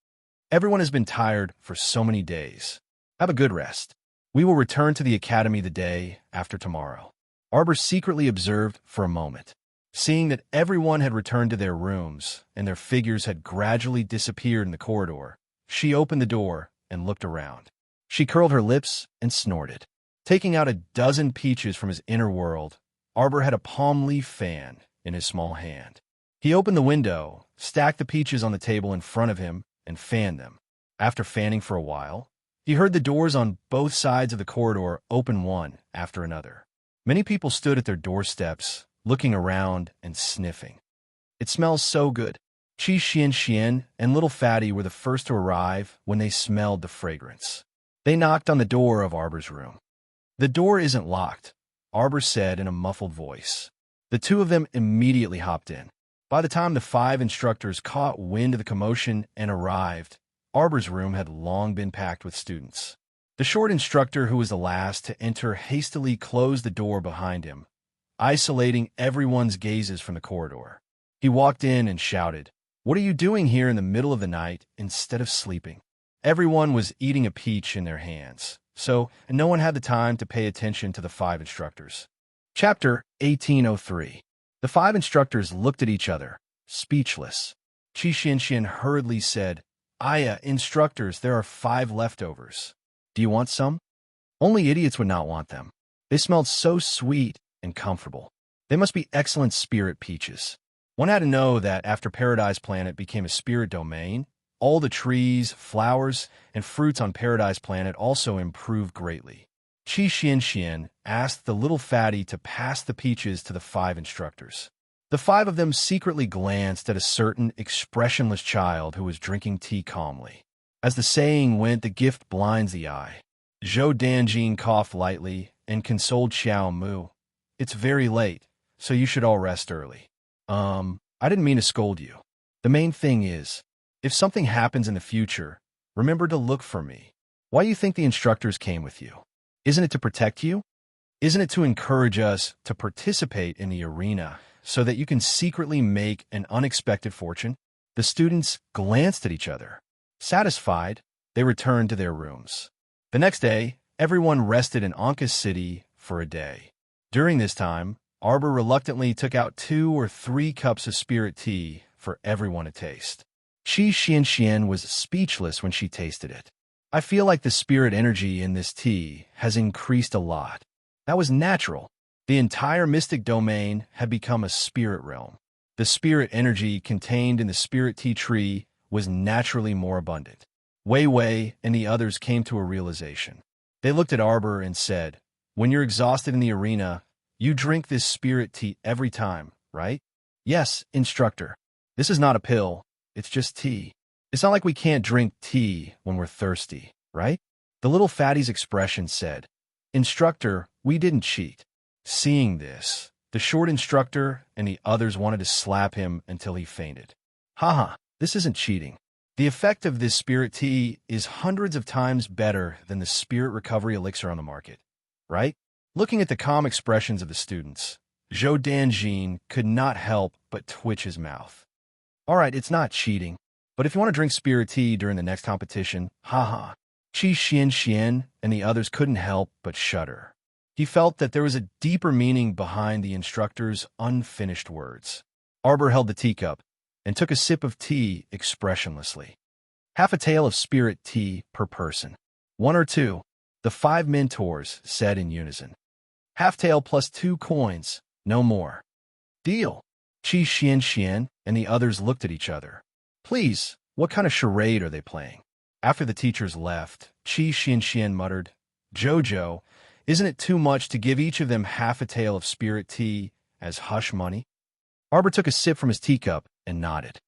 Everyone has been tired for so many days. Have a good rest. We will return to the academy the day after tomorrow. Arbor secretly observed for a moment. Seeing that everyone had returned to their rooms and their figures had gradually disappeared in the corridor, she opened the door and looked around. She curled her lips and snorted. Taking out a dozen peaches from his inner world, Arbor had a palm leaf fan in his small hand. He opened the window, stacked the peaches on the table in front of him, and fanned them. After fanning for a while, he heard the doors on both sides of the corridor open one after another. Many people stood at their doorsteps, looking around and sniffing. It smells so good. Chi Xian and Little Fatty were the first to arrive when they smelled the fragrance. They knocked on the door of Arbor's room. "The door isn't locked," Arbor said in a muffled voice. The two of them immediately hopped in. By the time the 5 instructors caught wind of the commotion and arrived, Arbor's room had long been packed with students. The short instructor, who was the last to enter, hastily closed the door behind him, isolating everyone's gazes from the corridor. He walked in and shouted, "What are you doing here in the middle of the night instead of sleeping?" Everyone was eating a peach in their hands, so no one had the time to pay attention to the 5 instructors. Chapter 1803. The 5 instructors looked at each other, speechless. Chi Xian hurriedly said, "Aya, instructors, there are 5 leftovers. Do you want some?" Only idiots would not want them. They smelled so sweet and comfortable. They must be excellent spirit peaches. One had to know that after Paradise Planet became a spirit domain, all the trees, flowers, and fruits on Paradise Planet also improved greatly. Chi Xian asked the Little Fatty to pass the peaches to the 5 instructors. The 5 of them secretly glanced at a certain expressionless child who was drinking tea calmly. As the saying went, the gift blinds the eye. Zhou Danjin coughed lightly and consoled Xiao Mu. "It's very late, so you should all rest early." I didn't mean to scold you. The main thing is, if something happens in the future, remember to look for me. Why do you think the instructors came with you? Isn't it to protect you? Isn't it to encourage us to participate in the arena so that you can secretly make an unexpected fortune? The students glanced at each other. Satisfied, they returned to their rooms. The next day, everyone rested in Anka's city for a day. During this time, Arbor reluctantly took out 2 or 3 cups of spirit tea for everyone to taste. Chi Xian was speechless when she tasted it. "I feel like the spirit energy in this tea has increased a lot." That was natural. The entire mystic domain had become a spirit realm. The spirit energy contained in the spirit tea tree was naturally more abundant. Wei Wei and the others came to a realization. They looked at Arbor and said, "When you're exhausted in the arena, you drink this spirit tea every time, right?" "Yes, instructor. This is not a pill. It's just tea. It's not like we can't drink tea when we're thirsty, right?" The Little Fatty's expression said, "Instructor, we didn't cheat." Seeing this, the short instructor and the others wanted to slap him until he fainted. "Haha, this isn't cheating. The effect of this spirit tea is hundreds of times better than the spirit recovery elixir on the market, right?" Looking at the calm expressions of the students, Zhou Danjin could not help but twitch his mouth. "All right, it's not cheating. But if you want to drink spirit tea during the next competition, haha." Chi Xian and the others couldn't help but shudder. He felt that there was a deeper meaning behind the instructor's unfinished words. Arbor held the teacup and took a sip of tea expressionlessly. "Half a tael of spirit tea per person. 1 or 2, the 5 mentors said in unison. "Half tael plus 2 coins, no more." "Deal." Chi Xian and the others looked at each other. "Please, what kind of charade are they playing?" After the teachers left, Chi Xian muttered, "Jojo, isn't it too much to give each of them half a tael of spirit tea as hush money?" Arbor took a sip from his teacup and nodded.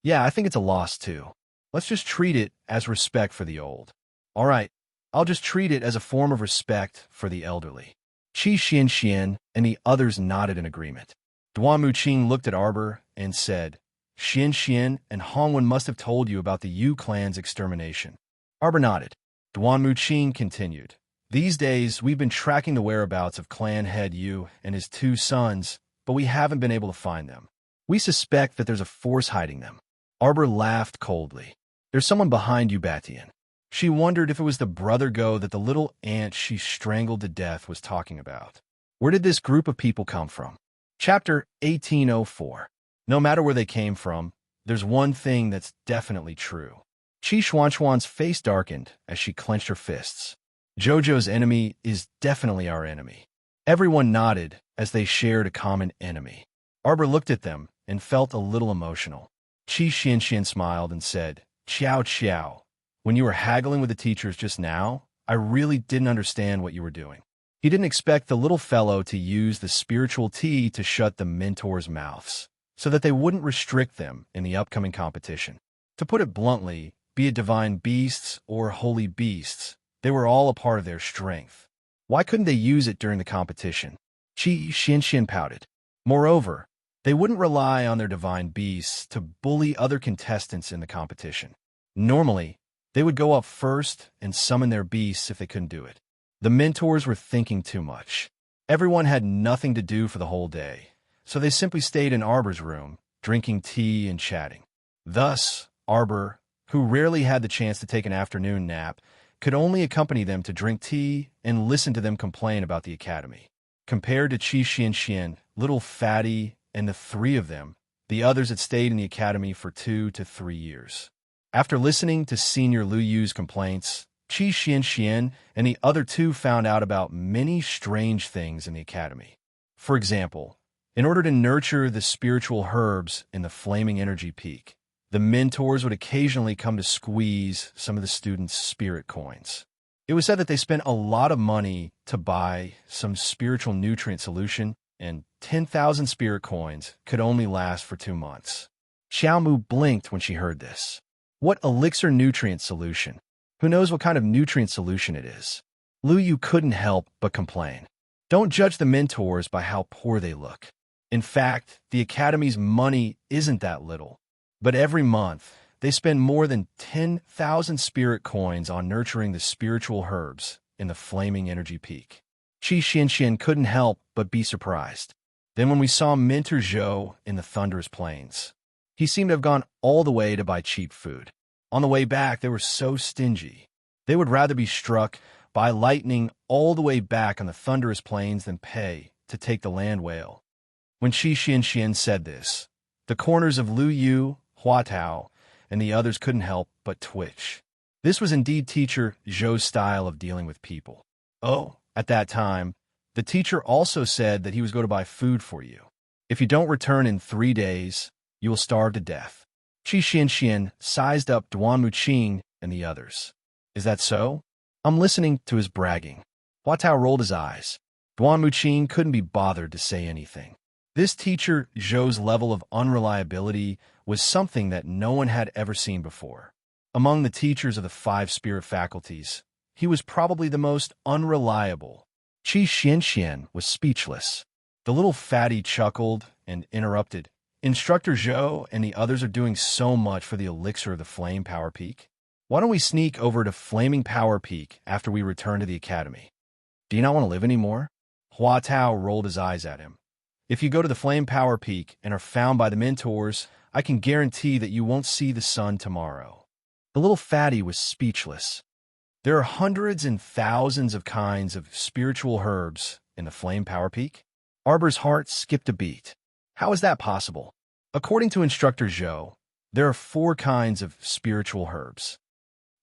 "Yeah, I think it's a loss too. Let's just treat it as respect for the old." "All right, I'll just treat it as a form of respect for the elderly." Chi Xian and the others nodded in agreement. Duanmu Qing looked at Arbor and said, Xian and Hongwen must have told you about the Yu clan's extermination." Arbor nodded. Duanmu Qing continued, "These days, we've been tracking the whereabouts of clan head Yu and his 2 sons, but we haven't been able to find them. We suspect that there's a force hiding them. Arbor laughed coldly. There's someone behind you, Batian. She wondered if it was the brother Go that the little ant she strangled to death was talking about. Where did this group of people come from? Chapter 1804. No matter where they came from, there's one thing that's definitely true. Chi Xuanchuan's face darkened as she clenched her fists. Jojo's enemy is definitely our enemy. Everyone nodded as they shared a common enemy. Arbor looked at them and felt a little emotional. Chi Xianxian smiled and said, "Qiao Qiao, when you were haggling with the teachers just now, I really didn't understand what you were doing." He didn't expect the little fellow to use the spiritual tea to shut the mentors' mouths, so that they wouldn't restrict them in the upcoming competition. To put it bluntly, be it divine beasts or holy beasts, they were all a part of their strength. Why couldn't they use it during the competition? Chi Xianxian pouted. Moreover, they wouldn't rely on their divine beasts to bully other contestants in the competition. Normally, they would go up first and summon their beasts if they couldn't do it. The mentors were thinking too much. Everyone had nothing to do for the whole day, so they simply stayed in Arbor's room, drinking tea and chatting. Thus, Arbor, who rarely had the chance to take an afternoon nap, could only accompany them to drink tea and listen to them complain about the academy. Compared to Chi Xianxian, little Fatty, and the three of them, the others had stayed in the academy for 2 to 3 years. After listening to Senior Lu Yu's complaints, Chi Xianxian and the other two found out about many strange things in the academy. For example, in order to nurture the spiritual herbs in the flaming energy peak, the mentors would occasionally come to squeeze some of the students' spirit coins. It was said that they spent a lot of money to buy some spiritual nutrient solution, and 10,000 spirit coins could only last for 2 months. Xiaomu blinked when she heard this. What elixir nutrient solution? Who knows what kind of nutrient solution it is? Lu Yu couldn't help but complain. Don't judge the mentors by how poor they look. In fact, the Academy's money isn't that little. But every month, they spend more than 10,000 spirit coins on nurturing the spiritual herbs in the flaming energy peak. Chi Xianxian couldn't help but be surprised. Then when we saw Mentor Zhou in the Thunderous Plains, he seemed to have gone all the way to buy cheap food. On the way back, they were so stingy. They would rather be struck by lightning all the way back on the Thunderous Plains than pay to take the land whale. When Chi Xianxian said this, the corners of Lu Yu, Hua Tao, and the others couldn't help but twitch. This was indeed teacher Zhou's style of dealing with people. Oh, at that time, the teacher also said that he was going to buy food for you. If you don't return in 3 days, you will starve to death. Chi Xianxian sized up Duan Muqing and the others. Is that so? I'm listening to his bragging. Hua Tao rolled his eyes. Duan Muqing couldn't be bothered to say anything. This teacher Zhou's level of unreliability was something that no one had ever seen before. Among the teachers of the 5 spirit faculties, he was probably the most unreliable. Chi Xianxian was speechless. The little fatty chuckled and interrupted. Instructor Zhou and the others are doing so much for the elixir of the Flame Power Peak. Why don't we sneak over to Flaming Power Peak after we return to the academy? Do you not want to live anymore? Hua Tao rolled his eyes at him. If you go to the Flame Power Peak and are found by the mentors, I can guarantee that you won't see the sun tomorrow. The little fatty was speechless. There are hundreds and thousands of kinds of spiritual herbs in the Flame Power Peak. Arbor's heart skipped a beat. How is that possible? According to Instructor Zhou, there are 4 kinds of spiritual herbs.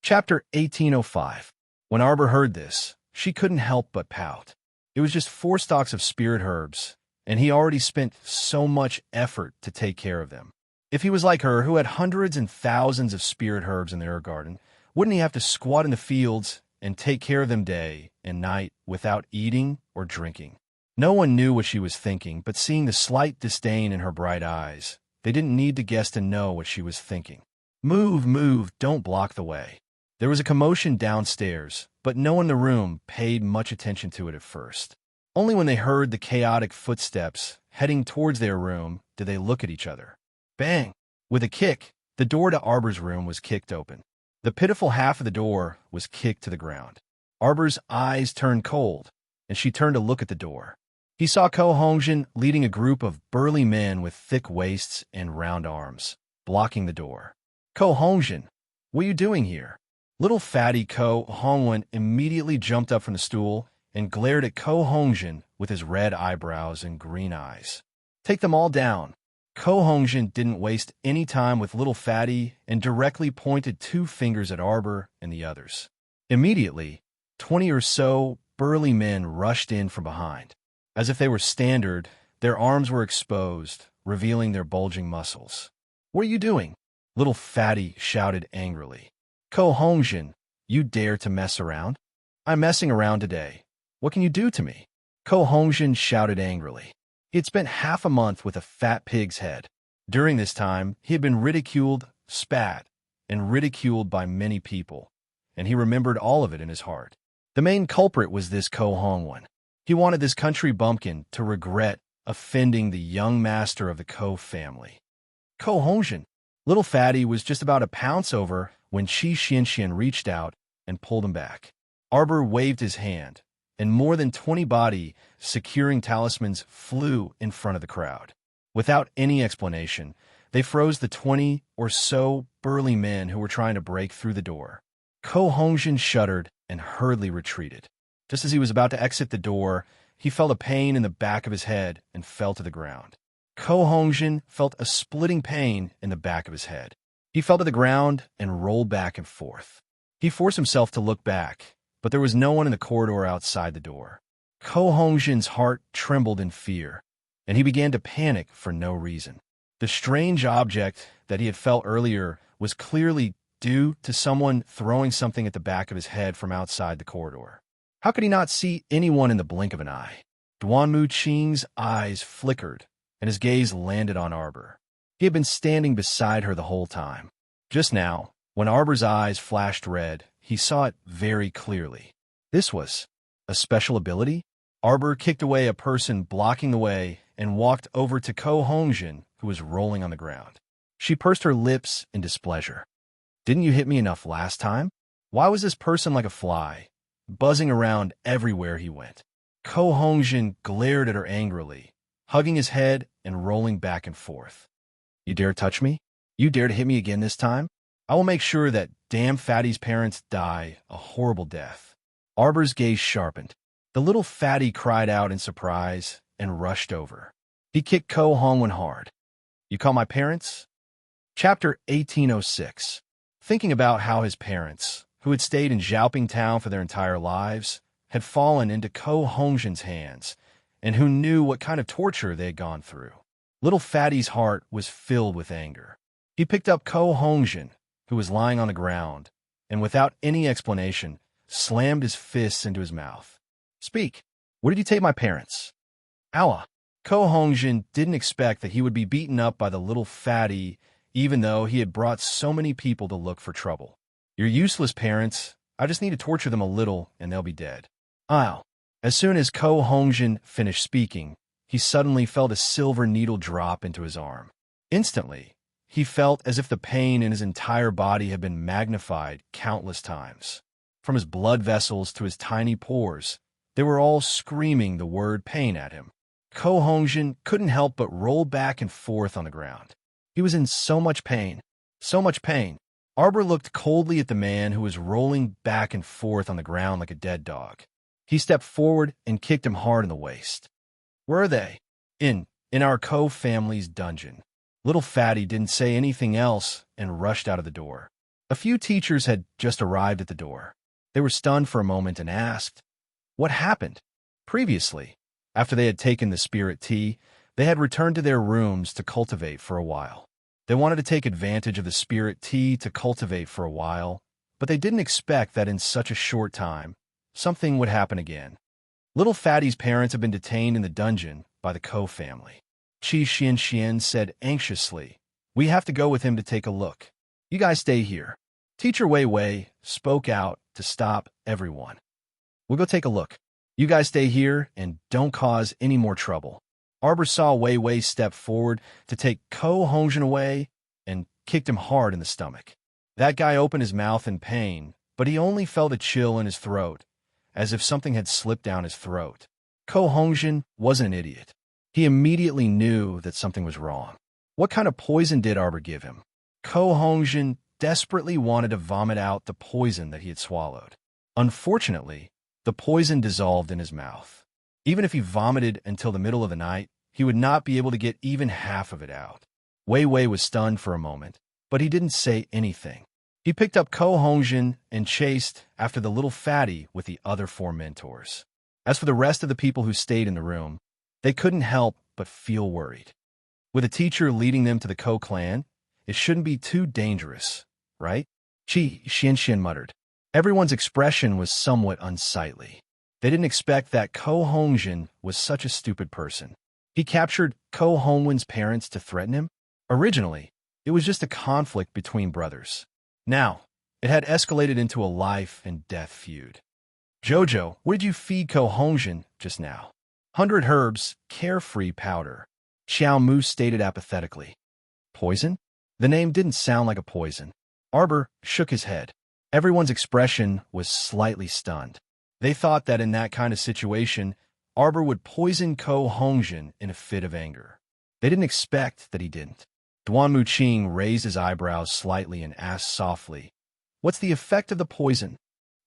Chapter 1805. When Arbor heard this, she couldn't help but pout. It was just 4 stalks of spirit herbs, and he already spent so much effort to take care of them. If he was like her, who had hundreds and thousands of spirit herbs in their garden, wouldn't he have to squat in the fields and take care of them day and night without eating or drinking? No one knew what she was thinking, but seeing the slight disdain in her bright eyes, they didn't need to guess to know what she was thinking. Move, move, don't block the way. There was a commotion downstairs, but no one in the room paid much attention to it at first. Only when they heard the chaotic footsteps heading towards their room did they look at each other. Bang! With a kick, the door to Arbor's room was kicked open. The pitiful half of the door was kicked to the ground. Arbor's eyes turned cold, and she turned to look at the door. He saw Ko Hongjin leading a group of burly men with thick waists and round arms, blocking the door. Ko Hongjin, what are you doing here? Little fatty Ko Hongjin immediately jumped up from the stool and glared at Ko Hongjin with his red eyebrows and green eyes. Take them all down. Ko Hongjin didn't waste any time with little fatty and directly pointed 2 fingers at Arbor and the others. Immediately, 20 or so burly men rushed in from behind. As if they were standard, their arms were exposed, revealing their bulging muscles. What are you doing? Little fatty shouted angrily. Ko Hongjin, you dare to mess around? I'm messing around today. What can you do to me? Ko Hongjin shouted angrily. He had spent half a month with a fat pig's head. During this time, he had been ridiculed, spat, and ridiculed by many people, and he remembered all of it in his heart. The main culprit was this Ko Hongjin. He wanted this country bumpkin to regret offending the young master of the Ko family. Ko Hongjin. Little fatty was just about to pounce over when Qi Xianxian reached out and pulled him back. Arbor waved his hand, and more than 20 body securing talismans flew in front of the crowd. Without any explanation, they froze the 20 or so burly men who were trying to break through the door. Ko Hongjin shuddered and hurriedly retreated. Just as he was about to exit the door, he felt a pain in the back of his head and fell to the ground. Ko Hongjin felt a splitting pain in the back of his head. He fell to the ground and rolled back and forth. He forced himself to look back, but there was no one in the corridor outside the door. Ko Hongjin's heart trembled in fear, and he began to panic for no reason. The strange object that he had felt earlier was clearly due to someone throwing something at the back of his head from outside the corridor. How could he not see anyone in the blink of an eye? Duanmu Qing's eyes flickered, and his gaze landed on Arbor. He had been standing beside her the whole time. Just now, when Arbor's eyes flashed red, he saw it very clearly. This was a special ability? Arbor kicked away a person blocking the way and walked over to Ko Hongjin, who was rolling on the ground. She pursed her lips in displeasure. Didn't you hit me enough last time? Why was this person like a fly, buzzing around everywhere he went? Ko Hongjin glared at her angrily, hugging his head and rolling back and forth. You dare touch me? You dare to hit me again this time? I will make sure that damn fatty's parents die a horrible death. Arbor's gaze sharpened. The little fatty cried out in surprise and rushed over. He kicked Ko Hongjin hard. You call my parents? Chapter 1806. Thinking about how his parents, who had stayed in Xiaoping Town for their entire lives, had fallen into Ko Hongjin's hands, and who knew what kind of torture they had gone through. Little Fatty's heart was filled with anger. He picked up Ko Hongjin, who was lying on the ground, and without any explanation, slammed his fists into his mouth. Speak. Where did you take my parents? Owa. Ko Hongjin didn't expect that he would be beaten up by the little fatty, even though he had brought so many people to look for trouble. You're useless parents. I just need to torture them a little, and they'll be dead. Ow. As soon as Ko Hongjin finished speaking, he suddenly felt a silver needle drop into his arm. Instantly, he felt as if the pain in his entire body had been magnified countless times. From his blood vessels to his tiny pores, they were all screaming the word pain at him. Ko Hongjin couldn't help but roll back and forth on the ground. He was in so much pain. So much pain. Arbor looked coldly at the man who was rolling back and forth on the ground like a dead dog. He stepped forward and kicked him hard in the waist. Where are they? In our Ko family's dungeon. Little Fatty didn't say anything else and rushed out of the door. A few teachers had just arrived at the door. They were stunned for a moment and asked, what happened? Previously, after they had taken the spirit tea, they had returned to their rooms to cultivate for a while. They wanted to take advantage of the spirit tea to cultivate for a while, but they didn't expect that in such a short time, something would happen again. Little Fatty's parents had been detained in the dungeon by the Ko family. Qi Xianxian said anxiously, we have to go with him to take a look. You guys stay here. Teacher Wei Wei spoke out to stop everyone. We'll go take a look. You guys stay here and don't cause any more trouble. Arbor saw Wei Wei step forward to take Ko Hongjin away and kicked him hard in the stomach. That guy opened his mouth in pain, but he only felt a chill in his throat, as if something had slipped down his throat. Ko Hongjin wasn't an idiot. He immediately knew that something was wrong. What kind of poison did Arbor give him? Ko Hongjin desperately wanted to vomit out the poison that he had swallowed. Unfortunately, the poison dissolved in his mouth. Even if he vomited until the middle of the night, he would not be able to get even half of it out. Wei Wei was stunned for a moment, but he didn't say anything. He picked up Ko Hongjin and chased after the little fatty with the other 4 mentors. As for the rest of the people who stayed in the room, they couldn't help but feel worried. With a teacher leading them to the Ko clan, it shouldn't be too dangerous, right? Qi Xianxian muttered. Everyone's expression was somewhat unsightly. They didn't expect that Ko Hongjin was such a stupid person. He captured Ko Hongjin's parents to threaten him? Originally, it was just a conflict between brothers. Now, it had escalated into a life-and-death feud. Jojo, what did you feed Ko Hongjin just now? 100 herbs, carefree powder. Xiao Mu stated apathetically. Poison? The name didn't sound like a poison. Arbor shook his head. Everyone's expression was slightly stunned. They thought that in that kind of situation, Arbor would poison Ko Hongjin in a fit of anger. They didn't expect that he didn't. Duan Muqing raised his eyebrows slightly and asked softly, "What's the effect of the poison?"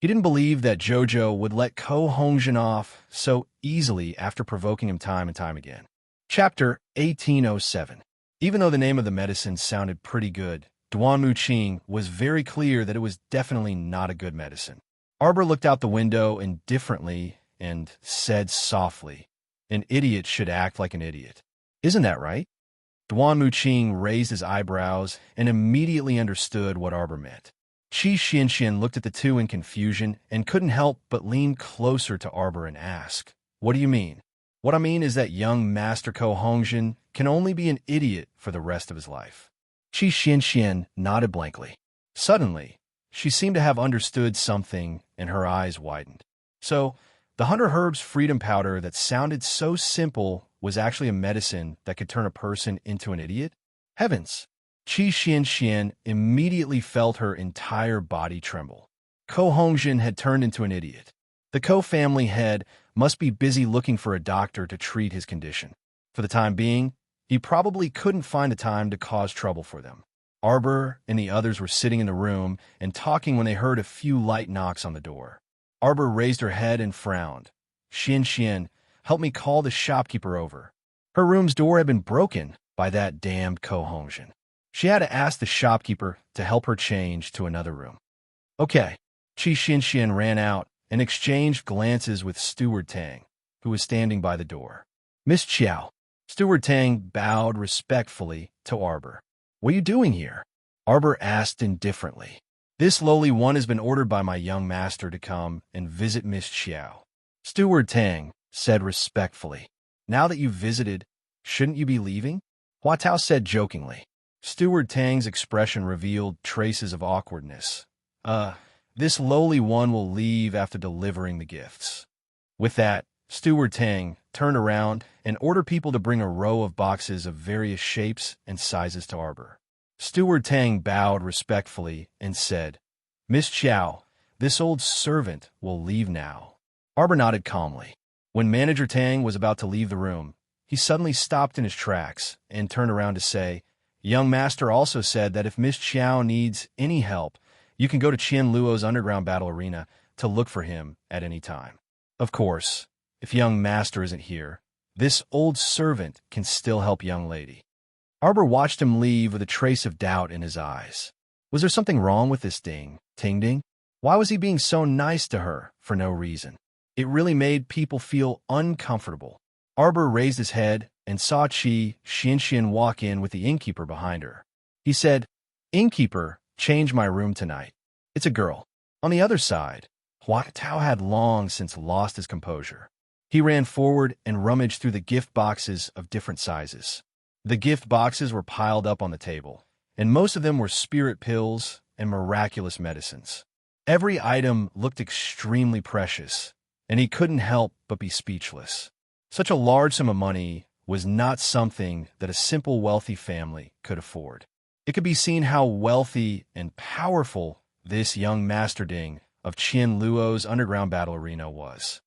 He didn't believe that Jojo would let Ko Hongjin off so easily after provoking him time and time again. Chapter 1807. Even though the name of the medicine sounded pretty good, Duan Muqing was very clear that it was definitely not a good medicine. Arbor looked out the window indifferently and said softly, "An idiot should act like an idiot. Isn't that right?" Duan Muqing raised his eyebrows and immediately understood what Arbor meant. Qi Xianxian looked at the two in confusion and couldn't help but lean closer to Arbor and ask, "What do you mean?" "What I mean is that young Master Ko Hongjin can only be an idiot for the rest of his life." Qi Xianxian nodded blankly. Suddenly, she seemed to have understood something and her eyes widened. So, the 100 herbs freedom powder that sounded so simple was actually a medicine that could turn a person into an idiot? Heavens! Qi Xianxian immediately felt her entire body tremble. Ko Hongjin had turned into an idiot. The Ko family head must be busy looking for a doctor to treat his condition. For the time being, he probably couldn't find the time to cause trouble for them. Arbor and the others were sitting in the room and talking when they heard a few light knocks on the door. Arbor raised her head and frowned. "Xianxian, help me call the shopkeeper over." Her room's door had been broken by that damned Ko Hongjin. She had to ask the shopkeeper to help her change to another room. Okay. Qi Xianxian ran out and exchanged glances with Steward Tang, who was standing by the door. "Miss Chiao." Steward Tang bowed respectfully to Arbor. "What are you doing here?" Arbor asked indifferently. "This lowly one has been ordered by my young master to come and visit Miss Chiao." Steward Tang said respectfully. "Now that you've visited, shouldn't you be leaving?" Hua Tao said jokingly. Steward Tang's expression revealed traces of awkwardness. This lowly one will leave after delivering the gifts." With that, Steward Tang turned around and ordered people to bring a row of boxes of various shapes and sizes to Arbor. Steward Tang bowed respectfully and said, "Miss Chiao, this old servant will leave now." Arbor nodded calmly. When Manager Tang was about to leave the room, he suddenly stopped in his tracks and turned around to say, "Young Master also said that if Miss Chiao needs any help, you can go to Qian Luo's underground battle arena to look for him at any time. Of course, if young Master isn't here, this old servant can still help young lady." Arbor watched him leave with a trace of doubt in his eyes. Was there something wrong with this Ting Ding? Why was he being so nice to her for no reason? It really made people feel uncomfortable. Arbor raised his head and saw Qi Xianxian walk in with the innkeeper behind her. He said, "Innkeeper, change my room tonight. It's a girl." On the other side, Hua Tao had long since lost his composure. He ran forward and rummaged through the gift boxes of different sizes. The gift boxes were piled up on the table, and most of them were spirit pills and miraculous medicines. Every item looked extremely precious, and he couldn't help but be speechless. Such a large sum of money was not something that a simple wealthy family could afford. It could be seen how wealthy and powerful this young Master Ding of Qian Luo's underground battle arena was.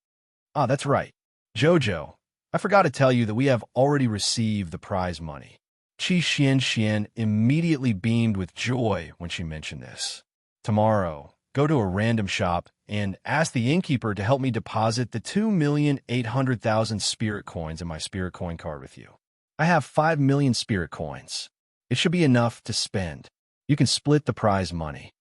Ah, that's right. Jojo, I forgot to tell you that we have already received the prize money. Qi Xian immediately beamed with joy when she mentioned this. Tomorrow, go to a random shop and ask the innkeeper to help me deposit the 2,800,000 spirit coins in my spirit coin card with you. I have 5 million spirit coins. It should be enough to spend. You can split the prize money.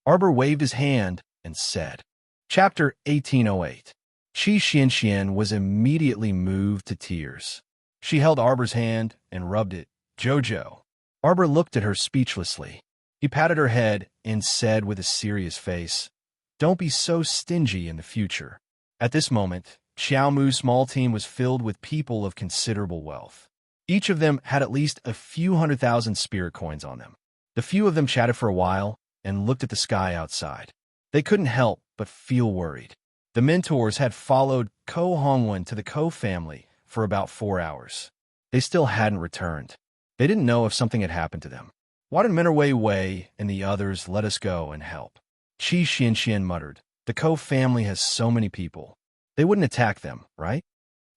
Arbor waved his hand and said. Chapter 1808. Qi Xian was immediately moved to tears. She held Arbor's hand and rubbed it. Jojo. Arbor looked at her speechlessly. He patted her head and said with a serious face, Don't be so stingy in the future. At this moment, Xiao Mu's small team was filled with people of considerable wealth. Each of them had at least a few 100,000 spirit coins on them. The few of them chatted for a while and looked at the sky outside. They couldn't help but feel worried. The mentors had followed Ko Hongwen to the Ko family for about 4 hours. They still hadn't returned. They didn't know if something had happened to them. Why did Minerwei Wei and the others let us go and help? Qi Xian muttered. The Ko family has so many people. They wouldn't attack them, right?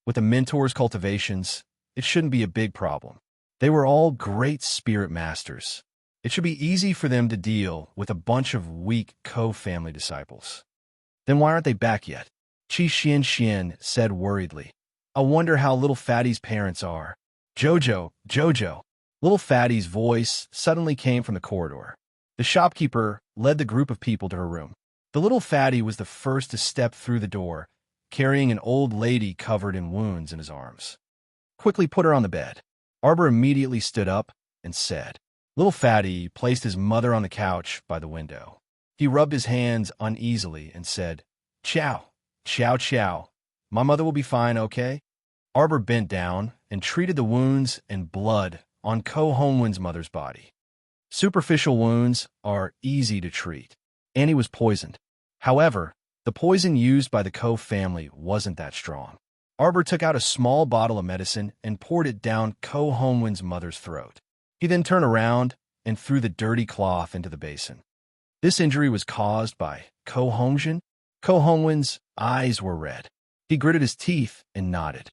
With the mentors' cultivations, it shouldn't be a big problem. They were all great spirit masters. It should be easy for them to deal with a bunch of weak Ko family disciples. Then why aren't they back yet? Qi Xian said worriedly. I wonder how little Fatty's parents are. Jojo. Little Fatty's voice suddenly came from the corridor. The shopkeeper led the group of people to her room. The little Fatty was the first to step through the door, carrying an old lady covered in wounds in his arms. Quickly put her on the bed. Arbor immediately stood up and said. Little Fatty placed his mother on the couch by the window. He rubbed his hands uneasily and said, Chow. My mother will be fine, okay? Arbor bent down and treated the wounds and blood on Ko Hongwen's mother's body. Superficial wounds are easy to treat. Annie was poisoned. However, the poison used by the Ko family wasn't that strong. Arbor took out a small bottle of medicine and poured it down Ko Hongwen's mother's throat. He then turned around and threw the dirty cloth into the basin. This injury was caused by Ko Hongwen. Ko Hongwen's eyes were red. He gritted his teeth and nodded.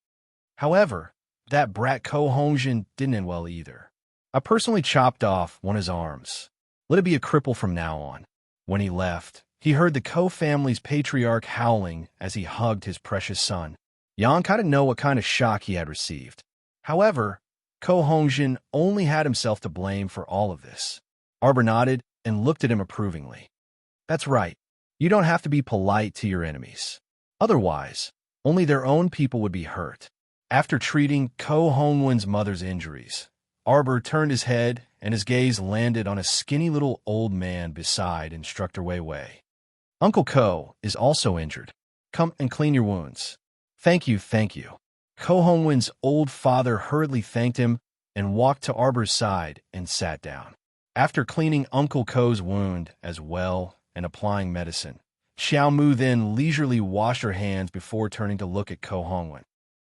However, that brat Ko Hongwen didn't end well either. I personally chopped off one of his arms. Let it be a cripple from now on. When he left, he heard the Ko family's patriarch howling as he hugged his precious son. Yang didn't know what kind of shock he had received. However, Ko Hongwen only had himself to blame for all of this. Arbor nodded and looked at him approvingly. That's right. You don't have to be polite to your enemies. Otherwise, only their own people would be hurt. After treating Ko Hongwen's mother's injuries, Arbor turned his head and his gaze landed on a skinny little old man beside Instructor Wei Wei. Uncle Ko is also injured. Come and clean your wounds. Thank you. Ko Hongwen's old father hurriedly thanked him and walked to Arbor's side and sat down. After cleaning Uncle Ko's wound as well and applying medicine, Xiao Mu then leisurely washed her hands before turning to look at Ko Hongwen.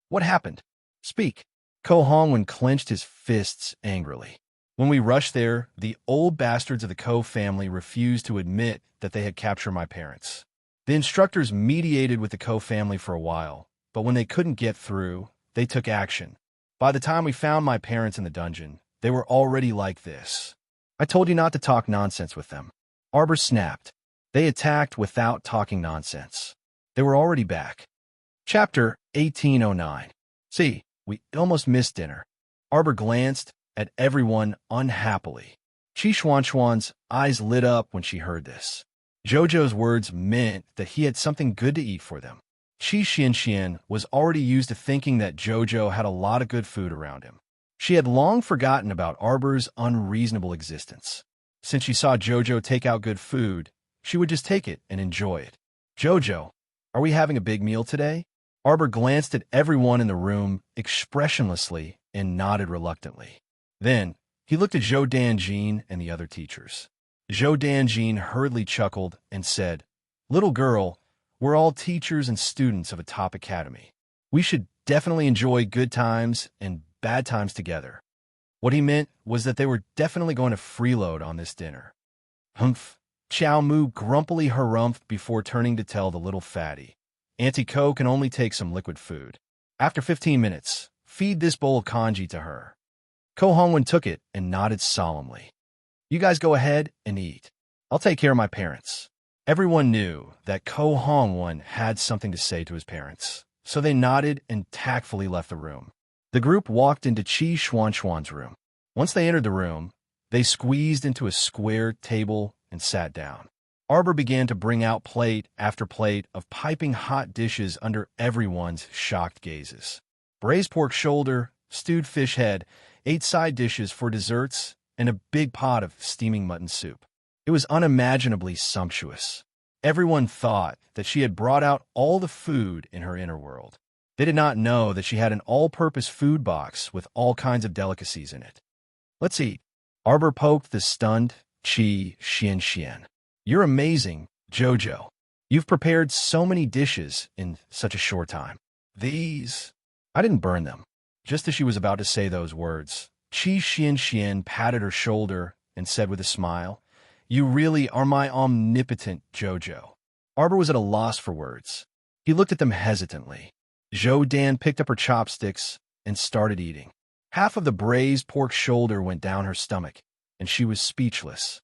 What happened? Speak. Ko Hongwen clenched his fists angrily. When we rushed there, the old bastards of the Ko family refused to admit that they had captured my parents. The instructors mediated with the Ko family for a while, but when they couldn't get through, they took action. By the time we found my parents in the dungeon, they were already like this. I told you not to talk nonsense with them. Arbor snapped. They attacked without talking nonsense. They were already back. Chapter 1809. See, we almost missed dinner. Arbor glanced at everyone unhappily. Qi Xuan's eyes lit up when she heard this. Jojo's words meant that he had something good to eat for them. Qi Xian was already used to thinking that Jojo had a lot of good food around him. She had long forgotten about Arbor's unreasonable existence. Since she saw Jojo take out good food, she would just take it and enjoy it. Jojo, are we having a big meal today? Arbor glanced at everyone in the room expressionlessly and nodded reluctantly. Then, he looked at Zhou Danjin and the other teachers. Zhou Danjin hurriedly chuckled and said, Little girl, we're all teachers and students of a top academy. We should definitely enjoy good times and bad times together. What he meant was that they were definitely going to freeload on this dinner. Humph. Xiao Mu grumpily harumphed before turning to tell the little fatty. Auntie Ko can only take some liquid food. After 15 minutes, feed this bowl of kanji to her. Ko Hongwon took it and nodded solemnly. You guys go ahead and eat. I'll take care of my parents. Everyone knew that Ko Hongwon had something to say to his parents, so they nodded and tactfully left the room. The group walked into Chi Xuanxuan's room. Once they entered the room, they squeezed into a square table and sat down. Arbor began to bring out plate after plate of piping hot dishes under everyone's shocked gazes. Braised pork shoulder, stewed fish head, 8 side dishes for desserts, and a big pot of steaming mutton soup. It was unimaginably sumptuous. Everyone thought that she had brought out all the food in her inner world. They did not know that she had an all-purpose food box with all kinds of delicacies in it. Let's eat. Arbor poked the stunned Chi Xian. You're amazing, Jojo. You've prepared so many dishes in such a short time. These... I didn't burn them. Just as she was about to say those words, Chi Xian patted her shoulder and said with a smile, You really are my omnipotent Jojo. Arbor was at a loss for words. He looked at them hesitantly. Zhou Dan picked up her chopsticks and started eating. Half of the braised pork shoulder went down her stomach, and she was speechless.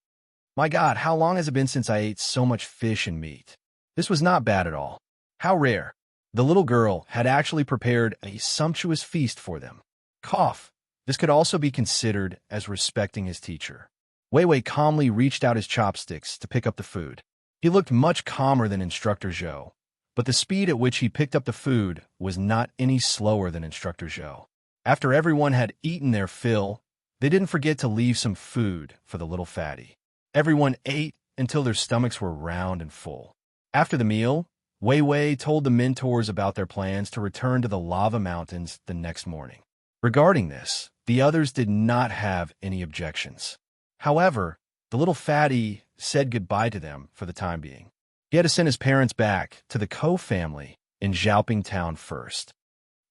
My God, how long has it been since I ate so much fish and meat? This was not bad at all. How rare. The little girl had actually prepared a sumptuous feast for them. Cough. This could also be considered as respecting his teacher. Wei Wei calmly reached out his chopsticks to pick up the food. He looked much calmer than Instructor Zhou, but the speed at which he picked up the food was not any slower than Instructor Zhou. After everyone had eaten their fill, they didn't forget to leave some food for the little fatty. Everyone ate until their stomachs were round and full. After the meal, Wei Wei told the mentors about their plans to return to the lava mountains the next morning. Regarding this, the others did not have any objections. However, the little fatty said goodbye to them for the time being. He had to send his parents back to the Ko family in Xiaoping Town first.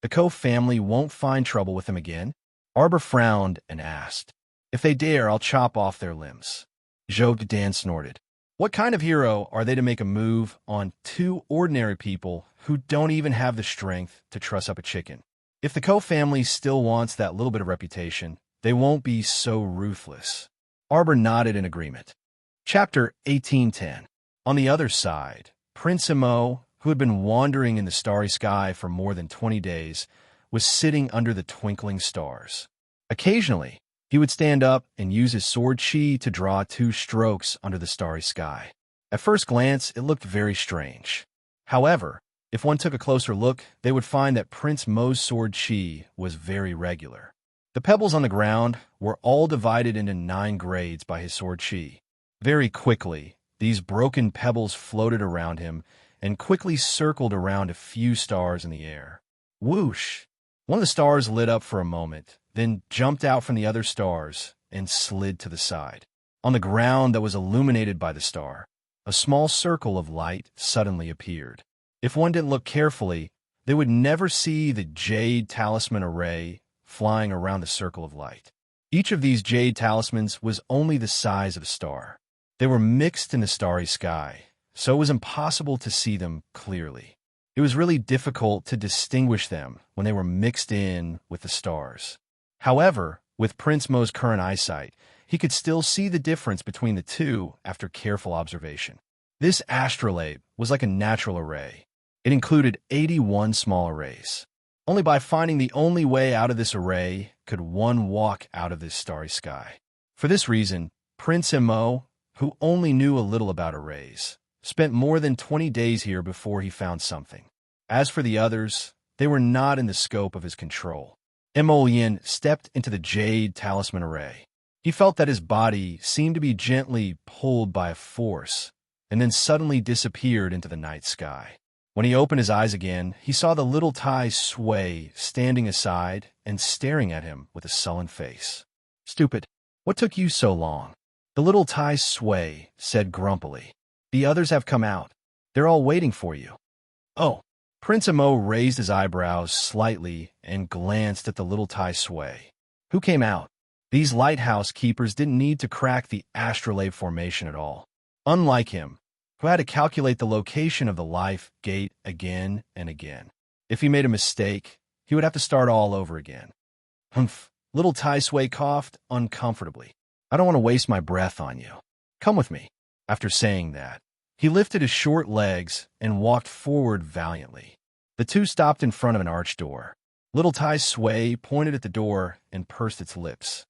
The Ko family won't find trouble with him again? Arbor frowned and asked. If they dare, I'll chop off their limbs. Zhou Dan snorted. What kind of hero are they to make a move on 2 ordinary people who don't even have the strength to truss up a chicken? If the Ko family still wants that little bit of reputation, they won't be so ruthless. Arbor nodded in agreement. Chapter 1810. On the other side, Prince Imo, who had been wandering in the starry sky for more than 20 days, was sitting under the twinkling stars. Occasionally, he would stand up and use his sword chi to draw 2 strokes under the starry sky. At first glance, it looked very strange. However, if one took a closer look, they would find that Prince Mo's sword chi was very regular. The pebbles on the ground were all divided into 9 grades by his sword chi. Very quickly, these broken pebbles floated around him and quickly circled around a few stars in the air. Whoosh! One of the stars lit up for a moment, then jumped out from the other stars and slid to the side. On the ground that was illuminated by the star, a small circle of light suddenly appeared. If one didn't look carefully, they would never see the jade talisman array flying around the circle of light. Each of these jade talismans was only the size of a star. They were mixed in the starry sky, so it was impossible to see them clearly. It was really difficult to distinguish them when they were mixed in with the stars. However, with Prince Mo's current eyesight, he could still see the difference between the 2 after careful observation. This astrolabe was like a natural array. It included 81 small arrays. Only by finding the only way out of this array could one walk out of this starry sky. For this reason, Prince Mo, who only knew a little about arrays, spent more than 20 days here before he found something. As for the others, they were not in the scope of his control. Mo Yin stepped into the jade talisman array. He felt that his body seemed to be gently pulled by a force, and then suddenly disappeared into the night sky. When he opened his eyes again, he saw the little Tai Sui standing aside and staring at him with a sullen face. Stupid, what took you so long? The little Tai Sui said grumpily. The others have come out. They're all waiting for you. Oh. Prince Mo raised his eyebrows slightly and glanced at the little Tai Sui. Who came out? These lighthouse keepers didn't need to crack the astrolabe formation at all. Unlike him, who had to calculate the location of the life gate again and again. If he made a mistake, he would have to start all over again. Humph. Little Tai Sui coughed uncomfortably. I don't want to waste my breath on you. Come with me. After saying that, he lifted his short legs and walked forward valiantly. The two stopped in front of an arched door. Little Tai Sui pointed at the door and pursed its lips.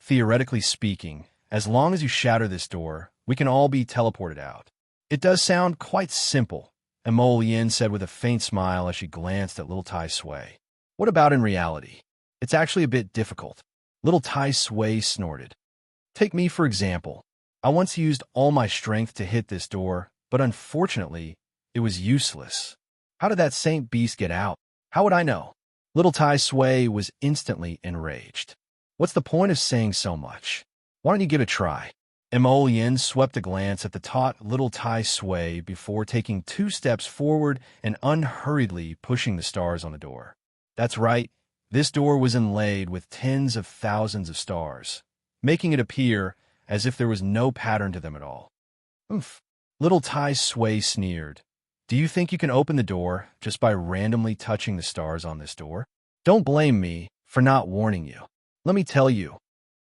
Theoretically speaking, as long as you shatter this door, we can all be teleported out. It does sound quite simple, Emo Yin said with a faint smile as she glanced at Little Tai Sui. What about in reality? It's actually a bit difficult. Little Tai Sui snorted. Take me, for example. I once used all my strength to hit this door, but unfortunately, it was useless. How did that saint beast get out? How would I know? Little Tai Sui was instantly enraged. What's the point of saying so much? Why don't you give it a try? Emo Yin swept a glance at the taut Little Tai Sui before taking 2 steps forward and unhurriedly pushing the stars on the door. That's right, this door was inlaid with tens of thousands of stars, making it appear as if there was no pattern to them at all. Oomph. Little Tai Sui sneered. Do you think you can open the door just by randomly touching the stars on this door? Don't blame me for not warning you. Let me tell you.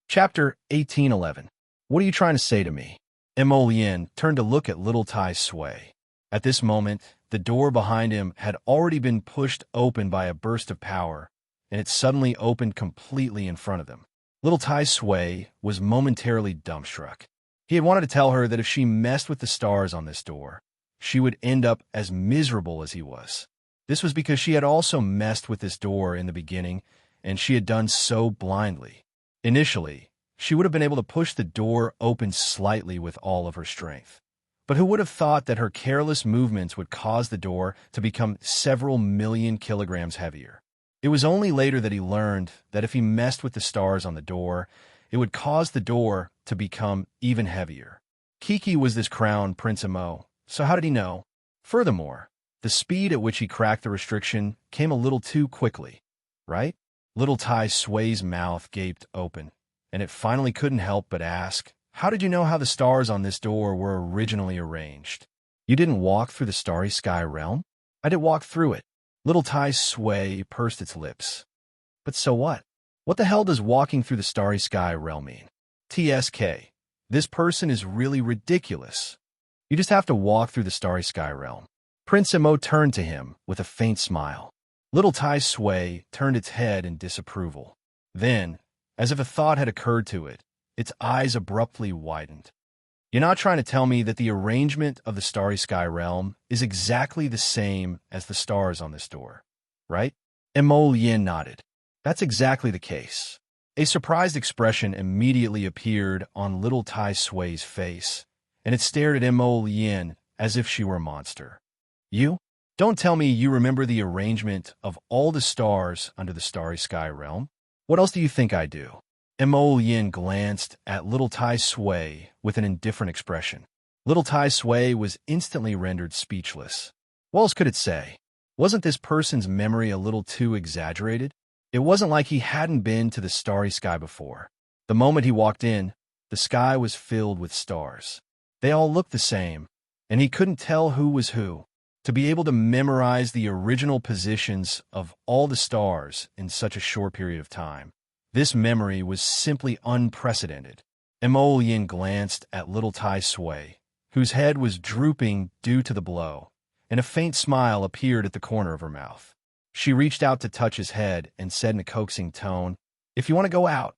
Chapter 1811. What are you trying to say to me? Emo Yin turned to look at Little Tai Sui. At this moment, the door behind him had already been pushed open by a burst of power, and it suddenly opened completely in front of them. Little Tai Sui was momentarily dumbstruck. He had wanted to tell her that if she messed with the stars on this door, she would end up as miserable as he was. This was because she had also messed with this door in the beginning, and she had done so blindly. Initially, she would have been able to push the door open slightly with all of her strength. But who would have thought that her careless movements would cause the door to become several million kilograms heavier? It was only later that he learned that if he messed with the stars on the door, it would cause the door to become even heavier. Kiki was this crown Prince Emo, so how did he know? Furthermore, the speed at which he cracked the restriction came a little too quickly, right? Little Tai Sui's mouth gaped open, and it finally couldn't help but ask, how did you know how the stars on this door were originally arranged? You didn't walk through the starry sky realm? I did walk through it. Little Tai Sui pursed its lips. But so what? What the hell does walking through the starry sky realm mean? TSK. This person is really ridiculous. You just have to walk through the starry sky realm. Prince Emo turned to him with a faint smile. Little Tai Sui turned its head in disapproval. Then, as if a thought had occurred to it, its eyes abruptly widened. You're not trying to tell me that the arrangement of the starry sky realm is exactly the same as the stars on this door, right? Emo Yin nodded. That's exactly the case. A surprised expression immediately appeared on Little Tai Sui's face, and it stared at Emo Yin as if she were a monster. You? Don't tell me you remember the arrangement of all the stars under the starry sky realm? What else do you think I do? Emo Yin glanced at Little Tai Sui with an indifferent expression. Little Tai Sui was instantly rendered speechless. What else could it say? Wasn't this person's memory a little too exaggerated? It wasn't like he hadn't been to the starry sky before. The moment he walked in, the sky was filled with stars. They all looked the same, and he couldn't tell who was who. To be able to memorize the original positions of all the stars in such a short period of time, this memory was simply unprecedented. Emo Yin glanced at Little Tai Sui, whose head was drooping due to the blow, and a faint smile appeared at the corner of her mouth. She reached out to touch his head and said in a coaxing tone, "If you want to go out,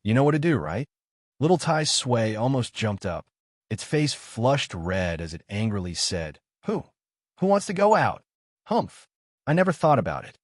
you know what to do, right?" Little Tai Sui almost jumped up. Its face flushed red as it angrily said, Who? Who wants to go out? Humph. I never thought about it.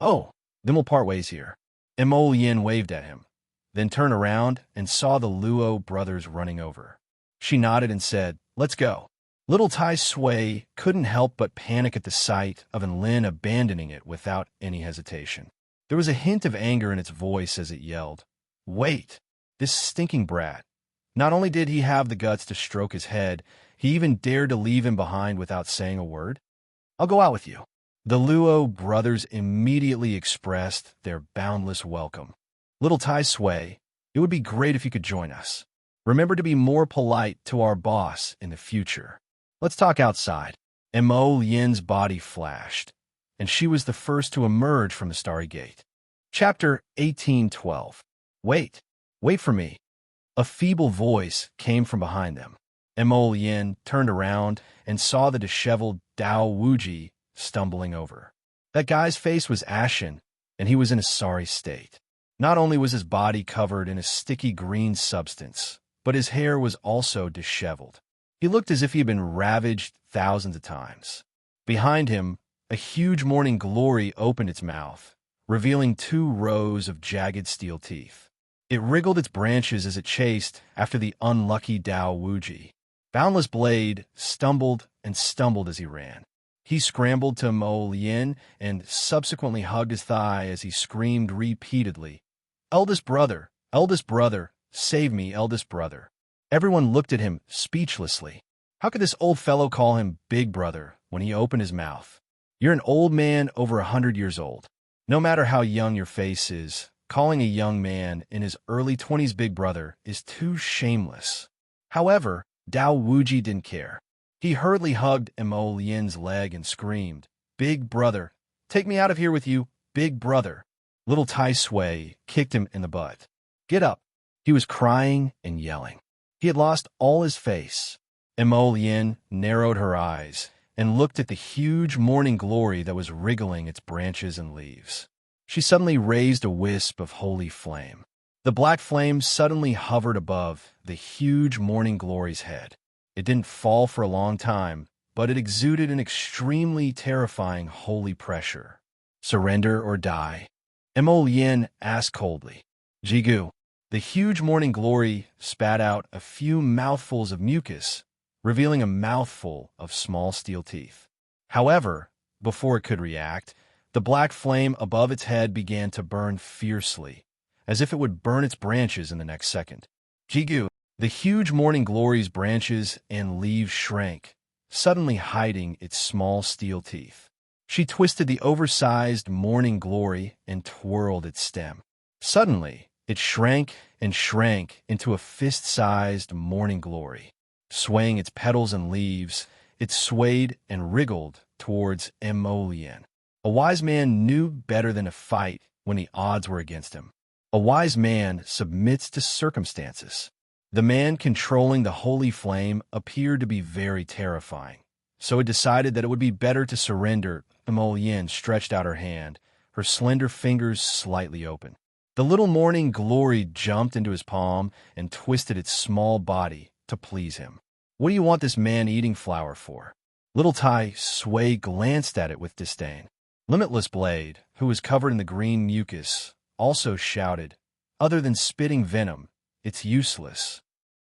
Oh, then we'll part ways here. Emo Yin waved at him, then turned around and saw the Luo brothers running over. She nodded and said, Let's go. Little Tai Sui couldn't help but panic at the sight of Enlin abandoning it without any hesitation. There was a hint of anger in its voice as it yelled, Wait, this stinking brat. Not only did he have the guts to stroke his head, he even dared to leave him behind without saying a word. I'll go out with you. The Luo brothers immediately expressed their boundless welcome. Little Tai Sui, it would be great if you could join us. Remember to be more polite to our boss in the future. Let's talk outside. Emo Yin's body flashed, and she was the first to emerge from the starry gate. Chapter 18:12. Wait. Wait for me. A feeble voice came from behind them. Mo Yin turned around and saw the disheveled Dao Wuji stumbling over. That guy's face was ashen, and he was in a sorry state. Not only was his body covered in a sticky green substance, but his hair was also disheveled. He looked as if he had been ravaged thousands of times. Behind him, a huge morning glory opened its mouth, revealing 2 rows of jagged steel teeth. It wriggled its branches as it chased after the unlucky Dao Wuji. Boundless Blade stumbled and stumbled as he ran. He scrambled to Mo Yin and subsequently hugged his thigh as he screamed repeatedly, eldest brother, save me, eldest brother." Everyone looked at him speechlessly. How could this old fellow call him big brother when he opened his mouth? You're an old man over 100 years old. No matter how young your face is, calling a young man in his early 20s big brother is too shameless. However, Dao Wuji didn't care. He hurriedly hugged Mo Yin's leg and screamed, "Big brother, take me out of here with you, big brother." Little Tai Sui kicked him in the butt. "Get up." He was crying and yelling. He had lost all his face. Mo Yin narrowed her eyes and looked at the huge morning glory that was wriggling its branches and leaves. She suddenly raised a wisp of holy flame. The black flame suddenly hovered above the huge morning glory's head. It didn't fall for a long time, but it exuded an extremely terrifying holy pressure. "Surrender or die?" Mo Yin asked coldly. "Jigu." The huge morning glory spat out a few mouthfuls of mucus, revealing a mouthful of small steel teeth. However, before it could react, the black flame above its head began to burn fiercely, as if it would burn its branches in the next second. Jigu. The huge morning glory's branches and leaves shrank, suddenly hiding its small steel teeth. She twisted the oversized morning glory and twirled its stem. Suddenly, it shrank and shrank into a fist-sized morning glory. Swaying its petals and leaves, it swayed and wriggled towards Mo Yin. A wise man knew better than to fight when the odds were against him. A wise man submits to circumstances. The man controlling the holy flame appeared to be very terrifying, so it decided that it would be better to surrender. Mo Yin stretched out her hand, her slender fingers slightly open. The little morning glory jumped into his palm and twisted its small body to please him. "What do you want this man-eating flower for?" Little Tai Sui glanced at it with disdain. Limitless Blade, who was covered in the green mucus, also shouted, "Other than spitting venom, it's useless."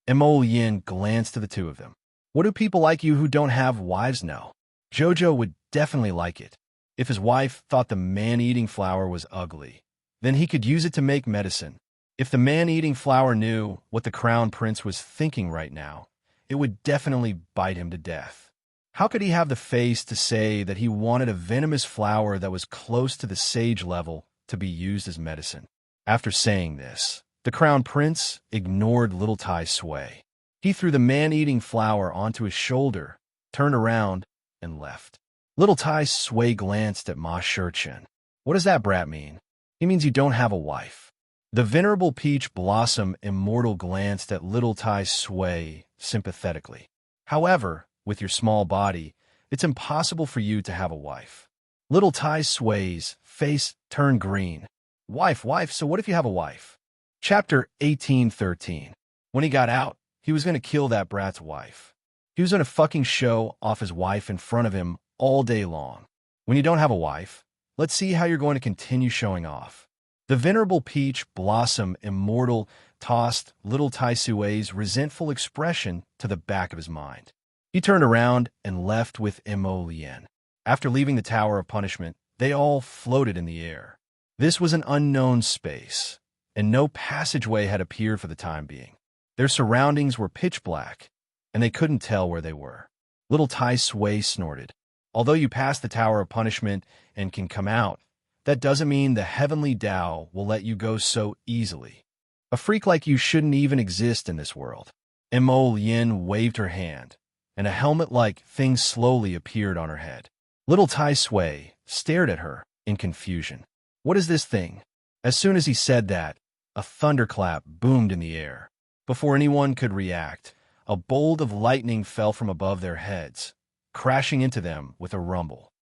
Mo Yin glanced to the 2 of them. "What do people like you who don't have wives know?" Jojo would definitely like it. If his wife thought the man-eating flower was ugly, then he could use it to make medicine. If the man-eating flower knew what the Crown Prince was thinking right now, it would definitely bite him to death. How could he have the face to say that he wanted a venomous flower that was close to the sage level to be used as medicine? After saying this, the Crown Prince ignored little Tai Sui. He threw the man-eating flower onto his shoulder, turned around, and left. Little Tai Sui glanced at Ma Shurchen. "What does that brat mean?" "He means you don't have a wife." The venerable Peach Blossom Immortal glanced at little Tai Sui sympathetically. "However, with your small body, it's impossible for you to have a wife." Little Tai Sui's face turned green. Wife, so what if you have a wife?" Chapter 18:13. When he got out, he was going to kill that brat's wife. He was going to fucking show off his wife in front of him all day long. When you don't have a wife, let's see how you're going to continue showing off. The venerable Peach Blossom Immortal tossed little Tai Sui's resentful expression to the back of his mind. He turned around and left with Mo Yin. After leaving the Tower of Punishment, they all floated in the air. This was an unknown space, and no passageway had appeared for the time being. Their surroundings were pitch black, and they couldn't tell where they were. Little Tai Sui snorted. "Although you pass the Tower of Punishment and can come out, that doesn't mean the heavenly Tao will let you go so easily. A freak like you shouldn't even exist in this world." Mo Yin waved her hand, and a helmet-like thing slowly appeared on her head. Little Tai Sui stared at her in confusion. "What is this thing?" As soon as he said that, a thunderclap boomed in the air. Before anyone could react, a bolt of lightning fell from above their heads, crashing into them with a rumble.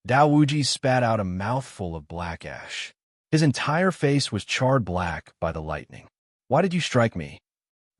Dao Wuji spat out a mouthful of black ash. His entire face was charred black by the lightning. "Why did you strike me?"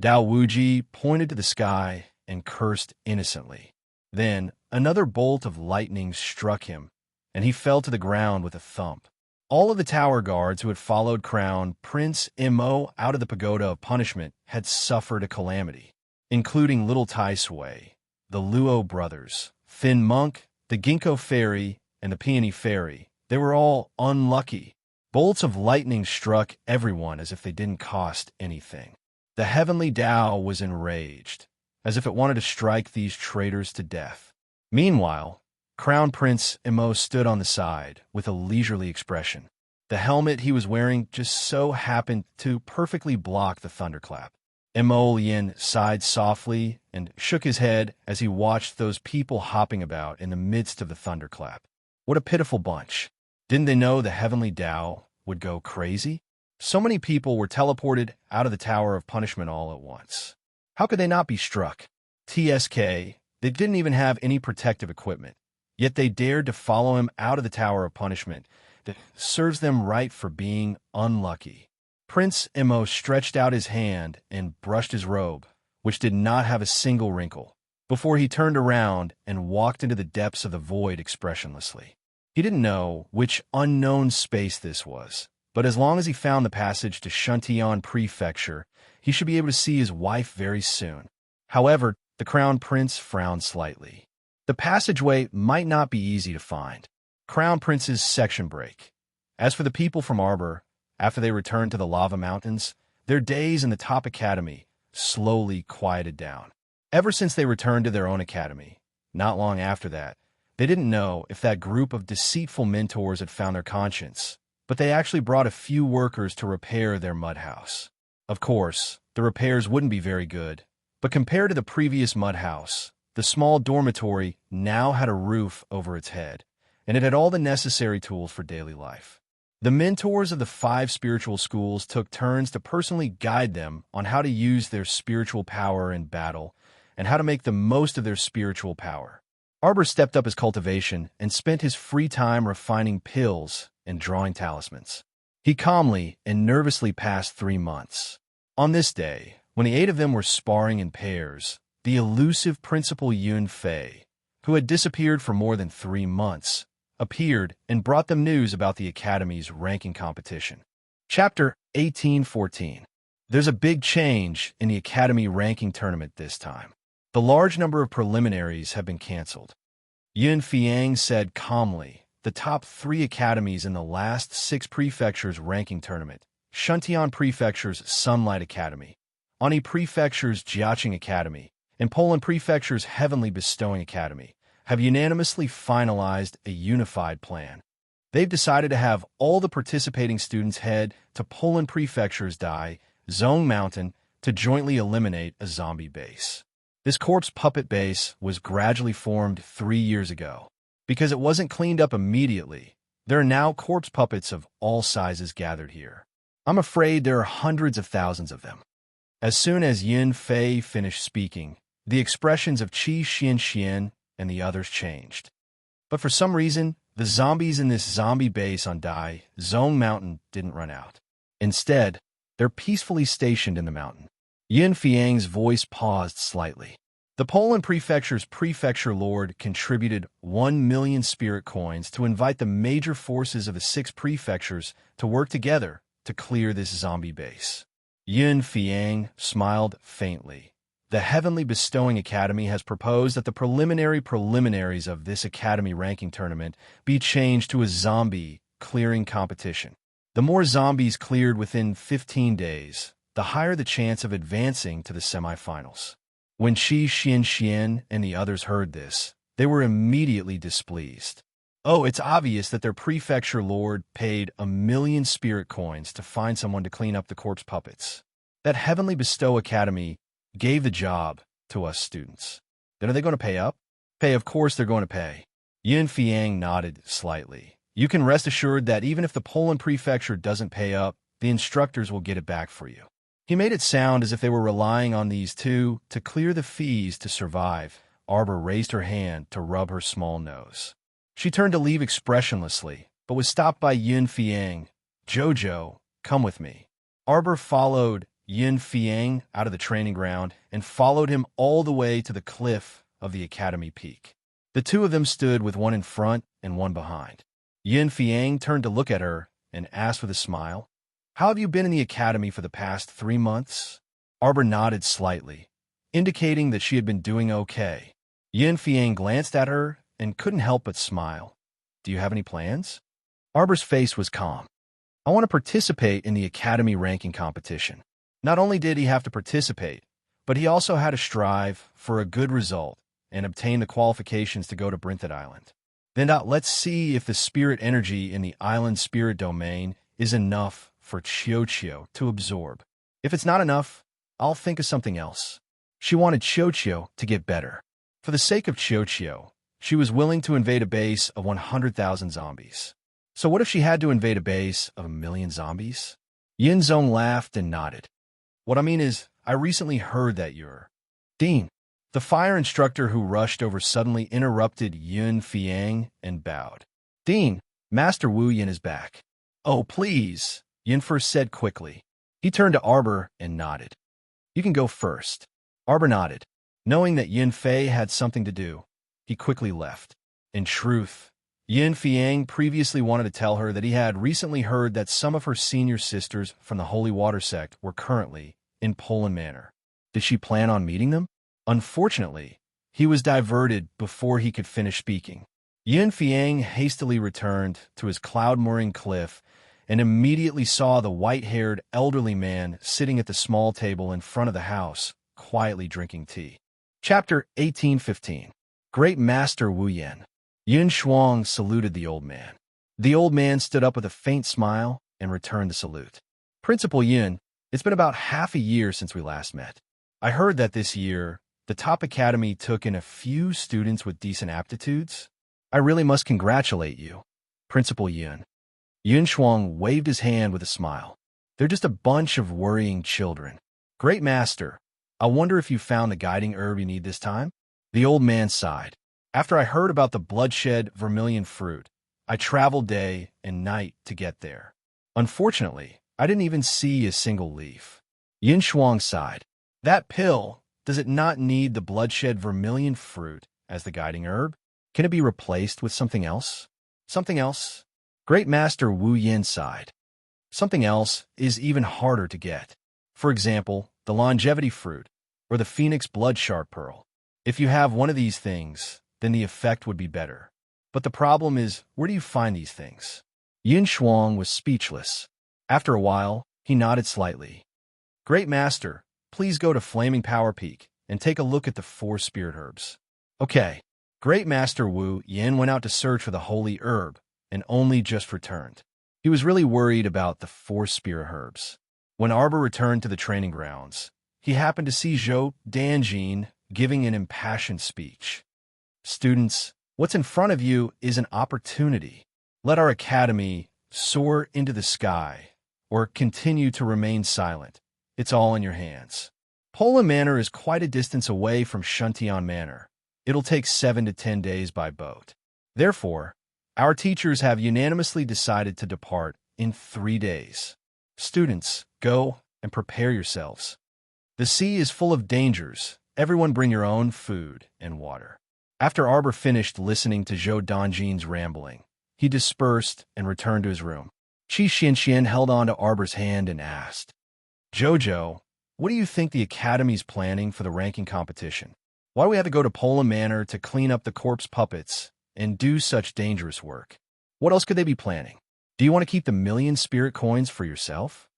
Dao Wuji pointed to the sky and cursed innocently. Then another bolt of lightning struck him, and he fell to the ground with a thump. All of the tower guards who had followed Crown Prince Mo out of the Pagoda of Punishment had suffered a calamity, including Little Tai Sui, the Luo brothers, Thin Monk, the Ginkgo Fairy, and the Peony Fairy. They were all unlucky. Bolts of lightning struck everyone as if they didn't cost anything. The heavenly Dao was enraged, as if it wanted to strike these traitors to death. Meanwhile, Crown Prince Mo stood on the side with a leisurely expression. The helmet he was wearing just so happened to perfectly block the thunderclap. Mo Lien sighed softly and shook his head as he watched those people hopping about in the midst of the thunderclap. What a pitiful bunch. Didn't they know the heavenly Dao would go crazy? So many people were teleported out of the Tower of Punishment all at once. How could they not be struck? TSK, they didn't even have any protective equipment. Yet they dared to follow him out of the Tower of Punishment. That serves them right for being unlucky. Prince Mo stretched out his hand and brushed his robe, which did not have a single wrinkle, before he turned around and walked into the depths of the void expressionlessly. He didn't know which unknown space this was, but as long as he found the passage to Shuntian Prefecture, he should be able to see his wife very soon. However, the Crown Prince frowned slightly. The passageway might not be easy to find. Crown Prince's section break. As for the people from Arbor, after they returned to the Lava Mountains, their days in the top academy slowly quieted down. Ever since they returned to their own academy, not long after that, they didn't know if that group of deceitful mentors had found their conscience, but they actually brought a few workers to repair their mud house. Of course, the repairs wouldn't be very good, but compared to the previous mud house, the small dormitory now had a roof over its head, and it had all the necessary tools for daily life. The mentors of the 5 spiritual schools took turns to personally guide them on how to use their spiritual power in battle and how to make the most of their spiritual power. Arbor stepped up his cultivation and spent his free time refining pills and drawing talismans. He calmly and nervously passed 3 months. On this day, when the 8 of them were sparring in pairs, the elusive Principal Yun Fei, who had disappeared for more than 3 months, appeared and brought them news about the Academy's ranking competition. Chapter 1814. There's a big change in the Academy ranking tournament this time. The large number of preliminaries have been canceled. Yun Fiang said calmly, the top 3 academies in the last 6 prefectures ranking tournament, Shuntian Prefecture's Sunlight Academy, Ani Prefecture's Jiaqing Academy, and Poland Prefecture's Heavenly Bestowing Academy, have unanimously finalized a unified plan. They've decided to have all the participating students head to Poland Prefecture's Dai Zone Mountain to jointly eliminate a zombie base. This corpse puppet base was gradually formed 3 years ago. Because it wasn't cleaned up immediately, there are now corpse puppets of all sizes gathered here. I'm afraid there are hundreds of thousands of them. As soon as Yin Fei finished speaking, the expressions of Qi Xian and the others changed. But for some reason, the zombies in this zombie base on Dai Zone Mountain didn't run out. Instead, they're peacefully stationed in the mountain. Yin Fiang's voice paused slightly. The Poland Prefecture's Prefecture Lord contributed 1 million spirit coins to invite the major forces of the 6 prefectures to work together to clear this zombie base. Yin Fiang smiled faintly. The Heavenly Bestowing Academy has proposed that the preliminaries of this Academy ranking tournament be changed to a zombie clearing competition. The more zombies cleared within 15 days, the higher the chance of advancing to the semifinals. When Qi Xian and the others heard this, they were immediately displeased. Oh, it's obvious that their prefecture lord paid 1 million spirit coins to find someone to clean up the corpse puppets. That Heavenly Bestow Academy gave the job to us students. Then are they going to pay up? Of course they're going to pay. Yin Fiang nodded slightly. You can rest assured that even if the Poland prefecture doesn't pay up, the instructors will get it back for you. He made it sound as if they were relying on these two to clear the fees to survive. Arbor raised her hand to rub her small nose. She turned to leave expressionlessly, but was stopped by Yin Fiang. Jojo, come with me. Arbor followed Yin Fiang out of the training ground and followed him all the way to the cliff of the academy peak. The two of them stood with one in front and one behind. Yin Fiang turned to look at her and asked with a smile, "How have you been in the academy for the past 3 months?" Arbor nodded slightly, indicating that she had been doing okay. Yin Fiang glanced at her and couldn't help but smile. "Do you have any plans?" Arbor's face was calm. "I want to participate in the academy ranking competition." Not only did he have to participate, but he also had to strive for a good result and obtain the qualifications to go to Brinthid Island. Then let's see if the spirit energy in the island spirit domain is enough for Chio to absorb. If it's not enough, I'll think of something else. She wanted Chio to get better. For the sake of Chio, she was willing to invade a base of 100,000 zombies. So what if she had to invade a base of 1,000,000 zombies? Yin Zong laughed and nodded. What I mean is, I recently heard that you're Dean. The fire instructor who rushed over suddenly interrupted Yin Fiang and bowed. Dean, Master Wu Yin is back. Oh, please, Yin first said quickly. He turned to Arbor and nodded. You can go first. Arbor nodded. Knowing that Yin Fei had something to do, he quickly left. In truth, Yin Fiang previously wanted to tell her that he had recently heard that some of her senior sisters from the Holy Water sect were currently in Poland Manor. Did she plan on meeting them? Unfortunately, he was diverted before he could finish speaking. Yin Fiang hastily returned to his cloud-mooring cliff and immediately saw the white-haired elderly man sitting at the small table in front of the house, quietly drinking tea. Chapter 1815. Great Master Wu Yin. Yin Shuang saluted the old man. The old man stood up with a faint smile and returned the salute. Principal Yin, it's been about half a year since we last met. I heard that this year, the top academy took in a few students with decent aptitudes. I really must congratulate you, Principal Yin. Yin Shuang waved his hand with a smile. They're just a bunch of worrying children. Great Master, I wonder if you found the guiding herb you need this time? The old man sighed. After I heard about the bloodshed vermilion fruit, I traveled day and night to get there. Unfortunately, I didn't even see a single leaf. Yin Shuang sighed. That pill, does it not need the bloodshed vermilion fruit as the guiding herb? Can it be replaced with something else? Something else? Great Master Wu Yin sighed. Something else is even harder to get. For example, the longevity fruit or the phoenix blood shard pearl. If you have one of these things, then the effect would be better. But the problem is, where do you find these things? Yin Shuang was speechless. After a while, he nodded slightly. Great Master, please go to Flaming Power Peak and take a look at the 4 spirit herbs. Okay. Great Master Wu Yin went out to search for the holy herb and only just returned. He was really worried about the 4 spirit herbs. When Arbor returned to the training grounds, he happened to see Zhou Danjin giving an impassioned speech. Students, what's in front of you is an opportunity. Let our academy soar into the sky or continue to remain silent. It's all in your hands. Poland Manor is quite a distance away from Shuntian Manor. It'll take 7 to 10 days by boat. Therefore, our teachers have unanimously decided to depart in 3 days. Students, go and prepare yourselves. The sea is full of dangers. Everyone bring your own food and water. After Arbor finished listening to Zhou Danjin's rambling, he dispersed and returned to his room. Qi Xianxian held on to Arbor's hand and asked, Jojo, what do you think the Academy's planning for the ranking competition? Why do we have to go to Poland Manor to clean up the corpse puppets and do such dangerous work? What else could they be planning? Do you want to keep the 1,000,000 spirit coins for yourself?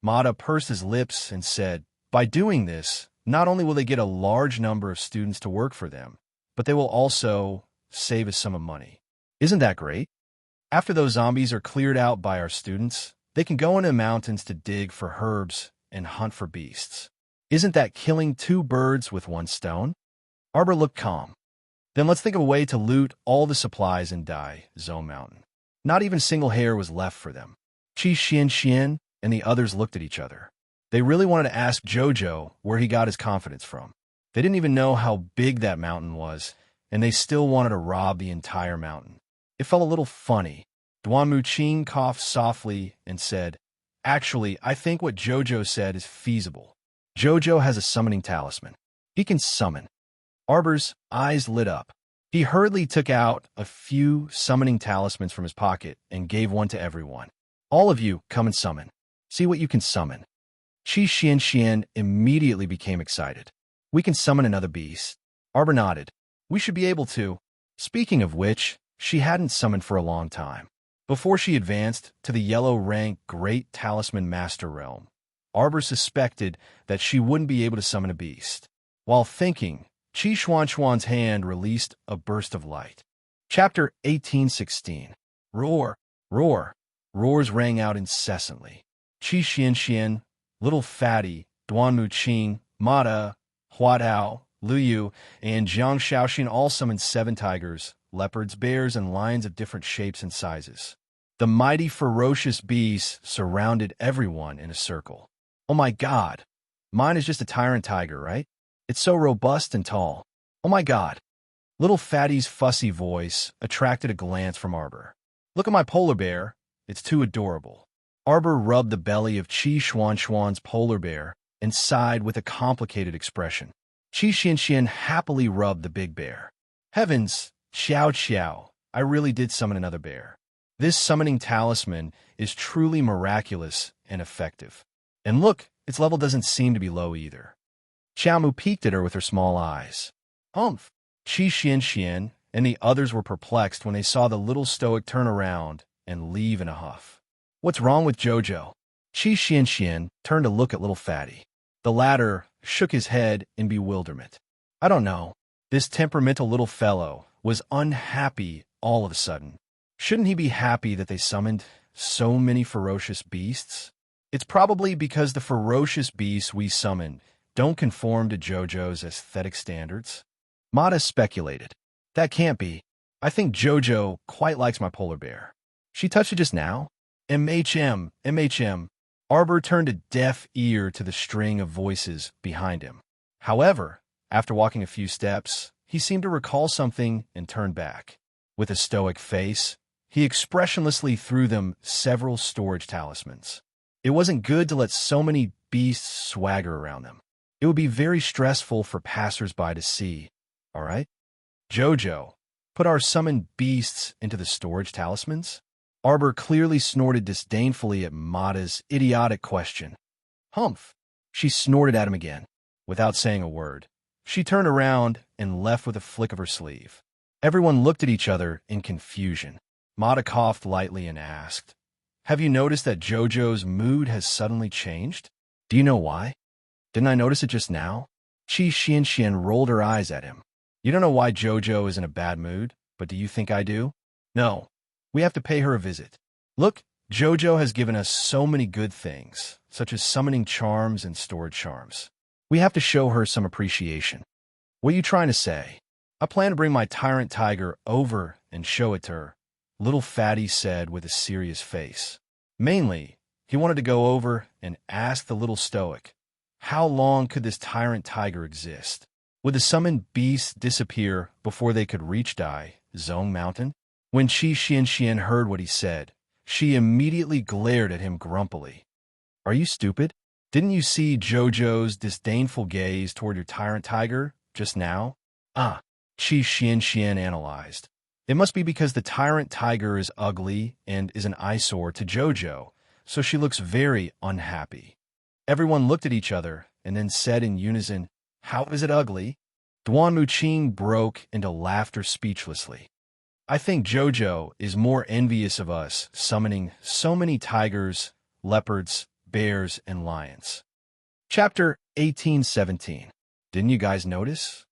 Mata pursed his lips and said, by doing this, not only will they get a large number of students to work for them, but they will also save a sum of money. Isn't that great? After those zombies are cleared out by our students, they can go into the mountains to dig for herbs and hunt for beasts. Isn't that killing 2 birds with 1 stone? Arbor looked calm. Then let's think of a way to loot all the supplies and die, Zone Mountain. Not even single hair was left for them. Qi Xian and the others looked at each other. They really wanted to ask Jojo where he got his confidence from. They didn't even know how big that mountain was, and they still wanted to rob the entire mountain. It felt a little funny. Duan Muqing coughed softly and said, "Actually, I think what Jojo said is feasible. Jojo has a summoning talisman. He can summon." Arbor's eyes lit up. He hurriedly took out a few summoning talismans from his pocket and gave one to everyone. "All of you, come and summon. See what you can summon." Qi Xian immediately became excited. "We can summon another beast." Arbor nodded. "We should be able to." Speaking of which, she hadn't summoned for a long time. Before she advanced to the yellow-rank Great Talisman Master Realm, Arbor suspected that she wouldn't be able to summon a beast. While thinking, Qi Xuan's hand released a burst of light. Chapter 1816. Roar! Roar! Roars rang out incessantly. Qi Xian, Little Fatty, Duan Muqing, Mata, Hua Dao, Lu Yu, and Jiang Shaoxin all summoned 7 tigers, leopards, bears, and lions of different shapes and sizes. The mighty, ferocious beasts surrounded everyone in a circle. "Oh my God! Mine is just a tyrant tiger, right? It's so robust and tall. Oh my God!" Little Fatty's fussy voice attracted a glance from Arbor. "Look at my polar bear. It's too adorable." Arbor rubbed the belly of Qi Xuan's polar bear and sighed with a complicated expression. Qi Xian happily rubbed the big bear. "Heavens, Xiao, I really did summon another bear. This summoning talisman is truly miraculous and effective. And look, its level doesn't seem to be low either." Xiaomu peeked at her with her small eyes. "Humph!" Qi Xian and the others were perplexed when they saw the little stoic turn around and leave in a huff. "What's wrong with Jojo?" Qi Xian turned to look at Little Fatty. The latter shook his head in bewilderment. "I don't know. This temperamental little fellow was unhappy all of a sudden. Shouldn't he be happy that they summoned so many ferocious beasts? It's probably because the ferocious beasts we summoned don't conform to Jojo's aesthetic standards." Mata speculated. "That can't be. I think Jojo quite likes my polar bear. She touched it just now." MHM. Arbor turned a deaf ear to the string of voices behind him. However, after walking a few steps, he seemed to recall something and turned back. With a stoic face, he expressionlessly threw them several storage talismans. It wasn't good to let so many beasts swagger around them. It would be very stressful for passers-by to see. All right? "Jojo, put our summoned beasts into the storage talismans?" Arbor clearly snorted disdainfully at Mata's idiotic question. "Humph!" She snorted at him again. Without saying a word, she turned around and left with a flick of her sleeve. Everyone looked at each other in confusion. Mata coughed lightly and asked, "Have you noticed that Jojo's mood has suddenly changed? Do you know why?" "Didn't I notice it just now?" Qi Xian rolled her eyes at him. "You don't know why Jojo is in a bad mood, but do you think I do?" "No. We have to pay her a visit. Look, Jojo has given us so many good things, such as summoning charms and storage charms. We have to show her some appreciation." "What are you trying to say?" "I plan to bring my tyrant tiger over and show it to her," Little Fatty said with a serious face. Mainly, he wanted to go over and ask the little stoic, how long could this tyrant tiger exist? Would the summoned beasts disappear before they could reach Zone Mountain? When Qi Xian heard what he said, she immediately glared at him grumpily. "Are you stupid? Didn't you see Jojo's disdainful gaze toward your tyrant tiger just now?" "Ah," Qi Xian analyzed. "It must be because the tyrant tiger is ugly and is an eyesore to Jojo, so she looks very unhappy." Everyone looked at each other and then said in unison, "How is it ugly?" Duan Muqing broke into laughter speechlessly. "I think Jojo is more envious of us summoning so many tigers, leopards, bears, and lions." Chapter 1817. Didn't you guys notice?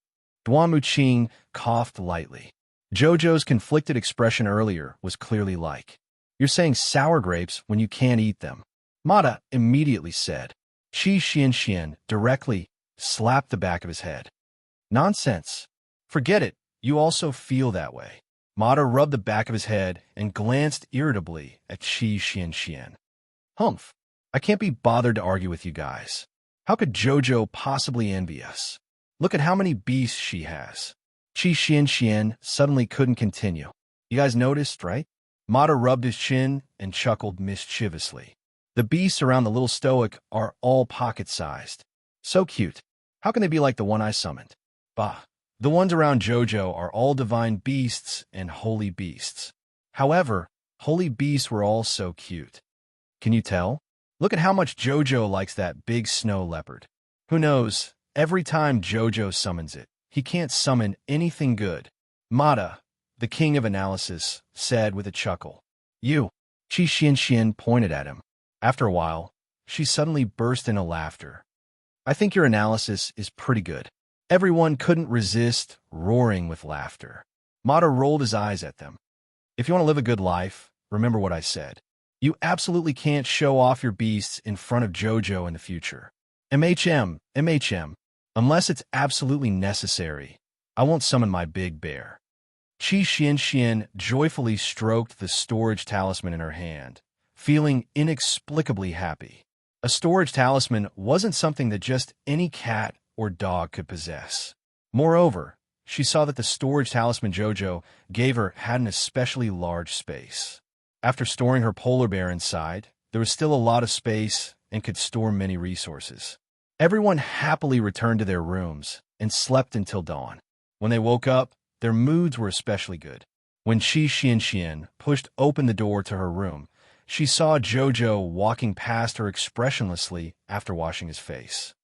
Duan Muqing coughed lightly. Jojo's conflicted expression earlier was clearly like, "You're saying sour grapes when you can't eat them." Mata immediately said. Qi Xian directly slapped the back of his head. "Nonsense. Forget it. You also feel that way. Mata rubbed the back of his head and glanced irritably at Qi Xianxian. Humph. I can't be bothered to argue with you guys. How could Jojo possibly envy us? Look at how many beasts she has. Qi Xianxian suddenly couldn't continue. You guys noticed, right? Mata rubbed his chin and chuckled mischievously. The beasts around the little stoic are all pocket-sized. So cute. How can they be like the one I summoned? Bah. The ones around Jojo are all divine beasts and holy beasts. However, holy beasts were all so cute. Can you tell? Look at how much Jojo likes that big snow leopard. Who knows, every time Jojo summons it, he can't summon anything good. Mata, the king of analysis, said with a chuckle. You. Qi Xianxian pointed at him. After a while, she suddenly burst into laughter. I think your analysis is pretty good. Everyone couldn't resist roaring with laughter. Mata rolled his eyes at them. If you want to live a good life, remember what I said. You absolutely can't show off your beasts in front of Jojo in the future. MHM. Unless it's absolutely necessary, I won't summon my big bear. Qi Xianxian joyfully stroked the storage talisman in her hand, feeling inexplicably happy. A storage talisman wasn't something that just any cat or dog could possess. Moreover, she saw that the storage talisman Jojo gave her had an especially large space. After storing her polar bear inside, there was still a lot of space and could store many resources. Everyone happily returned to their rooms and slept until dawn. When they woke up, their moods were especially good. When Qi Xianxian pushed open the door to her room, she saw Jojo walking past her expressionlessly after washing his face.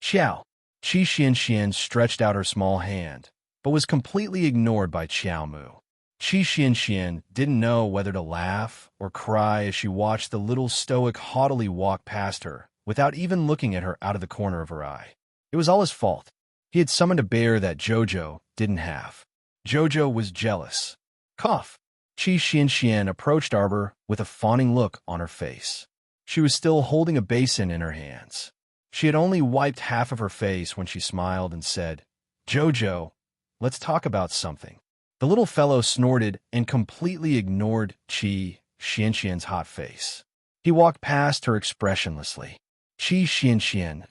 Xiao. Qi Xianxian stretched out her small hand, but was completely ignored by Qiaomu. Qi Xianxian didn't know whether to laugh or cry as she watched the little stoic haughtily walk past her, without even looking at her out of the corner of her eye. It was all his fault. He had summoned a bear that Jojo didn't have. Jojo was jealous. Cough. Qi Xianxian approached Arbor with a fawning look on her face. She was still holding a basin in her hands. She had only wiped half of her face when she smiled and said, Jojo, let's talk about something. The little fellow snorted and completely ignored Qi Xianxian's hot face. He walked past her expressionlessly. Qi Xianxian.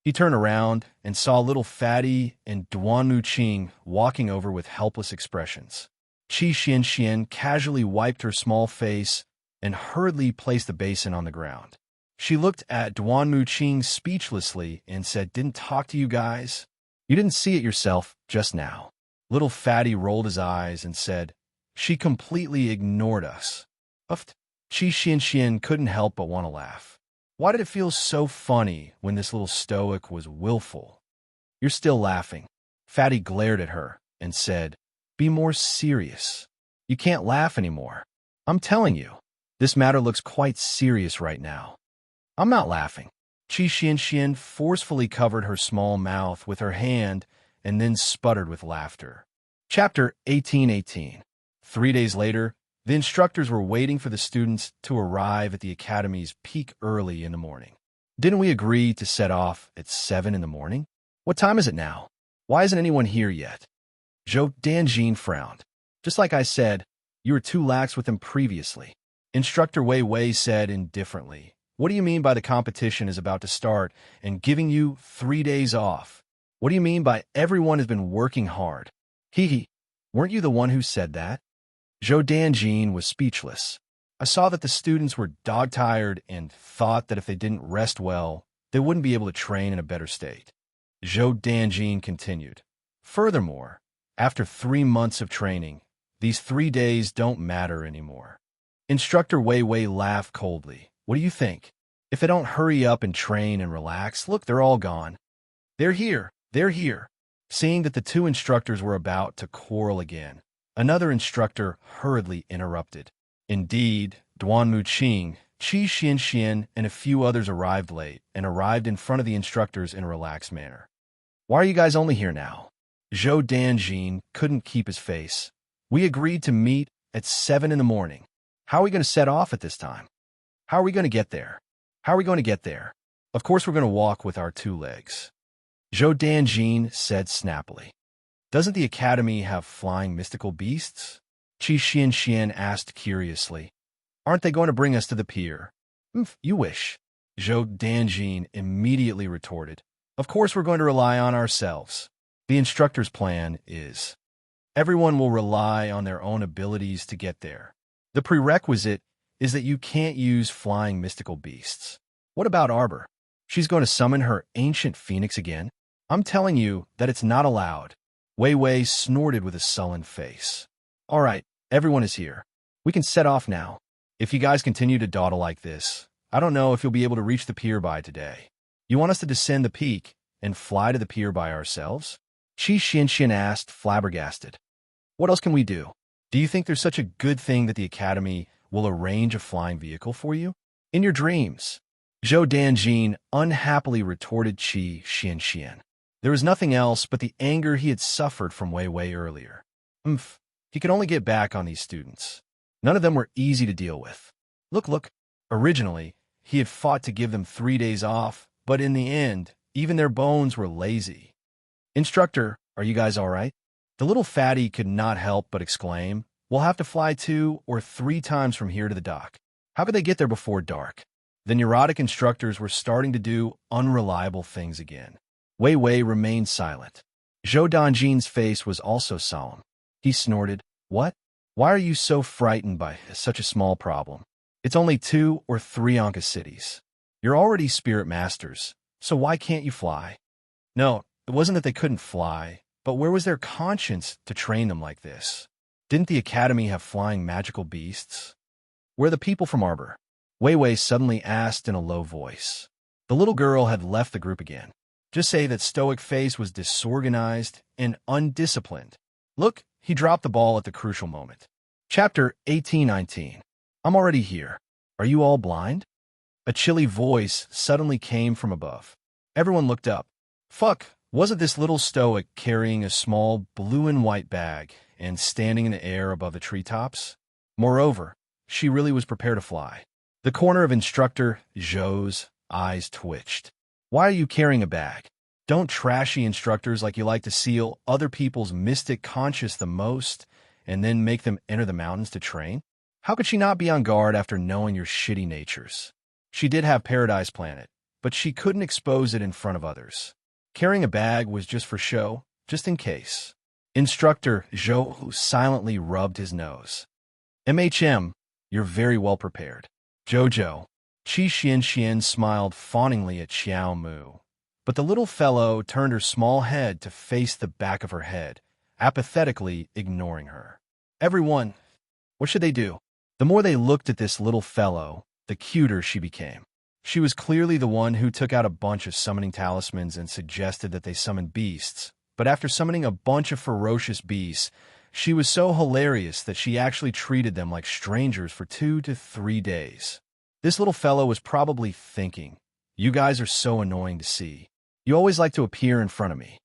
He turned around and saw little Fatty and Duanmu Qing walking over with helpless expressions. Qi Xianxian casually wiped her small face and hurriedly placed the basin on the ground. She looked at Duanmu Qing speechlessly and said, Didn't talk to you guys? You didn't see it yourself just now. Little Fatty rolled his eyes and said, She completely ignored us. Uffed. Qi Xianxian couldn't help but want to laugh. Why did it feel so funny when this little stoic was willful? You're still laughing. Fatty glared at her and said, Be more serious. You can't laugh anymore. I'm telling you, this matter looks quite serious right now. I'm not laughing. Qi Xianxian forcefully covered her small mouth with her hand and then sputtered with laughter. Chapter 1818. 3 days later, the instructors were waiting for the students to arrive at the academy's peak early in the morning. Didn't we agree to set off at 7 in the morning? What time is it now? Why isn't anyone here yet? Zhou Danjin frowned. Just like I said, you were too lax with him previously. Instructor Wei Wei said indifferently, What do you mean by the competition is about to start and giving you 3 days off? What do you mean by everyone has been working hard? Hee, weren't you the one who said that? Zhou Danjin was speechless. I saw that the students were dog-tired and thought that if they didn't rest well, they wouldn't be able to train in a better state. Zhou Danjin continued. Furthermore, after 3 months of training, these 3 days don't matter anymore. Instructor Wei Wei laughed coldly. What do you think? If they don't hurry up and train and relax, look, they're all gone. They're here. Seeing that the two instructors were about to quarrel again, another instructor hurriedly interrupted. Indeed, Duanmu Qing, Qi Xianxian, and a few others arrived late and arrived in front of the instructors in a relaxed manner. Why are you guys only here now? Zhou Danjin couldn't keep his face. We agreed to meet at 7 in the morning. How are we going to set off at this time? How are we going to get there? Of course we're going to walk with our 2 legs. Zhou Danjin said snappily. Doesn't the Academy have flying mystical beasts? Qi Xian asked curiously. Aren't they going to bring us to the pier? You wish. Zhou Danjin immediately retorted. Of course we're going to rely on ourselves. The instructor's plan is everyone will rely on their own abilities to get there. The prerequisite is that you can't use flying mystical beasts. What about Arbor? She's going to summon her ancient phoenix again? I'm telling you that it's not allowed. Wei Wei snorted with a sullen face. All right, everyone is here. We can set off now. If you guys continue to dawdle like this, I don't know if you'll be able to reach the pier by today. You want us to descend the peak and fly to the pier by ourselves? Qi Xian asked, flabbergasted. What else can we do? Do you think there's such a good thing that the Academy will arrange a flying vehicle for you? In your dreams. Zhou Danjin unhappily retorted Qi Xian. There was nothing else but the anger he had suffered from Wei Wei earlier. He could only get back on these students. None of them were easy to deal with. Look. Originally, he had fought to give them 3 days off, but in the end, even their bones were lazy. Instructor, are you guys all right? The little fatty could not help but exclaim, we'll have to fly 2 or 3 times from here to the dock. How could they get there before dark? The neurotic instructors were starting to do unreliable things again. Wei Wei remained silent. Zhou Danjin's face was also solemn. He snorted, What? Why are you so frightened by such a small problem? It's only 2 or 3 Anka cities. You're already spirit masters, so why can't you fly? No, it wasn't that they couldn't fly, but where was their conscience to train them like this? Didn't the Academy have flying magical beasts? Where are the people from Arbor? Wei Wei suddenly asked in a low voice. The little girl had left the group again. Just say that Stoic Face was disorganized and undisciplined. Look, he dropped the ball at the crucial moment. Chapter 18-19. I'm already here. Are you all blind? A chilly voice suddenly came from above. Everyone looked up. Fuck, wasn't this little Stoic carrying a small blue and white bag and standing in the air above the treetops? Moreover, she really was prepared to fly. The corner of Instructor Zhou's eyes twitched. Why are you carrying a bag? Don't trashy instructors like you like to seal other people's mystic conscious the most and then make them enter the mountains to train? How could she not be on guard after knowing your shitty natures? She did have Paradise Planet, but she couldn't expose it in front of others. Carrying a bag was just for show, just in case. Instructor Zhou silently rubbed his nose. MHM, you're very well prepared. Jojo. Qi Xian smiled fawningly at Xiao Mu, but the little fellow turned her small head to face the back of her head, apathetically ignoring her. Everyone, what should they do? The more they looked at this little fellow, the cuter she became. She was clearly the one who took out a bunch of summoning talismans and suggested that they summon beasts, but after summoning a bunch of ferocious beasts, she was so hilarious that she actually treated them like strangers for 2 to 3 days. This little fellow was probably thinking, you guys are so annoying to see. You always like to appear in front of me.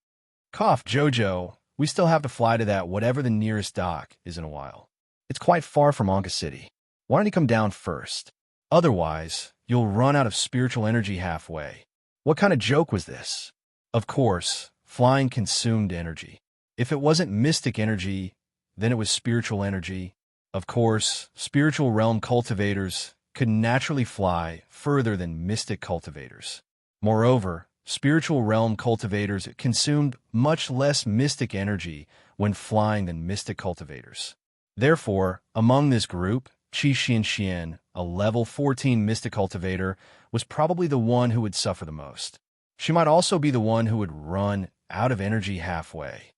Cough, Jojo, we still have to fly to that whatever the nearest dock is in a while. It's quite far from Anka City. Why don't you come down first? Otherwise, you'll run out of spiritual energy halfway. What kind of joke was this? Of course, flying consumed energy. If it wasn't mystic energy, then it was spiritual energy. Of course, spiritual realm cultivators could naturally fly further than mystic cultivators. Moreover, spiritual realm cultivators consumed much less mystic energy when flying than mystic cultivators. Therefore, among this group, Qi Xian, a level 14 mystic cultivator, was probably the one who would suffer the most. She might also be the one who would run out of energy halfway.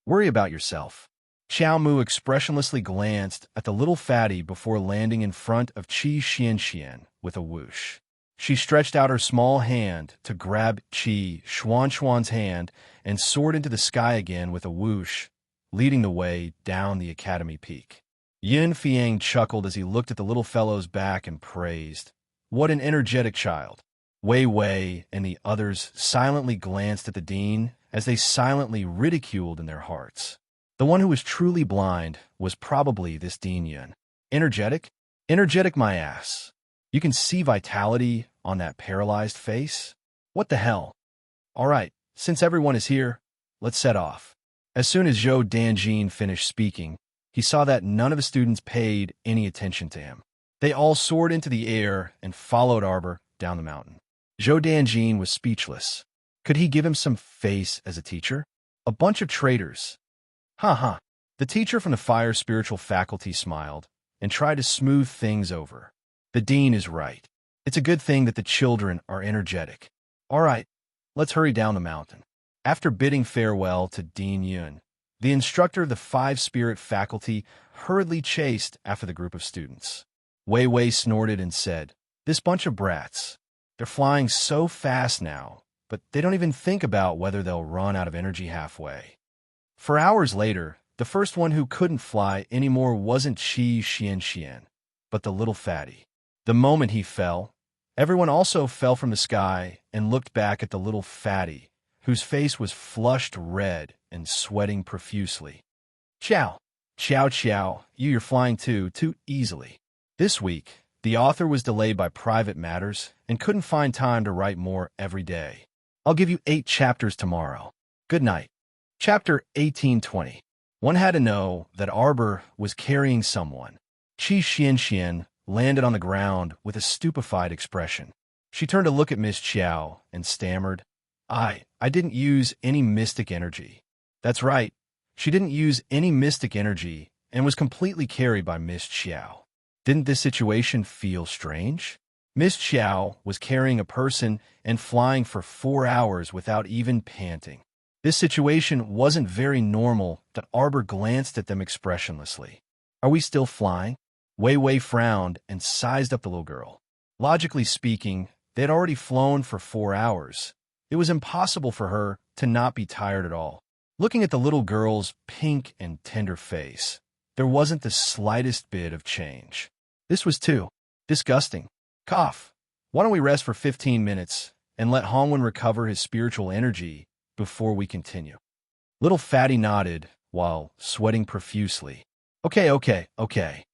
Worry about yourself. Xiao Mu expressionlessly glanced at the little fatty before landing in front of Qi Xian with a whoosh. She stretched out her small hand to grab Qi Xuan's hand and soared into the sky again with a whoosh, leading the way down the academy peak. Yin Fiang chuckled as he looked at the little fellow's back and praised, "What an energetic child." Wei Wei and the others silently glanced at the dean as they silently ridiculed in their hearts. The one who was truly blind was probably this Dean Yin. Energetic? Energetic my ass. You can see vitality on that paralyzed face? What the hell? All right, since everyone is here, let's set off. As soon as Zhou Danjin finished speaking, he saw that none of the students paid any attention to him. They all soared into the air and followed Arbor down the mountain. Zhou Danjin was speechless. Could he give him some face as a teacher? A bunch of traitors. Ha. The teacher from the fire spiritual faculty smiled and tried to smooth things over. The dean is right. It's a good thing that the children are energetic. All right, let's hurry down the mountain. After bidding farewell to Dean Yun, the instructor of the five spirit faculty hurriedly chased after the group of students. Wei Wei snorted and said, "This bunch of brats. They're flying so fast now, but they don't even think about whether they'll run out of energy halfway." For hours later, the first one who couldn't fly anymore wasn't Qi Xianxian, but the little fatty. The moment he fell, everyone also fell from the sky and looked back at the little fatty, whose face was flushed red and sweating profusely. Chow, you're flying too easily. This week, the author was delayed by private matters and couldn't find time to write more every day. I'll give you 8 chapters tomorrow. Good night. Chapter 1820. One had to know that Arbor was carrying someone. Qi Xianxian landed on the ground with a stupefied expression. She turned to look at Miss Qiao and stammered, I didn't use any mystic energy. That's right. She didn't use any mystic energy and was completely carried by Miss Qiao. Didn't this situation feel strange? Miss Qiao was carrying a person and flying for 4 hours without even panting. This situation wasn't very normal that Arbor glanced at them expressionlessly. Are we still flying? Wei Wei frowned and sized up the little girl. Logically speaking, they had already flown for 4 hours. It was impossible for her to not be tired at all. Looking at the little girl's pink and tender face, there wasn't the slightest bit of change. This was too disgusting. Cough. Why don't we rest for 15 minutes and let Hongwen recover his spiritual energy before we continue? Little Fatty nodded while sweating profusely. Okay.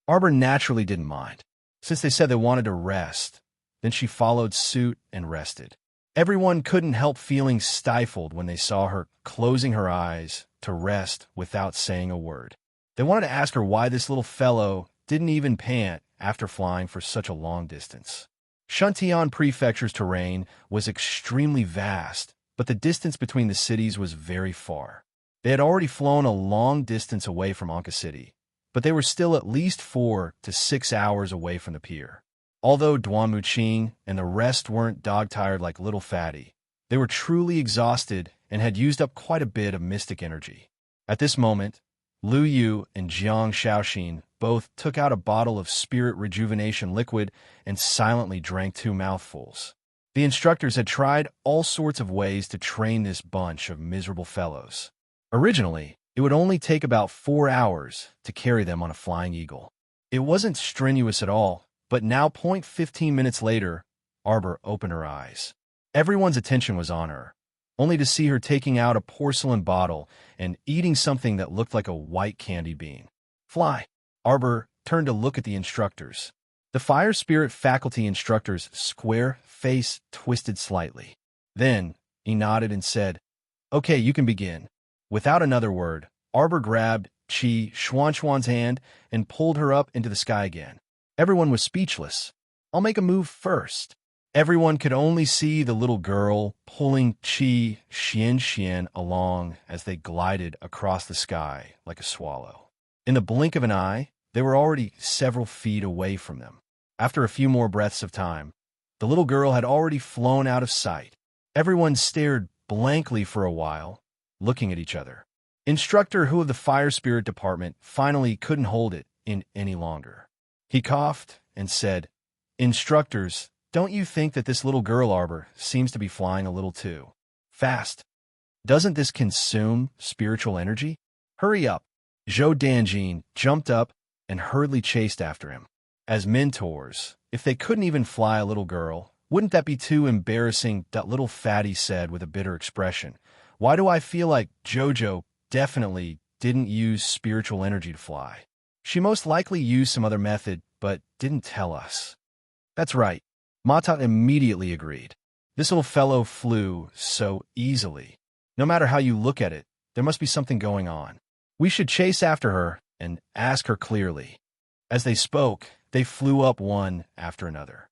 Arbor naturally didn't mind. Since they said they wanted to rest, then she followed suit and rested. Everyone couldn't help feeling stifled when they saw her closing her eyes to rest without saying a word. They wanted to ask her why this little fellow didn't even pant after flying for such a long distance. Shuntian Prefecture's terrain was extremely vast, but the distance between the cities was very far. They had already flown a long distance away from Anka City, but they were still at least 4 to 6 hours away from the pier. Although Duan Muqing and the rest weren't dog-tired like Little Fatty, they were truly exhausted and had used up quite a bit of mystic energy. At this moment, Lu Yu and Jiang Shaoxin both took out a bottle of spirit rejuvenation liquid and silently drank 2 mouthfuls. The instructors had tried all sorts of ways to train this bunch of miserable fellows. Originally, it would only take about 4 hours to carry them on a flying eagle. It wasn't strenuous at all, but now 15 minutes later, Arbor opened her eyes. Everyone's attention was on her, only to see her taking out a porcelain bottle and eating something that looked like a white candy bean. Fly. Arbor turned to look at the instructors. The fire spirit faculty instructor's square face twisted slightly. Then, he nodded and said, Okay, you can begin. Without another word, Arbor grabbed Qi Xuanxuan's hand and pulled her up into the sky again. Everyone was speechless. I'll make a move first. Everyone could only see the little girl pulling Qi Xianxian along as they glided across the sky like a swallow. In the blink of an eye, they were already several feet away from them. After a few more breaths of time, the little girl had already flown out of sight. Everyone stared blankly for a while, looking at each other. Instructor Hu of the Fire Spirit Department finally couldn't hold it in any longer. He coughed and said, Instructors, don't you think that this little girl Arbor seems to be flying a little too fast? Doesn't this consume spiritual energy? Hurry up. Zhou Danjin jumped up and hurriedly chased after him. As mentors, if they couldn't even fly a little girl, wouldn't that be too embarrassing? That little fatty said with a bitter expression. Why do I feel like Jojo definitely didn't use spiritual energy to fly? She most likely used some other method, but didn't tell us. That's right. Mata immediately agreed. This little fellow flew so easily. No matter how you look at it, There must be something going on. We should chase after her and ask her clearly. As they spoke, they flew up one after another.